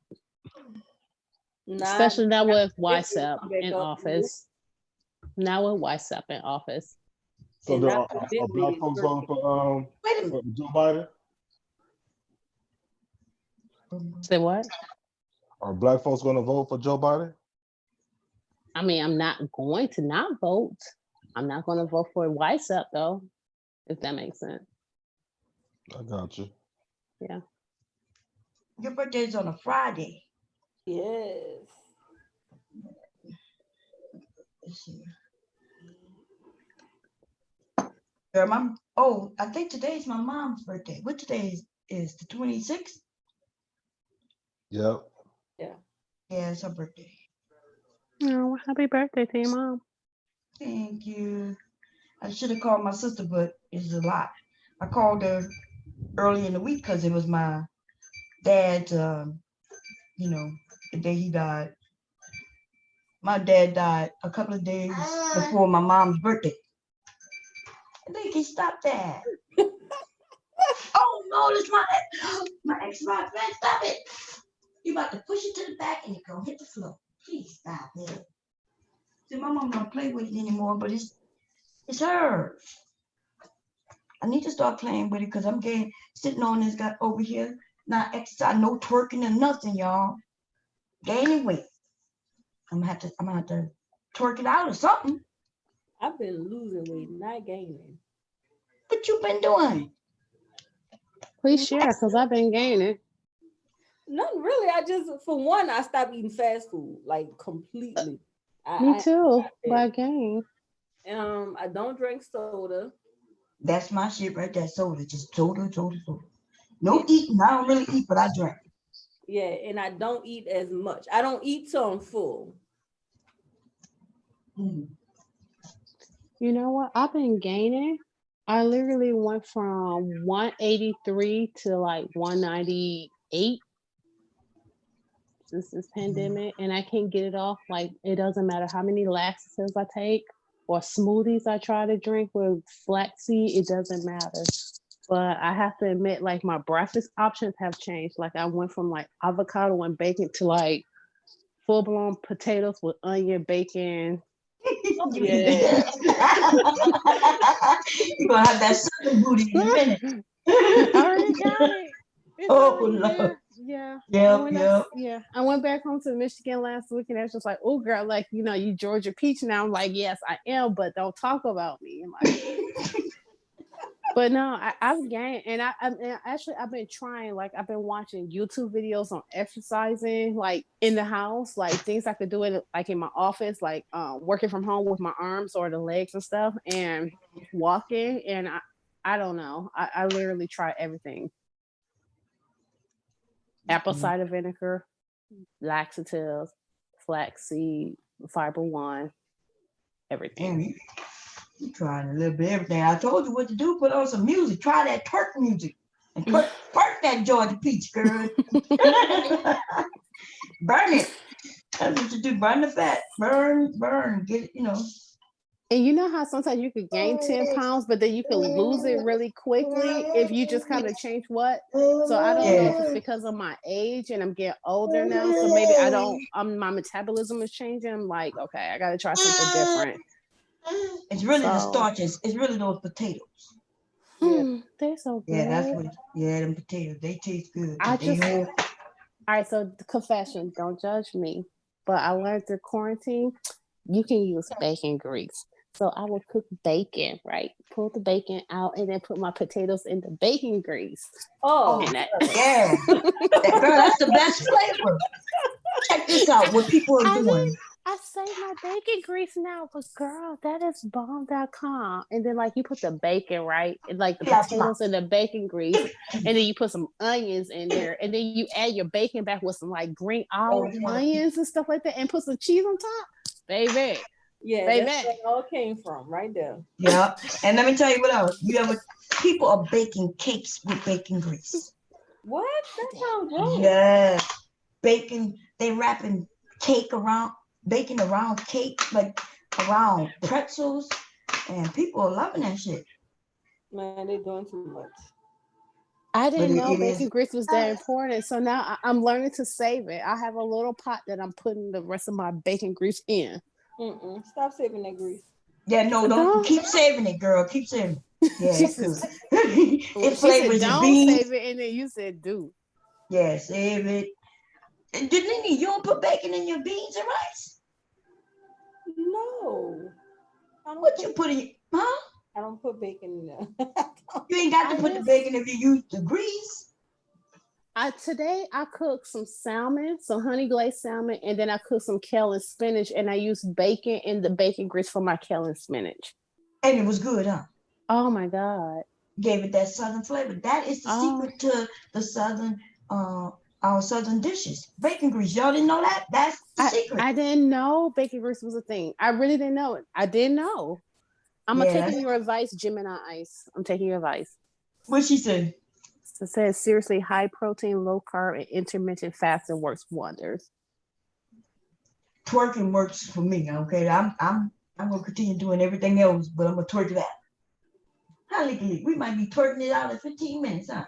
Speaker 9: Especially now with YSEP in office. Now with YSEP in office.
Speaker 11: So are black folks voting for Joe Biden?
Speaker 9: Say what?
Speaker 11: Are black folks going to vote for Joe Biden?
Speaker 9: I mean, I'm not going to not vote. I'm not going to vote for YSEP though, if that makes sense.
Speaker 11: I got you.
Speaker 9: Yeah.
Speaker 1: Your birthday's on a Friday.
Speaker 10: Yes.
Speaker 1: Let's see. Girl, I think today's my mom's birthday. What today is the 26th?
Speaker 11: Yep.
Speaker 10: Yeah.
Speaker 1: Yeah, it's her birthday.
Speaker 9: Oh, happy birthday to your mom.
Speaker 1: Thank you. I should have called my sister, but it's a lot. I called her early in the week because it was my dad's, the day he died. My dad died a couple of days before my mom's birthday. I think he stopped that. Oh no, that's my ex-wife. Man, stop it. You about to push it to the back and it's gonna hit the floor. Please stop it. See, my mom don't play with it anymore, but it's hers. I need to start playing with it because I'm getting sitting on this guy over here, not exercise, no twerking or nothing, y'all. Gaining weight. I'm gonna have to twerk it out or something.
Speaker 10: I've been losing weight, not gaining.
Speaker 1: What you been doing?
Speaker 9: Please share, because I've been gaining.
Speaker 10: Nothing really. For one, I stopped eating fast food, like completely.
Speaker 9: Me too. By gain.
Speaker 10: I don't drink soda.
Speaker 1: That's my shit right there. Soda, just soda. No eating. I don't really eat, but I drink.
Speaker 10: Yeah, and I don't eat as much. I don't eat till I'm full.
Speaker 1: Mm-hmm.
Speaker 9: You know what? I've been gaining. I literally went from 183 to like 198 since this pandemic, and I can't get it off. Like, it doesn't matter how many laxatives I take or smoothies I try to drink with flaxseed, it doesn't matter. But I have to admit, like, my breakfast options have changed. Like, I went from like avocado and bacon to like full-blown potatoes with onion, bacon.
Speaker 10: Oh, yeah.
Speaker 1: You're gonna have that southern booty in a minute.
Speaker 9: I already got it. It's
Speaker 1: Lord.
Speaker 9: Yeah.
Speaker 1: Yep.
Speaker 9: I went back home to Michigan last week, and I was just like, "Oh, girl, like, you Georgia peach now." I'm like, "Yes, I am, but don't talk about me." I'm like, but no, I've gained, and I've been trying. Like, I've been watching YouTube videos on exercising, like in the house, like things I could do it like in my office, like working from home with my arms or the legs and stuff, and walking. And I don't know. I literally try everything. Apple cider vinegar, laxatives, flaxseed, fiber one, everything.
Speaker 1: Damn, you trying a little bit of everything. I told you what to do. Put on some music. Try that Turk music. And twerk that Georgia peach, girl. Burn it. That's what you do. Burn the fat. Burn. Get it,
Speaker 9: And you know how sometimes you could gain 10 pounds, but then you could lose it really quickly if you just kind of change what? So I don't know if it's because of my age and I'm getting older now. So maybe my metabolism is changing. I'm like, okay, I got to try something different.
Speaker 1: It's really the starches. It's really those potatoes.
Speaker 9: They're so good.
Speaker 1: Yeah, that's what. Them potatoes. They taste good.
Speaker 9: All right, so confession, don't judge me. But I learned through quarantine, you can use bacon grease. So I will cook bacon, right? Pull the bacon out and then put my potatoes in the bacon grease.
Speaker 1: Oh, yeah. Girl, that's the best flavor. Check this out, what people are doing.
Speaker 9: I save my bacon grease now, but girl, that is bomb.com. And then like you put the bacon, right? And like the potatoes in the bacon grease, and then you put some onions in there, and then you add your bacon back with some like green olive onions and stuff like that, and put some cheese on top. Baby.
Speaker 10: Yeah,
Speaker 9: baby.
Speaker 10: That's where it all came from, right there.
Speaker 1: Yeah, and let me tell you what else. People are baking cakes with bacon grease.
Speaker 10: What? That sounds gross.
Speaker 1: Yeah, bacon. They wrapping bacon around cake, like around pretzels, and people are loving that shit.
Speaker 10: Man, they're doing too much.
Speaker 9: I didn't know bacon grease was that important, so now I'm learning to save it. I have a little pot that I'm putting the rest of my bacon grease in.
Speaker 10: Stop saving that grease.
Speaker 1: Yeah, no, don't keep saving it, girl. Keep saving it. Yeah, it flavors your beans.
Speaker 9: Don't save it, and then you said do.
Speaker 1: Yeah, save it. Denini, you don't put bacon in your beans and rice?
Speaker 10: No.
Speaker 1: What you put in? Huh?
Speaker 10: I don't put bacon in there.
Speaker 1: You ain't got to put the bacon if you use the grease.
Speaker 9: Today I cooked some salmon, some honey glazed salmon, and then I cooked some kale and spinach, and I used bacon in the bacon grease for my kale and spinach.
Speaker 1: And it was good, huh?
Speaker 9: Oh my God.
Speaker 1: Gave it that southern flavor. That is the secret to the southern our Southern dishes. Bacon grease. Y'all didn't know that? That's the secret.
Speaker 9: I didn't know bacon grease was a thing. I really didn't know it. I didn't know. I'm taking your advice, Gemini Ice. I'm taking your advice.
Speaker 1: What'd she say?
Speaker 9: It says seriously, high protein, low carb, and intermittent fasting works wonders.
Speaker 1: Twerking works for me. Okay, I'm gonna continue doing everything else, but I'm gonna twerk that. We might be twerking it out in 15 minutes, huh?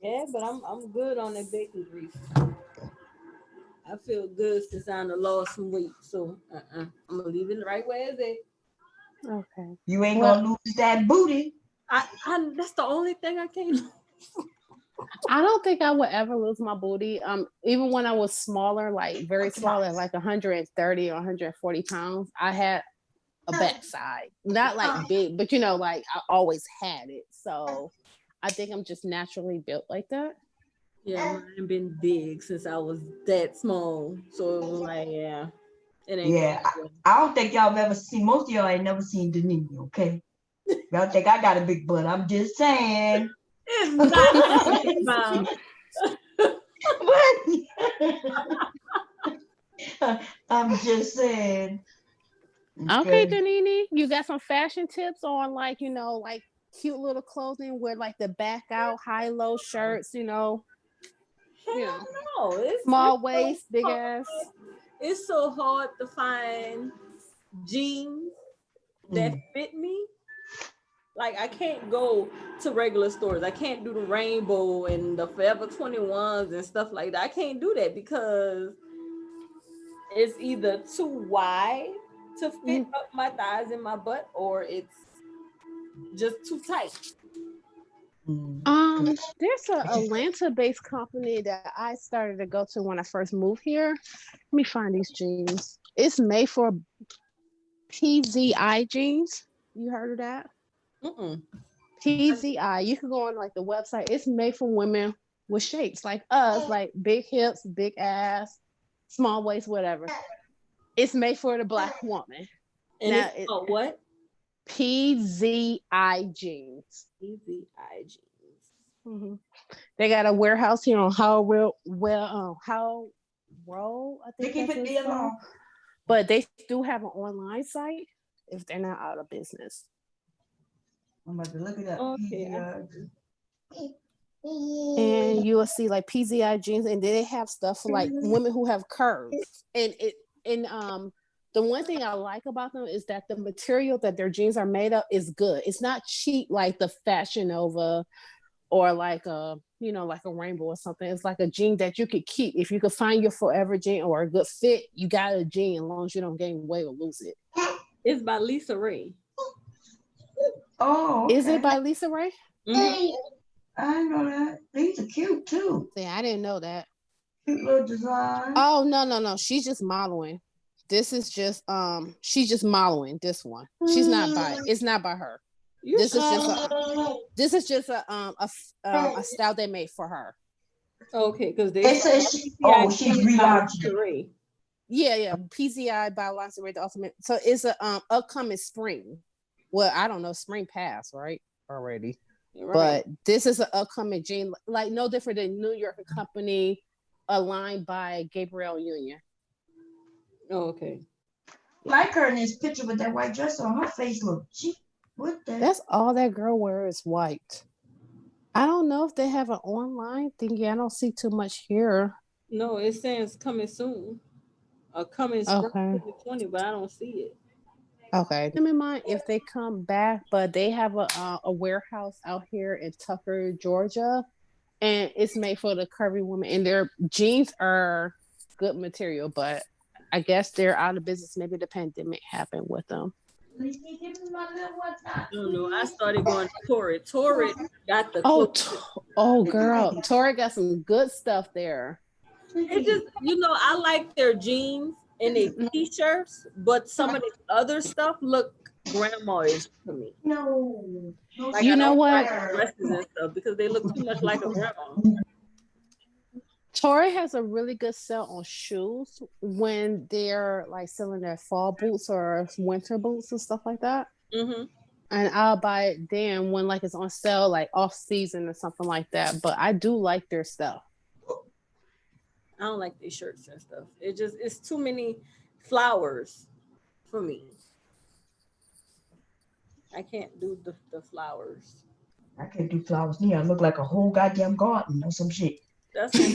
Speaker 10: Yeah, but I'm good on that bacon grease. I feel good since I lost some weight, so I'm gonna leave it the right way as it.
Speaker 9: Okay.
Speaker 1: You ain't gonna lose that booty.
Speaker 10: I that's the only thing I can't lose.
Speaker 9: I don't think I would ever lose my booty. Even when I was smaller, like very small, at like 130 or 140 pounds, I had a backside. Not like big, but like I always had it. So I think I'm just naturally built like that.
Speaker 10: Yeah, mine been big since I was that small. So it was like, yeah, it ain't.
Speaker 1: Yeah, I don't think y'all have ever seen. Most of y'all ain't never seen Denise. Okay, y'all think I got a big butt. I'm just saying.
Speaker 10: It's not.
Speaker 1: I'm just saying.
Speaker 9: Okay, Danini, you got some fashion tips on like cute little clothing with like the back out high-low shirts,
Speaker 10: No, it's
Speaker 9: small waist, big ass.
Speaker 10: It's so hard to find jeans that fit me. Like I can't go to regular stores. I can't do the rainbow and the Forever 21s and stuff like that. I can't do that because it's either too wide to fit up my thighs and my butt, or it's just too tight.
Speaker 9: There's an Atlanta-based company that I started to go to when I first moved here. Let me find these jeans. It's made for PZI jeans. You heard of that? PZI. You can go on like the website. It's made for women with shapes like us, like big hips, big ass, small waist, whatever. It's made for the Black woman.
Speaker 10: And now, it's called what?
Speaker 9: PZI jeans.
Speaker 10: PZI jeans.
Speaker 9: Mm-hmm. They got a warehouse here on Howell Road, I think that's what it's called. But they do have an online site if they're not out of business.
Speaker 1: I'm about to look it up.
Speaker 9: Okay. And you will see like PZI jeans, and then they have stuff for like women who have curves. And the one thing I like about them is that the material that their jeans are made of is good. It's not cheap like the Fashion Nova or like a rainbow or something. It's like a jean that you could keep. If you could find your forever jean or a good fit, you got a jean as long as you don't gain weight or lose it.
Speaker 10: It's by Lisa Ray.
Speaker 1: Oh, okay.
Speaker 9: Is it by Lisa Ray?
Speaker 1: Mm-hmm. I know that. These are cute too.
Speaker 9: See, I didn't know that.
Speaker 1: Cute little design.
Speaker 9: Oh no. She's just modeling. This is just she's just modeling this one. She's not by it's not by her. This is just a style they made for her.
Speaker 10: Okay, because
Speaker 1: she's relaunching.
Speaker 9: Yeah. PZI by Lisa Ray, the ultimate. So it's a upcoming spring. Well, I don't know, spring passed, right? Already. Right. But this is an upcoming jean, like no different than New York company, aligned by Gabrielle Union.
Speaker 10: Oh, okay.
Speaker 1: Like her in this picture with that white dress on, her face look cheap. What the?
Speaker 9: That's all that girl wears is white. I don't know if they have an online thingy. I don't see too much here.
Speaker 10: No, it says coming soon. Coming spring 2020, but I don't see it.
Speaker 9: Okay. Keep in mind if they come back, but they have a warehouse out here in Tucker, Georgia, and it's made for the curvy woman. And their jeans are good material, but I guess they're out of business. Maybe the pandemic happened with them.
Speaker 10: I don't know. I started going to Torrid. Torrid got the
Speaker 9: girl, Torrid got some good stuff there.
Speaker 10: It just, I like their jeans and their t-shirts, but some of the other stuff look grandma-ish to me.
Speaker 1: No.
Speaker 10: Like,
Speaker 9: you know what?
Speaker 10: Dresses and stuff because they look too much like a grandma.
Speaker 9: Torrid has a really good sale on shoes when they're like selling their fall boots or winter boots and stuff like that.
Speaker 10: Mm-hmm.
Speaker 9: And I'll buy it then when like it's on sale, like off season or something like that. But I do like their stuff.
Speaker 10: I don't like these shirts and stuff. It's too many flowers for me. I can't do the flowers.
Speaker 1: I can't do flowers neither. I look like a whole goddamn garden or some shit.
Speaker 10: That's what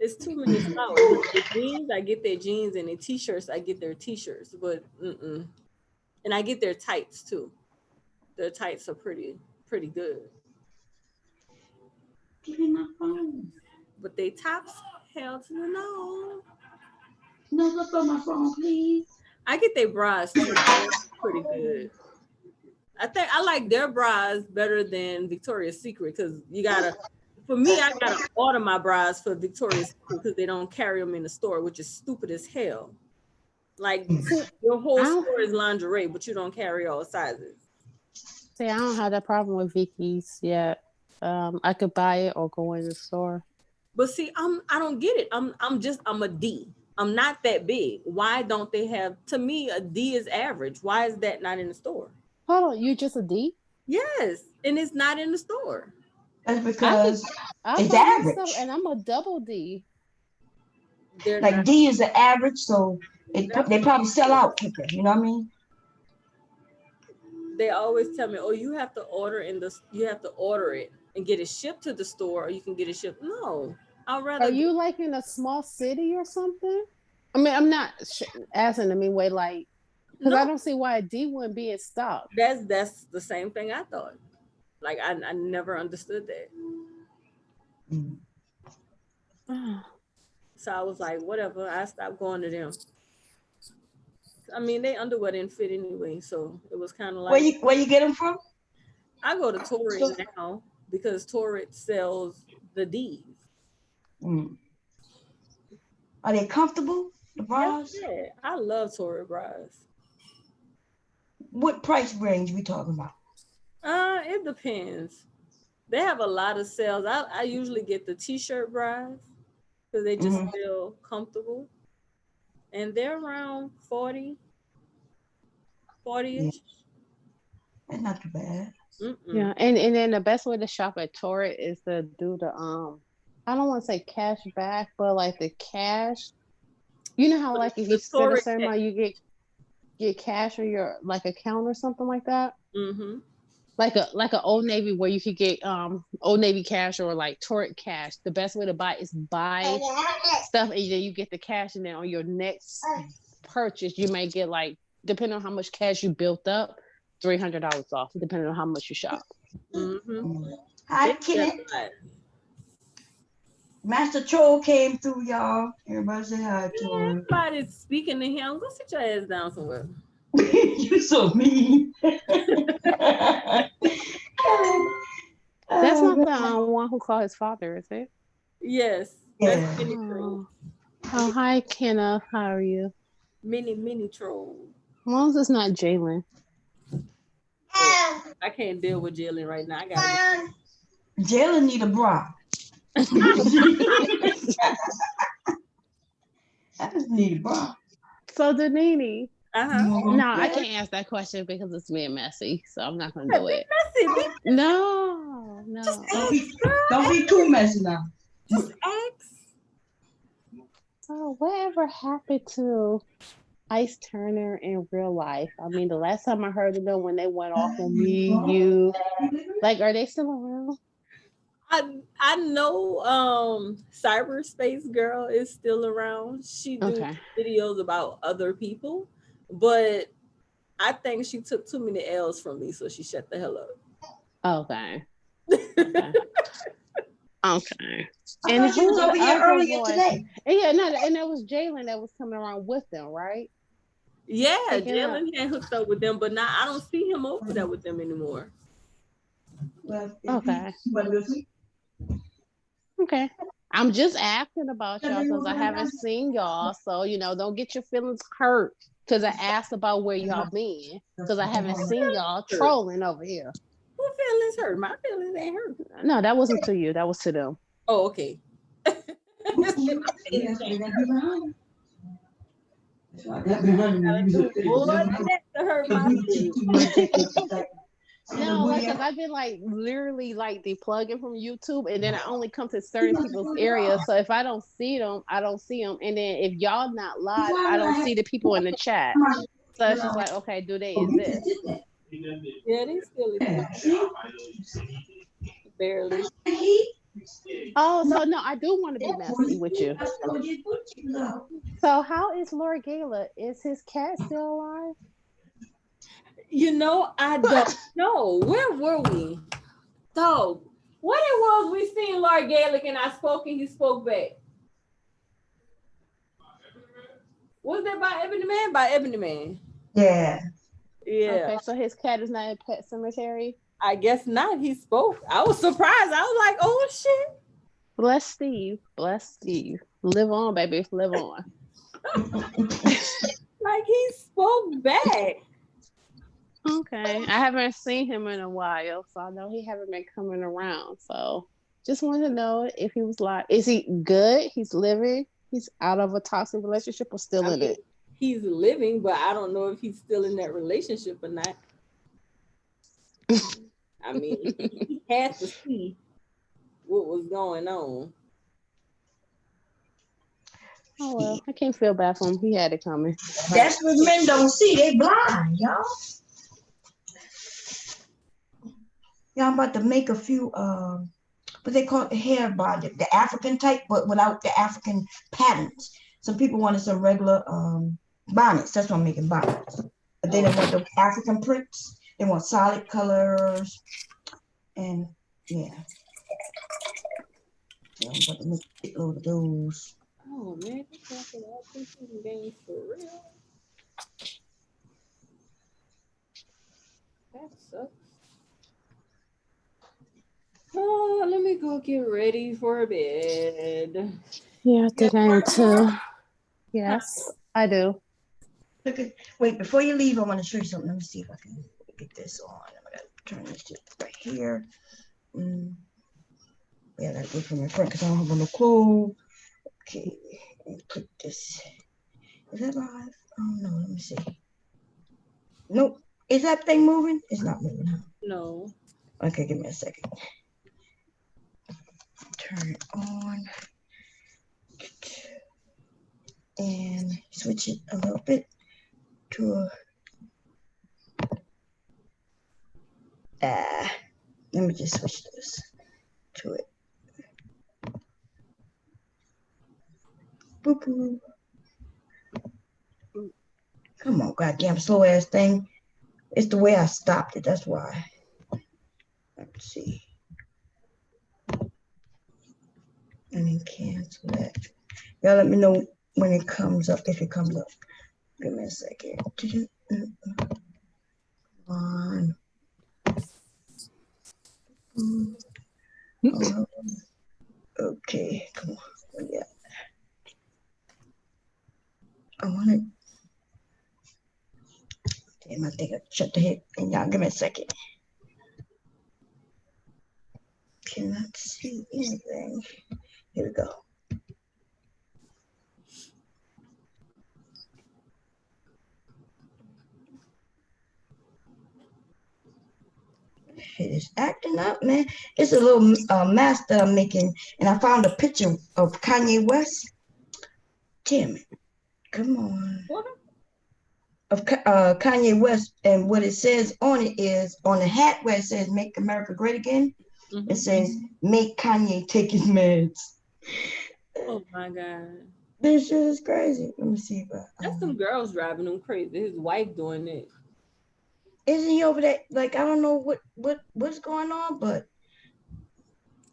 Speaker 10: it's too many flowers. The jeans, I get their jeans, and the t-shirts, I get their t-shirts. But and I get their tights too. Their tights are pretty good.
Speaker 1: Give me my phone.
Speaker 10: But they tops, hell to the no.
Speaker 1: No, look on my phone, please.
Speaker 10: I get their bras too. They're pretty good. I think I like their bras better than Victoria's Secret because for me, I gotta order my bras for Victoria's Secret because they don't carry them in the store, which is stupid as hell. Like your whole store is lingerie, but you don't carry all sizes.
Speaker 9: See, I don't have that problem with Vicky's yet. I could buy it or go in the store.
Speaker 10: But see, I don't get it. I'm a D. I'm not that big. Why don't they have? To me, a D is average. Why is that not in the store?
Speaker 9: Hold on, you just a D?
Speaker 10: Yes, and it's not in the store.
Speaker 1: That's because it's
Speaker 9: average.
Speaker 1: average.
Speaker 9: And I'm a double D.
Speaker 1: Like D is the average, so they probably sell out quicker. You know what I mean?
Speaker 10: They always tell me, "Oh, you have to order it and get it shipped to the store, or you can get it shipped." No, I'd rather.
Speaker 9: Are you like in a small city or something? I mean, I'm not asking. I mean, way like. Because I don't see why a D wouldn't be in stock.
Speaker 10: That's the same thing I thought. Like I never understood that. So I was like, whatever. I stopped going to them. I mean, they underwear didn't fit anyway, so it was kind of like.
Speaker 1: Where you get them from?
Speaker 10: I go to Torrid now because Torrid sells the D's.
Speaker 1: Are they comfortable? The bras?
Speaker 10: Yeah, I love Torrid bras.
Speaker 1: What price range we talking about?
Speaker 10: It depends. They have a lot of sales. I usually get the t-shirt bras because they just feel comfortable. And they're around 40-ish.
Speaker 1: Yeah. That's not too bad.
Speaker 9: Yeah, and then the best way to shop at Torrid is to do the I don't want to say cash back, but like the cash. You know how like if you spend a certain amount, you get cash on your like account or something like that. Like a Old Navy where you could get Old Navy cash or like Torrid cash. The best way to buy is buy stuff and then you get the cash, and then on your next purchase you may get like, depending on how much cash you built up, $300 off, depending on how much you shop.
Speaker 1: Hi, Kenneth. Master Troll came through, y'all. Everybody say hi to him.
Speaker 10: Everybody's speaking to him. Go sit your ass down somewhere.
Speaker 1: You're so mean.
Speaker 9: That's not the one who called his father, is it?
Speaker 10: Yes.
Speaker 1: Yeah.
Speaker 10: That's Mini Troll.
Speaker 9: Oh, hi, Kenneth. How are you?
Speaker 10: Mini Troll.
Speaker 9: As long as it's not Jalen.
Speaker 10: I can't deal with Jalen right now.
Speaker 1: Jalen need a bra. I just need a bra.
Speaker 9: So Danini. No, I
Speaker 1: Yeah.
Speaker 9: can't ask that question because it's being messy. So I'm not gonna do it.
Speaker 10: Messy.
Speaker 9: No.
Speaker 1: Don't be too messy now.
Speaker 10: Just ask.
Speaker 9: So whatever happened to Ice Turner in real life? I mean, the last time I heard of them when they went off on me, you, like, are they still around?
Speaker 10: I know Cyberspace Girl is still around. She do videos about other people, but I think she took too many L's from me, so she shut the hell up.
Speaker 9: Okay.
Speaker 1: And she was over here earlier today.
Speaker 9: Yeah, no, and that was Jalen that was coming around with them, right?
Speaker 10: Yeah, Jalen had hooked up with them, but now I don't see him over there with them anymore.
Speaker 1: Well,
Speaker 9: Okay. I'm just asking about y'all because I haven't seen y'all. So, don't get your feelings hurt because I asked about where y'all been because I haven't seen y'all trolling over here.
Speaker 10: Who feelings hurt? My feelings ain't hurt.
Speaker 9: No, that wasn't to you. That was to them.
Speaker 10: Oh, okay.
Speaker 9: No, because I've been like literally like deplugging from YouTube, and then I only come to certain people's areas. So if I don't see them, I don't see them. And then if y'all not live, I don't see the people in the chat. So it's just like, okay, do they exist?
Speaker 10: Yeah, they still exist. Barely.
Speaker 9: Oh, so no, I do want to be messy with you. So how is Lord Gala? Is his cat still alive?
Speaker 10: You know, I don't know. Where were we? So, what it was we seen Lord Gaelic and I spoke and he spoke back. Was that by Ebony Man? By Ebony Man.
Speaker 1: Yeah.
Speaker 10: Yeah.
Speaker 9: Okay, so his cat is not in Pet Cemetery?
Speaker 10: I guess not. He spoke. I was surprised. I was like, oh shit.
Speaker 9: Bless Steve. Bless Steve. Live on, baby. Live on.
Speaker 10: Like he spoke back.
Speaker 9: Okay. I haven't seen him in a while, so I know he haven't been coming around. So just wanted to know if he was live. Is he good? He's living? He's out of a toxic relationship or still in it?
Speaker 10: He's living, but I don't know if he's still in that relationship or not. I mean, he had to see what was going on.
Speaker 9: Oh well, I can't feel bad for him. He had it coming.
Speaker 1: That's what men don't see. They blind, y'all. Yeah, I'm about to make a few what they call it, hair bond, the African type, but without the African patterns. Some people wanted some regular bonnets. That's why I'm making bonnets. But they don't want the African prints. They want solid colors. And yeah. So I'm about to make a load of those.
Speaker 10: Oh man, this games for real. That sucks. Oh, let me go get ready for bed.
Speaker 9: Yeah, I think I am too. Yes, I do.
Speaker 1: Wait, before you leave, I want to show you something. Let me see if I can get this on. I gotta turn this shit right here. Yeah, I gotta go from my front because I don't have no clue. Okay, and put this. Is that live? Oh no, let me see. Nope. Is that thing moving? It's not moving, huh?
Speaker 10: No.
Speaker 1: Okay, give me a second. Turn it on. And switch it a little bit to a let me just switch this to it. Boop, boop. Come on, goddamn slow ass thing. It's the way I stopped it, that's why. Let's see. And then cancel that. Y'all let me know when it comes up, if it comes up. Give me a second. On. Okay, come on. Yeah. I want it. Damn, I think I shut the head. And y'all give me a second. Cannot see anything. Here we go. It is acting up, man. It's a little mask that I'm making, and I found a picture of Kanye West. Damn it. Come on.
Speaker 10: What?
Speaker 1: Of Kanye West, and what it says on it is, on the hat where it says Make America Great Again, it says Make Kanye Take His Meds.
Speaker 10: Oh my God.
Speaker 1: This shit is crazy. Let me see if
Speaker 10: that's some girls driving him crazy. His wife doing it.
Speaker 1: Isn't he over there? Like, I don't know what's going on, but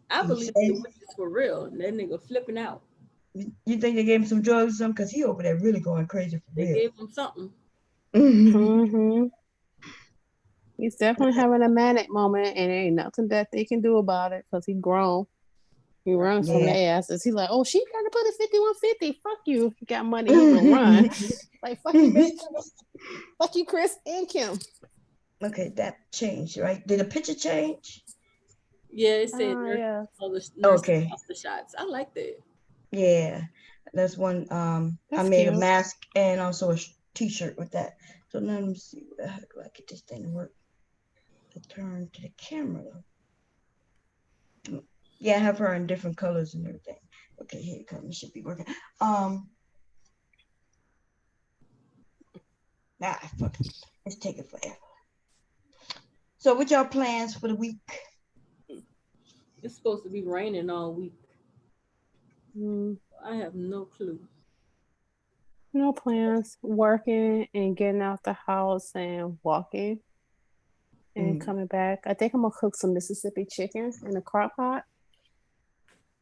Speaker 10: I believe it was for real. That nigga flipping out.
Speaker 1: You think they gave him some drugs or something? Because he over there really going crazy for real.
Speaker 10: They gave him something.
Speaker 9: He's definitely having a manic moment, and there ain't nothing that they can do about it because he grown. He runs from their asses. He's like, oh, she got to put a 5150. Fuck you. If you got money, you can run. Like, fuck you, bitch. Fuck you, Chris and Kim.
Speaker 1: Okay, that changed, right? Did the picture change?
Speaker 10: Yeah, it said all the off the shots. I like that.
Speaker 1: Yeah, that's one. I made a mask and also a t-shirt with that. So now let me see how do I get this thing to work. to turn to the camera. Yeah, I have her in different colors and everything. Okay, here it comes. It should be working. Fuck it. It's taking forever. So what y'all plans for the week?
Speaker 10: It's supposed to be raining all week. I have no clue.
Speaker 9: No plans. Working and getting out the house and walking and coming back. I think I'm gonna cook some Mississippi chicken in a crock pot.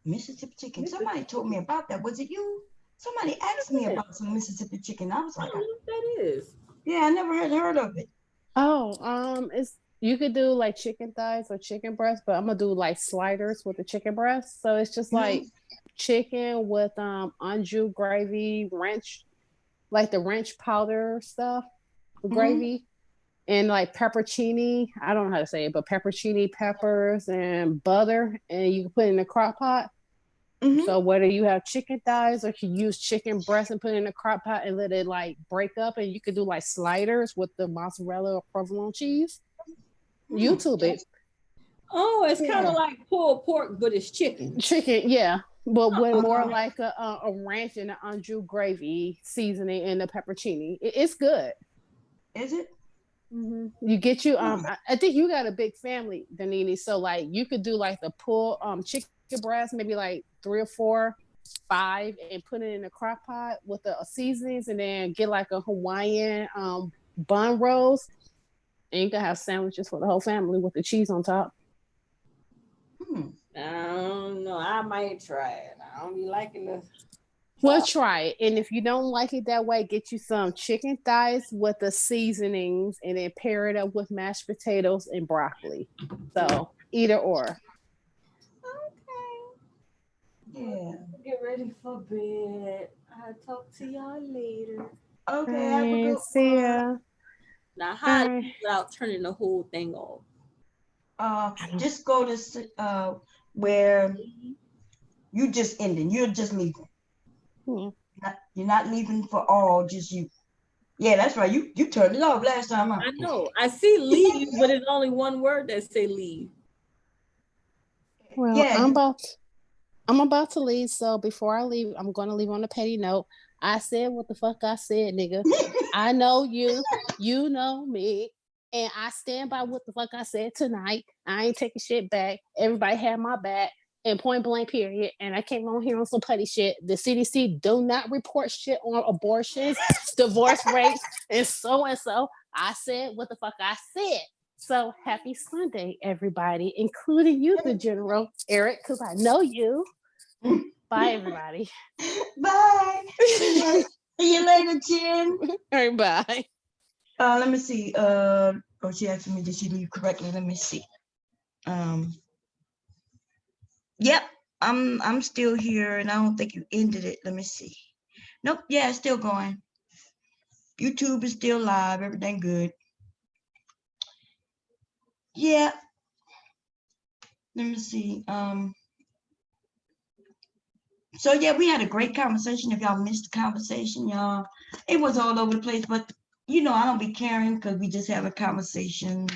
Speaker 1: Mississippi chicken. Somebody told me about that. Was it you? Somebody asked me about some Mississippi chicken. I was like,
Speaker 10: I don't know what that is.
Speaker 1: Yeah, I never had heard of it.
Speaker 9: Oh, it's you could do like chicken thighs or chicken breast, but I'm gonna do like sliders with the chicken breast. So it's just like chicken with anjou gravy, ranch, like the ranch powder stuff, gravy, and like peppercini. I don't know how to say it, but peppercini peppers and butter, and you can put it in a crock pot. So whether you have chicken thighs or you use chicken breast and put it in a crock pot and let it like break up, and you could do like sliders with the mozzarella or provolone cheese. YouTube it.
Speaker 10: Oh, it's kind of like pulled pork, but it's chicken.
Speaker 9: Chicken, yeah, but with more like a ranch and an anjou gravy seasoning and the peppercini. It's good.
Speaker 1: Is it?
Speaker 9: You get you. I think you got a big family, Danini. So like you could do like the pull chicken breast, maybe like 3 or 4, 5, and put it in a crock pot with the seasonings, and then get like a Hawaiian bun rolls, and you can have sandwiches for the whole family with the cheese on top.
Speaker 10: I don't know. I might try it. I don't be liking this.
Speaker 9: Well, try it, and if you don't like it that way, get you some chicken thighs with the seasonings, and then pair it up with mashed potatoes and broccoli. So either or.
Speaker 1: Yeah.
Speaker 10: Get ready for bed. I'll talk to y'all later.
Speaker 1: Okay, have a good
Speaker 9: see ya.
Speaker 10: Now, how do you without turning the whole thing off?
Speaker 1: Just go to where you just ending. You're just leaving. You're not leaving for all, just you. Yeah, that's right. You turned it off last time.
Speaker 10: I know. I see leave, but it's only one word that say leave.
Speaker 9: Well, yeah, I'm about to leave. So before I leave, I'm going to leave on a petty note. I said what the fuck I said, nigga. I know you. You know me. And I stand by what the fuck I said tonight. I ain't taking shit back. Everybody had my back. And point blank, period. And I came on here on some petty shit. The CDC do not report shit on abortions, divorce rates, and so. I said what the fuck I said. So happy Sunday, everybody, including you, the General Eric, because I know you. Bye, everybody.
Speaker 1: Bye. See you later, Jen.
Speaker 9: All right, bye.
Speaker 1: Let me see. She asked me, did she leave correctly? Let me see. Yep, I'm still here, and I don't think you ended it. Let me see. Nope, yeah, it's still going. YouTube is still live. Everything good. Yeah. Let me see. So yeah, we had a great conversation. If y'all missed the conversation, y'all, it was all over the place. But I don't be caring because we just have a conversation.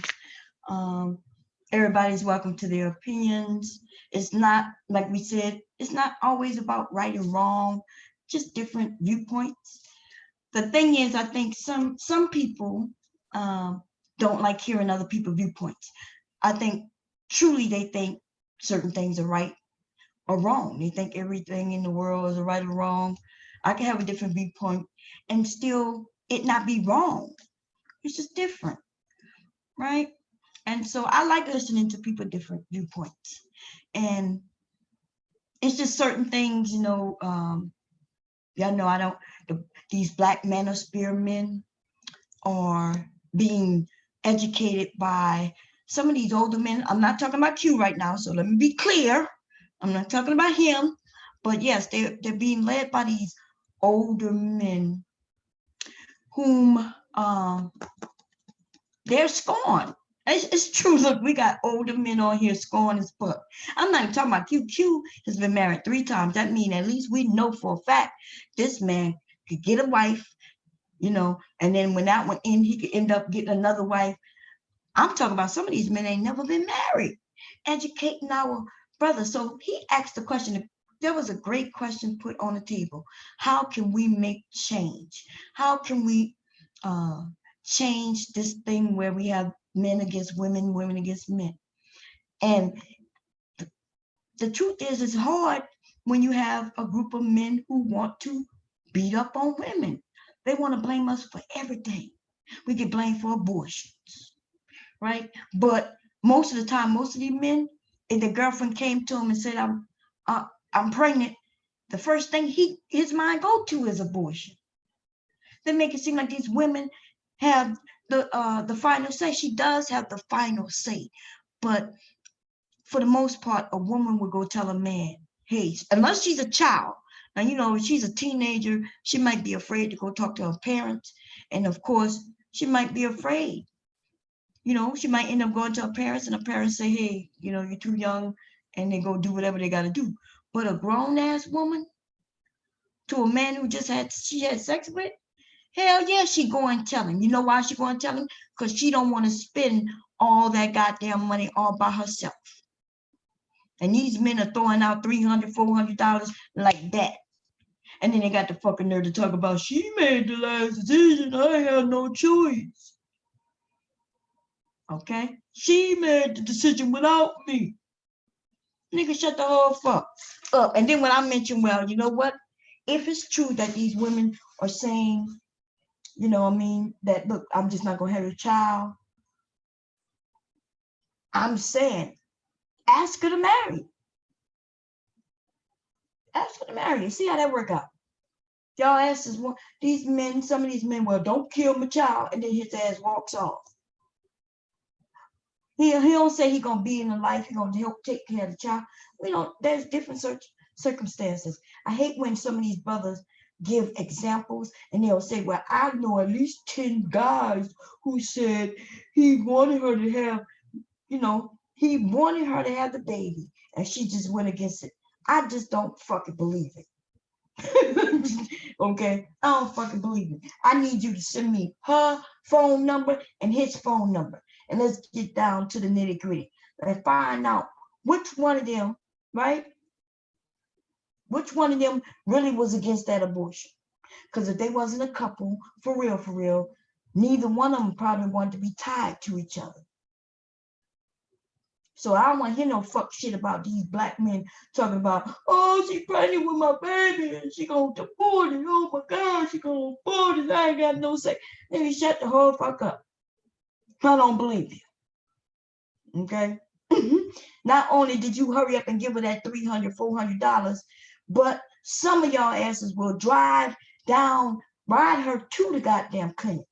Speaker 1: Everybody's welcome to their opinions. It's not, like we said, it's not always about right or wrong, just different viewpoints. The thing is, I think some people don't like hearing other people's viewpoints. I think truly they think certain things are right or wrong. They think everything in the world is right or wrong. I can have a different viewpoint and still it not be wrong. It's just different, right? And so I like listening to people different viewpoints. And it's just certain things, y'all know these Black manosphere men are being educated by some of these older men. I'm not talking about Q right now, so let me be clear. I'm not talking about him, but yes, they're being led by these older men whom they're scorned. It's true. Look, we got older men on here scorned as fuck. I'm not even talking about Q. Q has been married 3 times. That means at least we know for a fact this man could get a wife, and then when that one end, he could end up getting another wife. I'm talking about some of these men ain't never been married. Educating our brothers. So he asked the question. There was a great question put on the table. How can we make change? How can we change this thing where we have men against women, women against men? And the truth is, it's hard when you have a group of men who want to beat up on women. They want to blame us for everything. We get blamed for abortions, right? But most of the time, most of these men, if the girlfriend came to him and said, I'm pregnant, the first thing his mind go to is abortion. They make it seem like these women have the final say. She does have the final say, but for the most part, a woman would go tell a man, hey, unless she's a child. Now, you know, if she's a teenager, she might be afraid to go talk to her parents. And of course, she might be afraid. You know, she might end up going to her parents and her parents say, hey, you know, you're too young, and they go do whatever they got to do. But a grown ass woman to a man who just had sex with, hell yeah, she go and tell him. You know why she go and tell him? Because she don't want to spend all that goddamn money all by herself. And these men are throwing out $300, $400 like that. And then they got the fucking nerve to talk about, she made the last decision. I had no choice. Okay? She made the decision without me. Nigga, shut the whole fuck up. And then when I mention, well, you know what? If it's true that these women are saying, you know what I mean, that, look, I'm just not going to have a child. I'm saying, ask her to marry. Ask her to marry. See how that work out. Y'all asses, these men, some of these men, well, don't kill my child, and then his ass walks off. He don't say he gonna be in the life, he gonna help take care of the child. We don't, there's different circumstances. I hate when some of these brothers give examples and they'll say, well, I know at least 10 guys who said he wanted her to have, you know, he wanted her to have the baby and she just went against it. I just don't fucking believe it. Okay, I don't fucking believe it. I need you to send me her phone number and his phone number, and let's get down to the nitty gritty and find out which one of them, right? Which one of them really was against that abortion? Because if they wasn't a couple, for real, neither one of them probably wanted to be tied to each other. So I don't want to hear no fuck shit about these black men talking about, oh, she pregnant with my baby and she gonna abort it. Oh my God, she gonna abort it. I ain't got no say. Nigga, shut the whole fuck up. I don't believe you. Okay? Not only did you hurry up and give her that $300, $400, but some of y'all asses will drive down, ride her to the goddamn clinic.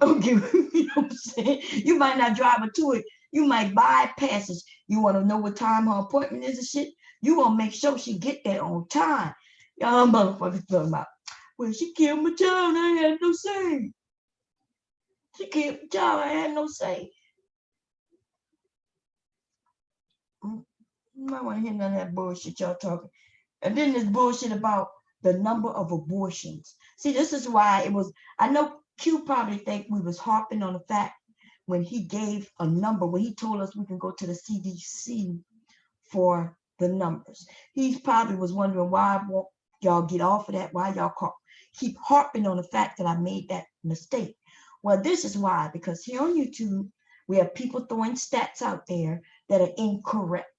Speaker 1: Okay, you know what I'm saying? You might not drive her to it. You might bypass it. You want to know what time her appointment is and shit? You want to make sure she get there on time. Y'all motherfuckers talking about, well, she killed my child. I had no say. She killed my child. I had no say. You might want to hear none of that bullshit y'all talking. And then this bullshit about the number of abortions. See, this is why it was, I know Q probably think we was harping on the fact when he gave a number, when he told us we can go to the CDC for the numbers. He probably was wondering why won't y'all get off of that, why y'all keep harping on the fact that I made that mistake. Well, this is why, because here on YouTube, we have people throwing stats out there that are incorrect,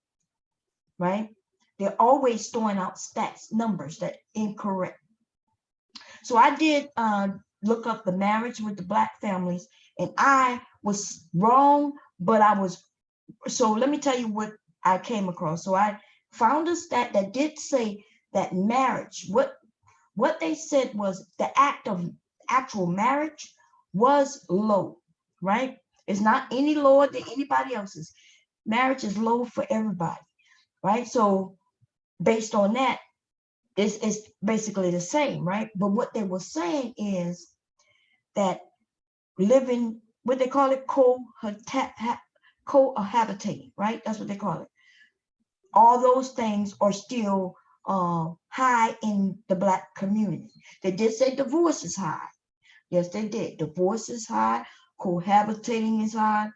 Speaker 1: right? They're always throwing out stats, numbers that are incorrect. So I did look up the marriage with the black families, and I was wrong, but so let me tell you what I came across. So I found a stat that did say that marriage, what they said was the act of actual marriage was low, right? It's not any lower than anybody else's. Marriage is low for everybody, right? So based on that, it's basically the same, right? But what they were saying is that living, what they call it, cohabitating, right? That's what they call it. All those things are still high in the black community. They did say divorce is high. Yes, they did. Divorce is high. cohabitating is high,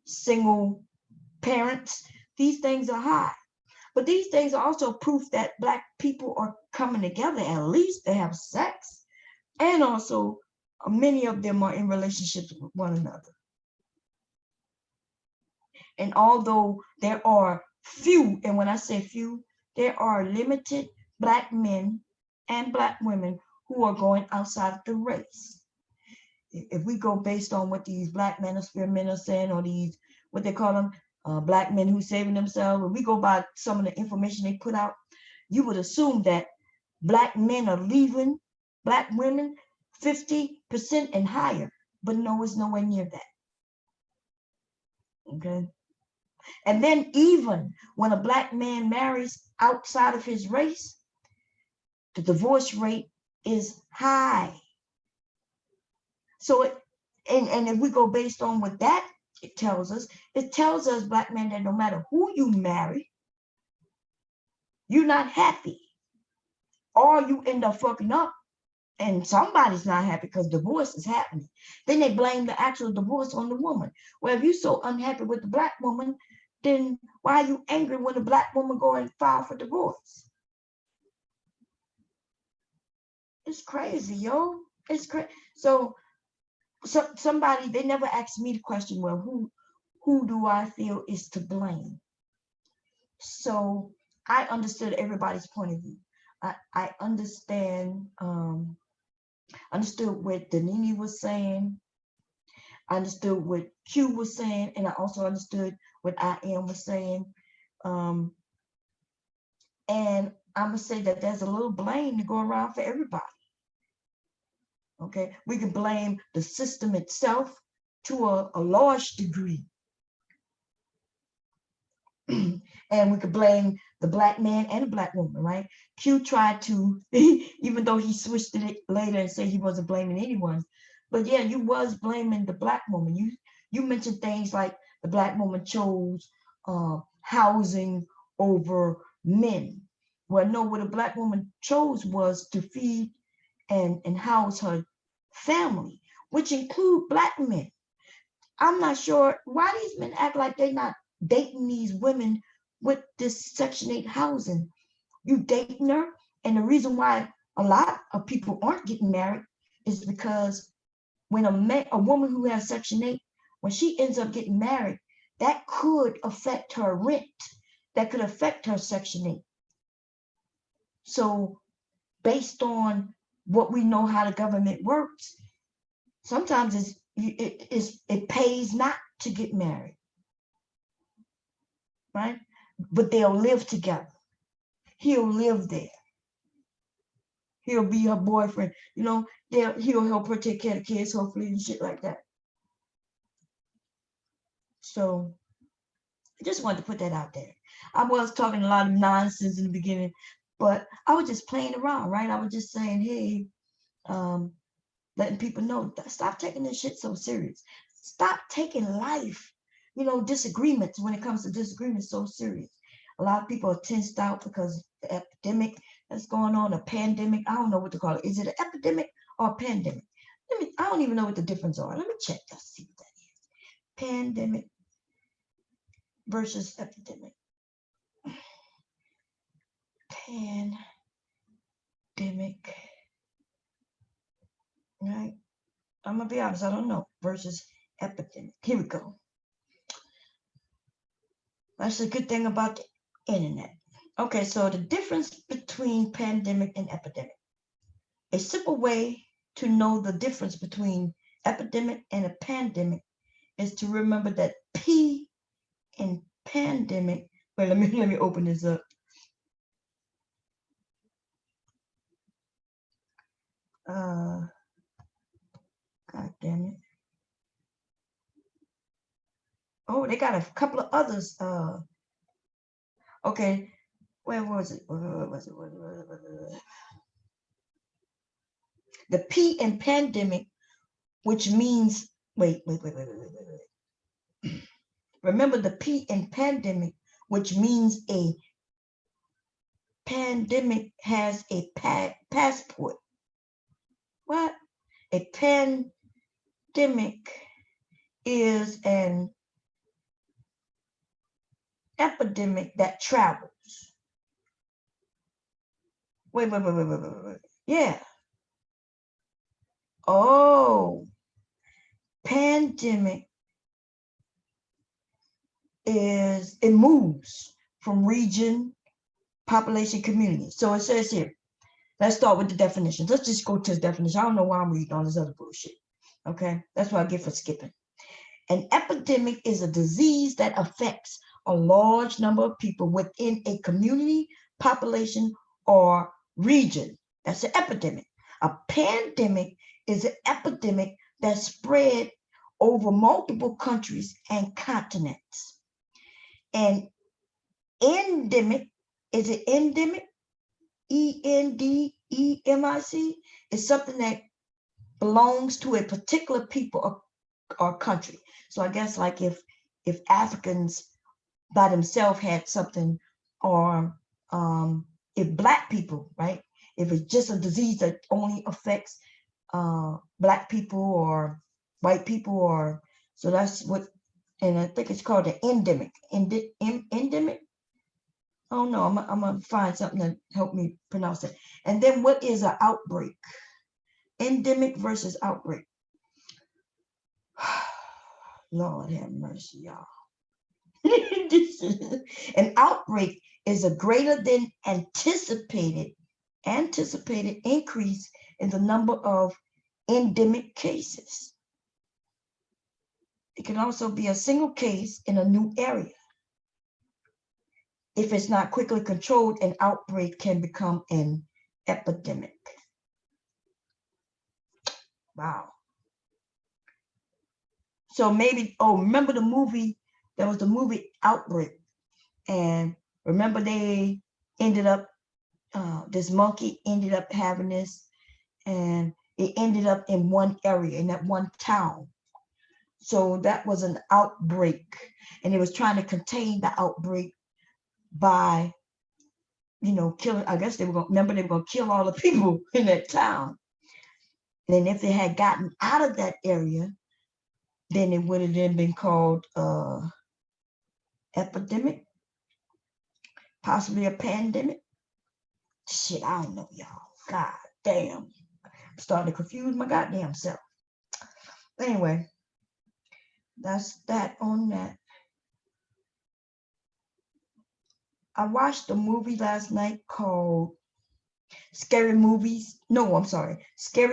Speaker 1: single parents, these things are high. But these things are also proof that Black people are coming together, at least they have sex. And also many of them are in relationships with one another. And although there are few, and when I say few, there are limited Black men and Black women who are going outside the race. If we go based on what these Black manosphere men are saying, or these, what they call them, Black men who saving themselves, if we go by some of the information they put out, you would assume that Black men are leaving Black women 50% and higher, but no, it's nowhere near that. Okay. And then even when a Black man marries outside of his race, the divorce rate is high. So, and if we go based on what that it tells us Black men that no matter who you marry, you're not happy, or you end up fucking up, and somebody's not happy because divorce is happening. Then they blame the actual divorce on the woman. Well, if you're so unhappy with the Black woman, then why are you angry when the Black woman go and file for divorce? It's crazy, yo. It's crazy. So somebody, they never asked me the question, well, who do I feel is to blame? So I understood everybody's point of view. I understood what Danini was saying. I understood what Q was saying, and I also understood what I Am was saying. And I'm gonna say that there's a little blame to go around for everybody. Okay, we can blame the system itself to a large degree. And we could blame the Black man and the Black woman, right? Q tried to, even though he switched it later and said he wasn't blaming anyone, but yeah, you was blaming the Black woman. You mentioned things like the Black woman chose housing over men. Well, no, what a Black woman chose was to feed and house her family, which include Black men. I'm not sure why these men act like they're not dating these women with this Section 8 housing. You dating her, and the reason why a lot of people aren't getting married is because when a woman who has Section 8, when she ends up getting married, that could affect her rent, that could affect her Section 8. So based on what we know how the government works, sometimes it pays not to get married, right? But they'll live together. He'll live there. He'll be her boyfriend. You know, he'll help her take care of the kids, hopefully, and shit like that. So I just wanted to put that out there. I was talking a lot of nonsense in the beginning, but I was just playing around, right? I was just saying, hey, letting people know, stop taking this shit so serious. Stop taking life, disagreements, when it comes to disagreements, so serious. A lot of people are tensed out because the epidemic that's going on, a pandemic. I don't know what to call it. Is it an epidemic or a pandemic? I don't even know what the difference are. Let me check to see what that is. Pandemic versus epidemic. Pandemic. Right? I'm gonna be honest, I don't know. Versus epidemic. Here we go. That's a good thing about the internet. Okay, so the difference between pandemic and epidemic. A simple way to know the difference between epidemic and a pandemic is to remember that P in pandemic. Wait, let me open this up. God damn it. Oh, they got a couple of others. Okay, where was it? The P in pandemic, which means, wait. Remember the P in pandemic, which means a pandemic has a passport. What? A epidemic is an epidemic that travels. Wait. Yeah. Oh, pandemic is, it moves from region, population, community. So it says here, let's start with the definitions. Let's just go to the definition. I don't know why I'm reading all this other bullshit. Okay, that's what I get for skipping. An epidemic is a disease that affects a large number of people within a community, population, or region. That's an epidemic. A pandemic is an epidemic that spread over multiple countries and continents. An endemic is an endemic, ENDEMIC, is something that belongs to a particular people or country. So I guess like if Africans by themselves had something, or if Black people, right? If it's just a disease that only affects Black people or white people, or so that's what, and I think it's called an endemic. Endemic. Oh no, I'm gonna find something to help me pronounce it. And then what is an outbreak? Endemic versus outbreak. Lord have mercy, y'all. An outbreak is a greater than anticipated increase in the number of endemic cases. It can also be a single case in a new area. If it's not quickly controlled, an outbreak can become an epidemic. Wow. So maybe, oh, remember the movie? There was the movie Outbreak. And remember they ended up, this monkey ended up having this, and it ended up in one area, in that one town. So that was an outbreak. And it was trying to contain the outbreak by, killing, I guess they were going to kill all the people in that town. And if they had gotten out of that area, then it would have then been called epidemic, possibly a pandemic. Shit, I don't know, y'all. God damn. I'm starting to confuse my goddamn self. Anyway, that's that on that. I watched a movie last night called Scary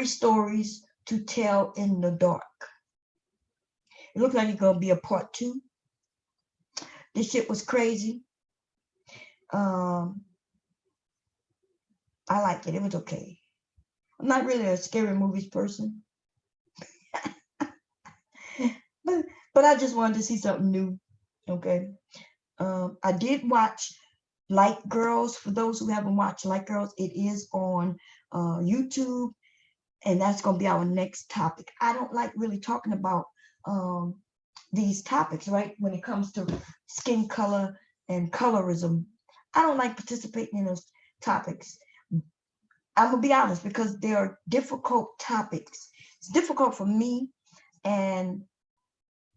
Speaker 1: Stories to Tell in the Dark. It looked like it's gonna be a part 2. This shit was crazy. I liked it. It was okay. I'm not really a scary movies person, but I just wanted to see something new. Okay. I did watch Light Girls. For those who haven't watched Light Girls, it is on YouTube, and that's gonna be our next topic. I don't like really talking about these topics, right? When it comes to skin color and colorism, I don't like participating in those topics. I'm gonna be honest, because they are difficult topics. It's difficult for me,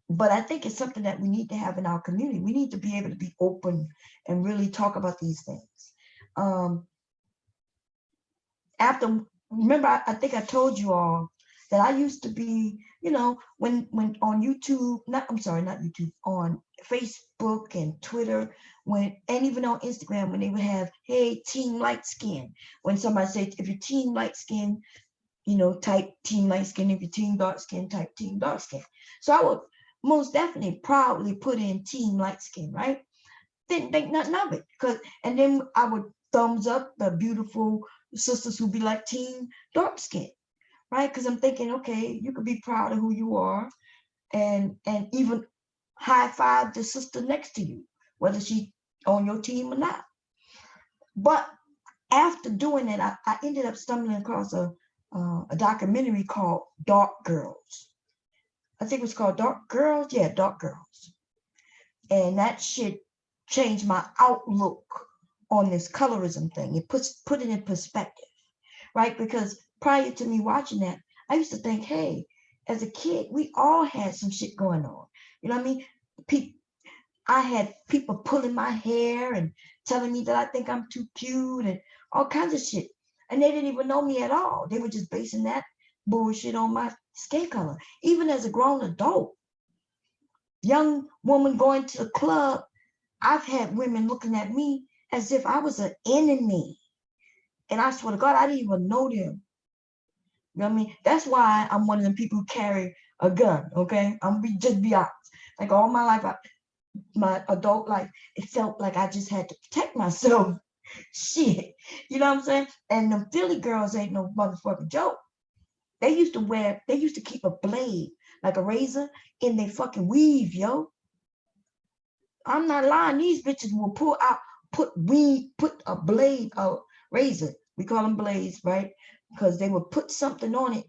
Speaker 1: but I think it's something that we need to have in our community. We need to be able to be open and really talk about these things. Remember, I think I told you all that I used to be, when on YouTube, not YouTube, on Facebook and Twitter, and even on Instagram, when they would have, hey, team light skin. When somebody said, if you're team light skin, type team light skin. If you're team dark skin, type team dark skin. So I would most definitely proudly put in team light skin, right? Didn't think nothing of it, and then I would thumbs up the beautiful sisters who be like team dark skin, right? Because I'm thinking, okay, you could be proud of who you are, and even high five the sister next to you, whether she's on your team or not. But after doing it, I ended up stumbling across a documentary called Dark Girls. I think it was called Dark Girls. Yeah, Dark Girls. And that shit changed my outlook on this colorism thing. It put it in perspective, right? Because prior to me watching that, I used to think, hey, as a kid, we all had some shit going on. You know what I mean? I had people pulling my hair and telling me that I think I'm too cute and all kinds of shit. And they didn't even know me at all. They were just basing that bullshit on my skin color. Even as a grown adult, young woman going to the club, I've had women looking at me as if I was an enemy. And I swear to God, I didn't even know them. You know what I mean? That's why I'm one of them people who carry a gun, okay? Just be honest. Like all my life, my adult life, it felt like I just had to protect myself. Shit. You know what I'm saying? And the Philly girls ain't no motherfucking joke. They used to keep a blade, like a razor, in their fucking weave, yo. I'm not lying. These bitches will put a blade, a razor. We call them blades, right? Because they would put something on it.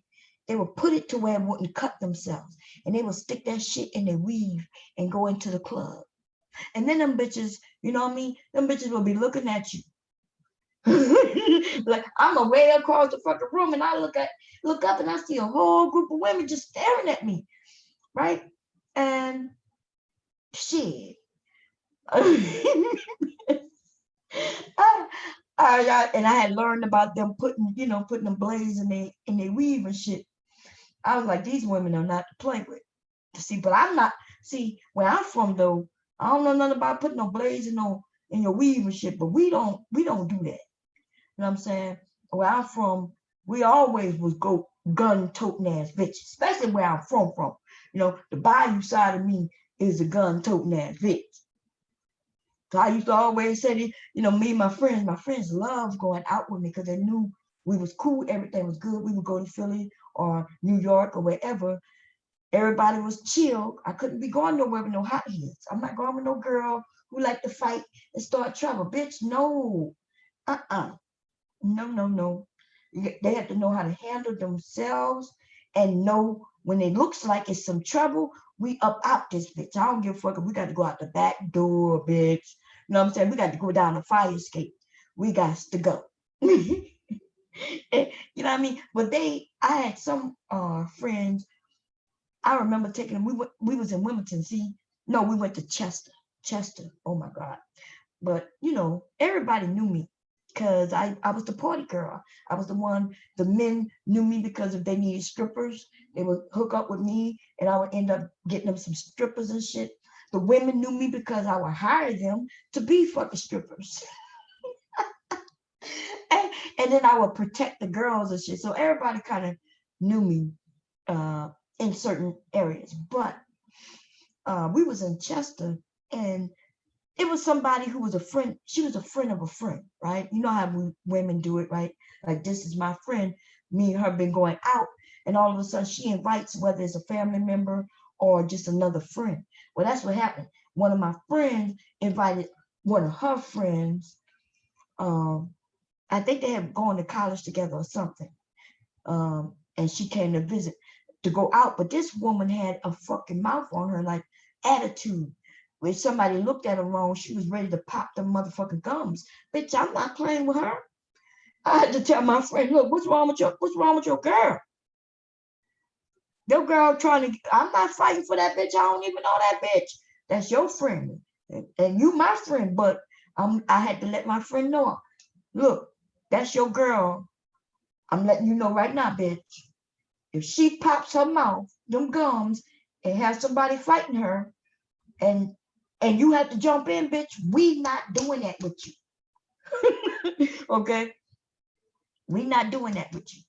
Speaker 1: They would put it to where it wouldn't cut themselves. And they would stick that shit in their weave and go into the club. And then them bitches, you know what I mean? Them bitches will be looking at you. Like I'm away across the fucking room and I look up and I see a whole group of women just staring at me. Right? And shit. And I had learned about them putting them blades in their weave and shit. I was like, these women are not to play with. See, but I'm not. See, where I'm from though, I don't know nothing about putting no blades in your weave and shit. But we don't do that. You know what I'm saying? Where I'm from, we always was go gun toting ass bitches, especially where I'm from. You know, the bayou side of me is a gun toting ass bitch. So I used to always say, me and my friends loved going out with me because they knew we was cool, everything was good. We would go to Philly or New York or wherever. Everybody was chill. I couldn't be going nowhere with no hot heads. I'm not going with no girl who like to fight and start trouble. Bitch, no. No. They have to know how to handle themselves and know when it looks like it's some trouble, we up out this bitch. I don't give a fuck if we got to go out the back door, bitch. You know what I'm saying? We got to go down the fire escape. We got to go. You know what I mean? But I had some friends. I remember taking them. We was in Wilmington. No, we went to Chester. Oh my God. But everybody knew me because I was the party girl. I was the one. The men knew me because if they needed strippers, they would hook up with me, and I would end up getting them some strippers and shit. The women knew me because I would hire them to be fucking strippers. And then I would protect the girls and shit. So everybody kind of knew me in certain areas. But we was in Chester, and it was somebody who was a friend. She was a friend of a friend, right? You know how women do it, right? Like, this is my friend. Me and her been going out, and all of a sudden she invites, whether it's a family member or just another friend. Well, that's what happened. One of my friends invited one of her friends. I think they had gone to college together or something. And she came to visit to go out. But this woman had a fucking mouth on her, like attitude. When somebody looked at her wrong, she was ready to pop them motherfucking gums. Bitch, I'm not playing with her. I had to tell my friend, look, what's wrong with your girl? Your girl I'm not fighting for that bitch. I don't even know that bitch. That's your friend. And you my friend, but I had to let my friend know, look, that's your girl. I'm letting you know right now, bitch. If she pops her mouth, them gums, and have somebody fighting her, and you have to jump in, bitch, we not doing that with you. Okay? We not doing that with you.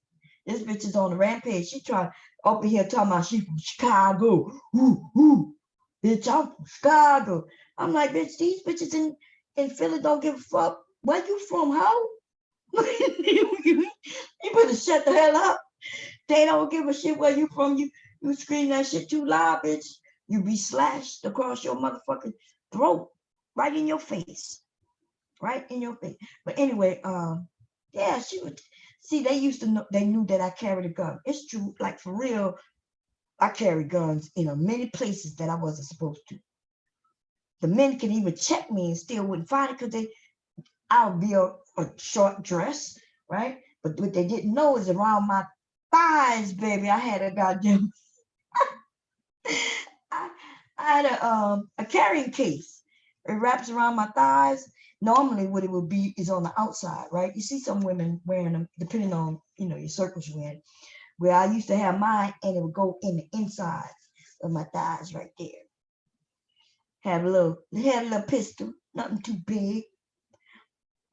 Speaker 1: This bitch is on the rampage. She trying up in here talking about she from Chicago. Ooh. Bitch, I'm from Chicago. I'm like, bitch, these bitches in Philly don't give a fuck. Where you from, ho? You better shut the hell up. They don't give a shit where you from. You scream that shit too loud, bitch. You be slashed across your motherfucking throat, right in your face. Right in your face. But anyway, yeah, she would see, they used to know, they knew that I carried a gun. It's true, like for real, I carry guns in many places that I wasn't supposed to. The men can even check me and still wouldn't find it because I'll be a short dress, right? But what they didn't know is around my thighs, baby, I had a goddamn I had a carrying case. It wraps around my thighs. Normally, what it would be is on the outside, right? You see some women wearing them, depending on your circles you're in. Where I used to have mine, and it would go in the inside of my thighs, right there. Had a little pistol, nothing too big,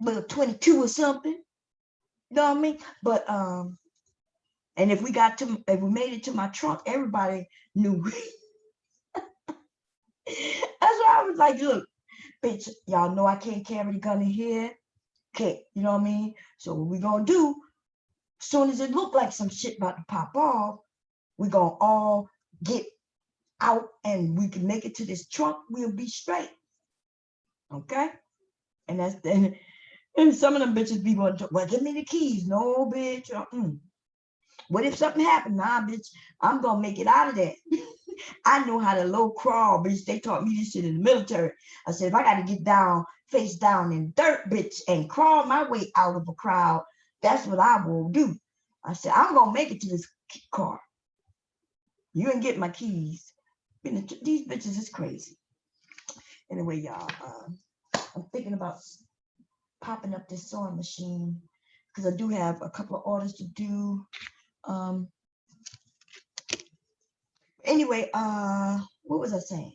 Speaker 1: little 22 or something. You know what I mean? But and if we made it to my trunk, everybody knew. That's why I was like, look, bitch, y'all know I can't carry the gun in here. Okay, you know what I mean? So what we gonna do, as soon as it look like some shit about to pop off, we gonna all get out and we can make it to this trunk, we'll be straight. Okay? And that's then. And some of them bitches be going to, well, give me the keys. No, bitch. What if something happened? Nah, bitch, I'm going to make it out of there. I know how to low crawl, bitch. They taught me this shit in the military. I said, if I got to get down, face down in dirt, bitch, and crawl my way out of a crowd, that's what I will do. I said, I'm going to make it to this car. You ain't get my keys. These bitches is crazy. Anyway, y'all, I'm thinking about popping up this sewing machine because I do have a couple of orders to do. Anyway, what was I saying?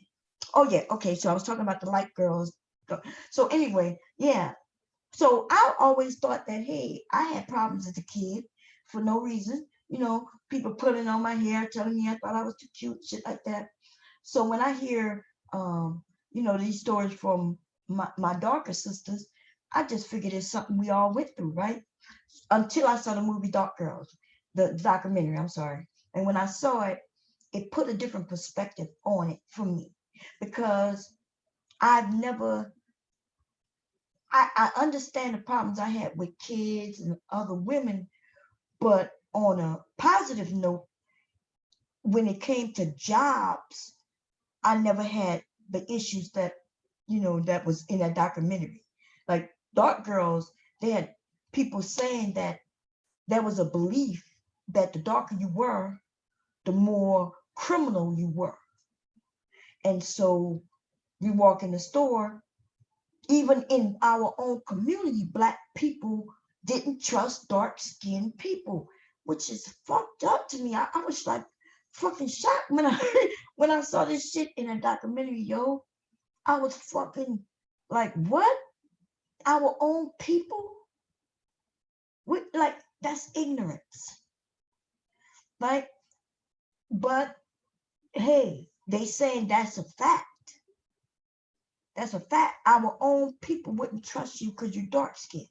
Speaker 1: Oh yeah, okay. So I was talking about the light girls. So anyway, yeah. So I always thought that, hey, I had problems as a kid for no reason. People pulling on my hair, telling me I thought I was too cute, shit like that. So when I hear, these stories from my darker sisters, I just figured it's something we all went through, right? Until I saw the movie Dark Girls, the documentary, I'm sorry. And when I saw it, it put a different perspective on it for me, because I understand the problems I had with kids and other women, but on a positive note, when it came to jobs, I never had the issues that was in that documentary. Like Dark Girls, they had people saying that there was a belief that the darker you were, the more criminal you were. And so you walk in the store, even in our own community, Black people didn't trust dark-skinned people, which is fucked up to me. I was like fucking shocked when I saw this shit in a documentary, yo. I was fucking like, what? Our own people? That's ignorance. Right? But hey, they saying that's a fact. That's a fact. Our own people wouldn't trust you because you're dark skinned.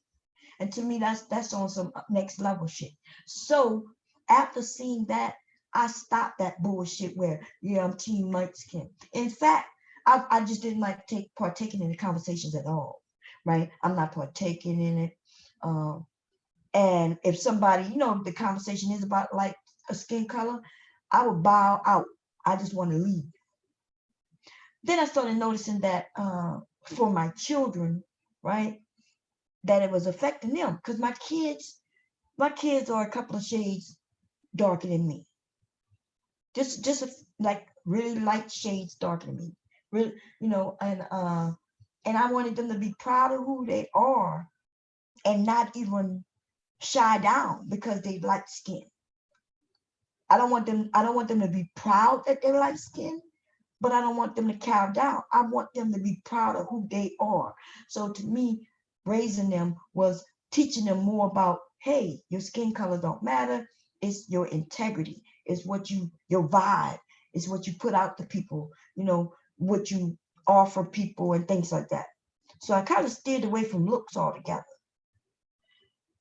Speaker 1: And to me, that's on some next level shit. So after seeing that, I stopped that bullshit where, yeah, I'm team light skin. In fact, I just didn't like partaking in the conversations at all, right? I'm not partaking in it. And if somebody, the conversation is about like a skin color, I would bow out. I just want to leave. Then I started noticing that for my children, right, that it was affecting them, because my kids are a couple of shades darker than me. Just like really light shades darker than me. Really, and I wanted them to be proud of who they are and not even shy down because they light skin. I don't want them to be proud that they're light skin, but I don't want them to cow down. I want them to be proud of who they are. So to me, raising them was teaching them more about, hey, your skin color don't matter. It's your integrity. It's your vibe. It's what you put out to people, what you offer people and things like that. So I kind of steered away from looks altogether.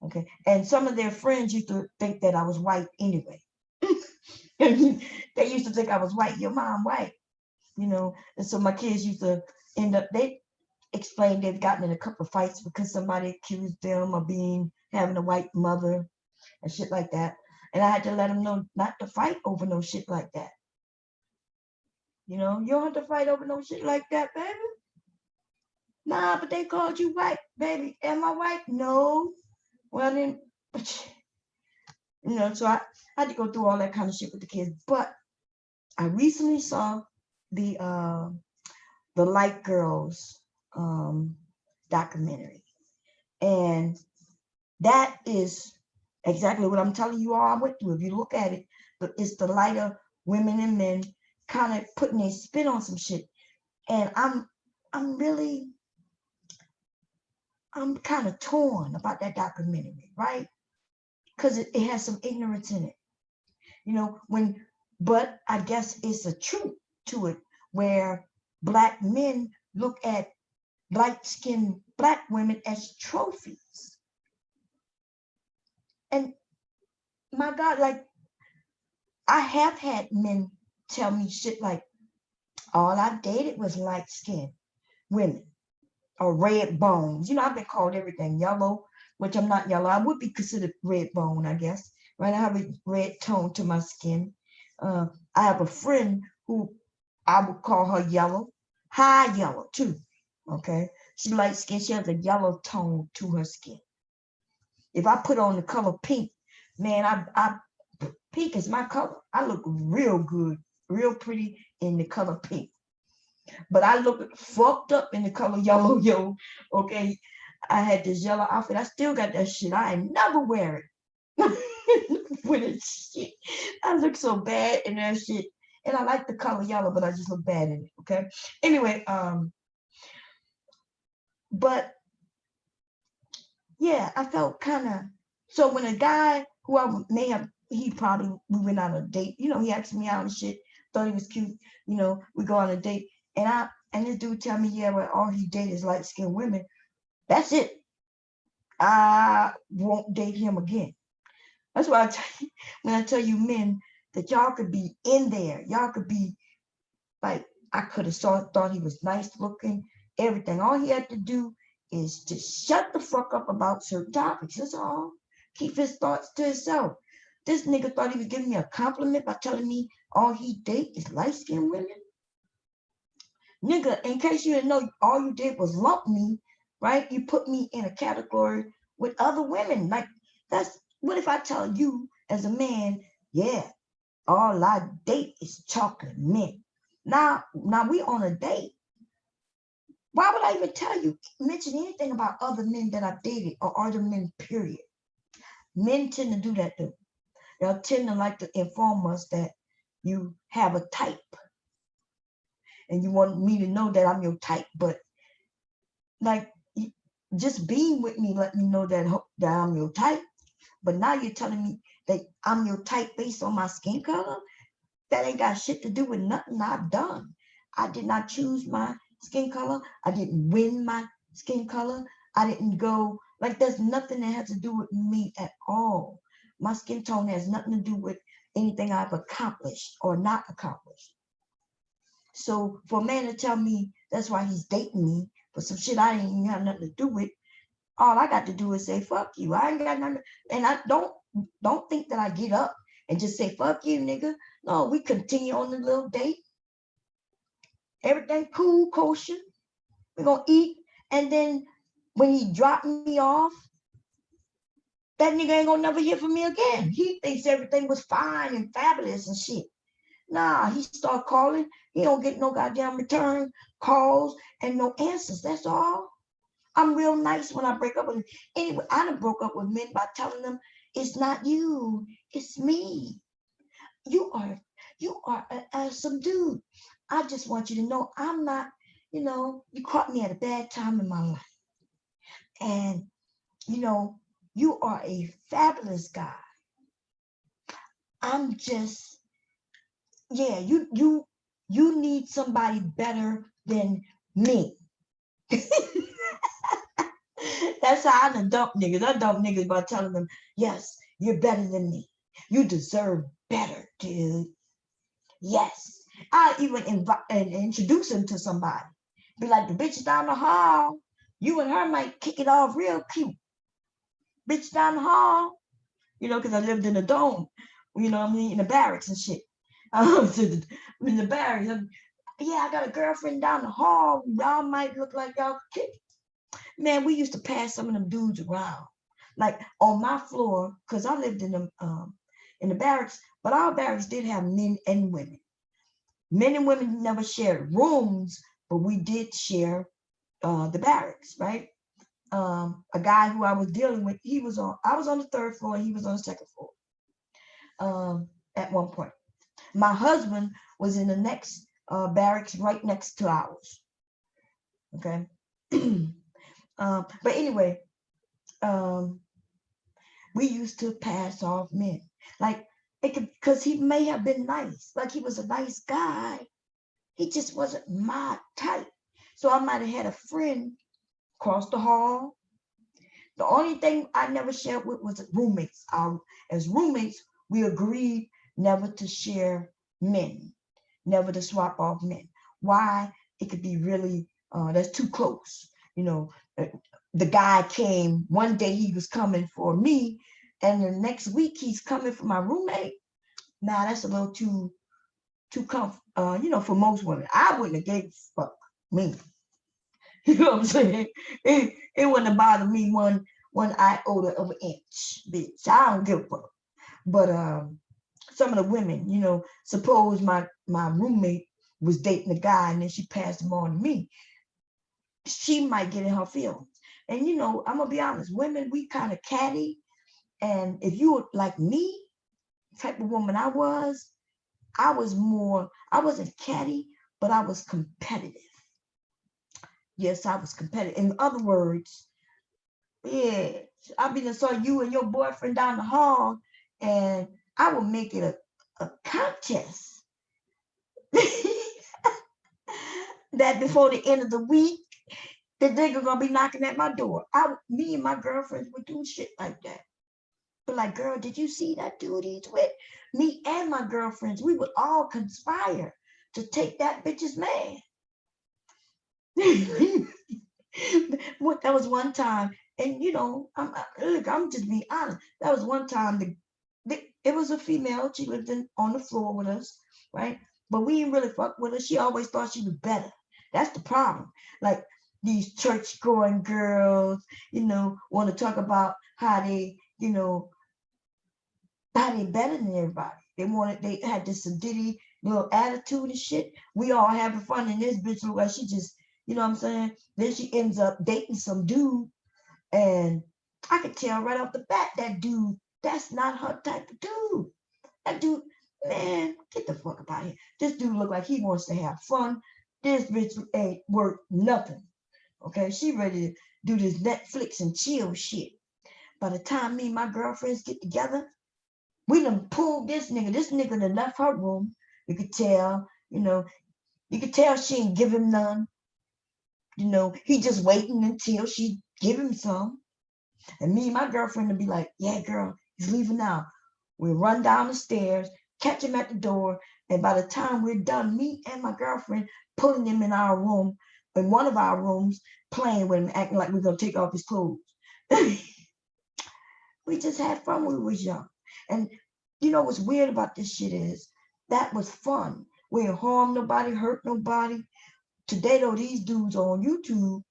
Speaker 1: Okay. And some of their friends used to think that I was white anyway. They used to think I was white. Your mom white. And so my kids used to end up, they explained they've gotten in a couple of fights because somebody accused them of having a white mother and shit like that. And I had to let them know not to fight over no shit like that. You don't have to fight over no shit like that, baby. Nah, but they called you white, baby. Am I white? No. Well then, so I had to go through all that kind of shit with the kids. But I recently saw the Light Girls documentary, and that is exactly what I'm telling you all I went through. If you look at it, it's the lighter women and men kind of putting a spin on some shit, and I'm kind of torn about that documentary, right? Because it has some ignorance in it, but I guess it's a truth to it where Black men look at light-skinned Black women as trophies. And my God, like, I have had men tell me shit like, all I dated was light-skinned women or red bones. I've been called everything yellow, which I'm not yellow. I would be considered red bone, I guess. Right? I have a red tone to my skin. I have a friend who I would call her yellow, high yellow too. Okay, she light skin. She has a yellow tone to her skin. If I put on the color pink, man, pink is my color. I look real good, real pretty in the color pink. But I look fucked up in the color yellow, yo. Okay, I had this yellow outfit. I still got that shit. I ain't never wear it. With it shit, I look so bad in that shit. And I like the color yellow, but I just look bad in it. Okay. Anyway, but yeah, I felt kind of. So when a guy who we went on a date. He asked me out and shit. Thought he was cute. We go on a date, and this dude tell me, yeah, well, all he dated is light skinned women. That's it. I won't date him again. That's why when I tell you men that y'all could be in there, y'all could be like, I could have thought he was nice looking, everything. All he had to do is just shut the fuck up about certain topics. That's all. Keep his thoughts to himself. This nigga thought he was giving me a compliment by telling me all he date is light-skinned women. Nigga, in case you didn't know, all you did was lump me, right? You put me in a category with other women. Like, what if I tell you as a man, yeah, all I date is chocolate men. Now we on a date. Why would I even mention anything about other men that I've dated or other men, period? Men tend to do that though. They'll tend to like to inform us that you have a type. And you want me to know that I'm your type, but like, just being with me let me know that I'm your type. But now you're telling me that I'm your type based on my skin color? That ain't got shit to do with nothing I've done. I did not choose my skin color. I didn't win my skin color. I didn't go, like, there's nothing that has to do with me at all. My skin tone has nothing to do with anything I've accomplished or not accomplished. So for a man to tell me that's why he's dating me for some shit I ain't even have nothing to do with, all I got to do is say, fuck you. I ain't got nothing. And I don't think that I get up and just say, fuck you, nigga. No, we continue on the little date. Everything cool, kosher. We're going to eat. And then when he dropped me off, that nigga ain't going to never hear from me again. He thinks everything was fine and fabulous and shit. Nah, he start calling. He don't get no goddamn return calls and no answers. That's all. I'm real nice when I break up with him. Anyway, I done broke up with men by telling them, it's not you, it's me. You are some dude. I just want you to know I'm not, you caught me at a bad time in my life. And, you are a fabulous guy. I'm just, yeah, you need somebody better than me. That's how I done dump niggas. I dump niggas by telling them, yes, you're better than me. You deserve better, dude. Yes. I even invite and introduce him to somebody. Be like, the bitch down the hall. You and her might kick it off real cute. Bitch down the hall. Because I lived in a dome. In the barracks and shit. In the barracks. Yeah, I got a girlfriend down the hall. Y'all might look like y'all could kick. Man, we used to pass some of them dudes around. Like on my floor, because I lived in the barracks, but our barracks did have men and women. Men and women never shared rooms, but we did share the barracks, right? A guy who I was dealing with, I was on the 3rd floor and he was on the 2nd floor at one point. My husband was in the next barracks right next to ours. Okay. But anyway, we used to pass off men. Like, because he may have been nice, like he was a nice guy. He just wasn't my type. So I might have had a friend across the hall. The only thing I never shared with was roommates. As roommates, we agreed never to share men, never to swap off men. Why? It could be really, that's too close. You know, the guy came, one day he was coming for me, and the next week he's coming for my roommate. Nah, that's a little too for most women. I wouldn't have gave a fuck me. You know what I'm saying? It wouldn't have bothered me one iota of an inch, bitch. I don't give a fuck. But some of the women, suppose my roommate was dating a guy and then she passed him on to me, she might get in her feelings. And I'm gonna be honest, women, we kind of catty. And if you were like me, type of woman I wasn't catty, but I was competitive. Yes, I was competitive. In other words, yeah, I mean, I saw you and your boyfriend down the hall, and I would make it a contest that before the end of the week, the nigga gonna be knocking at my door. Me and my girlfriends would do shit like that. But like, girl, did you see that dude he's with? Me and my girlfriends, we would all conspire to take that bitch's man. That was one time, and I'm just being honest. That was one time. It was a female. She lived on the floor with us, right? But we didn't really fuck with her. She always thought she was better. That's the problem. Like these church-going girls, want to talk about how they, how they better than everybody. They had this sedity little attitude and shit. We all having fun, and this bitch look like she just, you know what I'm saying? Then she ends up dating some dude, and I could tell right off the bat that dude, that's not her type of dude. That dude, man, get the fuck up out of here. This dude look like he wants to have fun. This bitch ain't worth nothing. Okay, she ready to do this Netflix and chill shit. By the time me and my girlfriends get together, we done pulled this nigga. This nigga done left her room. You could tell, you could tell she ain't give him none. He just waiting until she give him some. And me and my girlfriend would be like, yeah, girl, he's leaving now. We run down the stairs, catch him at the door. And by the time we're done, me and my girlfriend putting him in our room, in one of our rooms, playing with him, acting like we're going to take off his clothes. We just had fun when we was young. And what's weird about this shit is that was fun. We didn't harm nobody, hurt nobody. Today, though, these dudes on YouTube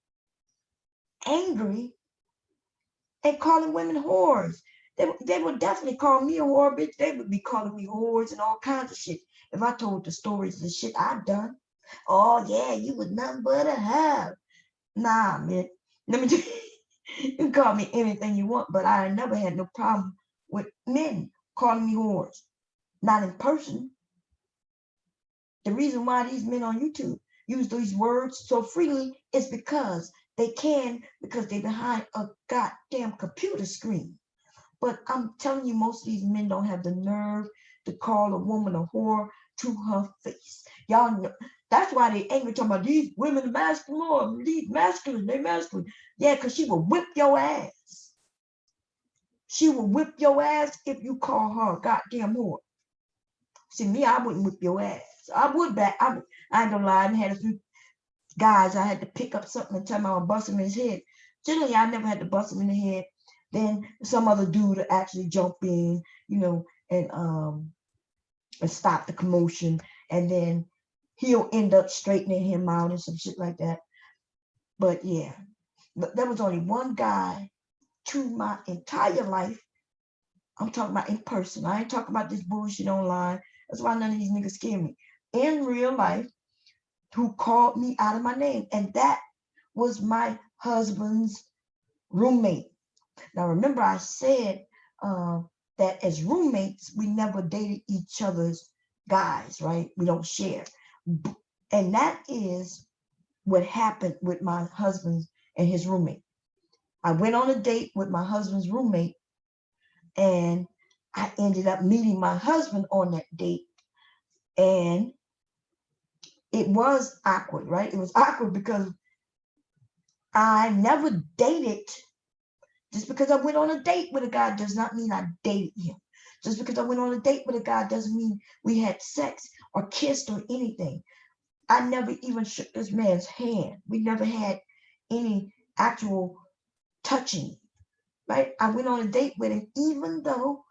Speaker 1: angry and calling women whores. They would definitely call me a whore, bitch. They would be calling me whores and all kinds of shit if I told the stories of the shit I've done. Oh, yeah, you was nothing but a hoe. Nah, man. Let me tell you, you can call me anything you want, but I never had no problem with men calling me whores. Not in person. The reason why these men on YouTube use these words so freely is because they can, because they're behind a goddamn computer screen. But I'm telling you, most of these men don't have the nerve to call a woman a whore to her face. Y'all know. That's why they angry talking about these women are masculine, these masculine, they masculine. Yeah, because she will whip your ass. She will whip your ass if you call her a goddamn whore. See, me, I wouldn't whip your ass. I would back. I ain't gonna lie, I had a few guys I had to pick up something and tell me I would bust him in his head. Generally, I never had to bust him in the head. Then some other dude would actually jump in, and stop the commotion. And then he'll end up straightening him out and some shit like that. But yeah, but there was only one guy to my entire life. I'm talking about in person. I ain't talking about this bullshit online. That's why none of these niggas scare me. in real life who called me out of my name, and that was my husband's roommate. Now, remember, I said that as roommates, we never dated each other's guys, right? We don't share. And that is what happened with my husband and his roommate. I went on a date with my husband's roommate, and I ended up meeting my husband on that date. And it was awkward, right? It was awkward because I never dated. Just because I went on a date with a guy does not mean I dated him. Just because I went on a date with a guy doesn't mean we had sex or kissed or anything. I never even shook this man's hand. We never had any actual touching, right? I went on a date with him, even though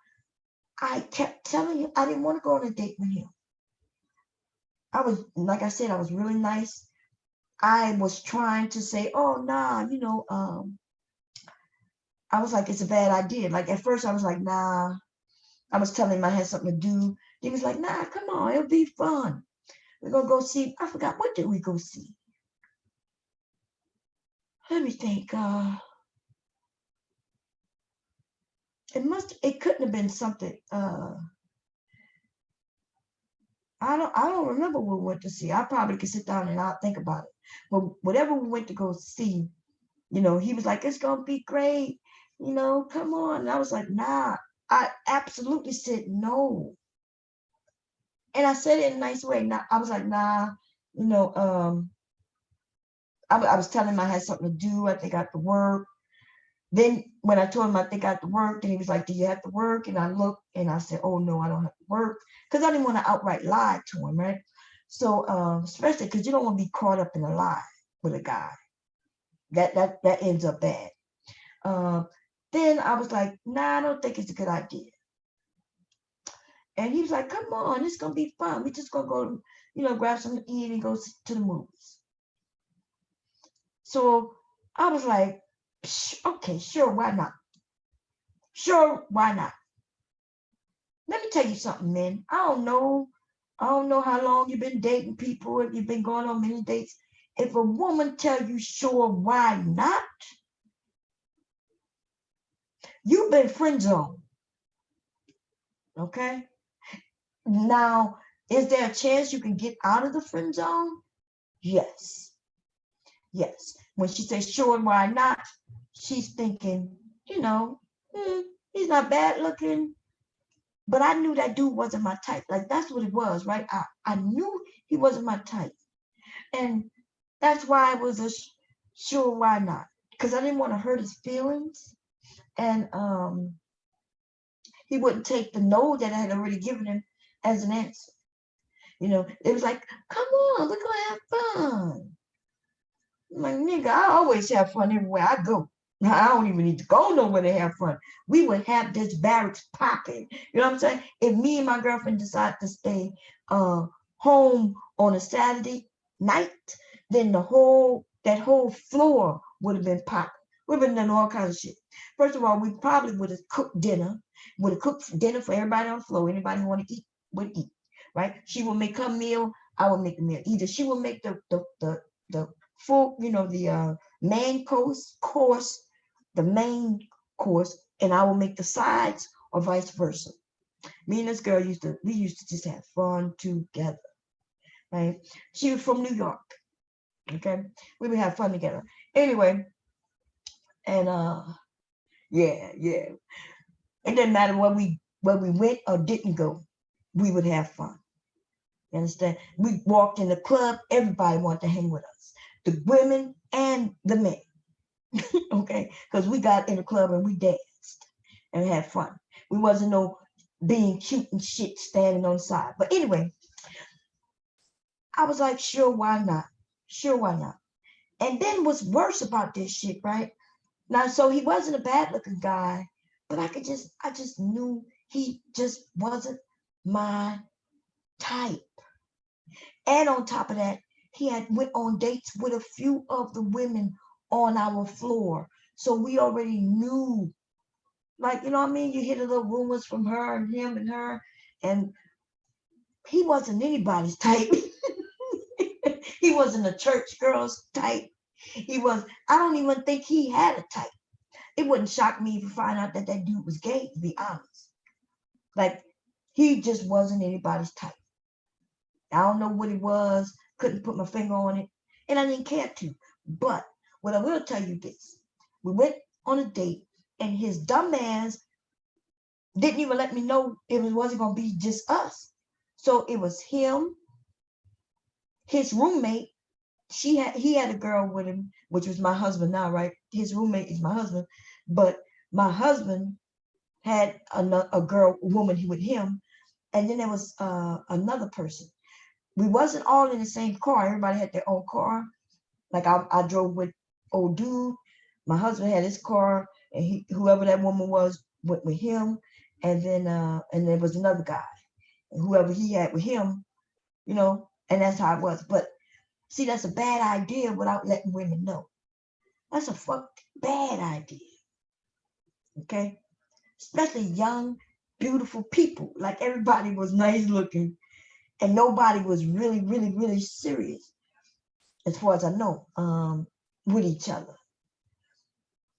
Speaker 1: I kept telling him I didn't want to go on a date with him. I was, like I said, I was really nice. I was trying to say, oh, nah, I was like, it's a bad idea. Like at first I was like, nah. I was telling him I had something to do. He was like, nah, come on, it'll be fun. We're gonna go see. I forgot, what did we go see? Let me think. It couldn't have been something. I don't remember what we went to see. I probably could sit down and I'll think about it. But whatever we went to go see, he was like, it's gonna be great. Come on. And I was like, nah. I absolutely said no. And I said it in a nice way. Now I was like, nah, I was telling him I had something to do. I think I had to work. Then when I told him I think I had to work, then he was like, do you have to work? And I looked and I said, oh no, I don't have to work. Because I didn't want to outright lie to him, right? So especially because you don't want to be caught up in a lie with a guy. That ends up bad. Then I was like, nah, I don't think it's a good idea. And he was like, come on, it's going to be fun. We're just going to go, grab something to eat and go to the movies. So I was like, okay, sure, why not? Sure, why not? Let me tell you something, man. I don't know how long you've been dating people, if you've been going on many dates. If a woman tell you, sure, why not? You've been friend zoned. Okay? Now, is there a chance you can get out of the friend zone? Yes. Yes. When she says, sure, why not? She's thinking, he's not bad looking. But I knew that dude wasn't my type. Like, that's what it was, right? I knew he wasn't my type. And that's why I was sure, why not? Because I didn't want to hurt his feelings. And he wouldn't take the no that I had already given him as an answer. It was like, come on, we're gonna have fun. I'm like, nigga, I always have fun everywhere I go. I don't even need to go nowhere to have fun. We would have this barracks popping. You know what I'm saying? If me and my girlfriend decide to stay home on a Saturday night, then that whole floor would have been popping. We've been done all kinds of shit. First of all, we probably would have cooked dinner. Would have cooked dinner for everybody on the floor. Anybody who want to eat would eat. Right? She will make her meal. I will make the meal. Either she will make the full, the main course, the main course, and I will make the sides, or vice versa. Me and this girl we used to just have fun together, right? She was from New York, okay? We would have fun together. Anyway, and yeah. It didn't matter where we went or didn't go, we would have fun. You understand? We walked in the club, everybody wanted to hang with us. The women and the men. Okay, because we got in the club and we danced and had fun. We wasn't no being cute and shit standing on the side. But anyway, I was like, sure, why not? Sure, why not? And then what's worse about this shit, right? Now, so he wasn't a bad looking guy, but I just knew he just wasn't my type. And on top of that, he had went on dates with a few of the women on our floor. So we already knew, like, you know what I mean? You hear the little rumors from her and him and her. And he wasn't anybody's type. He wasn't a church girl's type. I don't even think he had a type. It wouldn't shock me to find out that that dude was gay, to be honest. Like, he just wasn't anybody's type. I don't know what it was, couldn't put my finger on it, and I didn't care to. But what I will tell you this, we went on a date, and his dumb ass didn't even let me know it wasn't going to be just us. So it was him, his roommate, he had a girl with him, which was my husband now, right? His roommate is my husband, but my husband had a woman with him, and then there was another person. We wasn't all in the same car. Everybody had their own car. Like I drove with old dude. My husband had his car, and whoever that woman was went with him, and then and there was another guy, and whoever he had with him, and that's how it was. But see, that's a bad idea without letting women know. That's a fucked bad idea. Okay? Especially young, beautiful people. Like, everybody was nice looking, and nobody was really, really, really serious, as far as I know, with each other.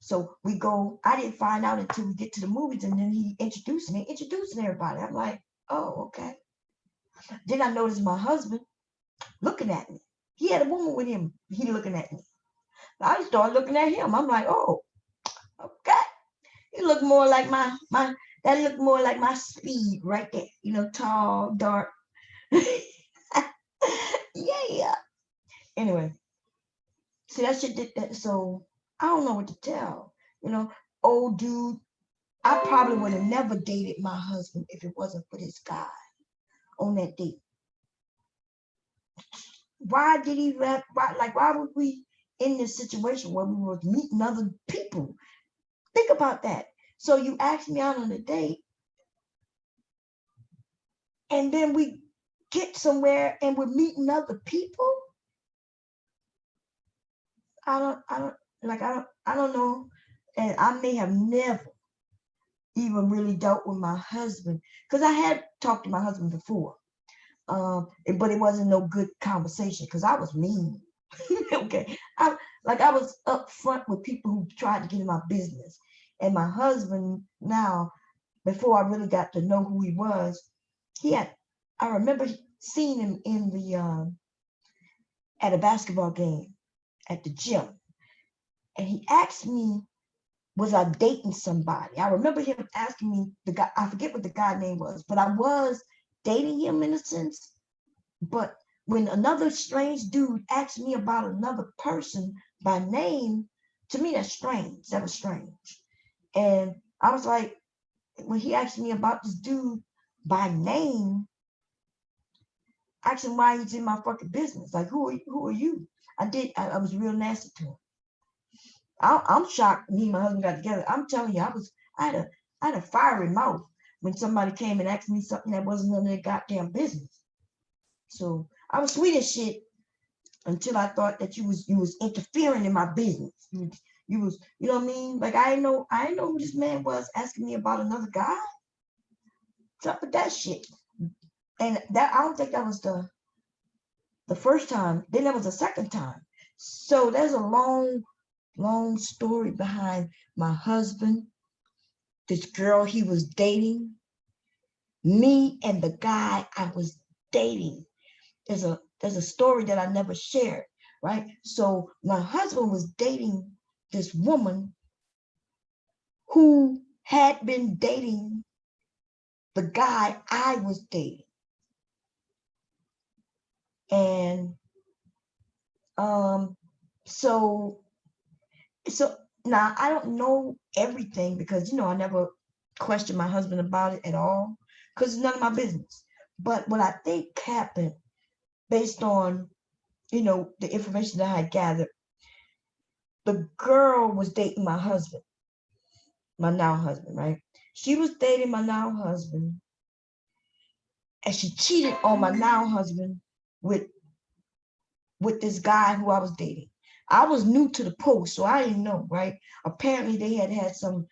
Speaker 1: So we go, I didn't find out until we get to the movies, and then he introducing everybody. I'm like, oh, okay. Then I noticed my husband looking at me. He had a woman with him. He looking at me. I started looking at him. I'm like, oh, okay. He looked more like that looked more like my speed right there. Tall, dark. Yeah. Anyway, see, that shit did that. So I don't know what to tell. Old dude, I probably would have never dated my husband if it wasn't for this guy on that date. Why did he why would we in this situation where we were meeting other people? Think about that. So you asked me out on a date, and then we get somewhere and we're meeting other people. I don't know. And I may have never even really dealt with my husband, because I had talked to my husband before. But it wasn't no good conversation because I was mean. Okay. I was upfront with people who tried to get in my business. And my husband now, before I really got to know who he was, I remember seeing him in at a basketball game at the gym. And he asked me, was I dating somebody? I remember him asking me, the guy, I forget what the guy name was, but I was dating him in a sense. But when another strange dude asked me about another person by name, to me, that's strange. That was strange. And I was like, when he asked me about this dude by name, asking why he's in my fucking business. Like, who are you? I was real nasty to him. I'm shocked me and my husband got together. I'm telling you, I had a fiery mouth when somebody came and asked me something that wasn't none of their goddamn business. So I was sweet as shit until I thought that you was interfering in my business. You was, you know what I mean? Like, I didn't know who this man was asking me about another guy. What's up with that shit? And that, I don't think that was the first time. Then there was the second time. So there's a long story behind my husband, this girl he was dating, me and the guy I was dating. There's a story that I never shared, right? So my husband was dating this woman who had been dating the guy I was dating. And so now I don't know everything because, I never questioned my husband about it at all because it's none of my business. But what I think happened based on, the information that I had gathered, the girl was dating my husband, my now husband, right? She was dating my now husband, and she cheated on my now husband with this guy who I was dating. I was new to the post, so I didn't know, right? Apparently they had some,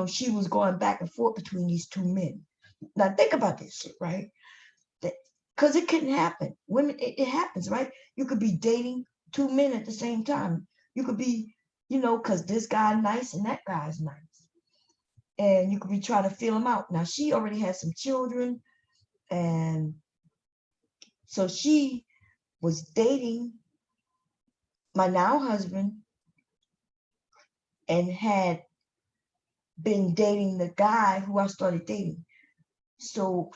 Speaker 1: she was going back and forth between these two men. Now think about this shit, right? because it couldn't happen. Women, it happens, right? You could be dating two men at the same time. You could be, because this guy nice and that guy's nice. And you could be trying to feel them out. Now, she already has some children. And so she was dating my now husband and had been dating the guy who I started dating. So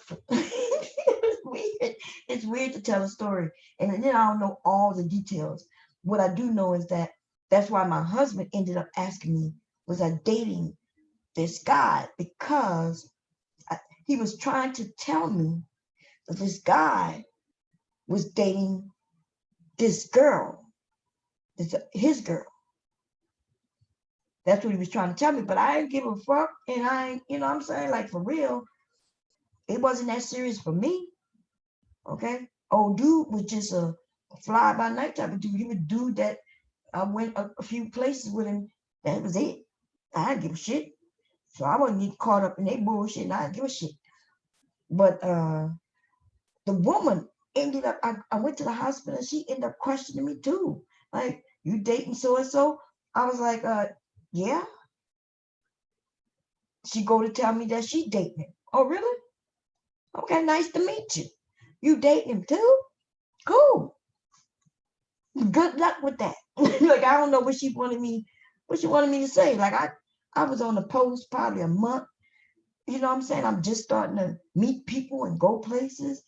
Speaker 1: it's weird to tell a story. And then I don't know all the details. What I do know is that's why my husband ended up asking me, was I dating this guy? Because he was trying to tell me that this guy was dating this girl, his girl. That's what he was trying to tell me, but I didn't give a fuck. And I, what I'm saying, like, for real, it wasn't that serious for me. Okay. Old dude was just a fly by night type of dude. He was a dude that I went a few places with him. That was it. I didn't give a shit. So I wasn't getting caught up in their bullshit, and I didn't give a shit. But the woman ended up, I went to the hospital, and she ended up questioning me too. Like, you dating so-and-so? I was like, yeah. She go to tell me that she dating him. Oh, really? Okay, nice to meet you. You dating him too? Cool. Good luck with that. Like, I don't know what she wanted me to say. Like, I was on the post probably a month. You know what I'm saying? I'm just starting to meet people and go places.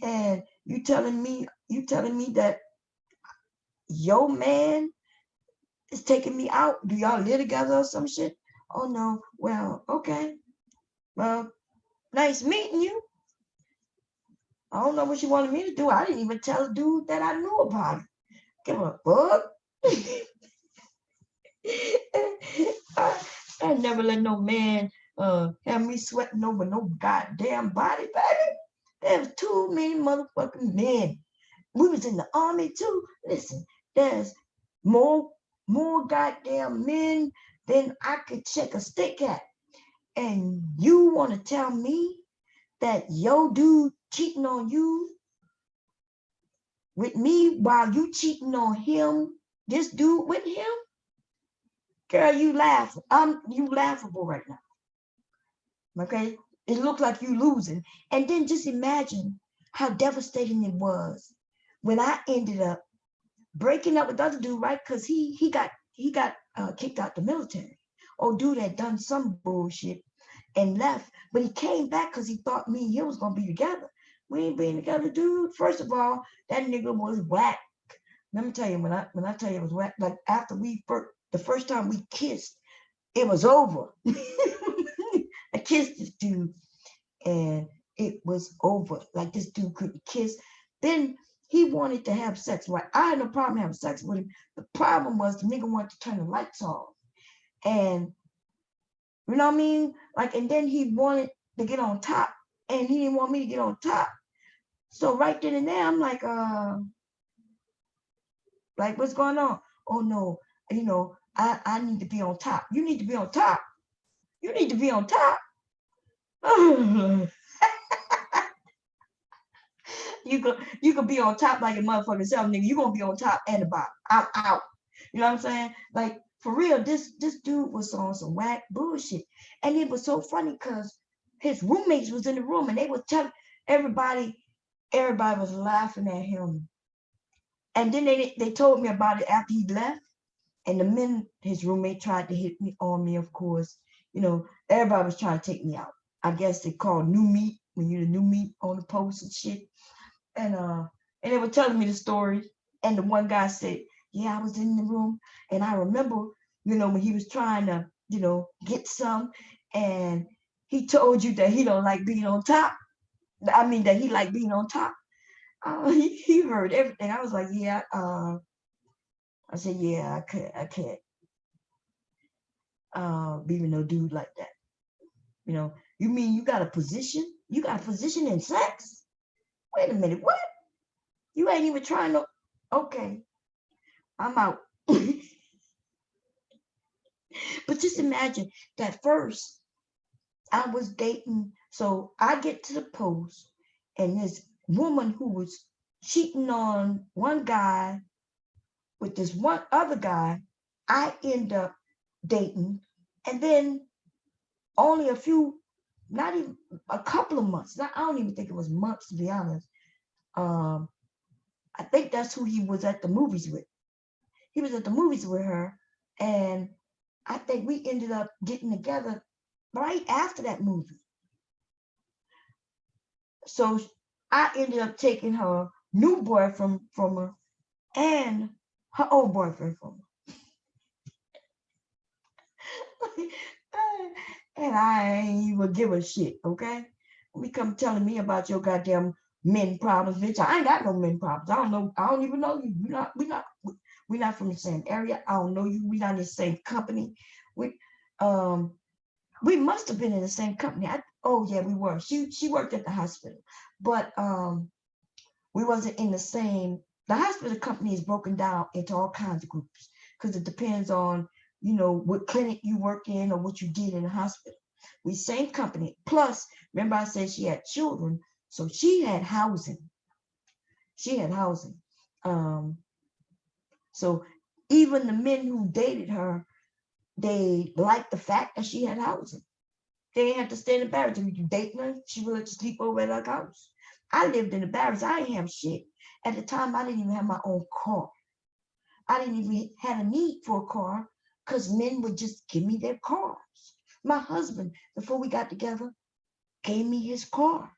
Speaker 1: And you telling me that your man is taking me out? Do y'all live together or some shit? Oh no. Well, okay. Well, nice meeting you. I don't know what she wanted me to do. I didn't even tell the dude that I knew about it. Give a fuck. I never let no man have me sweating over no goddamn body, baby. There's too many motherfucking men. We was in the army too. Listen, there's more goddamn men than I could check a stick at. And you want to tell me that your dude cheating on you with me while you cheating on him, this dude with him? Girl, you laugh. You laughable right now. Okay? It looked like you losing. And then just imagine how devastating it was when I ended up breaking up with the other dude, right? Because he got kicked out the military. Old dude had done some bullshit and left, but he came back because he thought me and him was gonna be together. We ain't being together, dude. First of all, that nigga was whack. Let me tell you, when I tell you it was whack, like after the first time we kissed, it was over. I kissed this dude and it was over. Like, this dude couldn't kiss. Then he wanted to have sex. Right? I had no problem having sex with him. The problem was the nigga wanted to turn the lights off. And you know what I mean? Like, and then he wanted to get on top and he didn't want me to get on top. So right then and there, I'm like, what's going on? Oh no, I need to be on top. You need to be on top. You need to be on top. You could be on top like a motherfucking self, nigga. You gonna be on top and the bottom. I'm out. You know what I'm saying? Like, for real, this dude was on some whack bullshit. And it was so funny because his roommates was in the room and they was telling everybody was laughing at him. And then they told me about it after he left. And the men, his roommate, tried to hit me on me, of course. Everybody was trying to take me out. I guess they call new meat when you're the new meat on the post and shit. And they were telling me the story. And the one guy said, yeah, I was in the room. And I remember, when he was trying to, get some. And he told you that he don't like being on top. I mean, that he like being on top. He heard everything. I was like, yeah. I said, yeah, I can't be with no dude like that. You mean you got a position? You got a position in sex? Wait a minute, what? You ain't even trying to, okay, I'm out. But just imagine that first I was dating. So I get to the post and this woman who was cheating on one guy with this one other guy, I end up dating. And then only not even a couple of months. I don't even think it was months, to be honest. I think that's who he was at the movies with. He was at the movies with her. And I think we ended up getting together right after that movie. So I ended up taking her new boyfriend from her and her old boyfriend from her. And I ain't even give a shit, okay? We come telling me about your goddamn men problems, bitch. I ain't got no men problems. I don't know. I don't even know you. We're not from the same area. I don't know you. We're not in the same company. We must have been in the same company. Oh yeah, we were. She worked at the hospital, but we wasn't in the same. The hospital company is broken down into all kinds of groups because it depends on, you know, what clinic you work in or what you did in the hospital. We same company. Plus, remember I said she had children, so she had housing. She had housing. So even the men who dated her, they liked the fact that she had housing. They didn't have to stay in the barracks. If you date her, she would let you sleep over at her house. I lived in the barracks. I didn't have shit. At the time, I didn't even have my own car. I didn't even have a need for a car because men would just give me their cars. My husband, before we got together, gave me his car.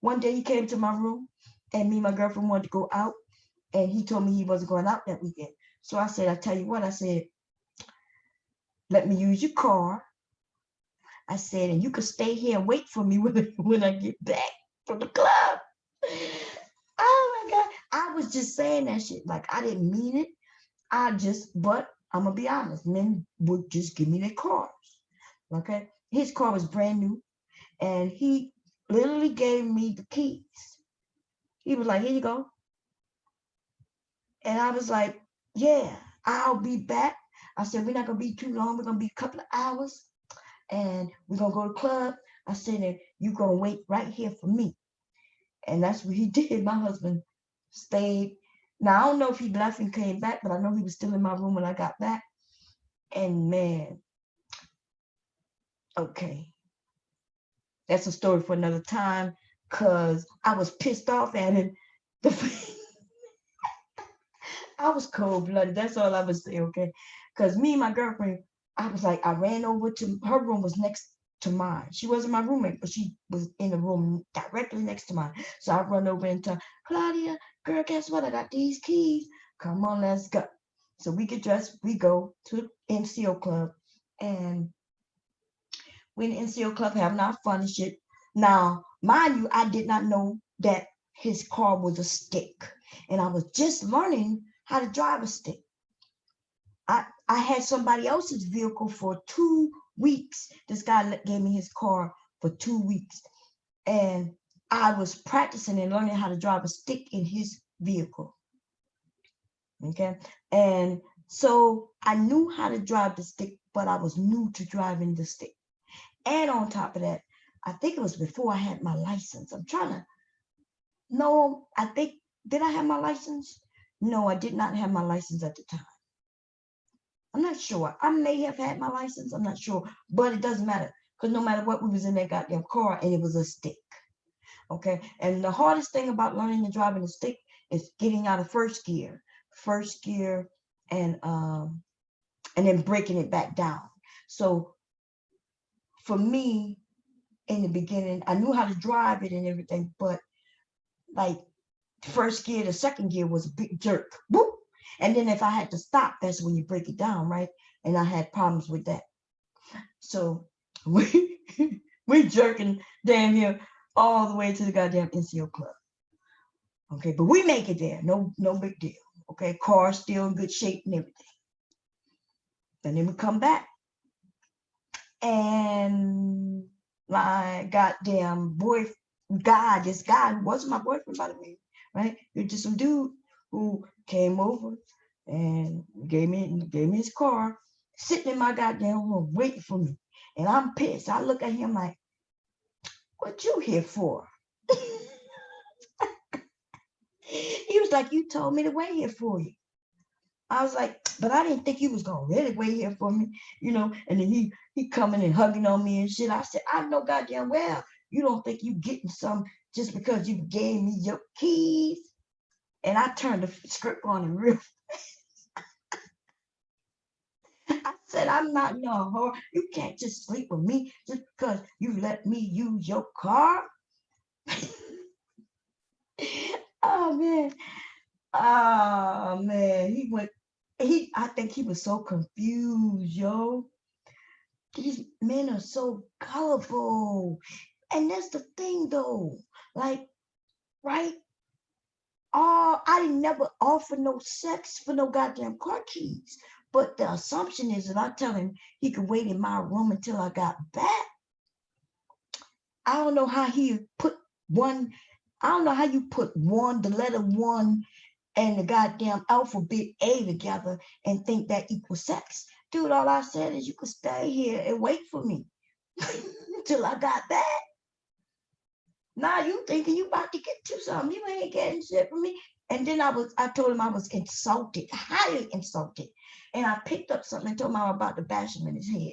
Speaker 1: One day he came to my room and me and my girlfriend wanted to go out and he told me he wasn't going out that weekend. So I said, I tell you what, I said, let me use your car. I said, and you could stay here and wait for me when I get back from the club. Oh my God. I was just saying that shit. Like, I didn't mean it. But I'm going to be honest. Men would just give me their cars. Okay. His car was brand new. And he literally gave me the keys. He was like, here you go. And I was like, yeah, I'll be back. I said, we're not going to be too long. We're going to be a couple of hours. And we're going to go to the club. I said, you're going to wait right here for me. And that's what he did. My husband stayed. Now, I don't know if he left and came back, but I know he was still in my room when I got back. And man, okay. That's a story for another time because I was pissed off at him. I was cold-blooded. That's all I would say, okay? Because me and my girlfriend, I was like, I ran over to her room was next to mine. She wasn't my roommate, but she was in the room directly next to mine. So I run over and tell Claudia, girl, guess what? I got these keys. Come on, let's go. So we get dressed, we go to NCO club, and we in the NCO club having our fun and shit. Now, mind you, I did not know that his car was a stick, and I was just learning how to drive a stick. I had somebody else's vehicle for 2 weeks. This guy gave me his car for 2 weeks. And I was practicing and learning how to drive a stick in his vehicle. Okay. And so I knew how to drive the stick, but I was new to driving the stick. And on top of that, I think it was before I had my license. Did I have my license? No, I did not have my license at the time. I'm not sure. I may have had my license. I'm not sure, but it doesn't matter because no matter what, we was in that goddamn car and it was a stick. Okay. And the hardest thing about learning to drive in a stick is getting out of first gear, and then breaking it back down. So for me, in the beginning, I knew how to drive it and everything, but like first gear to second gear was a big jerk. Whoop. And then if I had to stop, that's when you break it down, right? And I had problems with that. So we jerking damn near all the way to the goddamn NCO club. Okay, but we make it there. No big deal. Okay, car still in good shape and everything. And then we come back. And my goddamn this guy who wasn't my boyfriend, by the way, right? You're just some dude who came over and gave me his car, sitting in my goddamn room, waiting for me. And I'm pissed. I look at him like, what you here for? was like, you told me to wait here for you. I was like, but I didn't think you was gonna really wait here for me, you know. And then he coming and hugging on me and shit. I said, I know goddamn well you don't think you getting some just because you gave me your keys. And I turned the script on and real. I said, I'm not no whore. You can't just sleep with me just because you let me use your car. Oh man. Oh man. I think he was so confused, yo. These men are so gullible. And that's the thing though. Like, right? Oh, I didn't never offer no sex for no goddamn car keys. But the assumption is that I tell him he could wait in my room until I got back. I don't know how he put one. I don't know how you put one, the letter one, and the goddamn alphabet A together and think that equals sex. Dude, all I said is you could stay here and wait for me until I got back. Now you thinking you about to get to something. You ain't getting shit from me. And then I told him I was insulted, highly insulted. And I picked up something and told him I was about to bash him in his head.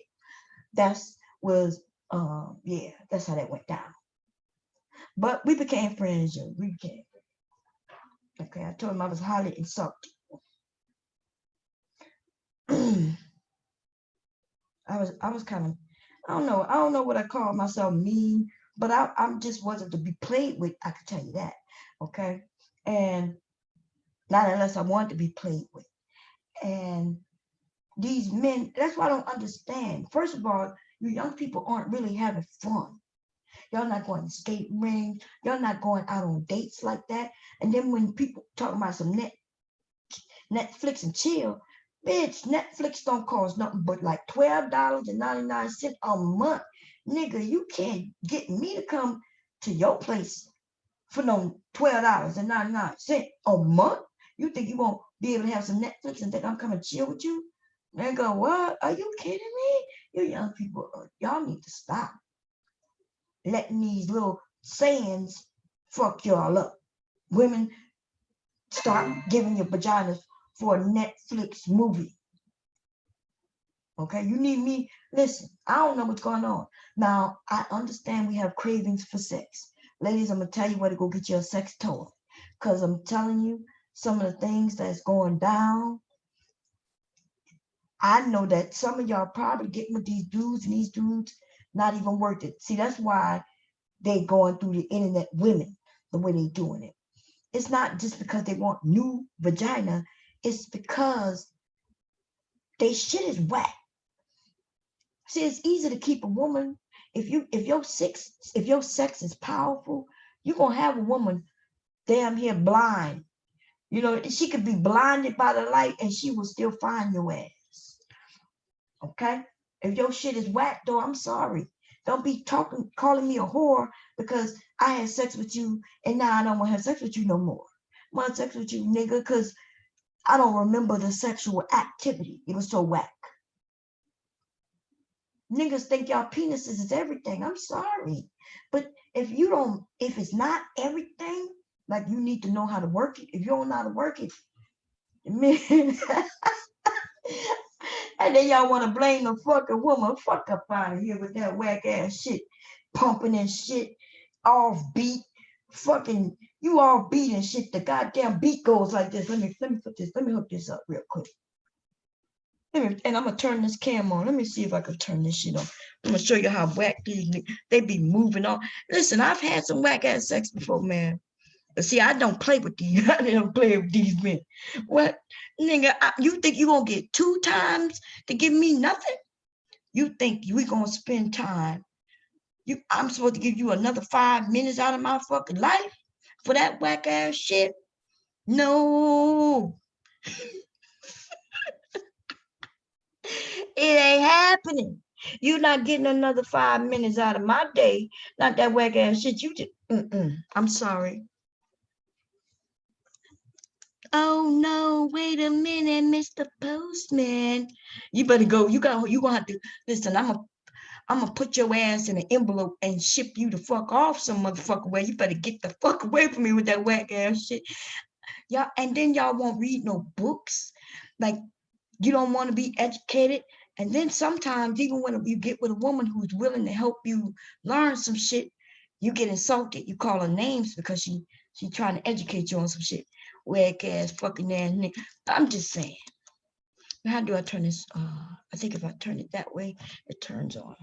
Speaker 1: That's how that went down. But we became friends, yo. We became friends. Okay, I told him I was highly insulted. I was kind of, I don't know what I call myself, mean, but I just wasn't to be played with, I can tell you that. Okay. And not unless I wanted to be played with. And these men, that's why I don't understand. First of all, you young people aren't really having fun. Y'all not going to skate rings. Y'all not going out on dates like that. And then when people talk about some Netflix and chill, bitch, Netflix don't cost nothing but like $12.99 a month. Nigga, you can't get me to come to your place for no $12.99 a month. You think you won't be able to have some Netflix and think I'm coming to chill with you? Nigga, what? Are you kidding me? You young people, y'all need to stop letting these little sayings fuck y'all up. Women, start giving your vaginas for a Netflix movie. Okay, you need me. Listen, I don't know what's going on. Now, I understand we have cravings for sex. Ladies, I'm going to tell you where to go get your sex toy. Because I'm telling you, some of the things that's going down, I know that some of y'all probably getting with these dudes, and these dudes not even worth it. See, that's why they going through the internet women the way they doing it. It's not just because they want new vagina. It's because they shit is whack. See, it's easy to keep a woman. If your sex is powerful, you're gonna have a woman damn near blind. You know, she could be blinded by the light and she will still find your ass. Okay? If your shit is whack, though, I'm sorry. Don't be calling me a whore because I had sex with you and now I don't want to have sex with you no more. I want to have sex with you, nigga, because I don't remember the sexual activity. It was so whack. Niggas think y'all penises is everything. I'm sorry. But if it's not everything, like you need to know how to work it. If you don't know how to work it, man. And then y'all want to blame the fucking woman. Fuck up out of here with that whack ass shit. Pumping and shit. Off beat. Fucking, you all beat and shit. The goddamn beat goes like this. Let me hook this up real quick. And I'm gonna turn this cam on. Let me see if I can turn this shit on. I'm gonna show you how whack these they be moving on. Listen, I've had some whack ass sex before, man. But see, I don't play with these. I don't play with these men. What, nigga? You think you gonna get 2 times to give me nothing? You think we gonna spend time? I'm supposed to give you another 5 minutes out of my fucking life for that whack ass shit? No. It ain't happening. You're not getting another 5 minutes out of my day. Not that whack ass shit you did. I'm sorry. Oh no, wait a minute, Mr. Postman. You better go. You gonna have to listen. I'm gonna put your ass in an envelope and ship you the fuck off some motherfucker way. You better get the fuck away from me with that whack ass shit. Y'all, and then y'all won't read no books. Like, you don't want to be educated. And then sometimes, even when you get with a woman who's willing to help you learn some shit, you get insulted. You call her names because she trying to educate you on some shit. Whack ass, fucking ass nigga. I'm just saying. How do I turn this? I think if I turn it that way, it turns on.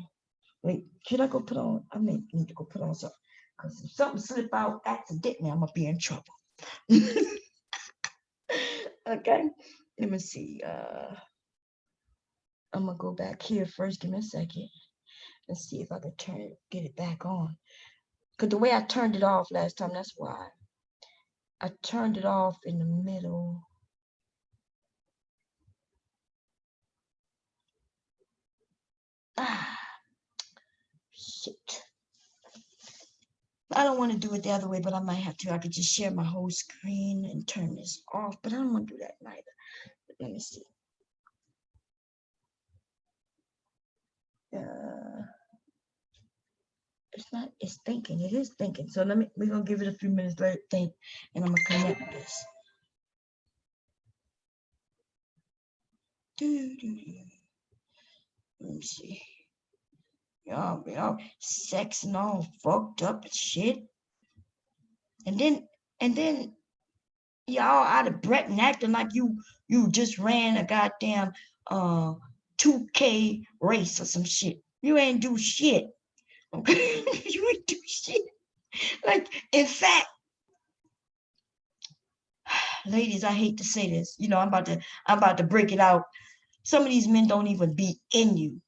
Speaker 1: Wait, should I go put on? I may need to go put on something. Because if something slip out accidentally, I'm going to be in trouble. Okay, let me see. I'm going to go back here first. Give me a second. Let's see if I can get it back on. Because the way I turned it off last time, that's why. I turned it off in the middle. Shit. I don't want to do it the other way, but I might have to. I could just share my whole screen and turn this off, but I don't want to do that neither. But let me see. It's thinking. It is thinking. So we're going to give it a few minutes, let it think, and I'm going to connect this. Let me see. Y'all sex and all fucked up and shit. And then y'all out of breath and acting like you just ran a goddamn 2K race or some shit. You ain't do shit. Okay? You ain't do shit. Like, in fact, ladies, I hate to say this. You know, I'm about to break it out. Some of these men don't even be in you.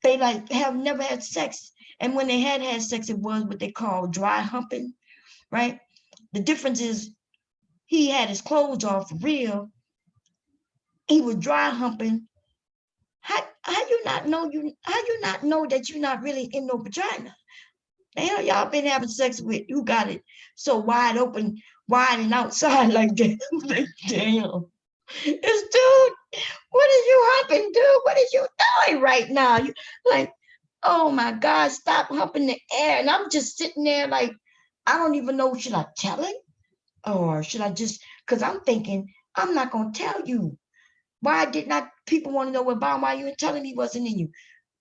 Speaker 1: They like have never had sex. And when they had sex, it was what they call dry humping, right? The difference is he had his clothes off for real. He was dry humping. How you not know that you're not really in no vagina? The hell y'all been having sex with? You got it so wide open, wide and outside like that. Like, damn. It's dude, what are you humping, dude? What are you doing right now? You like, oh my God, stop humping the air. And I'm just sitting there like, I don't even know, should I tell him? Or should I just, because I'm thinking, I'm not going to tell you. Why did not people want to know about why you ain't telling he wasn't in you?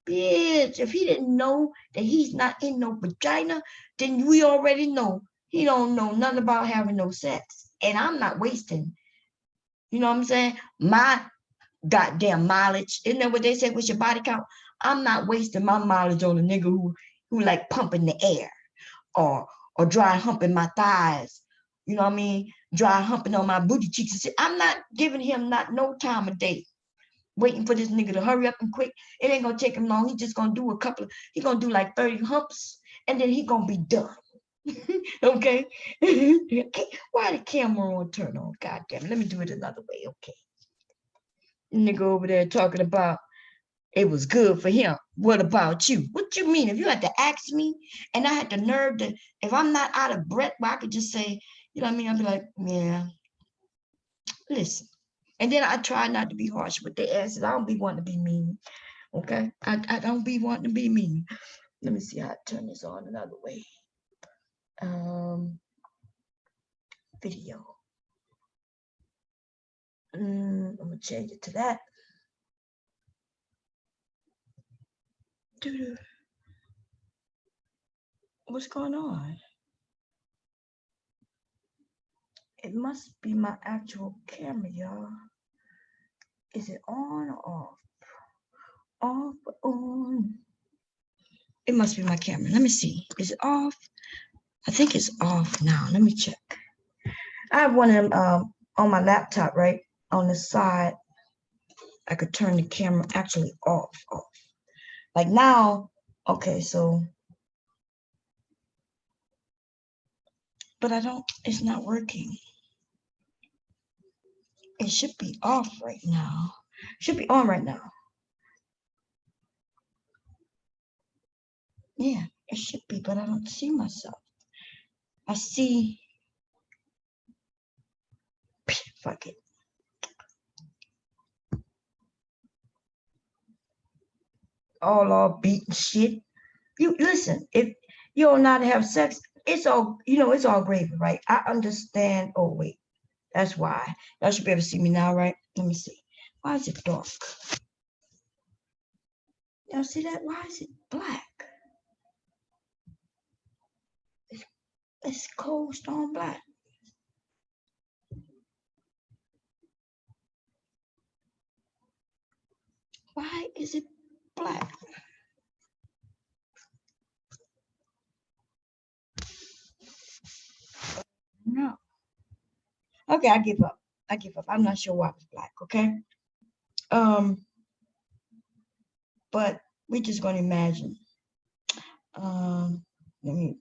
Speaker 1: Bitch, if he didn't know that he's not in no vagina, then we already know he don't know nothing about having no sex. And I'm not wasting, you know what I'm saying? My goddamn mileage. Isn't that what they say with your body count? I'm not wasting my mileage on a nigga who like pumping the air or dry humping my thighs. You know what I mean? Dry humping on my booty cheeks. I'm not giving him not no time of day. Waiting for this nigga to hurry up and quick. It ain't gonna take him long. He just gonna do he gonna do like 30 humps and then he gonna be done. Okay? Why the camera on turn on? God damn it. Let me do it another way. Okay. Nigga over there talking about it was good for him. What about you? What you mean? If you had to ask me and I had the nerve to, if I'm not out of breath, well, I could just say, you know what I mean? I'd be like, yeah, listen. And then I try not to be harsh with their asses. I don't be wanting to be mean. Okay? I don't be wanting to be mean. Let me see how I turn this on another way. Video. I'm gonna change it to that. What's going on? It must be my actual camera, y'all. Is it on or off? Off or on? It must be my camera. Let me see. Is it off? I think it's off now. Let me check. I have one of them on my laptop, right? On the side. I could turn the camera actually off. Like now, okay, so. But it's not working. It should be off right now. Should be on right now. Yeah, it should be, but I don't see myself. I see. Fuck it. All beaten shit. You listen, if you don't know how to have sex, it's all, you know, it's all gravy, right? I understand. Oh, wait, that's why. Y'all should be able to see me now, right? Let me see. Why is it dark? Y'all see that? Why is it black? It's cold stone black. Why is it black? No. Okay, I give up. I give up. I'm not sure why it was black, okay? But we're just gonna imagine. Let me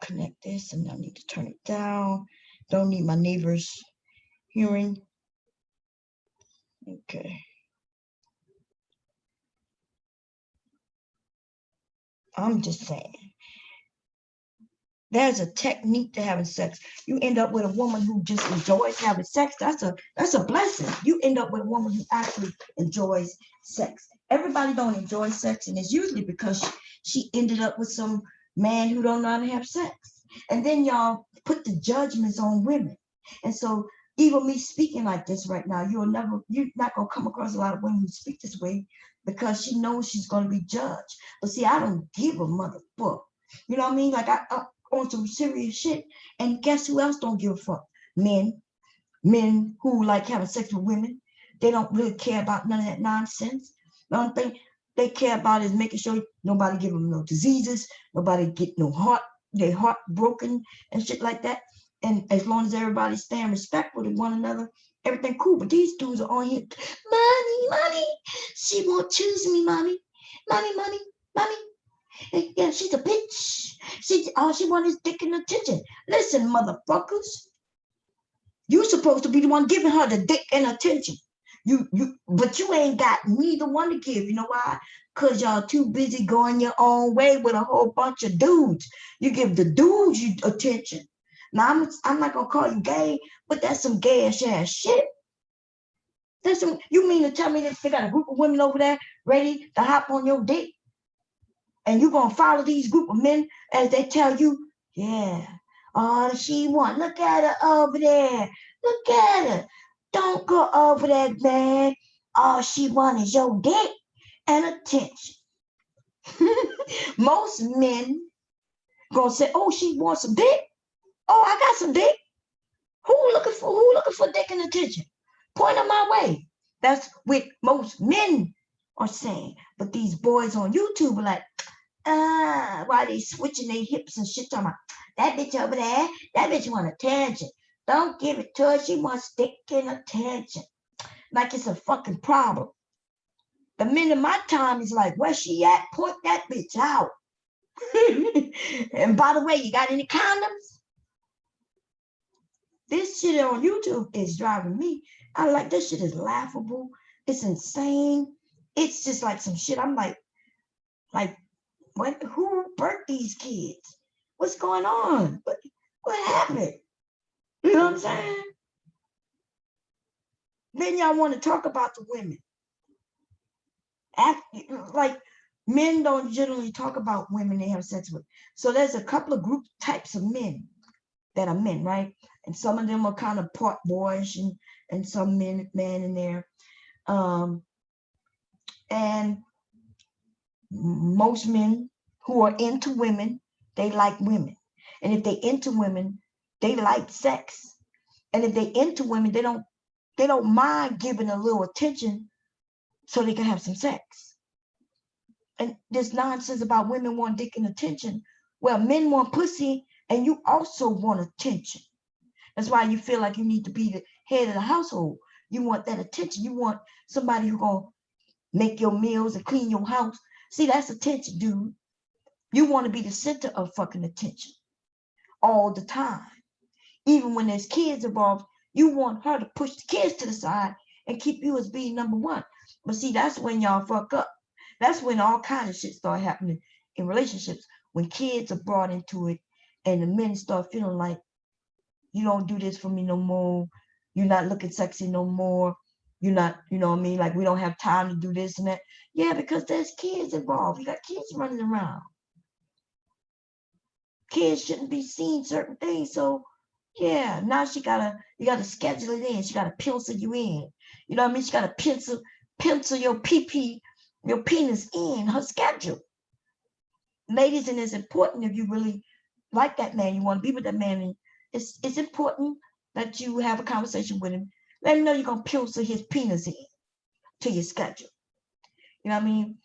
Speaker 1: connect this, and I need to turn it down. Don't need my neighbors hearing. Okay. I'm just saying. There's a technique to having sex. You end up with a woman who just enjoys having sex. That's a blessing. You end up with a woman who actually enjoys sex. Everybody don't enjoy sex, and it's usually because she ended up with some man who don't know how to have sex. And then y'all put the judgments on women. And so even me speaking like this right now, you're not gonna come across a lot of women who speak this way because she knows she's gonna be judged. But see, I don't give a motherfucker. You know what I mean? Like I on some serious shit. And guess who else don't give a fuck? Men who like having sex with women. They don't really care about none of that nonsense. The only thing they care about is making sure nobody give them no diseases, nobody get their heart broken and shit like that. And as long as everybody staying respectful to one another, everything cool. But these dudes are on here, money. She won't choose me, money. Yeah, she's a bitch. All she wants is dick and attention. Listen, motherfuckers. You supposed to be the one giving her the dick and attention. But you ain't got neither one to give. You know why? Because y'all too busy going your own way with a whole bunch of dudes. You give the dudes you attention. Now, I'm not going to call you gay, but that's some gay-ass shit. You mean to tell me that they got a group of women over there ready to hop on your dick? And you're going to follow these group of men as they tell you, yeah, all she want, look at her over there. Look at her. Don't go over there, man. All she want is your dick and attention. Most men going to say, oh, she wants some dick. Oh, I got some dick. Who looking for dick and attention? Point them my way. That's what most men are saying. But these boys on YouTube are like, why they switching their hips and shit, talking about that bitch over there, that bitch want attention. Don't give it to her. She wants dick and attention. Like it's a fucking problem. The men in my time is like, where she at? Point that bitch out. And by the way, you got any condoms? This shit on YouTube is driving me. I like this shit is laughable. It's insane. It's just like some shit. I'm like, who birthed these kids? What's going on? What happened? You know what I'm saying? Then y'all want to talk about the women. Like men don't generally talk about women they have sex with. So there's a couple of group types of men that are men, right? And some of them are kind of part boyish and some men in there. And most men who are into women, they like women. And if they into women, they like sex. And if they into women, they don't mind giving a little attention so they can have some sex. And this nonsense about women want dick and attention. Well, men want pussy and you also want attention. That's why you feel like you need to be the head of the household. You want that attention. You want somebody who's gonna make your meals and clean your house. See, that's attention, dude. You want to be the center of fucking attention all the time. Even when there's kids involved, you want her to push the kids to the side and keep you as being number one. But see, that's when y'all fuck up. That's when all kinds of shit start happening in relationships. When kids are brought into it and the men start feeling like, you don't do this for me no more. You're not looking sexy no more. You're not, you know what I mean? Like, we don't have time to do this and that. Yeah, because there's kids involved. You got kids running around. kids shouldn't be seeing certain things. So yeah, now you gotta schedule it in. She gotta pencil you in. You know what I mean? She gotta pencil your your penis in her schedule. Ladies, and it's important if you really like that man, you want to be with that man, and it's important that you have a conversation with him. Let him know you're gonna pencil his penis in to your schedule. You know what I mean?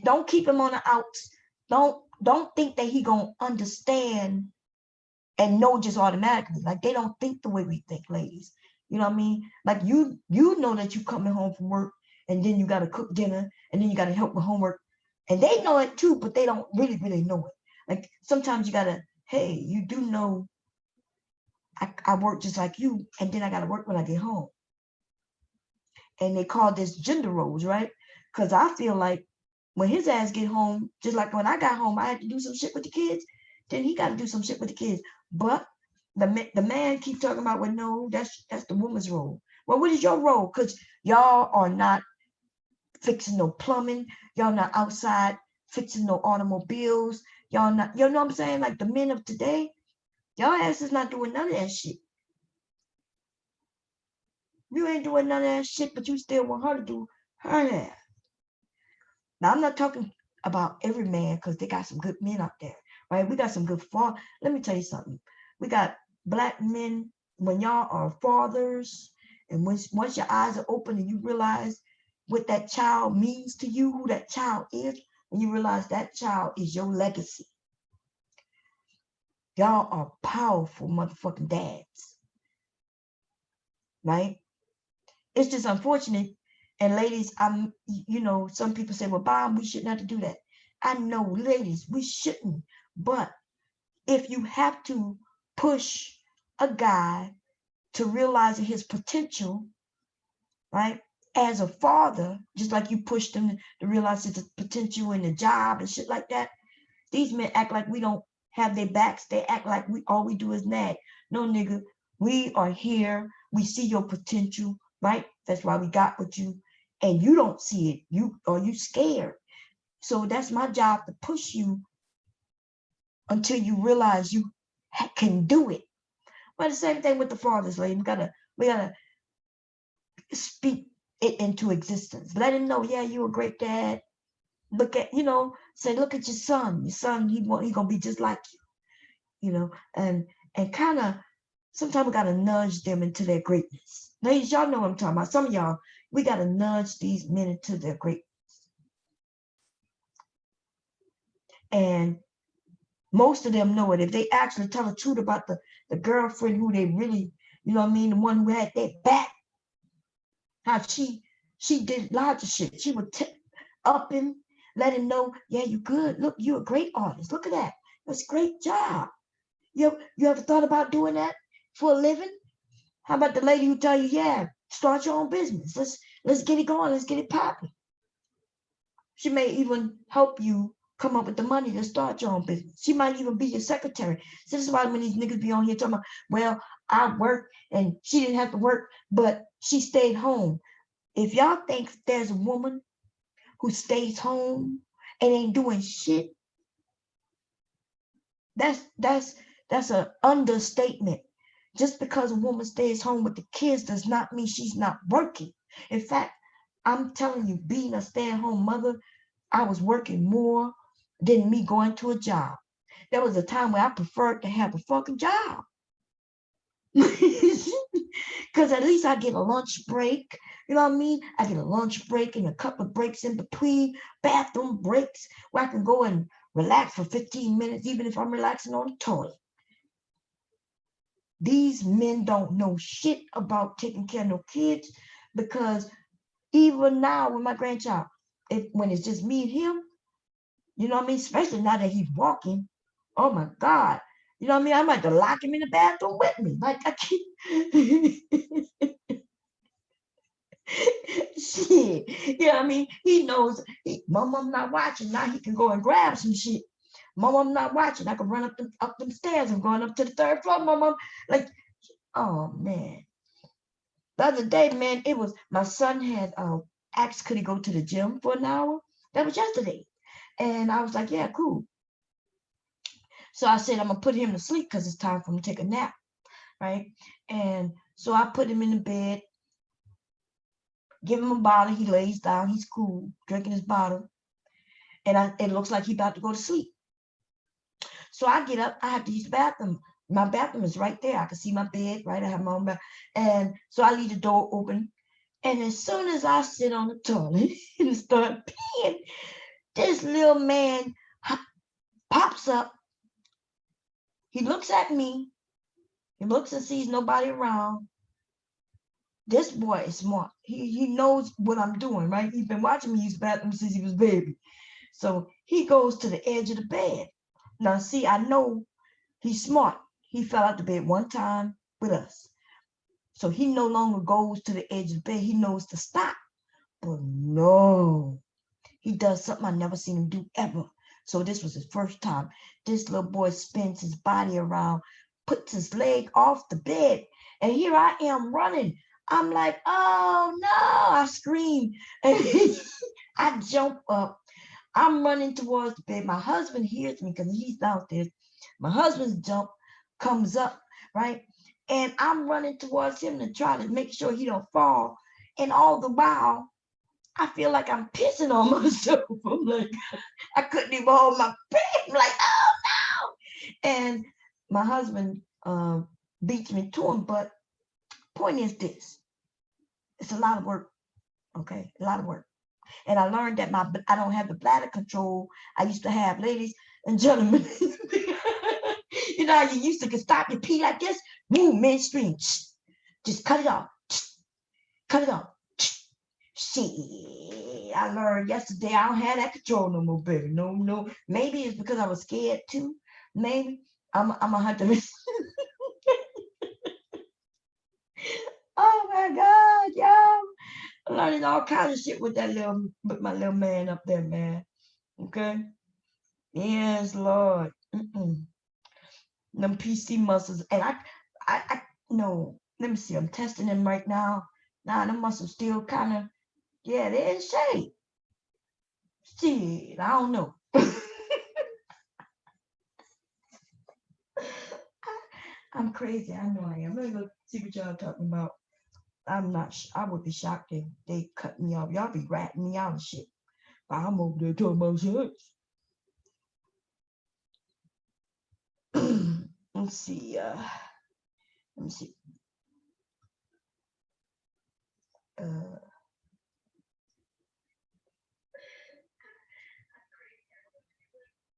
Speaker 1: Don't keep him on the outs. Don't think that he gonna understand and know just automatically. Like they don't think the way we think, ladies. You know what I mean? Like you know that you coming home from work and then you gotta cook dinner and then you gotta help with homework. And they know it too, but they don't really know it. Like sometimes you gotta, hey, you do know I work just like you, and then I gotta work when I get home. And they call this gender roles, right? Because I feel like when his ass get home, just like when I got home, I had to do some shit with the kids. Then he got to do some shit with the kids. But the man keep talking about, well, no, that's the woman's role. Well, what is your role? Because y'all are not fixing no plumbing. Y'all not outside fixing no automobiles. Y'all not, you know what I'm saying? Like the men of today, y'all ass is not doing none of that shit. You ain't doing none of that shit, but you still want her to do her half. Now, I'm not talking about every man because they got some good men out there, right? We got some good fathers. Let me tell you something. We got black men, when y'all are fathers, and once your eyes are open and you realize what that child means to you, who that child is, and you realize that child is your legacy. Y'all are powerful motherfucking dads, right? It's just unfortunate. And ladies, some people say, well, Bob, we shouldn't have to do that. I know, ladies, we shouldn't. But if you have to push a guy to realizing his potential, right? As a father, just like you pushed him to realize his potential in the job and shit like that, these men act like we don't have their backs. They act like all we do is nag. No, nigga, we are here. We see your potential, right? That's why we got with you. And you don't see it. You scared. So that's my job, to push you until you realize you can do it. But the same thing with the fathers, lady. We gotta speak it into existence. Let him know, yeah, you a great dad. Look at, say, look at your son. Your son, he gonna be just like you, and kind of sometimes we gotta nudge them into their greatness. Ladies, y'all know what I'm talking about. Some of y'all, we gotta nudge these men into their greatness. And most of them know it. If they actually tell the truth about the girlfriend who they really, you know what I mean, the one who had their back, how she did lots of shit. She would up him, let him know, yeah, you good. Look, you're a great artist. Look at that. That's a great job. You ever thought about doing that for a living? How about the lady who tell you, yeah, start your own business. Let's get it going. Let's get it popping. She may even help you come up with the money to start your own business. She might even be your secretary. So this is why when these niggas be on here talking about, well, I work and she didn't have to work, but she stayed home. If y'all think there's a woman who stays home and ain't doing shit, that's an understatement. Just because a woman stays home with the kids does not mean she's not working. In fact, I'm telling you, being a stay-at-home mother, I was working more than me going to a job. There was a time where I preferred to have a fucking job. Because at least I get a lunch break. You know what I mean? I get a lunch break and a couple of breaks in between, bathroom breaks, where I can go and relax for 15 minutes, even if I'm relaxing on the toilet. These men don't know shit about taking care of no kids, because even now with my grandchild, when it's just me and him, you know what I mean? Especially now that he's walking, oh my God. You know what I mean? I might have to lock him in the bathroom with me. Like I can't. Shit. You know what I mean? He knows, Mom, I'm not watching. Now he can go and grab some shit. Mom, I'm not watching. I can run up them stairs. I'm going up to the 3rd floor, Mom. Like, oh man. The other day, man, it was, my son had asked could he go to the gym for an hour. That was yesterday. And I was like, yeah, cool. So I said, I'm gonna put him to sleep because it's time for him to take a nap, right? And so I put him in the bed, give him a bottle. He lays down. He's cool, drinking his bottle, and it looks like he's about to go to sleep. So I get up. I have to use the bathroom. My bathroom is right there. I can see my bed, right? I have my own bed, and so I leave the door open. And as soon as I sit on the toilet and start peeing, this little man pops up. He looks at me. He looks and sees nobody around. This boy is smart. He knows what I'm doing, right? He's been watching me use the bathroom since he was a baby. So he goes to the edge of the bed. Now, see, I know he's smart. He fell out the bed one time with us. So he no longer goes to the edge of the bed. He knows to stop. But no, he does something I never seen him do ever. So this was his first time. This little boy spins his body around, puts his leg off the bed, and here I am running. I'm like, oh no, I scream. And I jump up. I'm running towards the bed. My husband hears me because he's downstairs. My husband's jump comes up, right? And I'm running towards him to try to make sure he don't fall. And all the while, I feel like I'm pissing on myself. I'm like, I couldn't even hold my breath. I'm like, oh no. And my husband beats me to him. But point is this, it's a lot of work, okay? A lot of work. And I learned that I don't have the bladder control I used to have, ladies and gentlemen. You know how you used to stop your pee like this? Move midstream. Just cut it off. Cut it off. Shit, I learned yesterday I don't have that control no more, baby. No. Maybe it's because I was scared too. Maybe I'm a hunter. Oh my God, y'all. I'm learning all kinds of shit with my little man up there, man. Okay. Yes, Lord. Them PC muscles. And I no, let me see. I'm testing them right now. Nah, them muscles still kind of, yeah, they're in shape. Shit, I don't know. I'm crazy. I know I am. Let me look, see what y'all talking about. I'm not. I would be shocked if they cut me off. Y'all be ratting me out and shit. But I'm over there talking about sex. Let's see. Let me see.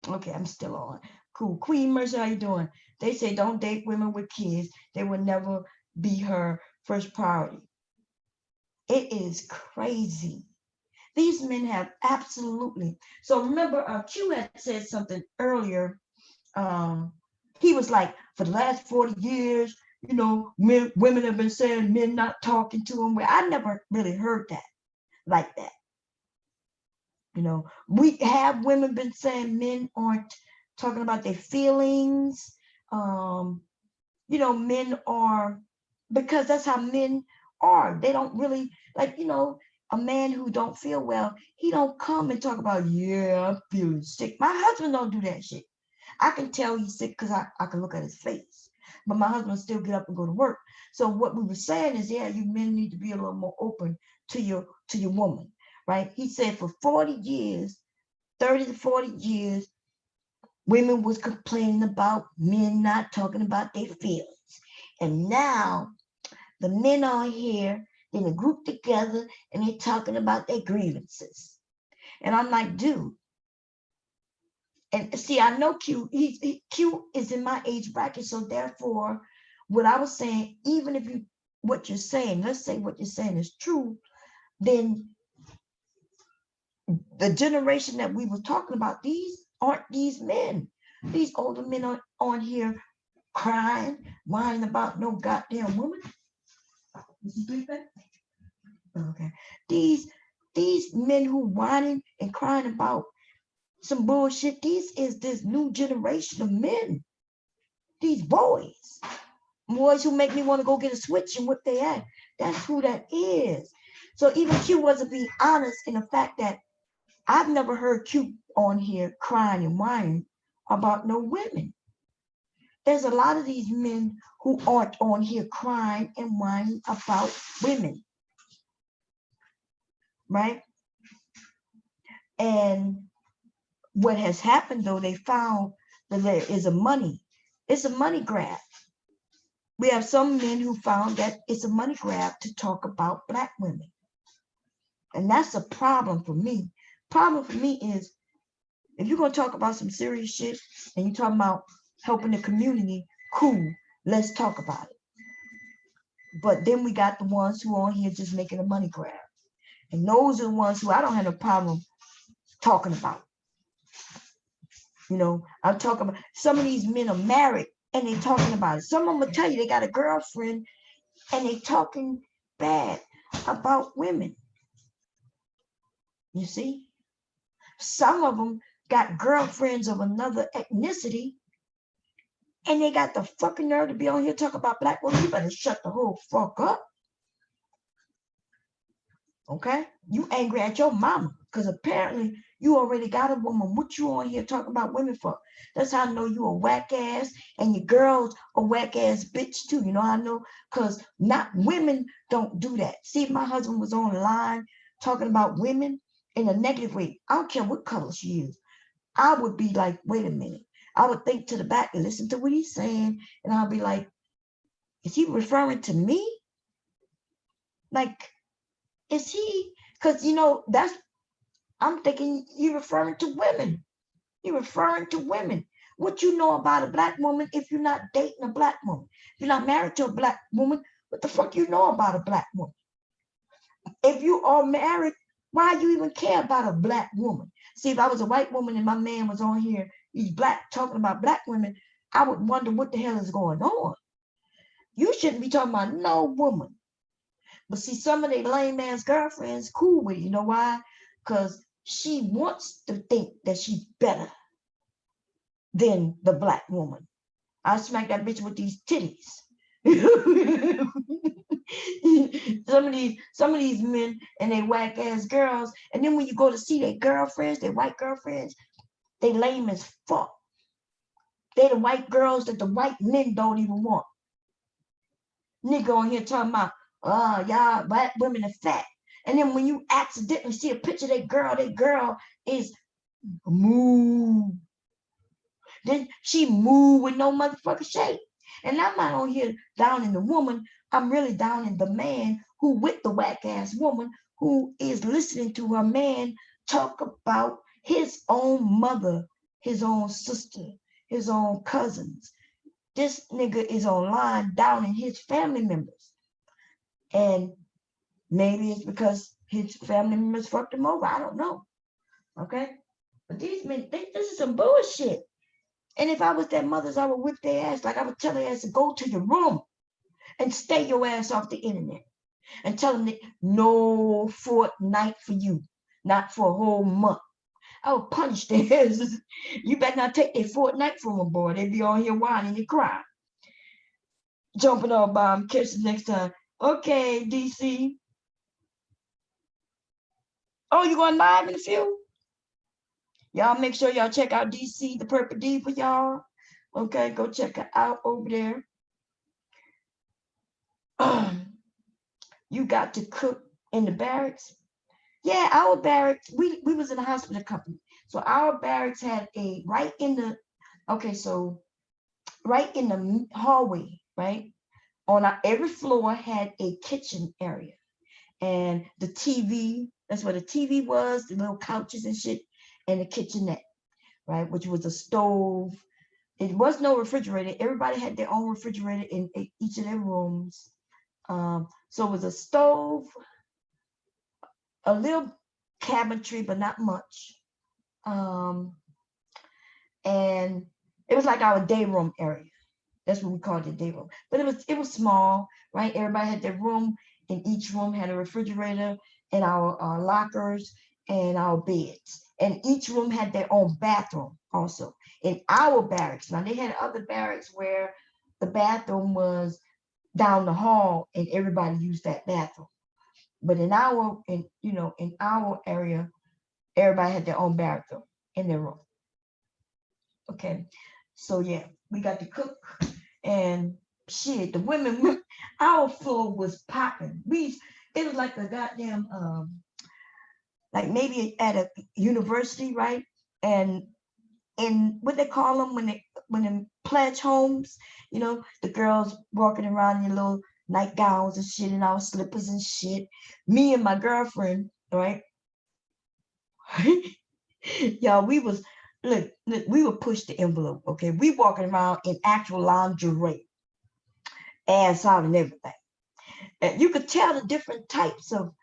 Speaker 1: Okay, I'm still on. Cool. Queen Mercy, how you doing? They say don't date women with kids. They will never be her first priority. It is crazy. These men have absolutely. So remember, Q had said something earlier. He was like, for the last 40 years, you know, women have been saying men not talking to them. Well, I never really heard that like that. You know, we have women been saying men aren't talking about their feelings. You know, men are, because that's how men are. They don't really, like, you know, a man who don't feel well, he don't come and talk about, yeah, I'm feeling sick. My husband don't do that shit. I can tell he's sick because I can look at his face. But my husband still get up and go to work. So what we were saying is, yeah, you men need to be a little more open to your woman, right? He said for 40 years, 30 to 40 years, women was complaining about men not talking about their feelings. And now the men are here in a group together and they're talking about their grievances. And I'm like, dude. And see, I know Q, Q is in my age bracket. So therefore, what I was saying, even if what you're saying, let's say what you're saying is true, then the generation that we were talking about, these aren't these men. These older men are on here crying, whining about no goddamn woman. Okay. These men who whining and crying about some bullshit, this new generation of men. These boys who make me want to go get a switch and whip their ass. That's who that is. So even Q wasn't being honest in the fact that I've never heard Q on here crying and whining about no women. there's a lot of these men who aren't on here crying and whining about women, right? And what has happened though, they found that there is it's a money grab. We have some men who found that it's a money grab to talk about Black women. And that's a problem for me. Problem for me is, if you're going to talk about some serious shit and you're talking about helping the community, cool, let's talk about it. But then we got the ones who are on here just making a money grab. And those are the ones who I don't have no problem talking about. You know, I'm talking about some of these men are married and they talking about it. Some of them will tell you they got a girlfriend and they talking bad about women. You see? Some of them got girlfriends of another ethnicity and they got the fucking nerve to be on here talking about Black women. You better shut the whole fuck up. Okay? You angry at your mama because apparently you already got a woman. What you on here talking about women for? That's how I know you a whack ass and your girl's a whack ass bitch too. You know how I know? Because not women don't do that. See, if my husband was on the line talking about women in a negative way, I don't care what color she is, I would be like, wait a minute. I would think to the back and listen to what he's saying. And I'll be like, is he referring to me? Like, is he? Because, you know, I'm thinking you're referring to women. You're referring to women. What you know about a Black woman if you're not dating a Black woman? If you're not married to a Black woman, what the fuck you know about a Black woman? If you are married, why you even care about a Black woman? See, if I was a white woman and my man was on here, he's Black, talking about Black women, I would wonder what the hell is going on. You shouldn't be talking about no woman. But see, some of their lame ass girlfriends cool with it. You know why? Because she wants to think that she's better than the Black woman. I smack that bitch with these titties. some of these men and they whack ass girls, and then when you go to see their girlfriends, their white girlfriends, they lame as fuck. They the white girls that the white men don't even want. Nigga on here talking about, y'all Black women are fat. And then when you accidentally see a picture of that girl is moo. Then she moo with no motherfucking shape. And I'm not on here down in the woman. I'm really down in the man who with the whack ass woman who is listening to her man talk about his own mother, his own sister, his own cousins. This nigga is online down in his family members. And maybe it's because his family members fucked him over. I don't know. Okay? But these men think this is some bullshit. And if I was their mothers, I would whip their ass. Like I would tell their ass to go to your room and stay your ass off the internet. And tell them that no fortnight for you. Not for a whole month. I would punish their asses. You better not take their fortnight from them, boy. They be on here whining and crying. Jumping off bomb, catch you next time. Okay, DC. Oh, you going live in a few? Y'all make sure y'all check out DC, the Purple Diva, y'all. Okay, go check her out over there. You got to cook in the barracks. Yeah, our barracks, we was in a hospital company. So our barracks had right in the hallway, right? On every floor had a kitchen area. And the TV, that's where the TV was, the little couches and shit, and the kitchenette, right? Which was a stove. It was no refrigerator. Everybody had their own refrigerator in each of their rooms. So it was a stove, a little cabinetry, but not much. And it was like our day room area. That's what we called it, day room. But it was small, right? Everybody had their room, and each room had a refrigerator and our lockers and our beds. And each room had their own bathroom also. In our barracks, now they had other barracks where the bathroom was down the hall and everybody used that bathroom. But in our area, everybody had their own bathroom in their room. Okay. So yeah, we got to cook, and shit, the women, our floor was popping. It was like a goddamn like maybe at a university, right? And in what they call them when in pledge homes, you know, the girls walking around in little nightgowns and shit and our slippers and shit. Me and my girlfriend, right? Y'all, we was look, we would push the envelope, okay? We walking around in actual lingerie, ass out and everything. And you could tell the different types of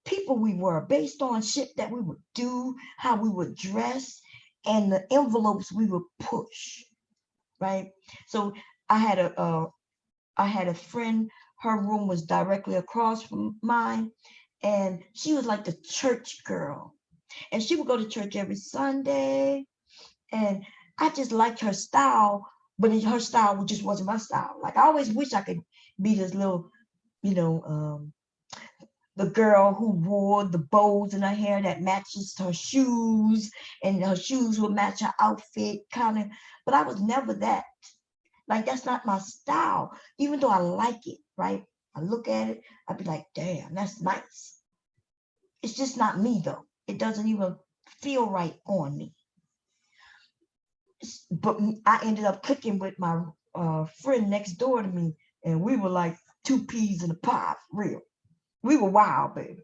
Speaker 1: people we were based on shit that we would do, how we would dress, and the envelopes we would push, right? So I had a friend. Her room was directly across from mine, and she was like the church girl, and she would go to church every Sunday, and I just liked her style, but her style just wasn't my style. Like I always wish I could be this little, you know, the girl who wore the bows in her hair that matches her shoes, and her shoes would match her outfit, kind of. But I was never that. Like that's not my style, even though I like it, right? I look at it, I'd be like, damn, that's nice. It's just not me though. It doesn't even feel right on me. But I ended up cooking with my friend next door to me, and we were like two peas in a pod, real. We were wild, baby.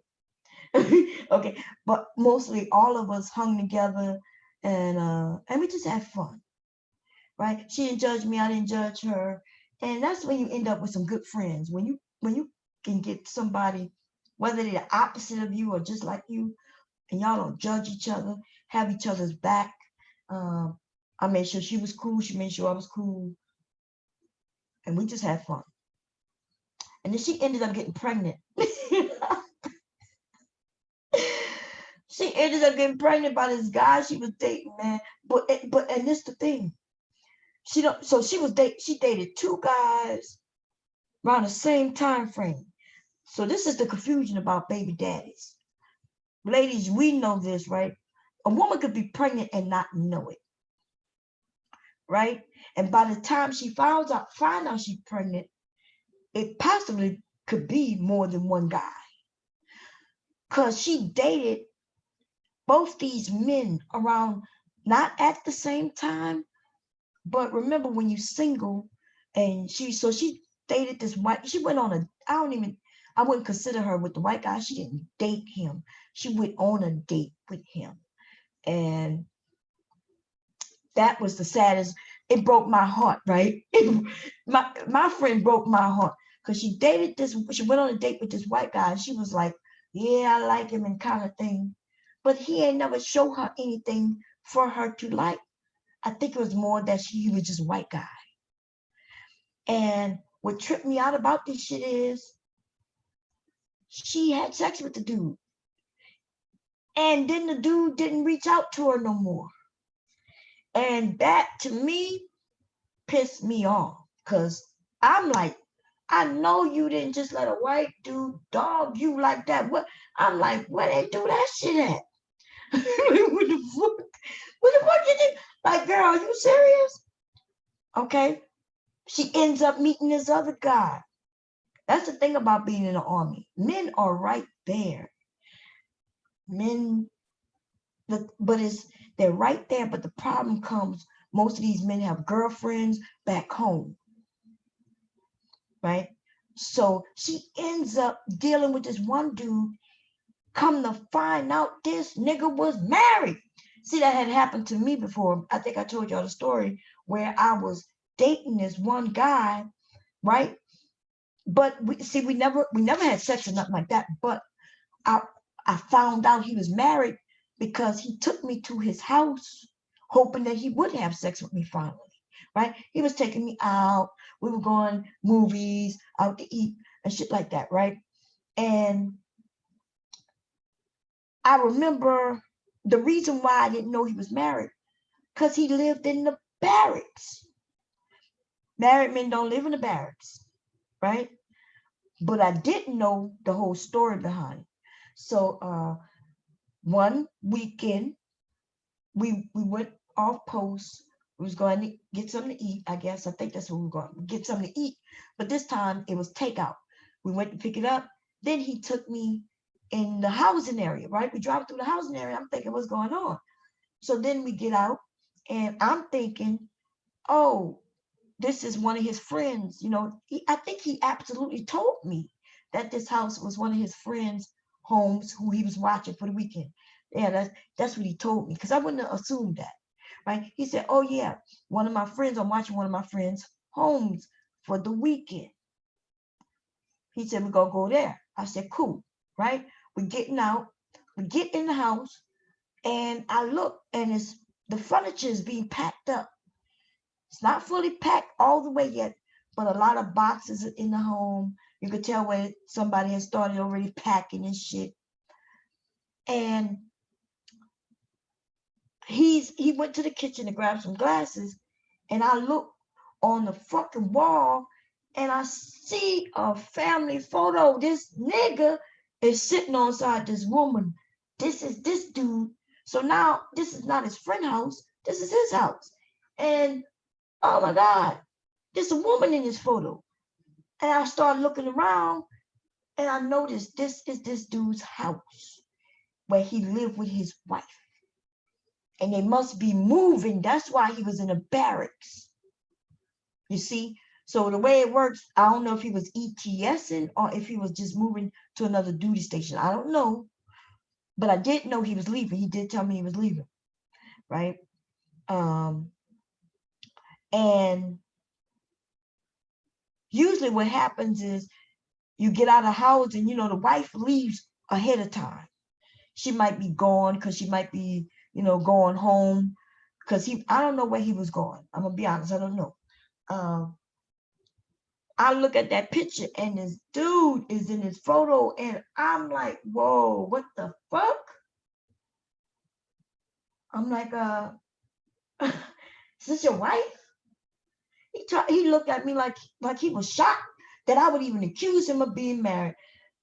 Speaker 1: Okay, but mostly all of us hung together, and we just had fun, right? She didn't judge me, I didn't judge her, and that's when you end up with some good friends. When you can get somebody, whether they're the opposite of you or just like you, and y'all don't judge each other, have each other's back. I made sure she was cool, she made sure I was cool, and we just had fun. And then she ended up getting pregnant. She ended up getting pregnant by this guy she was dating, man. But and this the thing. She dated two guys around the same time frame. So this is the confusion about baby daddies. Ladies, we know this, right? A woman could be pregnant and not know it. Right? And by the time she find out she's pregnant, it possibly could be more than one guy. Because she dated both these men around, not at the same time, but remember when you single, and she dated this white, she went on a, I wouldn't consider her with the white guy. She didn't date him. She went on a date with him. And that was the saddest. It broke my heart, right? My friend broke my heart because she went on a date with this white guy. And she was like, yeah, I like him and kind of thing. But he ain't never show her anything for her to like. I think it was more that he was just a white guy. And what tripped me out about this shit is she had sex with the dude. And then the dude didn't reach out to her no more. And that to me pissed me off because I'm like, I know you didn't just let a white dude dog you like that. What? I'm like, where they do that shit at? What the fuck? What the fuck you did? Like, girl, are you serious? Okay. She ends up meeting this other guy. That's the thing about being in the army. Men are right there. Men, they're right there, but the problem comes, most of these men have girlfriends back home. Right? So she ends up dealing with this one dude. Come to find out, this nigga was married. See, that had happened to me before. I think I told y'all the story where I was dating this one guy, right? But we never had sex or nothing like that. But I found out he was married because he took me to his house, hoping that he would have sex with me finally. Right? He was taking me out. We were going movies, out to eat, and shit like that, right? And I remember the reason why I didn't know he was married, because he lived in the barracks. Married men don't live in the barracks, right? But I didn't know the whole story behind it. So one weekend, we went off post. We was going to get something to eat, I guess. I think that's where we were going. Get something to eat. But this time it was takeout. We went to pick it up. Then he took me in the housing area, right? We drive through the housing area. I'm thinking, what's going on? So then we get out, and I'm thinking, oh, this is one of his friends. You know, I think he absolutely told me that this house was one of his friends' homes who he was watching for the weekend. Yeah, that's what he told me, because I wouldn't have assumed that, right? He said, oh yeah, one of my friends, I'm watching one of my friends' homes for the weekend. He said, we're gonna go there. I said, cool, right? We're getting out, we get in the house, and I look, and the furniture is being packed up. It's not fully packed all the way yet, but a lot of boxes are in the home. You could tell where somebody has started already packing and shit. And he went to the kitchen to grab some glasses, and I look on the fucking wall, and I see a family photo. This nigga is sitting on side this woman. This is this dude. So now this is not his friend's house. This is his house. And oh my God, there's a woman in this photo. And I started looking around, and I noticed this is this dude's house where he lived with his wife. And they must be moving. That's why he was in a barracks. You see? So the way it works, I don't know if he was ETSing or if he was just moving to another duty station. I don't know. But I did know he was leaving. He did tell me he was leaving. Right? And usually what happens is you get out of the house, and the wife leaves ahead of time. She might be gone because she might be, going home, because I don't know where he was going. I'm gonna be honest, I don't know. I look at that picture, and this dude is in his photo, and I'm like, whoa, what the fuck? I'm like, is this your wife? He looked at me like he was shocked that I would even accuse him of being married.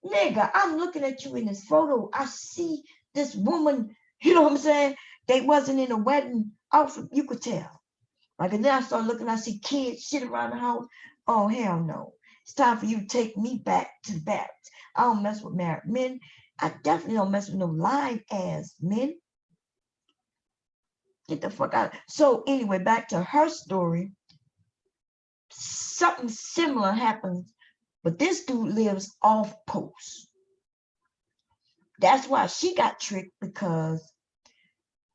Speaker 1: Nigga, I'm looking at you in this photo. I see this woman, you know what I'm saying? They wasn't in a wedding outfit, you could tell. Like, and then I started looking, I see kids shit around the house. Oh, hell no. It's time for you to take me back to the barracks. I don't mess with married men. I definitely don't mess with no lying ass men. Get the fuck out. So anyway, back to her story. Something similar happens, but this dude lives off post. That's why she got tricked, because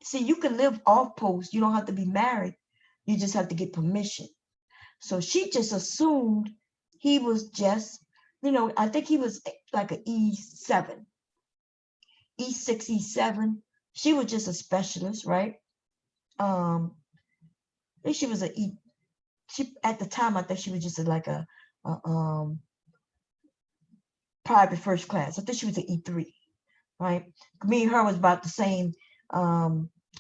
Speaker 1: see, you can live off post. You don't have to be married. You just have to get permission. So she just assumed he was just, I think he was like an E7, E6, E7. She was just a specialist, right? I think she was she at the time, I think she was just like a private first class. I think she was an E3, right? Me and her was about the same.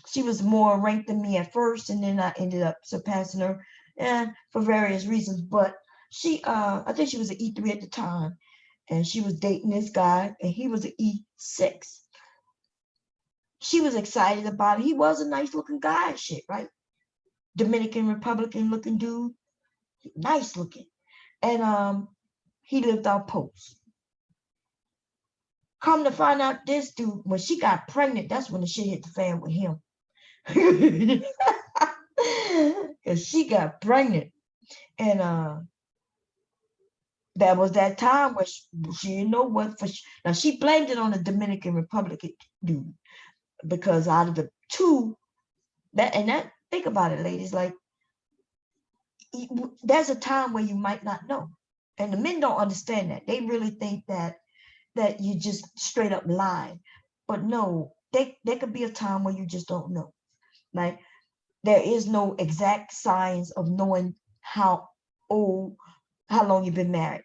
Speaker 1: She was more ranked than me at first, and then I ended up surpassing her, and for various reasons. But she, I think she was an E3 at the time, and she was dating this guy, and he was an E6. She was excited about it. He was a nice looking guy and shit, right? Dominican Republican looking dude, nice looking, and he lived out post. Come to find out, this dude, when she got pregnant, that's when the shit hit the fan with him. Because she got pregnant, and that was that time where she didn't know what for. Now she blamed it on the Dominican Republican dude, because out of the two, that think about it, ladies, like, there's a time where you might not know, and the men don't understand that. They really think that you just straight up lie, but no, there could be a time where you just don't know. Like, there is no exact science of knowing how long you've been married.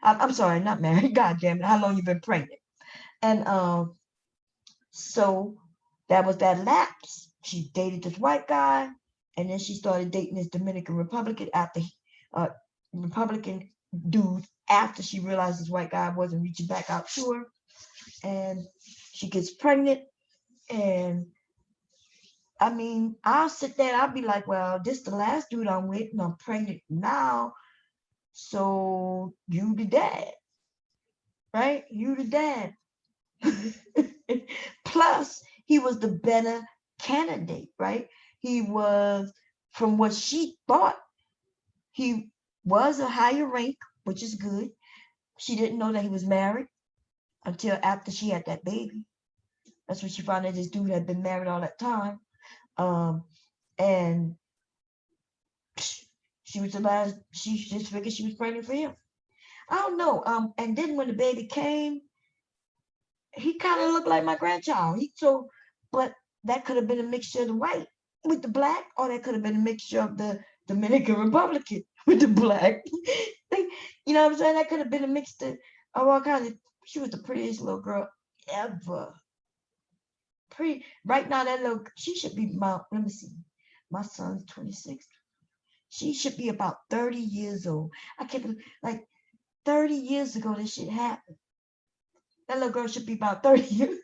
Speaker 1: I'm sorry, not married. God damn it, how long you've been pregnant. And so that was that lapse. She dated this white guy, and then she started dating this Dominican Republican Republican dude after she realized this white guy wasn't reaching back out to her, and she gets pregnant. And I mean, I'll sit there, I'll be like, well, this the last dude I'm with, and I'm pregnant now. So you the dad, right? You the dad. Plus, he was the better candidate, right? He was, from what she thought, he was a higher rank, which is good. She didn't know that he was married until after she had that baby. That's when she found out this dude had been married all that time. And she was the last, she just figured she was pregnant for him. I don't know. And then when the baby came, he kind of looked like my grandchild. But that could have been a mixture of the white with the black, or that could have been a mixture of the Dominican Republican with the black. You know what I'm saying? That could have been a mixture of all kinds of. She was the prettiest little girl ever. Pretty. Right now, that little, she should be let me see. My son's 26. She should be about 30 years old. I can't believe, like 30 years ago, this shit happened. That little girl should be about 30 years.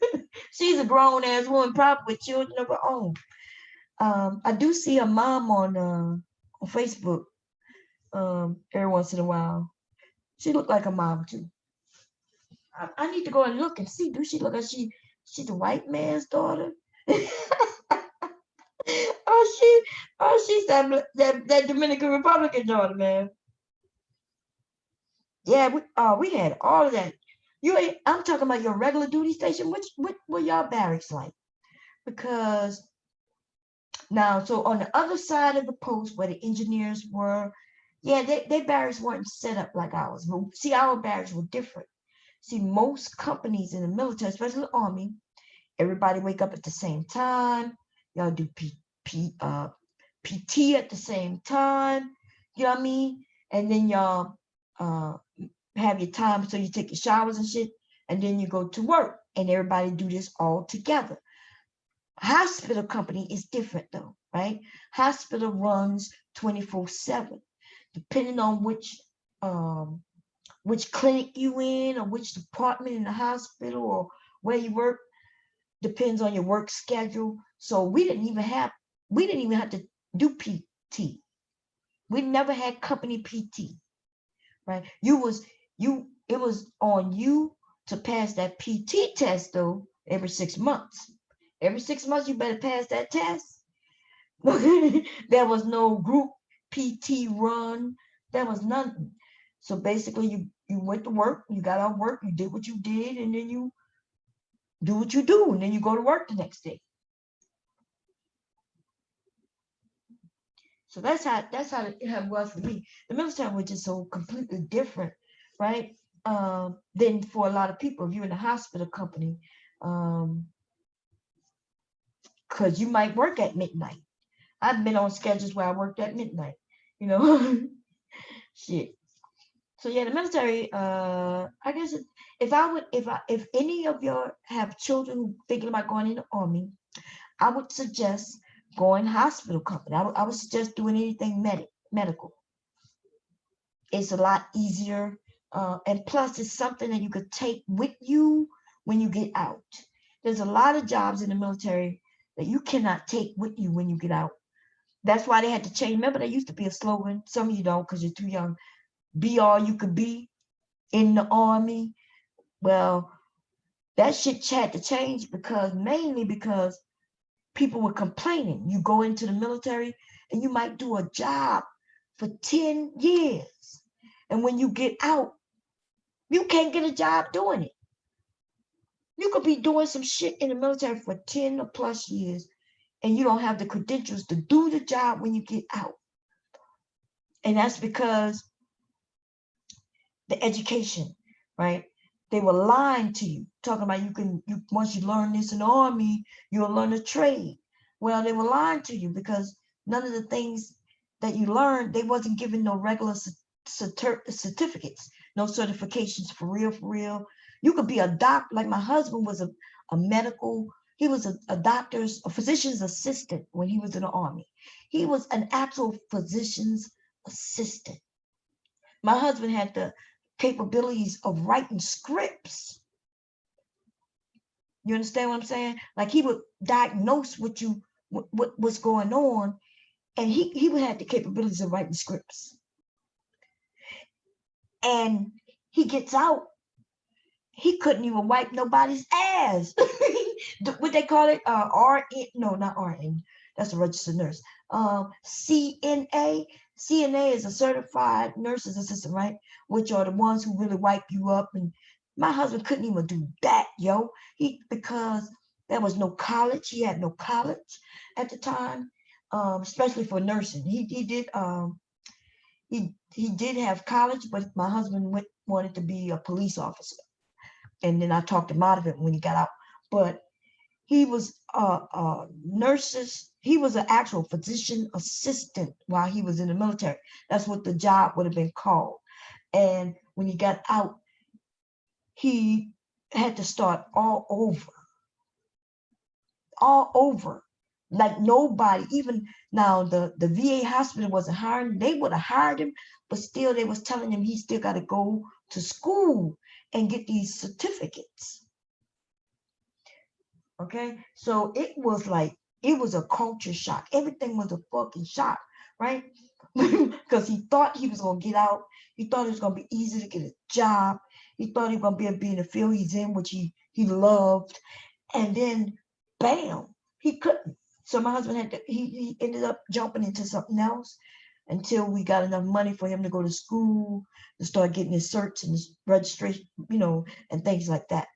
Speaker 1: She's a grown ass woman, probably with children of her own. I do see her mom on Facebook every once in a while. She looked like a mom too. I need to go and look and see. Do she look like she's the white man's daughter? she's that Dominican Republican daughter, man. Yeah, we had all of that. I'm talking about your regular duty station. What were y'all barracks like? Because now, so on the other side of the post where the engineers were, yeah, their barracks weren't set up like ours. See, our barracks were different. See, most companies in the military, especially the Army, everybody wake up at the same time. Y'all do PT at the same time. You know what I mean? And then y'all have your time, so you take your showers and shit, and then you go to work, and everybody do this all together. Hospital company is different though, right? Hospital runs 24/7, depending on which clinic you in, or which department in the hospital, or where you work, depends on your work schedule. So we didn't even have to do PT. We never had company PT, right? It was on you to pass that PT test though every 6 months. Every 6 months you better pass that test. There was no group PT run. There was nothing. So basically you went to work, you got out of work, you did what you did, and then you do what you do, and then you go to work the next day. So that's how it was for me. The military was just so completely different, right? Than for a lot of people. If you're in a hospital company, because you might work at midnight. I've been on schedules where I worked at midnight, you know. Shit. So yeah, the military, I guess if any of y'all have children who thinking about going in the Army, I would suggest going hospital company. I would suggest doing anything medical. It's a lot easier. And plus it's something that you could take with you when you get out. There's a lot of jobs in the military that you cannot take with you when you get out. That's why they had to change. Remember, there used to be a slogan. Some of you don't because you're too young. Be all you could be in the Army. Well, that shit had to change mainly because people were complaining. You go into the military and you might do a job for 10 years. And when you get out, you can't get a job doing it. You could be doing some shit in the military for 10 or plus years, and you don't have the credentials to do the job when you get out. And that's because the education, right? They were lying to you, talking about once you learn this in the Army, you'll learn a trade. Well, they were lying to you because none of the things that you learned, they wasn't giving no regular certificates, no certifications for real. You could be a doctor, like my husband was a medical, he was a physician's assistant when he was in the Army. He was an actual physician's assistant. My husband had the capabilities of writing scripts. You understand what I'm saying? Like he would diagnose what you what's going on, and he had the capabilities of writing scripts. And he gets out, he couldn't even wipe nobody's ass. What they call it? RN? No, not RN. That's a registered nurse. CNA. CNA is a certified nurse's assistant, right? Which are the ones who really wipe you up. And my husband couldn't even do that, yo. Because there was no college. He had no college at the time, especially for nursing. He did have college, but my husband wanted to be a police officer. And then I talked him out of it when he got out. But he was he was an actual physician assistant while he was in the military. That's what the job would have been called. And when he got out, he had to start all over. Like nobody, even now the VA hospital wasn't hiring, they would have hired him, but still they was telling him he still got to go to school and get these certificates. Okay, so it was a culture shock. Everything was a fucking shock, right? Because he thought he was gonna get out. He thought it was gonna be easy to get a job. He thought he was gonna be able to be in the field he's in, which he loved. And then, bam, he couldn't. So my husband he ended up jumping into something else until we got enough money for him to go to school, to start getting his certs and his registration, and things like that.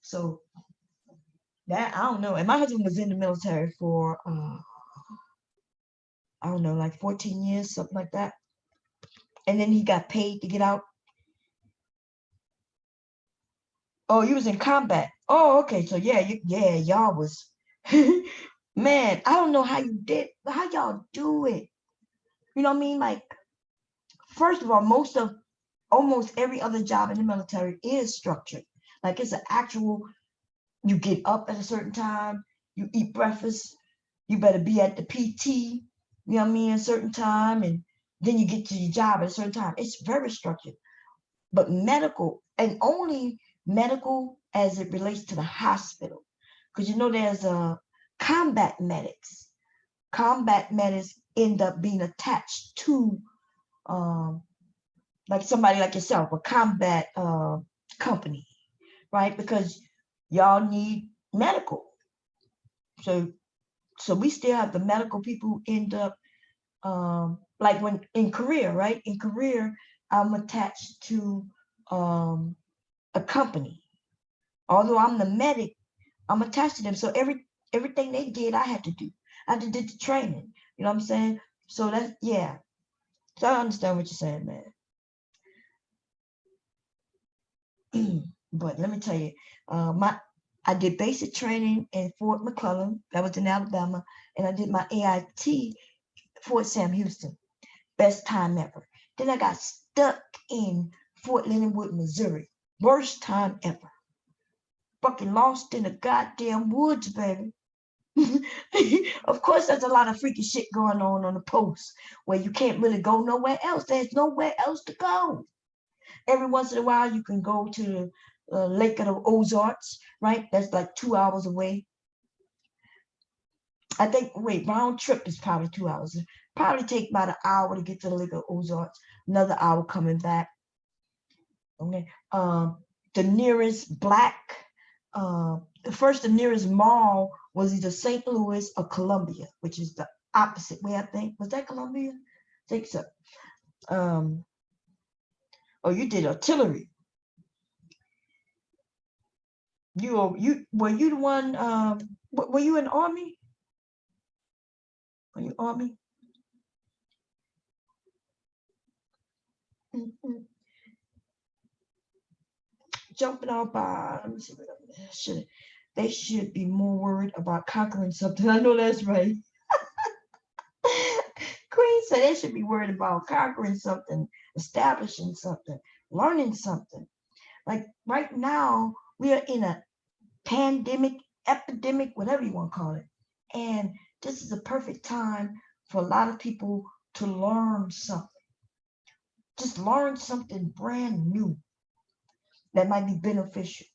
Speaker 1: So that, I don't know. And my husband was in the military for, I don't know, like 14 years, something like that. And then he got paid to get out. Oh, he was in combat. Oh, okay. So yeah, y'all was, man, I don't know how y'all do it. You know what I mean? Like, first of all, almost every other job in the military is structured. Like, it's an actual, you get up at a certain time, you eat breakfast, you better be at the PT, you know what I mean, a certain time, and then you get to your job at a certain time. It's very structured. But medical, and only medical as it relates to the hospital, because there's combat medics. Combat medics end up being attached to like somebody like yourself, a combat company, right? Because y'all need medical. So we still have the medical people who end up like when in career, right? In career, I'm attached to a company. Although I'm the medic, I'm attached to them. So everything they did, I had to do. I did the training. You know what I'm saying? So that's, yeah. So I understand what you're saying, man. But let me tell you, I did basic training in Fort McClellan, that was in Alabama, and I did my AIT Fort Sam Houston. Best time ever. Then I got stuck in Fort Leonard Wood, Missouri. Worst time ever. Fucking lost in the goddamn woods, baby. Of course, there's a lot of freaky shit going on the post where you can't really go nowhere else. There's nowhere else to go. Every once in a while, you can go to the Lake of the Ozarks, right? That's like 2 hours away. I think, round trip is probably 2 hours. Probably take about an hour to get to the Lake of Ozarks, another hour coming back. Okay. The nearest the nearest mall was either St. Louis or Columbia, which is the opposite way, I think. Was that Columbia? I think so. Oh, you did artillery. Were you the one? Were you in the Army? Were you Army? Jumping off by. Let me see. They should be more worried about conquering something. I know that's right. Queen said they should be worried about conquering something, establishing something, learning something. Like right now, we are in a pandemic, epidemic, whatever you want to call it. And this is a perfect time for a lot of people to learn something. Just learn something brand new that might be beneficial.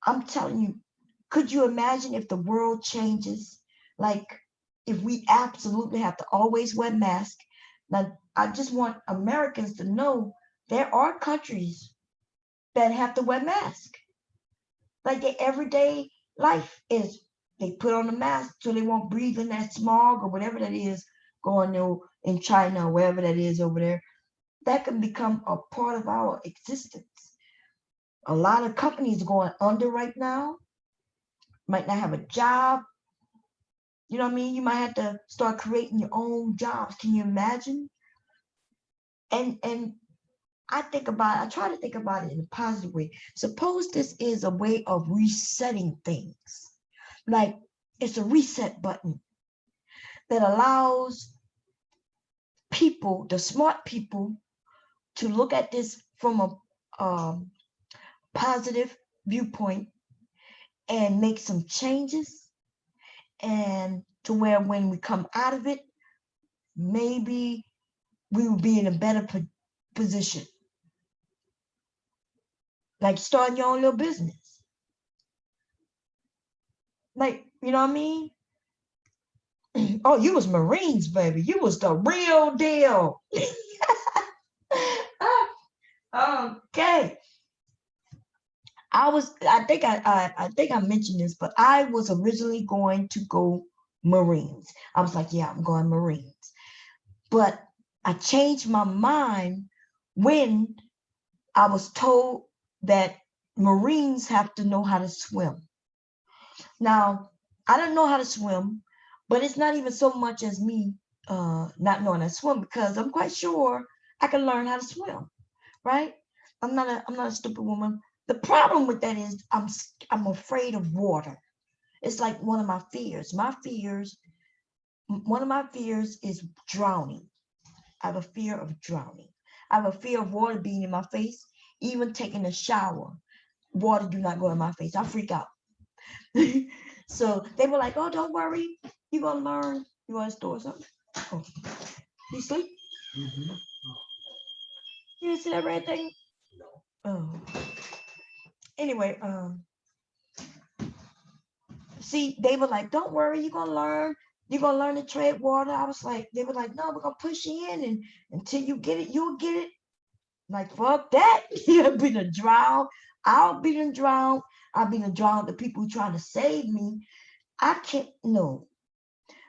Speaker 1: I'm telling you, could you imagine if the world changes Like, if we absolutely have to always wear masks. Now, I just want Americans to know there are countries that have to wear masks. Like their everyday life is they put on a mask so they won't breathe in that smog or whatever that is going on in China or wherever that is over there. That can become a part of our existence. A lot of companies are going under right now, might not have a job. You know what I mean? You might have to start creating your own jobs. Can you imagine? And I try to think about it in a positive way. Suppose this is a way of resetting things. Like it's a reset button that allows people, the smart people, to look at this from a positive viewpoint and make some changes, and to where when we come out of it, maybe we will be in a better position. Like starting your own little business. Like, you know what I mean? Oh, you was Marines, baby. You was the real deal. Okay. I think I mentioned this, but I was originally going to go Marines. I was like, yeah, I'm going Marines. But I changed my mind when I was told that Marines have to know how to swim. Now, I don't know how to swim, but it's not even so much as me not knowing how to swim, because I'm quite sure I can learn how to swim, right? I'm not a stupid woman. The problem with that is I'm afraid of water. It's like one of my fears. One of my fears is drowning. I have a fear of drowning. I have a fear of water being in my face, even taking a shower. Water do not go in my face. I freak out. So they were like, oh, don't worry. You're going to learn. You want to store something? Oh. You sleep? Mm-hmm. You didn't see that red thing? No. Oh. Anyway, see, they were like, don't worry. You're going to learn. You're going to learn to tread water. I was like, they were like, no, we're going to push you in. And until you get it, you'll get it. Like, fuck that. You'll be the drown. I'll be the drown. I'll be the drown. The people who trying to save me. I can't, no.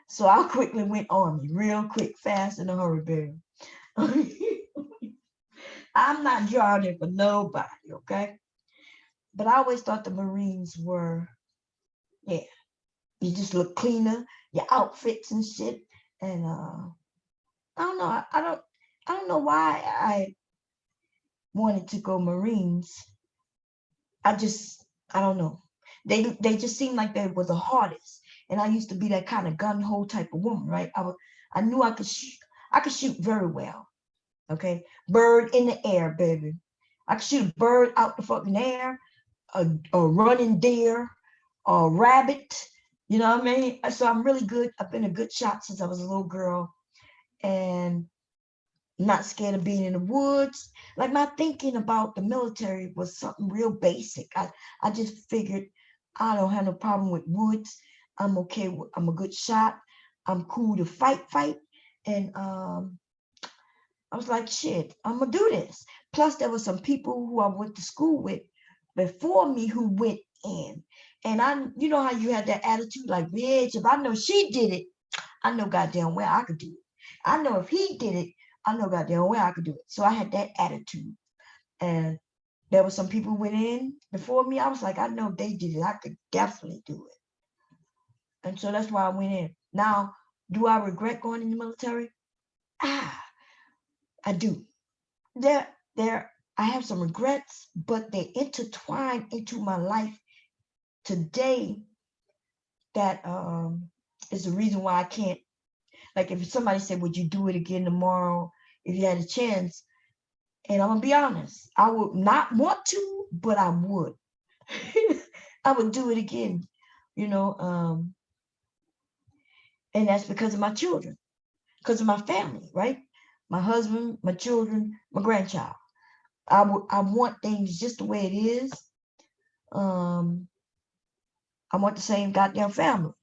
Speaker 1: So I quickly went Army, real quick, fast, in a hurry, baby. I'm not drowning for nobody, okay? But I always thought the Marines were, yeah, you just look cleaner, your outfits and shit. And I don't know, I don't know why I wanted to go Marines. I don't know. They just seemed like they were the hardest. And I used to be that kind of gun-ho type of woman, right? I knew I could shoot very well. Okay, bird in the air, baby. I could shoot a bird out the fucking air, a running deer, a rabbit. You know what I mean? So I'm really good. I've been a good shot since I was a little girl, and not scared of being in the woods. Like my thinking about the military was something real basic. I just figured I don't have no problem with woods. I'm okay with, I'm a good shot. I'm cool to fight. And I was like, shit, I'm gonna do this. Plus there were some people who I went to school with before me who went in. And you know how you had that attitude like, bitch, if I know she did it, I know goddamn well I could do it. I know if he did it, I know goddamn well I could do it. So I had that attitude. And there were some people who went in before me. I was like, I know if they did it, I could definitely do it. And so that's why I went in. Now, do I regret going in the military? I do. I have some regrets, but they intertwine into my life today. That is the reason why I can't. Like if somebody said, would you do it again tomorrow if you had a chance? And I'm gonna be honest, I would not want to, but I would. I would do it again, you know. And that's because of my children, because of my family, right? My husband, my children, my grandchild. I want things just the way it is. I want the same goddamn family.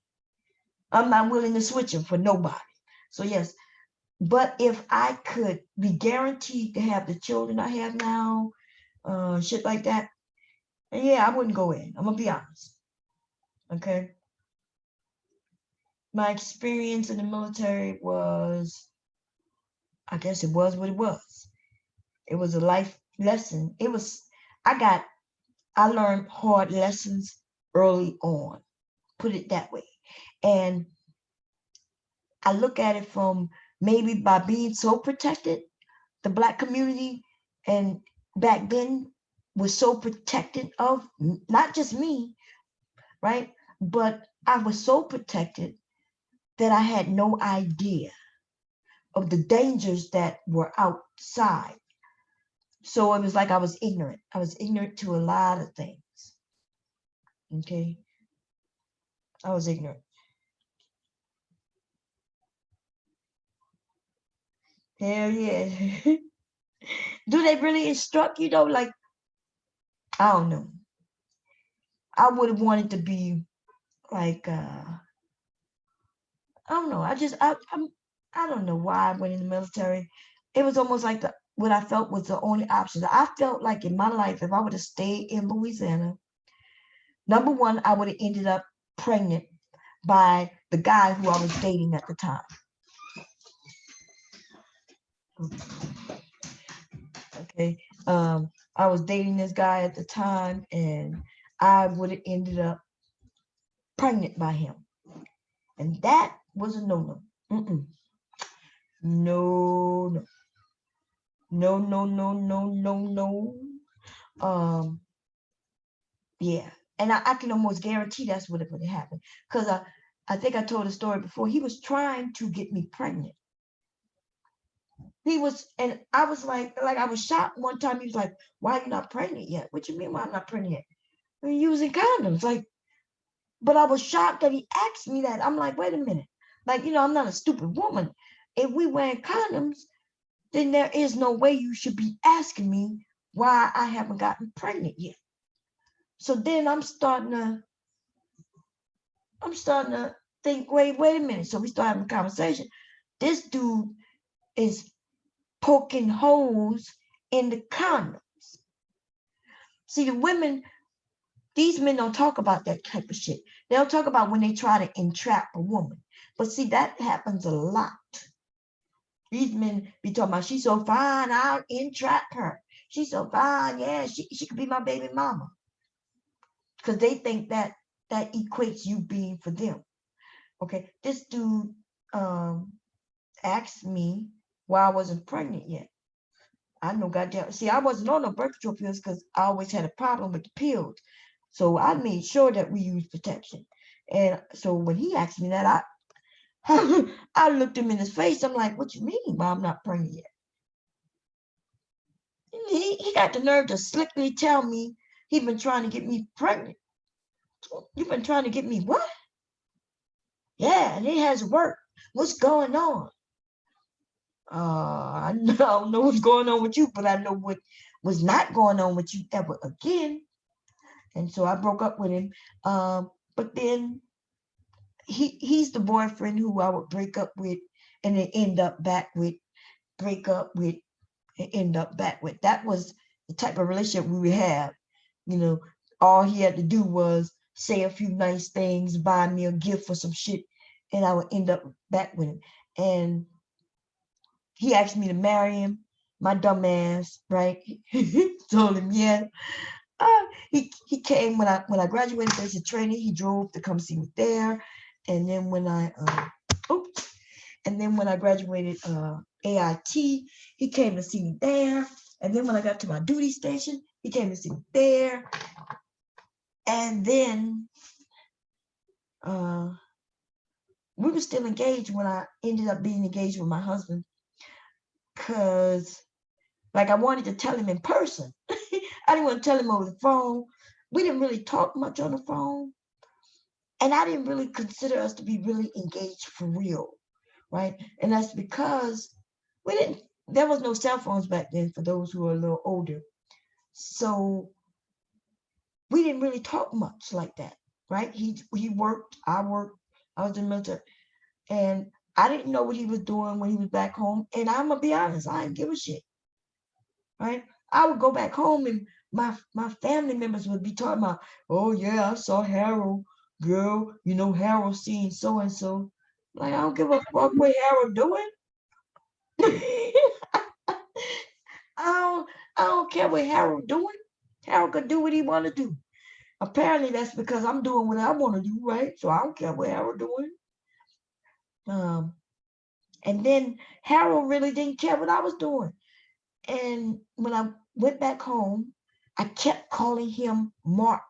Speaker 1: I'm not willing to switch them for nobody. So yes, but if I could be guaranteed to have the children I have now, shit like that, yeah, I wouldn't go in. I'm gonna be honest. Okay. My experience in the military was, I guess it was what it was. It was a life lesson. I learned hard lessons early on, put it that way. And I look at it from maybe by being so protected, the Black community and back then was so protected of not just me, right? But I was so protected that I had no idea of the dangers that were outside. So it was like I was ignorant. I was ignorant to a lot of things. Okay. I was ignorant. Hell yeah. Do they really instruct you though? Like, I don't know. I would have wanted to be like I don't know. I don't know why I went in the military. It was almost like what I felt was the only option. I felt like in my life, if I would have stayed in Louisiana, number one, I would have ended up pregnant by the guy who I was dating at the time. Okay. I was dating this guy at the time, and I would have ended up pregnant by him. And that was a no-no. No, no. No, no, no, no, no, no. Yeah. And I can almost guarantee that's what would have happened. Because I think I told a story before. He was trying to get me pregnant. He was, and I was like I was shocked one time. He was like, "Why are you not pregnant yet?" What you mean, why I'm not pregnant yet? We're using condoms. Like, but I was shocked that he asked me that. I'm like, wait a minute. Like, I'm not a stupid woman. If we wearing condoms, then there is no way you should be asking me why I haven't gotten pregnant yet. So then I'm starting to think, wait a minute. So we start having a conversation. This dude is poking holes in the condoms. See, these men don't talk about that type of shit. They don't talk about when they try to entrap a woman. But see, that happens a lot. These men be talking about, she's so fine, I'll entrap her. She's so fine, yeah, she could be my baby mama. Because they think that equates you being for them. Okay, this dude asked me why I wasn't pregnant yet. I know goddamn. See, I wasn't on no birth control pills because I always had a problem with the pills. So I made sure that we used protection. And so when he asked me that, I looked him in his face. I'm like, what you mean why I'm not pregnant yet? He got the nerve to slickly tell me he's been trying to get me pregnant. You've been trying to get me what? Yeah, and it has worked. What's going on? I don't know what's going on with you, but I know what was not going on with you ever again. And so I broke up with him. But then he's the boyfriend who I would break up with and then end up back with, break up with and end up back with. That was the type of relationship we would have. All he had to do was say a few nice things, buy me a gift for some shit, and I would end up back with him. And he asked me to marry him. My dumb ass, right? Told him, yeah. He came when I graduated basic training. He drove to come see me there, and then when I graduated AIT, he came to see me there. And then when I got to my duty station, he came to see me there. And then we were still engaged when I ended up being engaged with my husband, because I wanted to tell him in person. I didn't want to tell him over the phone. We didn't really talk much on the phone. And I didn't really consider us to be really engaged for real, right? And that's because there was no cell phones back then for those who are a little older. So we didn't really talk much like that, right? He worked, I worked, I was in the military, and I didn't know what he was doing when he was back home. And I'm gonna be honest, I didn't give a shit. Right? I would go back home, and my family members would be talking about, oh yeah, I saw Harold, girl. You know Harold seen so and so. Like I don't give a fuck what Harold doing. I don't care what Harold doing. Harold could do what he want to do. Apparently that's because I'm doing what I want to do, right? So I don't care what Harold doing. And then Harold really didn't care what I was doing. And when I went back home, I kept calling him Mark.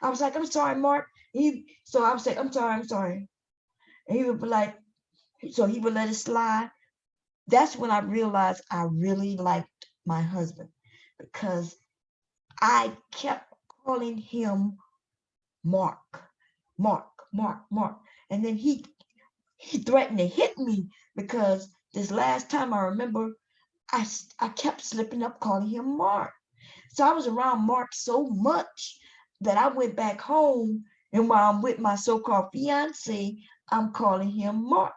Speaker 1: I was like, I'm sorry, Mark. So I would say, I'm sorry. And he would be like, so he would let it slide. That's when I realized I really liked my husband, because I kept calling him Mark. And then he threatened to hit me, because this last time I remember, I kept slipping up calling him Mark. So I was around Mark so much that I went back home, and while I'm with my so-called fiance, I'm calling him Mark.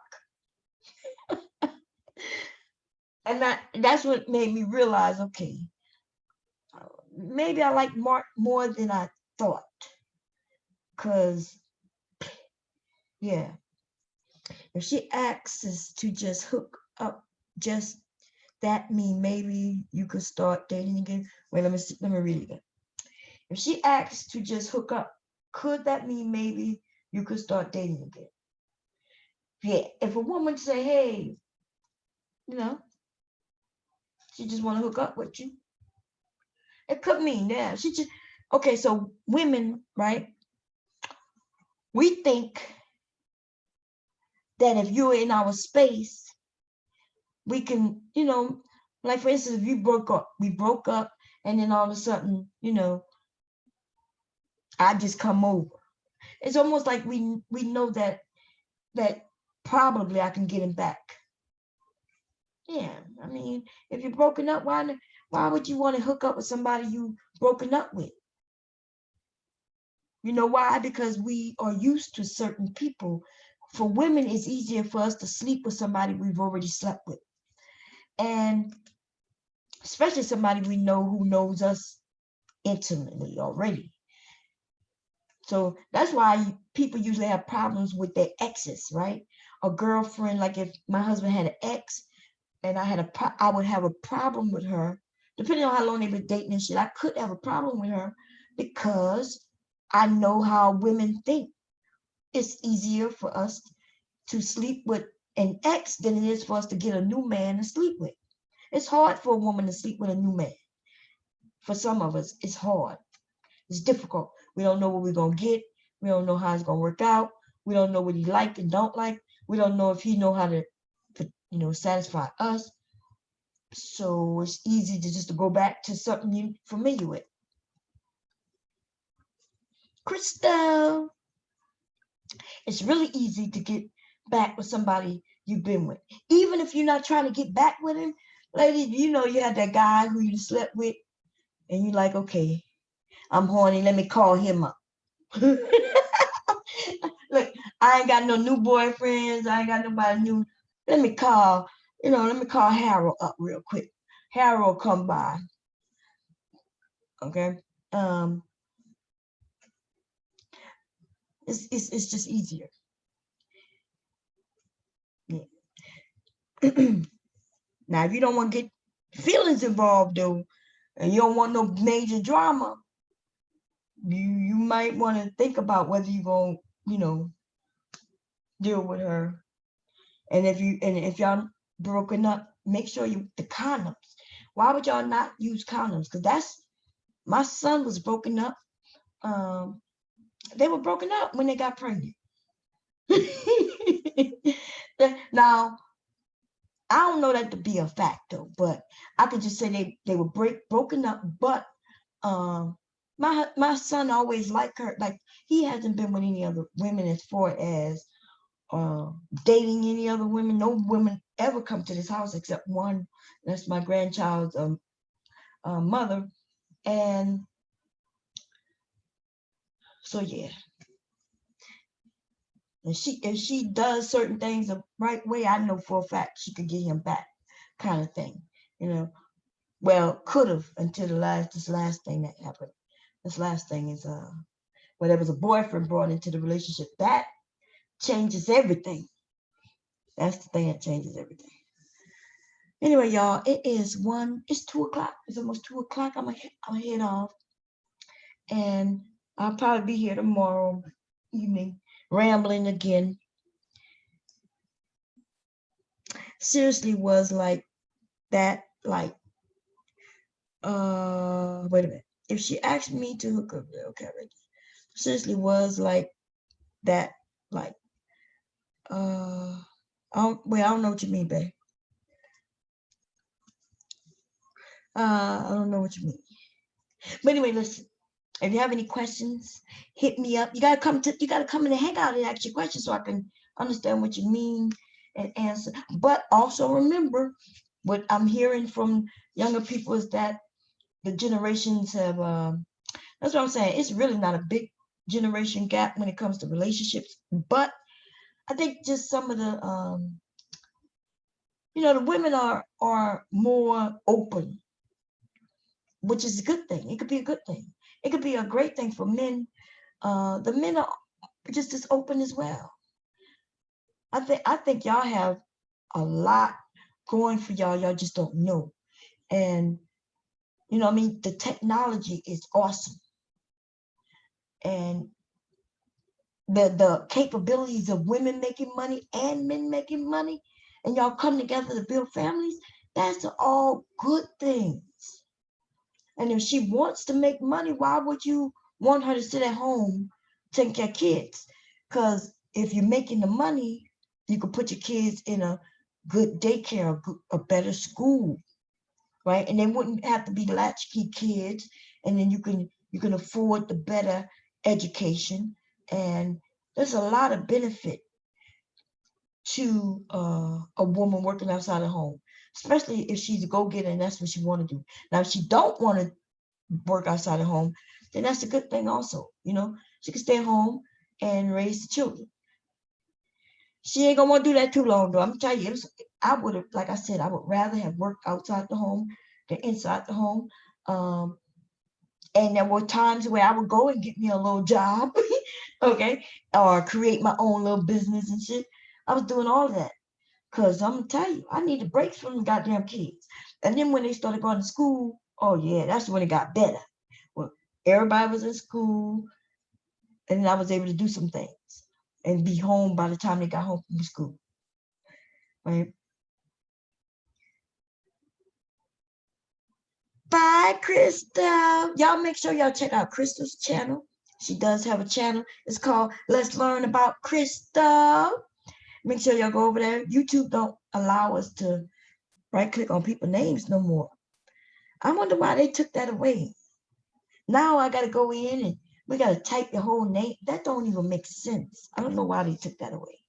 Speaker 1: And that's what made me realize, okay, maybe I like Mark more than I thought. Because, yeah, if she asks us to just hook up, just that mean maybe you could start dating again? Wait, let me read it again. If she asks to just hook up, could that mean maybe you could start dating again? Yeah, if a woman say, hey, she just want to hook up with you, it could mean that. She just, okay, so women, right? We think that if you're in our space, we can, like for instance, if we broke up, and then all of a sudden, I just come over. It's almost like we know that probably I can get him back. Yeah, I mean, if you're broken up, why would you want to hook up with somebody you broken up with? You know why? Because we are used to certain people. For women, it's easier for us to sleep with somebody we've already slept with. And especially somebody we know who knows us intimately already. So that's why people usually have problems with their exes, right? A girlfriend, like if my husband had an ex and I would have a problem with her, depending on how long they've been dating and shit, I could have a problem with her because I know how women think. It's easier for us to sleep with an ex than it is for us to get a new man to sleep with. It's hard for a woman to sleep with a new man. For some of us, it's hard. It's difficult. We don't know what we're going to get. We don't know how it's going to work out. We don't know what he like and don't like. We don't know if he know how to satisfy us. So it's easy to go back to something you're familiar with. Crystal, it's really easy to get back with somebody you've been with. Even if you're not trying to get back with him, lady, you had that guy who you slept with, and you're like, okay, I'm horny, let me call him up. Look, I ain't got no new boyfriends, I ain't got nobody new. Let me call Harold up real quick. Harold come by. Okay. It's just easier. Yeah. Now, if you don't want to get feelings involved though, and you don't want no major drama, you might want to think about whether you're gonna, deal with her. And if y'all broken up, make sure the condoms. Why would y'all not use condoms? Because my son was broken up. They were broken up when they got pregnant. Now, I don't know that to be a fact though, but I could just say they were broken up. But my son always liked her. Like he hasn't been with any other women as far as dating any other women. No women ever come to this house except one. That's my grandchild's mother. And so yeah. And if she does certain things the right way, I know for a fact she could get him back, kind of thing. Well, could have until this last thing that happened. This last thing is there was a boyfriend brought into the relationship. That changes everything. That's the thing that changes everything. Anyway, y'all, it's 2 o'clock. It's almost 2 o'clock. I'm gonna head off. And I'll probably be here tomorrow evening, rambling again. Seriously was like that, like, wait a minute. If she asked me to hook up, okay, seriously was like that, like, I don't know what you mean, babe. I don't know what you mean. But anyway, listen. If you have any questions, hit me up. You gotta come in and hang out and ask your questions so I can understand what you mean and answer. But also remember, what I'm hearing from younger people is that the generations have. That's what I'm saying. It's really not a big generation gap when it comes to relationships, but I think just some of the, the women are more open, which is a good thing. It could be a good thing. It could be a great thing for men. The men are just as open as well. I think y'all have a lot going for y'all. Y'all just don't know. And the technology is awesome. And the capabilities of women making money and men making money, and y'all come together to build families, that's all good things. And if she wants to make money, why would you want her to sit at home taking care of kids? Because if you're making the money, you could put your kids in a good daycare, a better school, right? And they wouldn't have to be latchkey kids. And then you can afford the better education. And there's a lot of benefit to a woman working outside of home, especially if she's a go-getter and that's what she want to do. Now, if she don't want to work outside of home, then that's a good thing also. She can stay home and raise the children. She ain't gonna want to do that too long though. I'm gonna tell you, I would have, like I said, I would rather have worked outside the home than inside the home. And there were times where I would go and get me a little job, okay, or create my own little business and shit. I was doing all of that because I'm gonna tell you, I needed breaks from the goddamn kids. And then when they started going to school, oh yeah, that's when it got better. Well, everybody was in school, and I was able to do some things and be home by the time they got home from school. Right? Bye, Crystal. Y'all make sure y'all check out Crystal's channel. She does have a channel. It's called Let's Learn About Crystal. Make sure y'all go over there. YouTube don't allow us to right-click on people's names no more. I wonder why they took that away. Now I got to go in and we got to type your whole name. That don't even make sense. I don't know why they took that away.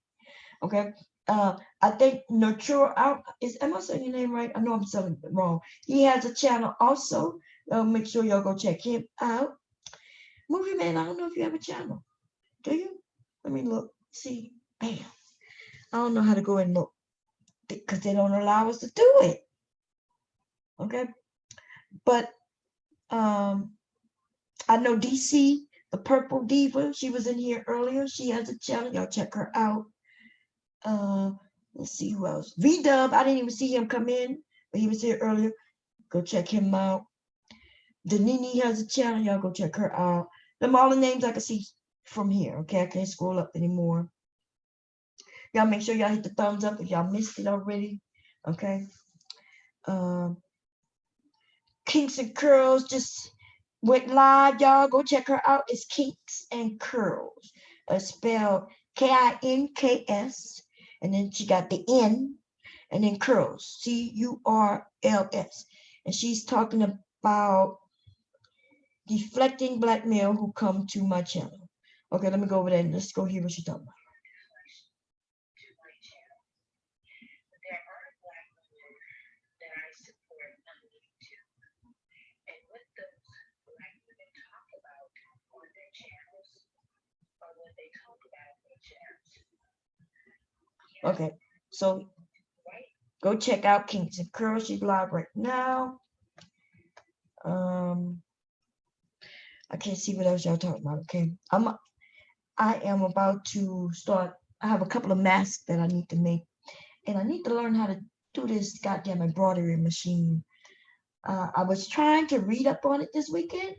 Speaker 1: Okay. I think Nurture out am I saying your name right? I know I'm saying it wrong. He has a channel also. Make sure y'all go check him out. Movie Man, I don't know if you have a channel. Do you? Let me look. See. Bam. I don't know how to go and look because they don't allow us to do it. Okay. But I know DC, the Purple Diva, she was in here earlier. She has a channel. Y'all check her out. Let's see who else. V-Dub, I didn't even see him come in, but he was here earlier. Go check him out. Danini has a channel. Y'all go check her out. Them all the names I can see from here. Okay, I can't scroll up anymore. Y'all make sure y'all hit the thumbs up if y'all missed it already. Okay. Kinks and Curls just went live, y'all. Go check her out. It's Kinks and Curls. Spelled Kinks, and then she got the N, and then Curls, Curls. And she's talking about deflecting black male who come to my channel. Okay, let me go over there and let's go hear what she's talking about. Okay, so go check out Kinks and Curls. She's live right now. I can't see what else y'all talking about. Okay, I am about to start. I have a couple of masks that I need to make, and I need to learn how to do this goddamn embroidery machine. I was trying to read up on it this weekend,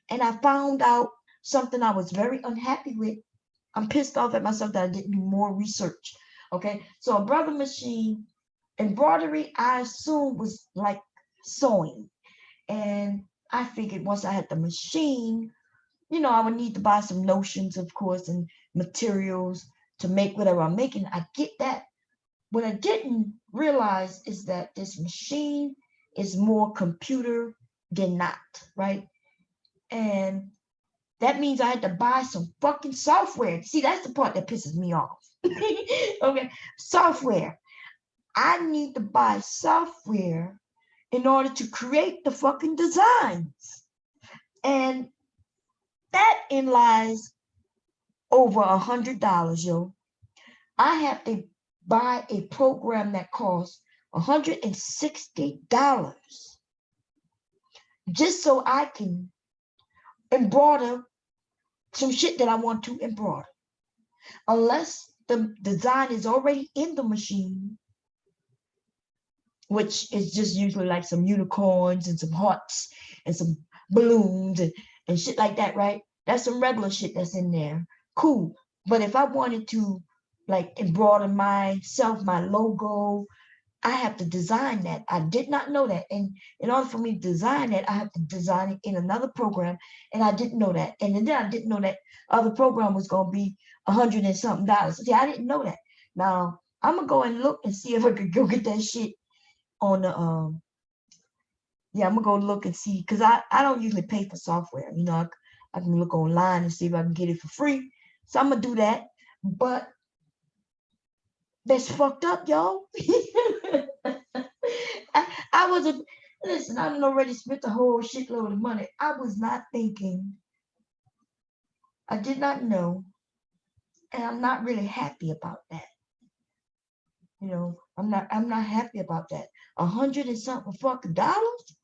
Speaker 1: and I found out something I was very unhappy with. I'm pissed off at myself that I didn't do more research. Okay, so a brother machine, embroidery, I assume was like sewing. And I figured once I had the machine, I would need to buy some notions, of course, and materials to make whatever I'm making. I get that. What I didn't realize is that this machine is more computer than not, right? And that means I had to buy some fucking software. See, that's the part that pisses me off. Okay, software. I need to buy software in order to create the fucking designs. And that in lies over $100, yo. I have to buy a program that costs $160 just so I can embroider some shit that I want to embroider. Unless the design is already in the machine, which is just usually like some unicorns and some hearts and some balloons and shit like that, right? That's some regular shit that's in there. Cool. But if I wanted to like embroider myself, my logo, I have to design that. I did not know that. And in order for me to design that, I have to design it in another program. And I didn't know that. And then I didn't know that other program was going to be $100 and something. See, I didn't know that. Now, I'm going to go and look and see if I could go get that shit on the, I'm going to go look and see. Because I don't usually pay for software. I can look online and see if I can get it for free. So I'm going to do that. But that's fucked up, y'all. I wasn't, listen, I done already spent a whole shitload of money. I was not thinking, I did not know, and I'm not really happy about that. I'm not happy about that. $100 and something fucking dollars?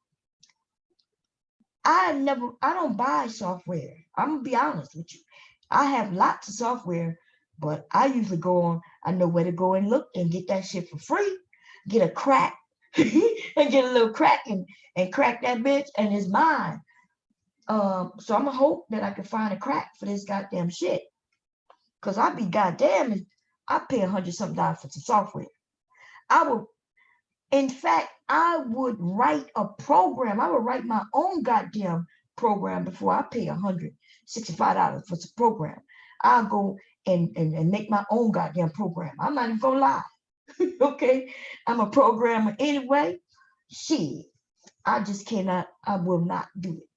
Speaker 1: I don't buy software. I'm gonna be honest with you. I have lots of software, but I usually I know where to go and look and get that shit for free. Get a crack and get a little crack and crack that bitch and it's mine. So I'm gonna hope that I can find a crack for this goddamn shit. Cause I be goddamn, I pay $100 something for some software. In fact, I would write a program. I would write my own goddamn program before I pay $165 for some program. I'll go and make my own goddamn program. I'm not even gonna lie. Okay, I'm a programmer anyway. Shit, I will not do it.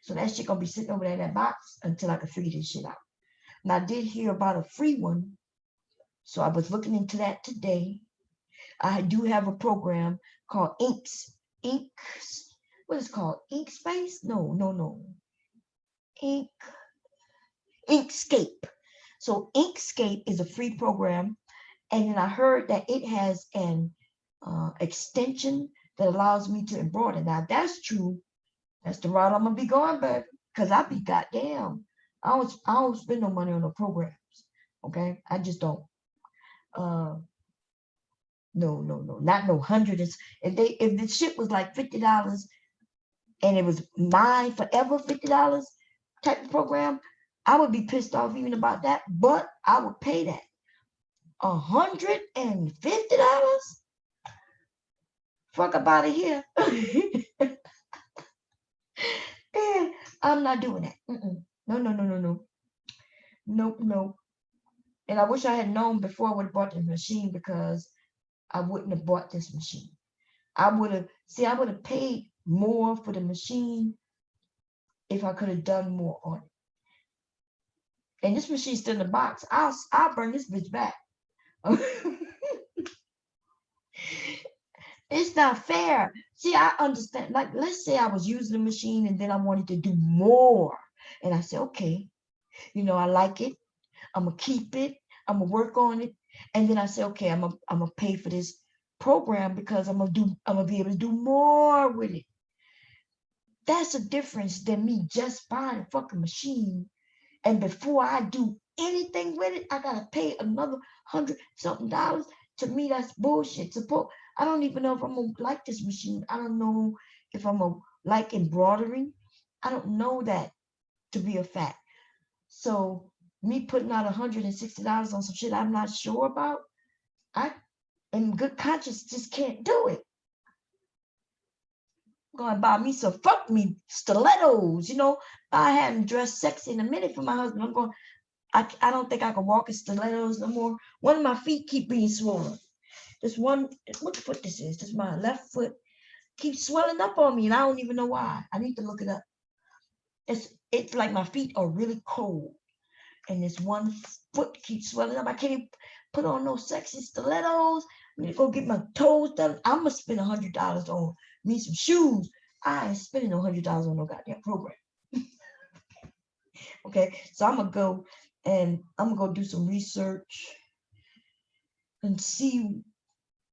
Speaker 1: So that shit gonna be sitting over there in that box until I can figure this shit out. And I did hear about a free one, so I was looking into that today. I do have a program called what is it called? Inkspace? No. Inkscape. So Inkscape is a free program. And then I heard that it has an extension that allows me to embroider. Now, if that's true, that's the route I'm gonna be going, but because I be goddamn. I don't spend no money on no programs. Okay, I just don't. No, not no hundreds. If the shit was like $50 and it was mine forever $50 type of program, I would be pissed off even about that, but I would pay that. $150? Fuck up out of here. I'm not doing that. No. Nope. And I wish I had known before I would have bought the machine because I wouldn't have bought this machine. I would have paid more for the machine if I could have done more on it. And this machine's still in the box. I'll bring this bitch back. It's not fair. See, I understand. Like, let's say I was using the machine and then I wanted to do more. And I said, okay, I like it. I'm going to keep it. I'm going to work on it. And then I say, okay, I'm gonna pay for this program because I'm gonna be able to do more with it. That's a difference than me just buying a fucking machine. And before I do anything with it, I gotta pay another $100-something. To me, that's bullshit. I don't even know if I'm gonna like this machine. I don't know if I'm gonna like embroidering. I don't know that to be a fact. So me putting out $160 on some shit I'm not sure about, I in good conscience just can't do it. I'm gonna buy me some fuck me stilettos, I hadn't dressed sexy in a minute for my husband. I don't think I can walk in stilettos no more. One of my feet keep being swollen. This one, what foot this is? This my left foot keeps swelling up on me, and I don't even know why. I need to look it up. It's like my feet are really cold, and this one foot keeps swelling up. I can't put on no sexy stilettos. I need to go get my toes done. I'm gonna spend $100 on me some shoes. I ain't spending no $100 on no goddamn program. Okay, so I'm gonna go and I'm gonna go do some research and see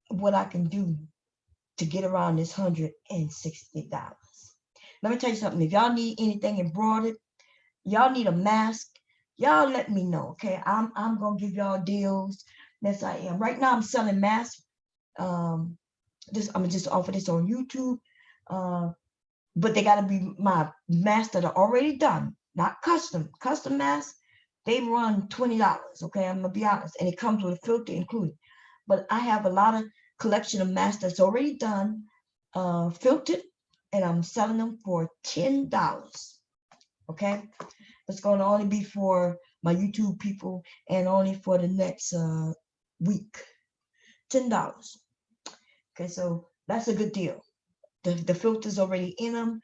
Speaker 1: what I can do to get around this $160. Let me tell you something. If y'all need anything embroidered, y'all need a mask, y'all let me know. Okay, I'm gonna give y'all deals. Yes, I am. Right now I'm selling masks. I'm gonna just offer this on YouTube. But they gotta be my masks that are already done, not custom. Custom masks, they run $20. Okay, I'm gonna be honest, and it comes with a filter included. But I have a lot of collection of masks that's already done, filtered, and I'm selling them for $10. Okay, it's going to only be for my YouTube people and only for the next week. $10. Okay, so that's a good deal. The filter's already in them,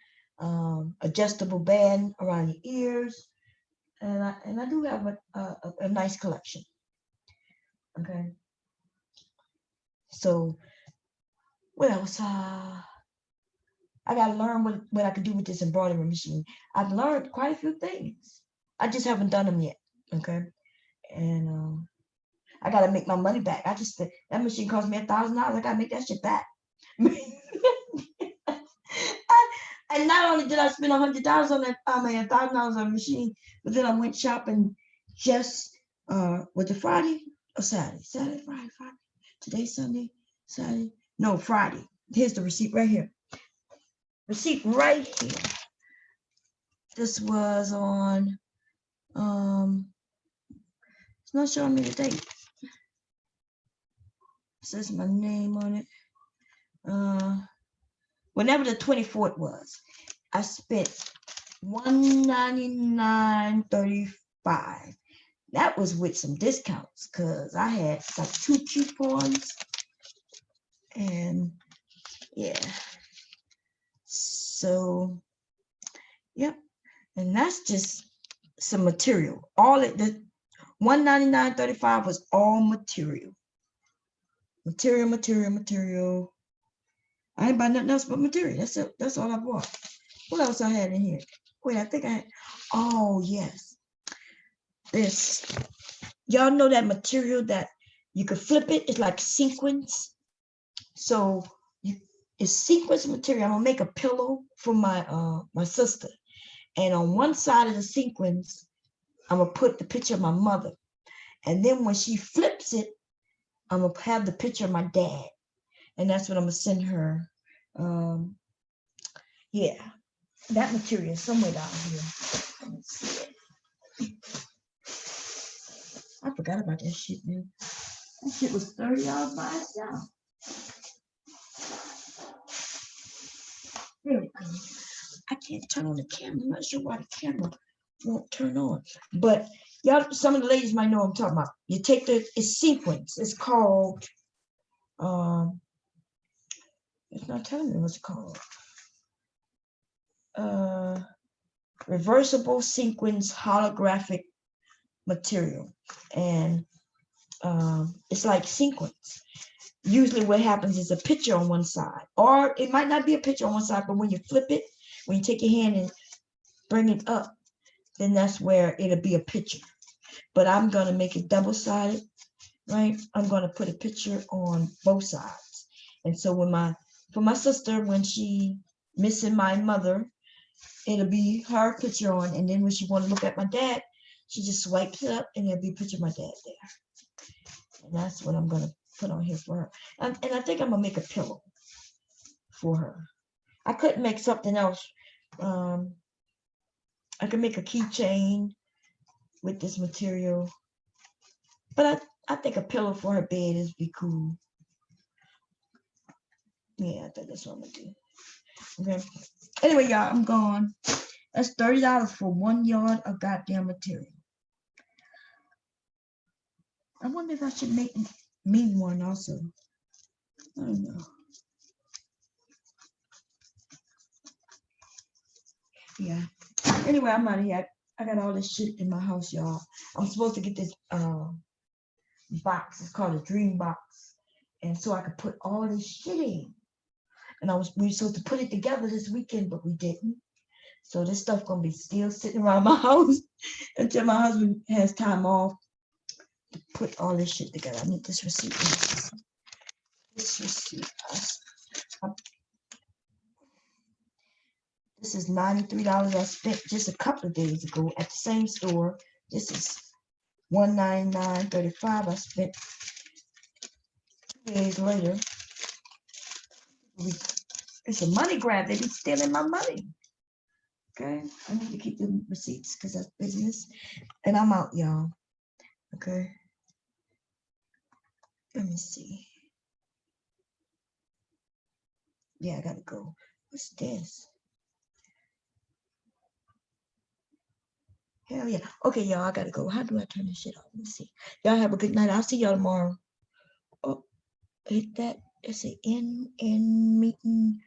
Speaker 1: adjustable band around the ears, and I do have a nice collection. Okay, so what else? I gotta learn what I can do with this embroidery machine. I've learned quite a few things. I just haven't done them yet. Okay, and I gotta make my money back. That machine cost me $1,000. I gotta make that shit back. And not only did I spend $100 on that, $1,000 on a machine, but then I went shopping just was it Friday or Saturday? Saturday, Friday. Today's Sunday, Saturday. No, Friday. Here's the receipt right here. Receipt right here. This was on, it's not showing me the date. It says my name on it. Whenever the 24th was, I spent $199.35. That was with some discounts because I had like 2 coupons, and yeah. So, yep. And that's just some material. The $199.35 was all material. Material. I ain't buy nothing else but material. That's all I bought. What else I had in here? Wait, I think I had, oh yes. This, y'all know that material that you could flip it? It's like sequins. So it's sequence material. I'm gonna make a pillow for my sister. And on one side of the sequence, I'm gonna put the picture of my mother. And then when she flips it, I'm gonna have the picture of my dad. And that's what I'm gonna send her. Yeah, that material is somewhere down here. Let's see it. I forgot about that shit, man. That shit was $30 by itself. Here we go. I can't turn on the camera. I'm not sure why the camera won't turn on. But y'all, some of the ladies might know what I'm talking about. You take it's sequence. It's called, it's not telling me what's it called. Reversible sequence holographic material. And it's like sequence. Usually what happens is a picture on one side, or it might not be a picture on one side, but when you flip it, when you take your hand and bring it up, then that's where it'll be a picture. But I'm gonna make it double-sided. right? I'm going to put a picture on both sides. And so for my sister, when she missing my mother, it'll be her picture on. And then when she want to look at my dad, she just swipes it up and there'll be a picture of my dad there. And that's what I'm going to put on here for her. And I think I'm going to make a pillow for her. I couldn't make something else. I could make a keychain with this material. But I think a pillow for her bed is be cool. Yeah, I think that's what I'm going to do. Okay. Anyway, y'all, I'm gone. That's $30 for 1 yard of goddamn material. I wonder if I should make me one also. I don't know. Yeah. Anyway, I'm out of here. I got all this shit in my house, y'all. I'm supposed to get this box. It's called a dream box. And so I could put all this shit in. And we were supposed to put it together this weekend, but we didn't. So this stuff gonna be still sitting around my house until my husband has time off to put all this shit together. I need this receipt. This receipt. This is $93 I spent just a couple of days ago at the same store. This is $199.35 I spent 2 days later. It's a money grab. They be stealing my money. Okay, I need to keep the receipts because that's business. And I'm out, y'all. Okay. Let me see. Yeah, I gotta go. What's this? Hell yeah. Okay, y'all, I gotta go. How do I turn this shit off? Let me see. Y'all have a good night. I'll see y'all tomorrow. Oh, hit that. It's an in meeting.